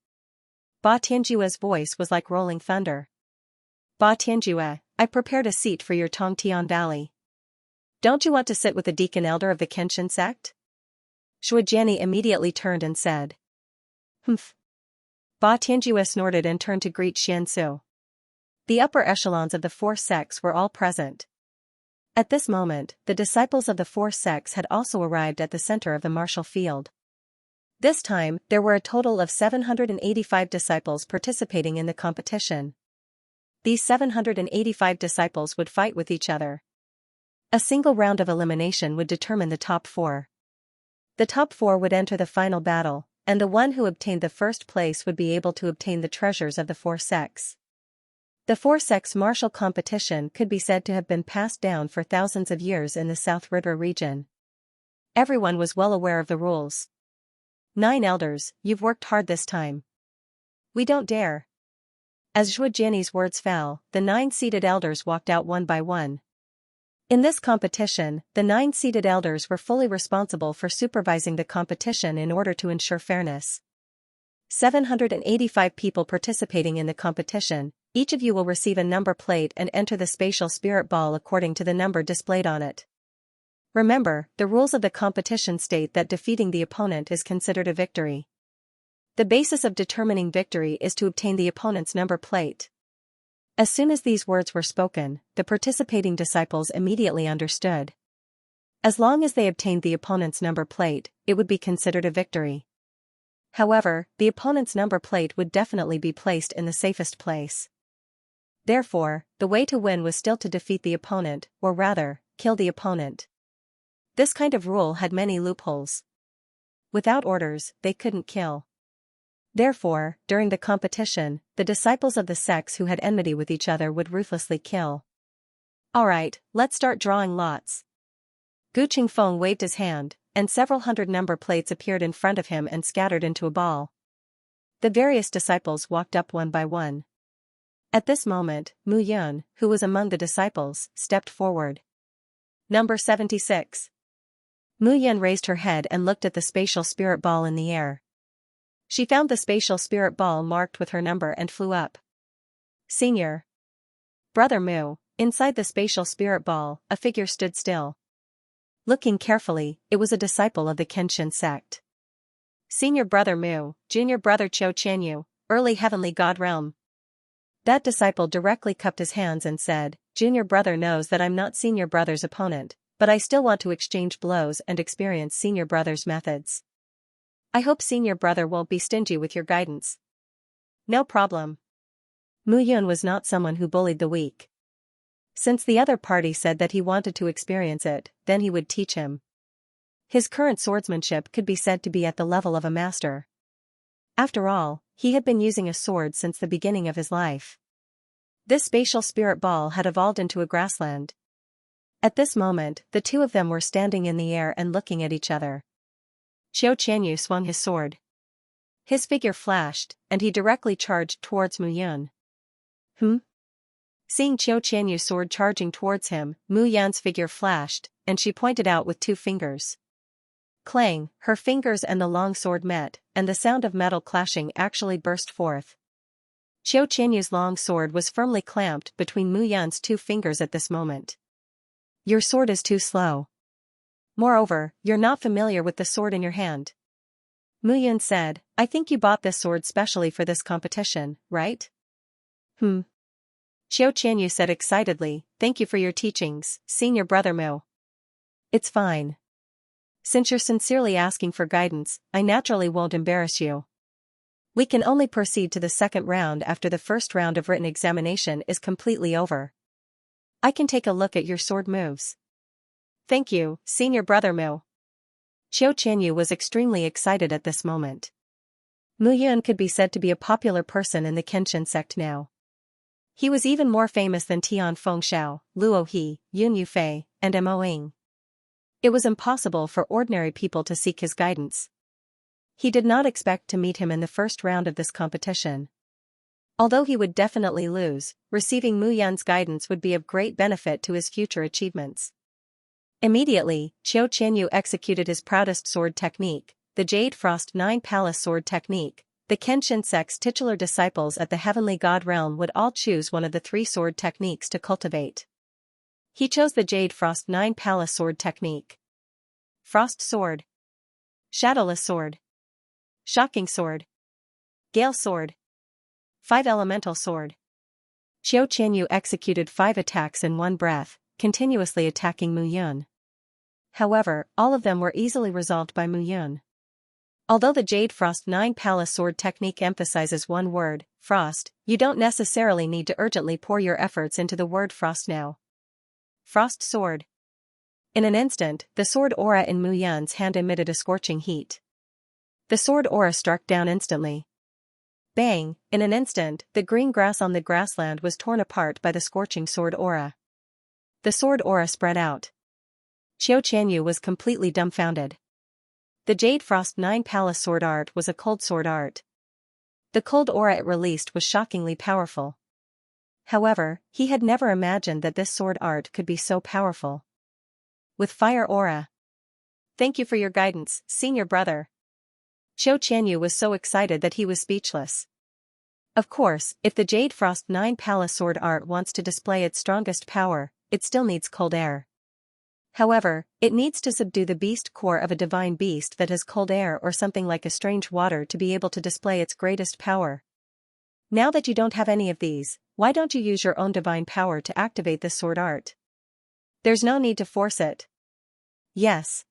Ba Tianjue's voice was like rolling thunder. Ba Tianjue, I prepared a seat for your Tongtian Valley. Don't you want to sit with the deacon elder of the Kenshin sect? Zhujiani immediately turned and said. Humph. Ba Tianjue snorted and turned to greet Xianxia. The upper echelons of the four sects were all present. At this moment, the disciples of the four sects had also arrived at the center of the martial field. This time, there were a total of 785 disciples participating in the competition. These 785 disciples would fight with each other. A single round of elimination would determine the top four. The top four would enter the final battle, and the one who obtained the first place would be able to obtain the treasures of the four sects. The four sects' martial competition could be said to have been passed down for thousands of years in the South Ridra region. Everyone was well aware of the rules. 9 elders, you've worked hard this time. We don't dare. As Zhujiani's words fell, the 9 seated elders walked out one by one. In this competition, the 9 seated elders were fully responsible for supervising the competition in order to ensure fairness. 785 people participating in the competition, each of you will receive a number plate and enter the spatial spirit ball according to the number displayed on it. Remember, the rules of the competition state that defeating the opponent is considered a victory. The basis of determining victory is to obtain the opponent's number plate. As soon as these words were spoken, the participating disciples immediately understood. As long as they obtained the opponent's number plate, it would be considered a victory. However, the opponent's number plate would definitely be placed in the safest place. Therefore, the way to win was still to defeat the opponent, or rather, kill the opponent. This kind of rule had many loopholes. Without orders, they couldn't kill. Therefore, during the competition, the disciples of the sects who had enmity with each other would ruthlessly kill. Alright, let's start drawing lots. Gu Qingfeng waved his hand, and several hundred number plates appeared in front of him and scattered into a ball. The various disciples walked up one by one. At this moment, Mu Yun, who was among the disciples, stepped forward. Number 76. Mu Yun raised her head and looked at the spatial spirit ball in the air. She found the spatial spirit ball marked with her number and flew up. Senior. Brother Mu, inside the spatial spirit ball, a figure stood still. Looking carefully, it was a disciple of the Kenshin sect. Senior Brother Mu, Junior Brother Cho Chanyu, Early Heavenly God Realm. That disciple directly cupped his hands and said, Junior Brother knows that I'm not Senior Brother's opponent, but I still want to exchange blows and experience Senior Brother's methods. I hope Senior Brother won't be stingy with your guidance. No problem. Mu Yun was not someone who bullied the weak. Since the other party said that he wanted to experience it, then he would teach him. His current swordsmanship could be said to be at the level of a master. After all, he had been using a sword since the beginning of his life. This spatial spirit ball had evolved into a grassland. At this moment, the two of them were standing in the air and looking at each other. Qiu Qianyu swung his sword. His figure flashed, and he directly charged towards Mu Yun. Seeing Qiu Qianyu's sword charging towards him, Mu Yun's figure flashed, and she pointed out with 2 fingers. Clang, her fingers and the long sword met, and the sound of metal clashing actually burst forth. Qiu Qianyu's long sword was firmly clamped between Mu Yun's 2 fingers at this moment. Your sword is too slow. Moreover, you're not familiar with the sword in your hand. Mu Yun said, I think you bought this sword specially for this competition, right? Qiu Qianyu said excitedly, thank you for your teachings, Senior Brother Mu. It's fine. Since you're sincerely asking for guidance, I naturally won't embarrass you. We can only proceed to the second round after the first round of written examination is completely over. I can take a look at your sword moves. Thank you, Senior Brother Mu. Qiu Qianyu was extremely excited at this moment. Mu Yun could be said to be a popular person in the Kenshin sect now. He was even more famous than Tian Fengshao, Luo He, Yun Yufei, and Mo Ying. It was impossible for ordinary people to seek his guidance. He did not expect to meet him in the first round of this competition. Although he would definitely lose, receiving Mu Yun's guidance would be of great benefit to his future achievements. Immediately, Qiu Qianyu executed his proudest sword technique, the Jade Frost 9 Palace sword technique. The Kenshin sect's titular disciples at the Heavenly God realm would all choose one of the 3 sword techniques to cultivate. He chose the Jade Frost 9 Palace sword technique. Frost sword, Shadowless sword, Shocking sword, Gale sword, 5 elemental sword. Qiu Qianyu executed 5 attacks in one breath, continuously attacking Mu Yun. However, all of them were easily resolved by Mu Yun. Although the Jade Frost 9 Palace sword technique emphasizes one word, frost, you don't necessarily need to urgently pour your efforts into the word frost now. Frost sword. In an instant, the sword aura in Mu Yun's hand emitted a scorching heat. The sword aura struck down instantly. Bang! In an instant, the green grass on the grassland was torn apart by the scorching sword aura. The sword aura spread out. Qiu Qianyu was completely dumbfounded. The Jade Frost 9 Palace sword art was a cold sword art. The cold aura it released was shockingly powerful. However, he had never imagined that this sword art could be so powerful. With fire aura. Thank you for your guidance, senior brother. Qiu Qianyu was so excited that he was speechless. Of course, if the Jade Frost 9 Palace sword art wants to display its strongest power, it still needs cold air. However, it needs to subdue the beast core of a divine beast that has cold air or something like a strange water to be able to display its greatest power. Now that you don't have any of these, why don't you use your own divine power to activate this sword art? There's no need to force it. Yes.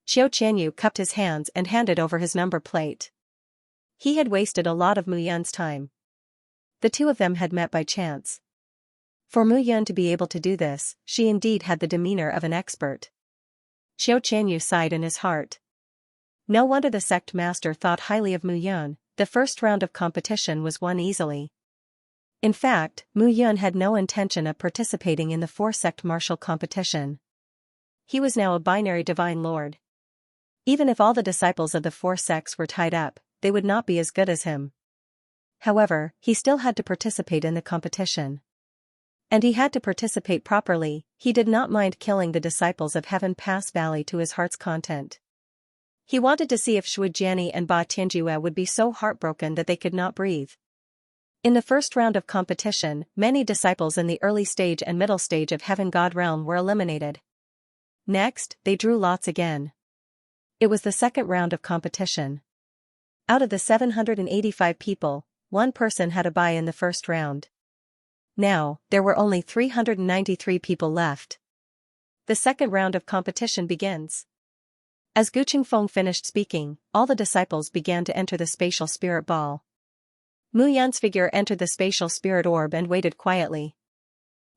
Qiu Qianyu cupped his hands and handed over his number plate. He had wasted a lot of Mu Yun's time. The two of them had met by chance. For Mu Yun to be able to do this, she indeed had the demeanor of an expert. Qiu Qianyu sighed in his heart. No wonder the sect master thought highly of Mu Yun. The first round of competition was won easily. In fact, Mu Yun had no intention of participating in the 4-sect martial competition. He was now a binary divine lord. Even if all the disciples of the 4 sects were tied up, they would not be as good as him. However, he still had to participate in the competition. And he had to participate properly. He did not mind killing the disciples of Heaven Pass Valley to his heart's content. He wanted to see if Shujiani and Ba Tianjue would be so heartbroken that they could not breathe. In the first round of competition, many disciples in the early stage and middle stage of Heaven God Realm were eliminated. Next, they drew lots again. It was the second round of competition. Out of the 785 people, one person had a bye in the first round. Now, there were only 393 people left. The second round of competition begins. As Gu Qingfeng finished speaking, all the disciples began to enter the spatial spirit ball. Mu Yun's figure entered the spatial spirit orb and waited quietly.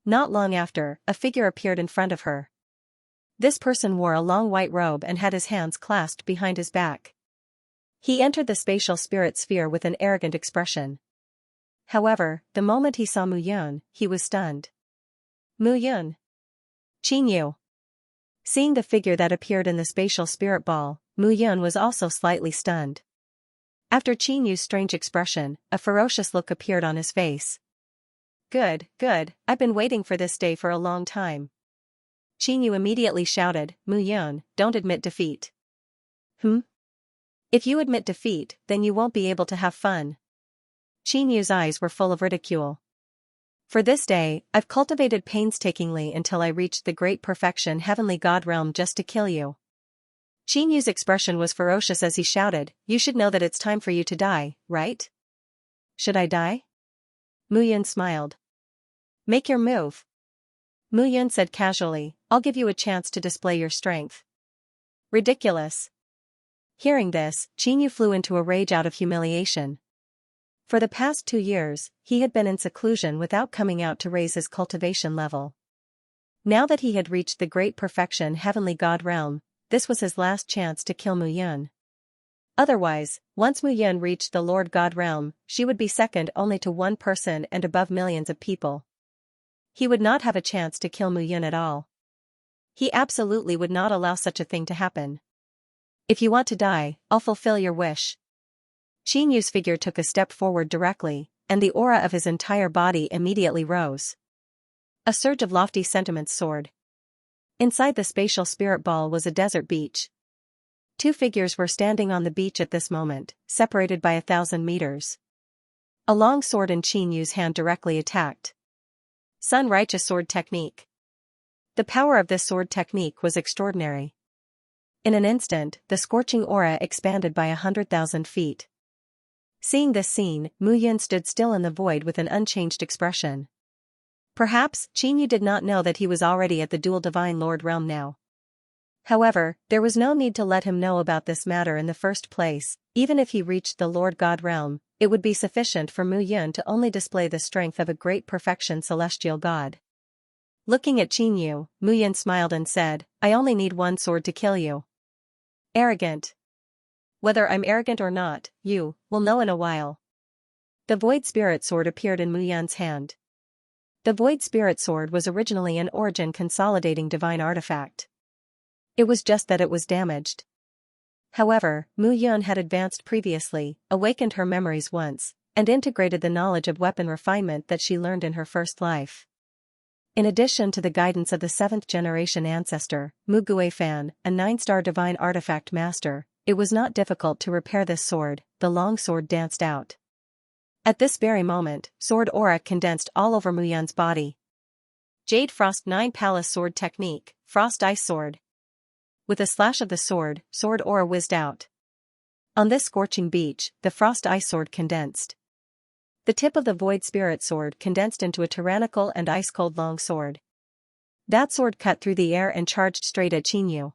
Not long after, a figure appeared in front of her. This person wore a long white robe and had his hands clasped behind his back. He entered the spatial spirit sphere with an arrogant expression. However, the moment he saw Mu Yun, he was stunned. Mu Yun. Qin Yu. Seeing the figure that appeared in the spatial spirit ball, Mu Yun was also slightly stunned. After Qin Yu's strange expression, a ferocious look appeared on his face. Good, good, I've been waiting for this day for a long time. Qin Yu immediately shouted, Mu Yun, don't admit defeat. If you admit defeat, then you won't be able to have fun. Qin Yu's eyes were full of ridicule. For this day, I've cultivated painstakingly until I reached the great perfection Heavenly God realm just to kill you. Qin Yu's expression was ferocious as he shouted, you should know that it's time for you to die, right? Should I die? Mu Yun smiled. Make your move. Mu Yun said casually, I'll give you a chance to display your strength. Ridiculous. Hearing this, Qin Yu flew into a rage out of humiliation. For the past 2 years, he had been in seclusion without coming out to raise his cultivation level. Now that he had reached the great perfection Heavenly God realm, this was his last chance to kill Mu Yun. Otherwise, once Mu Yun reached the Lord God realm, she would be second only to one person and above millions of people. He would not have a chance to kill Mu Yun at all. He absolutely would not allow such a thing to happen. If you want to die, I'll fulfill your wish. Qin Yu's figure took a step forward directly, and the aura of his entire body immediately rose. A surge of lofty sentiments soared. Inside the spatial spirit ball was a desert beach. Two figures were standing on the beach at this moment, separated by 1,000 meters. A long sword in Qin Yu's hand directly attacked. Sun Righteous Sword Technique. The power of this sword technique was extraordinary. In an instant, the scorching aura expanded by 100,000 feet. Seeing this scene, Mu Yun stood still in the void with an unchanged expression. Perhaps, Qin Yu did not know that he was already at the dual Divine Lord realm now. However, there was no need to let him know about this matter in the first place. Even if he reached the Lord God realm, it would be sufficient for Mu Yun to only display the strength of a great perfection celestial god. Looking at Qin Yu, Mu Yun smiled and said, I only need one sword to kill you. Arrogant. Whether I'm arrogant or not, you will know in a while. The Void Spirit Sword appeared in Mu Yun's hand. The Void Spirit Sword was originally an origin consolidating divine artifact. It was just that it was damaged. However, Mu Yun had advanced previously, awakened her memories once, and integrated the knowledge of weapon refinement that she learned in her first life. In addition to the guidance of the 7th-generation ancestor, Mu Guifan, a 9-star divine artifact master, it was not difficult to repair this sword. The long sword danced out. At this very moment, sword aura condensed all over Mu Yun's body. Jade Frost 9 Palace Sword Technique, Frost Ice Sword. With a slash of the sword, sword aura whizzed out. On this scorching beach, the Frost Ice Sword condensed. The tip of the Void Spirit Sword condensed into a tyrannical and ice-cold long sword. That sword cut through the air and charged straight at Qin Yu.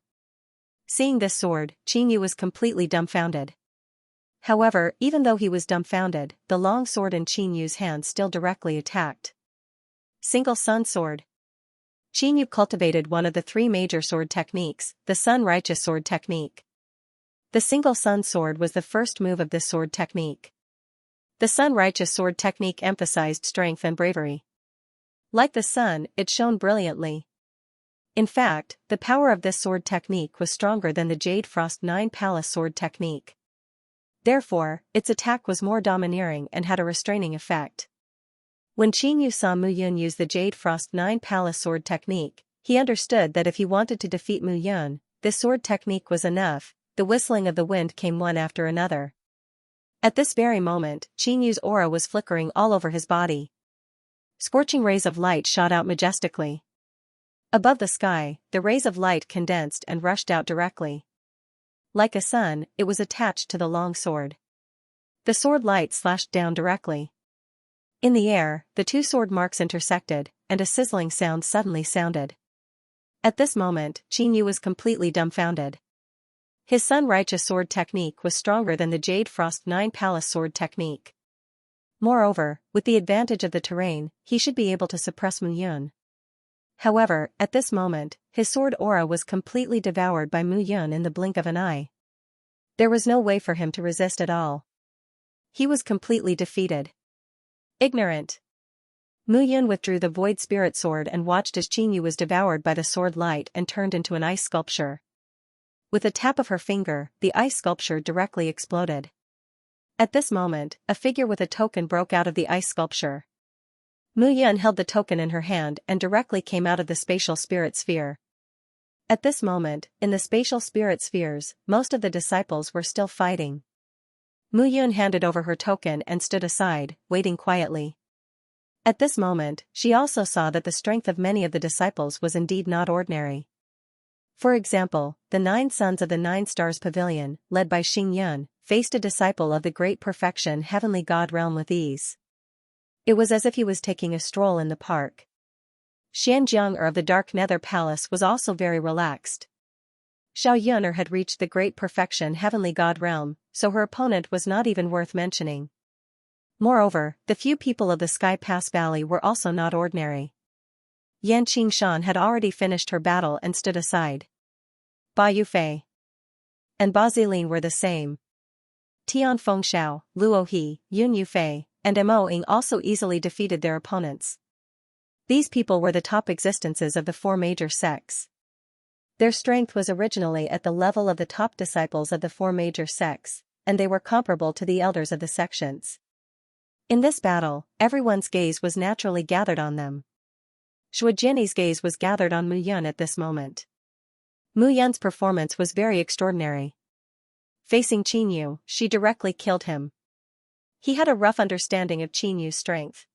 Seeing this sword, Qin Yu was completely dumbfounded. However, even though he was dumbfounded, the long sword in Qin Yu's hand still directly attacked. Single Sun Sword. Qin Yu cultivated one of the 3 major sword techniques, the Sun Righteous Sword Technique. The Single Sun Sword was the first move of this sword technique. The Sun Righteous Sword Technique emphasized strength and bravery. Like the sun, it shone brilliantly. In fact, the power of this sword technique was stronger than the Jade Frost 9 Palace Sword Technique. Therefore, its attack was more domineering and had a restraining effect. When Qin Yu saw Mu Yun use the Jade Frost 9 Palace Sword Technique, he understood that if he wanted to defeat Mu Yun, this sword technique was enough. The whistling of the wind came one after another. At this very moment, Qin Yu's aura was flickering all over his body. Scorching rays of light shot out majestically. Above the sky, the rays of light condensed and rushed out directly. Like a sun, it was attached to the long sword. The sword light slashed down directly. In the air, the 2 sword marks intersected, and a sizzling sound suddenly sounded. At this moment, Qin Yu was completely dumbfounded. His Sun Righteous Sword Technique was stronger than the Jade Frost 9 Palace Sword Technique. Moreover, with the advantage of the terrain, he should be able to suppress Mu Yun. However, at this moment, his sword aura was completely devoured by Mu Yun in the blink of an eye. There was no way for him to resist at all. He was completely defeated. Ignorant. Mu Yun withdrew the Void Spirit Sword and watched as Qin Yu was devoured by the sword light and turned into an ice sculpture. With a tap of her finger, the ice sculpture directly exploded. At this moment, a figure with a token broke out of the ice sculpture. Mu Yun held the token in her hand and directly came out of the spatial spirit sphere. At this moment, in the spatial spirit spheres, most of the disciples were still fighting. Mu Yun handed over her token and stood aside, waiting quietly. At this moment, she also saw that the strength of many of the disciples was indeed not ordinary. For example, the 9 sons of the 9 Stars Pavilion, led by Xing Yun, faced a disciple of the Great Perfection Heavenly God realm with ease. It was as if he was taking a stroll in the park. Xianxia of the Dark Nether Palace was also very relaxed. Xiao Yuner had reached the Great Perfection Heavenly God realm, so her opponent was not even worth mentioning. Moreover, the few people of the Sky Pass Valley were also not ordinary. Yan Qingshan had already finished her battle and stood aside. Ba Yufei and Ba Zilin were the same. Tian Fengxiao, Luo He, Yun Yufei, and Mo Ying also easily defeated their opponents. These people were the top existences of the 4 major sects. Their strength was originally at the level of the top disciples of the four major sects, and they were comparable to the elders of the sections. In this battle, everyone's gaze was naturally gathered on them. Shuijin's gaze was gathered on Mu Yun at this moment. Mu Yun's performance was very extraordinary. Facing Qinyu, she directly killed him. He had a rough understanding of Qinyu's strength.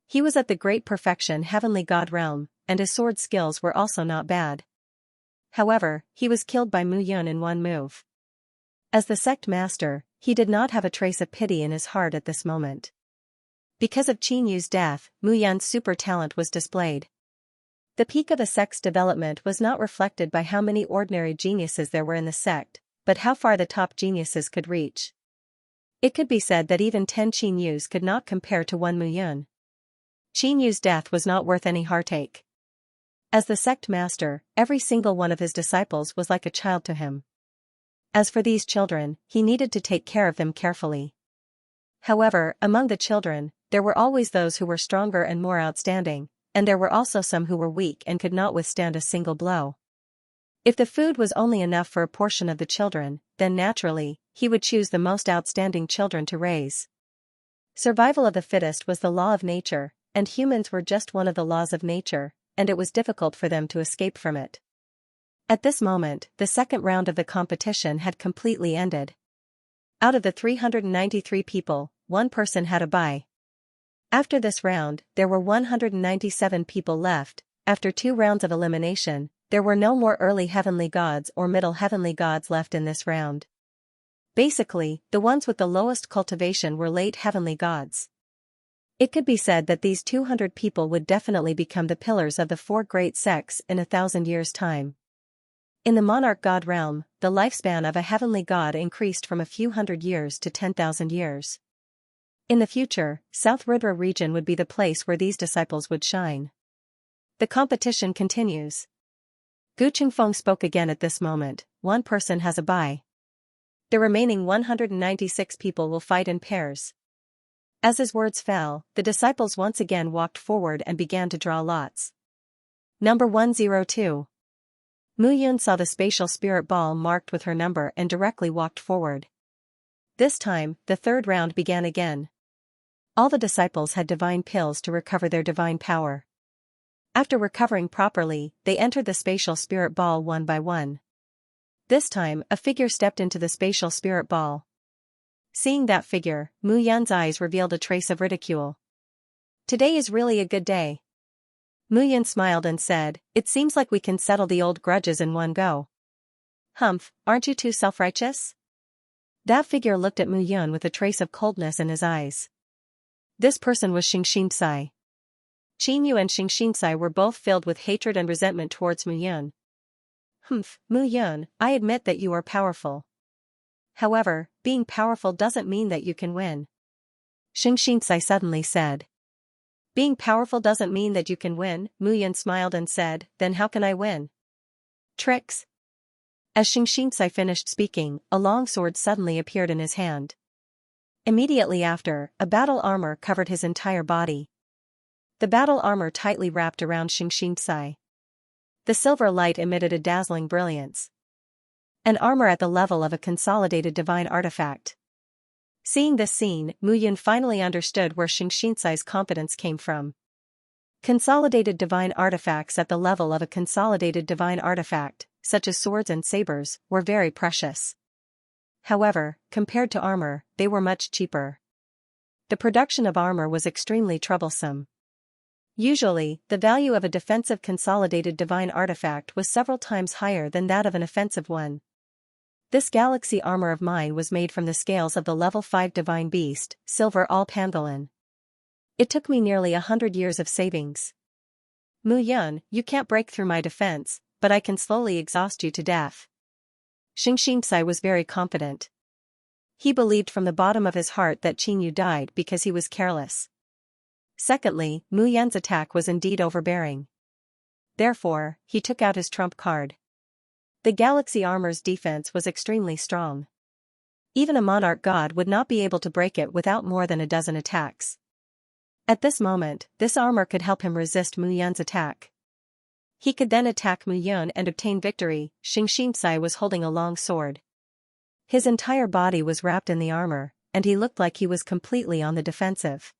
He was at the great perfection heavenly god realm, and his sword skills were also not bad. However, he was killed by Mu Yun in one move. As the sect master, he did not have a trace of pity in his heart at this moment. Because of Qinyu's death, Mu Yun's super talent was displayed. The peak of the sect's development was not reflected by how many ordinary geniuses there were in the sect, but how far the top geniuses could reach. It could be said that even 10 Qinyus could not compare to one Mu Yun. Qinyu's death was not worth any heartache. As the sect master, every single one of his disciples was like a child to him. As for these children, he needed to take care of them carefully. However, among the children, there were always those who were stronger and more outstanding, and there were also some who were weak and could not withstand a single blow. If the food was only enough for a portion of the children, then naturally, he would choose the most outstanding children to raise. Survival of the fittest was the law of nature, and humans were just one of the laws of nature, and it was difficult for them to escape from it. At this moment, the second round of the competition had completely ended. Out of the 393 people, one person had a bye. After this round, there were 197 people left. After 2 rounds of elimination, there were no more early heavenly gods or middle heavenly gods left in this round. Basically, the ones with the lowest cultivation were late heavenly gods. It could be said that these 200 people would definitely become the pillars of the 4 great sects in 1,000 years' time. In the monarch god realm, the lifespan of a heavenly god increased from a few hundred years to 10,000 years. In the future, South Rudra region would be the place where these disciples would shine. The competition continues. Gu Qingfeng spoke again at this moment. One person has a bye. The remaining 196 people will fight in pairs. As his words fell, the disciples once again walked forward and began to draw lots. Number 102. Mu Yun saw the spatial spirit ball marked with her number and directly walked forward. This time, the third round began again. All the disciples had divine pills to recover their divine power. After recovering properly, they entered the spatial spirit ball one by one. This time, a figure stepped into the spatial spirit ball. Seeing that figure, Mu Yun's eyes revealed a trace of ridicule. Today is really a good day. Mu Yun smiled and said, "It seems like we can settle the old grudges in one go." "Humph, aren't you too self-righteous?" That figure looked at Mu Yun with a trace of coldness in his eyes. This person was Xianxia. Qinyu and Xianxia were both filled with hatred and resentment towards Mu Yun. "Humph, Mu Yun, I admit that you are powerful. However, being powerful doesn't mean that you can win." Xianxia suddenly said. "Being powerful doesn't mean that you can win," Mu Yun smiled and said, "Then how can I win?" "Tricks." As Xianxia finished speaking, a long sword suddenly appeared in his hand. Immediately after, a battle armor covered his entire body. The battle armor tightly wrapped around Xianxia. The silver light emitted a dazzling brilliance. An armor at the level of a consolidated divine artifact. Seeing this scene, Mu Yun finally understood where Xianxia's confidence came from. Consolidated divine artifacts at the level of a consolidated divine artifact, such as swords and sabers, were very precious. However, compared to armor, they were much cheaper. The production of armor was extremely troublesome. Usually, the value of a defensive consolidated divine artifact was several times higher than that of an offensive one. This galaxy armor of mine was made from the scales of the level 5 divine beast, silver all pangolin. It took me nearly 100 years of savings. Mu Yun, you can't break through my defense, but I can slowly exhaust you to death. Xianxia was very confident. He believed from the bottom of his heart that Qinyu died because he was careless. Secondly, Mu Yun's attack was indeed overbearing. Therefore, he took out his trump card. The galaxy armor's defense was extremely strong. Even a monarch god would not be able to break it without more than a dozen attacks. At this moment, this armor could help him resist Mu Yun's attack. He could then attack Mu Yun and obtain victory. Xianxia was holding a long sword. His entire body was wrapped in the armor, and he looked like he was completely on the defensive.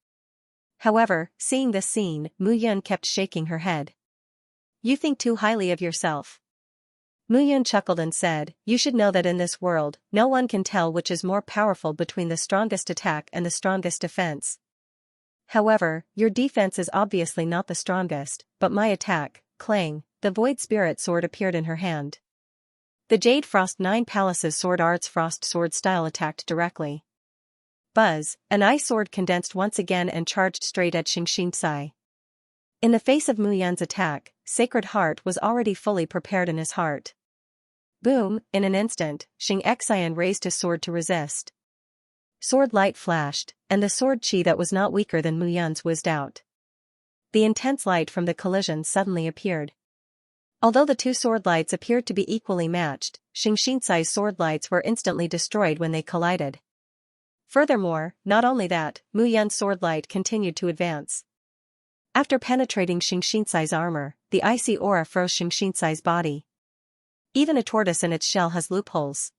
However, seeing this scene, Mu Yun kept shaking her head. You think too highly of yourself. Mu Yun chuckled and said, you should know that in this world, no one can tell which is more powerful between the strongest attack and the strongest defense. However, your defense is obviously not the strongest, but my attack, clang, the Void Spirit sword appeared in her hand. The Jade Frost 9 Palaces Sword Arts Frost Sword style attacked directly. Buzz, an ice sword condensed once again and charged straight at Xianxia. In the face of Mu Yun's attack, Sacred Heart was already fully prepared in his heart. Boom, in an instant, Xianxia raised his sword to resist. Sword light flashed, and the sword chi that was not weaker than Mu Yun's whizzed out. The intense light from the collision suddenly appeared. Although the two sword lights appeared to be equally matched, Xianxia's sword lights were instantly destroyed when they collided. Furthermore, not only that, Mu Yun's sword light continued to advance. After penetrating Xianxia's armor, the icy aura froze Xianxia's body. Even a tortoise in its shell has loopholes.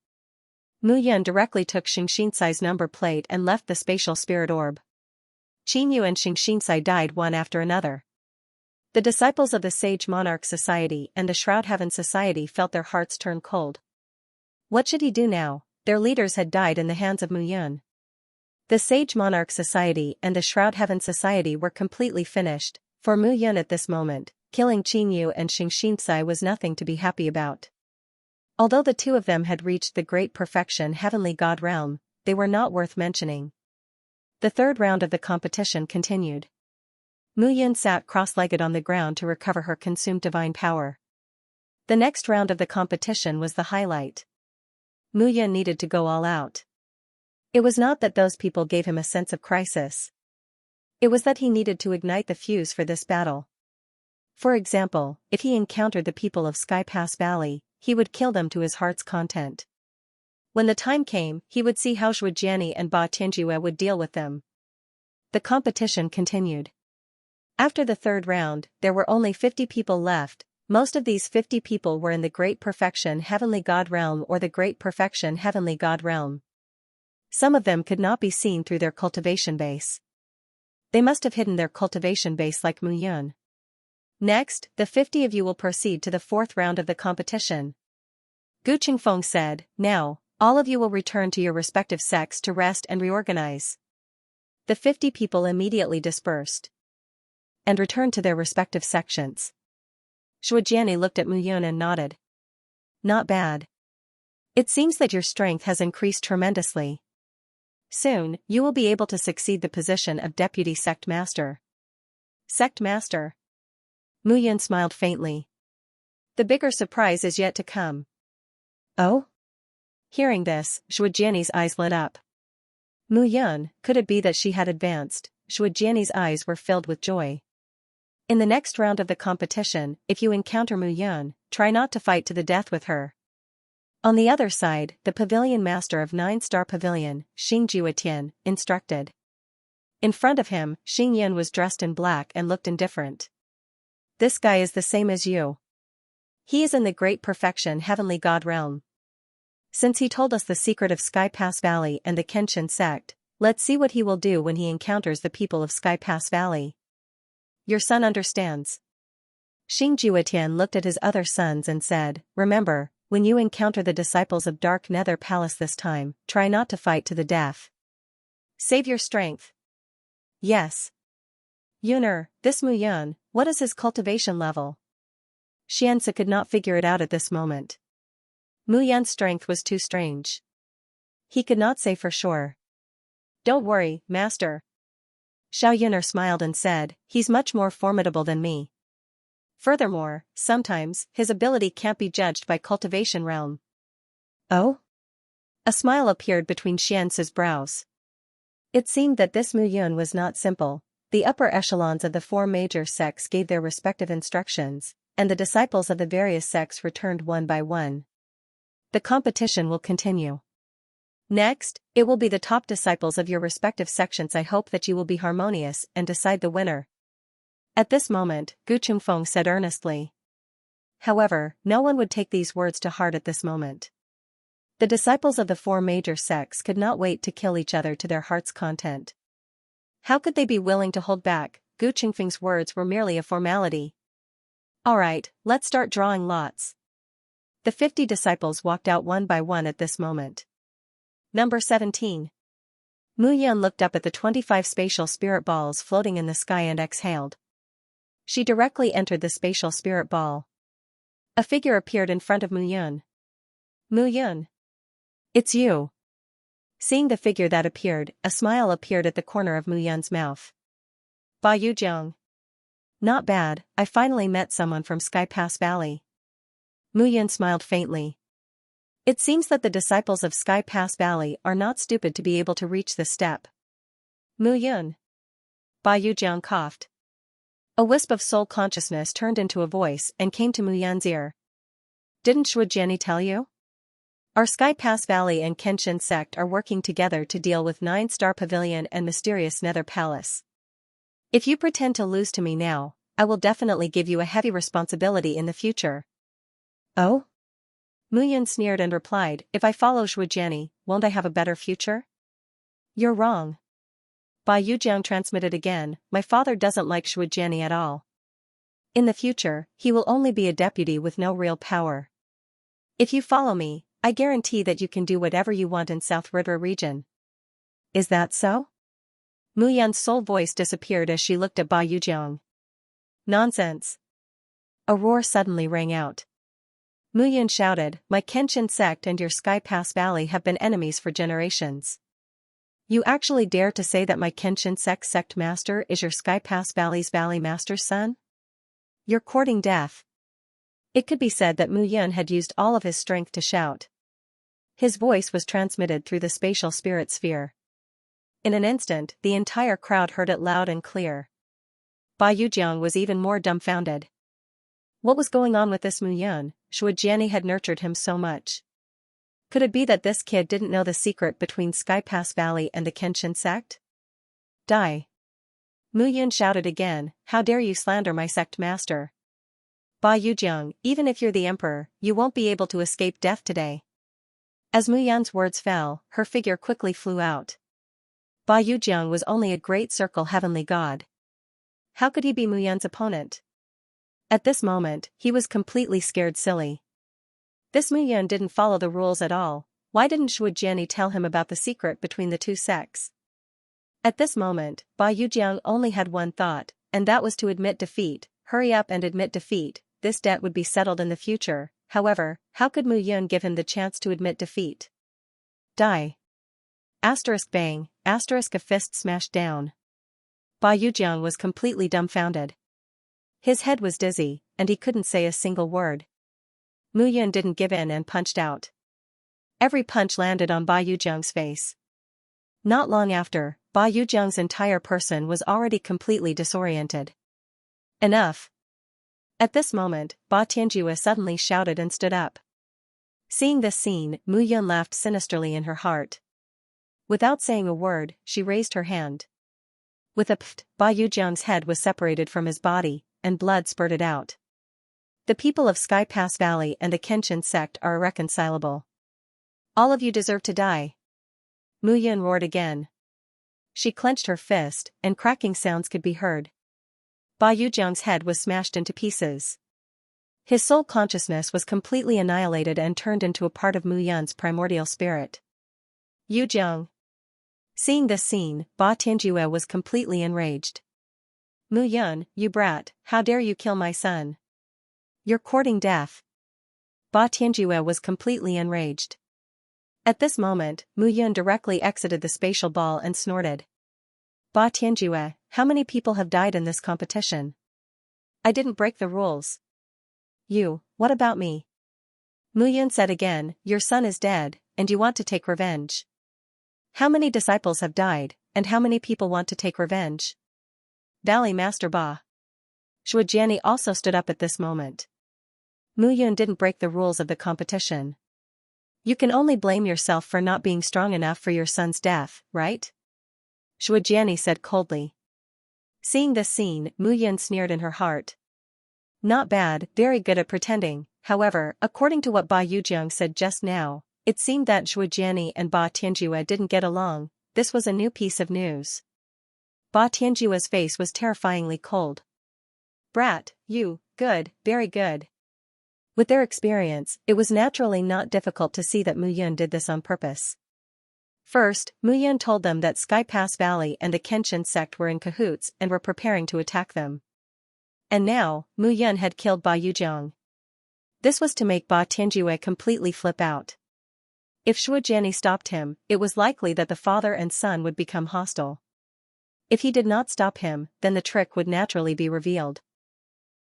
Mu Yun directly took Xianxia's number plate and left the spatial spirit orb. Qingyu and Xianxia died one after another. The disciples of the Sage Monarch Society and the Shroud Heaven Society felt their hearts turn cold. What should he do now? Their leaders had died in the hands of Mu Yun. The Sage Monarch Society and the Shroud Heaven Society were completely finished. For Mu Yun at this moment, killing Qingyu and Xianxia was nothing to be happy about. Although the two of them had reached the great perfection heavenly god realm, they were not worth mentioning. The third round of the competition continued. Mu Yun sat cross-legged on the ground to recover her consumed divine power. The next round of the competition was the highlight. Mu Yun needed to go all out. It was not that those people gave him a sense of crisis. It was that he needed to ignite the fuse for this battle. For example, if he encountered the people of Sky Pass Valley, he would kill them to his heart's content. When the time came, he would see how Zhujiani and Ba Tianjue would deal with them. The competition continued. After the third round, there were only 50 people left. Most of these 50 people were in the Great Perfection Heavenly God Realm or the Great Perfection Heavenly God Realm. Some of them could not be seen through their cultivation base. They must have hidden their cultivation base like Mu Yun. Next, the 50 of you will proceed to the fourth round of the competition. Gu Qingfeng said, now, all of you will return to your respective sects to rest and reorganize. The 50 people immediately dispersed and returned to their respective sections. Zhujiani looked at Mu Yun and nodded. Not bad. It seems that your strength has increased tremendously. Soon, you will be able to succeed the position of Deputy Sect Master. Sect Master? Mu Yun smiled faintly. The bigger surprise is yet to come. Oh? Hearing this, Zhujiani's eyes lit up. Mu Yun, could it be that she had advanced? Zhujiani's eyes were filled with joy. In the next round of the competition, if you encounter Mu Yun, try not to fight to the death with her. On the other side, the pavilion master of 9-star pavilion, Xing Jiutian, instructed. In front of him, Xing Yin was dressed in black and looked indifferent. This guy is the same as you. He is in the Great Perfection Heavenly God Realm. Since he told us the secret of Sky Pass Valley and the Kenshin sect, let's see what he will do when he encounters the people of Sky Pass Valley. Your son understands. Xing Jiutian looked at his other sons and said, remember, when you encounter the disciples of Dark Nether Palace this time, try not to fight to the death. Save your strength. Yes. Yuner, this Mu Yun, what is his cultivation level? Xianxia could not figure it out at this moment. Mu Yun's strength was too strange. He could not say for sure. Don't worry, master. Xiao Yuner smiled and said, he's much more formidable than me. Furthermore, sometimes, his ability can't be judged by cultivation realm. Oh? A smile appeared between Xianxia's brows. It seemed that this Mu Yun was not simple. The upper echelons of the 4 major sects gave their respective instructions, and the disciples of the various sects returned one by one. The competition will continue. Next, it will be the top disciples of your respective sections. I hope that you will be harmonious and decide the winner. At this moment, Gu Qingfeng said earnestly. However, no one would take these words to heart at this moment. The disciples of the four major sects could not wait to kill each other to their heart's content. How could they be willing to hold back? Gu Qingfeng's words were merely a formality. Alright, let's start drawing lots. The 50 disciples walked out one by one at this moment. Number 17. Mu Yan looked up at the 25 spatial spirit balls floating in the sky and exhaled. She directly entered the spatial spirit ball. A figure appeared in front of Mu Yan. Mu Yan. It's you. Seeing the figure that appeared, a smile appeared at the corner of Mu Yan's mouth. Ba Yuzhong. Not bad, I finally met someone from Sky Pass Valley. Mu Yan smiled faintly. It seems that the disciples of Sky Pass Valley are not stupid to be able to reach this step. Mu Yan. Ba Yuzhong coughed. A wisp of soul consciousness turned into a voice and came to Mu Yan's ear. Didn't Shui Jiani tell you? Our Sky Pass Valley and Kenshin sect are working together to deal with 9-Star Pavilion and mysterious Nether Palace. If you pretend to lose to me now, I will definitely give you a heavy responsibility in the future. Oh? Mu Yan sneered and replied, if I follow Shui Jiani, won't I have a better future? You're wrong. Ba Yuzhong transmitted again, my father doesn't like Shui Jiani at all. In the future, he will only be a deputy with no real power. If you follow me, I guarantee that you can do whatever you want in South River region. Is that so? Mu Yan's soul voice disappeared as she looked at Ba Yuzhong. Nonsense. A roar suddenly rang out. Mu Yan shouted, my Kenshin sect and your Sky Pass Valley have been enemies for generations. You actually dare to say that my Kenshin sect master is your Sky Pass Valley's Valley Master's son? You're courting death. It could be said that Mu Yan had used all of his strength to shout. His voice was transmitted through the spatial spirit sphere. In an instant, the entire crowd heard it loud and clear. Ba Yuzhong was even more dumbfounded. What was going on with this Mu Yan? Shui Jiani had nurtured him so much. Could it be that this kid didn't know the secret between Sky Pass Valley and the Kenshin sect? Die. Mu Yan shouted again, how dare you slander my sect master? Ba Yuzhong, even if you're the emperor, you won't be able to escape death today. As Mu Yan's words fell, her figure quickly flew out. Ba Yuzhong was only a great circle heavenly god. How could he be Mu Yan's opponent? At this moment, he was completely scared silly. This Mu Yan didn't follow the rules at all. Why didn't Shui Jiani tell him about the secret between the two sects? At this moment, Ba Yuzhong only had one thought, and that was to admit defeat. Hurry up and admit defeat, this debt would be settled in the future. However, how could Mu Yan give him the chance to admit defeat? Die. Asterisk bang, asterisk a fist smashed down. Ba Yuzhong was completely dumbfounded. His head was dizzy, and he couldn't say a single word. Mu Yan didn't give in and punched out. Every punch landed on Ba Yuzhong's face. Not long after, Ba Yuzhong's entire person was already completely disoriented. Enough. At this moment, Ba Tianjue suddenly shouted and stood up. Seeing this scene, Mu Yan laughed sinisterly in her heart. Without saying a word, she raised her hand. With a pft, Ba Yuzhong's head was separated from his body, and blood spurted out. The people of Sky Pass Valley and the Kenshin sect are irreconcilable. All of you deserve to die. Mu Yan roared again. She clenched her fist, and cracking sounds could be heard. Ba Yuzhong's head was smashed into pieces. His soul consciousness was completely annihilated and turned into a part of Mu Yan's primordial spirit. Yuzhong. Seeing this scene, Ba Tianjue was completely enraged. Mu Yan, you brat, how dare you kill my son? You're courting death. Ba Tianjue was completely enraged. At this moment, Mu Yan directly exited the spatial ball and snorted. Ba Tianjue, how many people have died in this competition? I didn't break the rules. You, what about me? Mu Yan said again, your son is dead, and you want to take revenge. How many disciples have died, and how many people want to take revenge? Valley Master Ba. Shui Jiani also stood up at this moment. Mu Yan didn't break the rules of the competition. You can only blame yourself for not being strong enough for your son's death, right? Shui Jiani said coldly. Seeing this scene, Mu Yan sneered in her heart. Not bad, very good at pretending. However, according to what Ba Yujiang said just now, it seemed that Zhuo Jiani and Ba Tianjue didn't get along. This was a new piece of news. Ba Tianjue's face was terrifyingly cold. Brat, you, good, very good. With their experience, it was naturally not difficult to see that Mu Yun did this on purpose. First, Mu Yun told them that Sky Pass Valley and the Kenshin sect were in cahoots and were preparing to attack them. And now, Mu Yun had killed Ba Yujiang. This was to make Ba Tianjue completely flip out. If Shuo Jiani stopped him, it was likely that the father and son would become hostile. If he did not stop him, then the trick would naturally be revealed.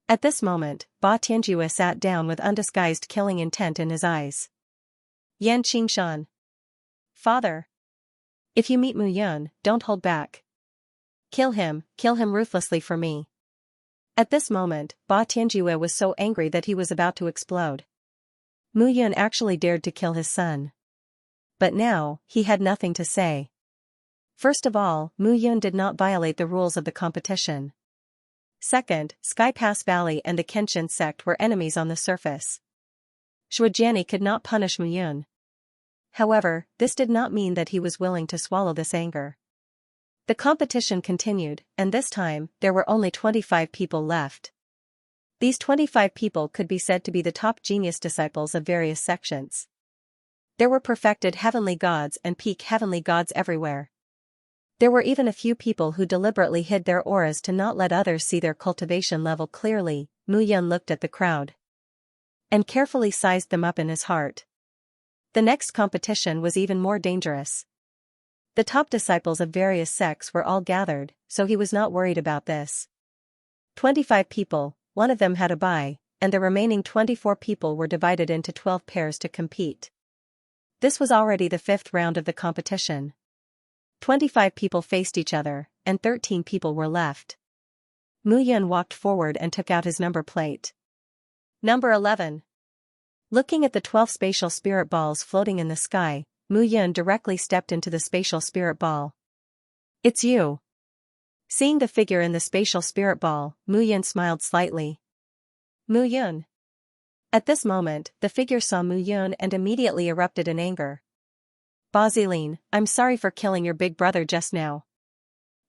At this moment, Ba Tianjue sat down with undisguised killing intent in his eyes. Yan Qingshan. Father. If you meet Mu Yun, don't hold back. Kill him ruthlessly for me. At this moment, Ba Tianjue was so angry that he was about to explode. Mu Yun actually dared to kill his son. But now, he had nothing to say. First of all, Mu Yun did not violate the rules of the competition. Second, Sky Pass Valley and the Kenshin sect were enemies on the surface. Shuo Jiani could not punish Mu Yun. However, this did not mean that he was willing to swallow this anger. The competition continued, and this time, there were only 25 people left. These 25 people could be said to be the top genius disciples of various sections. There were perfected heavenly gods and peak heavenly gods everywhere. There were even a few people who deliberately hid their auras to not let others see their cultivation level clearly. Mu Yun looked at the crowd and carefully sized them up in his heart. The next competition was even more dangerous. The top disciples of various sects were all gathered, so he was not worried about this. 25 people, one of them had a bye, and the remaining 24 people were divided into 12 pairs to compete. This was already the 5th round of the competition. 25 people faced each other, and 13 people were left. Mu Yun walked forward and took out his number plate. Number 11. Looking at the 12 spatial spirit balls floating in the sky, Mu Yun directly stepped into the spatial spirit ball. It's you. Seeing the figure in the spatial spirit ball, Mu Yun smiled slightly. Mu Yun. At this moment, the figure saw Mu Yun and immediately erupted in anger. Ba Zilin, I'm sorry for killing your big brother just now.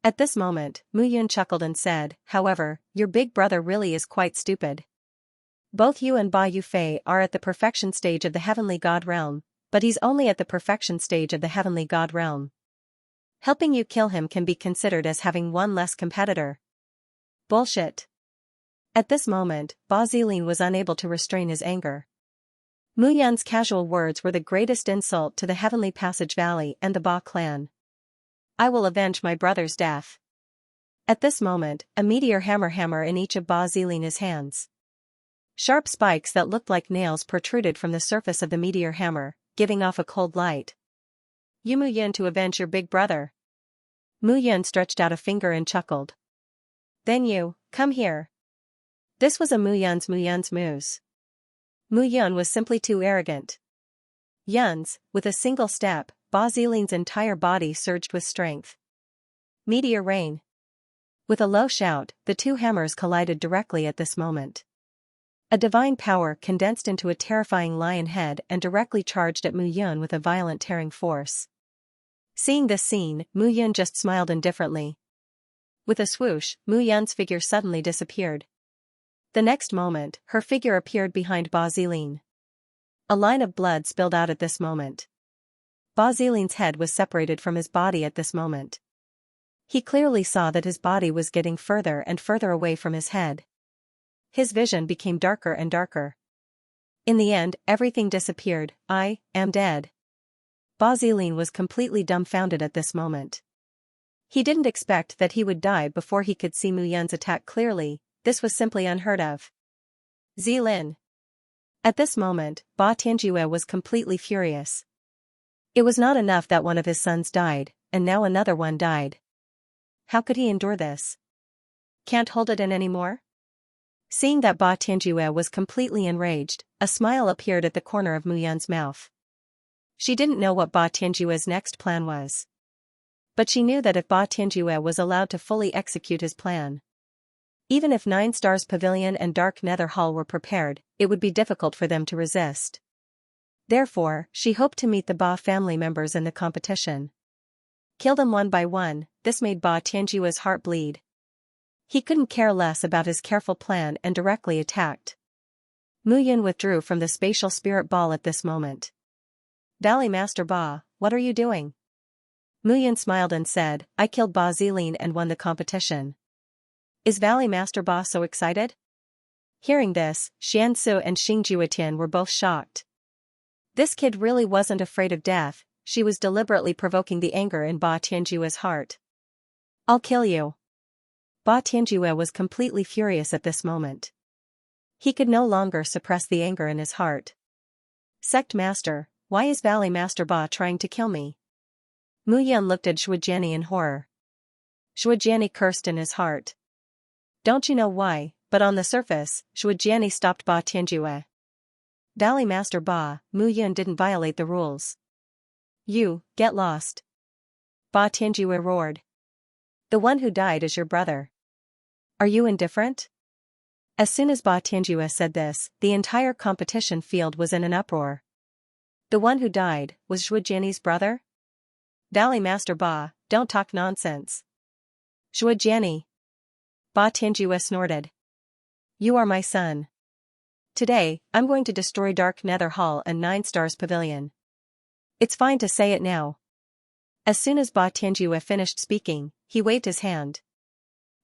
At this moment, Mu Yun chuckled and said, however, your big brother really is quite stupid. Both you and Ba Yufei are at the perfection stage of the heavenly god realm, but he's only at the perfection stage of the heavenly god realm. Helping you kill him can be considered as having one less competitor. Bullshit. At this moment, Ba Zilin was unable to restrain his anger. Mu Yun's casual words were the greatest insult to the Heavenly Passage Valley and the Ba clan. I will avenge my brother's death. At this moment, a meteor hammer in each of Ba Zilina's hands. Sharp spikes that looked like nails protruded from the surface of the meteor hammer, giving off a cold light. You Mu Yun to avenge your big brother. Mu Yun stretched out a finger and chuckled. Then you, come here. This was a Mu Yun's moose. Mu Yun was simply too arrogant. Yun's, with a single step, Ba Zilin's entire body surged with strength. Meteor rain. With a low shout, the two hammers collided directly at this moment. A divine power condensed into a terrifying lion head and directly charged at Mu Yun with a violent tearing force. Seeing this scene, Mu Yun just smiled indifferently. With a swoosh, Mu Yun's figure suddenly disappeared. The next moment, her figure appeared behind Ba Zilin. A line of blood spilled out at this moment. Ba Zilin's head was separated from his body at this moment. He clearly saw that his body was getting further and further away from his head. His vision became darker and darker. In the end, everything disappeared. I am dead. Ba Zilin was completely dumbfounded at this moment. He didn't expect that he would die before he could see Mu Yun's attack clearly. This was simply unheard of. Zilin. At this moment, Ba Tianjue was completely furious. It was not enough that one of his sons died, and now another one died. How could he endure this? Can't hold it in anymore? Seeing that Ba Tianjue was completely enraged, a smile appeared at the corner of Mu Yun's mouth. She didn't know what Ba Tianjue's next plan was. But she knew that if Ba Tianjue was allowed to fully execute his plan, Even if 9 Stars Pavilion and Dark Nether Hall were prepared, it would be difficult for them to resist. Therefore, she hoped to meet the Ba family members in the competition. Kill them one by one. This made Ba Tianjue's heart bleed. He couldn't care less about his careful plan and directly attacked. Mu Yun withdrew from the spatial spirit ball at this moment. Valley Master Ba, what are you doing? Mu Yun smiled and said, I killed Ba Zilin and won the competition. Is Valley Master Ba so excited? Hearing this, Xianxia and Xingjuetian were both shocked. This kid really wasn't afraid of death, she was deliberately provoking the anger in Ba Tianjue's heart. I'll kill you. Ba Tianjue was completely furious at this moment. He could no longer suppress the anger in his heart. Sect Master, why is Valley Master Ba trying to kill me? Mu Yun looked at Shujiani in horror. Shujiani cursed in his heart. Don't you know why? But on the surface, Shujiani stopped Ba Tianjue. Valley Master Ba, Mu Yun didn't violate the rules. You, get lost. Ba Tianjue roared. The one who died is your brother. Are you indifferent? As soon as Ba Tianjue said this, the entire competition field was in an uproar. The one who died was Shujiani's brother? Valley Master Ba, don't talk nonsense. Shujiani. Ba Tianjue snorted. You are my son. Today, I'm going to destroy Dark Nether Hall and 9 Stars Pavilion. It's fine to say it now. As soon as Ba Tianjue finished speaking, he waved his hand.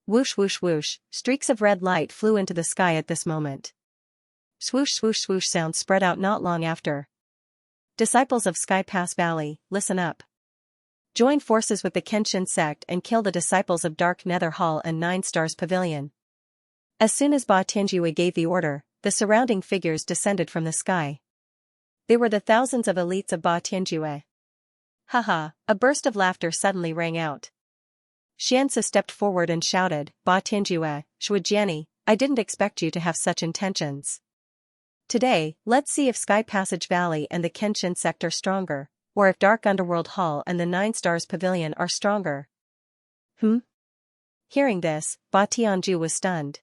Whoosh whoosh whoosh, streaks of red light flew into the sky at this moment. Swoosh swoosh swoosh sounds spread out not long after. Disciples of Sky Pass Valley, listen up. Join forces with the Kenshin sect and kill the disciples of Dark Nether Hall and 9 Stars Pavilion. As soon as Ba Tianjue gave the order, the surrounding figures descended from the sky. They were the thousands of elites of Ba Tianjue. Haha, a burst of laughter suddenly rang out. Xianxia stepped forward and shouted, Ba Tianjue, Shujiani, I didn't expect you to have such intentions. Today, let's see if Sky Passage Valley and the Kenshin sect are stronger, or if Dark Underworld Hall and the 9 Stars Pavilion are stronger. Hearing this, Ba Tianjue was stunned.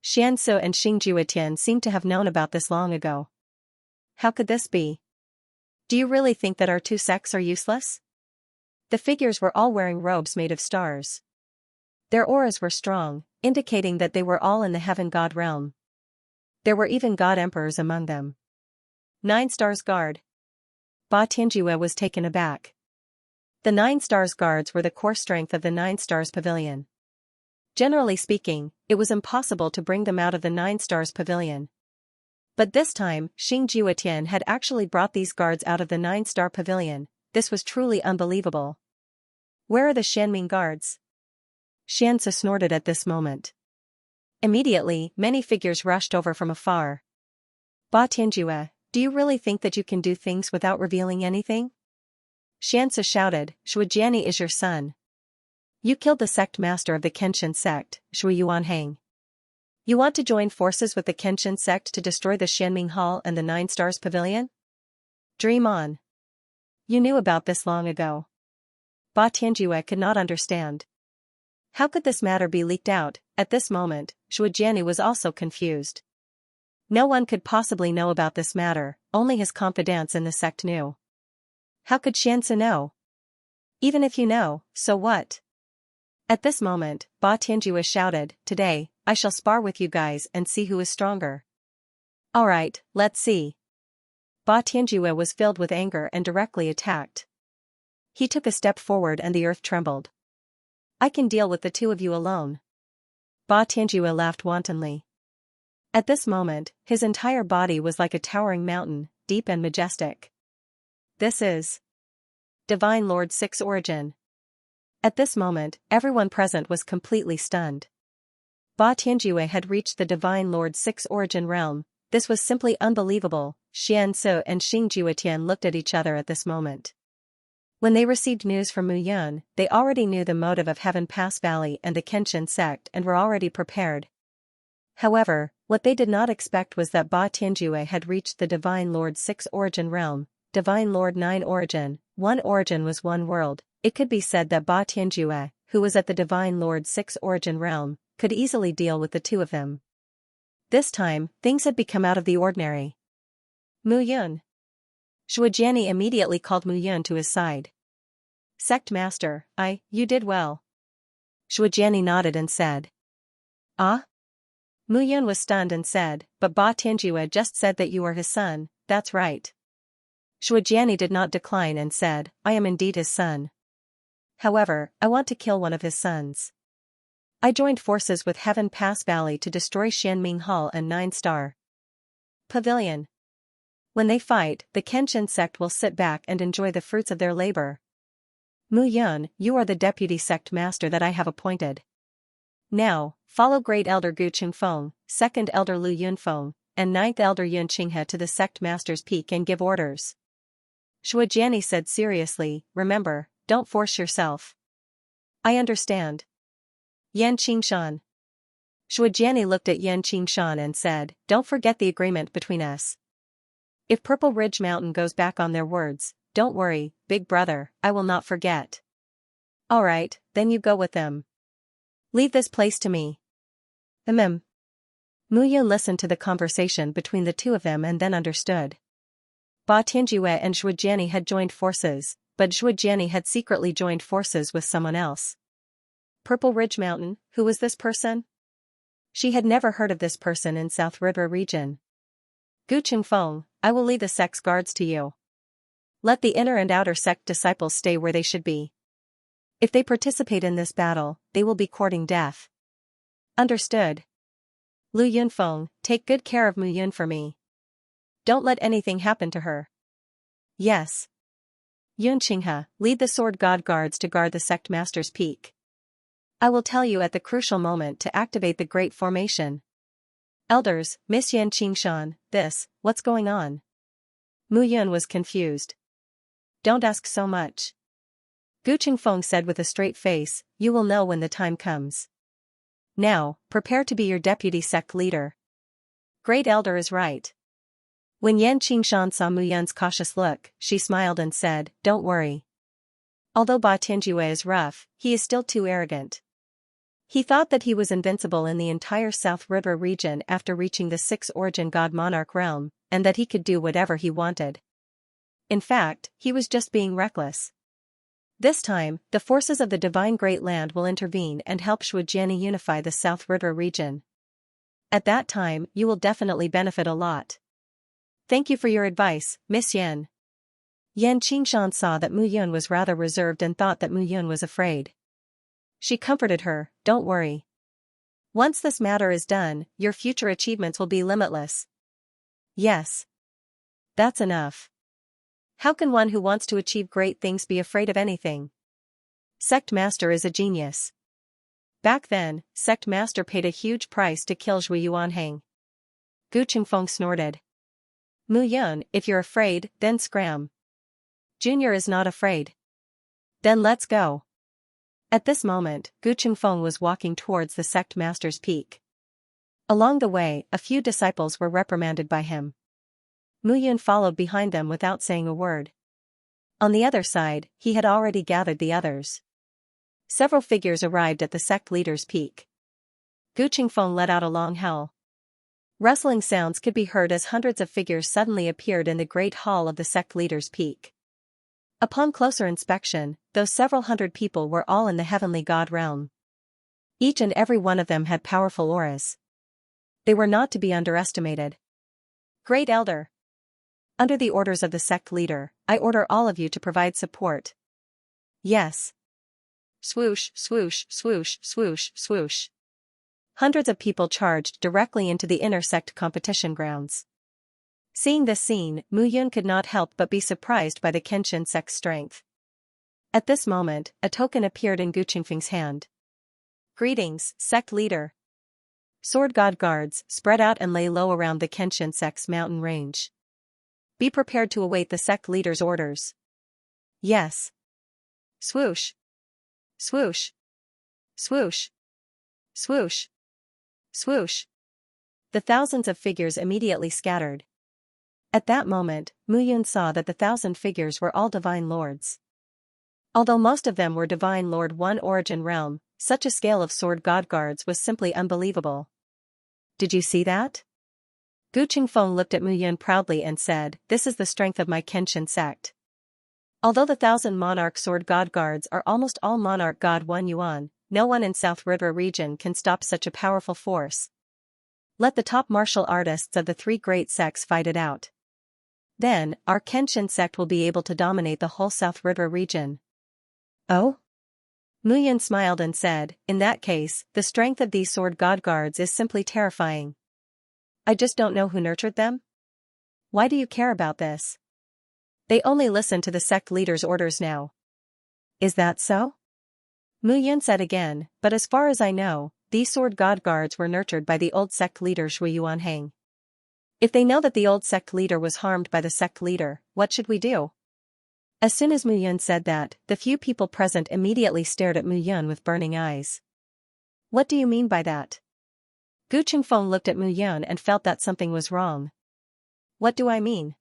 Xianxia and Xingjuetian seemed to have known about this long ago. How could this be? Do you really think that our two sects are useless? The figures were all wearing robes made of stars. Their auras were strong, indicating that they were all in the heaven god realm. There were even god emperors among them. 9 Stars Guard. Ba Tianjue was taken aback. The 9 Stars Guards were the core strength of the 9 Stars Pavilion. Generally speaking, it was impossible to bring them out of the 9 Stars Pavilion. But this time, Xingjuetian had actually brought these guards out of the 9 Star Pavilion. This was truly unbelievable. Where are the Xianming guards? Xianxia snorted at this moment. Immediately, many figures rushed over from afar. Ba Tianjue, do you really think that you can do things without revealing anything? Xianxia shouted, Shujiani is your son. You killed the sect master of the Kenshin sect, Shui Yuanhang. You want to join forces with the Kenshin sect to destroy the Xianming Hall and the 9 Stars Pavilion? Dream on. You knew about this long ago. Ba Tianjue could not understand. How could this matter be leaked out? At this moment, Shujiani was also confused. No one could possibly know about this matter, only his confidants in the sect knew. How could Xianxia know? Even if you know, so what? At this moment, Ba Tianjue shouted, Today, I shall spar with you guys and see who is stronger. Alright, let's see. Ba Tianjue was filled with anger and directly attacked. He took a step forward and the earth trembled. I can deal with the two of you alone. Ba Tianjue laughed wantonly. At this moment, his entire body was like a towering mountain, deep and majestic. This is Divine Lord 6 origin. At this moment, everyone present was completely stunned. Ba Tianjue had reached the Divine Lord 6 origin realm. This was simply unbelievable. Xianxia and Xingjuetian looked at each other at this moment. When they received news from Mu Yun, they already knew the motive of Heaven Pass Valley and the Kenshin sect and were already prepared. However, what they did not expect was that Ba Tianjue had reached the Divine Lord 6 origin realm, Divine Lord 9 origin. 1 origin was one world. It could be said that Ba Tianjue, who was at the Divine Lord 6 origin realm, could easily deal with the two of them. This time, things had become out of the ordinary. Mu Yun. Shuajiani immediately called Mu Yun to his side. Sect Master, you did well. Shuajiani nodded and said. Ah? Mu Yun was stunned and said, but Ba Tianjue just said that you are his son, that's right. Shuajiani did not decline and said, I am indeed his son. However, I want to kill one of his sons. I joined forces with Heaven Pass Valley to destroy Xianming Hall and 9-Star Pavilion. When they fight, the Kenshin sect will sit back and enjoy the fruits of their labor. Mu Yun, you are the deputy sect master that I have appointed. Now, follow Great Elder Gu Chengfeng, Second Elder Lu Yunfeng, and Ninth Elder Yun Qinghe to the sect master's peak and give orders. Shuajiani said seriously, remember, don't force yourself. I understand. Yan Qingshan. Shuajiani looked at Yan Qingshan and said, don't forget the agreement between us. If Purple Ridge Mountain goes back on their words, don't worry, big brother, I will not forget. Alright, then you go with them. Leave this place to me. Mu Yun listened to the conversation between the two of them and then understood. Ba Tianjue and Shuajiani had joined forces, but Shuajiani had secretly joined forces with someone else. Purple Ridge Mountain, who was this person? She had never heard of this person in South River region. Gu Chengfeng, I will leave the sect's guards to you. Let the inner and outer sect disciples stay where they should be. If they participate in this battle, they will be courting death. Understood. Lu Yunfeng, take good care of Mu Yun for me. Don't let anything happen to her. Yes. Yun Qinghe, lead the Sword God guards to guard the sect master's peak. I will tell you at the crucial moment to activate the Great Formation. Elders, Miss Yan Qingshan, what's going on? Mu Yun was confused. Don't ask so much. Gu Chengfeng said with a straight face, you will know when the time comes. Now, prepare to be your deputy sect leader. Great Elder is right. When Yan Qingshan saw Mu Yun's cautious look, she smiled and said, don't worry. Although Ba Tianjue is rough, he is still too arrogant. He thought that he was invincible in the entire South River region after reaching the 6th Origin God Monarch realm, and that he could do whatever he wanted. In fact, he was just being reckless. This time, the forces of the Divine Great Land will intervene and help Shuajiani unify the South River region. At that time, you will definitely benefit a lot. Thank you for your advice, Miss Yan. Yan Qingshan saw that Mu Yun was rather reserved and thought that Mu Yun was afraid. She comforted her, don't worry. Once this matter is done, your future achievements will be limitless. Yes. That's enough. How can one who wants to achieve great things be afraid of anything? Sect Master is a genius. Back then, Sect Master paid a huge price to kill Zhui Yuanhang. Gu Chengfeng snorted. Mu Yun, if you're afraid, then scram. Junior is not afraid. Then let's go. At this moment, Gu Chengfeng was walking towards the Sect Master's peak. Along the way, a few disciples were reprimanded by him. Mu Yun followed behind them without saying a word. On the other side, he had already gathered the others. Several figures arrived at the sect leader's peak. Gu Chengfeng let out a long howl. Rustling sounds could be heard as hundreds of figures suddenly appeared in the great hall of the sect leader's peak. Upon closer inspection, those several hundred people were all in the heavenly god realm. Each and every one of them had powerful auras. They were not to be underestimated. Great Elder. Under the orders of the sect leader, I order all of you to provide support. Yes. Swoosh, swoosh, swoosh, swoosh, swoosh. Hundreds of people charged directly into the inner sect competition grounds. Seeing this scene, Mu Yun could not help but be surprised by the Kenshin sect's strength. At this moment, a token appeared in Gu Chengfeng's hand. Greetings, sect leader. Sword God guards spread out and lay low around the Kenshin sect's mountain range. Be prepared to await the sect leader's orders. Yes. Swoosh. Swoosh. Swoosh. Swoosh. Swoosh. The thousands of figures immediately scattered. At that moment, Mu Yun saw that the 1,000 figures were all divine lords. Although most of them were divine lord 1 origin realm, such a scale of sword god guards was simply unbelievable. Did you see that? Gu Qingfeng looked at Mu Yun proudly and said, "This is the strength of my Kenshin sect. Although the 1,000 monarch sword god guards are almost all monarch god 1 yuan, no one in South River region can stop such a powerful force. Let the top martial artists of the 3 great sects fight it out. Then, our Kenshin sect will be able to dominate the whole South River region." Oh? Mu Yun smiled and said, "In that case, the strength of these sword god guards is simply terrifying. I just don't know who nurtured them? Why do you care about this? They only listen to the sect leader's orders now." "Is that so?" Mu Yun said again, "But as far as I know, these sword god guards were nurtured by the old sect leader Shui Yuanhang. If they know that the old sect leader was harmed by the sect leader, what should we do?" As soon as Mu Yun said that, the few people present immediately stared at Mu Yun with burning eyes. "What do you mean by that?" Gu Qingfeng looked at Mu Yun and felt that something was wrong. "What do I mean?"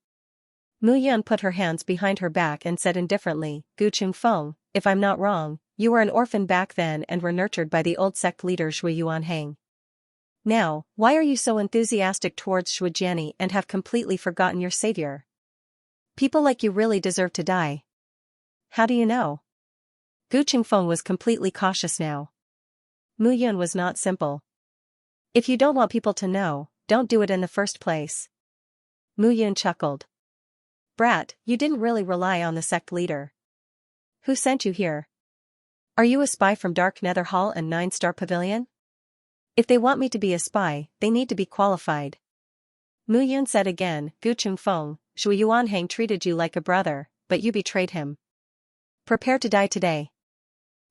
Mu Yun put her hands behind her back and said indifferently, "Gu Qingfeng, if I'm not wrong, you were an orphan back then and were nurtured by the old sect leader Shui Yuanhang. Now, why are you so enthusiastic towards Shui Jiani and have completely forgotten your savior? People like you really deserve to die." "How do you know?" Gu Qingfeng was completely cautious now. Mu Yun was not simple. "If you don't want people to know, don't do it in the first place." Mu Yun chuckled. "Brat, you didn't really rely on the sect leader. Who sent you here? Are you a spy from Dark Nether Hall and 9-Star Pavilion? If they want me to be a spy, they need to be qualified." Mu Yun said again, "Gu Qingfeng, Shui Yuanhang treated you like a brother, but you betrayed him. Prepare to die today.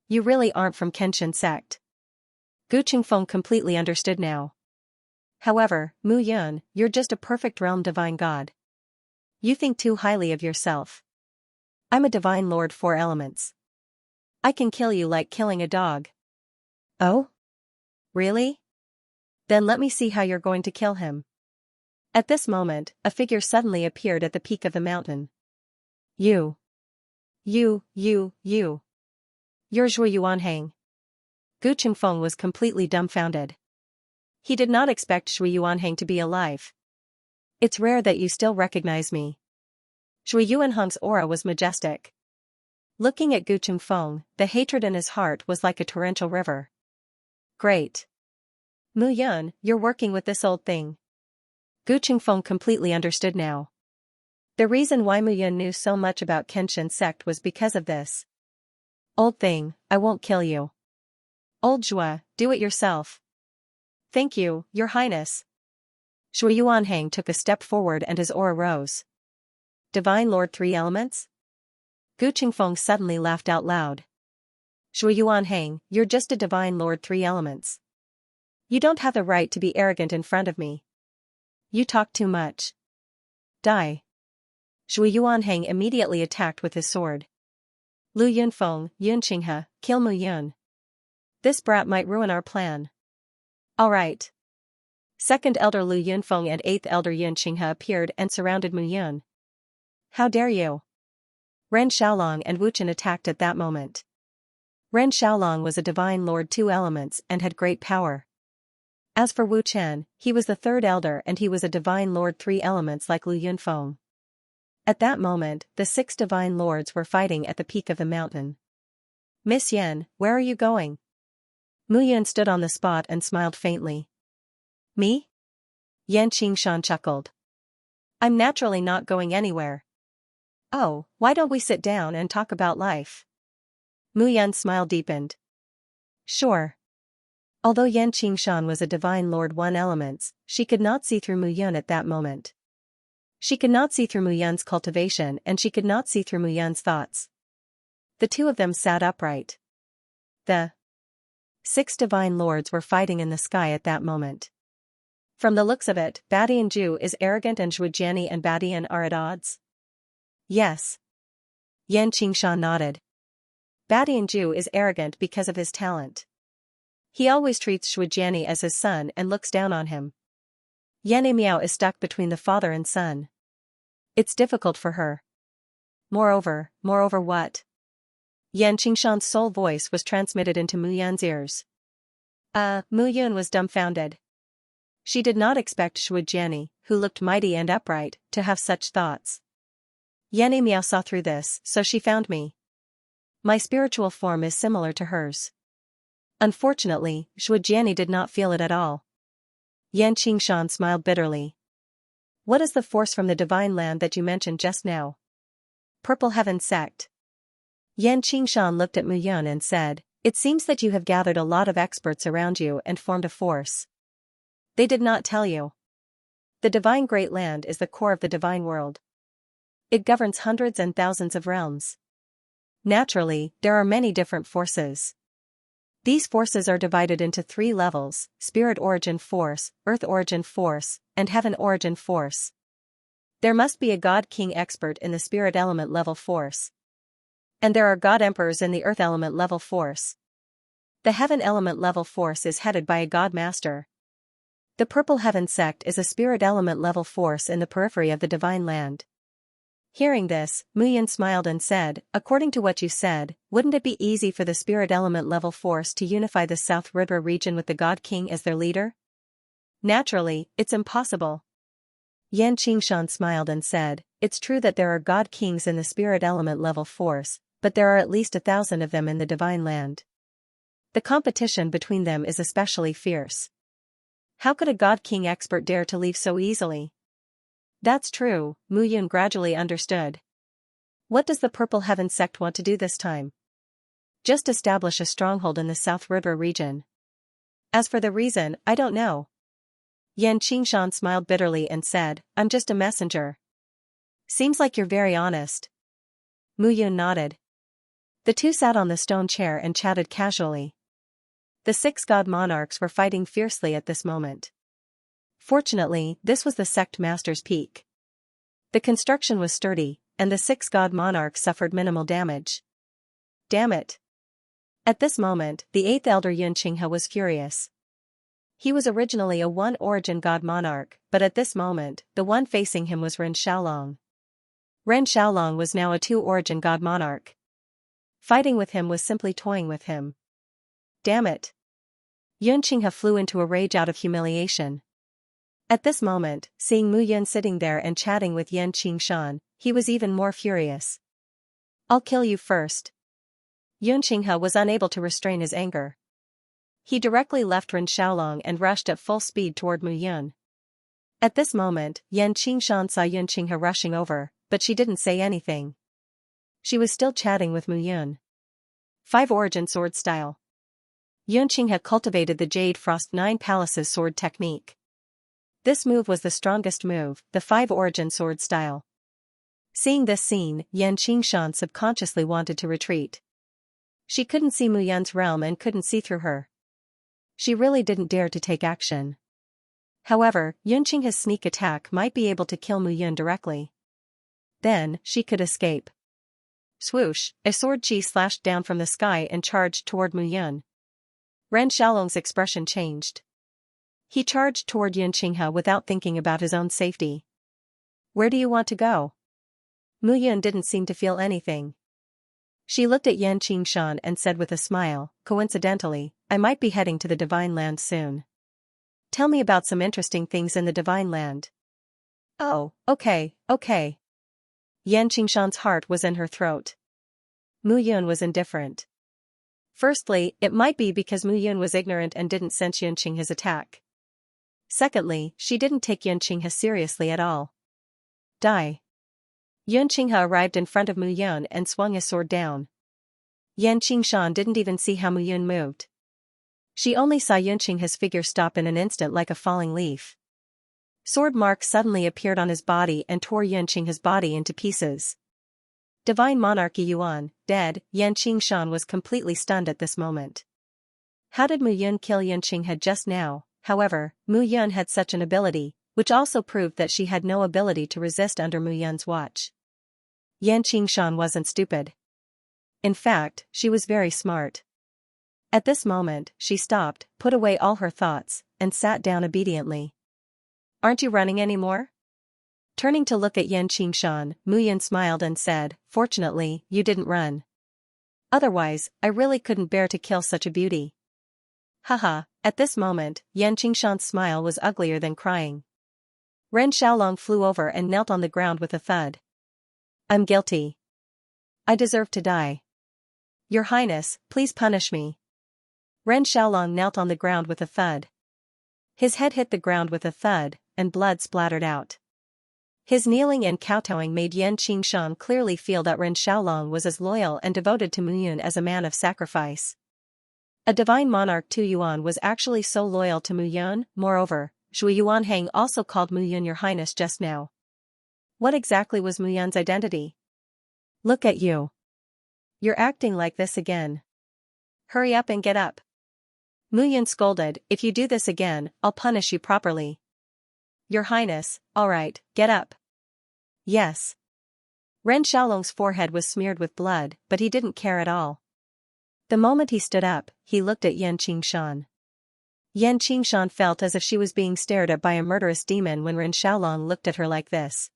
You really aren't from Kenshin sect." Gu Qingfeng completely understood now. "However, Mu Yun, you're just a perfect realm divine god. You think too highly of yourself. I'm a divine lord 4 elements. I can kill you like killing a dog." "Oh? Really? Then let me see how you're going to kill him." At this moment, a figure suddenly appeared at the peak of the mountain. You. You're Shui Yuanhang." Gu Qingfeng was completely dumbfounded. He did not expect Shui Yuanhang to be alive. "It's rare that you still recognize me." Shui Yuanhang's aura was majestic. Looking at Gu Qingfeng, the hatred in his heart was like a torrential river. "Great. Mu Yun, you're working with this old thing." Gu Qingfeng completely understood now. The reason why Mu Yun knew so much about Kenshin sect was because of this. "Old thing, I won't kill you. Old Zhua, do it yourself." "Thank you, Your Highness." Shui Yuanhang took a step forward and his aura rose. "Divine Lord 3 elements?" Gu Qingfeng suddenly laughed out loud. "Shui Yuanhang, you're just a divine lord 3 elements. You don't have the right to be arrogant in front of me. You talk too much. Die." Shui Yuanhang immediately attacked with his sword. "Lu Yunfeng, Yunqinghe, kill Mu Yun. This brat might ruin our plan." "All right." Second Elder Lu Yunfeng and 8th Elder Yunqinghe appeared and surrounded Mu Yun. "How dare you?" Ren Xiaolong and Wu Chen attacked at that moment. Ren Xiaolong was a divine lord 2 elements and had great power. As for Wu Chen, he was the 3rd elder and he was a divine lord 3 elements like Lu Yunfeng. At that moment, the 6 divine lords were fighting at the peak of the mountain. "Miss Yen, where are you going?" Mu Yun stood on the spot and smiled faintly. "Me?" Yan Qingshan chuckled. "I'm naturally not going anywhere." "Oh, why don't we sit down and talk about life?" Mu Yun's smile deepened. "Sure." Although Yan Qingshan was a divine lord 1 elements, she could not see through Mu Yun at that moment. She could not see through Mu Yun's cultivation and she could not see through Mu Yun's thoughts. The two of them sat upright. The 6 divine lords were fighting in the sky at that moment. From the looks of it, Badian Ju is arrogant and Zhujiani and Badian are at odds. Yes. Yan Qingshan nodded. Badian Ju is arrogant because of his talent. He always treats Zhujiani as his son and looks down on him. Yan Miao is stuck between the father and son. It's difficult for her. Moreover what? Yan Qingshan's soul voice was transmitted into Mu Yun's ears. Mu Yun was dumbfounded. She did not expect Shui Jiani, who looked mighty and upright, to have such thoughts. Yanni Miao saw through this, so she found me. My spiritual form is similar to hers. Unfortunately, Shui Jiani did not feel it at all. Yan Qingshan smiled bitterly. What is the force from the divine land that you mentioned just now? Purple Heaven Sect. Yan Qingshan looked at Mu Yun and said, it seems that you have gathered a lot of experts around you and formed a force. They did not tell you. The divine great land is the core of the divine world. It governs hundreds and thousands of realms. Naturally, there are many different forces. These forces are divided into 3 levels: Spirit Origin Force, Earth Origin Force, and Heaven Origin Force. There must be a God King expert in the Spirit Element level force. And there are God Emperors in the Earth Element level force. The Heaven Element level force is headed by a God Master. The Purple Heaven Sect is a Spirit Element level force in the periphery of the Divine Land. Hearing this, Mu Yun smiled and said, according to what you said, wouldn't it be easy for the Spirit Element level force to unify the South River region with the God King as their leader? Naturally, it's impossible. Yan Qingshan smiled and said, it's true that there are God Kings in the Spirit Element level force, but there are at least 1,000 of them in the Divine Land. The competition between them is especially fierce. How could a God King expert dare to leave so easily? That's true, Mu Yun gradually understood. What does the Purple Heaven Sect want to do this time? Just establish a stronghold in the South River region. As for the reason, I don't know. Yan Qingshan smiled bitterly and said, I'm just a messenger. Seems like you're very honest. Mu Yun nodded. The two sat on the stone chair and chatted casually. The 6 god monarchs were fighting fiercely at this moment. Fortunately, this was the sect master's peak. The construction was sturdy, and the 6 god monarchs suffered minimal damage. Damn it. At this moment, the 8th elder Yun Qinghe was furious. He was originally a 1 origin god monarch, but at this moment, the one facing him was Ren Xiaolong. Ren Xiaolong was now a 2 origin god monarch. Fighting with him was simply toying with him. Damn it. Yun Qinghe flew into a rage out of humiliation. At this moment, seeing Mu Yun sitting there and chatting with Yan Qingshan, he was even more furious. I'll kill you first. Yun Qinghe was unable to restrain his anger. He directly left Ren Xiaolong and rushed at full speed toward Mu Yun. At this moment, Yan Qingshan saw Yun Qinghe rushing over, but she didn't say anything. She was still chatting with Mu Yun. 5 origin sword style. Yun Qinghe cultivated the Jade Frost 9 Palaces sword technique. This move was the strongest move, the 5 origin sword style. Seeing this scene, Yan Qingshan subconsciously wanted to retreat. She couldn't see Mu Yun's realm and couldn't see through her. She really didn't dare to take action. However, Yun Qinghe's sneak attack might be able to kill Mu Yun directly. Then, she could escape. Swoosh, a sword chi slashed down from the sky and charged toward Mu Yun. Ren Xiaolong's expression changed. He charged toward Yun Qinghe without thinking about his own safety. Where do you want to go? Mu Yun didn't seem to feel anything. She looked at Yan Qingshan and said with a smile, coincidentally, I might be heading to the Divine Land soon. Tell me about some interesting things in the Divine Land. Oh, okay. Yan Qingshan's heart was in her throat. Mu Yun was indifferent. Firstly, it might be because Mu Yun was ignorant and didn't sense Yun Qinghe's attack. Secondly, she didn't take Yun Qinghe seriously at all. Die. Yun Qinghe arrived in front of Mu Yun and swung his sword down. Yan Qingshan didn't even see how Mu Yun moved. She only saw Yun Qinghe's figure stop in an instant like a falling leaf. Sword marks suddenly appeared on his body and tore Yun Qinghe's body into pieces. Divine Monarchy Yuan, dead. Yan Qingshan was completely stunned at this moment. How did Mu Yun kill Yun Qinghe just now? However, Mu Yun had such an ability, which also proved that she had no ability to resist under Mu Yun's watch. Yan Qingshan wasn't stupid. In fact, she was very smart. At this moment, she stopped, put away all her thoughts, and sat down obediently. Aren't you running anymore? Turning to look at Yan Qingshan, Mu Yun smiled and said, fortunately, you didn't run. Otherwise, I really couldn't bear to kill such a beauty. Haha, at this moment, Yan Qingshan's smile was uglier than crying. Ren Xiaolong flew over and knelt on the ground with a thud. I'm guilty. I deserve to die. Your Highness, please punish me. Ren Xiaolong knelt on the ground with a thud. His head hit the ground with a thud, and blood splattered out. His kneeling and kowtowing made Yan Qingshan clearly feel that Ren Xiaolong was as loyal and devoted to Muyun as a man of sacrifice. A divine monarch Tu Yuan was actually so loyal to Muyun. Moreover, Shui Yuanhang also called Muyun Your Highness just now. What exactly was Muyun's identity? Look at you. You're acting like this again. Hurry up and get up. Muyun scolded, if you do this again, I'll punish you properly. Your Highness, alright, get up. Yes. Ren Xiaolong's forehead was smeared with blood, but he didn't care at all. The moment he stood up, he looked at Yan Qingshan. Yan Qingshan felt as if she was being stared at by a murderous demon when Ren Xiaolong looked at her like this.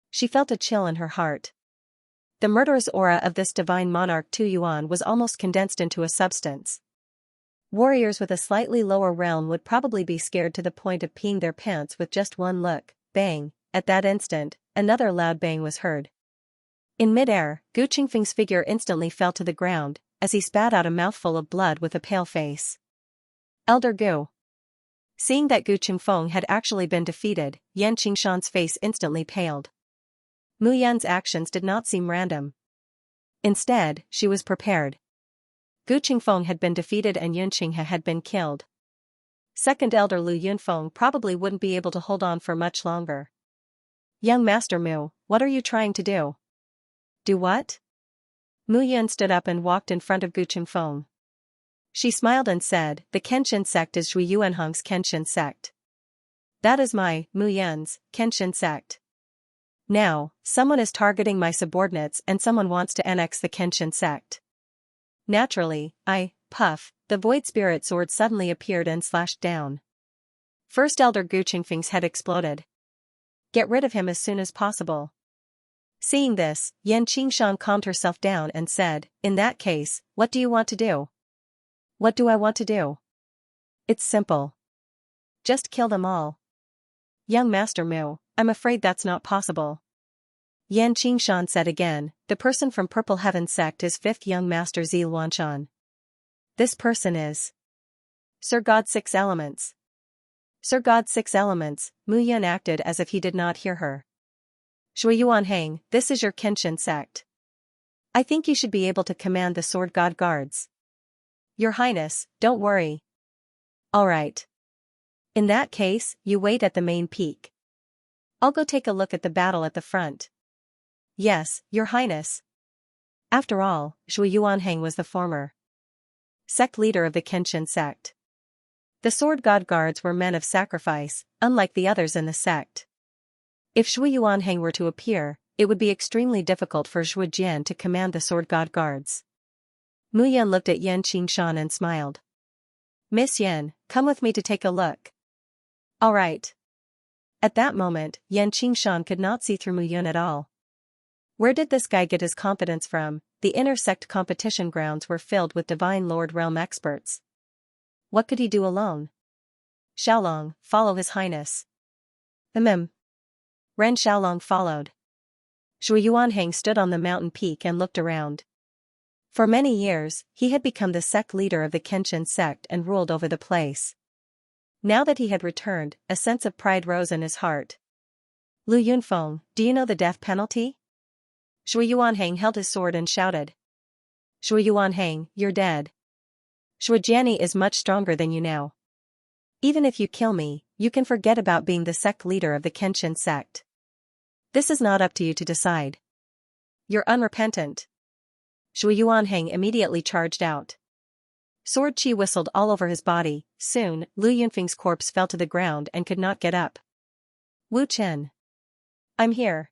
She felt a chill in her heart. The murderous aura of this divine monarch Tu Yuan was almost condensed into a substance. Warriors with a slightly lower realm would probably be scared to the point of peeing their pants with just one look. Bang! At that instant, another loud bang was heard. In midair, Gu Qingfeng's figure instantly fell to the ground, as he spat out a mouthful of blood with a pale face. Elder Gu. Seeing that Gu Qingfeng had actually been defeated, Yan Qingshan's face instantly paled. Muyun's actions did not seem random. Instead, she was prepared. Gu Qingfeng had been defeated and Yun Qinghe had been killed. Second Elder Lu Yunfeng probably wouldn't be able to hold on for much longer. Young Master Mu, what are you trying to do? Do what? Mu Yun stood up and walked in front of Gu Qingfeng. She smiled and said, the Kenshin sect is Zhui Yuanheng's Kenshin sect. That is my, Mu Yun's, Kenshin sect. Now, someone is targeting my subordinates and someone wants to annex the Kenshin sect. Naturally, the void spirit sword suddenly appeared and slashed down. First Elder Gu Qingfeng's head exploded. Get rid of him as soon as possible. Seeing this, Yan Qingshan calmed herself down and said, in that case, what do you want to do? What do I want to do? It's simple. Just kill them all. Young Master Mu, I'm afraid that's not possible. Yan Qingshan said again, the person from Purple Heaven sect is 5th Young Master Zi Luanshan. This person is Sir God 6 Elements. Sir God 6 Elements, Mu Yun acted as if he did not hear her. Shui Yuanhang, this is your Kenshin sect. I think you should be able to command the Sword God guards. Your Highness, don't worry. Alright. In that case, you wait at the main peak. I'll go take a look at the battle at the front. Yes, Your Highness. After all, Shui Yuanhang was the former sect leader of the Kenshin sect. The Sword God guards were men of sacrifice, unlike the others in the sect. If Shui Yuanhang were to appear, it would be extremely difficult for Zhuo Jian to command the Sword God guards. Mu Yan looked at Yan Qingshan and smiled. Miss Yan, come with me to take a look. Alright. At that moment, Yan Qingshan could not see through Mu Yun at all. Where did this guy get his confidence from? The inner sect competition grounds were filled with Divine Lord Realm experts. What could he do alone? Xiaolong, follow His Highness. Ren Xiaolong followed. Shui Yuanhang stood on the mountain peak and looked around. For many years, he had become the sect leader of the Kenshin sect and ruled over the place. Now that he had returned, a sense of pride rose in his heart. Lu Yunfeng, do you know the death penalty? Shui Yuanhang held his sword and shouted. Shui Yuanhang, you're dead. Shui Jiani is much stronger than you now. Even if you kill me, you can forget about being the sect leader of the Kenshin sect. This is not up to you to decide. You're unrepentant. Shui Yuanhang immediately charged out. Sword chi whistled all over his body. Soon, Lu Yunfeng's corpse fell to the ground and could not get up. Wu Chen. I'm here.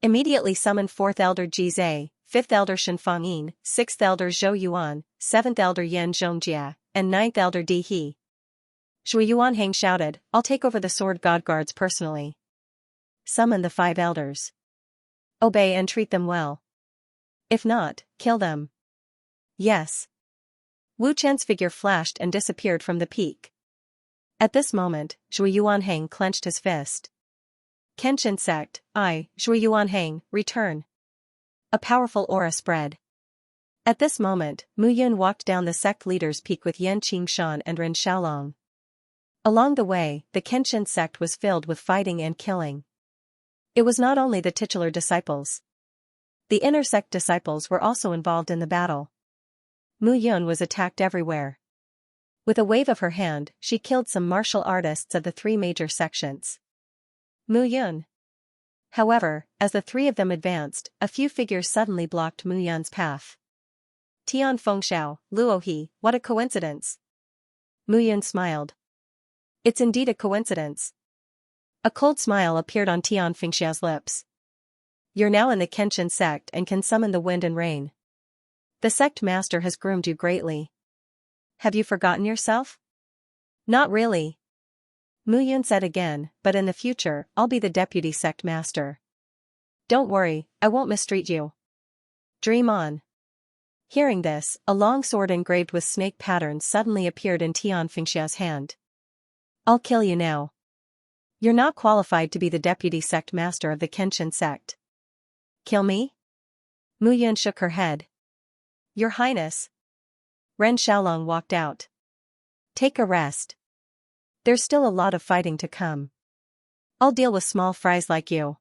Immediately summon 4th Elder Ji Zhe, 5th Elder Shen Fangyin, 6th Elder Zhou Yuan, 7th Elder Yan Zhongjia, and 9th Elder Di He. Shui Yuanhang shouted, I'll take over the Sword God guards personally. Summon the 5 elders. Obey and treat them well. If not, kill them. Yes. Wu Chen's figure flashed and disappeared from the peak. At this moment, Zhui Yuanhang clenched his fist. Kenshin sect, Zhui Yuanhang, return. A powerful aura spread. At this moment, Mu Yun walked down the sect leader's peak with Yan Qingshan and Ren Xiaolong. Along the way, the Kenshin sect was filled with fighting and killing. It was not only the titular disciples. The inner sect disciples were also involved in the battle. Mu Yun was attacked everywhere. With a wave of her hand, she killed some martial artists of the three major sections. Mu Yun. However, as the three of them advanced, a few figures suddenly blocked Mu Yun's path. Tian Fengxiao, Luo He, what a coincidence. Mu Yun smiled. It's indeed a coincidence. A cold smile appeared on Tian Fengxiao's lips. You're now in the Kenshin sect and can summon the wind and rain. The sect master has groomed you greatly. Have you forgotten yourself? Not really. Mu Yun said again, but in the future, I'll be the deputy sect master. Don't worry, I won't mistreat you. Dream on. Hearing this, a long sword engraved with snake patterns suddenly appeared in Tian Fengxiao's hand. I'll kill you now. You're not qualified to be the deputy sect master of the Kenshin sect. Kill me? Mu Yun shook her head. Your Highness. Ren Xiaolong walked out. Take a rest. There's still a lot of fighting to come. I'll deal with small fries like you.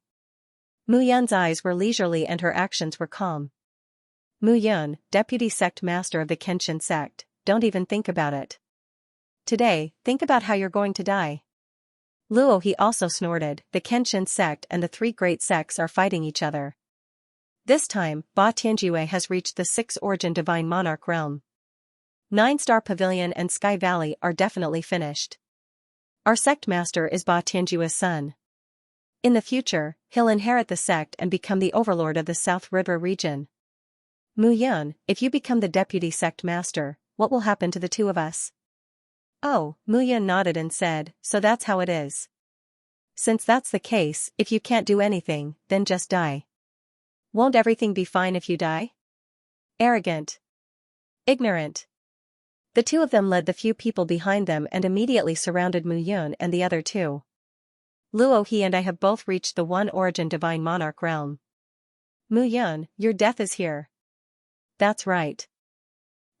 Mu Yun's eyes were leisurely and her actions were calm. Mu Yun, deputy sect master of the Kenshin sect, don't even think about it. Today, think about how you're going to die. Luo He also snorted, the Kenshin sect and the three great sects are fighting each other. This time, Ba Tianjue has reached the 6th origin divine monarch realm. 9-star pavilion and Sky Valley are definitely finished. Our sect master is Ba Tianjue's son. In the future, he'll inherit the sect and become the overlord of the South River region. Mu Yun, if you become the deputy sect master, what will happen to the two of us? Oh, Mu Yun nodded and said, so that's how it is. Since that's the case, if you can't do anything, then just die. Won't everything be fine if you die? Arrogant. Ignorant. The two of them led the few people behind them and immediately surrounded Mu Yun and the other two. Luo He and I have both reached the 1 origin divine monarch realm. Mu Yun, your death is here. That's right.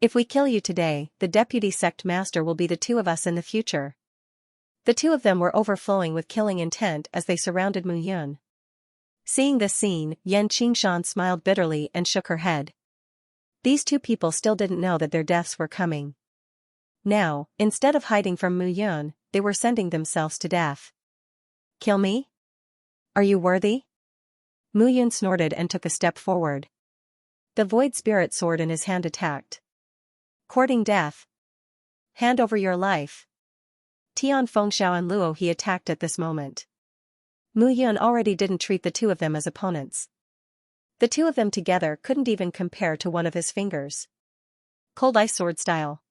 If we kill you today, the deputy sect master will be the two of us in the future. The two of them were overflowing with killing intent as they surrounded Mu Yun. Seeing this scene, Yan Qingshan smiled bitterly and shook her head. These two people still didn't know that their deaths were coming. Now, instead of hiding from Mu Yun, they were sending themselves to death. Kill me? Are you worthy? Mu Yun snorted and took a step forward. The void spirit sword in his hand attacked. Courting death. Hand over your life. Tian Fengxiao and Luo He attacked at this moment. Mu Yun already didn't treat the two of them as opponents. The two of them together couldn't even compare to one of his fingers. Cold ice sword style.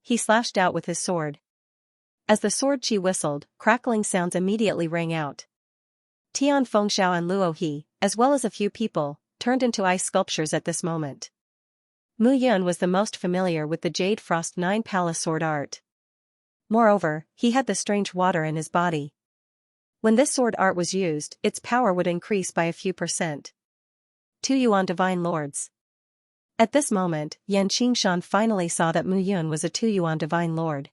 He slashed out with his sword. As the sword chi whistled, crackling sounds immediately rang out. Tian Fengxiao and Luo He, as well as a few people, turned into ice sculptures at this moment. Mu Yun was the most familiar with the Jade Frost 9 Palace sword art. Moreover, he had the strange water in his body. When this sword art was used, its power would increase by a few %. 2 Yuan Divine Lords. At this moment, Yan Qingshan finally saw that Mu Yun was a 2 Yuan Divine Lord.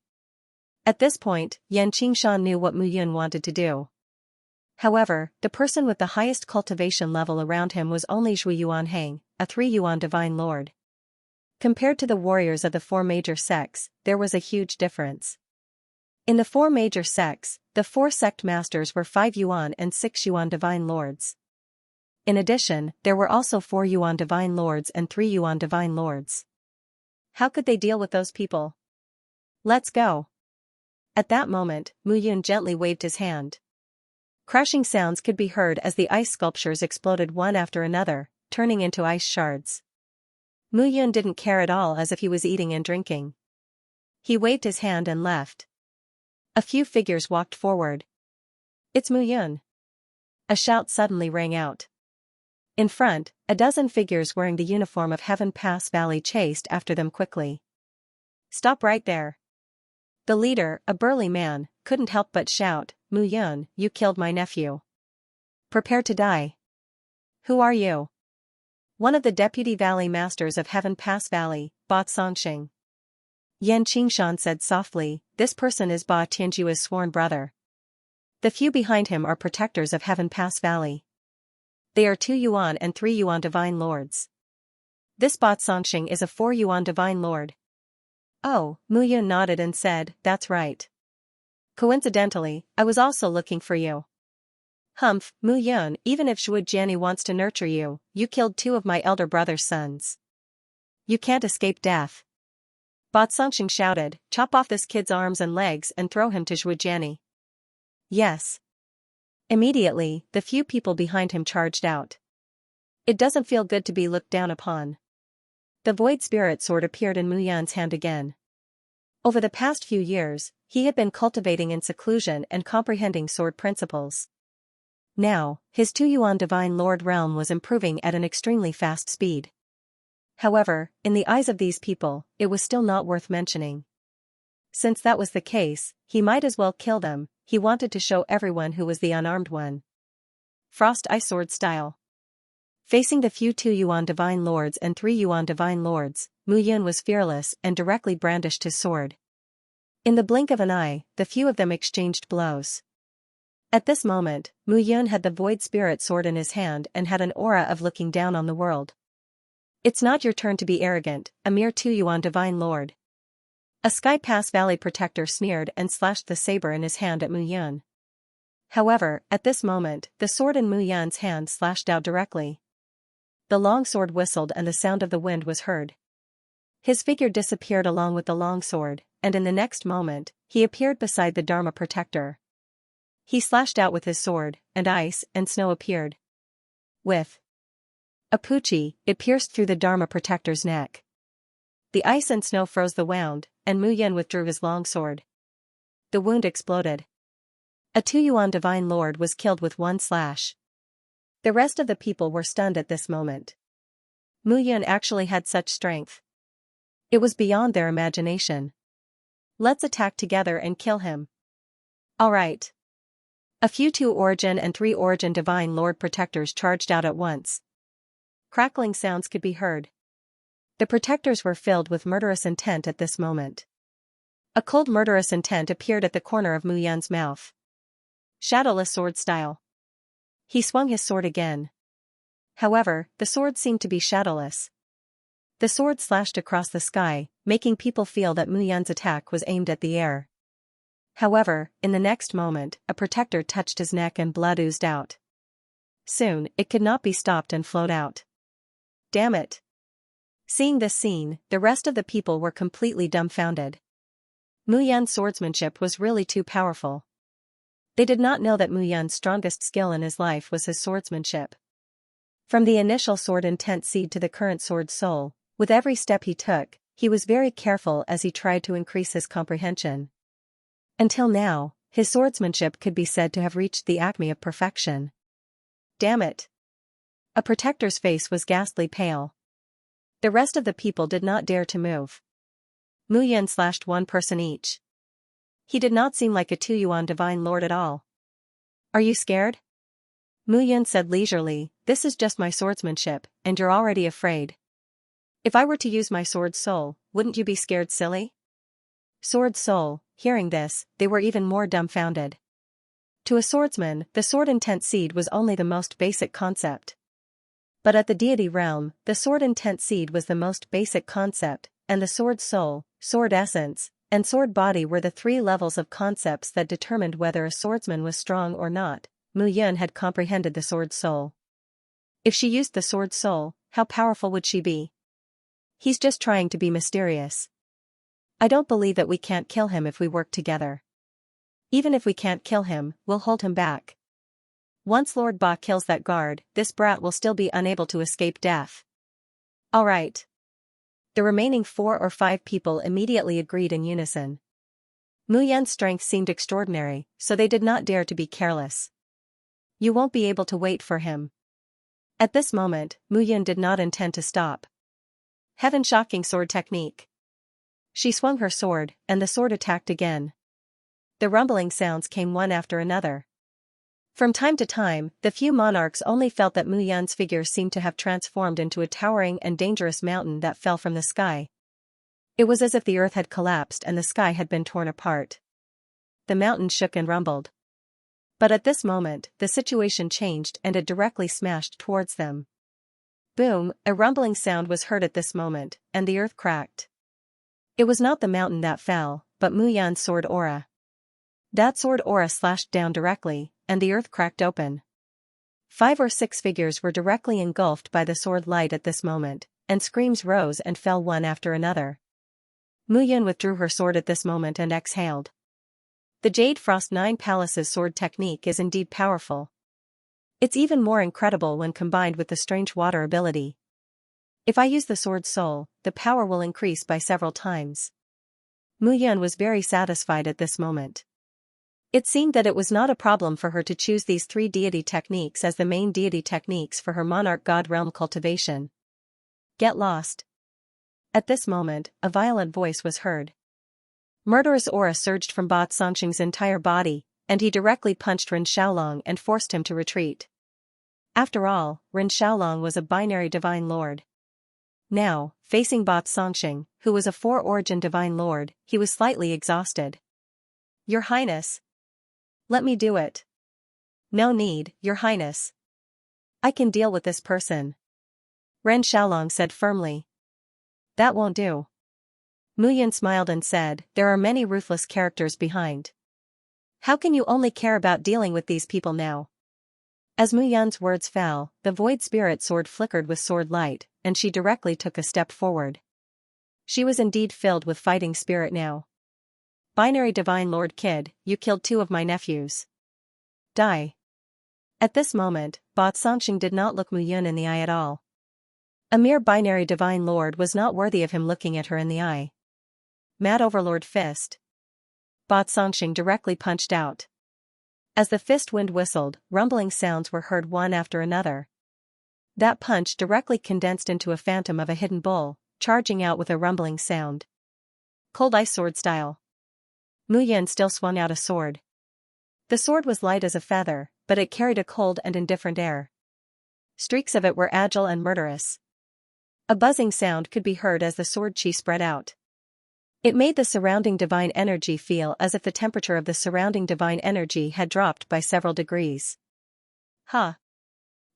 At this point, Yan Qingshan knew what Mu Yun wanted to do. However, the person with the highest cultivation level around him was only Zhui Yuanhang, a 3 Yuan Divine Lord. Compared to the warriors of the 4 major sects, there was a huge difference. In the 4 major sects, the 4 sect masters were 5 Yuan and 6 Yuan Divine Lords. In addition, there were also 4 Yuan Divine Lords and 3 Yuan Divine Lords. How could they deal with those people? Let's go. At that moment, Mu Yun gently waved his hand. Crashing sounds could be heard as the ice sculptures exploded one after another, turning into ice shards. Mu Yun didn't care at all, as if he was eating and drinking. He waved his hand and left. A few figures walked forward. It's Mu Yun. A shout suddenly rang out. In front, a dozen figures wearing the uniform of Heaven Pass Valley chased after them quickly. "Stop right there." The leader, a burly man, couldn't help but shout, "Mu Yun, you killed my nephew. Prepare to die." "Who are you?" "One of the deputy valley masters of Heaven Pass Valley, Ba Songxing." Yan Qingshan said softly, "This person is Ba Tianjua's sworn brother. The few behind him are protectors of Heaven Pass Valley. They are 2 Yuan and 3 Yuan divine lords. This Ba Songxing is a 4 Yuan divine lord." "Oh," Mu Yun nodded and said, "That's right. Coincidentally, I was also looking for you." "Humph, Mu Yun, even if Zhuo Jiani wants to nurture you, you killed 2 of my elder brother's sons. You can't escape death." Ba Songxing shouted, "Chop off this kid's arms and legs and throw him to Zhuo Jiani." "Yes." Immediately, the few people behind him charged out. It doesn't feel good to be looked down upon. The void spirit sword appeared in Mu Yan's hand again. Over the past few years, he had been cultivating in seclusion and comprehending sword principles. Now, his 2 Yuan divine lord realm was improving at an extremely fast speed. However, in the eyes of these people, it was still not worth mentioning. Since that was the case, he might as well kill them. He wanted to show everyone who was the unarmed one. Frost Ice Sword style. Facing the few 2 Yuan divine lords and 3 Yuan divine lords, Mu Yun was fearless and directly brandished his sword. In the blink of an eye, the few of them exchanged blows. At this moment, Mu Yun had the void spirit sword in his hand and had an aura of looking down on the world. "It's not your turn to be arrogant, a mere 2 Yuan divine lord." A Sky Pass Valley protector sneered and slashed the saber in his hand at Mu Yun. However, at this moment, the sword in Mu Yun's hand slashed out directly. The long sword whistled and the sound of the wind was heard. His figure disappeared along with the long sword, and in the next moment, he appeared beside the Dharma protector. He slashed out with his sword, and ice and snow appeared. With a puchi, it pierced through the Dharma protector's neck. The ice and snow froze the wound, and Mu Yun withdrew his long sword. The wound exploded. A 2 Yuan divine lord was killed with one slash. The rest of the people were stunned at this moment. Mu Yun actually had such strength. It was beyond their imagination. "Let's attack together and kill him." "All right." A few 2 Origin and 3 Origin divine lord protectors charged out at once. Crackling sounds could be heard. The protectors were filled with murderous intent at this moment. A cold murderous intent appeared at the corner of Mu Yun's mouth. Shadowless sword style. He swung his sword again. However, the sword seemed to be shadowless. The sword slashed across the sky, making people feel that Mu Yun's attack was aimed at the air. However, in the next moment, a protector touched his neck and blood oozed out. Soon, it could not be stopped and flowed out. "Damn it." Seeing this scene, the rest of the people were completely dumbfounded. Mu Yun's swordsmanship was really too powerful. They did not know that Mu Yun's strongest skill in his life was his swordsmanship. From the initial sword intent seed to the current sword soul, with every step he took, he was very careful as he tried to increase his comprehension. Until now, his swordsmanship could be said to have reached the acme of perfection. "Damn it." A protector's face was ghastly pale. The rest of the people did not dare to move. Mu Yun slashed one person each. He did not seem like a 2 Yuan divine lord at all. "Are you scared?" Mu Yun said leisurely, "This is just my swordsmanship, and you're already afraid. If I were to use my sword soul, wouldn't you be scared, silly?" Sword soul. Hearing this, they were even more dumbfounded. To a swordsman, the sword intent seed was only the most basic concept. But at the deity realm, the sword intent seed was the most basic concept, and the sword soul, sword essence, and sword body were the 3 levels of concepts that determined whether a swordsman was strong or not. Mu Yun had comprehended the sword soul. If she used the sword soul, how powerful would she be? He's just trying to be mysterious. I don't believe that we can't kill him if we work together. Even if we can't kill him, we'll hold him back. Once Lord Ba kills that guard, this brat will still be unable to escape death. All right. The remaining 4 or 5 people immediately agreed in unison. Mu Yun's strength seemed extraordinary, so they did not dare to be careless. "You won't be able to wait for him." At this moment, Mu Yun did not intend to stop. Heaven-shocking sword technique. She swung her sword, and the sword attacked again. The rumbling sounds came one after another. From time to time, the few monarchs only felt that Mu Yun's figure seemed to have transformed into a towering and dangerous mountain that fell from the sky. It was as if the earth had collapsed and the sky had been torn apart. The mountain shook and rumbled. But at this moment, the situation changed and it directly smashed towards them. Boom, a rumbling sound was heard at this moment, and the earth cracked. It was not the mountain that fell, but Mu Yun's sword aura. That sword aura slashed down directly, and the earth cracked open. 5 or 6 figures were directly engulfed by the sword light at this moment, and screams rose and fell one after another. Mu Yun withdrew her sword at this moment and exhaled. The Jade Frost 9 Palace's sword technique is indeed powerful. It's even more incredible when combined with the strange water ability. If I use the sword soul, the power will increase by several times. Mu Yun was very satisfied at this moment. It seemed that it was not a problem for her to choose these 3 deity techniques as the main deity techniques for her monarch god realm cultivation. Get lost. At this moment, a violent voice was heard. Murderous aura surged from Ba Songxing's entire body, and he directly punched Ren Xiaolong and forced him to retreat. After all, Ren Xiaolong was a binary divine lord. Now, facing Ba Songxing, who was a 4-origin divine lord, he was slightly exhausted. Your Highness. Let me do it. No need, Your Highness. I can deal with this person. Ren Xiaolong said firmly. That won't do. Mu Yun smiled and said, there are many ruthless characters behind. How can you only care about dealing with these people now? As Mu Yun's words fell, the void spirit sword flickered with sword light, and she directly took a step forward. She was indeed filled with fighting spirit now. Binary Divine Lord Kid, you killed 2 of my nephews. Die. At this moment, Ba Songxing did not look Mu Yun in the eye at all. A mere binary divine lord was not worthy of him looking at her in the eye. Mad Overlord Fist. Ba Songxing directly punched out. As the fist wind whistled, rumbling sounds were heard one after another. That punch directly condensed into a phantom of a hidden bull, charging out with a rumbling sound. Cold Ice Sword style. Mu Yun still swung out a sword. The sword was light as a feather, but it carried a cold and indifferent air. Streaks of it were agile and murderous. A buzzing sound could be heard as the sword chi spread out. It made the surrounding divine energy feel as if the temperature of the surrounding divine energy had dropped by several degrees. Ha!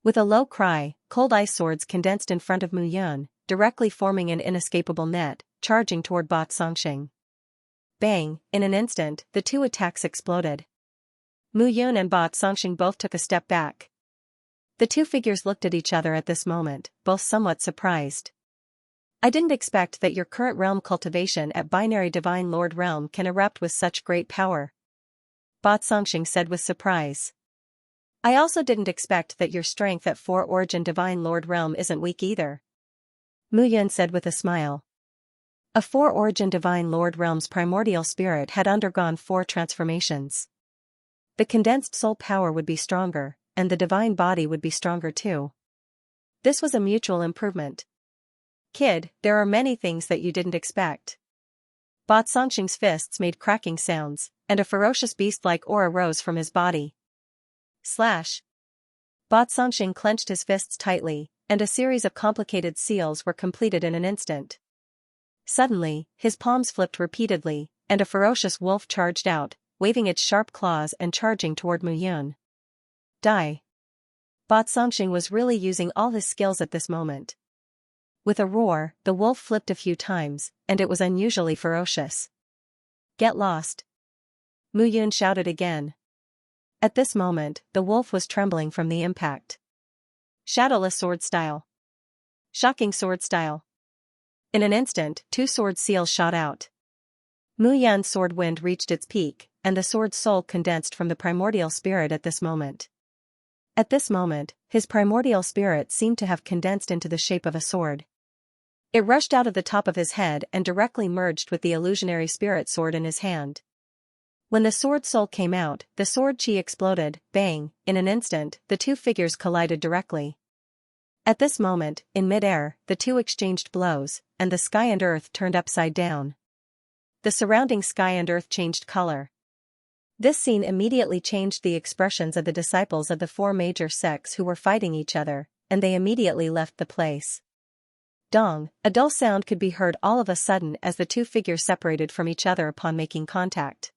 With a low cry, cold ice swords condensed in front of Mu Yun, directly forming an inescapable net, charging toward Ba Songxing. Bang! In an instant, the 2 attacks exploded. Mu Yun and Ba Songxing both took a step back. The 2 figures looked at each other at this moment, both somewhat surprised. I didn't expect that your current realm cultivation at Binary Divine Lord Realm can erupt with such great power. Ba Songxing said with surprise. I also didn't expect that your strength at 4-origin Divine Lord Realm isn't weak either. Mu Yun said with a smile. A 4-origin Divine Lord Realm's primordial spirit had undergone 4 transformations. The condensed soul power would be stronger, and the divine body would be stronger too. This was a mutual improvement. Kid, there are many things that you didn't expect. Ba Songxing's fists made cracking sounds, and a ferocious beast-like aura rose from his body. Slash. Ba Songxing clenched his fists tightly, and a series of complicated seals were completed in an instant. Suddenly, his palms flipped repeatedly, and a ferocious wolf charged out, waving its sharp claws and charging toward Mu Yun. Die. Ba Songxing was really using all his skills at this moment. With a roar, the wolf flipped a few times, and it was unusually ferocious. Get lost. Mu Yun shouted again. At this moment, the wolf was trembling from the impact. Shadowless sword style. Shocking sword style. In an instant, 2 sword seals shot out. Mu Yun's sword wind reached its peak, and the sword soul condensed from the primordial spirit at this moment. At this moment, his primordial spirit seemed to have condensed into the shape of a sword. It rushed out of the top of his head and directly merged with the illusionary spirit sword in his hand. When the sword soul came out, the sword chi exploded, bang, in an instant, the 2 figures collided directly. At this moment, in midair, the two exchanged blows, and the sky and earth turned upside down. The surrounding sky and earth changed color. This scene immediately changed the expressions of the disciples of the four major sects who were fighting each other, and they immediately left the place. Dong, a dull sound could be heard all of a sudden as the two figures separated from each other upon making contact.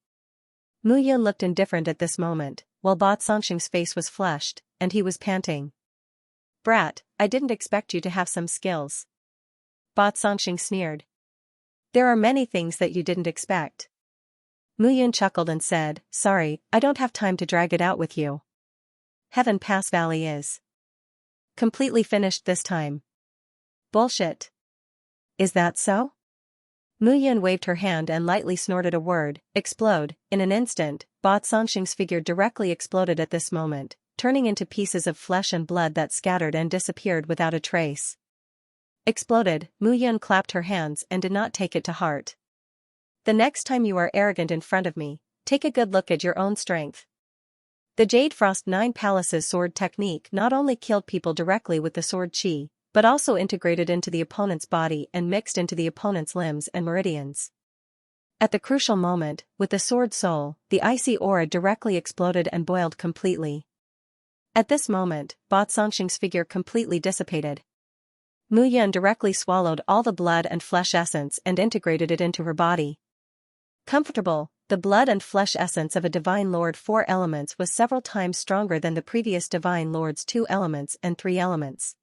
Mu Yun looked indifferent at this moment, while Ba Songxing's face was flushed, and he was panting. "Brat, I didn't expect you to have some skills." Ba Songxing sneered. "There are many things that you didn't expect." Mu Yun chuckled and said, "Sorry, I don't have time to drag it out with you. Heaven Pass Valley is completely finished this time." "Bullshit. Is that so?" Mu Yun waved her hand and lightly snorted a word, "Explode." In an instant, Ba Songxing's figure directly exploded at this moment, turning into pieces of flesh and blood that scattered and disappeared without a trace. Exploded, Mu Yun clapped her hands and did not take it to heart. "The next time you are arrogant in front of me, take a good look at your own strength." The Jade Frost Nine Palaces sword technique not only killed people directly with the sword chi, but also integrated into the opponent's body and mixed into the opponent's limbs and meridians. At the crucial moment, with the sword soul, the icy aura directly exploded and boiled completely. At this moment, Ba Songxing's figure completely dissipated. Mu Yun directly swallowed all the blood and flesh essence and integrated it into her body. Comfortable, the blood and flesh essence of a Divine Lord 4 elements was several times stronger than the previous Divine Lord's 2 elements and 3 elements.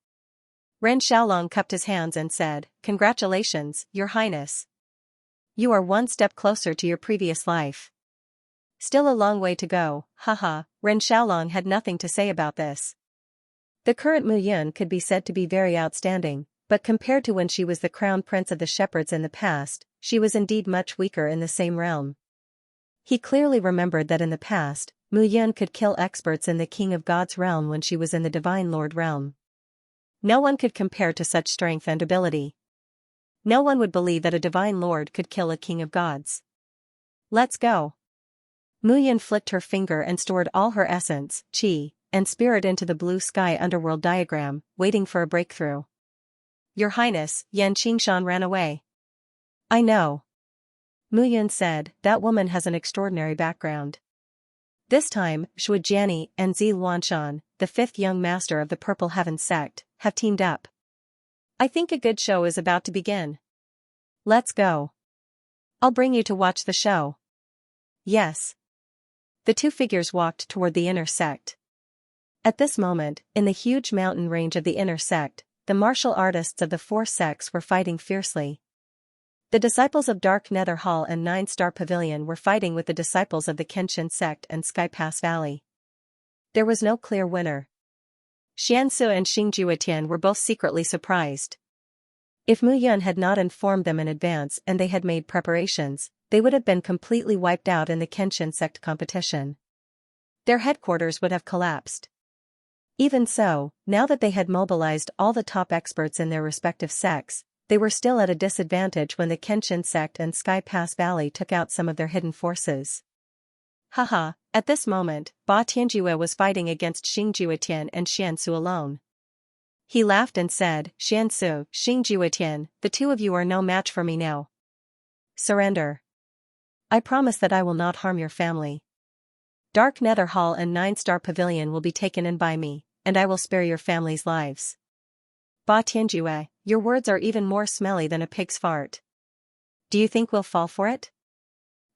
Ren Xiaolong cupped his hands and said, "Congratulations, Your Highness. You are one step closer to your previous life." "Still a long way to go, haha." Ren Xiaolong had nothing to say about this. The current Mu Yun could be said to be very outstanding, but compared to when she was the crown prince of the shepherds in the past, she was indeed much weaker in the same realm. He clearly remembered that in the past, Mu Yun could kill experts in the King of God's realm when she was in the Divine Lord realm. No one could compare to such strength and ability. No one would believe that a Divine Lord could kill a King of Gods. "Let's go." Mu Yun flicked her finger and stored all her essence, chi, and spirit into the blue sky underworld diagram, waiting for a breakthrough. "Your Highness," Yan Qingshan ran away. "I know." Mu Yun said, "That woman has an extraordinary background." This time, Shui Jiani and Zi Luanshan, the 5th young master of the Purple Heaven sect, have teamed up. "I think a good show is about to begin. Let's go. I'll bring you to watch the show." "Yes." The two figures walked toward the inner sect. At this moment, in the huge mountain range of the inner sect, the martial artists of the 4 sects were fighting fiercely. The disciples of Dark Nether Hall and 9-Star Pavilion were fighting with the disciples of the Kenshin sect and Sky Pass Valley. There was no clear winner. Xianxia and Xingjuetian were both secretly surprised. If Mu Yun had not informed them in advance and they had made preparations, they would have been completely wiped out in the Kenshin sect competition. Their headquarters would have collapsed. Even so, now that they had mobilized all the top experts in their respective sects, they were still at a disadvantage when the Kenshin sect and Sky Pass Valley took out some of their hidden forces. Haha, at this moment, Ba Tianjue was fighting against Xingjuetian and Xiansu alone. He laughed and said, "Xiansu, Xingjuetian, the two of you are no match for me now. Surrender. I promise that I will not harm your family. Dark Nether Hall and 9-Star Pavilion will be taken in by me, and I will spare your family's lives." "Ba Tianjue, your words are even more smelly than a pig's fart. Do you think we'll fall for it?"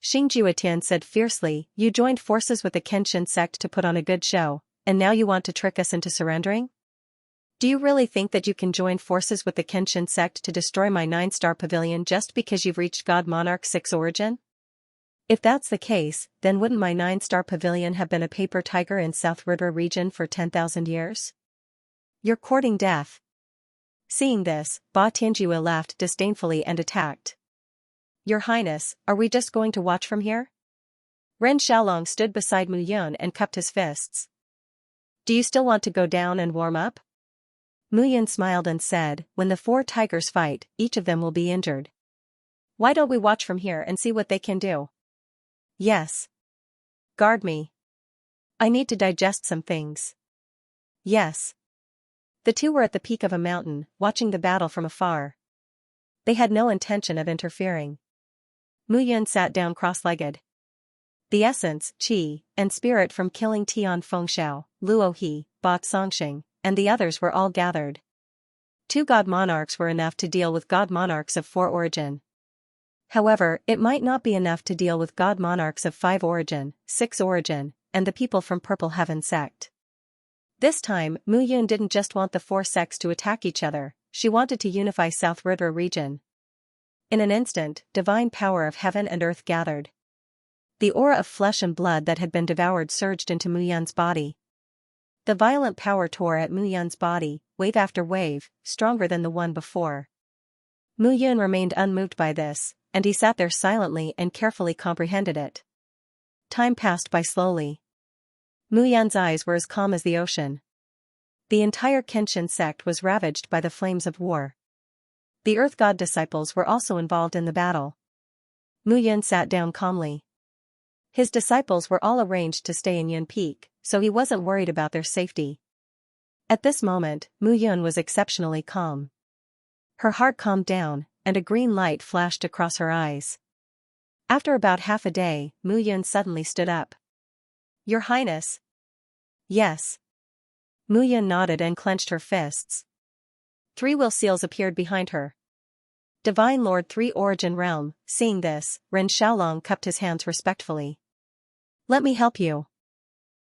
Xingjuetian said fiercely, "You joined forces with the Kenshin sect to put on a good show, and now you want to trick us into surrendering? Do you really think that you can join forces with the Kenshin sect to destroy my 9-Star Pavilion just because you've reached God Monarch 6 origin? If that's the case, then wouldn't my 9-Star Pavilion have been a paper tiger in South Ridra region for 10,000 years? You're courting death." Seeing this, Ba Tianjue laughed disdainfully and attacked. "Your Highness, are we just going to watch from here?" Ren Xiaolong stood beside Mu Yun and cupped his fists. "Do you still want to go down and warm up?" Mu Yun smiled and said, "When the 4 tigers fight, each of them will be injured. Why don't we watch from here and see what they can do?" "Yes." "Guard me. I need to digest some things." "Yes." The two were at the peak of a mountain, watching the battle from afar. They had no intention of interfering. Mu Yun sat down cross-legged. The essence, qi, and spirit from killing Tian Fengxiao, Luo He, Ba Songxing, and the others were all gathered. 2 god monarchs were enough to deal with god monarchs of 4 origin. However, it might not be enough to deal with god monarchs of 5 origin, 6 origin, and the people from Purple Heaven sect. This time, Mu Yun didn't just want the 4 sects to attack each other, she wanted to unify South River region. In an instant, divine power of heaven and earth gathered. The aura of flesh and blood that had been devoured surged into Mu Yun's body. The violent power tore at Mu Yun's body, wave after wave, stronger than the one before. Mu Yun remained unmoved by this, and he sat there silently and carefully comprehended it. Time passed by slowly. Mu Yun's eyes were as calm as the ocean. The entire Kenshin sect was ravaged by the flames of war. The Earth God disciples were also involved in the battle. Mu Yun sat down calmly. His disciples were all arranged to stay in Yun Peak, so he wasn't worried about their safety. At this moment, Mu Yun was exceptionally calm. Her heart calmed down, and a green light flashed across her eyes. After about half a day, Mu Yun suddenly stood up. "Your Highness." "Yes." Mu Yun nodded and clenched her fists. 3 will seals appeared behind her. Divine Lord 3 Origin Realm. Seeing this, Ren Xiaolong cupped his hands respectfully. "Let me help you."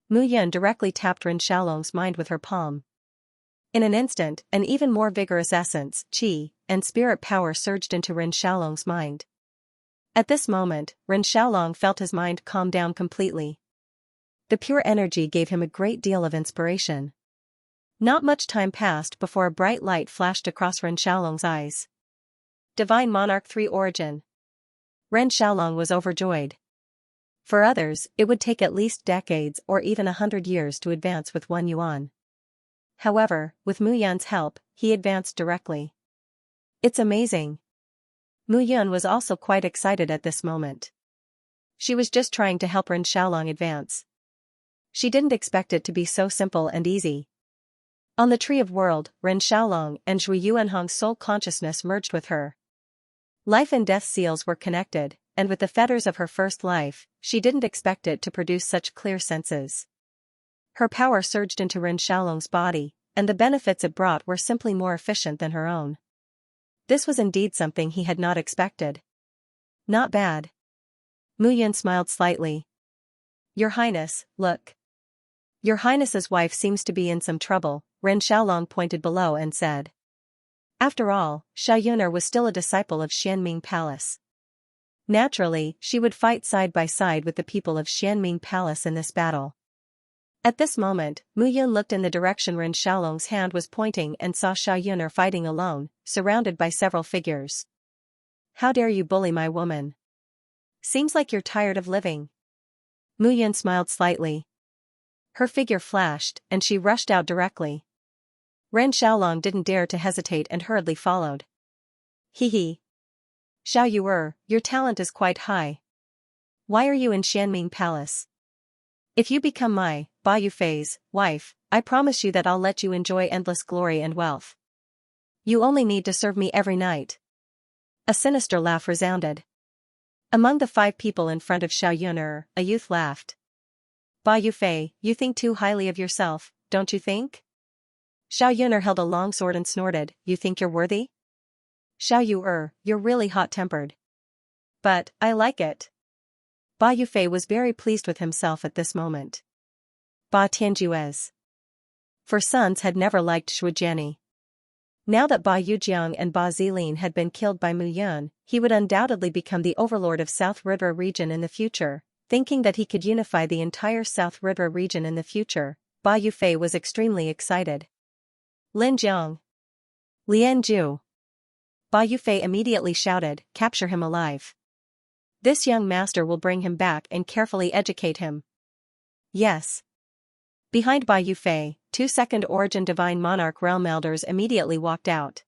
Mu Yun directly tapped Ren Xiaolong's mind with her palm. In an instant, an even more vigorous essence, qi, and spirit power surged into Ren Xiaolong's mind. At this moment, Ren Xiaolong felt his mind calm down completely. The pure energy gave him a great deal of inspiration. Not much time passed before a bright light flashed across Ren Xiaolong's eyes. Divine Monarch 3 Origin. Ren Xiaolong was overjoyed. For others, it would take at least decades or even 100 years to advance with 1 yuan. However, with Mu Yun's help, he advanced directly. "It's amazing." Mu Yun was also quite excited at this moment. She was just trying to help Ren Xiaolong advance. She didn't expect it to be so simple and easy. On the Tree of World, Ren Xiaolong and Zhui Yuanhong's soul consciousness merged with her. Life and death seals were connected, and with the fetters of her first life, she didn't expect it to produce such clear senses. Her power surged into Ren Xiaolong's body, and the benefits it brought were simply more efficient than her own. This was indeed something he had not expected. "Not bad." Mu Yun smiled slightly. "Your Highness, look." "Your Highness's wife seems to be in some trouble," Ren Xiaolong pointed below and said. After all, Xiaoyuner was still a disciple of Xianming Palace. Naturally, she would fight side by side with the people of Xianming Palace in this battle. At this moment, Mu Yun looked in the direction Ren Xiaolong's hand was pointing and saw Xiaoyuner fighting alone, surrounded by several figures. "How dare you bully my woman? Seems like you're tired of living." Mu Yun smiled slightly. Her figure flashed, and she rushed out directly. Ren Xiaolong didn't dare to hesitate and hurriedly followed. "Hee. Xiaoyuer, your talent is quite high. Why are you in Xianming Palace? If you become my, Ba Yufei's, wife, I promise you that I'll let you enjoy endless glory and wealth. You only need to serve me every night." A sinister laugh resounded. Among the 5 people in front of Xiaoyuner, a youth laughed. "Ba Yufei, you think too highly of yourself, don't you think?" Xiaoyuner held a long sword and snorted, "You think you're worthy? Xiaoyuer, you're really hot-tempered. But, I like it." Ba Yufei was very pleased with himself at this moment. Ba Tianjuez. For sons had never liked Shujiani. Now that Ba Yujiang and Ba Zilin had been killed by Mu Yun, he would undoubtedly become the overlord of South River region in the future. Thinking that he could unify the entire South River region in the future, Ba Yufei was extremely excited. "Lin Jiang. Lian Zhu." Ba Yufei immediately shouted, "Capture him alive. This young master will bring him back and carefully educate him." "Yes." Behind Ba Yufei, 2 second origin divine monarch realm elders immediately walked out.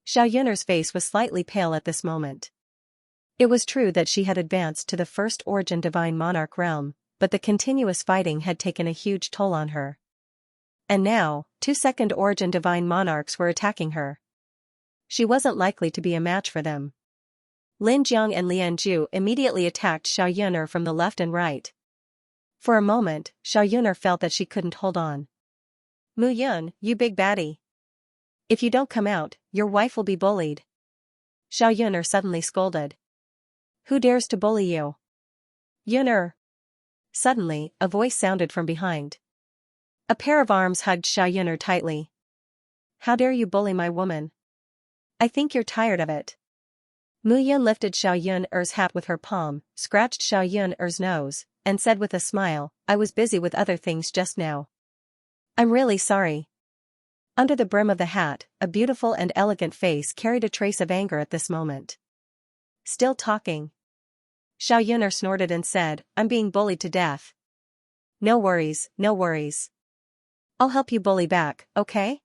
Xiaoyuner's face was slightly pale at this moment. It was true that she had advanced to the first origin divine monarch realm, but the continuous fighting had taken a huge toll on her. And now, two second origin divine monarchs were attacking her. She wasn't likely to be a match for them. Lin Jiang and Lian Zhu immediately attacked Xiao Yuner from the left and right. For a moment, Xiao Yuner felt that she couldn't hold on. Mu Yun, you big baddie. If you don't come out, your wife will be bullied. Xiao Yuner suddenly scolded. Who dares to bully you? Yuner. Suddenly, a voice sounded from behind. A pair of arms hugged Xiao Yuner tightly. How dare you bully my woman? I think you're tired of it. Mu Yun lifted Xiao Yuner's hat with her palm, scratched Xiao Yuner's nose, and said with a smile, I was busy with other things just now. I'm really sorry. Under the brim of the hat, a beautiful and elegant face carried a trace of anger at this moment. Still talking. Xiao Yuner snorted and said, I'm being bullied to death. No worries, no worries. I'll help you bully back, okay?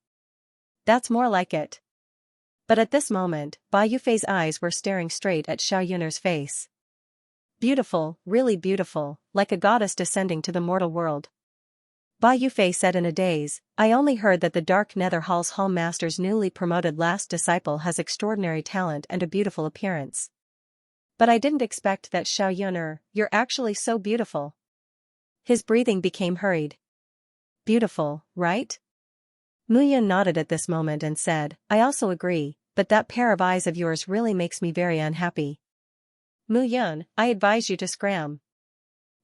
That's more like it. But at this moment, Ba Yufei's eyes were staring straight at Xiao Yuner's face. Beautiful, really beautiful, like a goddess descending to the mortal world. Ba Yufei said in a daze, I only heard that the Dark Nether Hall's Hall Master's newly promoted last disciple has extraordinary talent and a beautiful appearance. But I didn't expect that. Xiao Yuner, you're actually so beautiful. His breathing became hurried. Beautiful, right? Mu Yun nodded at this moment and said, I also agree, but that pair of eyes of yours really makes me very unhappy. Mu Yun, I advise you to scram.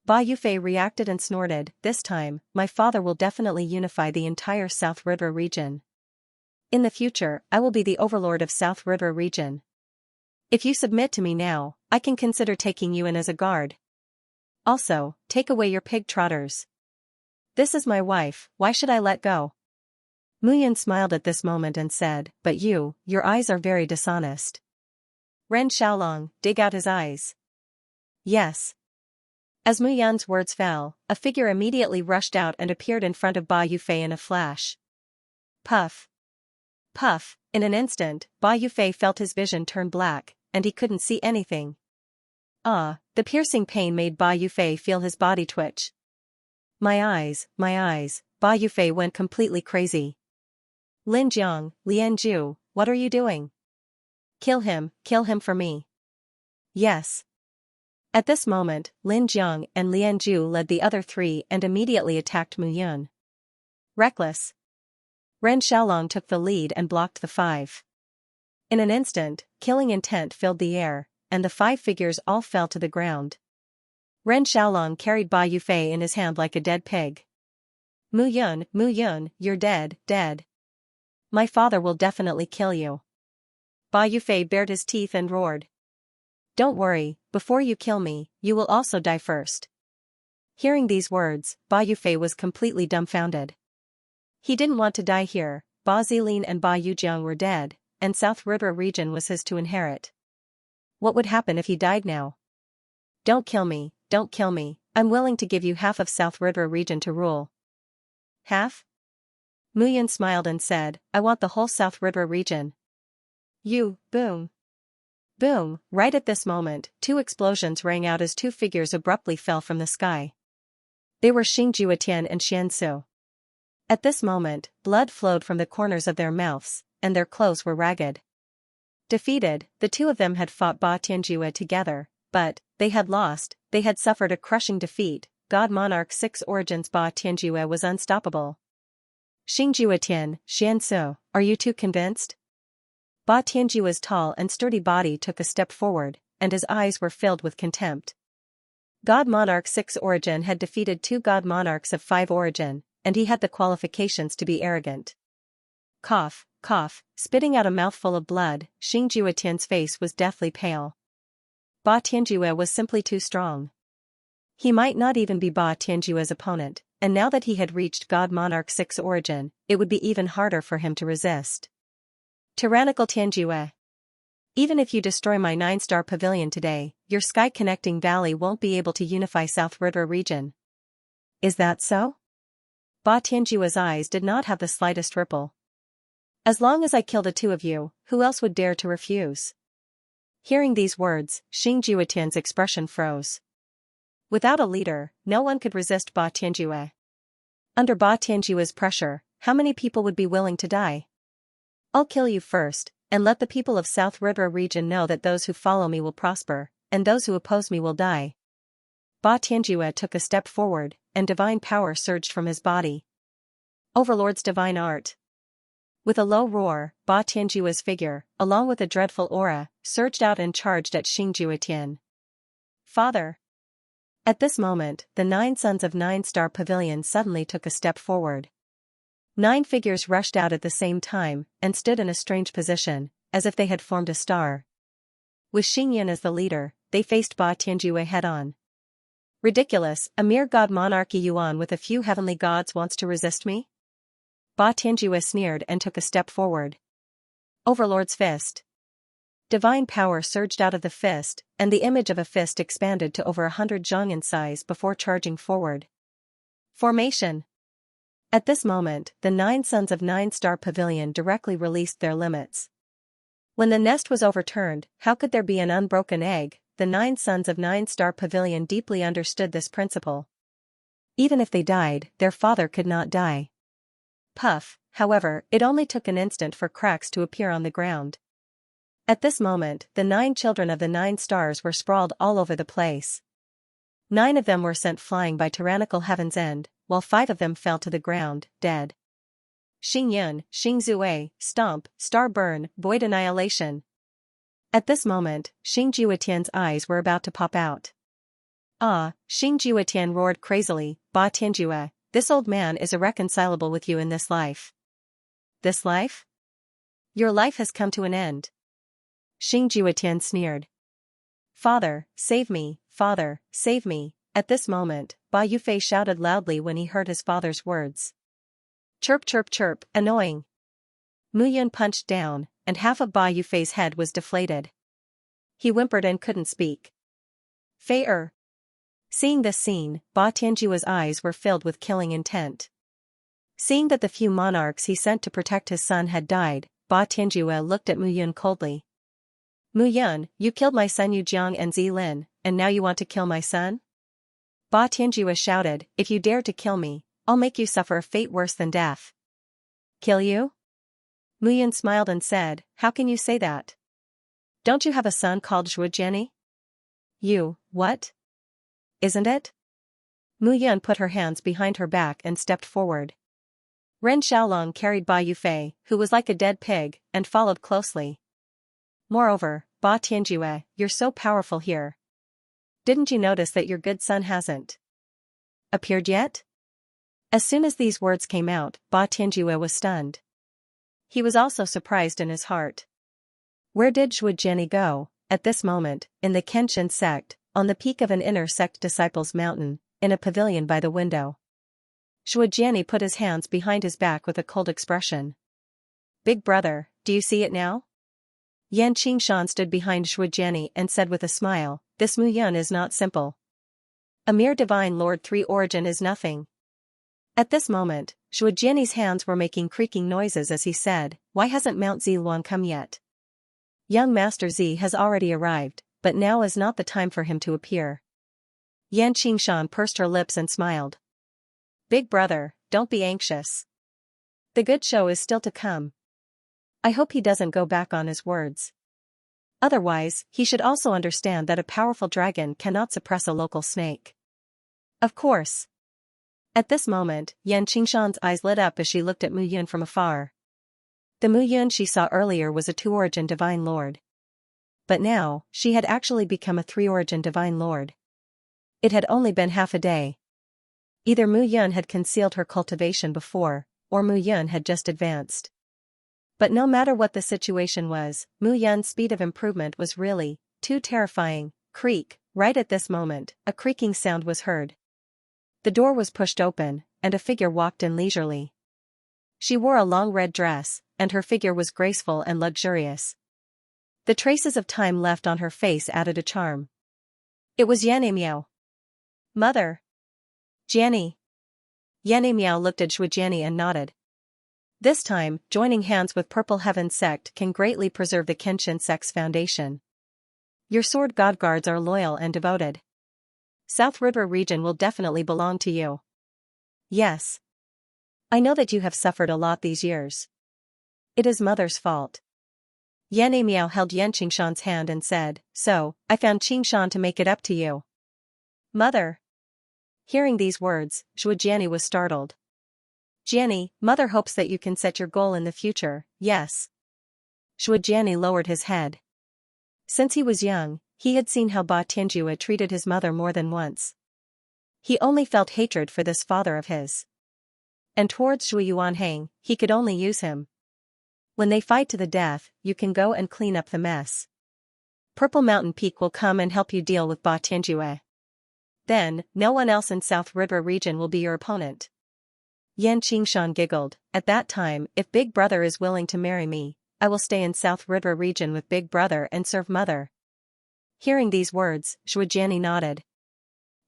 Ba Yufei reacted and snorted, this time, my father will definitely unify the entire South River region. In the future, I will be the overlord of South River region. If you submit to me now, I can consider taking you in as a guard. Also, take away your pig trotters. This is my wife, why should I let go? Mu Yun smiled at this moment and said, but your eyes are very dishonest. Ren Xiaolong, dig out his eyes. Yes. As Mu Yun's words fell, a figure immediately rushed out and appeared in front of Ba Yufei in a flash. Puff. Puff, in an instant, Ba Yufei felt his vision turn black, and he couldn't see anything. The piercing pain made Ba Yufei feel his body twitch. My eyes, Ba Yufei went completely crazy. Lin Jiang, Lian Zhu, what are you doing? Kill him for me. Yes. At this moment, Lin Jiang and Lian Zhu led the other three and immediately attacked Mu Yun. Reckless. Ren Xiaolong took the lead and blocked the five. In an instant, killing intent filled the air, and the five figures all fell to the ground. Ren Xiaolong carried Ba Yufei in his hand like a dead pig. Mu Yun, you're dead. My father will definitely kill you. Ba Yufei bared his teeth and roared. Don't worry, before you kill me, you will also die first. Hearing these words, Ba Yufei was completely dumbfounded. He didn't want to die here, Ba Zilin and Ba Yujiang were dead, and South River region was his to inherit. What would happen if he died now? Don't kill me, I'm willing to give you half of South River region to rule. Half? Mu Yun smiled and said, I want the whole South River region. Boom. Boom, right at this moment, two explosions rang out as two figures abruptly fell from the sky. They were Xingjiutian and Xianxia. At this moment, blood flowed from the corners of their mouths, and their clothes were ragged. Defeated, the two of them had fought Ba Tianjue together, but they had lost, they had suffered a crushing defeat. God Monarch 6 Origins Ba Tianjue was unstoppable. Xingjiutian, Xianxia, are you two convinced? Ba Tianjue's tall and sturdy body took a step forward, and his eyes were filled with contempt. God Monarch 6 Origin had defeated two God Monarchs of 5 Origin, and he had the qualifications to be arrogant. Cough, spitting out a mouthful of blood, Xingjiutian's face was deathly pale. Ba Tianjue was simply too strong. He might not even be Ba Tianjue's opponent, and now that he had reached God Monarch 6 Origin, it would be even harder for him to resist. Tyrannical Tianjue. Even if you destroy my 9-star pavilion today, your sky-connecting valley won't be able to unify South River region. Is that so? Ba Tianjue's eyes did not have the slightest ripple. As long as I kill the two of you, who else would dare to refuse? Hearing these words, Xingjiutian's expression froze. Without a leader, no one could resist Ba Tianjue. Under Ba Tianjue's pressure, how many people would be willing to die? I'll kill you first, and let the people of South River region know that those who follow me will prosper, and those who oppose me will die. Ba Tianjue took a step forward, and divine power surged from his body. Overlord's divine art. With a low roar, Ba Tianjue's figure, along with a dreadful aura, surged out and charged at Xingjue Tian. Father! At this moment, the 9 sons of 9-star pavilion suddenly took a step forward. 9 figures rushed out at the same time, and stood in a strange position, as if they had formed a star. With Xingyan as the leader, they faced Ba Tianjue head-on. Ridiculous, a mere god monarchy Yuan with a few heavenly gods wants to resist me? Ba Tianjue sneered and took a step forward. Overlord's fist. Divine power surged out of the fist, and the image of a fist expanded to over 100 zhang in size before charging forward. Formation. At this moment, the 9 sons of 9-star pavilion directly released their limits. When the nest was overturned, how could there be an unbroken egg? The 9 sons of 9-star pavilion deeply understood this principle. Even if they died, their father could not die. Puff, however, it only took an instant for cracks to appear on the ground. At this moment, the 9 children of the 9 stars were sprawled all over the place. 9 of them were sent flying by tyrannical Heaven's End, while 5 of them fell to the ground, dead. Xingyun, Xingzue, Stomp, Star Burn, Void Annihilation. At this moment, Xingjue Tian's eyes were about to pop out. Ah, Xingjue Tian roared crazily, Ba Tianjue, this old man is irreconcilable with you in this life. This life? Your life has come to an end. Xingjue Tian sneered. Father, save me, father, save me. At this moment, Ba Yufei shouted loudly when he heard his father's words. Chirp chirp chirp, annoying. Mu Yun punched down, and half of Ba Yufei's head was deflated. He whimpered and couldn't speak. Fei-er. Seeing this scene, Ba Tianjue's eyes were filled with killing intent. Seeing that the few monarchs he sent to protect his son had died, Ba Tianjue looked at Mu Yun coldly. Mu Yun, you killed my son Yu Jiang and Zi Lin, and now you want to kill my son? Ba Tianjue shouted, if you dare to kill me, I'll make you suffer a fate worse than death. Kill you? Mu Yun smiled and said, how can you say that? Don't you have a son called Zhujiani? You, what? Isn't it? Mu Yun put her hands behind her back and stepped forward. Ren Xiaolong carried Ba Yufei, who was like a dead pig, and followed closely. Moreover, Ba Tianjue, you're so powerful here. Didn't you notice that your good son hasn't appeared yet? As soon as these words came out, Ba Tianjue was stunned. He was also surprised in his heart. Where did Zhujiani go? At this moment, in the Kenshin sect, on the peak of an inner sect disciples' mountain, in a pavilion by the window. Zhujiani put his hands behind his back with a cold expression. Big brother, do you see it now? Yan Qingshan stood behind Zhujiani and said with a smile, this Mu Yun is not simple. A mere divine Lord 3 origin is nothing. At this moment, Zhujiani's hands were making creaking noises as he said, why hasn't Mount Ziluan come yet? Young Master Z has already arrived, but now is not the time for him to appear. Yan Qingshan pursed her lips and smiled. Big brother, don't be anxious. The good show is still to come. I hope he doesn't go back on his words. Otherwise, he should also understand that a powerful dragon cannot suppress a local snake. Of course. At this moment, Yan Qingshan's eyes lit up as she looked at Mu Yun from afar. The Mu Yun she saw earlier was a 2-origin divine lord. But now, she had actually become a 3-origin divine lord. It had only been half a day. Either Mu Yun had concealed her cultivation before, or Mu Yun had just advanced. But no matter what the situation was, Mu Yun's speed of improvement was really too terrifying. Creak, right at this moment, a creaking sound was heard. The door was pushed open, and a figure walked in leisurely. She wore a long red dress, and her figure was graceful and luxurious. The traces of time left on her face added a charm. It was Yanni Miao. Mother. Jiani. Yanni Miao looked at Zhujiani and nodded. This time, joining hands with Purple Heaven sect can greatly preserve the Kenshin sect's foundation. Your sword god guards are loyal and devoted. South River region will definitely belong to you. Yes. I know that you have suffered a lot these years. It is mother's fault. Yan Miao held Yan Qingshan's hand and said, so, I found Qingshan to make it up to you. Mother. Hearing these words, Zhujiani was startled. Jiani, mother hopes that you can set your goal in the future, yes. Zhujiani lowered his head. Since he was young, he had seen how Ba Tianjue treated his mother more than once. He only felt hatred for this father of his. And towards Zhu Yuanhang, he could only use him. When they fight to the death, you can go and clean up the mess. Purple Mountain Peak will come and help you deal with Ba Tianjue. Then, no one else in South River region will be your opponent. Yan Qingshan giggled. At that time, if Big Brother is willing to marry me, I will stay in South River region with Big Brother and serve mother. Hearing these words, Zhujiani nodded.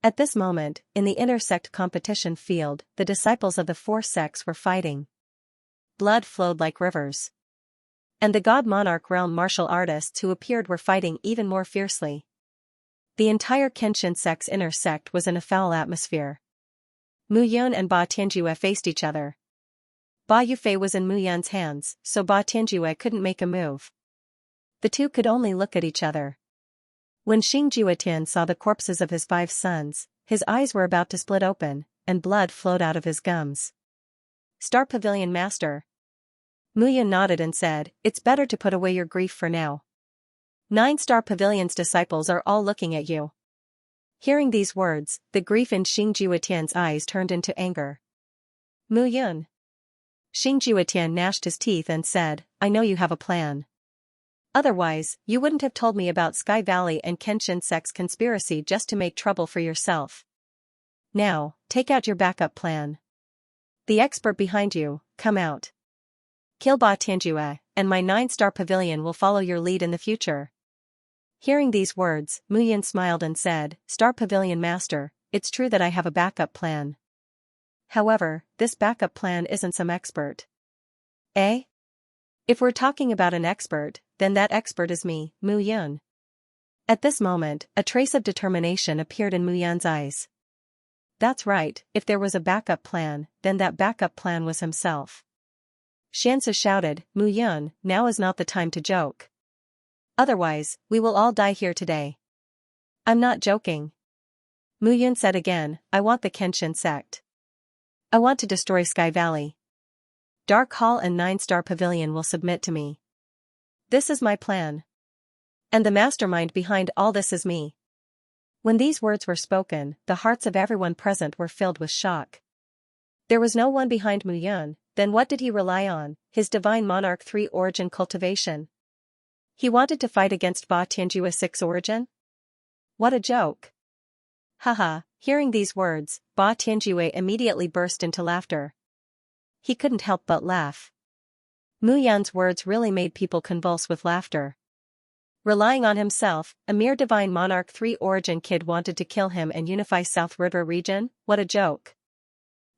At this moment, in the inter-sect competition field, the disciples of the four sects were fighting. Blood flowed like rivers. And the God Monarch realm martial artists who appeared were fighting even more fiercely. The entire Kenshin sect's inner sect was in a foul atmosphere. Mu Yun and Ba Tianjue faced each other. Ba Yufei was in Mu Yun's hands, so Ba Tianjue couldn't make a move. The two could only look at each other. When Xing Juetian saw the corpses of his 5 sons, his eyes were about to split open, and blood flowed out of his gums. Star Pavilion Master. Mu Yun nodded and said, it's better to put away your grief for now. 9 Star Pavilion's disciples are all looking at you. Hearing these words, the grief in Xing Juetian's eyes turned into anger. Mu Yun. Xing Juetian gnashed his teeth and said, I know you have a plan. Otherwise, you wouldn't have told me about Sky Valley and Kenshin sect's conspiracy just to make trouble for yourself. Now, take out your backup plan. The expert behind you, come out. Kill Ba Tianjue, and my 9-star pavilion will follow your lead in the future. Hearing these words, Mu Yun smiled and said, Star Pavilion Master, it's true that I have a backup plan. However, this backup plan isn't some expert. Eh? If we're talking about an expert, then that expert is me, Mu Yun. At this moment, a trace of determination appeared in Mu Yun's eyes. That's right, if there was a backup plan, then that backup plan was himself. Xianxia shouted, Mu Yun, now is not the time to joke. Otherwise, we will all die here today. I'm not joking. Mu Yun said again, I want the Kenshin sect. I want to destroy Sky Valley. Dark Hall and 9-star pavilion will submit to me. This is my plan. And the mastermind behind all this is me. When these words were spoken, the hearts of everyone present were filled with shock. There was no one behind Mu Yun, then what did he rely on? His Divine Monarch 3 origin cultivation. He wanted to fight against Ba Tianjue 6 origin? What a joke. Haha, hearing these words, Ba Tianjue immediately burst into laughter. He couldn't help but laugh. Mu Yun's words really made people convulse with laughter. Relying on himself, a mere Divine Monarch 3 origin kid wanted to kill him and unify South River region? What a joke.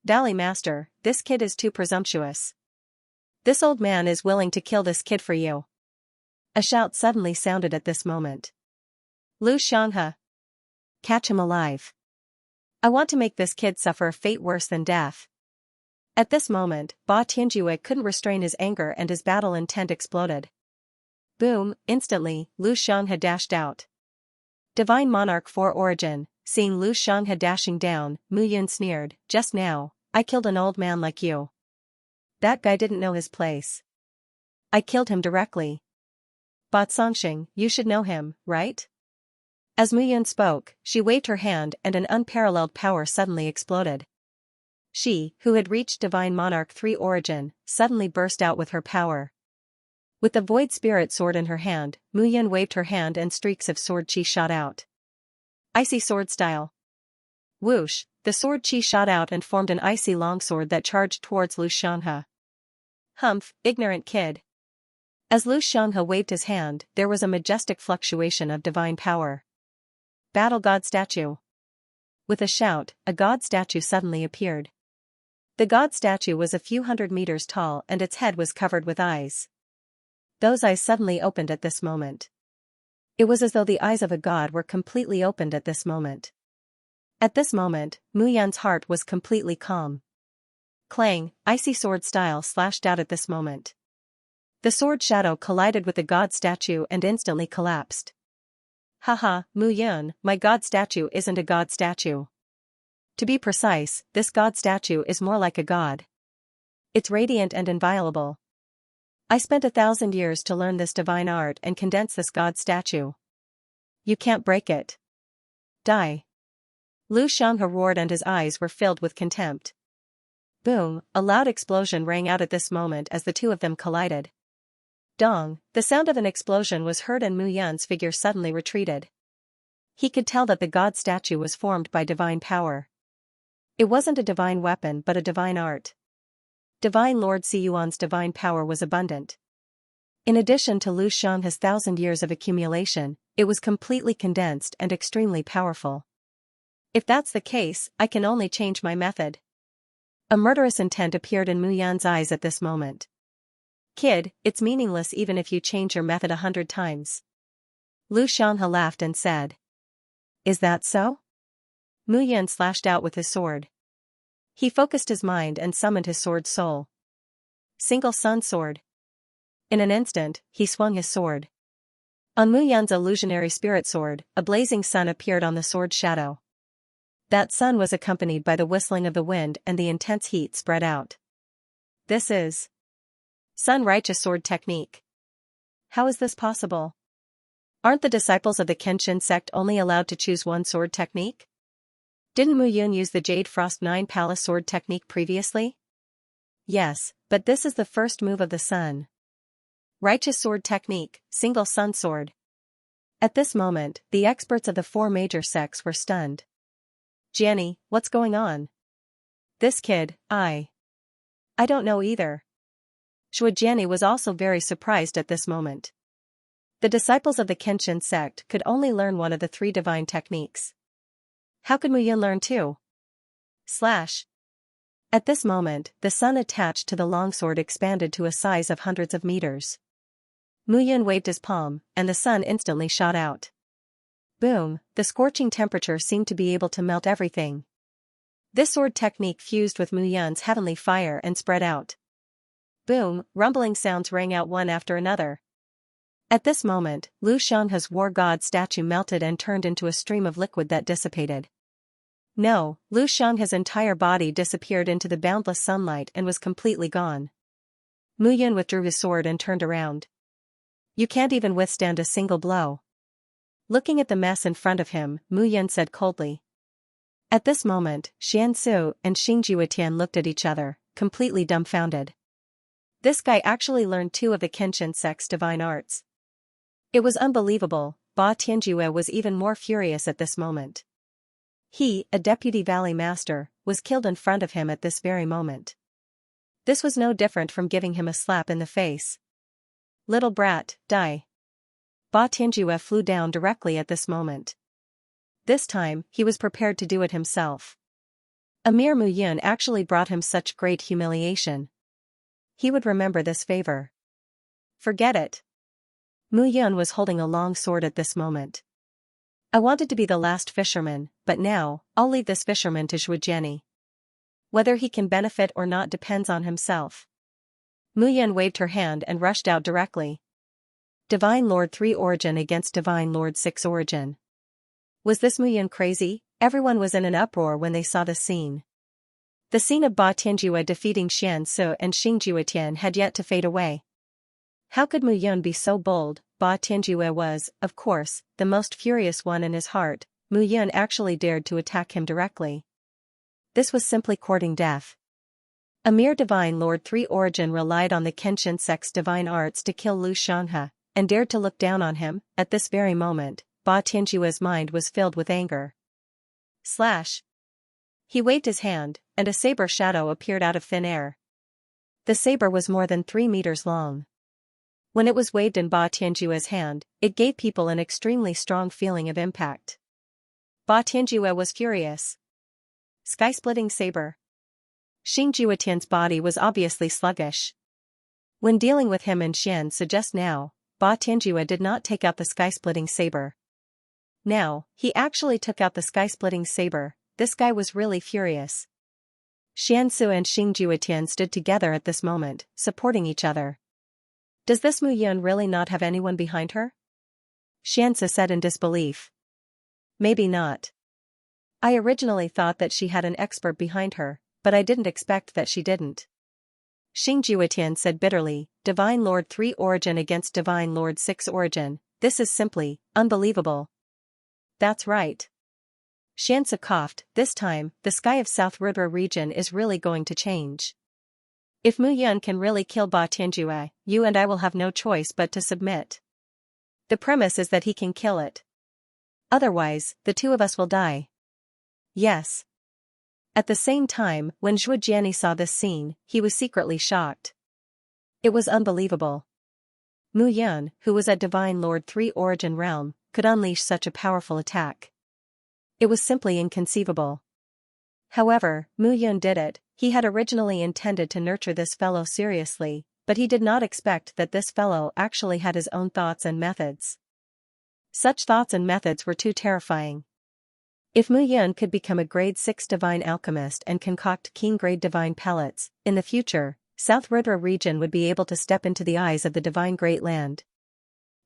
Valley Master, this kid is too presumptuous. This old man is willing to kill this kid for you. A shout suddenly sounded at this moment. Lu Xianxia. Catch him alive. I want to make this kid suffer a fate worse than death. At this moment, Ba Tianjue couldn't restrain his anger and his battle intent exploded. Boom, instantly, Lu Xianxia dashed out. Divine Monarch 4 origin, seeing Lu Xianxia dashing down, Mu Yun sneered, just now, I killed an old man like you. That guy didn't know his place. I killed him directly. Ba Zongxing, you should know him, right? As Mu Yun spoke, she waved her hand and an unparalleled power suddenly exploded. She, who had reached Divine Monarch 3 origin, suddenly burst out with her power. With the Void Spirit sword in her hand, Mu Yun waved her hand and streaks of sword chi shot out. Icy sword style. Whoosh, the sword chi shot out and formed an icy longsword that charged towards Lu Xianxia. Humph, ignorant kid. As Lu Xianxia waved his hand, there was a majestic fluctuation of divine power. Battle God Statue. With a shout, a god statue suddenly appeared. The god statue was a few hundred meters tall and its head was covered with eyes. Those eyes suddenly opened at this moment. It was as though the eyes of a god were completely opened at this moment. At this moment, Mu Yun's heart was completely calm. Clang, icy sword style slashed out at this moment. The sword shadow collided with the god statue and instantly collapsed. Haha, Mu Yun, my god statue isn't a god statue. To be precise, this god statue is more like a god. It's radiant and inviolable. I spent 1,000 years to learn this divine art and condense this god statue. You can't break it. Die. Lu Xianxia roared and his eyes were filled with contempt. Boom, a loud explosion rang out at this moment as the two of them collided. Dong, the sound of an explosion was heard and Mu Yun's figure suddenly retreated. He could tell that the god statue was formed by divine power. It wasn't a divine weapon but a divine art. Divine Lord Siyuan's divine power was abundant. In addition to Lu Xianxia's 1,000 years of accumulation, it was completely condensed and extremely powerful. If that's the case, I can only change my method. A murderous intent appeared in Mu Yun's eyes at this moment. Kid, it's meaningless even if you change your method 100 times. Lu Xianxia laughed and said. Is that so? Mu Yun slashed out with his sword. He focused his mind and summoned his sword soul. Single sun sword. In an instant, he swung his sword. On Mu Yun's illusionary spirit sword, a blazing sun appeared on the sword shadow. That sun was accompanied by the whistling of the wind and the intense heat spread out. This is Sun Righteous Sword Technique. How is this possible? Aren't the disciples of the Kenshin sect only allowed to choose one sword technique? Didn't Mu Yun use the Jade Frost 9 Palace sword technique previously? Yes, but this is the first move of the Sun Righteous Sword Technique, Single Sun Sword. At this moment, the experts of the 4 major sects were stunned. Jenny, what's going on? This kid, I don't know either. Shui Jianni was also very surprised at this moment. The disciples of the Kenshin sect could only learn one of the 3 divine techniques. How could Mu Yun learn 2? At this moment, the sun attached to the longsword expanded to a size of hundreds of meters. Mu Yun waved his palm, and the sun instantly shot out. Boom, the scorching temperature seemed to be able to melt everything. This sword technique fused with Mu Yun's heavenly fire and spread out. Boom, rumbling sounds rang out one after another. At this moment, Lu Xianxia's war god statue melted and turned into a stream of liquid that dissipated. No, Lu Xianxia's entire body disappeared into the boundless sunlight and was completely gone. Mu Yun withdrew his sword and turned around. You can't even withstand a single blow. Looking at the mess in front of him, Mu Yun said coldly. At this moment, Xianxia and Xingjiutian looked at each other, completely dumbfounded. This guy actually learned 2 of the Kenshin sect's divine arts. It was unbelievable. Ba Tianjue was even more furious at this moment. He, a deputy valley master, was killed in front of him at this very moment. This was no different from giving him a slap in the face. Little brat, die. Ba Tianjue flew down directly at this moment. This time, he was prepared to do it himself. Emir Mu Yun actually brought him such great humiliation. He would remember this favor. Forget it. Mu Yun was holding a long sword at this moment. I wanted to be the last fisherman, but now, I'll leave this fisherman to Shui Jianni. Whether he can benefit or not depends on himself. Mu Yun waved her hand and rushed out directly. Divine Lord 3 Origin against Divine Lord 6 Origin. Was this Mu Yun crazy? Everyone was in an uproar when they saw the scene. The scene of Ba Tianjue defeating Xianxia and Xingjiutian had yet to fade away. How could Mu Yun be so bold? Ba Tianjue was, of course, the most furious one in his heart. Mu Yun actually dared to attack him directly. This was simply courting death. A mere Divine Lord 3 Origin relied on the Kenshin sect's divine arts to kill Lu Xianxia, and dared to look down on him. At this very moment, Ba Tianjue's mind was filled with anger. He waved his hand, and a saber shadow appeared out of thin air. The saber was more than 3 meters long. When it was waved in Ba Tianjue's hand, it gave people an extremely strong feeling of impact. Ba Tianjue was furious. Sky-splitting saber. Xingjiutian's body was obviously sluggish. When dealing with him and Xianxia just now, Ba Tianjue did not take out the sky-splitting saber. Now, he actually took out the sky-splitting saber. This guy was really furious. Xianxia and Xingjuetian stood together at this moment, supporting each other. Does this Mu Yun really not have anyone behind her? Xianxia said in disbelief. Maybe not. I originally thought that she had an expert behind her, but I didn't expect that she didn't. Xingjuetian said bitterly, Divine Lord 3 origin against Divine Lord 6 origin, this is simply unbelievable. That's right. Xianxia coughed, this time, the sky of South Rudra region is really going to change. If Mu Yun can really kill Ba Tianjue, you and I will have no choice but to submit. The premise is that he can kill it. Otherwise, the two of us will die. Yes. At the same time, when Zhuo Jiani saw this scene, he was secretly shocked. It was unbelievable. Mu Yun, who was at Divine Lord 3 origin realm, could unleash such a powerful attack. It was simply inconceivable. However, Mu Yun did it. He had originally intended to nurture this fellow seriously, but he did not expect that this fellow actually had his own thoughts and methods. Such thoughts and methods were too terrifying. If Mu Yun could become a grade 6 divine alchemist and concoct keen grade divine pellets, in the future, South Rudra region would be able to step into the eyes of the divine great land.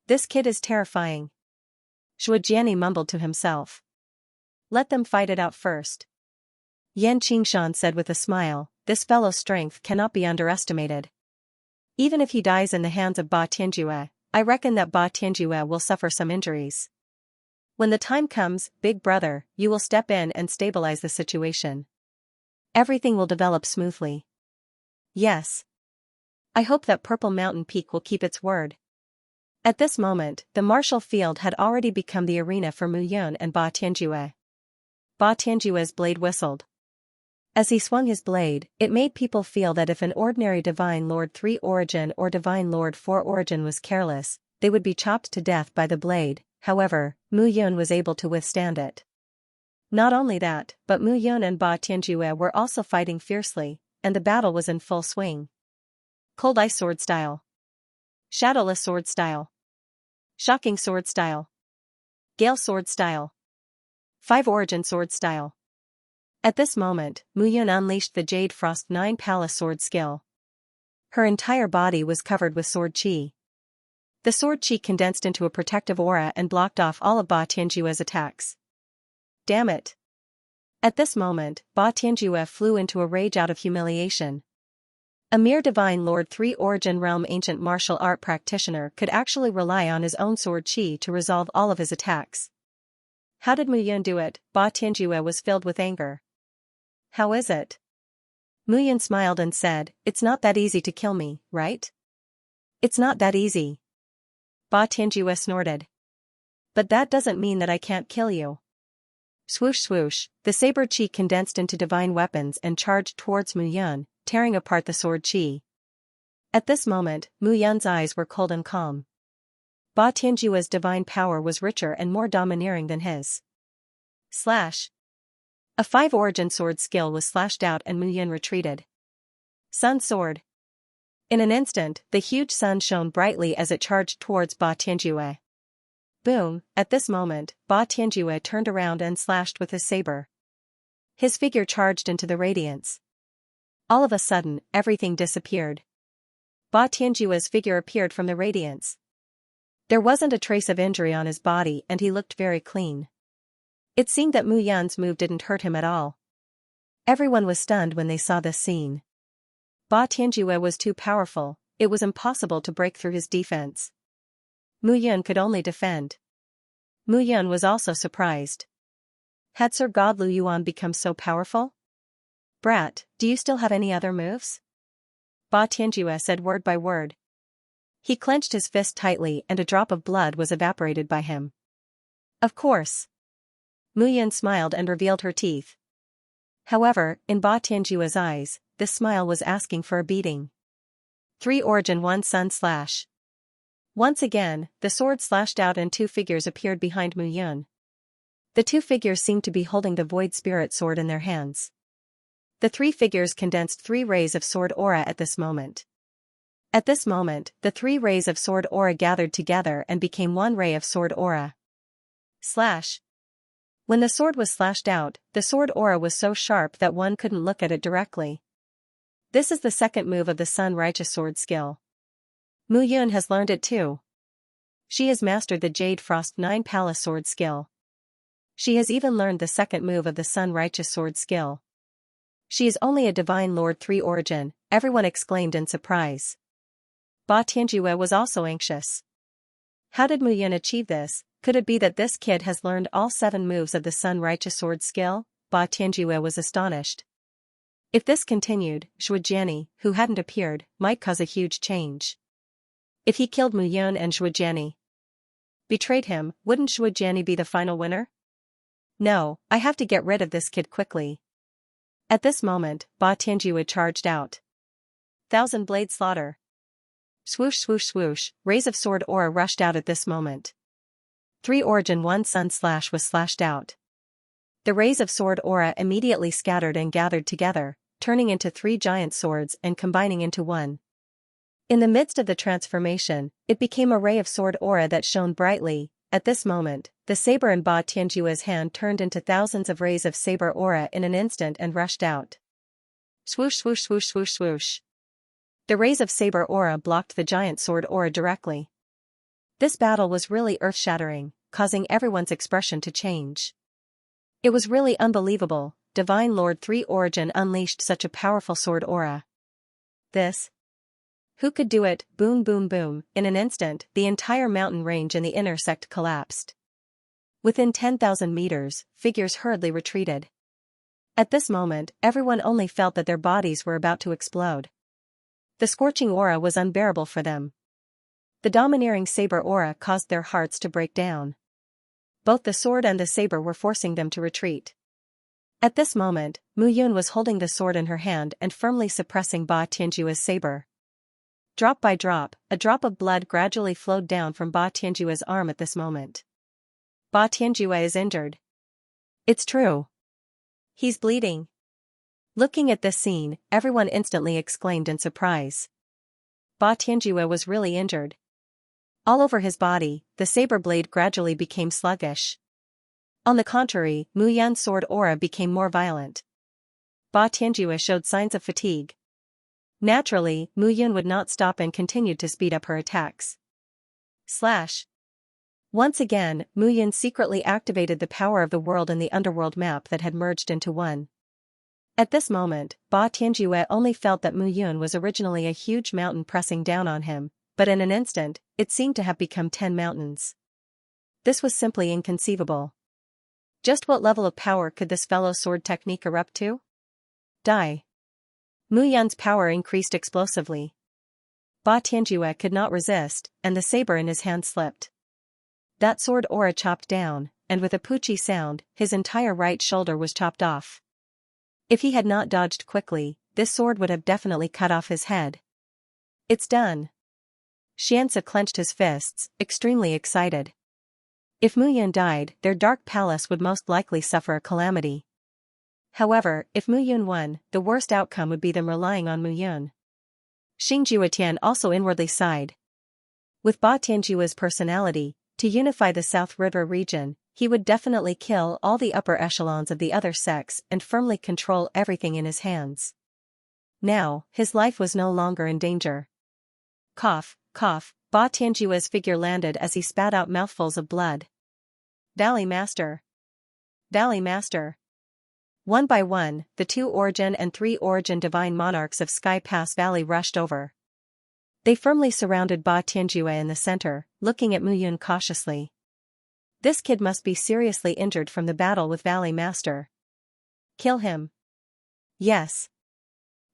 This kid is terrifying. Zhuo Jiani mumbled to himself. Let them fight it out first. Yan Qingshan said with a smile, this fellow's strength cannot be underestimated. Even if he dies in the hands of Ba Tianjue, I reckon that Ba Tianjue will suffer some injuries. When the time comes, big brother, you will step in and stabilize the situation. Everything will develop smoothly. Yes. I hope that Purple Mountain Peak will keep its word. At this moment, the martial field had already become the arena for Mu Yun and Ba Tianjue. Ba Tianjue's blade whistled. As he swung his blade, it made people feel that if an ordinary Divine Lord 3 origin or Divine Lord 4 origin was careless, they would be chopped to death by the blade. However, Mu Yun was able to withstand it. Not only that, but Mu Yun and Ba Tianjue were also fighting fiercely, and the battle was in full swing. Cold Ice Sword Style. Shadowless Sword Style. Shocking Sword Style. Gale Sword Style. 5 Origin Sword Style. At this moment, Mu Yun unleashed the Jade Frost 9 Palace Sword skill. Her entire body was covered with sword chi. The sword chi condensed into a protective aura and blocked off all of Ba Tianjue's attacks. Damn it! At this moment, Ba Tianjue flew into a rage out of humiliation. A mere Divine Lord 3 origin realm ancient martial art practitioner could actually rely on his own sword chi to resolve all of his attacks. How did Mu Yun do it? Ba Tianjue was filled with anger. How is it? Mu Yun smiled and said, it's not that easy to kill me, right? It's not that easy. Ba Tianjue snorted. But that doesn't mean that I can't kill you. Swoosh swoosh, the saber chi condensed into divine weapons and charged towards Mu Yun, tearing apart the sword chi. At this moment, Mu Yun's eyes were cold and calm. Ba Tianjue's divine power was richer and more domineering than his. Slash. A 5 origin sword skill was slashed out and Mu Yun retreated. Sun Sword. In an instant, the huge sun shone brightly as it charged towards Ba Tianjue. Boom, at this moment, Ba Tianjue turned around and slashed with his saber. His figure charged into the radiance. All of a sudden, everything disappeared. Ba Tianjue's figure appeared from the radiance. There wasn't a trace of injury on his body and he looked very clean. It seemed that Mu Yun's move didn't hurt him at all. Everyone was stunned when they saw this scene. Ba Tianjue was too powerful, it was impossible to break through his defense. Mu Yun could only defend. Mu Yun was also surprised. Had Sir God Lu Yuan become so powerful? Brat, do you still have any other moves? Ba Tianjue said word by word. He clenched his fist tightly and a drop of blood was evaporated by him. Of course. Mu Yun smiled and revealed her teeth. However, in Ba Tianjue's eyes, this smile was asking for a beating. 3 Origin 1 Sun Slash. Once again, the sword slashed out and 2 figures appeared behind Mu Yun. The 2 figures seemed to be holding the Void Spirit Sword in their hands. The 3 figures condensed 3 rays of sword aura at this moment. At this moment, the 3 rays of sword aura gathered together and became 1 ray of sword aura. Slash. When the sword was slashed out, the sword aura was so sharp that one couldn't look at it directly. This is the second move of the Sun Righteous Sword skill. Mu Yun has learned it too. She has mastered the Jade Frost 9 Palace Sword skill. She has even learned the second move of the Sun Righteous Sword skill. She is only a Divine Lord 3 origin, everyone exclaimed in surprise. Ba Tianjue was also anxious. How did Mu Yun achieve this? Could it be that this kid has learned all 7 moves of the Sun Righteous Sword skill? Ba Tianjue was astonished. If this continued, Shujiani, who hadn't appeared, might cause a huge change. If he killed Mu Yun and Shujiani betrayed him, wouldn't Shujiani be the final winner? No, I have to get rid of this kid quickly. At this moment, Ba Tianjue charged out. 1,000 blade slaughter. Swoosh swoosh swoosh, rays of sword aura rushed out at this moment. 3 origin 1 sun slash was slashed out. The rays of sword aura immediately scattered and gathered together, turning into 3 giant swords and combining into one. In the midst of the transformation, it became a ray of sword aura that shone brightly. At this moment, the saber in Ba Tianjue's hand turned into thousands of rays of saber aura in an instant and rushed out. Swoosh swoosh swoosh swoosh swoosh. The rays of saber aura blocked the giant sword aura directly. This battle was really earth-shattering, causing everyone's expression to change. It was really unbelievable. Divine Lord 3 origin unleashed such a powerful sword aura. This? Who could do it? Boom boom boom. In an instant, the entire mountain range in the inner sect collapsed. Within 10,000 meters, figures hurriedly retreated. At this moment, everyone only felt that their bodies were about to explode. The scorching aura was unbearable for them. The domineering saber aura caused their hearts to break down. Both the sword and the saber were forcing them to retreat. At this moment, Mu Yun was holding the sword in her hand and firmly suppressing Ba Tianjue's saber. Drop by drop, a drop of blood gradually flowed down from Ba Tianjue's arm at this moment. Ba Tianjue is injured. It's true. He's bleeding. Looking at this scene, everyone instantly exclaimed in surprise. Ba Tianjue was really injured. All over his body, the saber blade gradually became sluggish. On the contrary, Mu Yun's sword aura became more violent. Ba Tianjue showed signs of fatigue. Naturally, Mu Yun would not stop and continued to speed up her attacks. Slash. Once again, Mu Yun secretly activated the power of the world and the underworld map that had merged into one. At this moment, Ba Tianjue only felt that Mu Yun was originally a huge mountain pressing down on him, but in an instant, it seemed to have become 10 mountains. This was simply inconceivable. Just what level of power could this fellow's sword technique erupt to? Die. Mu Yun's power increased explosively. Ba Tianjue could not resist, and the saber in his hand slipped. That sword aura chopped down, and with a poochie sound, his entire right shoulder was chopped off. If he had not dodged quickly, this sword would have definitely cut off his head. It's done. Xianxia clenched his fists, extremely excited. If Mu Yun died, their dark palace would most likely suffer a calamity. However, if Mu Yun won, the worst outcome would be them relying on Mu Yun. Xingjuetian also inwardly sighed. With Ba Tianjue's personality, to unify the South River region, he would definitely kill all the upper echelons of the other sects and firmly control everything in his hands. Now, his life was no longer in danger. Cough, cough, Ba Tianjue's figure landed as he spat out mouthfuls of blood. Valley Master. Valley Master. One by one, the 2 origin and 3 origin divine monarchs of Sky Pass Valley rushed over. They firmly surrounded Ba Tianjue in the center, looking at Mu Yun cautiously. This kid must be seriously injured from the battle with Valley Master. Kill him. Yes.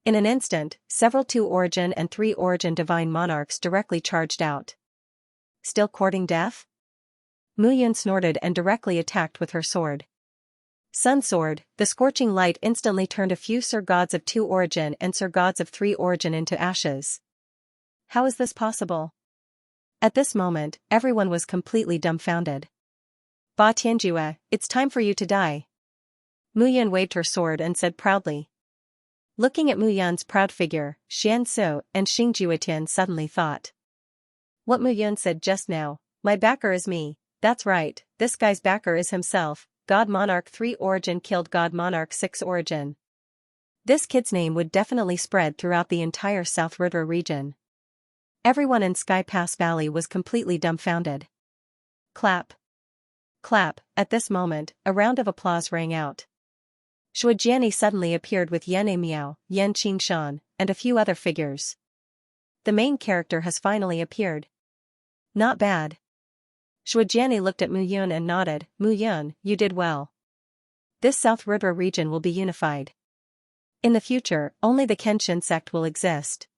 In an instant, several 2 origin and 3 origin divine monarchs directly charged out. Still courting death? Mu Yun snorted and directly attacked with her sword. Sun Sword, the scorching light instantly turned a few Sir Gods of 2 origin and Sir Gods of 3 origin into ashes. How is this possible? At this moment, everyone was completely dumbfounded. Ba Tianjue, it's time for you to die. Mu Yun waved her sword and said proudly. Looking at Mu Yun's proud figure, Xianxia and Xingjuetian suddenly thought. What Mu Yun said just now, my backer is me, that's right, this guy's backer is himself, God Monarch 3 origin killed God Monarch 6 origin. This kid's name would definitely spread throughout the entire South River region. Everyone in Sky Pass Valley was completely dumbfounded. Clap. Clap. At this moment, a round of applause rang out. Shujiani suddenly appeared with Yan Miao, Yan Qingshan, and a few other figures. The main character has finally appeared. Not bad. Shujiani looked at Mu Yun and nodded. Mu Yun, you did well. This South River region will be unified. In the future, only the Kenshin sect will exist.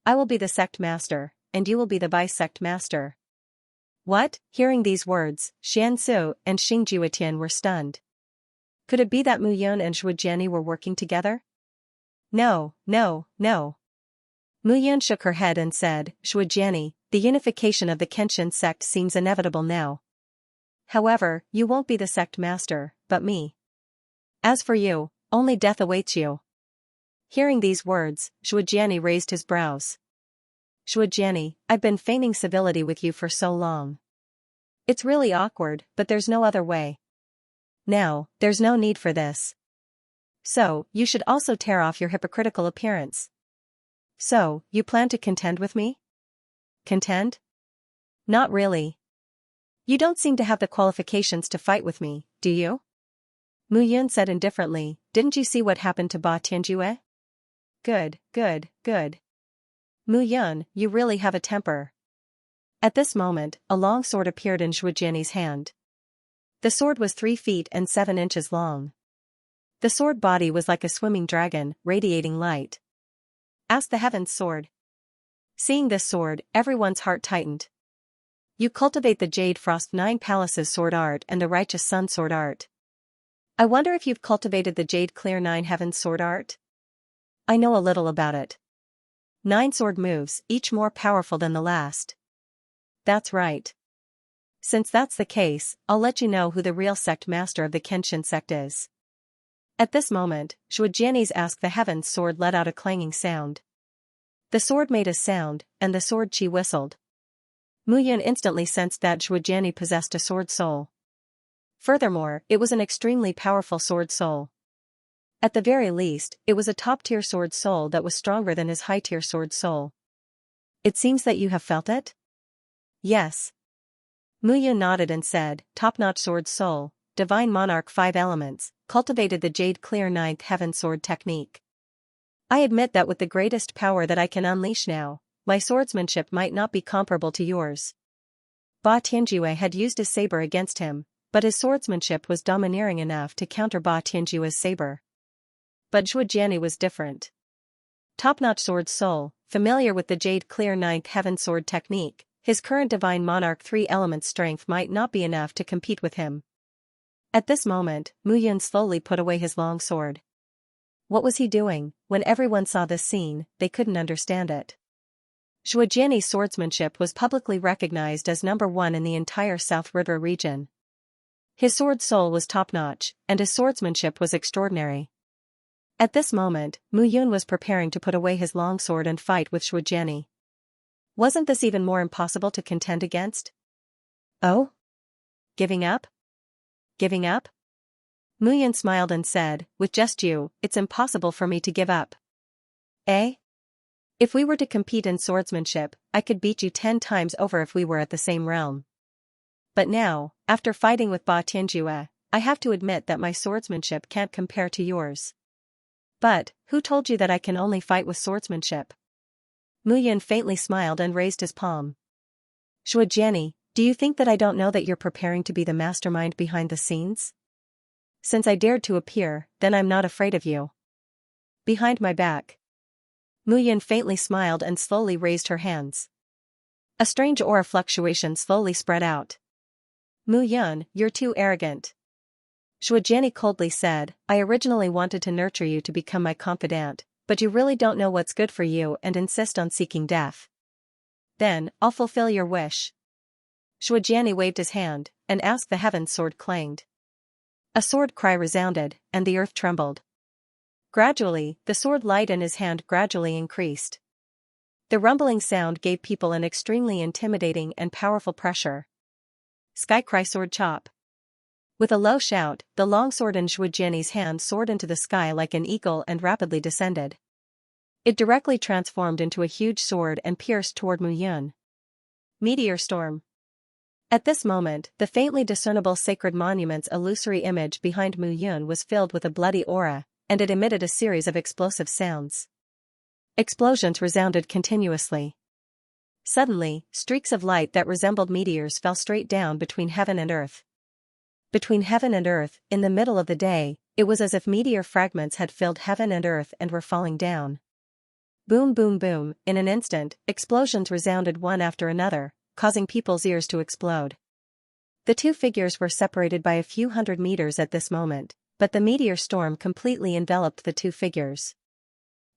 I will be the sect master, and you will be the vice sect master. What? Hearing these words, Xianxia and Xingjuetian were stunned. Could it be that Mu Yun and Shujiani were working together? No, no, no. Mu Yun shook her head and said, Shujiani, the unification of the Kenshin sect seems inevitable now. However, you won't be the sect master, but me. As for you, only death awaits you. Hearing these words, Shujiani raised his brows. Shujiani, I've been feigning civility with you for so long. It's really awkward, but there's no other way. Now, there's no need for this. So, you should also tear off your hypocritical appearance. So, you plan to contend with me? Contend? Not really. You don't seem to have the qualifications to fight with me, do you? Mu Yun said indifferently, didn't you see what happened to Ba Tianjue? Good, good, good. Mu Yun, you really have a temper. At this moment, a long sword appeared in Shujiani's hand. The sword was 3 feet and 7 inches long. The sword body was like a swimming dragon, radiating light. Ask the Heaven's sword. Seeing this sword, everyone's heart tightened. You cultivate the Jade Frost 9 Palaces sword art and the Righteous Sun sword art. I wonder if you've cultivated the Jade Clear 9 Heavens sword art? I know a little about it. 9 sword moves, each more powerful than the last. That's right. Since that's the case, I'll let you know who the real sect master of the Kenshin sect is. At this moment, Shujiani's Ask the Heavens sword let out a clanging sound. The sword made a sound, and the sword chi whistled. Mu Yun instantly sensed that Shujiani possessed a sword soul. Furthermore, it was an extremely powerful sword soul. At the very least, it was a top-tier sword soul that was stronger than his high-tier sword soul. It seems that you have felt it? Yes. Mu Yun nodded and said, top-notch sword soul, divine monarch 5 elements, cultivated the Jade Clear 9th Heaven sword technique. I admit that with the greatest power that I can unleash now, my swordsmanship might not be comparable to yours. Ba Tianjue had used his saber against him, but his swordsmanship was domineering enough to counter Ba Tianjue's saber. But Shujiani was different. Top-notch sword soul, familiar with the Jade Clear 9th Heaven sword technique, his current divine monarch 3 elements strength might not be enough to compete with him. At this moment, Mu Yun slowly put away his long sword. What was he doing? When everyone saw this scene, they couldn't understand it. Shujiani's swordsmanship was publicly recognized as number 1 in the entire South River region. His sword soul was top-notch, and his swordsmanship was extraordinary. At this moment, Mu Yun was preparing to put away his long sword and fight with Shujiani. Wasn't this even more impossible to contend against? Oh? Giving up? Giving up? Mu Yun smiled and said, with just you, it's impossible for me to give up. Eh? If we were to compete in swordsmanship, I could beat you 10 times over if we were at the same realm. But now, after fighting with Ba Tianjue, I have to admit that my swordsmanship can't compare to yours. But, who told you that I can only fight with swordsmanship? Mu Yun faintly smiled and raised his palm. Shujiani, do you think that I don't know that you're preparing to be the mastermind behind the scenes? Since I dared to appear, then I'm not afraid of you. Behind my back. Mu Yun faintly smiled and slowly raised her hands. A strange aura fluctuation slowly spread out. Mu Yun, you're too arrogant. Shujiani coldly said, I originally wanted to nurture you to become my confidant, but you really don't know what's good for you and insist on seeking death. Then, I'll fulfill your wish. Shujiani waved his hand, and Ask the Heavens sword clanged. A sword cry resounded, and the earth trembled. Gradually, the sword light in his hand gradually increased. The rumbling sound gave people an extremely intimidating and powerful pressure. Sky Cry Sword Chop. With a low shout, the longsword in Zhujiani's hand soared into the sky like an eagle and rapidly descended. It directly transformed into a huge sword and pierced toward Mu Yun. Meteor storm. At this moment, the faintly discernible sacred monument's illusory image behind Mu Yun was filled with a bloody aura, and it emitted a series of explosive sounds. Explosions resounded continuously. Suddenly, streaks of light that resembled meteors fell straight down between heaven and earth. Between heaven and earth, in the middle of the day, it was as if meteor fragments had filled heaven and earth and were falling down. Boom boom boom, in an instant, explosions resounded one after another, causing people's ears to explode. The two figures were separated by a few hundred meters at this moment, but the meteor storm completely enveloped the two figures.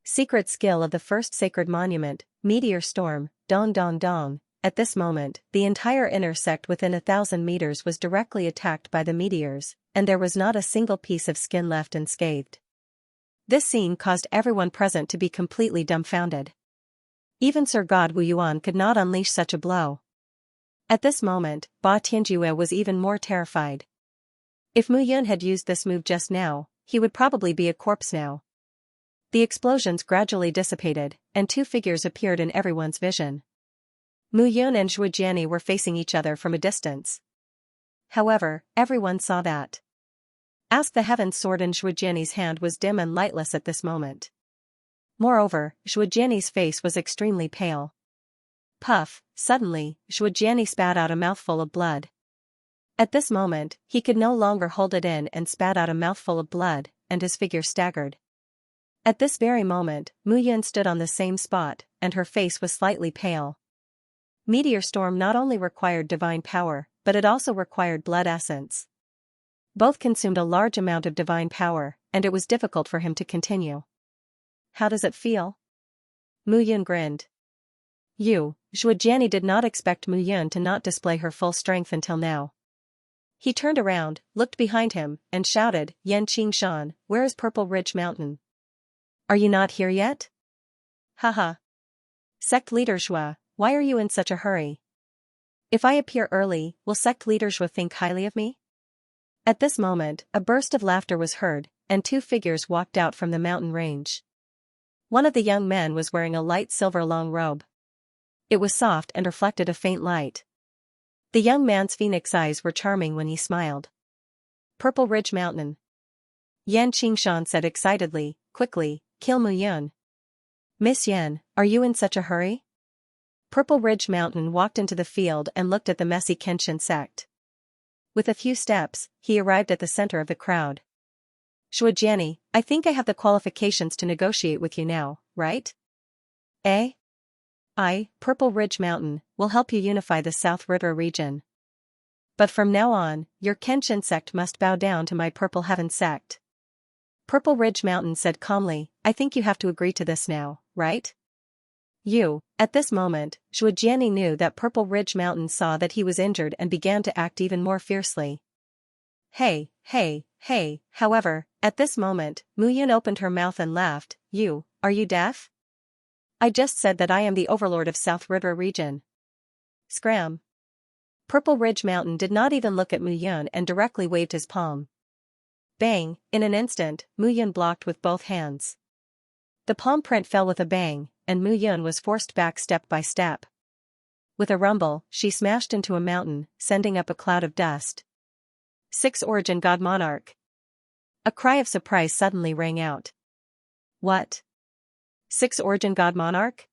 Secret skill of the first sacred monument, meteor storm, dong dong dong. At this moment, the entire inner sect within 1,000 meters was directly attacked by the meteors, and there was not a single piece of skin left unscathed. This scene caused everyone present to be completely dumbfounded. Even Sir God Wu Yuan could not unleash such a blow. At this moment, Ba Tianjue was even more terrified. If Mu Yun had used this move just now, he would probably be a corpse now. The explosions gradually dissipated, and two figures appeared in everyone's vision. Mu Yun and Zhujiani were facing each other from a distance. However, everyone saw that. Ask the Heaven's sword in Zhujiani's hand was dim and lightless at this moment. Moreover, Zhujiani's face was extremely pale. Puff, suddenly, Zhujiani spat out a mouthful of blood. At this moment, he could no longer hold it in and spat out a mouthful of blood, and his figure staggered. At this very moment, Mu Yun stood on the same spot, and her face was slightly pale. Meteor storm not only required divine power, but it also required blood essence. Both consumed a large amount of divine power, and it was difficult for him to continue. How does it feel? Mu Yun grinned. Zhujiani did not expect Mu Yun to not display her full strength until now. He turned around, looked behind him, and shouted, Yan Qingshan, where is Purple Ridge Mountain? Are you not here yet? Haha. Sect leader Zhua, why are you in such a hurry? If I appear early, will sect leader Zhua think highly of me? At this moment, a burst of laughter was heard, and two figures walked out from the mountain range. One of the young men was wearing a light silver long robe. It was soft and reflected a faint light. The young man's phoenix eyes were charming when he smiled. Purple Ridge Mountain. Yan Qingshan said excitedly, quickly, kill Mu Yun. Miss Yan, are you in such a hurry? Purple Ridge Mountain walked into the field and looked at the messy Kenshin sect. With a few steps, he arrived at the center of the crowd. Zhujiani, I think I have the qualifications to negotiate with you now, right? Eh? I, Purple Ridge Mountain, will help you unify the South River region. But from now on, your Kenshin sect must bow down to my Purple Heaven sect. Purple Ridge Mountain said calmly, I think you have to agree to this now, right? At this moment, Zhujiani knew that Purple Ridge Mountain saw that he was injured and began to act even more fiercely. Hey, however, at this moment, Mu Yun opened her mouth and laughed, are you deaf? I just said that I am the overlord of South River region. Scram. Purple Ridge Mountain did not even look at Mu Yun and directly waved his palm. Bang, in an instant, Mu Yun blocked with both hands. The palm print fell with a bang, and Mu Yun was forced back step by step. With a rumble, she smashed into a mountain, sending up a cloud of dust. 6 Origin God Monarch. A cry of surprise suddenly rang out. What? 6 Origin God Monarch?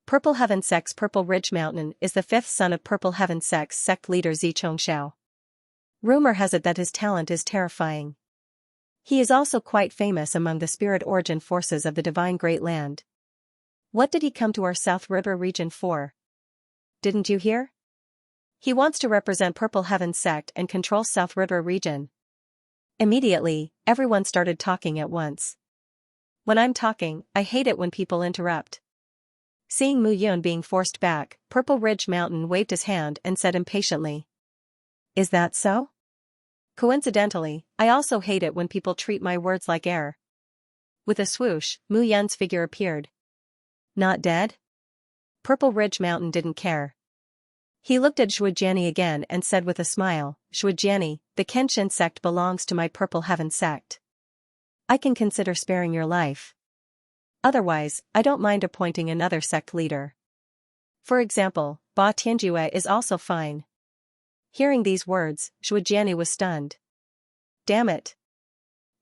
Purple Heaven Sect's Purple Ridge Mountain is the 5th son of Purple Heaven Sect's sect leader Zichongxiao. Rumor has it that his talent is terrifying. He is also quite famous among the spirit origin forces of the Divine Great Land. What did he come to our South River region for? Didn't you hear? He wants to represent Purple Heaven Sect and control South River region. Immediately, everyone started talking at once. When I'm talking, I hate it when people interrupt. Seeing Mu Yun being forced back, Purple Ridge Mountain waved his hand and said impatiently. Is that so? Coincidentally, I also hate it when people treat my words like air. With a swoosh, Mu Yun's figure appeared. Not dead? Purple Ridge Mountain didn't care. He looked at Shuojiani again and said with a smile, Shuojiani, the Kenshin sect belongs to my Purple Heaven sect. I can consider sparing your life. Otherwise, I don't mind appointing another sect leader. For example, Ba Tianjue is also fine. Hearing these words, Shuojiani was stunned. Damn it.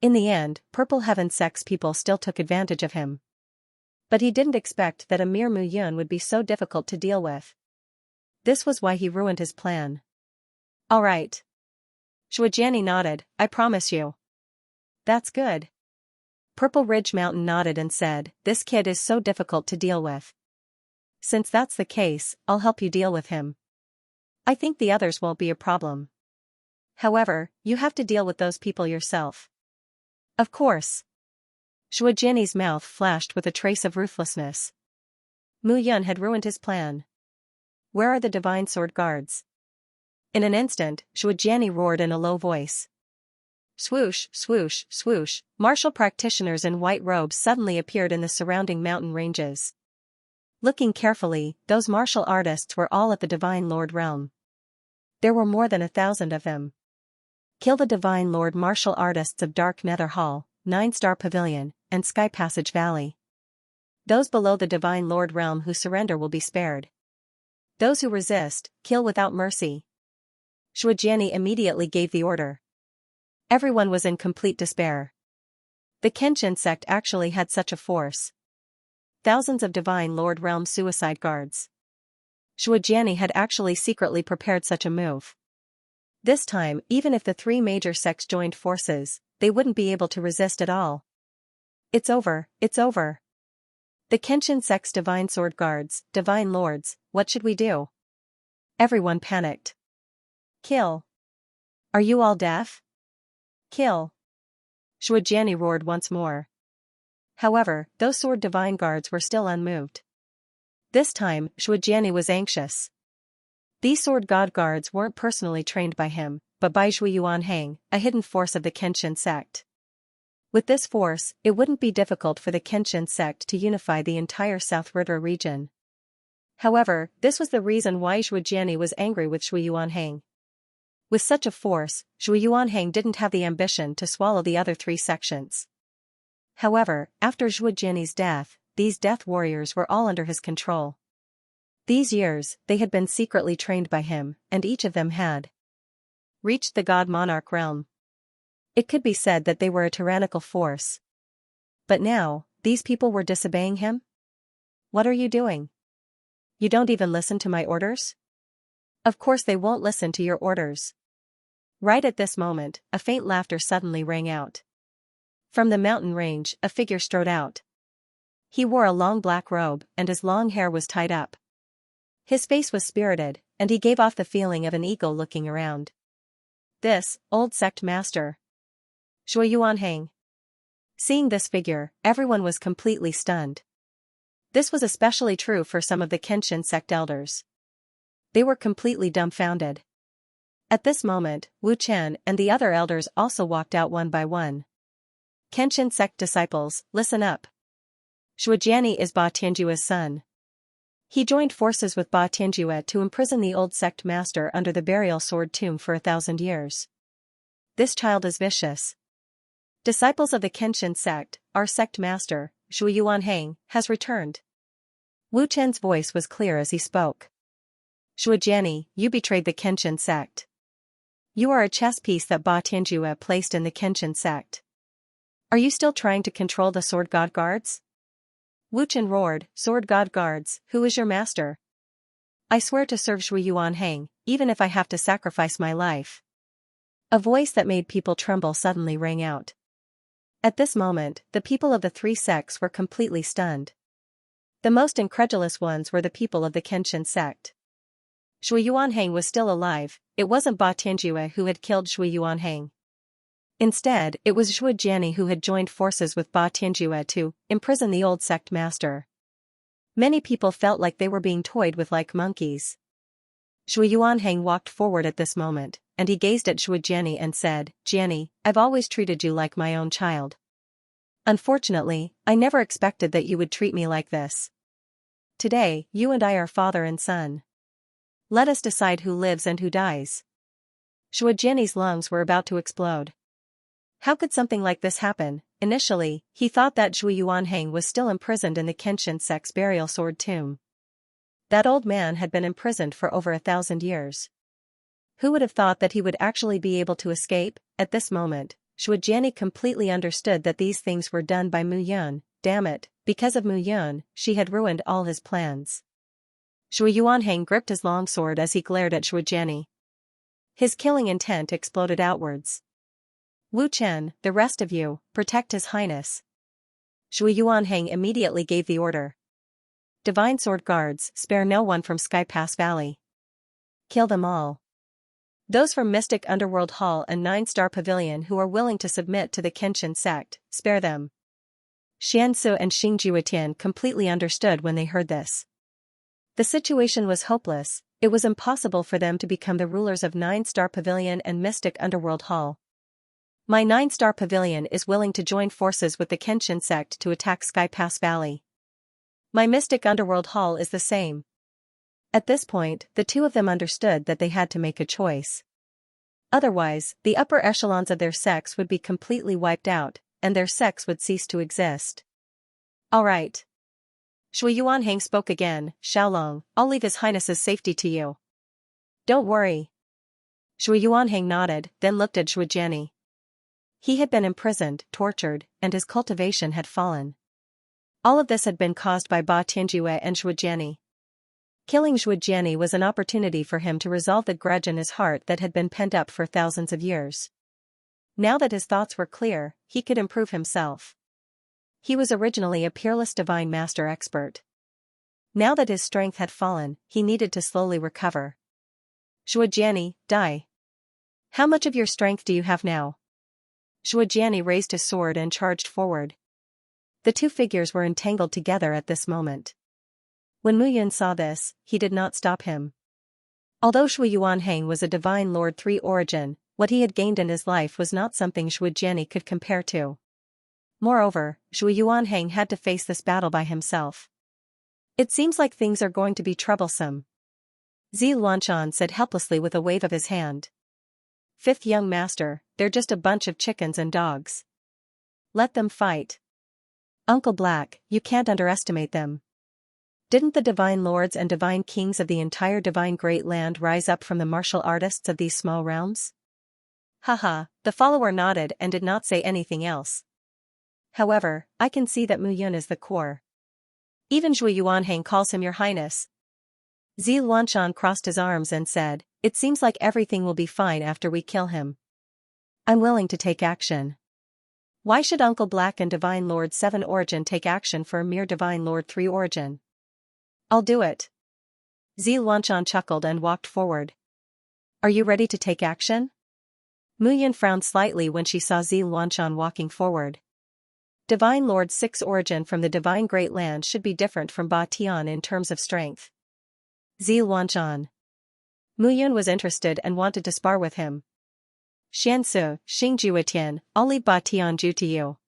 In the end, Purple Heaven sect's people still took advantage of him. But he didn't expect that a mere Mu Yun would be so difficult to deal with. This was why he ruined his plan. All right. Shuojiani nodded, I promise you. That's good. Purple Ridge Mountain nodded and said, this kid is so difficult to deal with. Since that's the case, I'll help you deal with him. I think the others won't be a problem. However, you have to deal with those people yourself. Of course. Shuojiani's mouth flashed with a trace of ruthlessness. Mu Yun had ruined his plan. Where are the divine sword guards? In an instant, Shuojiani roared in a low voice. Swoosh, swoosh, swoosh, martial practitioners in white robes suddenly appeared in the surrounding mountain ranges. Looking carefully, those martial artists were all at the Divine Lord realm. There were more than 1,000 of them. Kill the Divine Lord martial artists of Dark Nether Hall, 9-Star Pavilion, and Sky Passage Valley. Those below the Divine Lord realm who surrender will be spared. Those who resist, kill without mercy. Shuojiani immediately gave the order. Everyone was in complete despair. The Kenshin sect actually had such a force. Thousands of Divine Lord realm suicide guards. Shuojiani had actually secretly prepared such a move. This time, even if the three major sects joined forces, they wouldn't be able to resist at all. It's over, it's over. The Kenshin sect's Divine Sword Guards, Divine Lords, what should we do? Everyone panicked. Kill. Are you all deaf? Kill. Shuojiani roared once more. However, those sword divine guards were still unmoved. This time, Shuojiani was anxious. These sword god guards weren't personally trained by him, but by Zhui Yuanhang, a hidden force of the Kenshin sect. With this force, it wouldn't be difficult for the Kenshin sect to unify the entire South River region. However, this was the reason why Shuojiani was angry with Zhui Yuanhang. With such a force, Zhui Yuanhang didn't have the ambition to swallow the other three sections. However, after Shuojiani's death, these death warriors were all under his control. These years, they had been secretly trained by him, and each of them had reached the God Monarch realm. It could be said that they were a tyrannical force. But now, these people were disobeying him? What are you doing? You don't even listen to my orders? Of course they won't listen to your orders. Right at this moment, a faint laughter suddenly rang out. From the mountain range, a figure strode out. He wore a long black robe, and his long hair was tied up. His face was spirited, and he gave off the feeling of an eagle looking around. This, old sect master. Zhui Yuanhang. Seeing this figure, everyone was completely stunned. This was especially true for some of the Kenshin sect elders. They were completely dumbfounded. At this moment, Wu Chen and the other elders also walked out one by one. Kenshin sect disciples, listen up. Shuojiani is Ba Tianjue's son. He joined forces with Ba Tianjue to imprison the old sect master under the burial sword tomb for 1,000 years. This child is vicious. Disciples of the Kenshin sect, our sect master, Zhui Yuanhang, has returned. Wu Chen's voice was clear as he spoke. Shuojiani, you betrayed the Kenshin sect. You are a chess piece that Ba Tianjue placed in the Kenshin sect. Are you still trying to control the sword god guards? Wu Chen roared, sword god guards, who is your master? I swear to serve Zhui Yuanhang, even if I have to sacrifice my life. A voice that made people tremble suddenly rang out. At this moment, the people of the three sects were completely stunned. The most incredulous ones were the people of the Kenshin sect. Zhui Yuanhang was still alive, it wasn't Ba Tianjue who had killed Zhui Yuanhang. Instead, it was Shuojiani who had joined forces with Ba Tianjue to imprison the old sect master. Many people felt like they were being toyed with like monkeys. Zhui Yuanhang walked forward at this moment, and he gazed at Shuojiani and said, Jiani, I've always treated you like my own child. Unfortunately, I never expected that you would treat me like this. Today, you and I are father and son. Let us decide who lives and who dies. Shui Jian's lungs were about to explode. How could something like this happen? Initially, he thought that Zhui Yuanhang was still imprisoned in the Kenshin sect's burial sword tomb. That old man had been imprisoned for over 1,000 years. Who would have thought that he would actually be able to escape? At this moment, Shui Jian completely understood that these things were done by Mu Yun. Damn it, because of Mu Yun, she had ruined all his plans. Shui Yuanhang gripped his long sword as he glared at Shui Jian. His killing intent exploded outwards. Wu Chen, the rest of you, protect His Highness. Shui Yuanhang immediately gave the order. Divine Sword Guards, spare no one from Sky Pass Valley. Kill them all. Those from Mystic Underworld Hall and 9-Star Pavilion who are willing to submit to the Kenshin sect, spare them. Xianxia and Xingjiutian completely understood when they heard this. The situation was hopeless. It was impossible for them to become the rulers of 9-Star Pavilion and Mystic Underworld Hall. My 9-Star Pavilion is willing to join forces with the Kenshin sect to attack Sky Pass Valley. My Mystic Underworld Hall is the same. At this point, the two of them understood that they had to make a choice. Otherwise, the upper echelons of their sects would be completely wiped out, and their sects would cease to exist. All right. Shui Yuanhang spoke again. Xiaolong, I'll leave His Highness's safety to you. Don't worry. Shui Yuanhang nodded, then looked at Shui Jian. He had been imprisoned, tortured, and his cultivation had fallen. All of this had been caused by Ba Tianjue and Shui Jian. Killing Shui Jian was an opportunity for him to resolve the grudge in his heart that had been pent up for thousands of years. Now that his thoughts were clear, he could improve himself. He was originally a peerless divine master expert. Now that his strength had fallen, he needed to slowly recover. Shui Jian, die. How much of your strength do you have now? Shui Jian raised his sword and charged forward. The two figures were entangled together at this moment. When Mu Yun saw this, he did not stop him. Although Shui Yuanhang was a divine Lord 3 origin, what he had gained in his life was not something Shui Jian could compare to. Moreover, Shui Yuanhang had to face this battle by himself. It seems like things are going to be troublesome. Zi Luanshan said helplessly with a wave of his hand. Fifth young master, they're just a bunch of chickens and dogs. Let them fight. Uncle Black, you can't underestimate them. Didn't the divine lords and divine kings of the entire divine great land rise up from the martial artists of these small realms? Haha, the follower nodded and did not say anything else. However, I can see that Mu Yun is the core. Even Shui Yuanhang calls him Your Highness. Zi Luanshan crossed his arms and said, it seems like everything will be fine after we kill him. I'm willing to take action. Why should Uncle Black and Divine Lord 7 origin take action for a mere Divine Lord 3 origin? I'll do it. Zi Luanshan chuckled and walked forward. Are you ready to take action? Mu Yun frowned slightly when she saw Zi Luanshan walking forward. Divine Lord 6 origin from the Divine Great Land should be different from Ba Tian in terms of strength. Zi Luanshan. Mu Yun was interested and wanted to spar with him. Xianxia, Xingjiutian, I'll leave Ba Tianju to you.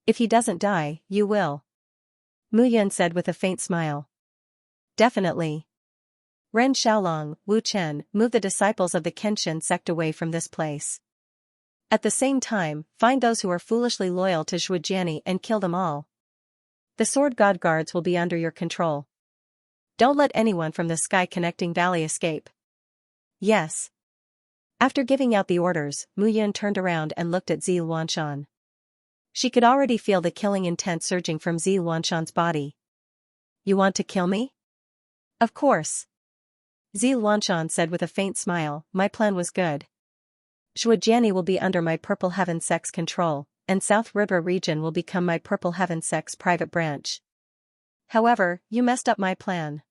If he doesn't die, you will. Mu Yun said with a faint smile. Definitely. Ren Xiaolong, Wu Chen, move the disciples of the Kenshin sect away from this place. At the same time, find those who are foolishly loyal to Shui Jian and kill them all. The Sword God guards will be under your control. Don't let anyone from the Sky Connecting Valley escape. Yes. After giving out the orders, Mu Yun turned around and looked at Zi Luanshan. She could already feel the killing intent surging from Zi Luanshan's body. You want to kill me? Of course. Zi Luanshan said with a faint smile, my plan was good. Shui Jian will be under my Purple Heaven sect's control, and South River region will become my Purple Heaven sect's private branch. However, you messed up my plan.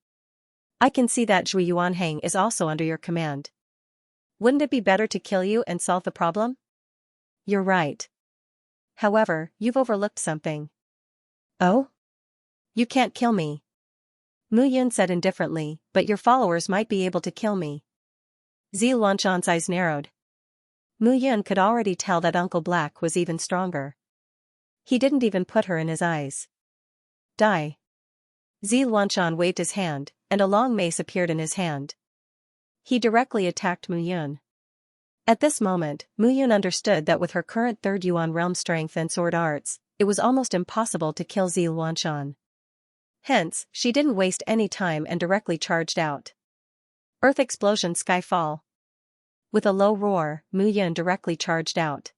I can see that Shui Yuanhang is also under your command. Wouldn't it be better to kill you and solve the problem? You're right. However, you've overlooked something. Oh? You can't kill me. Mu Yun said indifferently, but your followers might be able to kill me. Zi Luanshan's eyes narrowed. Mu Yun could already tell that Uncle Black was even stronger. He didn't even put her in his eyes. Die. Zi Luanshan waved his hand, and a long mace appeared in his hand. He directly attacked Mu Yun. At this moment, Mu Yun understood that with her current 3rd Yuan realm strength and sword arts, it was almost impossible to kill Xianxia. Hence, she didn't waste any time and directly charged out. Earth explosion, sky fall. With a low roar, Mu Yun directly charged out.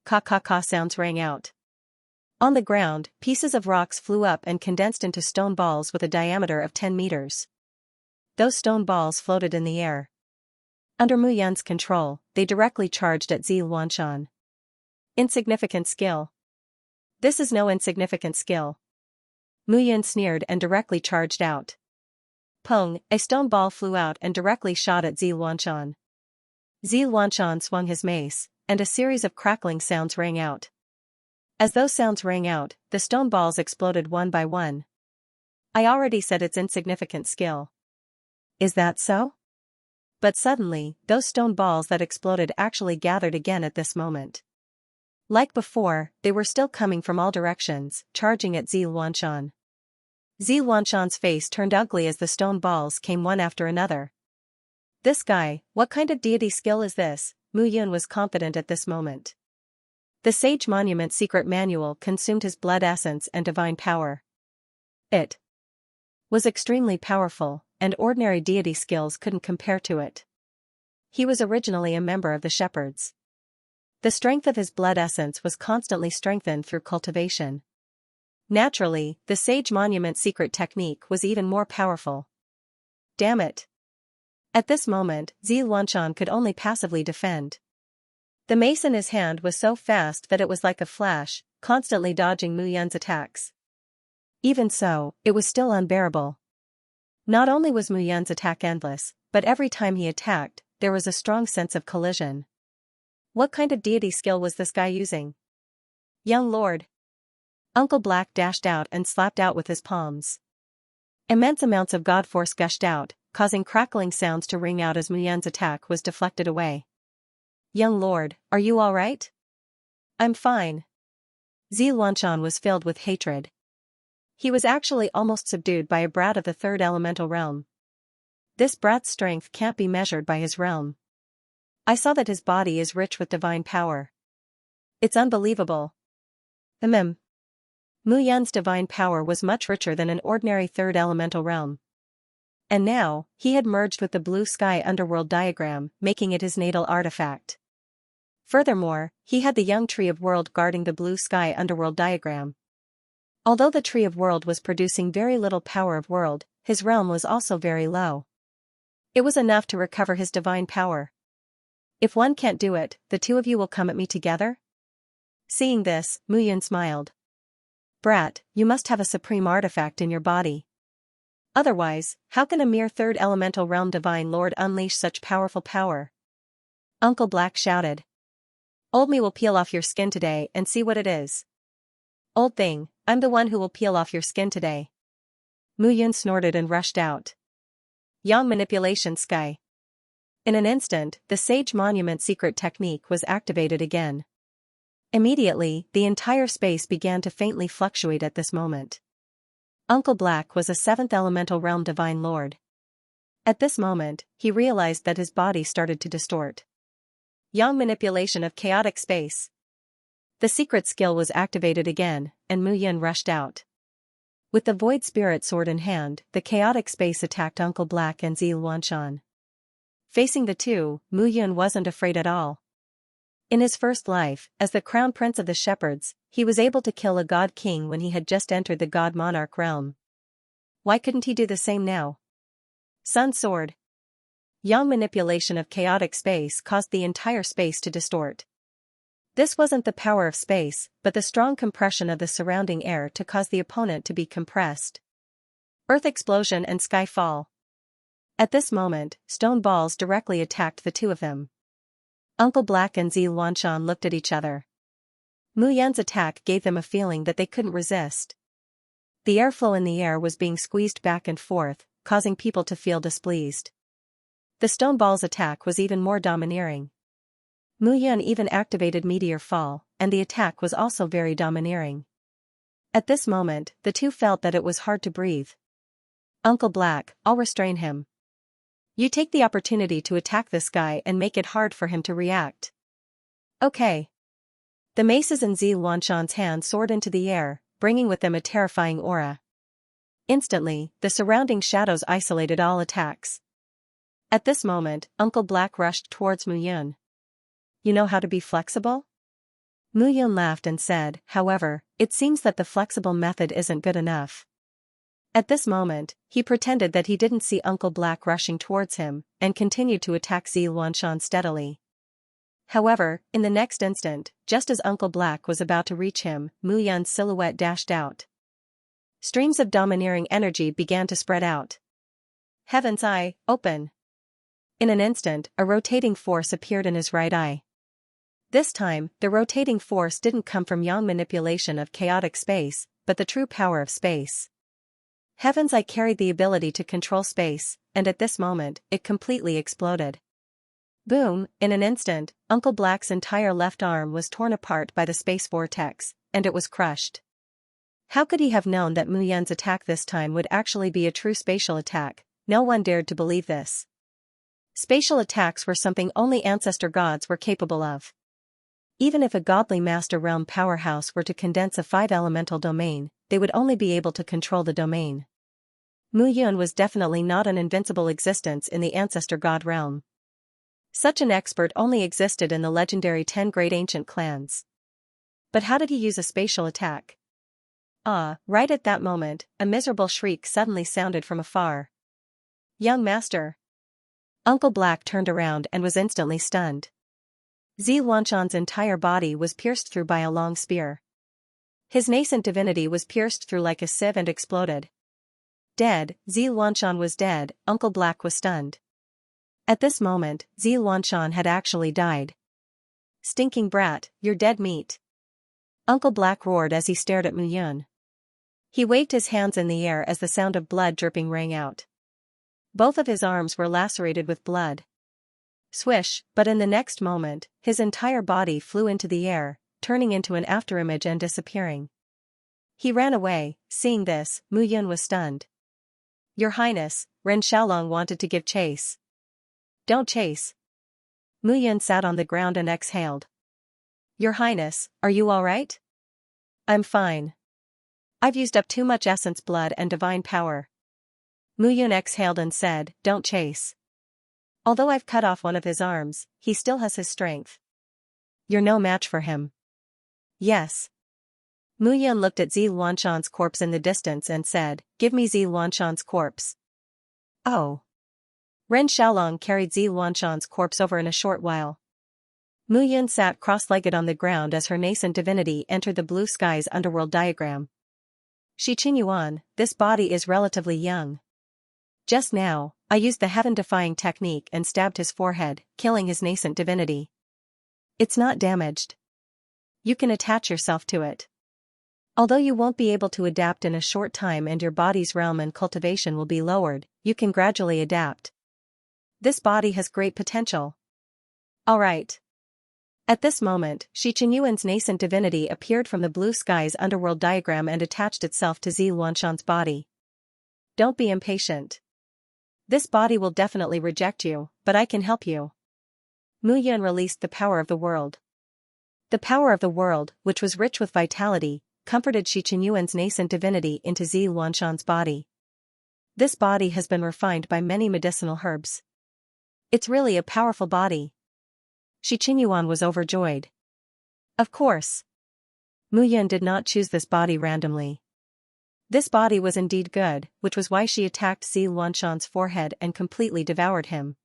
Ka sounds rang out. On the ground, pieces of rocks flew up and condensed into stone balls with a diameter of 10 meters. Those stone balls floated in the air. Under Mu Yun's control, they directly charged at Xianxia. Insignificant skill. This is no insignificant skill. Mu Yun sneered and directly charged out. Pong, a stone ball flew out and directly shot at Xianxia. Xianxia swung his mace, and a series of crackling sounds rang out. As those sounds rang out, the stone balls exploded one by one. I already said it's insignificant skill. Is that so? But suddenly, those stone balls that exploded actually gathered again at this moment. Like before, they were still coming from all directions, charging at Xianxia. Xianxia's face turned ugly as the stone balls came one after another. This guy, what kind of deity skill is this? Mu Yun was confident at this moment. The Sage Monument secret manual consumed his blood essence and divine power. It was extremely powerful, and ordinary deity skills couldn't compare to it. He was originally a member of the Shepherds. The strength of his blood essence was constantly strengthened through cultivation. Naturally, the Sage Monument secret technique was even more powerful. Damn it! At this moment, Xianxia could only passively defend. The mace in his hand was so fast that it was like a flash, constantly dodging Mu Yun's attacks. Even so, it was still unbearable. Not only was Mu Yun's attack endless, but every time he attacked, there was a strong sense of collision. What kind of deity skill was this guy using? Young Lord. Uncle Black dashed out and slapped out with his palms. Immense amounts of god force gushed out, causing crackling sounds to ring out as Mu Yun's attack was deflected away. Young Lord, are you all right? I'm fine. Xianxia was filled with hatred. He was actually almost subdued by a brat of the 3rd elemental realm. This brat's strength can't be measured by his realm. I saw that his body is rich with divine power. It's unbelievable. Mu Yun's divine power was much richer than an ordinary 3rd elemental realm. And now, he had merged with the blue sky underworld diagram, making it his natal artifact. Furthermore, he had the young tree of world guarding the blue sky underworld diagram. Although the tree of world was producing very little power of world, his realm was also very low. It was enough to recover his divine power. If one can't do it, the two of you will come at me together? Seeing this, Mu Yun smiled. Brat, you must have a supreme artifact in your body. Otherwise, how can a mere 3rd elemental realm divine lord unleash such powerful power? Uncle Black shouted. Old me will peel off your skin today and see what it is. Old thing, I'm the one who will peel off your skin today. Mu Yun snorted and rushed out. Yang manipulation sky. In an instant, the Sage Monument secret technique was activated again. Immediately, the entire space began to faintly fluctuate at this moment. Uncle Black was a 7th elemental realm divine lord. At this moment, he realized that his body started to distort. Yang manipulation of chaotic space. The secret skill was activated again, and Mu Yun rushed out. With the Void Spirit sword in hand, the chaotic space attacked Uncle Black and Xianxia. Facing the two, Mu Yun wasn't afraid at all. In his first life, as the crown prince of the shepherds, he was able to kill a god king when he had just entered the god monarch realm. Why couldn't he do the same now? Sun sword. Yang manipulation of chaotic space caused the entire space to distort. This wasn't the power of space, but the strong compression of the surrounding air to cause the opponent to be compressed. Earth explosion and sky fall. At this moment, stone balls directly attacked the two of them. Uncle Black and Xianxia looked at each other. Mu Yun's attack gave them a feeling that they couldn't resist. The airflow in the air was being squeezed back and forth, causing people to feel displeased. The stone ball's attack was even more domineering. Mu Yun even activated Meteor Fall, and the attack was also very domineering. At this moment, the two felt that it was hard to breathe. Uncle Black, I'll restrain him. You take the opportunity to attack this guy and make it hard for him to react. Okay. The maces in Zi Luanshan's hand soared into the air, bringing with them a terrifying aura. Instantly, the surrounding shadows isolated all attacks. At this moment, Uncle Black rushed towards Mu Yun. You know how to be flexible? Mu Yun laughed and said, however, it seems that the flexible method isn't good enough. At this moment, he pretended that he didn't see Uncle Black rushing towards him, and continued to attack Zi Luanshan steadily. However, in the next instant, just as Uncle Black was about to reach him, Mu Yun's silhouette dashed out. Streams of domineering energy began to spread out. Heaven's eye, open! In an instant, a rotating force appeared in his right eye. This time, the rotating force didn't come from yang manipulation of chaotic space, but the true power of space. Heaven's eye carried the ability to control space, and at this moment, it completely exploded. Boom, in an instant, Uncle Black's entire left arm was torn apart by the space vortex, and it was crushed. How could he have known that Mu Yun's attack this time would actually be a true spatial attack? No one dared to believe this. Spatial attacks were something only ancestor gods were capable of. Even if a godly master realm powerhouse were to condense a 5-elemental domain, they would only be able to control the domain. Mu Yun was definitely not an invincible existence in the ancestor god realm. Such an expert only existed in the legendary 10 great ancient clans. But how did he use a spatial attack? Right at that moment, a miserable shriek suddenly sounded from afar. Young master! Uncle Black turned around and was instantly stunned. Zi Luanshan's entire body was pierced through by a long spear. His nascent divinity was pierced through like a sieve and exploded. Dead, Zi Luanshan was dead, Uncle Black was stunned. At this moment, Zi Luanshan had actually died. Stinking brat, you're dead meat! Uncle Black roared as he stared at Mu Yun. He waved his hands in the air as the sound of blood dripping rang out. Both of his arms were lacerated with blood. Swish, but in the next moment, his entire body flew into the air, turning into an afterimage and disappearing. He ran away. Seeing this, Mu Yun was stunned. Your Highness, Ren Xiaolong wanted to give chase. Don't chase. Mu Yun sat on the ground and exhaled. Your Highness, are you alright? I'm fine. I've used up too much essence blood and divine power. Mu Yun exhaled and said, don't chase. Although I've cut off one of his arms, he still has his strength. You're no match for him. Yes. Mu Yun looked at Zi Luanshan's corpse in the distance and said, give me Zi Luanshan's corpse. Oh. Ren Xiaolong carried Zi Luanshan's corpse over in a short while. Mu Yun sat cross-legged on the ground as her nascent divinity entered the blue sky's underworld diagram. Shi Qingyuan, this body is relatively young. Just now, I used the heaven-defying technique and stabbed his forehead, killing his nascent divinity. It's not damaged. You can attach yourself to it. Although you won't be able to adapt in a short time and your body's realm and cultivation will be lowered, you can gradually adapt. This body has great potential. Alright. At this moment, Shi Qingyuan's nascent divinity appeared from the blue sky's underworld diagram and attached itself to Zi Luanshan's body. Don't be impatient. This body will definitely reject you, but I can help you. Mu Yun released the power of the world. The power of the world, which was rich with vitality, comforted Shi Qingyuan's nascent divinity into Zi Luanshan's body. This body has been refined by many medicinal herbs. It's really a powerful body. Shi Qingyuan was overjoyed. Of course. Mu Yun did not choose this body randomly. This body was indeed good, which was why she attacked Zi Luanshan's forehead and completely devoured him.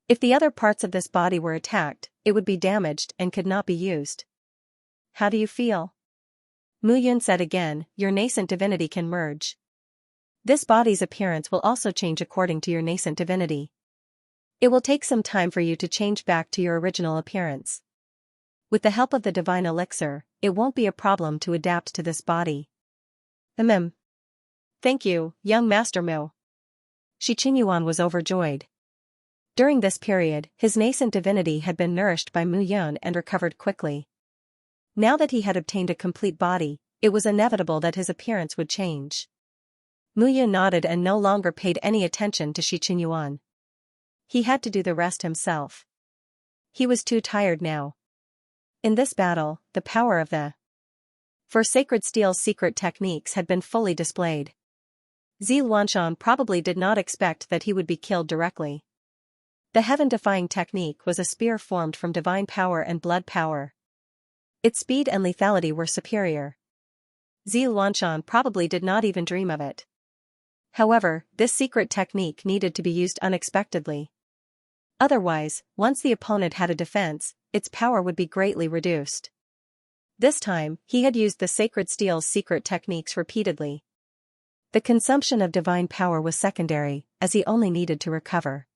If the other parts of this body were attacked, it would be damaged and could not be used. How do you feel? Mu Yun said again, your nascent divinity can merge. This body's appearance will also change according to your nascent divinity. It will take some time for you to change back to your original appearance. With the help of the divine elixir, it won't be a problem to adapt to this body. Thank you, young Master Mu. Shi Qingyuan was overjoyed. During this period, his nascent divinity had been nourished by Mu Yun and recovered quickly. Now that he had obtained a complete body, it was inevitable that his appearance would change. Mu Yun nodded and no longer paid any attention to Shi Qingyuan. he had to do the rest himself. He was too tired now. In this battle, the power of the Sacred Steel's secret techniques had been fully displayed. Xianxia probably did not expect that he would be killed directly. The heaven-defying technique was a spear formed from divine power and blood power. Its speed and lethality were superior. Xianxia probably did not even dream of it. However, this secret technique needed to be used unexpectedly. Otherwise, once the opponent had a defense, its power would be greatly reduced. This time, he had used the Sacred Steel's secret techniques repeatedly. The consumption of divine power was secondary, as he only needed to recover.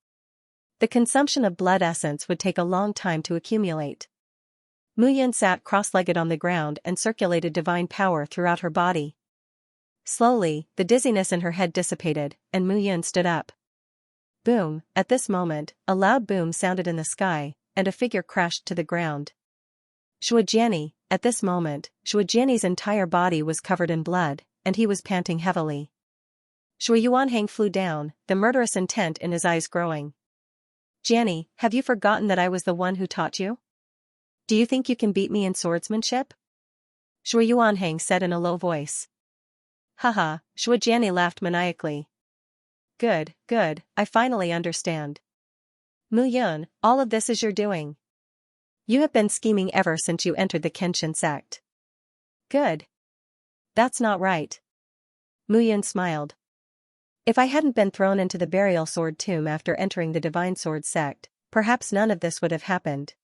The consumption of blood essence would take a long time to accumulate. Muyun sat cross-legged on the ground and circulated divine power throughout her body. Slowly, the dizziness in her head dissipated, and Muyun stood up. Boom! At this moment, a loud boom sounded in the sky, and a figure crashed to the ground. Shuajiani. At this moment, Shuajiani's entire body was covered in blood, and he was panting heavily. Shui Yuanhang flew down, the murderous intent in his eyes growing. Jiani, have you forgotten that I was the one who taught you? Do you think you can beat me in swordsmanship? Shui Yuanhang said in a low voice. Haha, Shuajiani laughed maniacally. Good, good, I finally understand. Muyun, all of this is your doing. You have been scheming ever since you entered the Kenshin sect. Good. That's not right. Muyun smiled. If I hadn't been thrown into the burial sword tomb after entering the Divine Sword sect, perhaps none of this would have happened.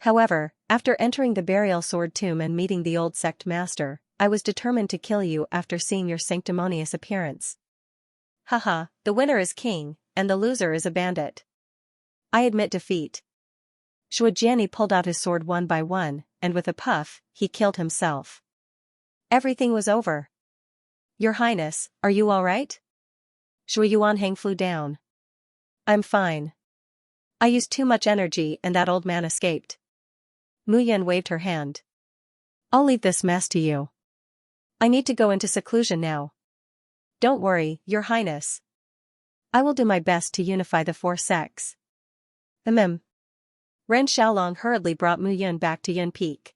However, after entering the burial sword tomb and meeting the old sect master, I was determined to kill you after seeing your sanctimonious appearance. Haha, the winner is king, and the loser is a bandit. I admit defeat. Shuajiani pulled out his sword one by one, and with a puff, he killed himself. Everything was over. Your Highness, are you all right? Shui Yuanhang flew down. I'm fine. I used too much energy and that old man escaped. Muyun waved her hand. I'll leave this mess to you. I need to go into seclusion now. Don't worry, Your Highness. I will do my best to unify the four sects. Ren Xiaolong hurriedly brought Muyun back to Yun Peak.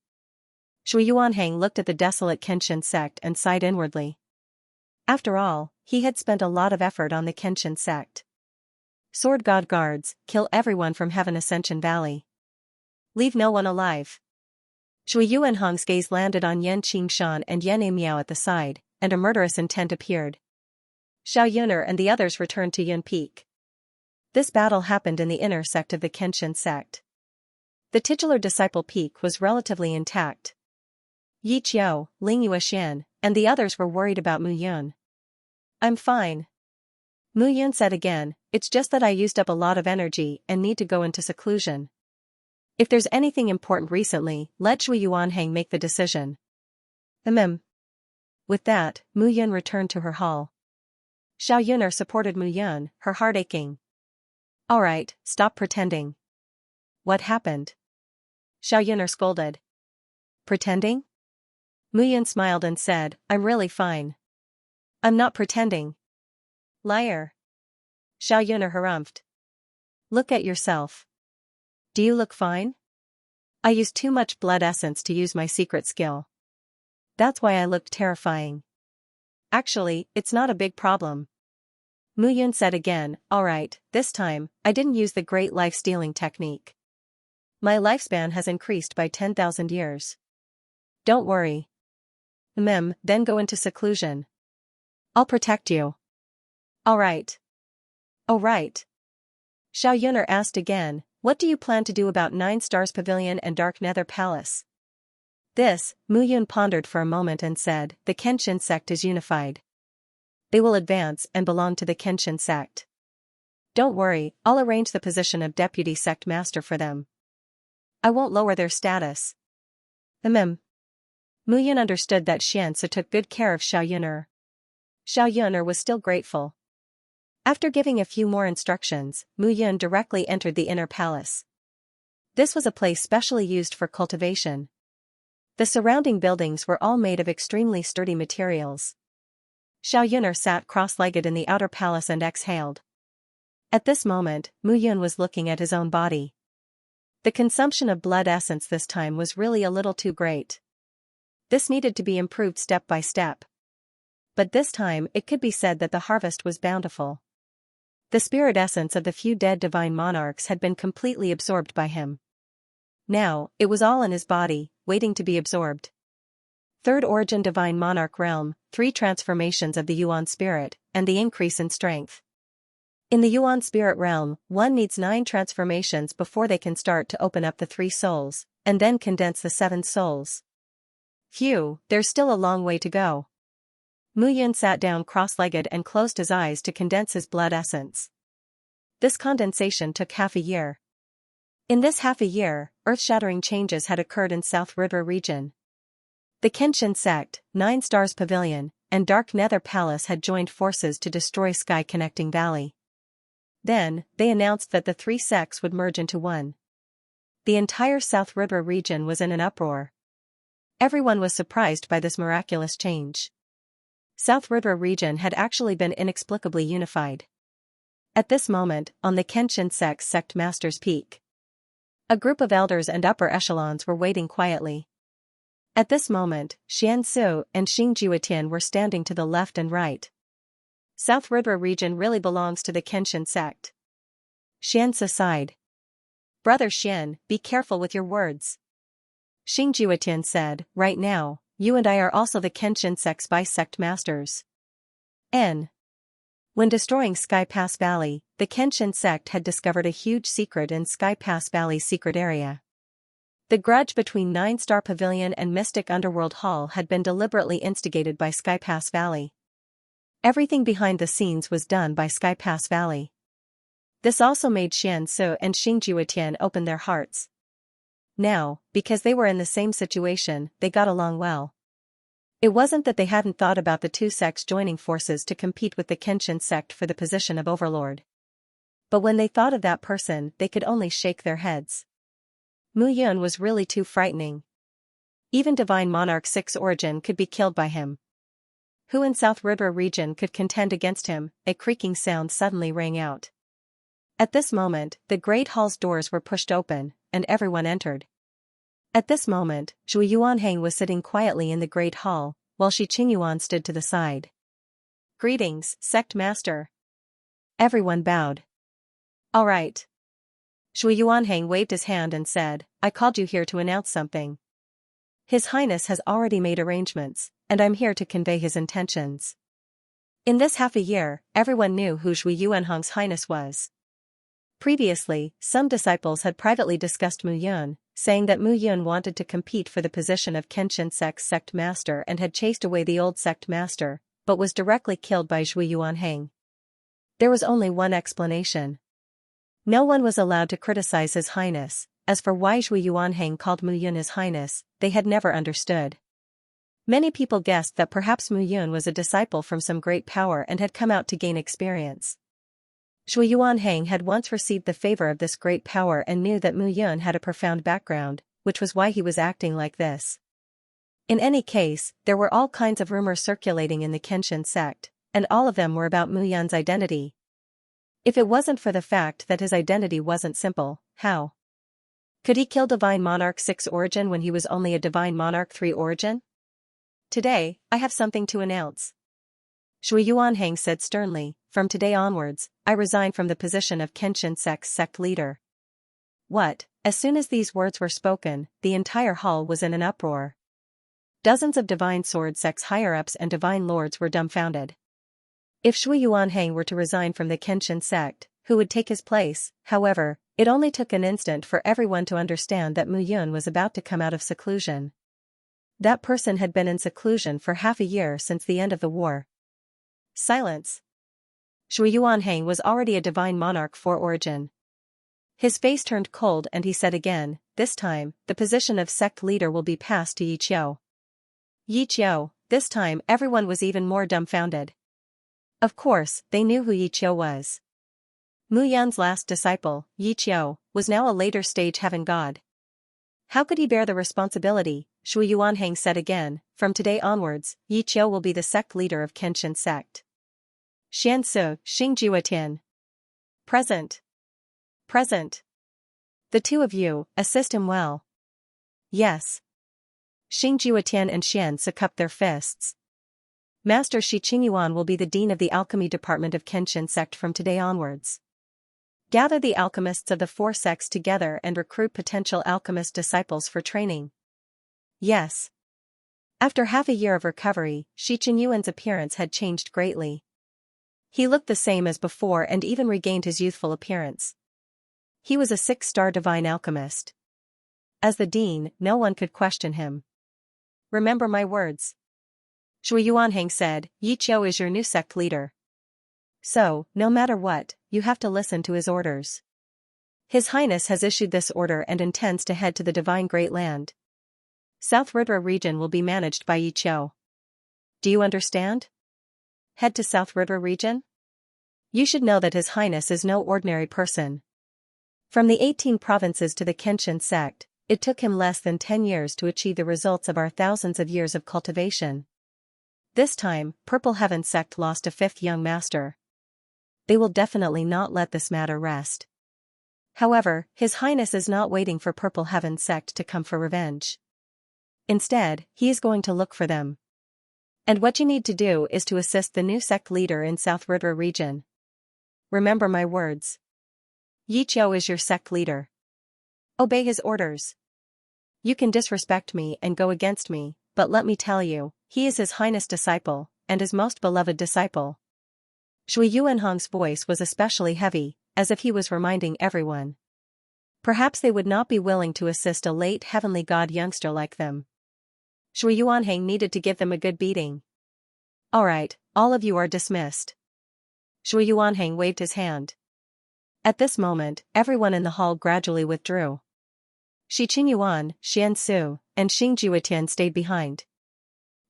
Shui Yuanhang looked at the desolate Kenshin sect and sighed inwardly. After all, he had spent a lot of effort on the Kenshin sect. Sword God guards, kill everyone from Heaven Ascension Valley. Leave no one alive. Shui Yuanhang's gaze landed on Yan Qingshan and Yan Miao at the side, and a murderous intent appeared. Xiao Yuner and the others returned to Yun Peak. This battle happened in the inner sect of the Kenshin sect. The titular disciple peak was relatively intact. Yi Qiu, Ling Yuexian, and the others were worried about Muyun. I'm fine. Muyun said again, it's just that I used up a lot of energy and need to go into seclusion. If there's anything important recently, let Shui Yuanhang make the decision. With that, Muyun returned to her hall. Xiao Yuner supported Muyun, her heart aching. Alright, stop pretending. What happened? Xiao Yuner scolded. Pretending? Muyun smiled and said, I'm really fine. I'm not pretending. Liar. Xiao Yuner harumphed. Look at yourself. Do you look fine? I used too much blood essence to use my secret skill. That's why I looked terrifying. Actually, it's not a big problem. Muyun said again, alright, this time, I didn't use the great life-stealing technique. My lifespan has increased by 10,000 years. Don't worry. Then go into seclusion. I'll protect you. Alright. Oh right. Xiao Yuner asked again, what do you plan to do about 9 Stars Pavilion and Dark Nether Palace? This, Muyun pondered for a moment and said, the Kenshin sect is unified. They will advance and belong to the Kenshin sect. Don't worry, I'll arrange the position of deputy sect master for them. I won't lower their status. Muyun understood that Xianxia took good care of Xiao Yuner. Xiao Yuner was still grateful. After giving a few more instructions, Muyun directly entered the inner palace. This was a place specially used for cultivation. The surrounding buildings were all made of extremely sturdy materials. Xiao Yuner sat cross-legged in the outer palace and exhaled. At this moment, Mu Yun was looking at his own body. The consumption of blood essence this time was really a little too great. This needed to be improved step by step. But this time it could be said that the harvest was bountiful. The spirit essence of the few dead divine monarchs had been completely absorbed by him. Now, it was all in his body, waiting to be absorbed. Third origin divine monarch realm, 3 transformations of the Yuan spirit, and the increase in strength. In the Yuan spirit realm, one needs 9 transformations before they can start to open up the 3 souls, and then condense the 7 souls. Phew, there's still a long way to go. Mu Yun sat down cross-legged and closed his eyes to condense his blood essence. This condensation took half a year. In this half a year, earth-shattering changes had occurred in South River region. The Kenshin sect, 9 Stars Pavilion, and Dark Nether Palace had joined forces to destroy Sky Connecting Valley. Then, they announced that the 3 sects would merge into one. The entire South River region was in an uproar. Everyone was surprised by this miraculous change. South River region had actually been inexplicably unified. At this moment, on the Kenshin sect's sect master's peak, a group of elders and upper echelons were waiting quietly. At this moment, Xianxia and Xingjiutian were standing to the left and right. South River region really belongs to the Kenshin sect. Xianxia sighed. Brother Xian, be careful with your words. Xingjiutian said, right now, you and I are also the Kenshin sect's vice-sect masters. When destroying Sky Pass Valley, the Kenshin sect had discovered a huge secret in Sky Pass Valley's secret area. The grudge between 9 Star Pavilion and Mystic Underworld Hall had been deliberately instigated by Sky Pass Valley. Everything behind the scenes was done by Sky Pass Valley. This also made Xianxia and Xingjiutian open their hearts. Now, because they were in the same situation, they got along well. It wasn't that they hadn't thought about the 2 sects joining forces to compete with the Kenshin sect for the position of overlord. But when they thought of that person, they could only shake their heads. Mu Yun was really too frightening. Even Divine Monarch 6 origin could be killed by him. Who in South River region could contend against him? A creaking sound suddenly rang out. At this moment, the Great Hall's doors were pushed open, and everyone entered. At this moment, Zhui Yuanhang was sitting quietly in the Great Hall, while Shi Qingyuan stood to the side. Greetings, Sect Master. Everyone bowed. All right. Zhui Yuanhang waved his hand and said, I called you here to announce something. His Highness has already made arrangements, and I'm here to convey his intentions. In this half a year, everyone knew who Zhui Yuanhang's Highness was. Previously, some disciples had privately discussed Mu Yun, saying that Mu Yun wanted to compete for the position of Kenshin sect's sect master and had chased away the old sect master, but was directly killed by Zhui Yuanhang. There was only one explanation. No one was allowed to criticize His Highness. As for why Zhui Yuanhang called Mu Yun His Highness, they had never understood. Many people guessed that perhaps Mu Yun was a disciple from some great power and had come out to gain experience. Zhui Yuanhang had once received the favor of this great power and knew that Mu Yun had a profound background, which was why he was acting like this. In any case, there were all kinds of rumors circulating in the Kenshin sect, and all of them were about Mu Yun's identity. If it wasn't for the fact that his identity wasn't simple, how could he kill Divine Monarch 6 origin when he was only a Divine Monarch 3 origin? Today, I have something to announce. Zhui Yuanhang said sternly, from today onwards, I resign from the position of Kenshin sect's sect leader. What? As soon as these words were spoken, the entire hall was in an uproar. Dozens of Divine Sword sect's higher-ups and Divine Lords were dumbfounded. If Zhui Yuanhang were to resign from the Kenshin sect, who would take his place? However, it only took an instant for everyone to understand that Mu Yun was about to come out of seclusion. That person had been in seclusion for half a year since the end of the war. Silence. Zhui Yuanhang was already a Divine Monarch 4 origin. His face turned cold and he said again, this time, the position of sect leader will be passed to Yi Qiu. Yi Qiu, this time everyone was even more dumbfounded. Of course, they knew who Yi Qiu was. Mu Yun's last disciple, Yi Qiu, was now a later stage heaven god. How could he bear the responsibility? Zhui Yuanhang said again, from today onwards, Yi Qiu will be the sect leader of Kenshin sect. Xianxia, Xingjiutian. Present. Present. The two of you, assist him well. Yes. Xingjiutian and Xianxia cupped their fists. Master Shi Qingyuan will be the dean of the alchemy department of Kenshin sect from today onwards. Gather the alchemists of the four sects together and recruit potential alchemist disciples for training. Yes. After half a year of recovery, Shi Qingyuan's appearance had changed greatly. He looked the same as before and even regained his youthful appearance. He was a 6-star divine alchemist. As the dean, no one could question him. Remember my words. Shui Yuanhang said, Yi Qiu is your new sect leader. So, no matter what, you have to listen to his orders. His Highness has issued this order and intends to head to the Divine Great Land. South Ridra region will be managed by Yi Qiu. Do you understand? Head to South Ridra region? You should know that His Highness is no ordinary person. From the 18 provinces to the Kenshin sect, it took him less than 10 years to achieve the results of our thousands of years of cultivation. This time, Purple Heaven sect lost a 5th young master. They will definitely not let this matter rest. However, His Highness is not waiting for Purple Heaven sect to come for revenge. Instead, he is going to look for them. And what you need to do is to assist the new sect leader in South Ridra region. Remember my words. Yi Qiu is your sect leader. Obey his orders. You can disrespect me and go against me, but let me tell you, he is His Highness' disciple, and his most beloved disciple. Shui Yuanhong's voice was especially heavy, as if he was reminding everyone. Perhaps they would not be willing to assist a late heavenly god youngster like them. Shui Yuanhang needed to give them a good beating. Alright, all of you are dismissed. Shui Yuanhang waved his hand. At this moment, everyone in the hall gradually withdrew. Shi Qingyuan, Xianxia, and Xingjiutian stayed behind.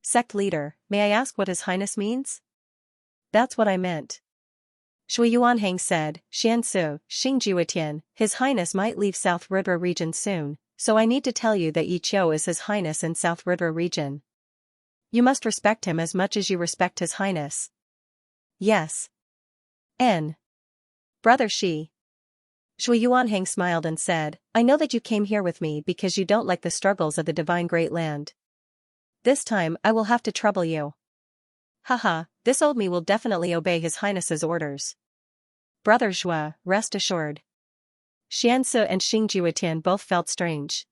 Sect leader, may I ask what His Highness means? That's what I meant. Shui Yuanhang said, Xianxia, Xingjiutian, His Highness might leave South Ridra region soon, so I need to tell you that Yi Qiu is His Highness in South Ridra region. You must respect him as much as you respect His Highness. Yes. N. Brother Shi. Shui Yuanhang smiled and said, I know that you came here with me because you don't like the struggles of the Divine Great Land. This time I will have to trouble you. Haha, this old me will definitely obey His Highness's orders. Brother Zhua, rest assured. Xianxia and Xingjiutian both felt strange.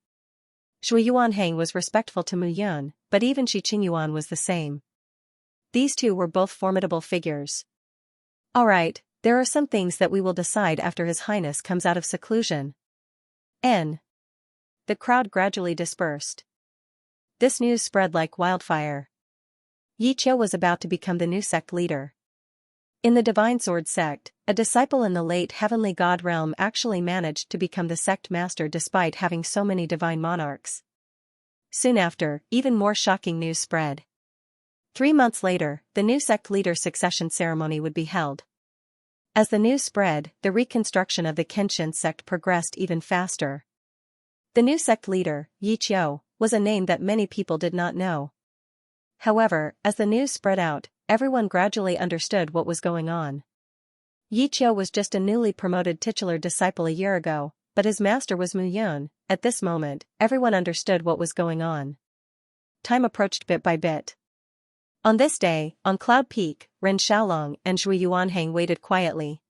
Shui Yuanhang was respectful to Mu Yun, but even Shi Qingyuan was the same. These two were both formidable figures. Alright, there are some things that we will decide after His Highness comes out of seclusion. N. The crowd gradually dispersed. This news spread like wildfire. Yi Qiu was about to become the new sect leader. In the Divine Sword sect, a disciple in the late heavenly god realm actually managed to become the sect master despite having so many divine monarchs. Soon after, even more shocking news spread. 3 months later, the new sect leader succession ceremony would be held. As the news spread, the reconstruction of the Kenshin sect progressed even faster. The new sect leader, Yi Qiu, was a name that many people did not know. However, as the news spread out, everyone gradually understood what was going on. Yi Qiu was just a newly promoted titular disciple a year ago, but his master was Mu Yun. At this moment, everyone understood what was going on. Time approached bit by bit. On this day, on Cloud Peak, Ren Xiaolong and Shui Yuanhang waited quietly.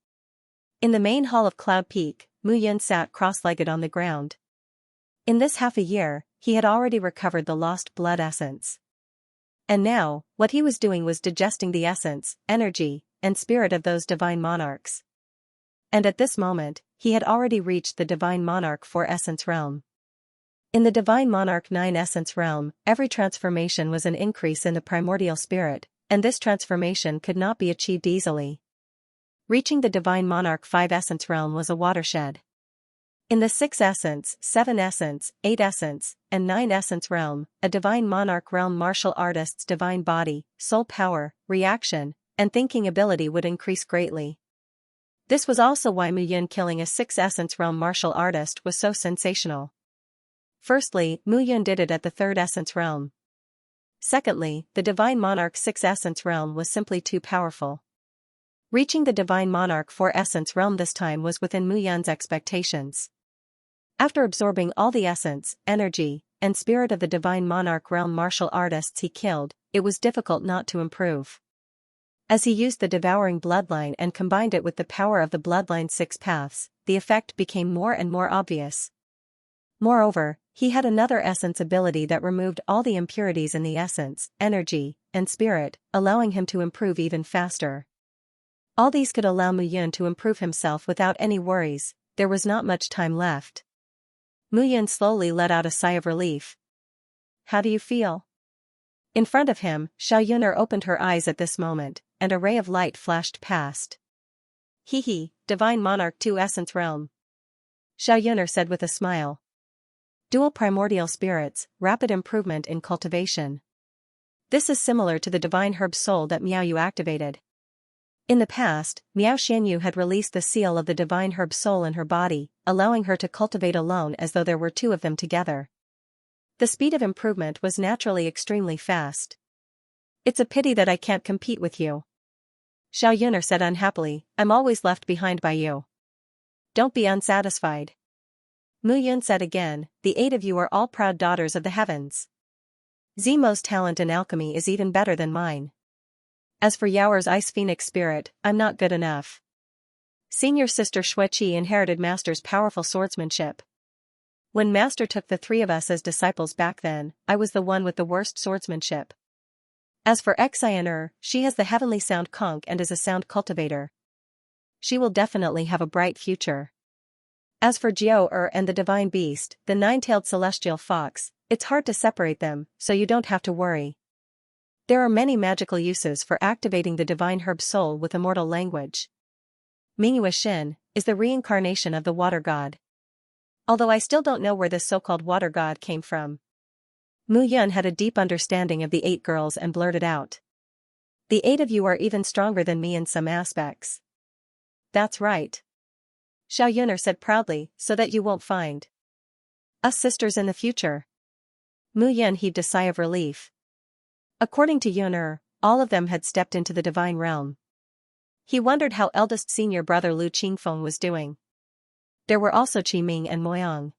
In the main hall of Cloud Peak, Mu Yun sat cross-legged on the ground. In this half a year, he had already recovered the lost blood essence. And now, what he was doing was digesting the essence, energy, and spirit of those divine monarchs. And at this moment, he had already reached the divine monarch 4 essence realm. In the divine monarch 9 essence realm, every transformation was an increase in the primordial spirit, and this transformation could not be achieved easily. Reaching the divine monarch 5 essence realm was a watershed. In the 6 essence, 7 essence, 8 essence, and 9 essence realm, a divine monarch realm martial artist's divine body, soul power, reaction, and thinking ability would increase greatly. This was also why Mu Yun killing a 6 essence realm martial artist was so sensational. Firstly, Mu Yun did it at the 3rd essence realm. Secondly, the divine monarch 6 essence realm was simply too powerful. Reaching the Divine Monarch 4 Essence realm this time was within Mu Yun's expectations. After absorbing all the essence, energy, and spirit of the Divine Monarch realm martial artists he killed, it was difficult not to improve. As he used the devouring bloodline and combined it with the power of the bloodline's 6 paths, the effect became more and more obvious. Moreover, he had another essence ability that removed all the impurities in the essence, energy, and spirit, allowing him to improve even faster. All these could allow Mu Yun to improve himself without any worries. There was not much time left. Mu Yun slowly let out a sigh of relief. How do you feel? In front of him, Xianxia opened her eyes at this moment, and a ray of light flashed past. Divine Monarch 2 Essence Realm. Xianxia said with a smile. Dual primordial spirits, rapid improvement in cultivation. This is similar to the divine herb soul that Miao Yu activated. In the past, Miao Xianyu had released the seal of the divine herb soul in her body, allowing her to cultivate alone as though there were 2 of them together. The speed of improvement was naturally extremely fast. It's a pity that I can't compete with you. Xianxia said unhappily, I'm always left behind by you. Don't be unsatisfied. Mu Yun said again, the 8 of you are all proud daughters of the heavens. Zemo's talent in alchemy is even better than mine. As for Yaoer's ice phoenix spirit, I'm not good enough. Senior sister Xueqi inherited Master's powerful swordsmanship. When Master took the 3 of us as disciples back then, I was the one with the worst swordsmanship. As for Xianxia, she has the heavenly sound conch and is a sound cultivator. She will definitely have a bright future. As for Jiao and the divine beast, the 9-tailed celestial fox, it's hard to separate them, so you don't have to worry. There are many magical uses for activating the divine herb soul with immortal language. Mingyue Xin is the reincarnation of the water god. Although I still don't know where this so-called water god came from. Mu Yun had a deep understanding of the 8 girls and blurted out. The 8 of you are even stronger than me in some aspects. That's right. Xianxia said proudly, so that you won't find us sisters in the future. Mu Yun heaved a sigh of relief. According to Yun, all of them had stepped into the divine realm. He wondered how eldest senior brother Lu Qingfeng was doing. There were also Qi Ming and Moyang.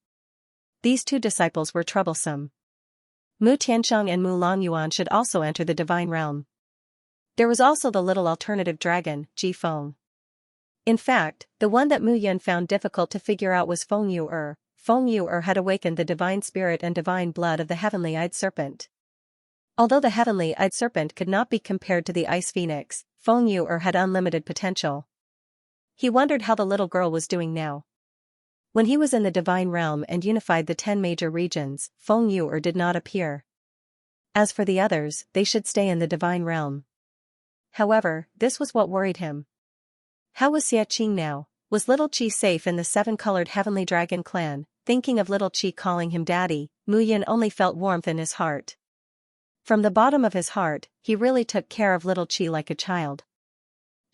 These 2 disciples were troublesome. Mu Tiansheng and Mu Longyuan should also enter the divine realm. There was also the little alternative dragon, Ji Feng. In fact, the one that Mu Yun found difficult to figure out was Feng Yu'er. Feng Yu'er had awakened the divine spirit and divine blood of the heavenly-eyed serpent. Although the heavenly-eyed serpent could not be compared to the ice phoenix, Feng Yu'er had unlimited potential. He wondered how the little girl was doing now. When he was in the divine realm and unified the 10 major regions, Feng Yu'er did not appear. As for the others, they should stay in the divine realm. However, this was what worried him. How was Xia Qing now? Was little Qi safe in the 7-colored heavenly dragon clan? Thinking of little Qi calling him daddy, Mu Yun only felt warmth in his heart. From the bottom of his heart, he really took care of little Qi like a child.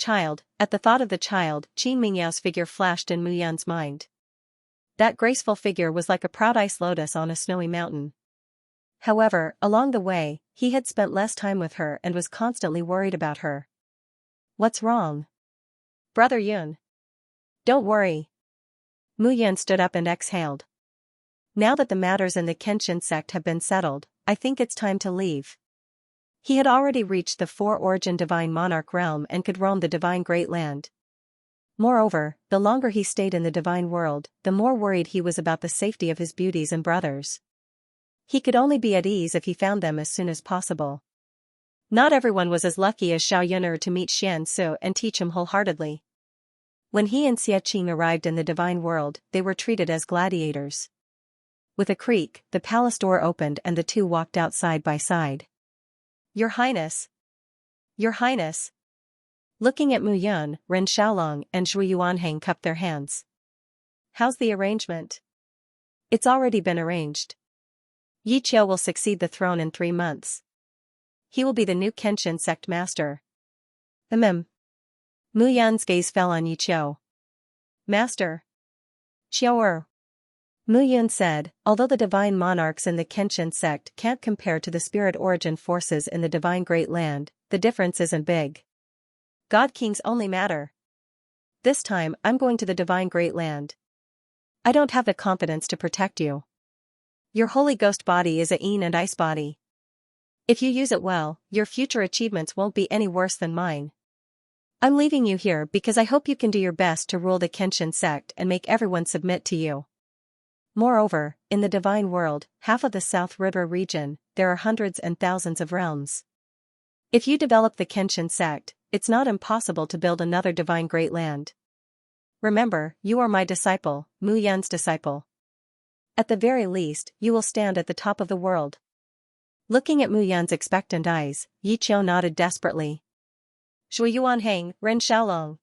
At the thought of the child, Qin Mingyao's figure flashed in Mu Yun's mind. That graceful figure was like a proud ice lotus on a snowy mountain. However, along the way, he had spent less time with her and was constantly worried about her. What's wrong? Brother Yun. Don't worry. Mu Yun stood up and exhaled. Now that the matters in the Kenshin sect have been settled, I think it's time to leave. He had already reached the 4-origin divine monarch realm and could roam the divine great land. Moreover, the longer he stayed in the divine world, the more worried he was about the safety of his beauties and brothers. He could only be at ease if he found them as soon as possible. Not everyone was as lucky as Xianxia to meet Xianxia and teach him wholeheartedly. When he and Xia Qing arrived in the divine world, they were treated as gladiators. With a creak, the palace door opened and the 2 walked out side by side. Your Highness! Your Highness! Looking at Mu Yun, Ren Xiaolong and Zhui Yuanheng cupped their hands. How's the arrangement? It's already been arranged. Yi Qiu will succeed the throne in 3 months. He will be the new Kenshin sect master. Mu Yun's gaze fell on Yi Qiu. Master. Qiu'er. Mu Yun said, although the divine monarchs in the Kenshin sect can't compare to the spirit origin forces in the divine great land, the difference isn't big. God kings only matter. This time I'm going to the divine great land. I don't have the confidence to protect you. Your Holy Ghost body is a Een and ice body. If you use it well, your future achievements won't be any worse than mine. I'm leaving you here because I hope you can do your best to rule the Kenshin sect and make everyone submit to you. Moreover, in the divine world, half of the South River region, there are hundreds and thousands of realms. If you develop the Kenshin sect, it's not impossible to build another divine great land. Remember, you are my disciple, Mu Yun's disciple. At the very least, you will stand at the top of the world. Looking at Mu Yun's expectant eyes, Yi Qiu nodded desperately. Shui Yuan Hang, Ren Xiaolong.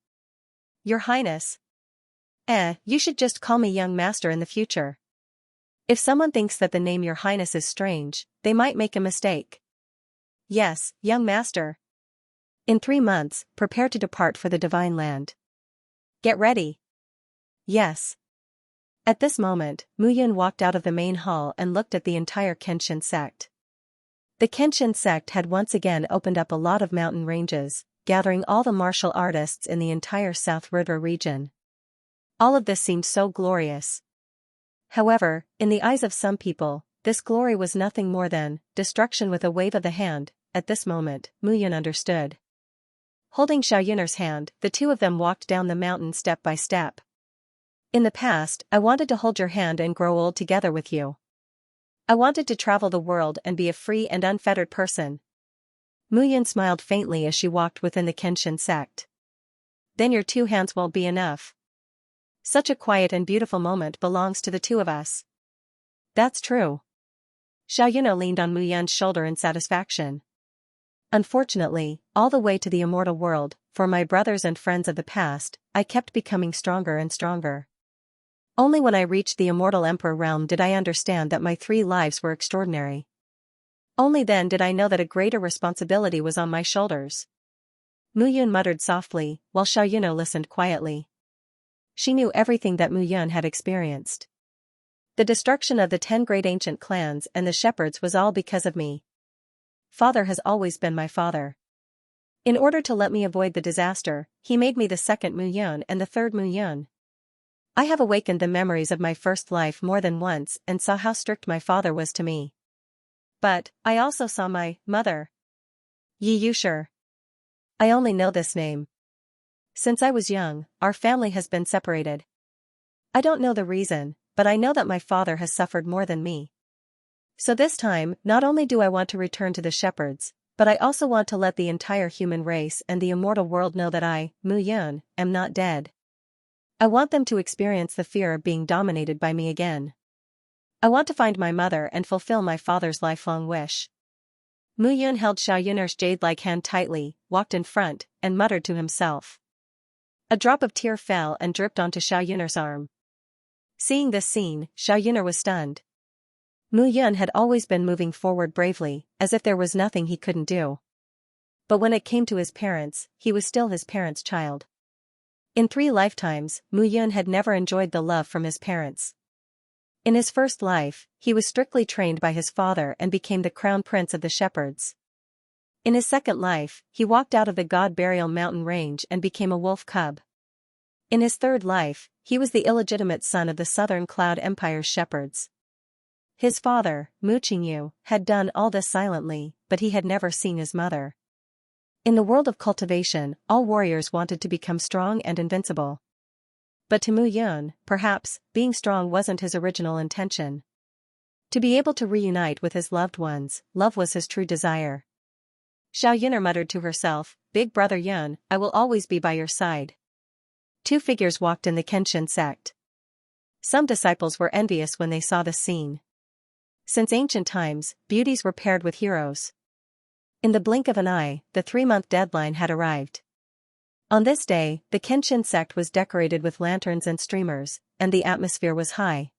Your Highness. You should just call me young master in the future. If someone thinks that the name Your Highness is strange, they might make a mistake. Yes, young master. In 3 months, prepare to depart for the divine land. Get ready. Yes. At this moment, Mu Yun walked out of the main hall and looked at the entire Kenshin sect. The Kenshin sect had once again opened up a lot of mountain ranges, gathering all the martial artists in the entire South River region. All of this seemed so glorious. However, in the eyes of some people, this glory was nothing more than destruction with a wave of the hand. At this moment, Mu Yun understood. Holding Xiao Yun'er's hand, the two of them walked down the mountain step by step. In the past, I wanted to hold your hand and grow old together with you. I wanted to travel the world and be a free and unfettered person. Mu Yun smiled faintly as she walked within the Kenshin sect. Then your 2 hands won't be enough. Such a quiet and beautiful moment belongs to the 2 of us. That's true. Xiao Yun'er leaned on Mu Yun's shoulder in satisfaction. Unfortunately, all the way to the immortal world, for my brothers and friends of the past, I kept becoming stronger and stronger. Only when I reached the immortal emperor realm did I understand that my 3 lives were extraordinary. Only then did I know that a greater responsibility was on my shoulders. Mu Yun muttered softly, while Xiao Yun'er listened quietly. She knew everything that Mu Yun had experienced. The destruction of the 10 great ancient clans and the shepherds was all because of me. Father has always been my father. In order to let me avoid the disaster, he made me the 2nd Mu Yun and the 3rd Mu Yun. I have awakened the memories of my first life more than once and saw how strict my father was to me. But, I also saw my mother. Yi Yushi. I only know this name. Since I was young, our family has been separated. I don't know the reason, but I know that my father has suffered more than me. So this time, not only do I want to return to the shepherds, but I also want to let the entire human race and the immortal world know that I, Mu Yun, am not dead. I want them to experience the fear of being dominated by me again. I want to find my mother and fulfill my father's lifelong wish. Mu Yun held Xiao Yun'er's jade-like hand tightly, walked in front, and muttered to himself. A drop of tear fell and dripped onto Xiao Yun'er's arm. Seeing this scene, Xiao Yun'er was stunned. Mu Yun had always been moving forward bravely, as if there was nothing he couldn't do. But when it came to his parents, he was still his parents' child. In 3 lifetimes, Mu Yun had never enjoyed the love from his parents. In his first life, he was strictly trained by his father and became the crown prince of the shepherds. In his second life, he walked out of the God Burial Mountain range and became a wolf cub. In his third life, he was the illegitimate son of the Southern Cloud Empire's shepherds. His father, Mu Qingyu, had done all this silently, but he had never seen his mother. In the world of cultivation, all warriors wanted to become strong and invincible. But to Mu Yun, perhaps, being strong wasn't his original intention. To be able to reunite with his loved ones, love was his true desire. Xiao Yun'er muttered to herself, Big brother Yun, I will always be by your side. 2 figures walked in the Kenshin sect. Some disciples were envious when they saw this scene. Since ancient times, beauties were paired with heroes. In the blink of an eye, the 3-month deadline had arrived. On this day, the Kenshin sect was decorated with lanterns and streamers, and the atmosphere was high.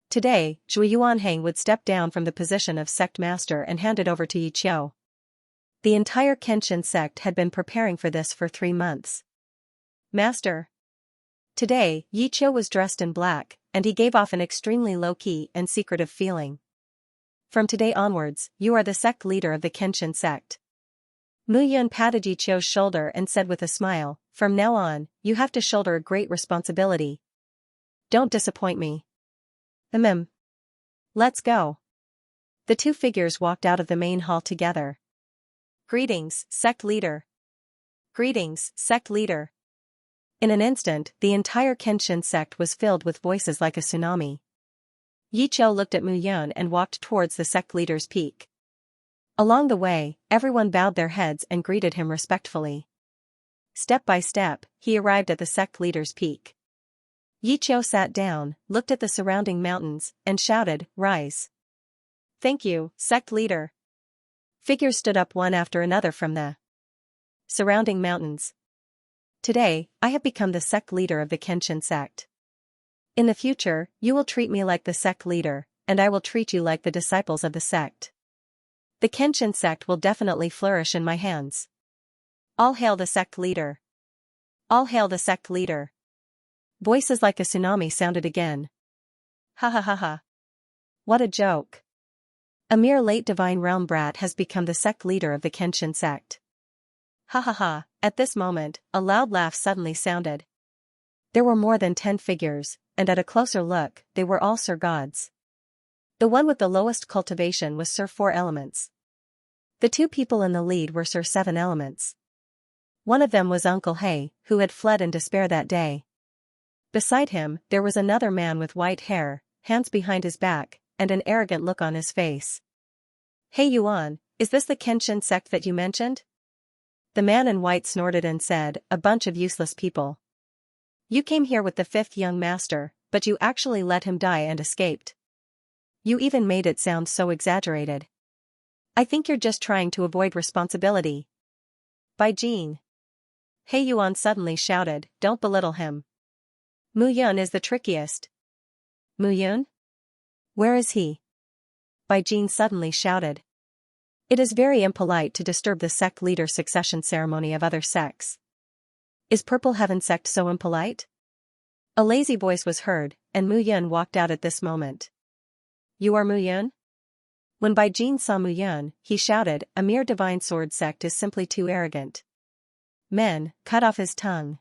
Today, Zhui Yuanhang would step down from the position of sect master and hand it over to Yi Qiu. The entire Kenshin sect had been preparing for this for 3 months. Master. Today, Yi Qiu was dressed in black, and he gave off an extremely low-key and secretive feeling. From today onwards, you are the sect leader of the Kenshin sect. Mu Yun patted Yichio's shoulder and said with a smile, "From now on, you have to shoulder a great responsibility. Don't disappoint me." Let's go." The two figures walked out of the main hall together. "Greetings, sect leader." "Greetings, sect leader." In an instant, the entire Kenshin sect was filled with voices like a tsunami. Yichio looked at Mu Yun and walked towards the sect leader's peak. Along the way, everyone bowed their heads and greeted him respectfully. Step by step, he arrived at the sect leader's peak. Yichio sat down, looked at the surrounding mountains, and shouted, "Rise." "Thank you, sect leader." Figures stood up one after another from the surrounding mountains. "Today, I have become the sect leader of the Kenshin sect. In the future, you will treat me like the sect leader, and I will treat you like the disciples of the sect. The Kenshin sect will definitely flourish in my hands. All hail the sect leader. All hail the sect leader." Voices like a tsunami sounded again. "Ha ha ha ha. What a joke. A mere late divine realm brat has become the sect leader of the Kenshin sect. Ha ha ha." At this moment, a loud laugh suddenly sounded. There were more than 10 figures, and at a closer look, they were all Sir Gods. The one with the lowest cultivation was Sir 4 Elements. The two people in the lead were Sir 7 Elements. One of them was Uncle Hay, who had fled in despair that day. Beside him, there was another man with white hair, hands behind his back, and an arrogant look on his face. "Hey Yuan, is this the Kenshin sect that you mentioned?" The man in white snorted and said, "A bunch of useless people. You came here with the 5th young master, but you actually let him die and escaped. You even made it sound so exaggerated. I think you're just trying to avoid responsibility." "By Jean." Hey Yuan suddenly shouted, "Don't belittle him. Mu Yun is the trickiest." "Mu Yun? Where is he?" Bai Jin suddenly shouted. "It is very impolite to disturb the sect leader succession ceremony of other sects." "Is Purple Heaven sect so impolite?" A lazy voice was heard, and Mu Yun walked out at this moment. "You are Mu Yun?" When Bai Jin saw Mu Yun, he shouted, "A mere divine sword sect is simply too arrogant. Men, cut off his tongue.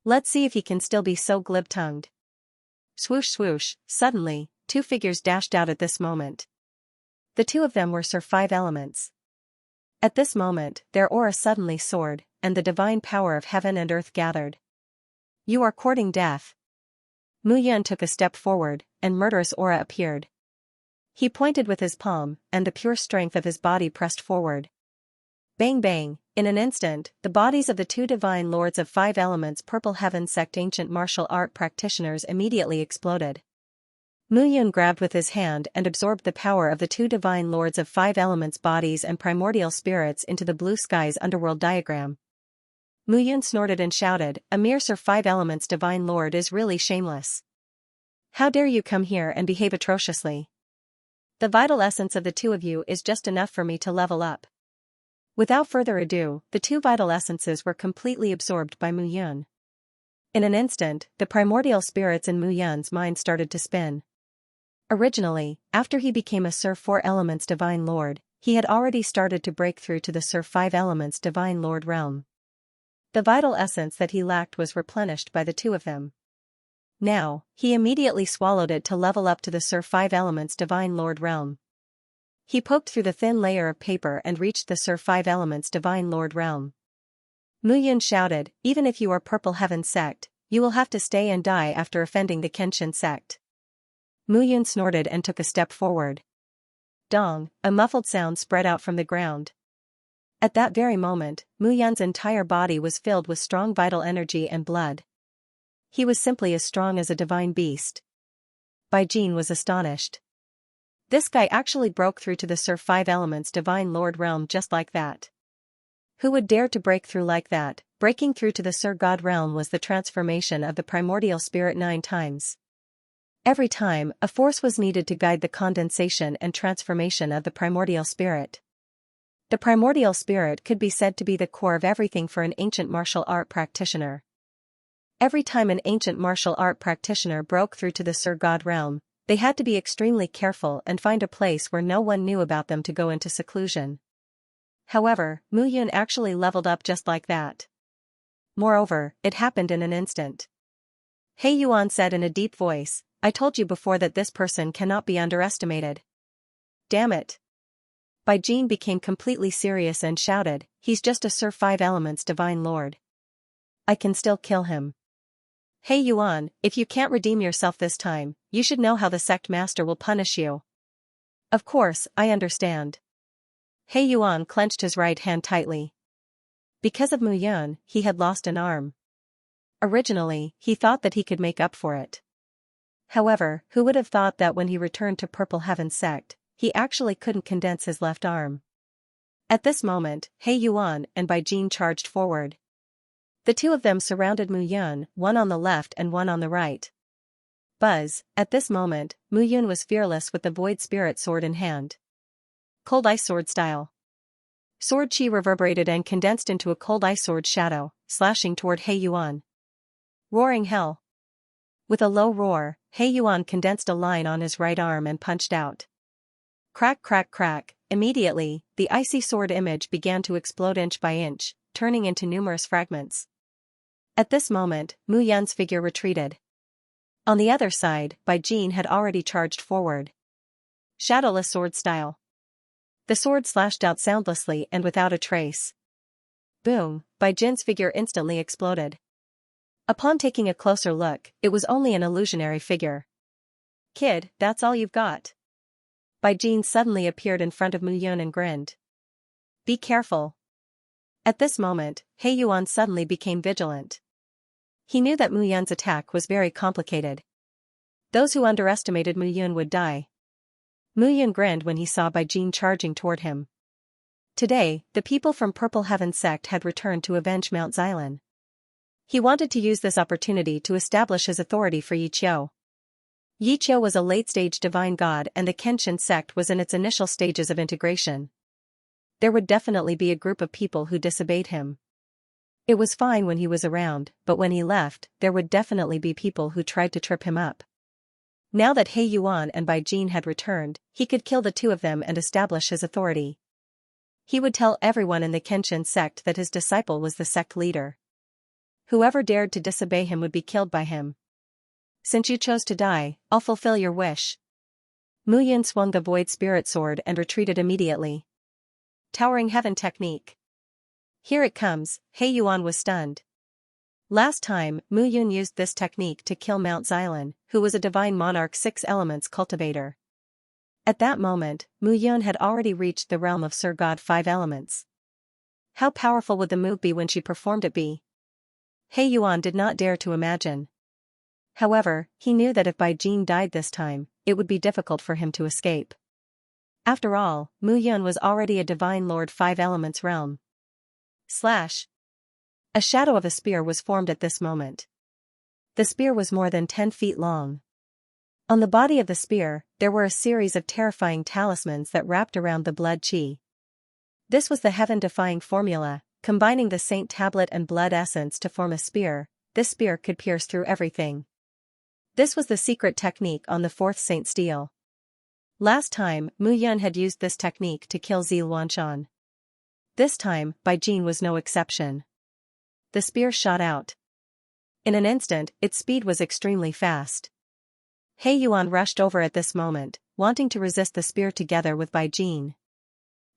Let's see if he can still be so glib-tongued." Swoosh swoosh, suddenly, 2 figures dashed out at this moment. The two of them were Sir 5 Elements. At this moment, their aura suddenly soared, and the divine power of heaven and earth gathered. "You are courting death." Mu Yun took a step forward, and murderous aura appeared. He pointed with his palm, and the pure strength of his body pressed forward. Bang bang, in an instant, the bodies of the 2 divine lords of 5 elements Purple Heaven sect ancient martial art practitioners immediately exploded. Mu Yun grabbed with his hand and absorbed the power of the 2 divine lords of 5 elements bodies and primordial spirits into the blue sky's underworld diagram. Mu Yun snorted and shouted, "A mere Sir 5 Elements divine lord is really shameless. How dare you come here and behave atrociously? The vital essence of the 2 of you is just enough for me to level up." Without further ado, the 2 vital essences were completely absorbed by Mu Yun. In an instant, the primordial spirits in Mu Yun's mind started to spin. Originally, after he became a Sir 4 Elements Divine Lord, he had already started to break through to the Sir 5 Elements Divine Lord realm. The vital essence that he lacked was replenished by the 2 of them. Now, he immediately swallowed it to level up to the Sir 5 Elements Divine Lord realm. He poked through the thin layer of paper and reached the Sir 5 Elements Divine Lord realm. Mu Yun shouted, "Even if you are Purple Heaven sect, you will have to stay and die after offending the Kenshin sect." Mu Yun snorted and took a step forward. Dong, a muffled sound spread out from the ground. At that very moment, Mu Yun's entire body was filled with strong vital energy and blood. He was simply as strong as a divine beast. Bai Jin was astonished. This guy actually broke through to the Sir 5 Elements Divine Lord realm just like that. Who would dare to break through like that? Breaking through to the Sir God realm was the transformation of the primordial spirit 9 times. Every time, a force was needed to guide the condensation and transformation of the primordial spirit. The primordial spirit could be said to be the core of everything for an ancient martial art practitioner. Every time an ancient martial art practitioner broke through to the Sir God realm, they had to be extremely careful and find a place where no one knew about them to go into seclusion. However, Mu Yun actually leveled up just like that. Moreover, it happened in an instant. He Yuan said in a deep voice, I told you before that this person cannot be underestimated. Damn it. Bai Jin became completely serious and shouted, he's just a Sir Five Elements Divine Lord. I can still kill him. Hey Yuan, if you can't redeem yourself this time, you should know how the sect master will punish you. Of course, I understand. He Yuan clenched his right hand tightly. Because of Mu Yun, he had lost an arm. Originally, he thought that he could make up for it. However, who would have thought that when he returned to Purple Heaven sect, he actually couldn't condense his left arm. At this moment, He Yuan and Bai Jin charged forward. The two of them surrounded Mu Yun, one on the left and one on the right. Buzz, at this moment, Mu Yun was fearless with the Void Spirit sword in hand. Cold Ice Sword style. Sword chi reverberated and condensed into a Cold Ice Sword shadow, slashing toward He Yuan. Roaring hell. With a low roar, He Yuan condensed a line on his right arm and punched out. Crack crack crack, immediately, the icy sword image began to explode inch by inch, turning into numerous fragments. At this moment, Mu Yun's figure retreated. On the other side, Bai Jin had already charged forward. Shadowless sword style. The sword slashed out soundlessly and without a trace. Boom, Bai Jin's figure instantly exploded. Upon taking a closer look, it was only an illusionary figure. Kid, that's all you've got? Bai Jin suddenly appeared in front of Mu Yun and grinned. Be careful. At this moment, He Yuan suddenly became vigilant. He knew that Mu Yun's attack was very complicated. Those who underestimated Mu Yun would die. Mu Yun grinned when he saw Bai Jin charging toward him. Today, the people from Purple Heaven sect had returned to avenge Mount Xylan. He wanted to use this opportunity to establish his authority for Yiqiu. Yiqiu was a late-stage divine god and the Kenshin sect was in its initial stages of integration. There would definitely be a group of people who disobeyed him. It was fine when he was around, but when he left, there would definitely be people who tried to trip him up. Now that He Yuan and Bai Jin had returned, he could kill the two of them and establish his authority. He would tell everyone in the Kenshin sect that his disciple was the sect leader. Whoever dared to disobey him would be killed by him. Since you chose to die, I'll fulfill your wish. Mu Yun swung the Void Spirit sword and retreated immediately. Towering Heaven technique. Here it comes, He Yuan was stunned. Last time, Mu Yun used this technique to kill Mount Xylan, who was a divine monarch 6 elements cultivator. At that moment, Mu Yun had already reached the realm of Sir God 5 elements. How powerful would the move be when she performed it be? He Yuan did not dare to imagine. However, he knew that if Bai Jin died this time, it would be difficult for him to escape. After all, Mu Yun was already a divine lord 5 elements realm. Slash. A shadow of a spear was formed at this moment. The spear was more than 10 feet long. On the body of the spear, there were a series of terrifying talismans that wrapped around the blood chi. This was the heaven-defying formula, combining the saint tablet and blood essence to form a spear. This spear could pierce through everything. This was the secret technique on the 4th saint steel. Last time, Mu Yun had used this technique to kill Zi Luanshan. This time, Bai Jin was no exception. The spear shot out. In an instant, its speed was extremely fast. He Yuan rushed over at this moment, wanting to resist the spear together with Bai Jin.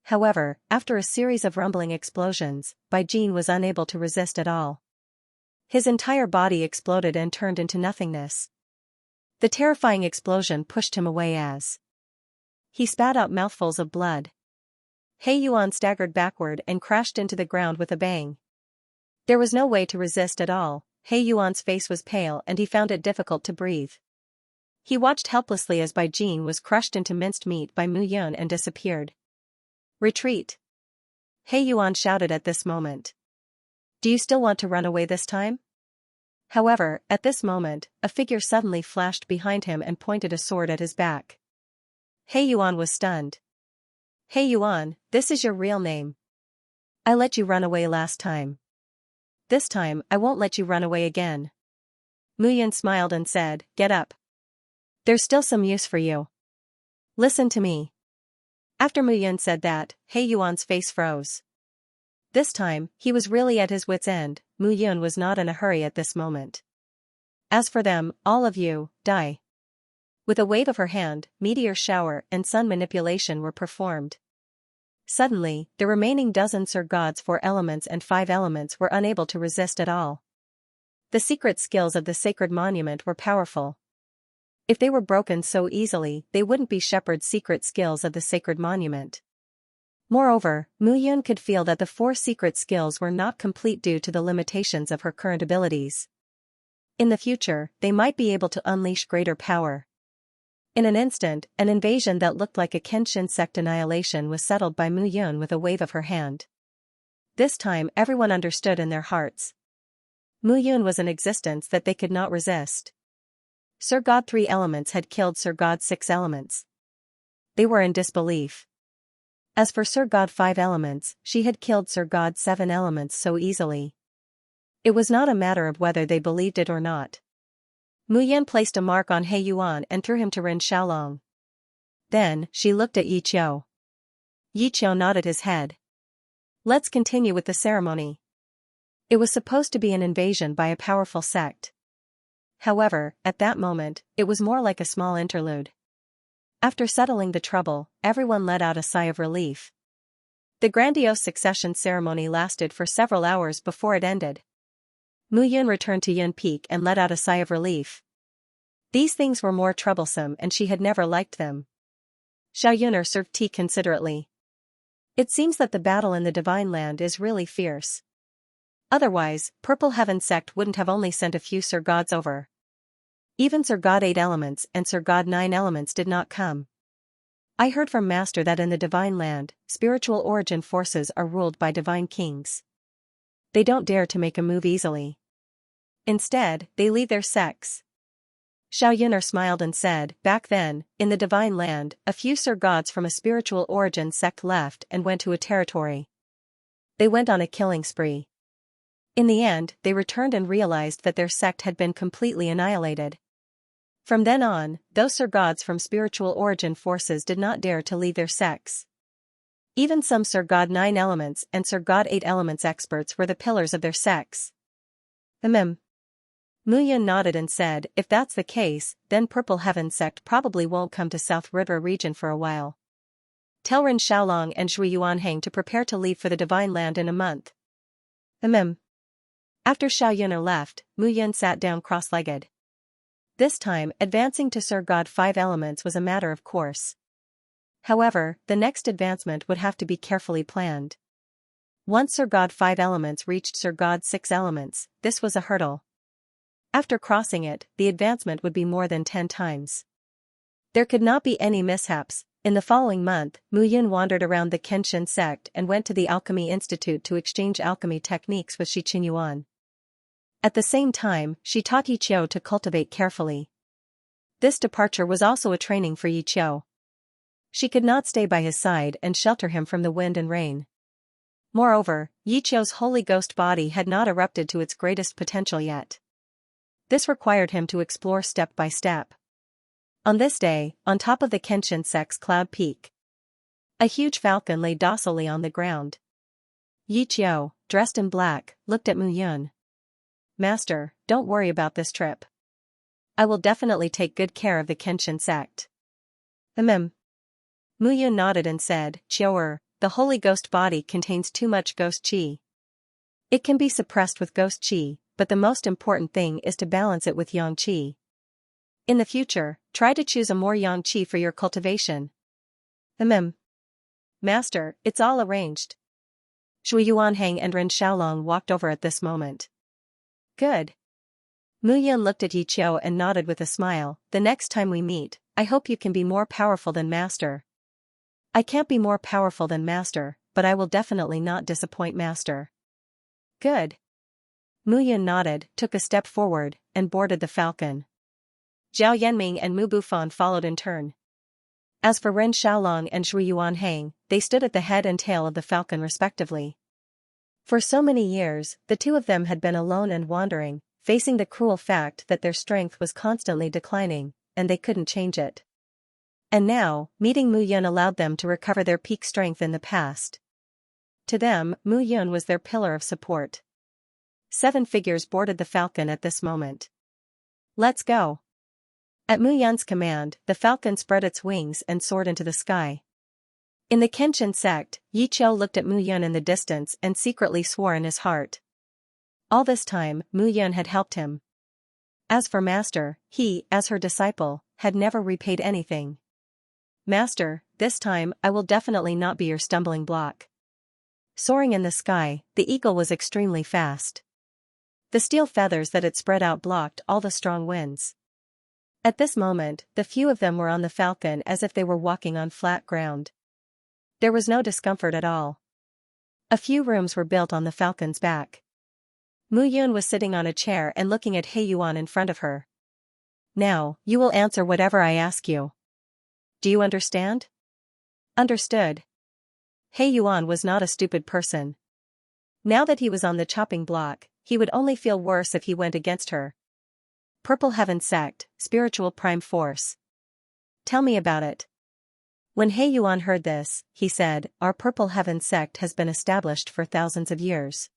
However, after a series of rumbling explosions, Bai Jin was unable to resist at all. His entire body exploded and turned into nothingness. The terrifying explosion pushed him away as he spat out mouthfuls of blood. He Yuan staggered backward and crashed into the ground with a bang. There was no way to resist at all. He Yuan's face was pale and he found it difficult to breathe. He watched helplessly as Bai Jin was crushed into minced meat by Mu Yun and disappeared. Retreat! He Yuan shouted at this moment. Do you still want to run away this time? However, at this moment, a figure suddenly flashed behind him and pointed a sword at his back. He Yuan was stunned. He Yuan, this is your real name. I let you run away last time. This time, I won't let you run away again. Mu Yun smiled and said, get up. There's still some use for you. Listen to me. After Mu Yun said that, He Yuan's face froze. This time, he was really at his wit's end. Mu Yun was not in a hurry at this moment. As for them, all of you, die. With a wave of her hand, meteor shower and sun manipulation were performed. Suddenly, the remaining dozen Sir God's 4 elements and 5 elements were unable to resist at all. The secret skills of the sacred monument were powerful. If they were broken so easily, they wouldn't be Shepherd's secret skills of the sacred monument. Moreover, Mu Yun could feel that the 4 secret skills were not complete due to the limitations of her current abilities. In the future, they might be able to unleash greater power. In an instant, an invasion that looked like a Kenshin sect annihilation was settled by Mu Yun with a wave of her hand. This time everyone understood in their hearts. Mu Yun was an existence that they could not resist. Sir God 3 elements had killed Sir God 6 elements. They were in disbelief. As for Sir God 5 elements, she had killed Sir God 7 elements so easily. It was not a matter of whether they believed it or not. Mu Yun placed a mark on He Yuan and threw him to Ren Xiaolong. Then, she looked at Yi Qiu. Yi Qiu nodded his head. Let's continue with the ceremony. It was supposed to be an invasion by a powerful sect. However, at that moment, it was more like a small interlude. After settling the trouble, everyone let out a sigh of relief. The grandiose succession ceremony lasted for several hours before it ended. Mu Yun returned to Yun Peak and let out a sigh of relief. These things were more troublesome and she had never liked them. Xiao Yuner served tea considerately. It seems that the battle in the Divine Land is really fierce. Otherwise, Purple Heaven sect wouldn't have only sent a few Sir Gods over. Even Sir God 8 elements and Sir God 9 elements did not come. I heard from Master that in the Divine Land, spiritual origin forces are ruled by divine kings. They don't dare to make a move easily. Instead, they leave their sects. Xiao Yuner smiled and said, back then, in the Divine Land, a few Sir Gods from a spiritual origin sect left and went to a territory. They went on a killing spree. In the end, they returned and realized that their sect had been completely annihilated. From then on, those Sir Gods from spiritual origin forces did not dare to leave their sects. Even some Sir God 9 elements and Sir God 8 elements experts were the pillars of their sects. Mu Yun nodded and said, if that's the case, then Purple Heaven sect probably won't come to South River region for a while. Tell Ren Xiaolong and Zhui Yuanhang to prepare to leave for the Divine Land in a month. After Xiao Yuner left, Mu Yun sat down cross-legged. This time, advancing to Sir God 5 elements was a matter of course. However, the next advancement would have to be carefully planned. Once Sir God 5 elements reached Sir God 6 elements, this was a hurdle. After crossing it, the advancement would be more than 10 times. There could not be any mishaps. In the following month, Mu Yun wandered around the Kenshin sect and went to the Alchemy Institute to exchange alchemy techniques with Shi Qinyuan. At the same time, she taught Yi Qiu to cultivate carefully. This departure was also a training for Yi Qiu. She could not stay by his side and shelter him from the wind and rain. Moreover, Yi Qiu's Holy Ghost body had not erupted to its greatest potential yet. This required him to explore step by step. On this day, on top of the Kenshin sect's cloud peak, a huge falcon lay docilely on the ground. Yi Qiu, dressed in black, looked at Mu Yun. Master, don't worry about this trip. I will definitely take good care of the Kenshin sect. Mu Yun nodded and said, Qiu, the Holy Ghost body contains too much ghost qi. It can be suppressed with ghost qi, but the most important thing is to balance it with yang qi. In the future, try to choose a more yang qi for your cultivation. Master, it's all arranged. Zhui Yuanhang and Ren Xiaolong walked over at this moment. Good. Mu Yun looked at Yi Qiu and nodded with a smile. The next time we meet, I hope you can be more powerful than Master. I can't be more powerful than Master, but I will definitely not disappoint Master. Good. Mu Yun nodded, took a step forward, and boarded the falcon. Zhao Yanming and Mu Bufan followed in turn. As for Ren Xiaolong and Zhui Yuanhang, they stood at the head and tail of the falcon respectively. For so many years, the two of them had been alone and wandering, facing the cruel fact that their strength was constantly declining, and they couldn't change it. And now, meeting Mu Yun allowed them to recover their peak strength in the past. To them, Mu Yun was their pillar of support. 7 figures boarded the falcon at this moment. Let's go. At Mu Yun's command, the falcon spread its wings and soared into the sky. In the Kenshin sect, Yi Qiu looked at Mu Yun in the distance and secretly swore in his heart. All this time, Mu Yun had helped him. As for Master, he, as her disciple, had never repaid anything. Master, this time I will definitely not be your stumbling block. Soaring in the sky, the eagle was extremely fast. The steel feathers that it spread out blocked all the strong winds. At this moment, the few of them were on the falcon as if they were walking on flat ground. There was no discomfort at all. A few rooms were built on the falcon's back. Mu Yun was sitting on a chair and looking at He Yuan in front of her. Now, you will answer whatever I ask you. Do you understand? Understood. He Yuan was not a stupid person. Now that he was on the chopping block, he would only feel worse if he went against her. Purple Heaven Sect, Spiritual Prime Force. Tell me about it. When He Yuan heard this, he said, Our Purple Heaven Sect has been established for thousands of years.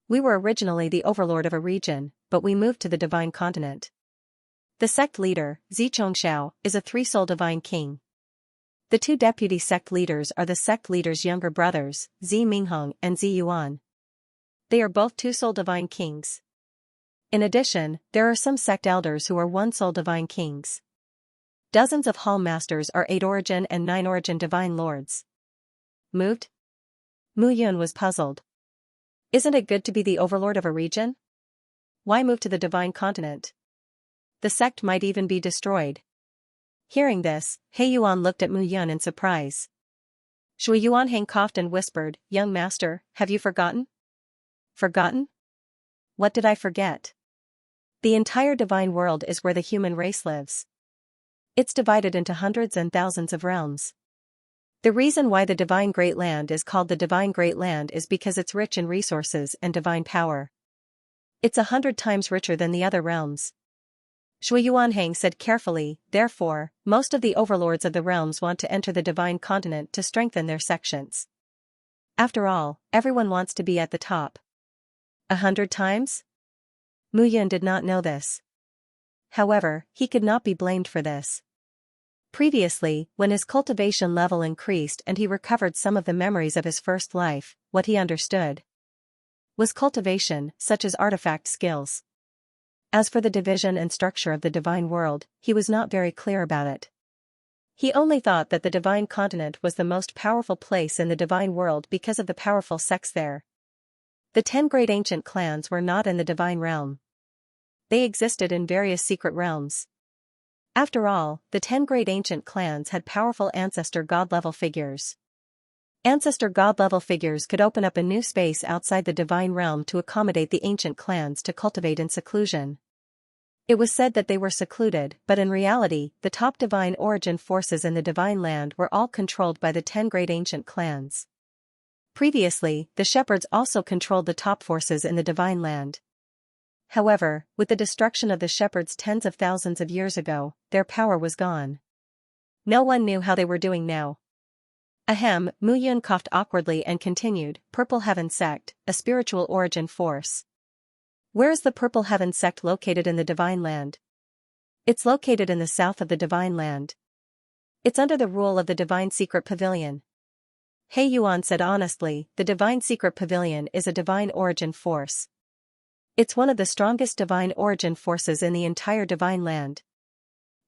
We were originally the overlord of a region, but we moved to the divine continent. The sect leader, Xianxia, is a 3-soul divine king. The 2 deputy sect leaders are the sect leader's younger brothers, Zi Minghong and Zi Yuan. They are both 2-soul divine kings. In addition, there are some sect elders who are 1-soul divine kings. Dozens of hall masters are 8-origin and 9-origin divine lords. Moved? Mu Yun was puzzled. Isn't it good to be the overlord of a region? Why move to the divine continent? The sect might even be destroyed. Hearing this, He Yuan looked at Mu Yun in surprise. Shui Yuanhang coughed and whispered, Young master, have you forgotten? Forgotten? What did I forget? The entire divine world is where the human race lives. It's divided into hundreds and thousands of realms. The reason why the Divine Great Land is called the Divine Great Land is because it's rich in resources and divine power. It's 100 times richer than the other realms. Shui Yuanhang said carefully, therefore, most of the overlords of the realms want to enter the divine continent to strengthen their sections. After all, everyone wants to be at the top. 100 times? Mu Yun did not know this. However, he could not be blamed for this. Previously, when his cultivation level increased and he recovered some of the memories of his first life, what he understood was cultivation, such as artifact skills. As for the division and structure of the divine world, he was not very clear about it. He only thought that the divine continent was the most powerful place in the divine world because of the powerful sects there. The 10 great ancient clans were not in the divine realm. They existed in various secret realms. After all, the 10 great ancient clans had powerful ancestor god-level figures. Ancestor god-level figures could open up a new space outside the divine realm to accommodate the ancient clans to cultivate in seclusion. It was said that they were secluded, but in reality, the top divine origin forces in the divine land were all controlled by the 10 great ancient clans. Previously, the shepherds also controlled the top forces in the divine land. However, with the destruction of the shepherds tens of thousands of years ago, their power was gone. No one knew how they were doing now. Ahem, Mu Yun coughed awkwardly and continued, Purple Heaven Sect, a spiritual origin force. Where is the Purple Heaven Sect located in the Divine Land? It's located in the south of the Divine Land. It's under the rule of the Divine Secret Pavilion. He Yuan said honestly, the Divine Secret Pavilion is a divine origin force. It's one of the strongest divine origin forces in the entire divine land.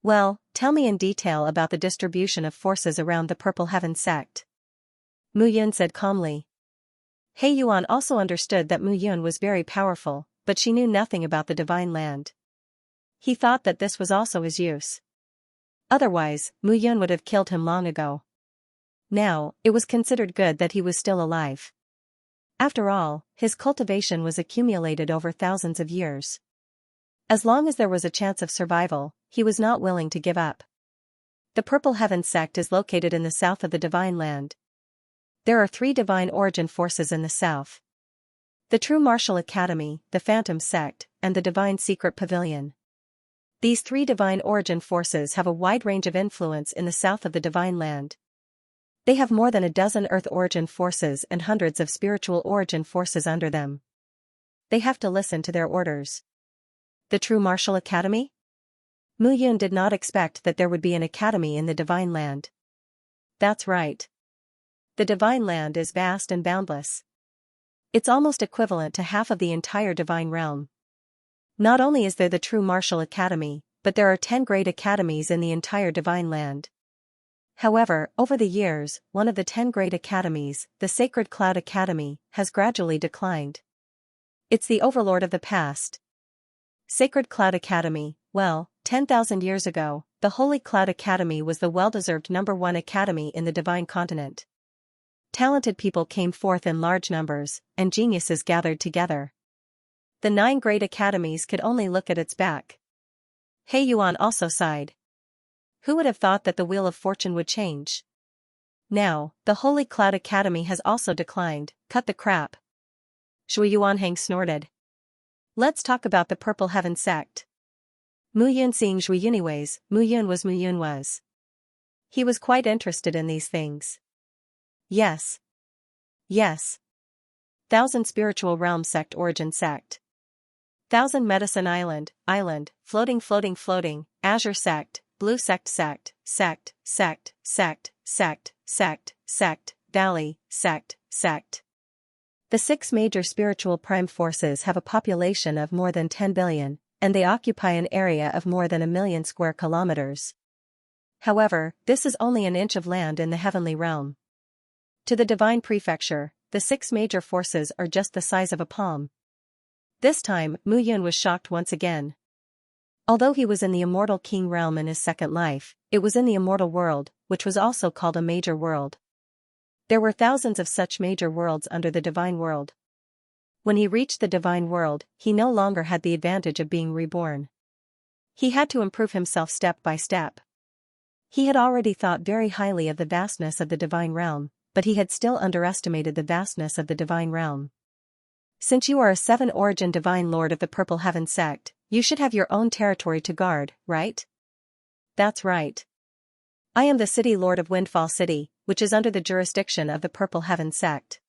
Well, tell me in detail about the distribution of forces around the Purple Heaven Sect. Mu Yun said calmly. He Yuan also understood that Mu Yun was very powerful, but she knew nothing about the divine land. He thought that this was also his use. Otherwise, Mu Yun would have killed him long ago. Now, it was considered good that he was still alive. After all, his cultivation was accumulated over thousands of years. As long as there was a chance of survival, he was not willing to give up. The Purple Heaven Sect is located in the south of the Divine Land. There are 3 divine origin forces in the south. The True Martial Academy, the Phantom Sect, and the Divine Secret Pavilion. These three divine origin forces have a wide range of influence in the south of the divine land. They have more than a dozen earth origin forces and hundreds of spiritual origin forces under them. They have to listen to their orders. The true martial academy? Mu Yun did not expect that there would be an academy in the divine land. That's right. The divine land is vast and boundless. It's almost equivalent to half of the entire divine realm. Not only is there the true martial academy, but there are 10 great academies in the entire divine land. However, over the years, one of the 10 great academies, the Sacred Cloud Academy, has gradually declined. It's the overlord of the past. Sacred Cloud Academy, well, 10,000 years ago, the Holy Cloud Academy was the well-deserved #1 academy in the divine continent. Talented people came forth in large numbers, and geniuses gathered together. The 9 great academies could only look at its back. He Yuan also sighed. Who would have thought that the wheel of fortune would change? Now, the Holy Cloud Academy has also declined. Cut the crap. Shui Yuanhang snorted. Let's talk about the Purple Heaven sect. Mu Yun seeing Shui Yuniwei's, Mu Yun was. He was quite interested in these things. Yes. 1,000 Spiritual Realm Sect Origin Sect. 1,000 Medicine Island, Floating, Azure Sect, Blue Sect, Valley, Sect. The 6 major spiritual prime forces have a population of more than 10 billion, and they occupy an area of more than 1 million square kilometers. However, this is only an inch of land in the heavenly realm. To the divine prefecture, the 6 major forces are just the size of a palm. This time, Mu Yun was shocked once again. Although he was in the immortal king realm in his second life, it was in the immortal world, which was also called a major world. There were thousands of such major worlds under the divine world. When he reached the divine world, he no longer had the advantage of being reborn. He had to improve himself step by step. He had already thought very highly of the vastness of the divine realm, but he had still underestimated the vastness of the divine realm. Since you are a 7 origin divine lord of the Purple Heaven sect, you should have your own territory to guard, right? That's right. I am the city lord of Windfall City, which is under the jurisdiction of the Purple Heaven sect.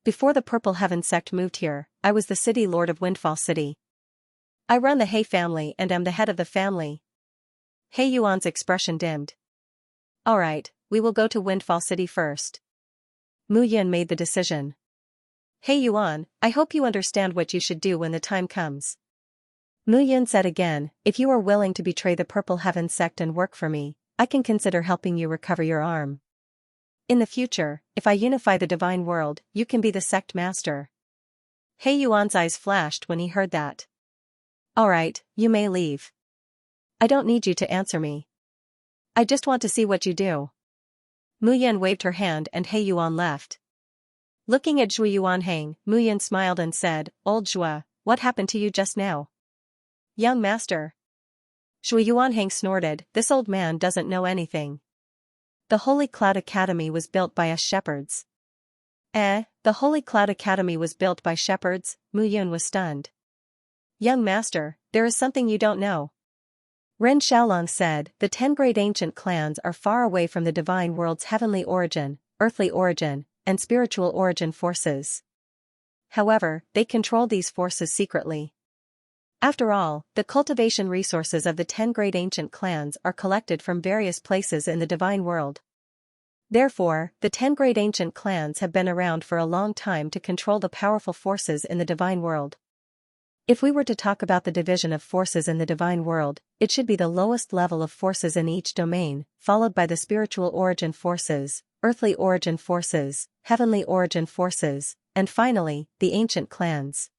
Before the Purple Heaven sect moved here, I was the city lord of Windfall City. I run the He family and am the head of the family. He Yuan's expression dimmed. Alright, we will go to Windfall City first. Mu Yun made the decision. He Yuan, I hope you understand what you should do when the time comes. Mu Yun said again, if you are willing to betray the Purple Heaven sect and work for me, I can consider helping you recover your arm. In the future, if I unify the divine world, you can be the sect master. He Yuan's eyes flashed when he heard that. Alright, you may leave. I don't need you to answer me. I just want to see what you do. Mu Yun waved her hand and He Yuan left. Looking at Zhui Yuanhang, Mu Yun smiled and said, Old Zhua, what happened to you just now? Young master. Zhui Yuanhang snorted, this old man doesn't know anything. The Holy Cloud Academy was built by us shepherds. The Holy Cloud Academy was built by shepherds? Mu Yun was stunned. Young master, there is something you don't know. Ren Xiaolong said, the 10 great ancient clans are far away from the divine world's heavenly origin, earthly origin, and spiritual origin forces. However, they control these forces secretly. After all, the cultivation resources of the 10 great ancient clans are collected from various places in the divine world. Therefore, the 10 great ancient clans have been around for a long time to control the powerful forces in the divine world. If we were to talk about the division of forces in the divine world, it should be the lowest level of forces in each domain, followed by the spiritual origin forces, earthly origin forces, heavenly origin forces, and finally, the ancient clans.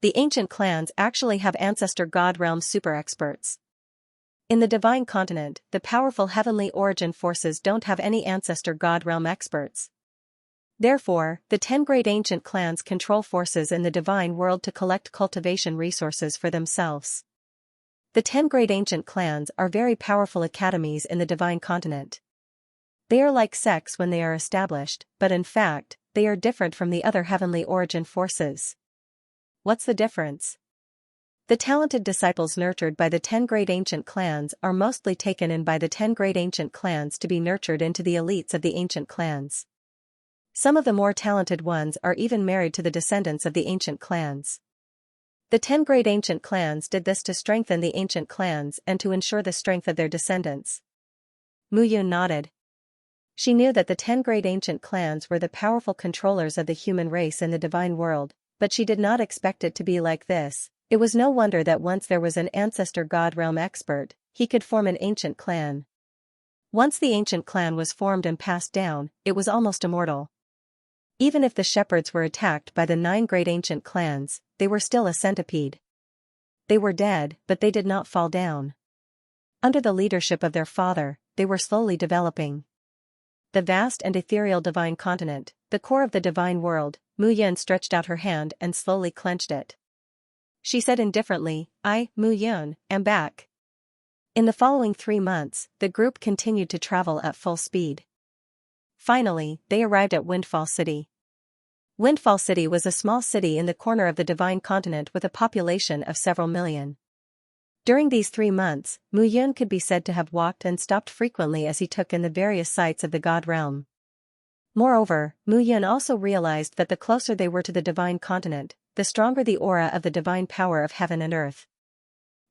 The ancient clans actually have ancestor god realm super experts. In the divine continent, the powerful heavenly origin forces don't have any ancestor god realm experts. Therefore, the 10 great ancient clans control forces in the divine world to collect cultivation resources for themselves. The 10 great ancient clans are very powerful academies in the divine continent. They are like sects when they are established, but in fact, they are different from the other heavenly origin forces. What's the difference? The talented disciples nurtured by the 10 great ancient clans are mostly taken in by the 10 great ancient clans to be nurtured into the elites of the ancient clans. Some of the more talented ones are even married to the descendants of the ancient clans. The 10 great ancient clans did this to strengthen the ancient clans and to ensure the strength of their descendants. Mu Yun nodded. She knew that the 10 great ancient clans were the powerful controllers of the human race in the divine world, but she did not expect it to be like this. It was no wonder that once there was an ancestor god realm expert, he could form an ancient clan. Once the ancient clan was formed and passed down, it was almost immortal. Even if the shepherds were attacked by the 9 great ancient clans, they were still a centipede. They were dead, but they did not fall down. Under the leadership of their father, they were slowly developing. The vast and ethereal divine continent, the core of the divine world, Mu Yun stretched out her hand and slowly clenched it. She said indifferently, "I, Mu Yun, am back." In the following 3 months, the group continued to travel at full speed. Finally, they arrived at Windfall City. Windfall City was a small city in the corner of the divine continent with a population of several million. During these 3 months, Mu Yun could be said to have walked and stopped frequently as he took in the various sights of the god realm. Moreover, Mu Yun also realized that the closer they were to the divine continent, the stronger the aura of the divine power of heaven and earth.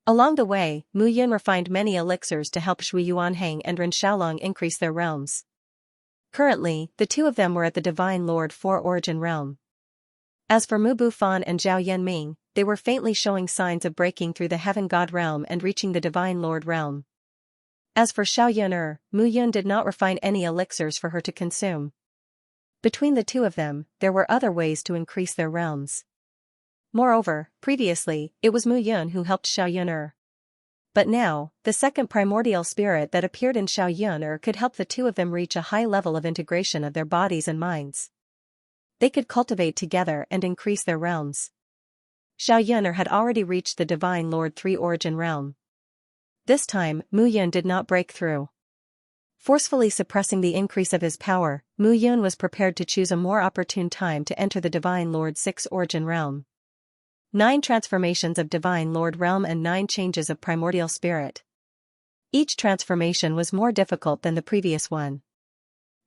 Along the way, Mu Yun refined many elixirs to help Shui Yuanhang and Ren Xiaolong increase their realms. Currently, the 2 of them were at the Divine Lord 4 Origin realm. As for Mu Bufan and Zhao Yanming, they were faintly showing signs of breaking through the Heaven God realm and reaching the Divine Lord realm. As for Xiao Yuner, Mu Yun did not refine any elixirs for her to consume. Between the 2 of them, there were other ways to increase their realms. Moreover, previously, it was Mu Yun who helped Xiao Yuner. But now, the second primordial spirit that appeared in Xiao Yuner could help the 2 of them reach a high level of integration of their bodies and minds. They could cultivate together and increase their realms. Xiao Yuner had already reached the Divine Lord 3 Origin realm. This time, Mu Yun did not break through. Forcefully suppressing the increase of his power, Mu Yun was prepared to choose a more opportune time to enter the Divine Lord 6 Origin realm. 9 transformations of Divine Lord realm and 9 changes of primordial spirit. Each transformation was more difficult than the previous one.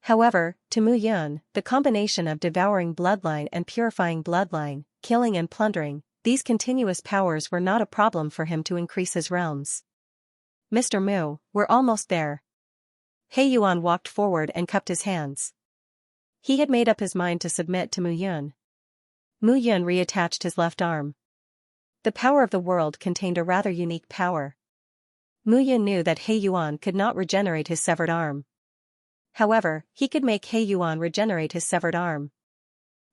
However, to Mu Yun, the combination of devouring bloodline and purifying bloodline, killing and plundering, these continuous powers were not a problem for him to increase his realms. "Mr. Mu, we're almost there." He Yuan walked forward and cupped his hands. He had made up his mind to submit to Mu Yun. Mu Yun reattached his left arm. The power of the world contained a rather unique power. Mu Yun knew that He Yuan could not regenerate his severed arm. However, he could make He Yuan regenerate his severed arm.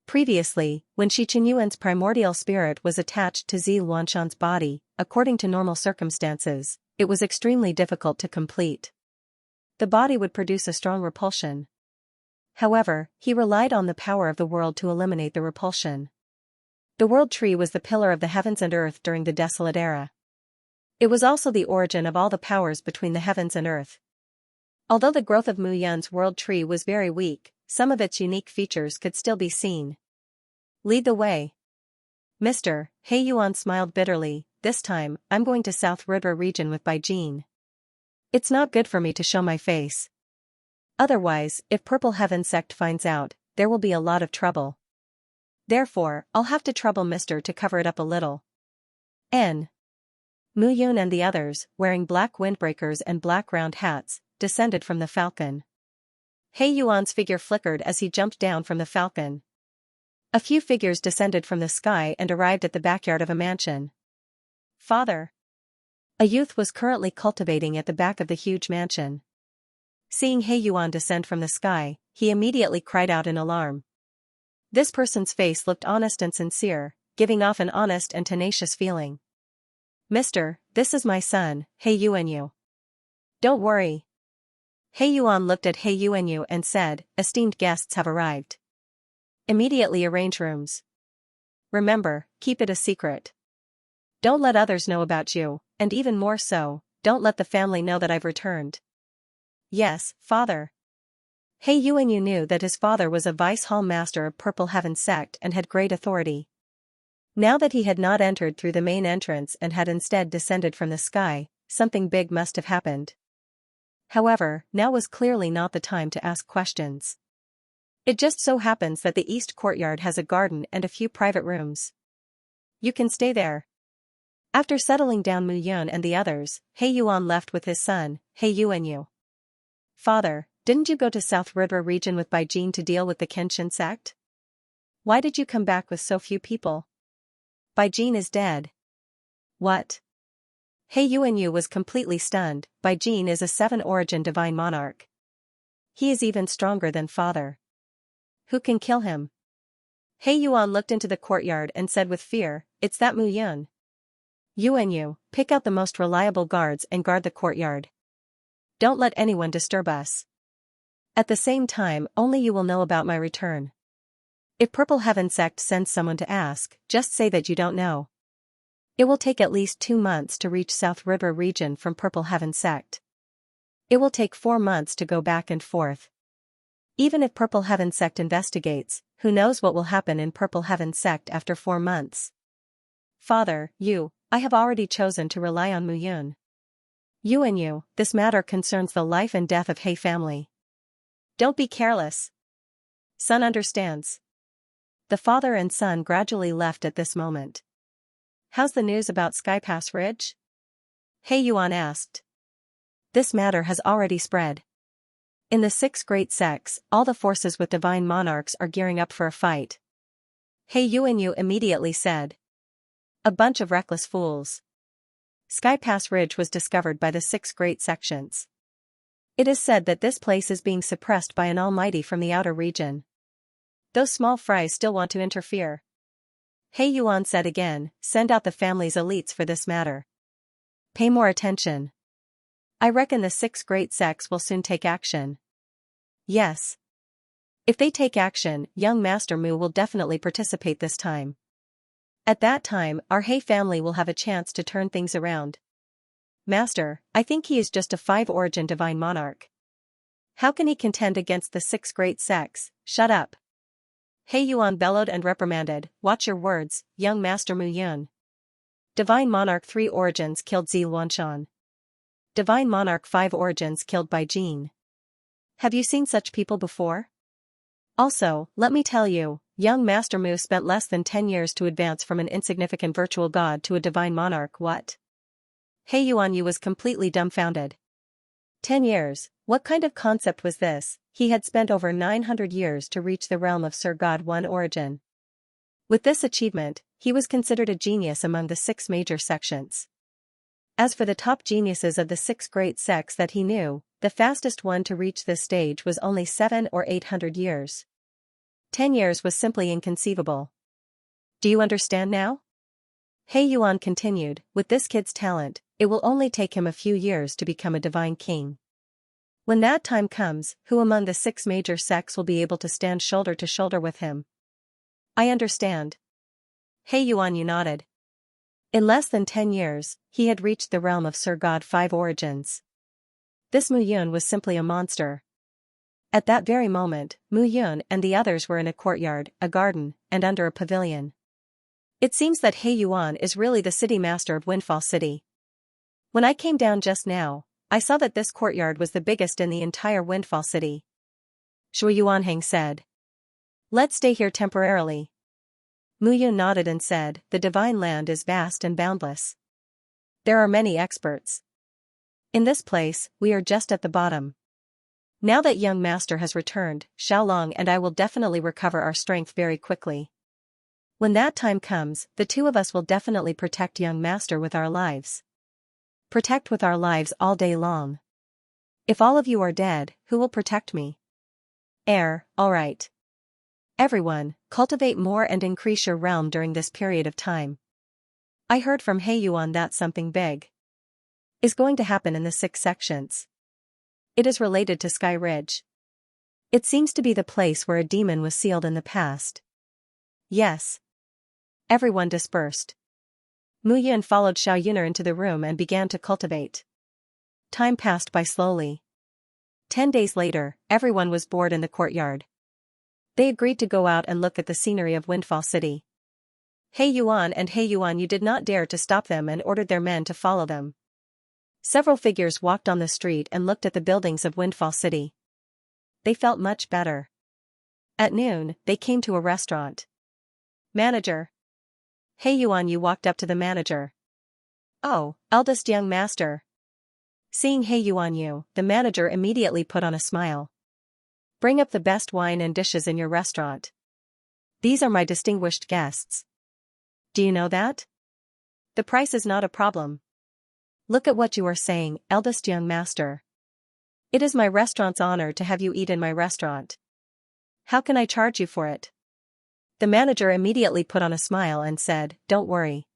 Previously, when Shi Qinyuan's primordial spirit was attached to Zi Luanshan's body, according to normal circumstances, it was extremely difficult to complete. The body would produce a strong repulsion. However, he relied on the power of the world to eliminate the repulsion. The world tree was the pillar of the heavens and earth during the desolate era. It was also the origin of all the powers between the heavens and earth. Although the growth of Mu Yun's world tree was very weak, some of its unique features could still be seen. "Lead the way." "Mr. He Yuan smiled bitterly, this time, I'm going to South River region with Bai Jin. It's not good for me to show my face. Otherwise, if Purple Heaven sect finds out, there will be a lot of trouble. Therefore, I'll have to trouble Mr. to cover it up a little." N. Mu Yun and the others, wearing black windbreakers and black round hats, descended from the falcon. He Yuan's figure flickered as he jumped down from the falcon. A few figures descended from the sky and arrived at the backyard of a mansion. "Father." A youth was currently cultivating at the back of the huge mansion. Seeing He Yuan descend from the sky, he immediately cried out in alarm. This person's face looked honest and sincere, giving off an honest and tenacious feeling. "Mister, this is my son, He Yuanyu. Don't worry." He Yuan looked at He Yuanyu and said, "Esteemed guests have arrived. Immediately arrange rooms. Remember, keep it a secret. Don't let others know about you, and even more so, don't let the family know that I've returned." "Yes, father." He Yuanyu knew that his father was a vice hall master of Purple Heaven sect and had great authority. Now that he had not entered through the main entrance and had instead descended from the sky, something big must have happened. However, now was clearly not the time to ask questions. It just so happens that the east courtyard has a garden and a few private rooms. You can stay there. After settling down Mu Yun and the others, He Yuan left with his son, He Yuanyu. Father, didn't you go to South River region with Bai Jin to deal with the Kenshin sect? Why did you come back with so few people? Bai Jin is dead. What? He Yuanyu was completely stunned. Bai Jin is a 7-origin divine monarch. He is even stronger than father. Who can kill him? He Yuan looked into the courtyard and said with fear, "It's that Mu Yun. Yuanyu, pick out the most reliable guards and guard the courtyard. Don't let anyone disturb us. At the same time, only you will know about my return. If Purple Heaven sect sends someone to ask, just say that you don't know. It will take at least 2 months to reach South River region from Purple Heaven sect. It will take 4 months to go back and forth. Even if Purple Heaven sect investigates, who knows what will happen in Purple Heaven sect after 4 months. Father, I have already chosen to rely on Mu Yun. Yuanyu, this matter concerns the life and death of He family. Don't be careless. Son understands." The father and son gradually left at this moment. "How's the news about Sky Pass Ridge?" He Yuan asked. "This matter has already spread. In the 6 great sects, all the forces with divine monarchs are gearing up for a fight." He Yuanyu immediately said. "A bunch of reckless fools." Sky Pass Ridge was discovered by the 6 great sections. It is said that this place is being suppressed by an almighty from the outer region. Those small fries still want to interfere. He Yuan said again, "Send out the family's elites for this matter. Pay more attention. I reckon the 6 great sects will soon take action." Yes. If they take action, young Master Mu will definitely participate this time. At that time, our He family will have a chance to turn things around. Master, I think he is just a 5-origin divine monarch. How can he contend against the 6 great sects? Shut up. He Yuan bellowed and reprimanded, "Watch your words, young Master Mu Yun. Divine Monarch 3 origins killed Zi Luanshan. Divine Monarch 5 origins killed Bai Jin. Have you seen such people before? Also, let me tell you, young Master Mu spent less than 10 years to advance from an insignificant virtual god to a divine monarch." What? He Yuanyu was completely dumbfounded. 10 years, what kind of concept was this? He had spent over 900 years to reach the realm of Sir God 1 origin. With this achievement, he was considered a genius among the 6 major sections. As for the top geniuses of the 6 great sects that he knew, the fastest one to reach this stage was only 700 or 800 years. 10 years was simply inconceivable. Do you understand now? He Yuan continued, "With this kid's talent, it will only take him a few years to become a divine king. When that time comes, who among the 6 major sects will be able to stand shoulder to shoulder with him?" I understand. He Yuanyu nodded. In less than 10 years, he had reached the realm of Sir God 5 origins. This Mu Yun was simply a monster. At that very moment, Mu Yun and the others were in a courtyard, a garden, and under a pavilion. It seems that He Yuan is really the city master of Windfall City. When I came down just now, I saw that this courtyard was the biggest in the entire Windfall City. Shui Yuanheng said. "Let's stay here temporarily." Mu Yun nodded and said, "The divine land is vast and boundless. There are many experts. In this place, we are just at the bottom. Now that young master has returned, Xiaolong and I will definitely recover our strength very quickly. When that time comes, the 2 of us will definitely protect young master with our lives. Protect with our lives all day long. If all of you are dead, who will protect me?" Alright. Everyone, cultivate more and increase your realm during this period of time. I heard from He Yuan that something big is going to happen in the 6 sections. It is related to Sky Ridge. It seems to be the place where a demon was sealed in the past. Yes. Everyone dispersed. Mu Yun followed Xiao Yuner into the room and began to cultivate. Time passed by slowly. 10 days later, everyone was bored in the courtyard. They agreed to go out and look at the scenery of Windfall City. He Yuan and He Yuan Yu did not dare to stop them and ordered their men to follow them. Several figures walked on the street and looked at the buildings of Windfall City. They felt much better. At noon, they came to a restaurant. Manager. He Yuan Yu walked up to the manager. Oh, eldest young master. Seeing He Yuan Yu, the manager immediately put on a smile. Bring up the best wine and dishes in your restaurant. These are my distinguished guests. Do you know that? The price is not a problem. Look at what you are saying, eldest young master. It is my restaurant's honor to have you eat in my restaurant. How can I charge you for it? The manager immediately put on a smile and said, don't worry.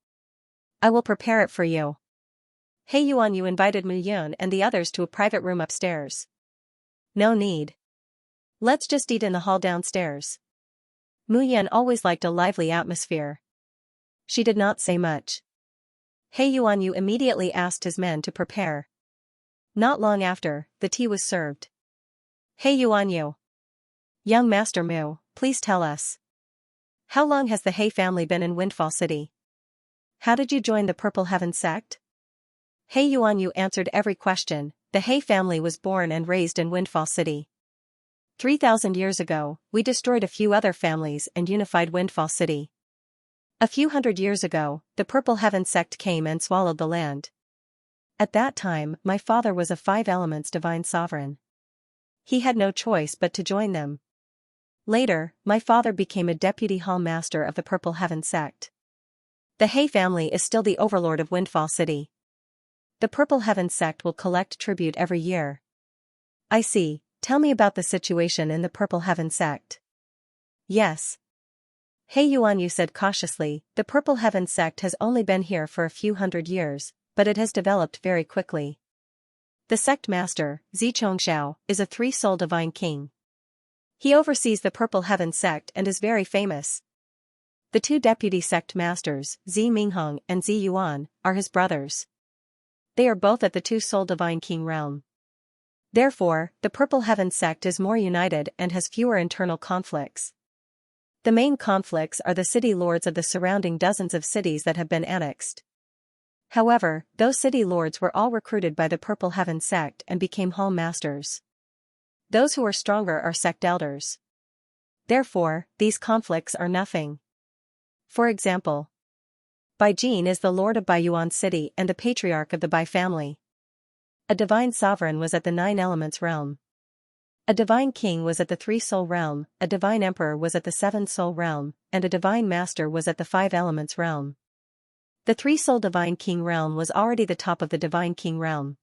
I will prepare it for you. He Yuan Yu invited Mu Yun and the others to a private room upstairs. No need. Let's just eat in the hall downstairs. Mu Yun always liked a lively atmosphere. She did not say much. He Yuan Yu immediately asked his men to prepare. Not long after, the tea was served. He Yuan Yu. Young Master Mu, please tell us. How long has the He family been in Windfall City? How did you join the Purple Heaven sect? He Yuan Yu answered every question. The He family was born and raised in Windfall City. 3,000 years ago, we destroyed a few other families and unified Windfall City. A few hundred years ago, the Purple Heaven sect came and swallowed the land. At that time, my father was a 5 elements divine sovereign. He had no choice but to join them. Later, my father became a deputy hall master of the Purple Heaven sect. The He family is still the overlord of Windfall City. The Purple Heaven sect will collect tribute every year. I see. Tell me about the situation in the Purple Heaven sect. Yes. He Yuan Yu said cautiously, the Purple Heaven sect has only been here for a few hundred years, but it has developed very quickly. The sect master, Xianxia, is a 3-soul divine king. He oversees the Purple Heaven sect and is very famous. The 2 deputy sect masters, Zi Minghong and Zi Yuan, are his brothers. They are both at the 2-soul divine king realm. Therefore, the Purple Heaven sect is more united and has fewer internal conflicts. The main conflicts are the city lords of the surrounding dozens of cities that have been annexed. However, those city lords were all recruited by the Purple Heaven sect and became hall masters. Those who are stronger are sect elders. Therefore, these conflicts are nothing. For example, Bai Jin is the lord of Baiyuan City and the patriarch of the Bai family. A divine sovereign was at the 9 elements realm. A divine king was at the 3-soul realm, a divine emperor was at the 7-soul realm, and a divine master was at the 5 elements realm. The 3-soul divine king realm was already the top of the divine king realm.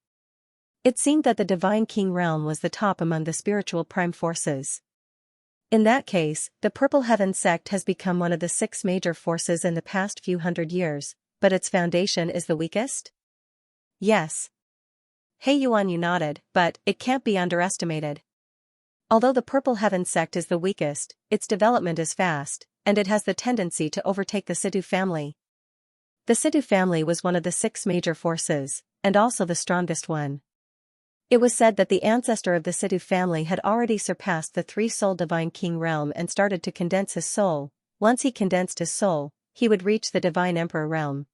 It seemed that the divine king realm was the top among the spiritual prime forces. In that case, the Purple Heaven sect has become one of the 6 major forces in the past few hundred years, but its foundation is the weakest? Yes. He Yuan Yu nodded, but it can't be underestimated. Although the Purple Heaven sect is the weakest, its development is fast, and it has the tendency to overtake the Sidhu family. The Sidhu family was one of the 6 major forces, and also the strongest one. It was said that the ancestor of the Sidhu family had already surpassed the 3-soul divine king realm and started to condense his soul. Once he condensed his soul, he would reach the divine emperor realm.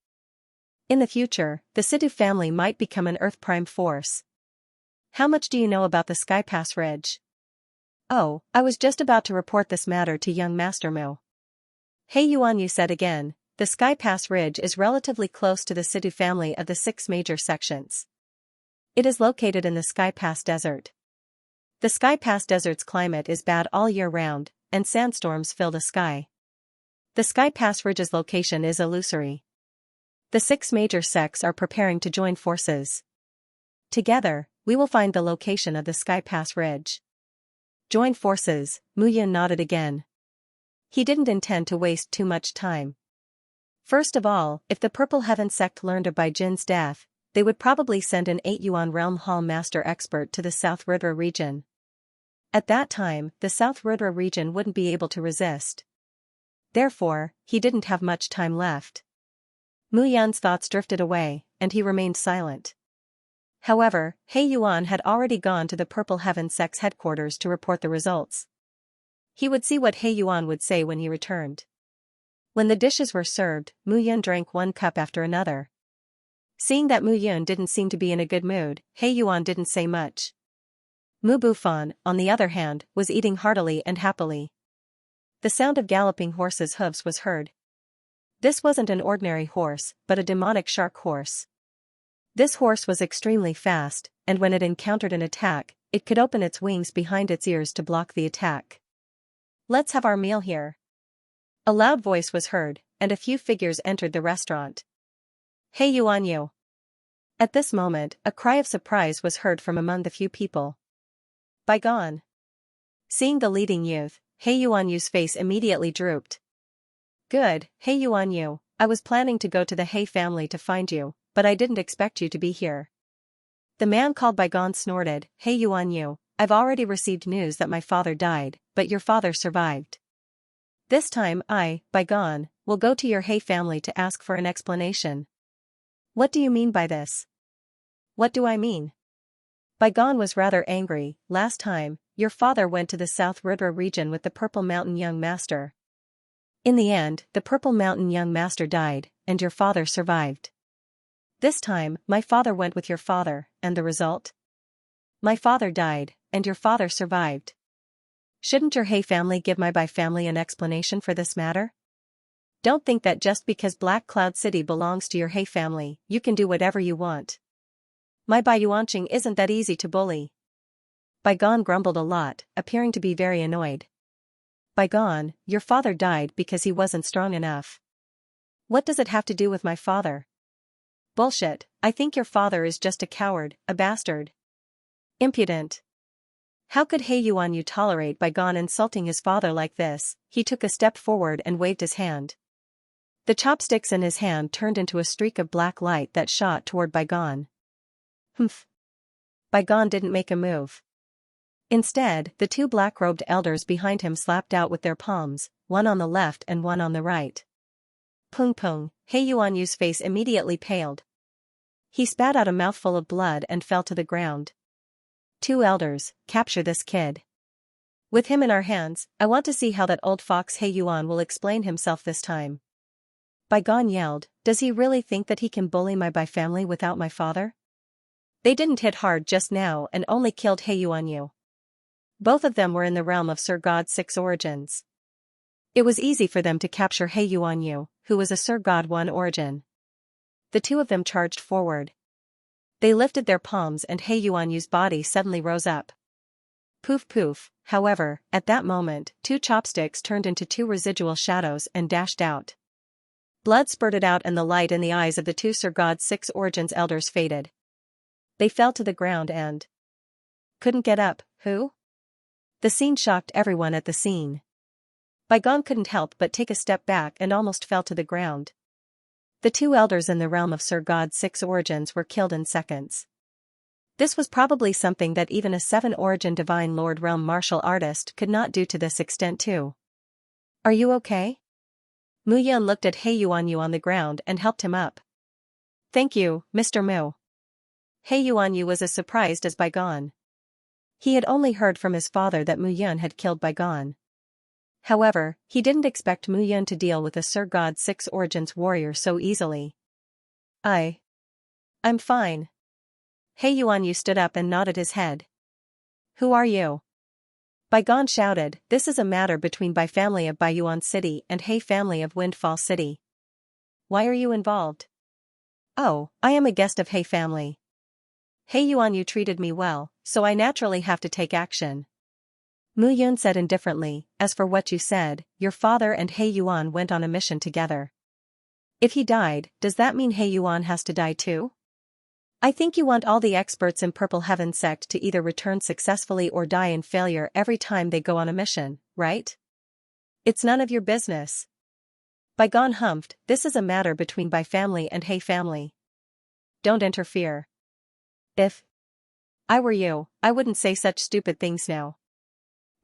In the future, the Sidhu family might become an earth prime force. How much do you know about the Skypass Ridge? Oh, I was just about to report this matter to young Master Mu. He Yuan Yu said again, the Skypass Ridge is relatively close to the Sidhu family of the 6 major sections. It is located in the Skypass Desert. The Skypass Desert's climate is bad all year round, and sandstorms fill the sky. The Skypass Ridge's location is illusory. The 6 major sects are preparing to join forces. Together, we will find the location of the Skypass Ridge. Join forces, Mu Yun nodded again. He didn't intend to waste too much time. First of all, if the Purple Heaven sect learned of Bai Jin's death, they would probably send an 8-Yuan realm hall master expert to the South Rudra region. At that time, the South Rudra region wouldn't be able to resist. Therefore, he didn't have much time left. Mu Yun's thoughts drifted away, and he remained silent. However, He Yuan had already gone to the Purple Heaven sect's headquarters to report the results. He would see what He Yuan would say when he returned. When the dishes were served, Mu Yun drank one cup after another. Seeing that Mu Yun didn't seem to be in a good mood, He Yuan didn't say much. Mu Bufan, on the other hand, was eating heartily and happily. The sound of galloping horses' hooves was heard. This wasn't an ordinary horse, but a demonic shark horse. This horse was extremely fast, and when it encountered an attack, it could open its wings behind its ears to block the attack. "Let's have our meal here." A loud voice was heard, and a few figures entered the restaurant. "Hey Yuan Yu." At this moment, a cry of surprise was heard from among the few people. "Bygone." Seeing the leading youth, He Yuan Yu's face immediately drooped. "Good, He Yuan Yu, I was planning to go to the He family to find you, but I didn't expect you to be here." The man called Bygone snorted. "He Yuan Yu, I've already received news that my father died, but your father survived. This time I, Bygone, will go to your He family to ask for an explanation." "What do you mean by this?" "What do I mean?" Bygone was rather angry. "Last time, your father went to the South River region with the Purple Mountain young master. In the end, the Purple Mountain young master died, and your father survived. This time, my father went with your father, and the result? My father died, and your father survived. Shouldn't your He family give my Bai family an explanation for this matter? Don't think that just because Black Cloud City belongs to your He family, you can do whatever you want. My Bai Yuanqing isn't that easy to bully." Bygone grumbled a lot, appearing to be very annoyed. "Bygone, your father died because he wasn't strong enough. What does it have to do with my father?" "Bullshit, I think your father is just a coward, a bastard. Impudent." How could He Yuan Yu tolerate Bygone insulting his father like this? He took a step forward and waved his hand. The chopsticks in his hand turned into a streak of black light that shot toward Bygone. "Humph." Bygone didn't make a move. Instead, the two black-robed elders behind him slapped out with their palms, one on the left and one on the right. Pung pung, He Yuan Yu's face immediately paled. He spat out a mouthful of blood and fell to the ground. "Two elders, capture this kid. With him in our hands, I want to see how that old fox He Yuan will explain himself this time." Bygone yelled, "Does he really think that he can bully my Bai family without my father? They didn't hit hard just now and only killed He Yuan Yu. Both of them were in the realm of Sir God 6 origins. It was easy for them to capture He Yuan Yu, who was a Sir God 1 origin." The two of them charged forward. They lifted their palms and He Yuan Yu's body suddenly rose up. Poof poof, however, at that moment, two chopsticks turned into two residual shadows and dashed out. Blood spurted out and the light in the eyes of the two Sir God 6 origins elders faded. They fell to the ground and couldn't get up. Who? The scene shocked everyone at the scene. Bygone couldn't help but take a step back and almost fell to the ground. The two elders in the realm of Sir God 6 origins were killed in seconds. This was probably something that even a 7-origin Divine Lord realm martial artist could not do to this extent too. "Are you okay?" Mu Yun looked at He Yuan Yu on the ground and helped him up. "Thank you, Mr. Mu." He Yuan Yu was as surprised as Bygone. He had only heard from his father that Mu Yun had killed Bygone. However, he didn't expect Mu Yun to deal with a Sir God 6 origins warrior so easily. I'm fine." He Yuan Yu stood up and nodded his head. "Who are you?" Bygone shouted, "This is a matter between Bai family of Baiyuan City and He family of Windfall City. Why are you involved?" "Oh, I am a guest of He family. He Yuan Yu treated me well, so I naturally have to take action." Mu Yun said indifferently, "As for what you said, your father and He Yuan went on a mission together. If he died, does that mean He Yuan has to die too? I think you want all the experts in Purple Heaven sect to either return successfully or die in failure every time they go on a mission, right? It's none of your business." Bygone humphed, "This is a matter between Bai family and He family. Don't interfere. If I were you, I wouldn't say such stupid things now."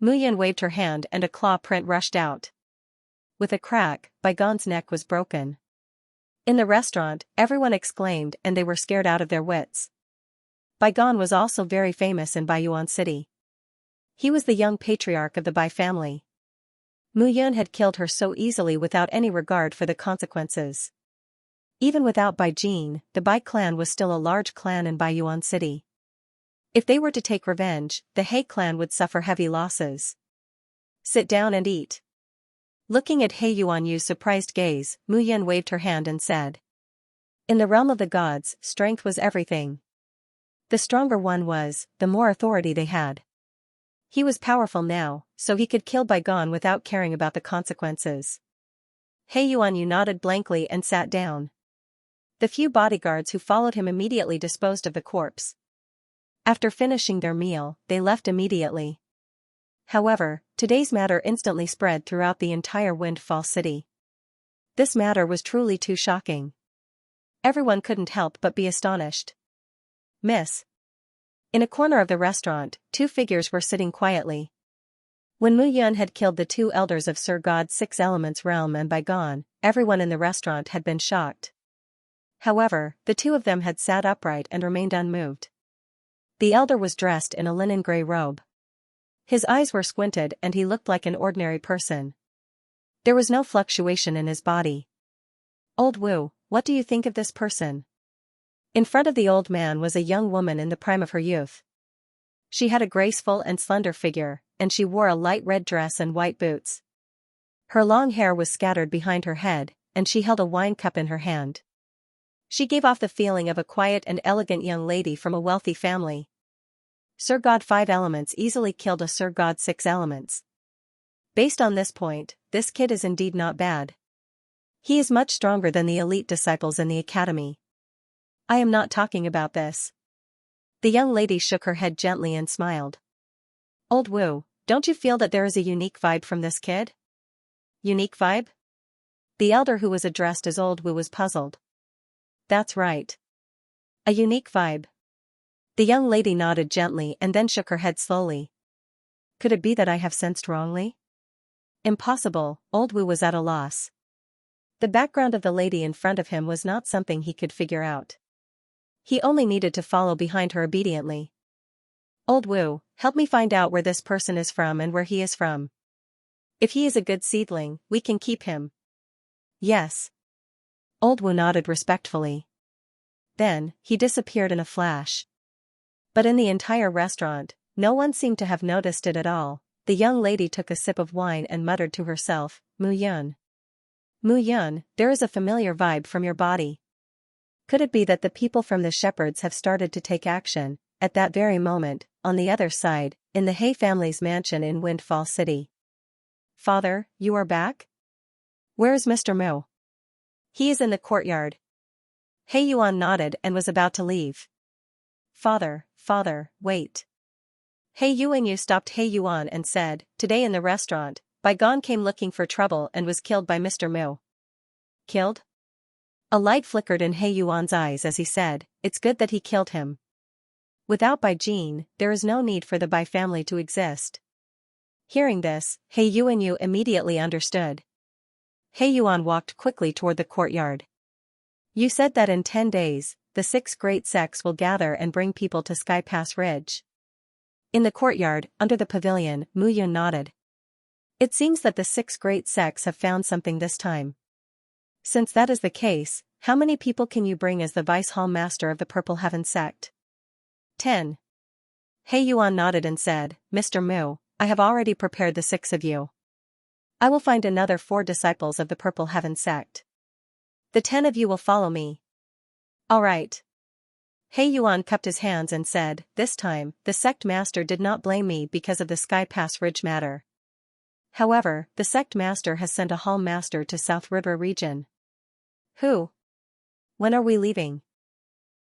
Mu Yun waved her hand and a claw print rushed out. With a crack, Bygone's neck was broken. In the restaurant, everyone exclaimed and they were scared out of their wits. Bygone was also very famous in Baiyuan City. He was the young patriarch of the Bai family. Mu Yun had killed her so easily without any regard for the consequences. Even without Bai Jin, the Bai clan was still a large clan in Baiyuan City. If they were to take revenge, the He clan would suffer heavy losses. Sit down and eat. Looking at He Yuanyu's surprised gaze, Mu Yun waved her hand and said. In the realm of the gods, strength was everything. The stronger one was, the more authority they had. He was powerful now, so he could kill Baigon without caring about the consequences. He Yuanyu nodded blankly and sat down. The few bodyguards who followed him immediately disposed of the corpse. After finishing their meal, they left immediately. However, today's matter instantly spread throughout the entire Windfall City. This matter was truly too shocking. Everyone couldn't help but be astonished. Miss. In a corner of the restaurant, two figures were sitting quietly. When Mu Yun had killed the two elders of Sir God's Six Elements realm and Baigon, everyone in the restaurant had been shocked. However, the two of them had sat upright and remained unmoved. The elder was dressed in a linen gray robe. His eyes were squinted and he looked like an ordinary person. There was no fluctuation in his body. Old Wu, what do you think of this person? In front of the old man was a young woman in the prime of her youth. She had a graceful and slender figure, and she wore a light red dress and white boots. Her long hair was scattered behind her head, and she held a wine cup in her hand. She gave off the feeling of a quiet and elegant young lady from a wealthy family. Sir God Five Elements easily killed a Sir God Six Elements. Based on this point, this kid is indeed not bad. He is much stronger than the elite disciples in the academy. I am not talking about this. The young lady shook her head gently and smiled. Old Wu, don't you feel that there is a unique vibe from this kid? Unique vibe? The elder who was addressed as Old Wu was puzzled. That's right. A unique vibe. The young lady nodded gently and then shook her head slowly. Could it be that I have sensed wrongly? Impossible, Old Wu was at a loss. The background of the lady in front of him was not something he could figure out. He only needed to follow behind her obediently. Old Wu, help me find out where this person is from and where he is from. If he is a good seedling, we can keep him. Yes. Old Wu nodded respectfully. Then, he disappeared in a flash. But in the entire restaurant, no one seemed to have noticed it at all. The young lady took a sip of wine and muttered to herself, Mu Yun. Mu Yun, there is a familiar vibe from your body. Could it be that the people from the shepherds have started to take action? At that very moment, on the other side, in the He family's mansion in Windfall City. Father, you are back? Where is Mr. Mu? He is in the courtyard. He Yuan nodded and was about to leave. Father, wait. He Yuanyu stopped He Yuan and said, today in the restaurant, Baigon came looking for trouble and was killed by Mr. Mu. Killed? A light flickered in He Yuan's eyes as he said, it's good that he killed him. Without Bai Jin, there is no need for the Bai family to exist. Hearing this, He Yuanyu immediately understood. He Yuan walked quickly toward the courtyard. You said that in 10 days, the 6 great sects will gather and bring people to Sky Pass Ridge. In the courtyard, under the pavilion, Mu Yun nodded. It seems that the 6 great sects have found something this time. Since that is the case, how many people can you bring as the Vice Hall Master of the Purple Heaven sect? 10. He Yuan nodded and said, Mr. Mu, I have already prepared the 6 of you. I will find another 4 disciples of the Purple Heaven sect. The 10 of you will follow me. All right. He Yuan cupped his hands and said, this time, the sect master did not blame me because of the Sky Pass Ridge matter. However, the sect master has sent a hall master to South River region. Who? When are we leaving?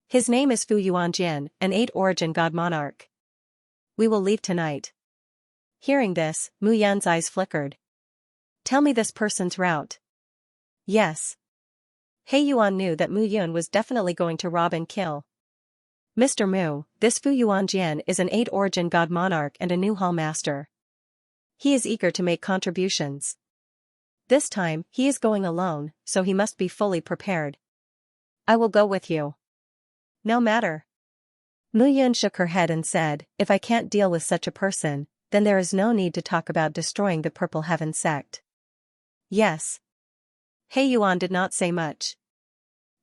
His name is Fu Yuanjin, an 8-origin god monarch. We will leave tonight. Hearing this, Mu Yan's eyes flickered. Tell me this person's route. Yes. He Yuan knew that Mu Yun was definitely going to rob and kill. Mr. Mu, this Fu Yuanjian is an 8-origin god monarch and a new hall master. He is eager to make contributions. This time, he is going alone, so he must be fully prepared. I will go with you. No matter. Mu Yun shook her head and said, if I can't deal with such a person, then there is no need to talk about destroying the Purple Heaven sect. Yes. He Yuan did not say much.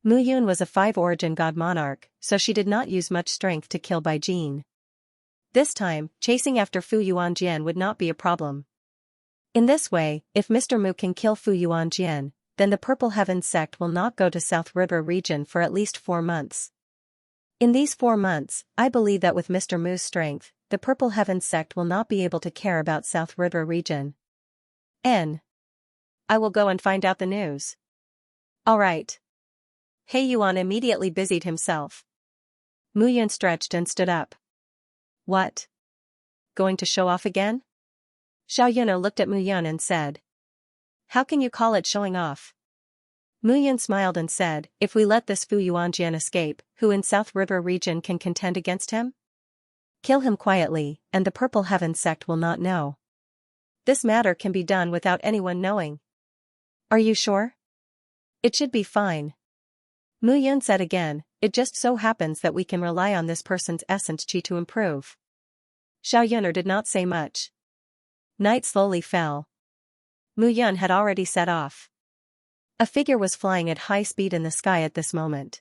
Mu Yun was a 5-origin god monarch, so she did not use much strength to kill Bai Jin. This time, chasing after Fu Yuanjian would not be a problem. In this way, if Mr. Mu can kill Fu Yuanjian, then the Purple Heaven sect will not go to South River region for at least 4 months. In these 4 months, I believe that with Mr. Mu's strength, the Purple Heaven sect will not be able to care about South River region. I will go and find out the news. Alright. He Yuan immediately busied himself. Mu Yun stretched and stood up. What? Going to show off again? Xiao Yun'er looked at Mu Yun and said. How can you call it showing off? Mu Yun smiled and said, if we let this Fu Yuanjian escape, who in South River region can contend against him? Kill him quietly, and the Purple Heaven sect will not know. This matter can be done without anyone knowing. Are you sure? It should be fine. Mu Yun said again, it just so happens that we can rely on this person's essence chi to improve. Xiao Yun'er did not say much. Night slowly fell. Mu Yun had already set off. A figure was flying at high speed in the sky at this moment.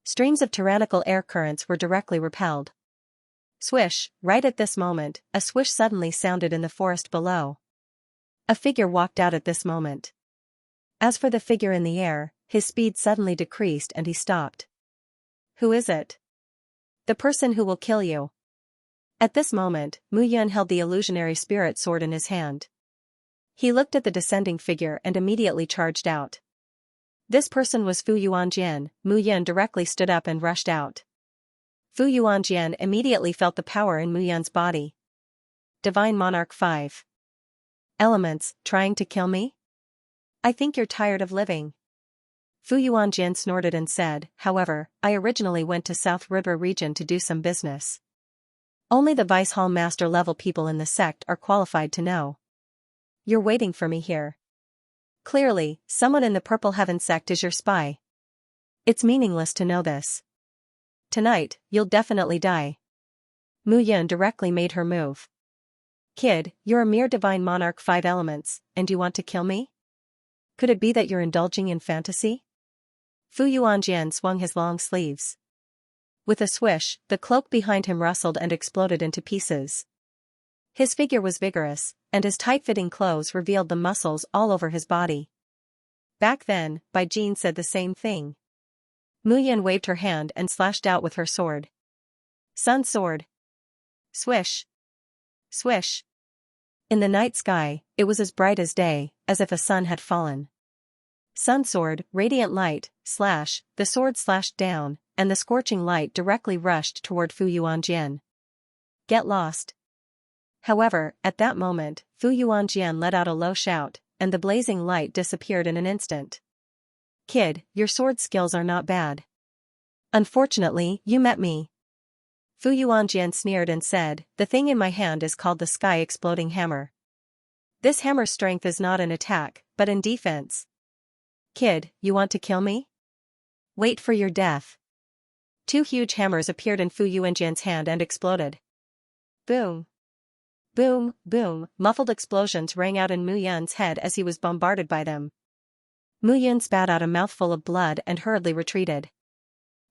Streams of tyrannical air currents were directly repelled. Swish, right at this moment, a swish suddenly sounded in the forest below. A figure walked out at this moment. As for the figure in the air, his speed suddenly decreased and he stopped. Who is it? The person who will kill you. At this moment, Mu Yun held the illusionary spirit sword in his hand. He looked at the descending figure and immediately charged out. This person was Fu Yuanjian. Mu Yun directly stood up and rushed out. Fu Yuanjian immediately felt the power in Mu Yun's body. Divine Monarch 5. Elements, trying to kill me? I think you're tired of living. Fu Yuanjian snorted and said, however, I originally went to South River region to do some business. Only the Vice Hall Master level people in the sect are qualified to know. You're waiting for me here. Clearly, someone in the Purple Heaven sect is your spy. It's meaningless to know this. Tonight, you'll definitely die. Mu Yun directly made her move. Kid, you're a mere Divine Monarch 5 elements, and you want to kill me? Could it be that you're indulging in fantasy? Fu Yuanjian swung his long sleeves. With a swish, the cloak behind him rustled and exploded into pieces. His figure was vigorous, and his tight-fitting clothes revealed the muscles all over his body. Back then, Bai Jin said the same thing. Mu Yun waved her hand and slashed out with her sword. Sun sword. Swish. Swish. In the night sky, it was as bright as day, as if a sun had fallen. Sun sword, radiant light, slash, the sword slashed down, and the scorching light directly rushed toward Fu Yuanjian. Get lost. However, at that moment, Fu Yuanjian let out a low shout, and the blazing light disappeared in an instant. Kid, your sword skills are not bad. Unfortunately, you met me. Fu Yuanjian sneered and said, the thing in my hand is called the Sky Exploding Hammer. This hammer's strength is not in attack, but in defense. Kid, you want to kill me? Wait for your death. 2 huge hammers appeared in Fu Yuanjian's hand and exploded. Boom. Boom, boom, muffled explosions rang out in Mu Yun's head as he was bombarded by them. Mu Yun spat out a mouthful of blood and hurriedly retreated.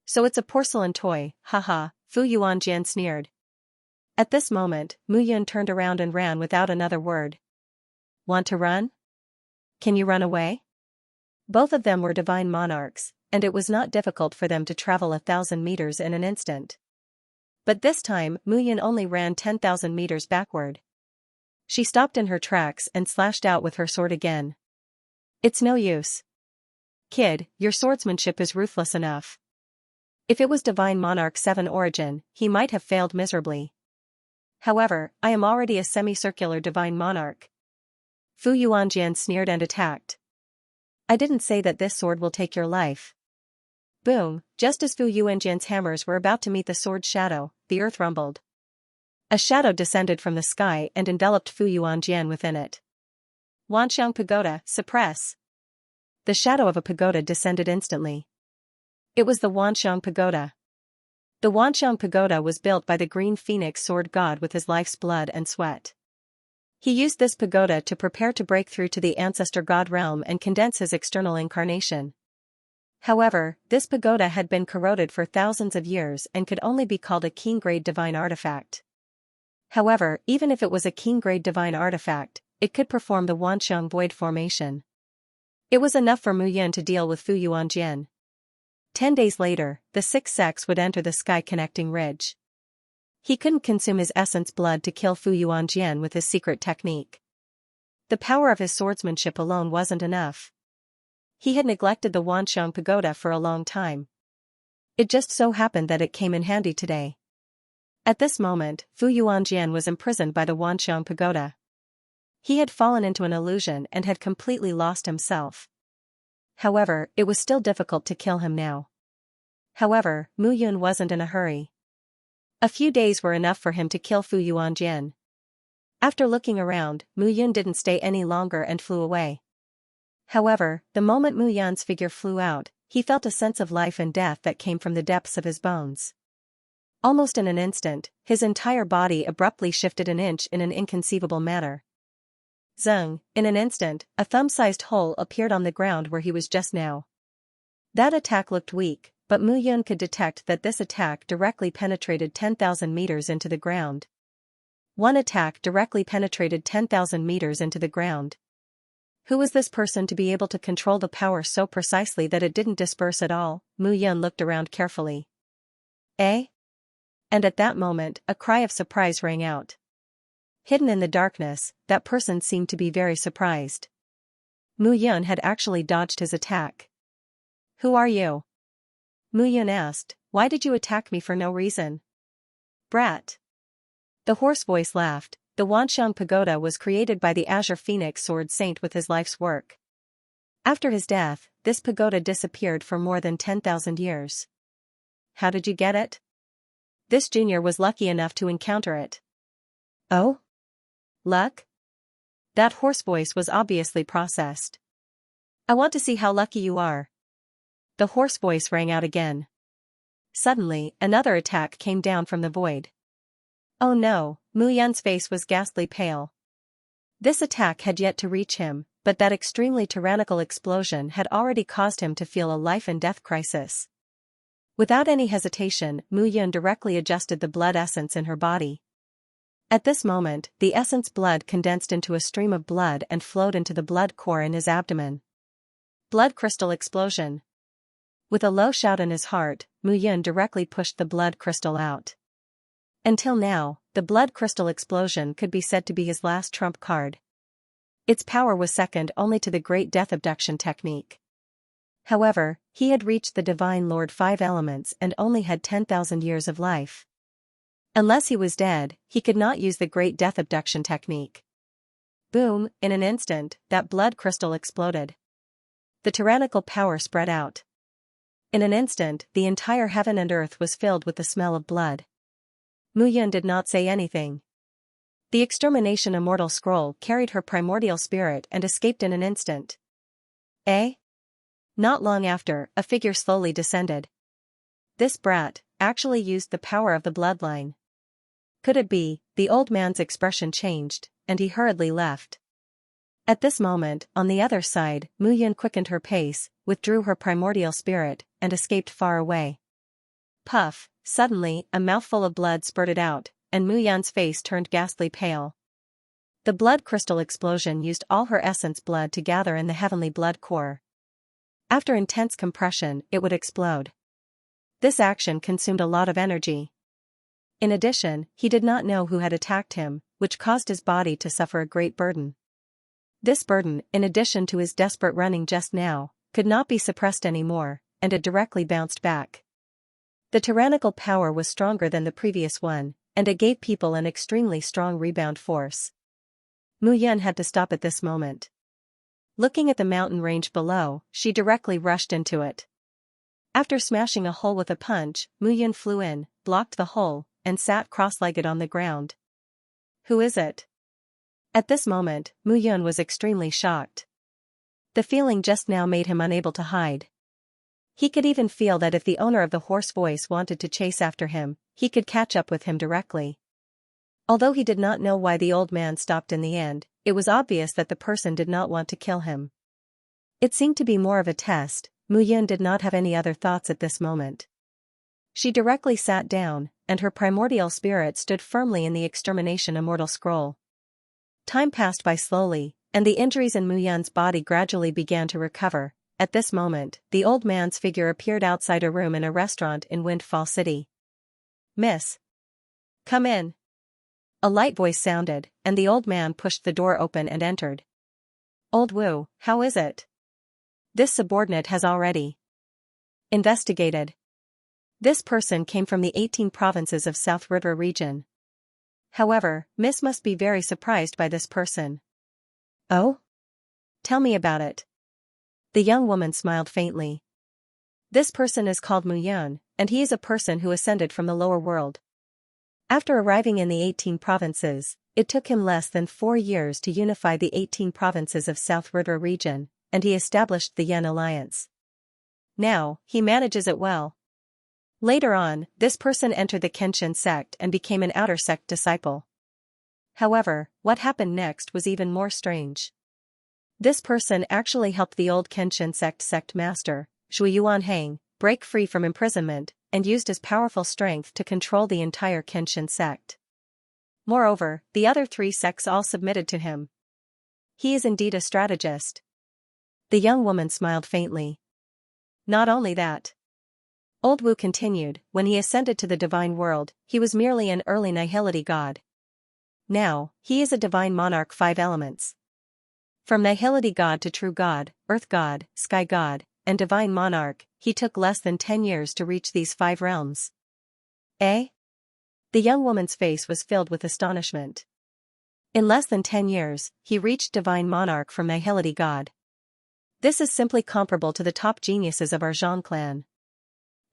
So it's a porcelain toy, haha, Fu Yuanjian sneered. At this moment, Mu Yun turned around and ran without another word. Want to run? Can you run away? Both of them were divine monarchs, and it was not difficult for them to travel 1,000 meters in an instant. But this time, Mu Yun only ran 10,000 meters backward. She stopped in her tracks and slashed out with her sword again. It's no use. Kid, your swordsmanship is ruthless enough. If it was Divine Monarch 7 origin, he might have failed miserably. However, I am already a semicircular Divine Monarch. Fu Yuanjian sneered and attacked. I didn't say that this sword will take your life. Boom, just as Fu Yuanjian's hammers were about to meet the sword's shadow, the earth rumbled. A shadow descended from the sky and enveloped Fu Yuanjian within it. Wanxiang Pagoda, suppress. The shadow of a pagoda descended instantly. It was the Wanxiang Pagoda. The Wanxiang Pagoda was built by the Green Phoenix Sword God with his life's blood and sweat. He used this pagoda to prepare to break through to the ancestor god realm and condense his external incarnation. However, this pagoda had been corroded for thousands of years and could only be called a king-grade divine artifact. However, even if it was a king-grade divine artifact, it could perform the Wanxiang void formation. It was enough for Mu Yun to deal with Fu Yuanjian. 10 days later, the sixth sex would enter the sky-connecting ridge. He couldn't consume his essence blood to kill Fu Yuanjian with his secret technique. The power of his swordsmanship alone wasn't enough. He had neglected the Wanxiang pagoda for a long time. It just so happened that it came in handy today. At this moment, Fu Yuanjian was imprisoned by the Wanxiang pagoda. He had fallen into an illusion and had completely lost himself. However, it was still difficult to kill him now. However, Mu Yun wasn't in a hurry. A few days were enough for him to kill Fu Yuanjian. After looking around, Mu Yun didn't stay any longer and flew away. However, the moment Mu Yun's figure flew out, he felt a sense of life and death that came from the depths of his bones. Almost in an instant, his entire body abruptly shifted an inch in an inconceivable manner. Zung, in an instant, a thumb-sized hole appeared on the ground where he was just now. That attack looked weak, but Mu Yun could detect that this attack directly penetrated 10,000 meters into the ground. One attack directly penetrated 10,000 meters into the ground. Who was this person to be able to control the power so precisely that it didn't disperse at all? Mu Yun looked around carefully. Eh? And at that moment, a cry of surprise rang out. Hidden in the darkness, that person seemed to be very surprised. Mu Yun had actually dodged his attack. Who are you? Mu Yun asked, why did you attack me for no reason? Brat. The hoarse voice laughed. The Wanxiang pagoda was created by the Azure Phoenix Sword Saint with his life's work. After his death, this pagoda disappeared for more than 10,000 years. How did you get it? This junior was lucky enough to encounter it. Oh? Luck? That hoarse voice was obviously processed. I want to see how lucky you are. The hoarse voice rang out again. Suddenly, another attack came down from the void. Oh no, Mu Yun's face was ghastly pale. This attack had yet to reach him, but that extremely tyrannical explosion had already caused him to feel a life-and-death crisis. Without any hesitation, Mu Yun directly adjusted the blood essence in her body. At this moment, the essence blood condensed into a stream of blood and flowed into the blood core in his abdomen. Blood crystal explosion. With a low shout in his heart, Mu Yun directly pushed the blood crystal out. Until now, the blood crystal explosion could be said to be his last trump card. Its power was second only to the Great Death Abduction technique. However, he had reached the Divine Lord 5 elements and only had 10,000 years of life. Unless he was dead, he could not use the Great Death Abduction technique. Boom, in an instant, that blood crystal exploded. The tyrannical power spread out. In an instant, the entire heaven and earth was filled with the smell of blood. Mu Yun did not say anything. The extermination immortal scroll carried her primordial spirit and escaped in an instant. Eh? Not long after, a figure slowly descended. This brat actually used the power of the bloodline. Could it be? The old man's expression changed, and he hurriedly left. At this moment, on the other side, Mu Yun quickened her pace, withdrew her primordial spirit, and escaped far away. Puff, suddenly, a mouthful of blood spurted out, and Mu Yun's face turned ghastly pale. The blood crystal explosion used all her essence blood to gather in the heavenly blood core. After intense compression, it would explode. This action consumed a lot of energy. In addition, he did not know who had attacked him, which caused his body to suffer a great burden. This burden, in addition to his desperate running just now, could not be suppressed anymore, and it directly bounced back. The tyrannical power was stronger than the previous one, and it gave people an extremely strong rebound force. Mu Yun had to stop at this moment. Looking at the mountain range below, she directly rushed into it. After smashing a hole with a punch, Mu Yun flew in, blocked the hole, and sat cross-legged on the ground. Who is it? At this moment, Mu Yun was extremely shocked. The feeling just now made him unable to hide. He could even feel that if the owner of the hoarse voice wanted to chase after him, he could catch up with him directly. Although he did not know why the old man stopped in the end, it was obvious that the person did not want to kill him. It seemed to be more of a test. Mu Yun did not have any other thoughts at this moment. She directly sat down, and her primordial spirit stood firmly in the extermination immortal scroll. Time passed by slowly, and the injuries in Mu Yun's body gradually began to recover. At this moment, the old man's figure appeared outside a room in a restaurant in Windfall City. "Miss. Come in." A light voice sounded, and the old man pushed the door open and entered. "Old Wu, how is it? This subordinate has already investigated. This person came from the 18 provinces of South River region. However, Miss must be very surprised by this person." "Oh? Tell me about it." The young woman smiled faintly. "This person is called Mu Yun, and he is a person who ascended from the lower world. After arriving in the 18 provinces, it took him less than 4 years to unify the 18 provinces of South River region, and he established the Yen Alliance. Now, he manages it well. Later on, this person entered the Kenshin sect and became an outer sect disciple. However, what happened next was even more strange. This person actually helped the old Kenshin sect master, Shui Yuanhang, break free from imprisonment, and used his powerful strength to control the entire Kenshin sect. Moreover, the other 3 sects all submitted to him. He is indeed a strategist." The young woman smiled faintly. "Not only that," Old Wu continued, "when he ascended to the divine world, he was merely an early nihility god. Now, he is a divine monarch 5 elements. From nihility god to true god, earth god, sky god, and divine monarch, he took less than 10 years to reach these 5 realms." "Eh?" The young woman's face was filled with astonishment. In less than 10 years, he reached divine monarch from nihility god. This is simply comparable to the top geniuses of our Zhang clan.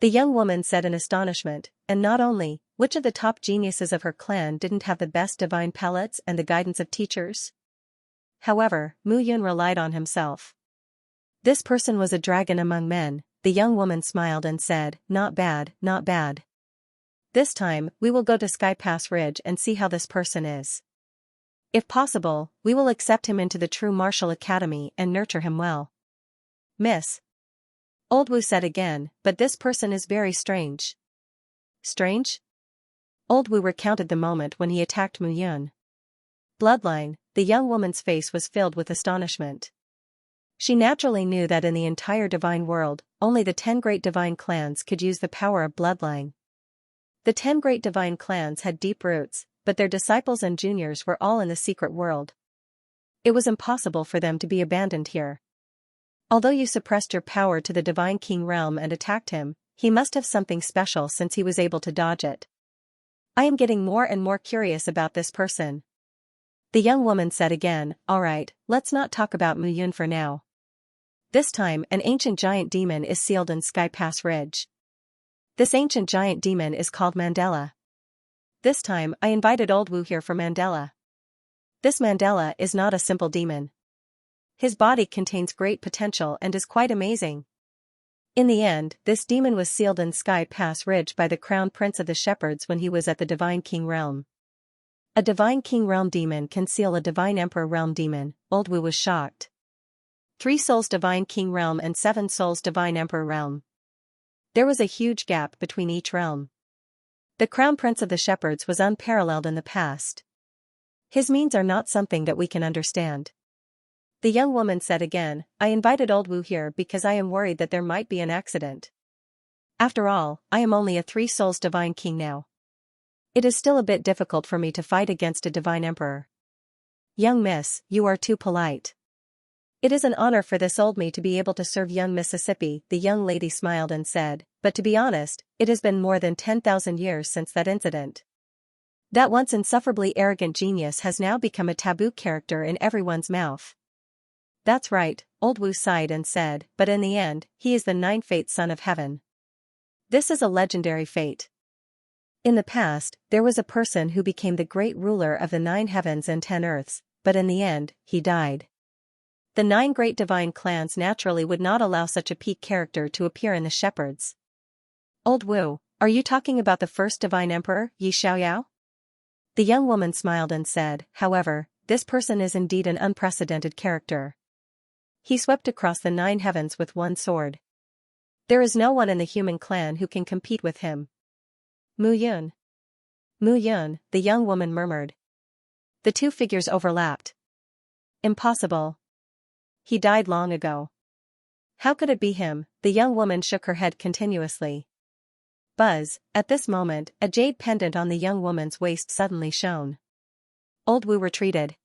The young woman said in astonishment, and not only, which of the top geniuses of her clan didn't have the best divine palettes and the guidance of teachers? However, Mu Yun relied on himself. This person was a dragon among men. The young woman smiled and said, "Not bad, not bad. This time, we will go to Sky Pass Ridge and see how this person is. If possible, we will accept him into the true martial academy and nurture him well." "Miss," Old Wu said again, "but this person is very strange." "Strange?" Old Wu recounted the moment when he attacked Mu Yun. Bloodline. The young woman's face was filled with astonishment. She naturally knew that in the entire divine world, only the 10 great divine clans could use the power of bloodline. The 10 great divine clans had deep roots, but their disciples and juniors were all in the secret world. It was impossible for them to be abandoned here. Although you suppressed your power to the divine king realm and attacked him, he must have something special since he was able to dodge it. I am getting more and more curious about this person." The young woman said again, "Alright, let's not talk about Mu Yun for now. This time an ancient giant demon is sealed in Sky Pass Ridge. This ancient giant demon is called Mandela. This time I invited Old Wu here for Mandela. This Mandela is not a simple demon. His body contains great potential and is quite amazing. In the end, this demon was sealed in Sky Pass Ridge by the Crown Prince of the Shepherds when he was at the Divine King Realm. A Divine King Realm demon can seal a Divine Emperor Realm demon." Old Wu was shocked. 3 souls Divine King Realm and 7 souls Divine Emperor Realm. There was a huge gap between each realm. The Crown Prince of the Shepherds was unparalleled in the past. His means are not something that we can understand. The young woman said again, "I invited Old Wu here because I am worried that there might be an accident. After all, I am only a 3 souls Divine King now. It is still a bit difficult for me to fight against a Divine Emperor." "Young miss, you are too polite. It is an honor for this old me to be able to serve young Mississippi," the young lady smiled and said, "but to be honest, it has been more than 10,000 years since that incident. That once insufferably arrogant genius has now become a taboo character in everyone's mouth." "That's right," Old Wu sighed and said, "but in the end, he is the 9th fate son of heaven. This is a legendary fate. In the past, there was a person who became the great ruler of the 9 heavens and 10 earths, but in the end, he died. The 9 great divine clans naturally would not allow such a peak character to appear in the Shepherds." "Old Wu, are you talking about the first divine emperor, Yi Xiaoyao?" The young woman smiled and said, however, this person is indeed an unprecedented character. He swept across the 9 heavens with one sword. There is no one in the human clan who can compete with him. Mu Yun. Mu Yun, the young woman murmured. The two figures overlapped. Impossible. He died long ago. How could it be him? The young woman shook her head continuously. Buzz, at this moment, a jade pendant on the young woman's waist suddenly shone. Old Wu retreated.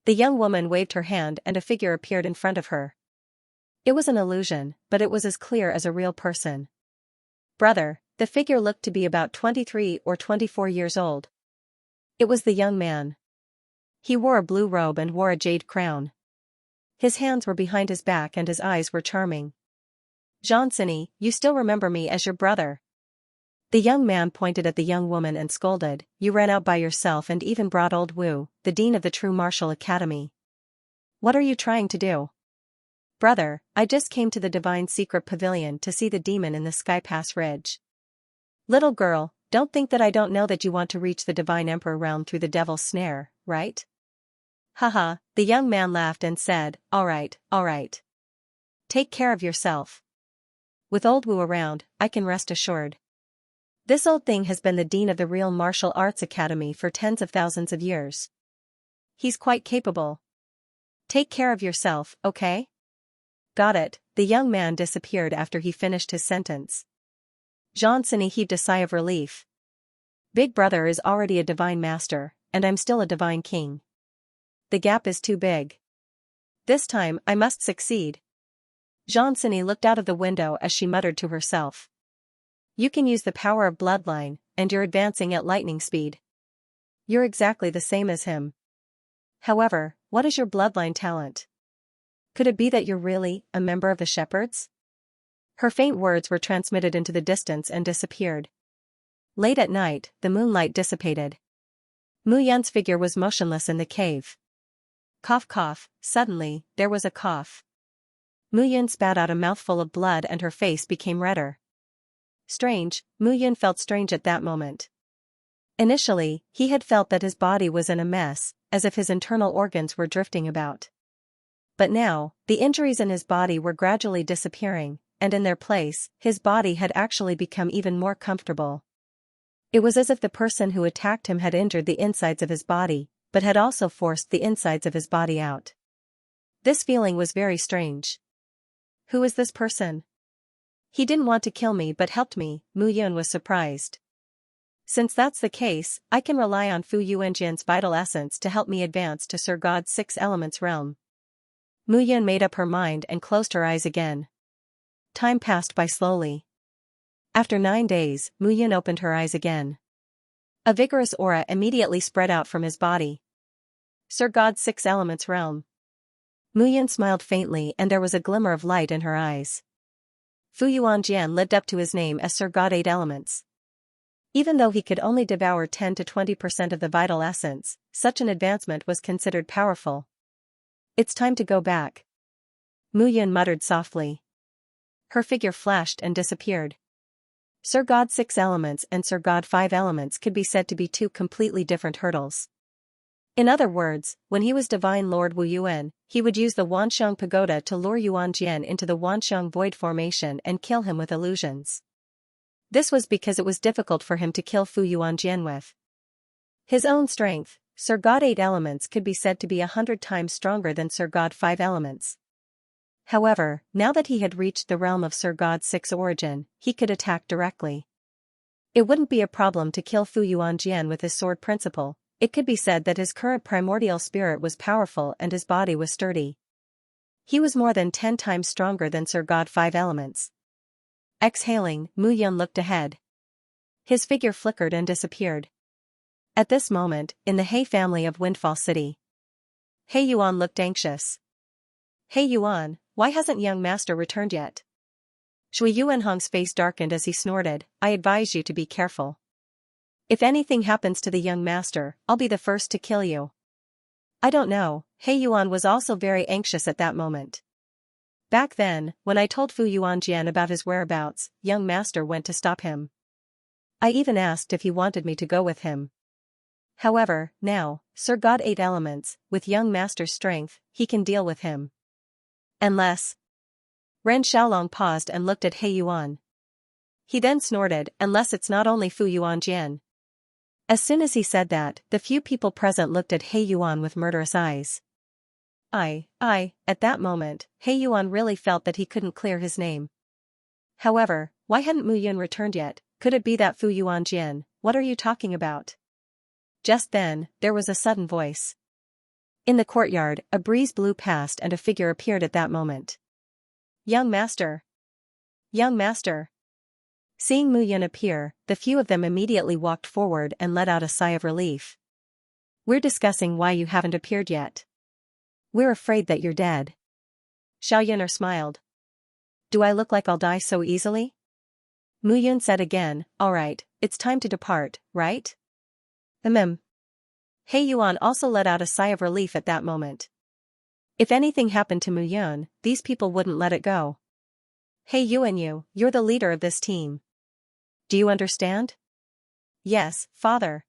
The young woman waved her hand and a figure appeared in front of her. It was an illusion, but it was as clear as a real person. Brother, the figure looked to be about 23 or 24 years old. It was the young man. He wore a blue robe and wore a jade crown. His hands were behind his back and his eyes were charming. Xianxia, you still remember me as your brother. The young man pointed at the young woman and scolded, you ran out by yourself and even brought old Wu, the dean of the True Martial Academy. What are you trying to do? Brother, I just came to the Divine Secret Pavilion to see the demon in the Sky Pass Ridge. Little girl, don't think that I don't know that you want to reach the Divine Emperor realm through the Devil's Snare, right? Haha, the young man laughed and said, all right. Take care of yourself. With old Wu around, I can rest assured. This old thing has been the dean of the Real Martial Arts Academy for tens of thousands of years. He's quite capable. Take care of yourself, okay? Got it. The young man disappeared after he finished his sentence. Xianxia heaved a sigh of relief. Big brother is already a divine master, and I'm still a divine king. The gap is too big. This time I must succeed. Xianxia looked out of the window as she muttered to herself. You can use the power of bloodline, and you're advancing at lightning speed. You're exactly the same as him. However, what is your bloodline talent? Could it be that you're really a member of the shepherds? Her faint words were transmitted into the distance and disappeared. Late at night, the moonlight dissipated. Mu Yun's figure was motionless in the cave. Cough cough, suddenly, there was a cough. Mu Yun spat out a mouthful of blood and her face became redder. Strange, Mu Yun felt strange at that moment. Initially, he had felt that his body was in a mess, as if his internal organs were drifting about. But now, the injuries in his body were gradually disappearing, and in their place, his body had actually become even more comfortable. It was as if the person who attacked him had injured the insides of his body, but had also forced the insides of his body out. This feeling was very strange. Who is this person? He didn't want to kill me but helped me, Mu Yun was surprised. Since that's the case, I can rely on Fu Yuanjian's vital essence to help me advance to Sir God's 6 elements realm. Mu Yun made up her mind and closed her eyes again. Time passed by slowly. After 9 days, Mu Yun opened her eyes again. A vigorous aura immediately spread out from his body. Sir God's 6 elements realm. Mu Yun smiled faintly and there was a glimmer of light in her eyes. Fu Yuanjian lived up to his name as Sir God 8 elements. Even though he could only devour 10 to 20% of the vital essence, such an advancement was considered powerful. It's time to go back. Mu Yun muttered softly. Her figure flashed and disappeared. Sir God 6 elements and Sir God 5 elements could be said to be 2 completely different hurdles. In other words, when he was Divine Lord Wu Yuan, he would use the Wansheng Pagoda to lure Yuanjian into the Wansheng Void Formation and kill him with illusions. This was because it was difficult for him to kill Fu Yuanjian with his own strength. Sir God 8 elements could be said to be 100 times stronger than Sir God 5 elements. However, now that he had reached the realm of Sir God 6 origin, he could attack directly. It wouldn't be a problem to kill Fu Yuanjian with his sword principle. It could be said that his current primordial spirit was powerful and his body was sturdy. He was more than 10 times stronger than Sir God 5 elements. Exhaling, Mu Yun looked ahead. His figure flickered and disappeared. At this moment, in the He family of Windfall City, He Yuan looked anxious. He Yuan, why hasn't young master returned yet? Shui Yuanhong's face darkened as he snorted, I advise you to be careful. If anything happens to the young master, I'll be the first to kill you. I don't know. He Yuan was also very anxious at that moment. Back then, when I told Fu Yuanjian about his whereabouts, young master went to stop him. I even asked if he wanted me to go with him. However, now, Sir God 8 elements, with young master's strength, he can deal with him. Unless. Ren Xiaolong paused and looked at He Yuan. He then snorted, unless it's not only Fu Yuan Jian. As soon as he said that, the few people present looked at He Yuan with murderous eyes. At that moment, He Yuan really felt that he couldn't clear his name. However, why hadn't Mu Yun returned yet? Could it be that Fu Yuan Jian? What are you talking about? Just then, there was a sudden voice. In the courtyard, a breeze blew past and a figure appeared at that moment. Young master! Young master! Seeing Mu Yun appear, the few of them immediately walked forward and let out a sigh of relief. We're discussing why you haven't appeared yet. We're afraid that you're dead. Xiao Yunar smiled. Do I look like I'll die so easily? Mu Yun said again, alright, it's time to depart, right? He Yuan also let out a sigh of relief at that moment. If anything happened to Mu Yun, these people wouldn't let it go. Hey Yuan, you're the leader of this team. Do you understand? Yes, father.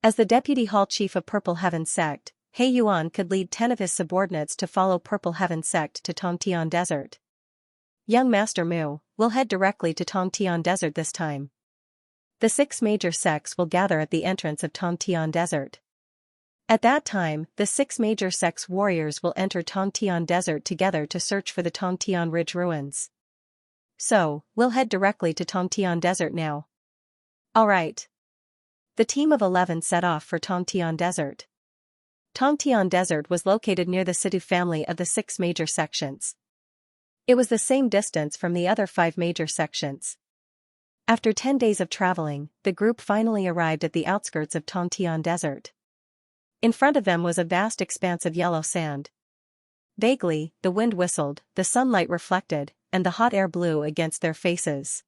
As the deputy hall chief of Purple Heaven Sect, He Yuan could lead 10 of his subordinates to follow Purple Heaven Sect to Tongtian Desert. Young Master Mu, we'll head directly to Tongtian Desert this time. The 6 major sects will gather at the entrance of Tongtian Desert. At that time, the 6 major sects' warriors will enter Tongtian Desert together to search for the Tongtian Ridge ruins. So, we'll head directly to Tongtian Desert now. Alright. The team of 11 set off for Tongtian Desert. Tongtian Desert was located near the Situ family of the 6 major sections. It was the same distance from the other 5 major sections. After 10 days of traveling, the group finally arrived at the outskirts of Tongtian Desert. In front of them was a vast expanse of yellow sand. Vaguely, the wind whistled, the sunlight reflected, and the hot air blew against their faces.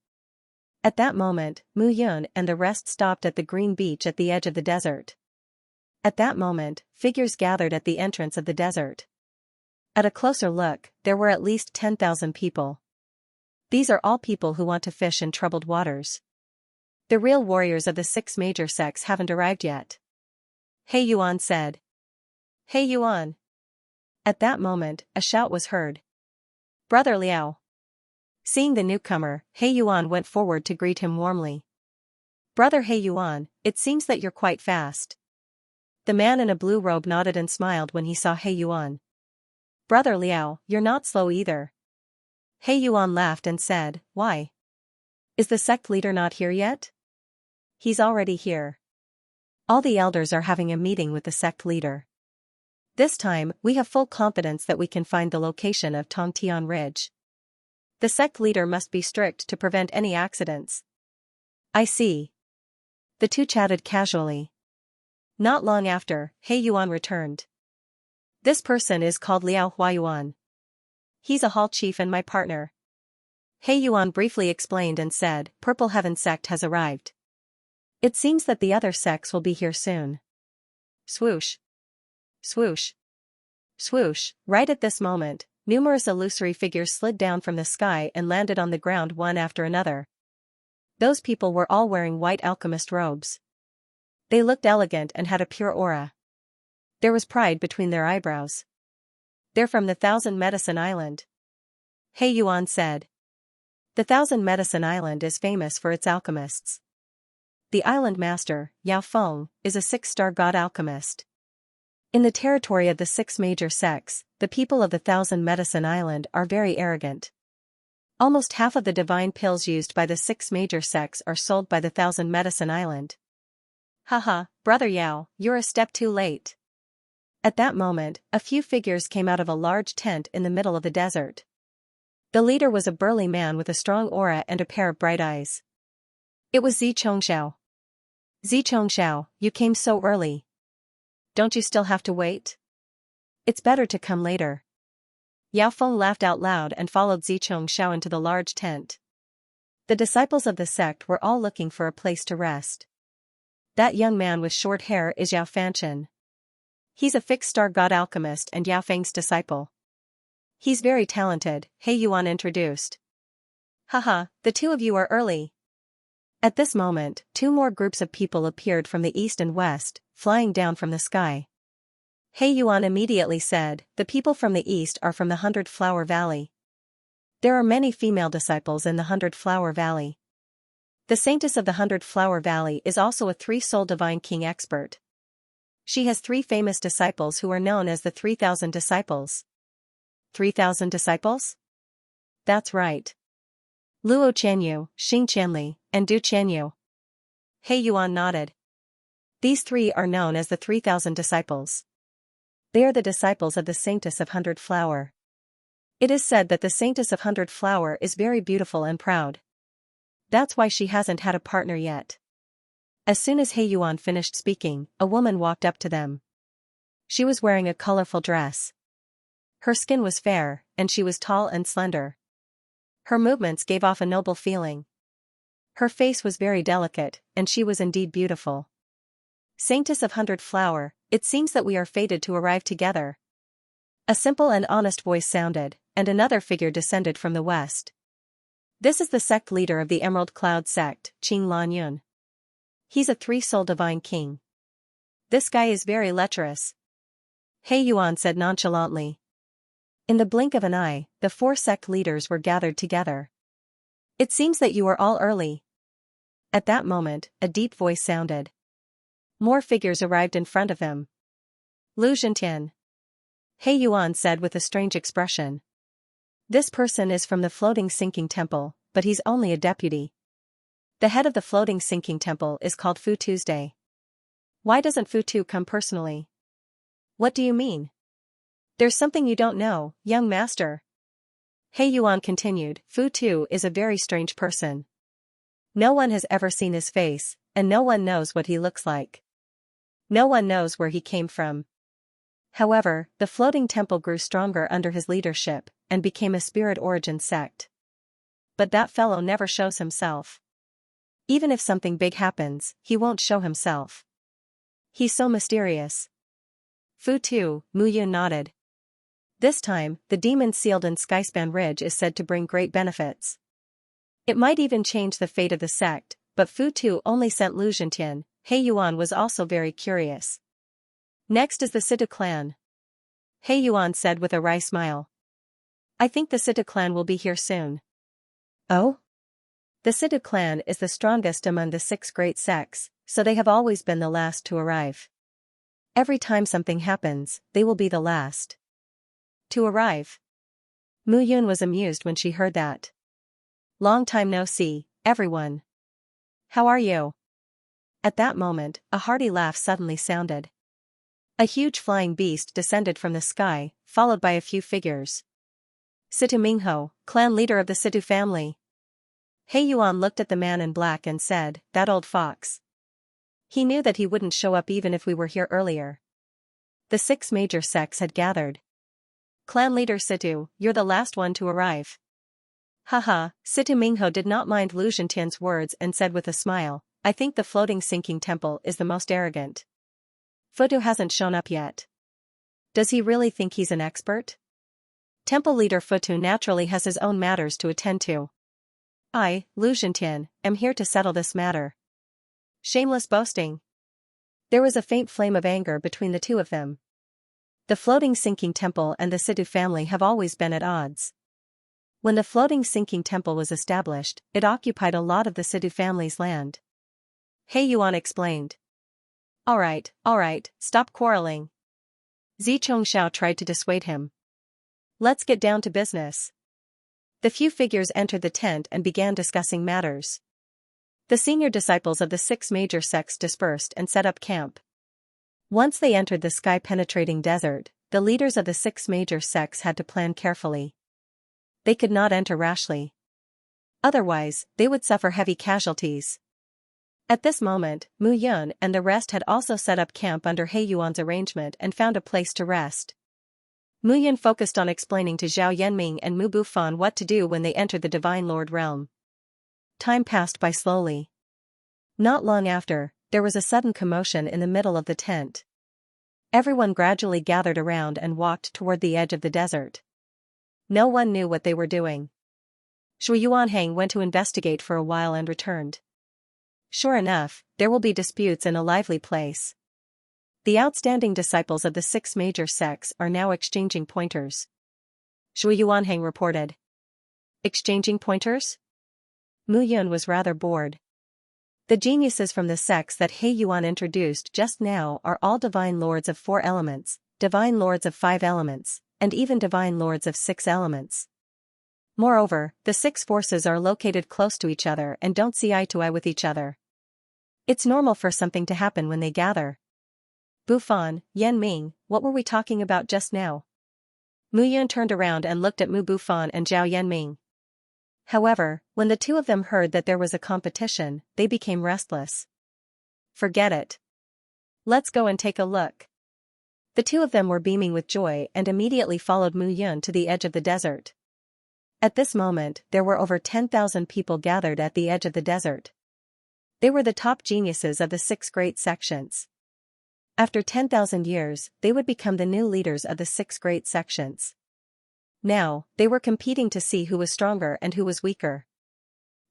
At that moment, Mu Yun and the rest stopped at the green beach at the edge of the desert. At that moment, figures gathered at the entrance of the desert. At a closer look, there were at least 10,000 people. These are all people who want to fish in troubled waters. The real warriors of the 6 major sects haven't arrived yet. He Yuan said. He Yuan. At that moment, a shout was heard. Brother Liao. Seeing the newcomer, He Yuan went forward to greet him warmly. Brother He Yuan, it seems that you're quite fast. The man in a blue robe nodded and smiled when he saw He Yuan. Brother Liao, you're not slow either. He Yuan laughed and said, why? Is the sect leader not here yet? He's already here. All the elders are having a meeting with the sect leader. This time, we have full confidence that we can find the location of Tongtian Ridge. The sect leader must be strict to prevent any accidents. I see. The two chatted casually. Not long after, He Yuan returned. This person is called Liao Huayuan. He's a hall chief and my partner. He Yuan briefly explained and said, Purple Heaven Sect has arrived. It seems that the other sects will be here soon. Swoosh. Swoosh. Swoosh. Right at this moment, numerous illusory figures slid down from the sky and landed on the ground one after another. Those people were all wearing white alchemist robes. They looked elegant and had a pure aura. There was pride between their eyebrows. They're from the Thousand Medicine Island. He Yuan said. The Thousand Medicine Island is famous for its alchemists. The island master, Yao Feng, is a 6-star god alchemist. In the territory of the 6 major sects, the people of the Thousand Medicine Island are very arrogant. Almost half of the divine pills used by the 6 major sects are sold by the Thousand Medicine Island. Haha, Brother Yao, you're a step too late. At that moment, a few figures came out of a large tent in the middle of the desert. The leader was a burly man with a strong aura and a pair of bright eyes. It was Xianxia. Xianxia, you came so early. Don't you still have to wait? It's better to come later. Yao Feng laughed out loud and followed Xianxia into the large tent. The disciples of the sect were all looking for a place to rest. That young man with short hair is Yao Fanchen. He's a 6-star god alchemist and Yao Feng's disciple. He's very talented, He Yuan introduced. Haha, the two of you are early. At this moment, 2 more groups of people appeared from the east and west, flying down from the sky. He Yuan immediately said, "The people from the east are from the 100-Flower Valley. There are many female disciples in the 100-Flower Valley. The saintess of the 100-Flower Valley is also a 3-soul divine king expert. She has 3 famous disciples who are known as the 3,000 disciples." 3,000 disciples? That's right. Luo Qianyu, Xing Qianli, and Du Qianyu. He Yuan nodded. These 3 are known as the 3,000 disciples. They are the disciples of the saintess of 100-Flower. It is said that the saintess of 100-Flower is very beautiful and proud. That's why she hasn't had a partner yet. As soon as He Yuan finished speaking, a woman walked up to them. She was wearing a colorful dress. Her skin was fair, and she was tall and slender. Her movements gave off a noble feeling. Her face was very delicate, and she was indeed beautiful. "Saintess of 100-Flower, it seems that we are fated to arrive together." A simple and honest voice sounded, and another figure descended from the west. This is the sect leader of the Emerald Cloud sect, Qing Lan Yun. He's a 3-soul divine king. This guy is very lecherous. He Yuan said nonchalantly. In the blink of an eye, the 4 sect leaders were gathered together. "It seems that you are all early." At that moment, a deep voice sounded. More figures arrived in front of them. "Lu Zhentian." He Yuan said with a strange expression. "This person is from the Floating Sinking Temple, but he's only a deputy. The head of the Floating Sinking Temple is called Fu Tuesday. Why doesn't Fu Tu come personally?" "What do you mean?" "There's something you don't know, young master." He Yuan continued, "Fu Tu is a very strange person. No one has ever seen his face, and no one knows what he looks like. No one knows where he came from. However, the floating temple grew stronger under his leadership, and became a spirit origin sect. But that fellow never shows himself. Even if something big happens, he won't show himself. He's so mysterious." Fu Tu, Mu Yun nodded. "This time, the demon sealed in Skyspan Ridge is said to bring great benefits. It might even change the fate of the sect, but Fu Tu only sent Lu Zhentian." He Yuan was also very curious. "Next is the Situ clan." He Yuan said with a wry smile. "I think the Situ clan will be here soon." "Oh?" "The Situ clan is the strongest among the 6 great sects, so they have always been the last to arrive. Every time something happens, they will be the last to arrive." Mu Yun was amused when she heard that. "Long time no see, everyone. How are you?" At that moment, a hearty laugh suddenly sounded. A huge flying beast descended from the sky, followed by a few figures. "Situ Mingho, clan leader of the Situ family." He Yuan looked at the man in black and said, "That old fox. He knew that he wouldn't show up even if we were here earlier." The 6 major sects had gathered. "Clan leader Situ, you're the last one to arrive." Haha, Situ Mingho did not mind Lu Zhentian's words and said with a smile, "I think the Floating Sinking Temple is the most arrogant. Futu hasn't shown up yet. Does he really think he's an expert? Temple leader Futu naturally has his own matters to attend to. I, Lu Zhentian, am here to settle this matter." Shameless boasting. There was a faint flame of anger between the two of them. The Floating Sinking Temple and the Situ family have always been at odds. When the Floating Sinking Temple was established, it occupied a lot of the Situ family's land. He Yuan explained. All right, stop quarreling." Zi Chongxiao tried to dissuade him. "Let's get down to business." The few figures entered the tent and began discussing matters. The senior disciples of the 6 major sects dispersed and set up camp. Once they entered the sky-penetrating desert, the leaders of the 6 major sects had to plan carefully. They could not enter rashly. Otherwise, they would suffer heavy casualties. At this moment, Mu Yun and the rest had also set up camp under He Yuan's arrangement and found a place to rest. Mu Yun focused on explaining to Zhao Yanming and Mu Bufan what to do when they entered the Divine Lord realm. Time passed by slowly. Not long after, there was a sudden commotion in the middle of the tent. Everyone gradually gathered around and walked toward the edge of the desert. No one knew what they were doing. Shui Yuanhang went to investigate for a while and returned. Sure enough, there will be disputes in a lively place. The outstanding disciples of the 6 major sects are now exchanging pointers. Zhu Yuanheng reported. Exchanging pointers? Mu Yun was rather bored. The geniuses from the sects that He Yuan introduced just now are all divine lords of 4 elements, divine lords of 5 elements, and even divine lords of 6 elements. Moreover, the 6 forces are located close to each other and don't see eye to eye with each other. It's normal for something to happen when they gather. Bufan, Yan Ming, what were we talking about just now? Mu Yun turned around and looked at Mu Bufan and Zhao Yanming. However, when the 2 of them heard that there was a competition, they became restless. Forget it. Let's go and take a look. The 2 of them were beaming with joy and immediately followed Mu Yun to the edge of the desert. At this moment, there were over 10,000 people gathered at the edge of the desert. They were the top geniuses of the 6 great sections. After 10,000 years, they would become the new leaders of the 6 great sections. Now, they were competing to see who was stronger and who was weaker.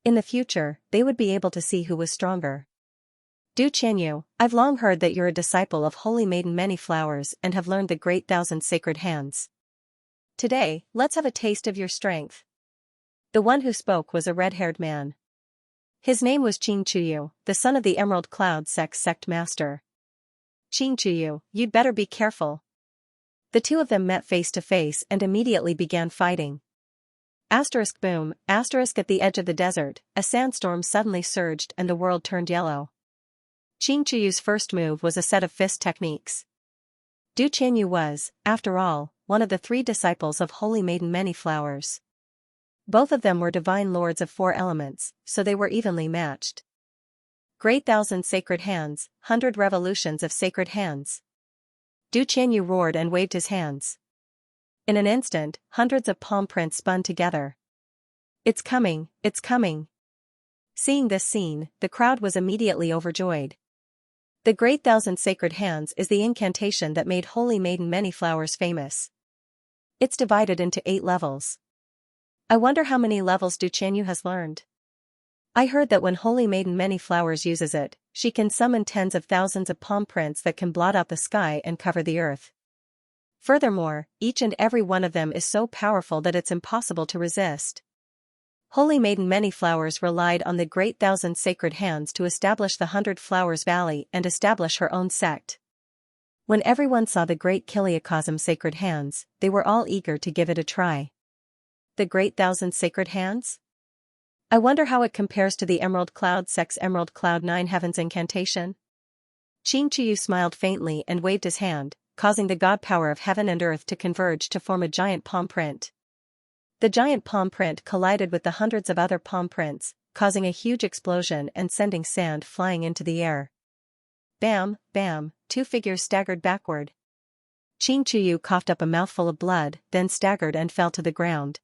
In the future, they would be able to see who was stronger. Du Qianyu, I've long heard that you're a disciple of Holy Maiden Many Flowers and have learned the Great Thousand Sacred Hands. Today, let's have a taste of your strength. The one who spoke was a red-haired man. His name was Qing Chuyu, the son of the Emerald Cloud sect master. Qing Chuyu, you'd better be careful. The 2 of them met face to face and immediately began fighting. Asterisk boom, asterisk at the edge of the desert, a sandstorm suddenly surged and the world turned yellow. Qing Chuyu's first move was a set of fist techniques. Du Qianyu was, after all, one of the 3 disciples of Holy Maiden Many Flowers. Both of them were divine lords of 4 elements, so they were evenly matched. Great Thousand Sacred Hands, 100 revolutions of sacred hands. Du Qianyu roared and waved his hands. In an instant, hundreds of palm prints spun together. It's coming, it's coming. Seeing this scene, the crowd was immediately overjoyed. The Great Thousand Sacred Hands is the incantation that made Holy Maiden Many Flowers famous. It's divided into 8 levels. I wonder how many levels Du Qianyu has learned. I heard that when Holy Maiden Many Flowers uses it, she can summon tens of thousands of palm prints that can blot out the sky and cover the earth. Furthermore, each and every one of them is so powerful that it's impossible to resist. Holy Maiden Many Flowers relied on the Great Thousand Sacred Hands to establish the 100 Flowers Valley and establish her own sect. When everyone saw the Great Kiliacosm Sacred Hands, they were all eager to give it a try. The Great Thousand Sacred Hands? I wonder how it compares to the Emerald Cloud sect's Emerald Cloud 9 Heavens incantation? Qing Chuyu smiled faintly and waved his hand, causing the god power of heaven and earth to converge to form a giant palm print. The giant palm print collided with the hundreds of other palm prints, causing a huge explosion and sending sand flying into the air. Bam, bam, 2 figures staggered backward. Qing Chuyu coughed up a mouthful of blood, then staggered and fell to the ground.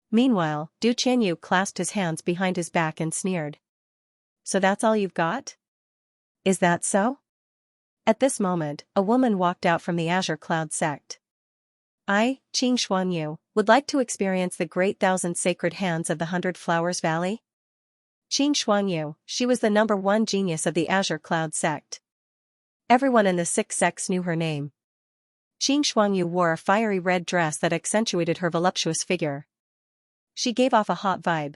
Meanwhile, Du Qianyu clasped his hands behind his back and sneered. So that's all you've got? Is that so? At this moment, a woman walked out from the Azure Cloud sect. I, Qing Xuanyu, would like to experience the Great Thousand Sacred Hands of the 100 Flowers Valley. Qing Xuanyu, she was the number 1 genius of the Azure Cloud sect. Everyone in the 6 sects knew her name. Qing Xuanyu wore a fiery red dress that accentuated her voluptuous figure. She gave off a hot vibe.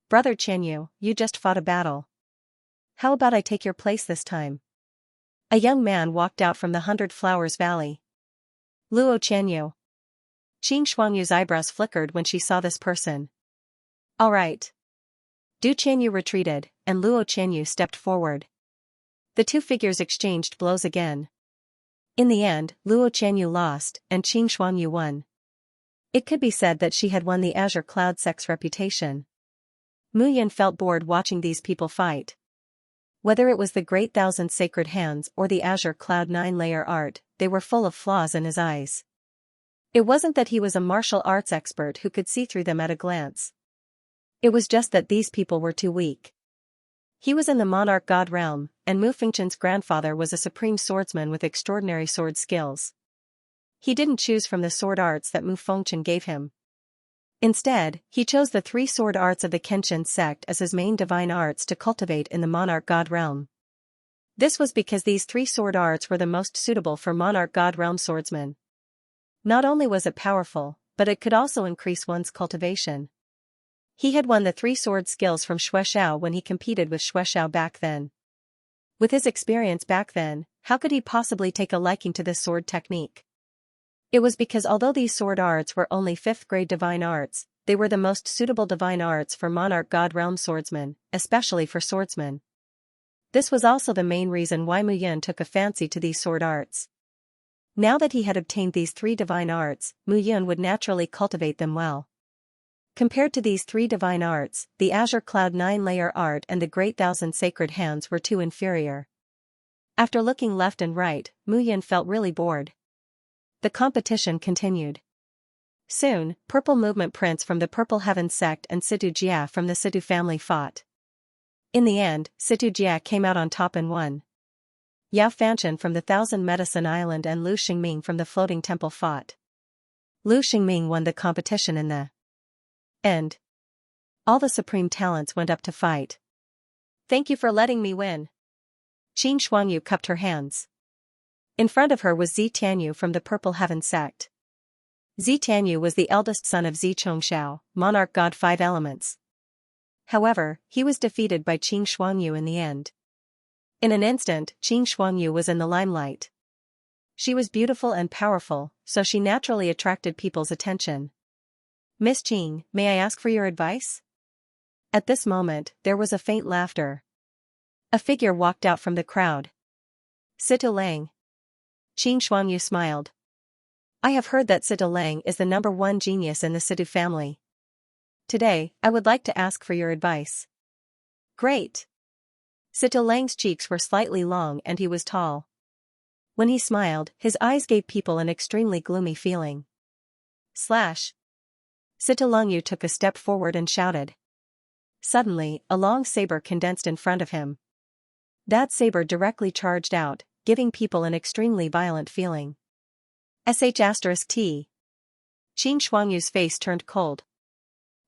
Brother Qianyu, you just fought a battle. How about I take your place this time? A young man walked out from the 100 Flowers Valley. Luo Qianyu. Qing Xuanyu's eyebrows flickered when she saw this person. All right. Du Qianyu retreated, and Luo Qianyu stepped forward. The 2 figures exchanged blows again. In the end, Luo Qianyu lost, and Qing Xuanyu won. It could be said that she had won the Azure Cloud sect's reputation. Mu Yun felt bored watching these people fight. Whether it was the Great Thousand Sacred Hands or the Azure Cloud 9 layer art, they were full of flaws in his eyes. It wasn't that he was a martial arts expert who could see through them at a glance. It was just that these people were too weak. He was in the monarch god realm, and Mu Fengchen's grandfather was a supreme swordsman with extraordinary sword skills. He didn't choose from the sword arts that Mu Fengchen gave him. Instead, he chose the 3 sword arts of the Kenshin sect as his main divine arts to cultivate in the monarch god realm. This was because these three sword arts were the most suitable for monarch god realm swordsmen. Not only was it powerful, but it could also increase one's cultivation. He had won the three sword skills from Xuexiao when he competed with Xuexiao back then. With his experience back then, how could he possibly take a liking to this sword technique? It was because although these sword arts were only 5th grade divine arts, they were the most suitable divine arts for monarch god realm swordsmen, especially for swordsmen. This was also the main reason why Mu Yun took a fancy to these sword arts. Now that he had obtained these three divine arts, Mu Yun would naturally cultivate them well. Compared to these three divine arts, the Azure Cloud 9-layer art and the Great Thousand Sacred Hands were too inferior. After looking left and right, Mu Yun felt really bored. The competition continued. Soon, Purple Movement Prince from the Purple Heaven sect and Situ Jia from the Situ family fought. In the end, Situ Jia came out on top and won. Yao Fanshan from the Thousand Medicine Island and Lu Xingming from the Floating Temple fought. Lu Xingming won the competition in the end. All the supreme talents went up to fight. Thank you for letting me win. Qin Shuangyu cupped her hands. In front of her was Zi Tianyu from the Purple Heaven sect. Zi Tianyu was the eldest son of Zi Chongxiao, monarch god 5 elements. However, he was defeated by Qin Shuangyu in the end. In an instant, Qin Shuangyu was in the limelight. She was beautiful and powerful, so she naturally attracted people's attention. Miss Qin, may I ask for your advice? At this moment, there was a faint laughter. A figure walked out from the crowd. Situ Lang. Qin Shuangyu smiled. I have heard that Situ Lang is the #1 genius in the Situ family. Today, I would like to ask for your advice. Great. Situ Lang's cheeks were slightly long and he was tall. When he smiled, his eyes gave people an extremely gloomy feeling. Slash. Situ Langyu took a step forward and shouted. Suddenly, a long saber condensed in front of him. That saber directly charged out, giving people an extremely violent feeling. T. Qin Shuangyu's face turned cold.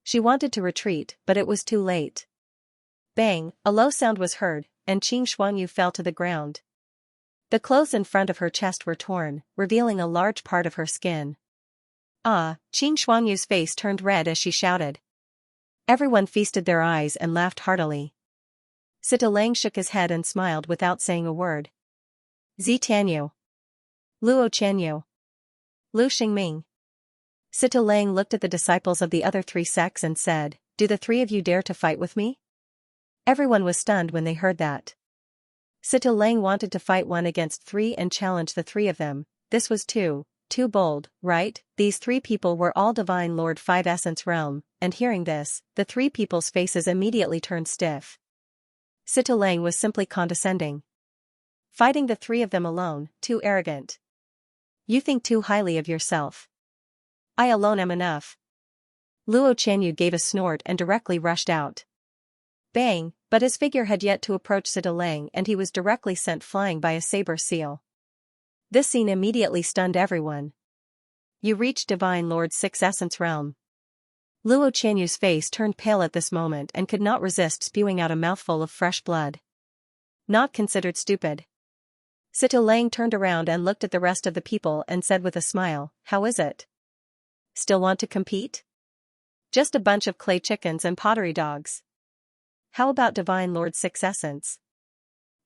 She wanted to retreat, but it was too late. Bang, a low sound was heard, and Qin Shuangyu fell to the ground. The clothes in front of her chest were torn, revealing a large part of her skin. Ah, Qin Shuangyu's face turned red as she shouted. Everyone feasted their eyes and laughed heartily. Situ Lang shook his head and smiled without saying a word. Zi Tianyu. Luo Qianyu. Lu Xingming. Situ Lang looked at the disciples of the other three sects and said, Do the three of you dare to fight with me? Everyone was stunned when they heard that. Situ Lang wanted to fight 1 against 3 and challenge the 3 of them. This was too bold, right? These 3 people were all Divine Lord 5 Essence Realm, and hearing this, the 3 people's faces immediately turned stiff. Situ Lang was simply condescending. Fighting the 3 of them alone, too arrogant. You think too highly of yourself. I alone am enough. Luo Qianyu gave a snort and directly rushed out. Bang, but his figure had yet to approach Situ Lang and he was directly sent flying by a saber seal. This scene immediately stunned everyone. You reached Divine Lord 6 Essence Realm. Luo Qianyu's face turned pale at this moment and could not resist spewing out a mouthful of fresh blood. Not considered stupid. Situ Lang turned around and looked at the rest of the people and said with a smile, How is it? Still want to compete? Just a bunch of clay chickens and pottery dogs. How about Divine Lord 6 Essence?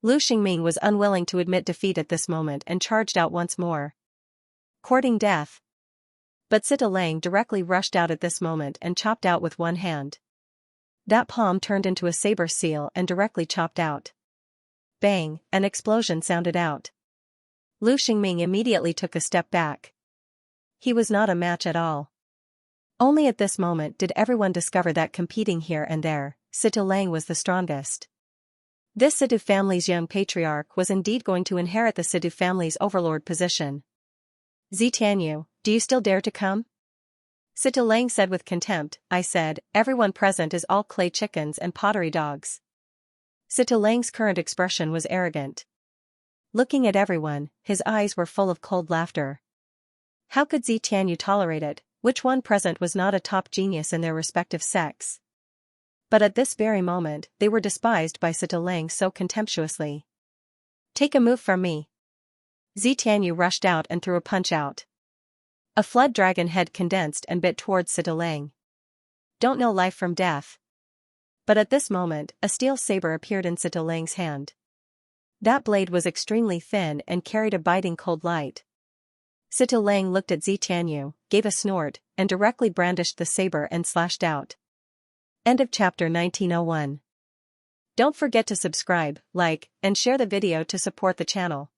Lu Xingming was unwilling to admit defeat at this moment and charged out once more. Courting death. But Situ Lang directly rushed out at this moment and chopped out with one hand. That palm turned into a saber seal and directly chopped out. Bang, an explosion sounded out. Lu Xingming immediately took a step back. He was not a match at all. Only at this moment did everyone discover that competing here and there, Situ Lang was the strongest. This Situ family's young patriarch was indeed going to inherit the Situ family's overlord position. Zi Tianyu, do you still dare to come? Situ Lang said with contempt. I said, everyone present is all clay chickens and pottery dogs. Situ Lang's current expression was arrogant. Looking at everyone, his eyes were full of cold laughter. How could Zi Tianyu tolerate it? Which one present was not a top genius in their respective sects? But at this very moment, they were despised by Situ Lang so contemptuously. Take a move from me. Xianxia rushed out and threw a punch out. A flood dragon head condensed and bit towards Sitalang. Don't know life from death. But at this moment, a steel saber appeared in Sitalang's hand. That blade was extremely thin and carried a biting cold light. Sitalang looked at Xianxia, gave a snort, and directly brandished the saber and slashed out. End of chapter 1901. Don't forget to subscribe, like, and share the video to support the channel.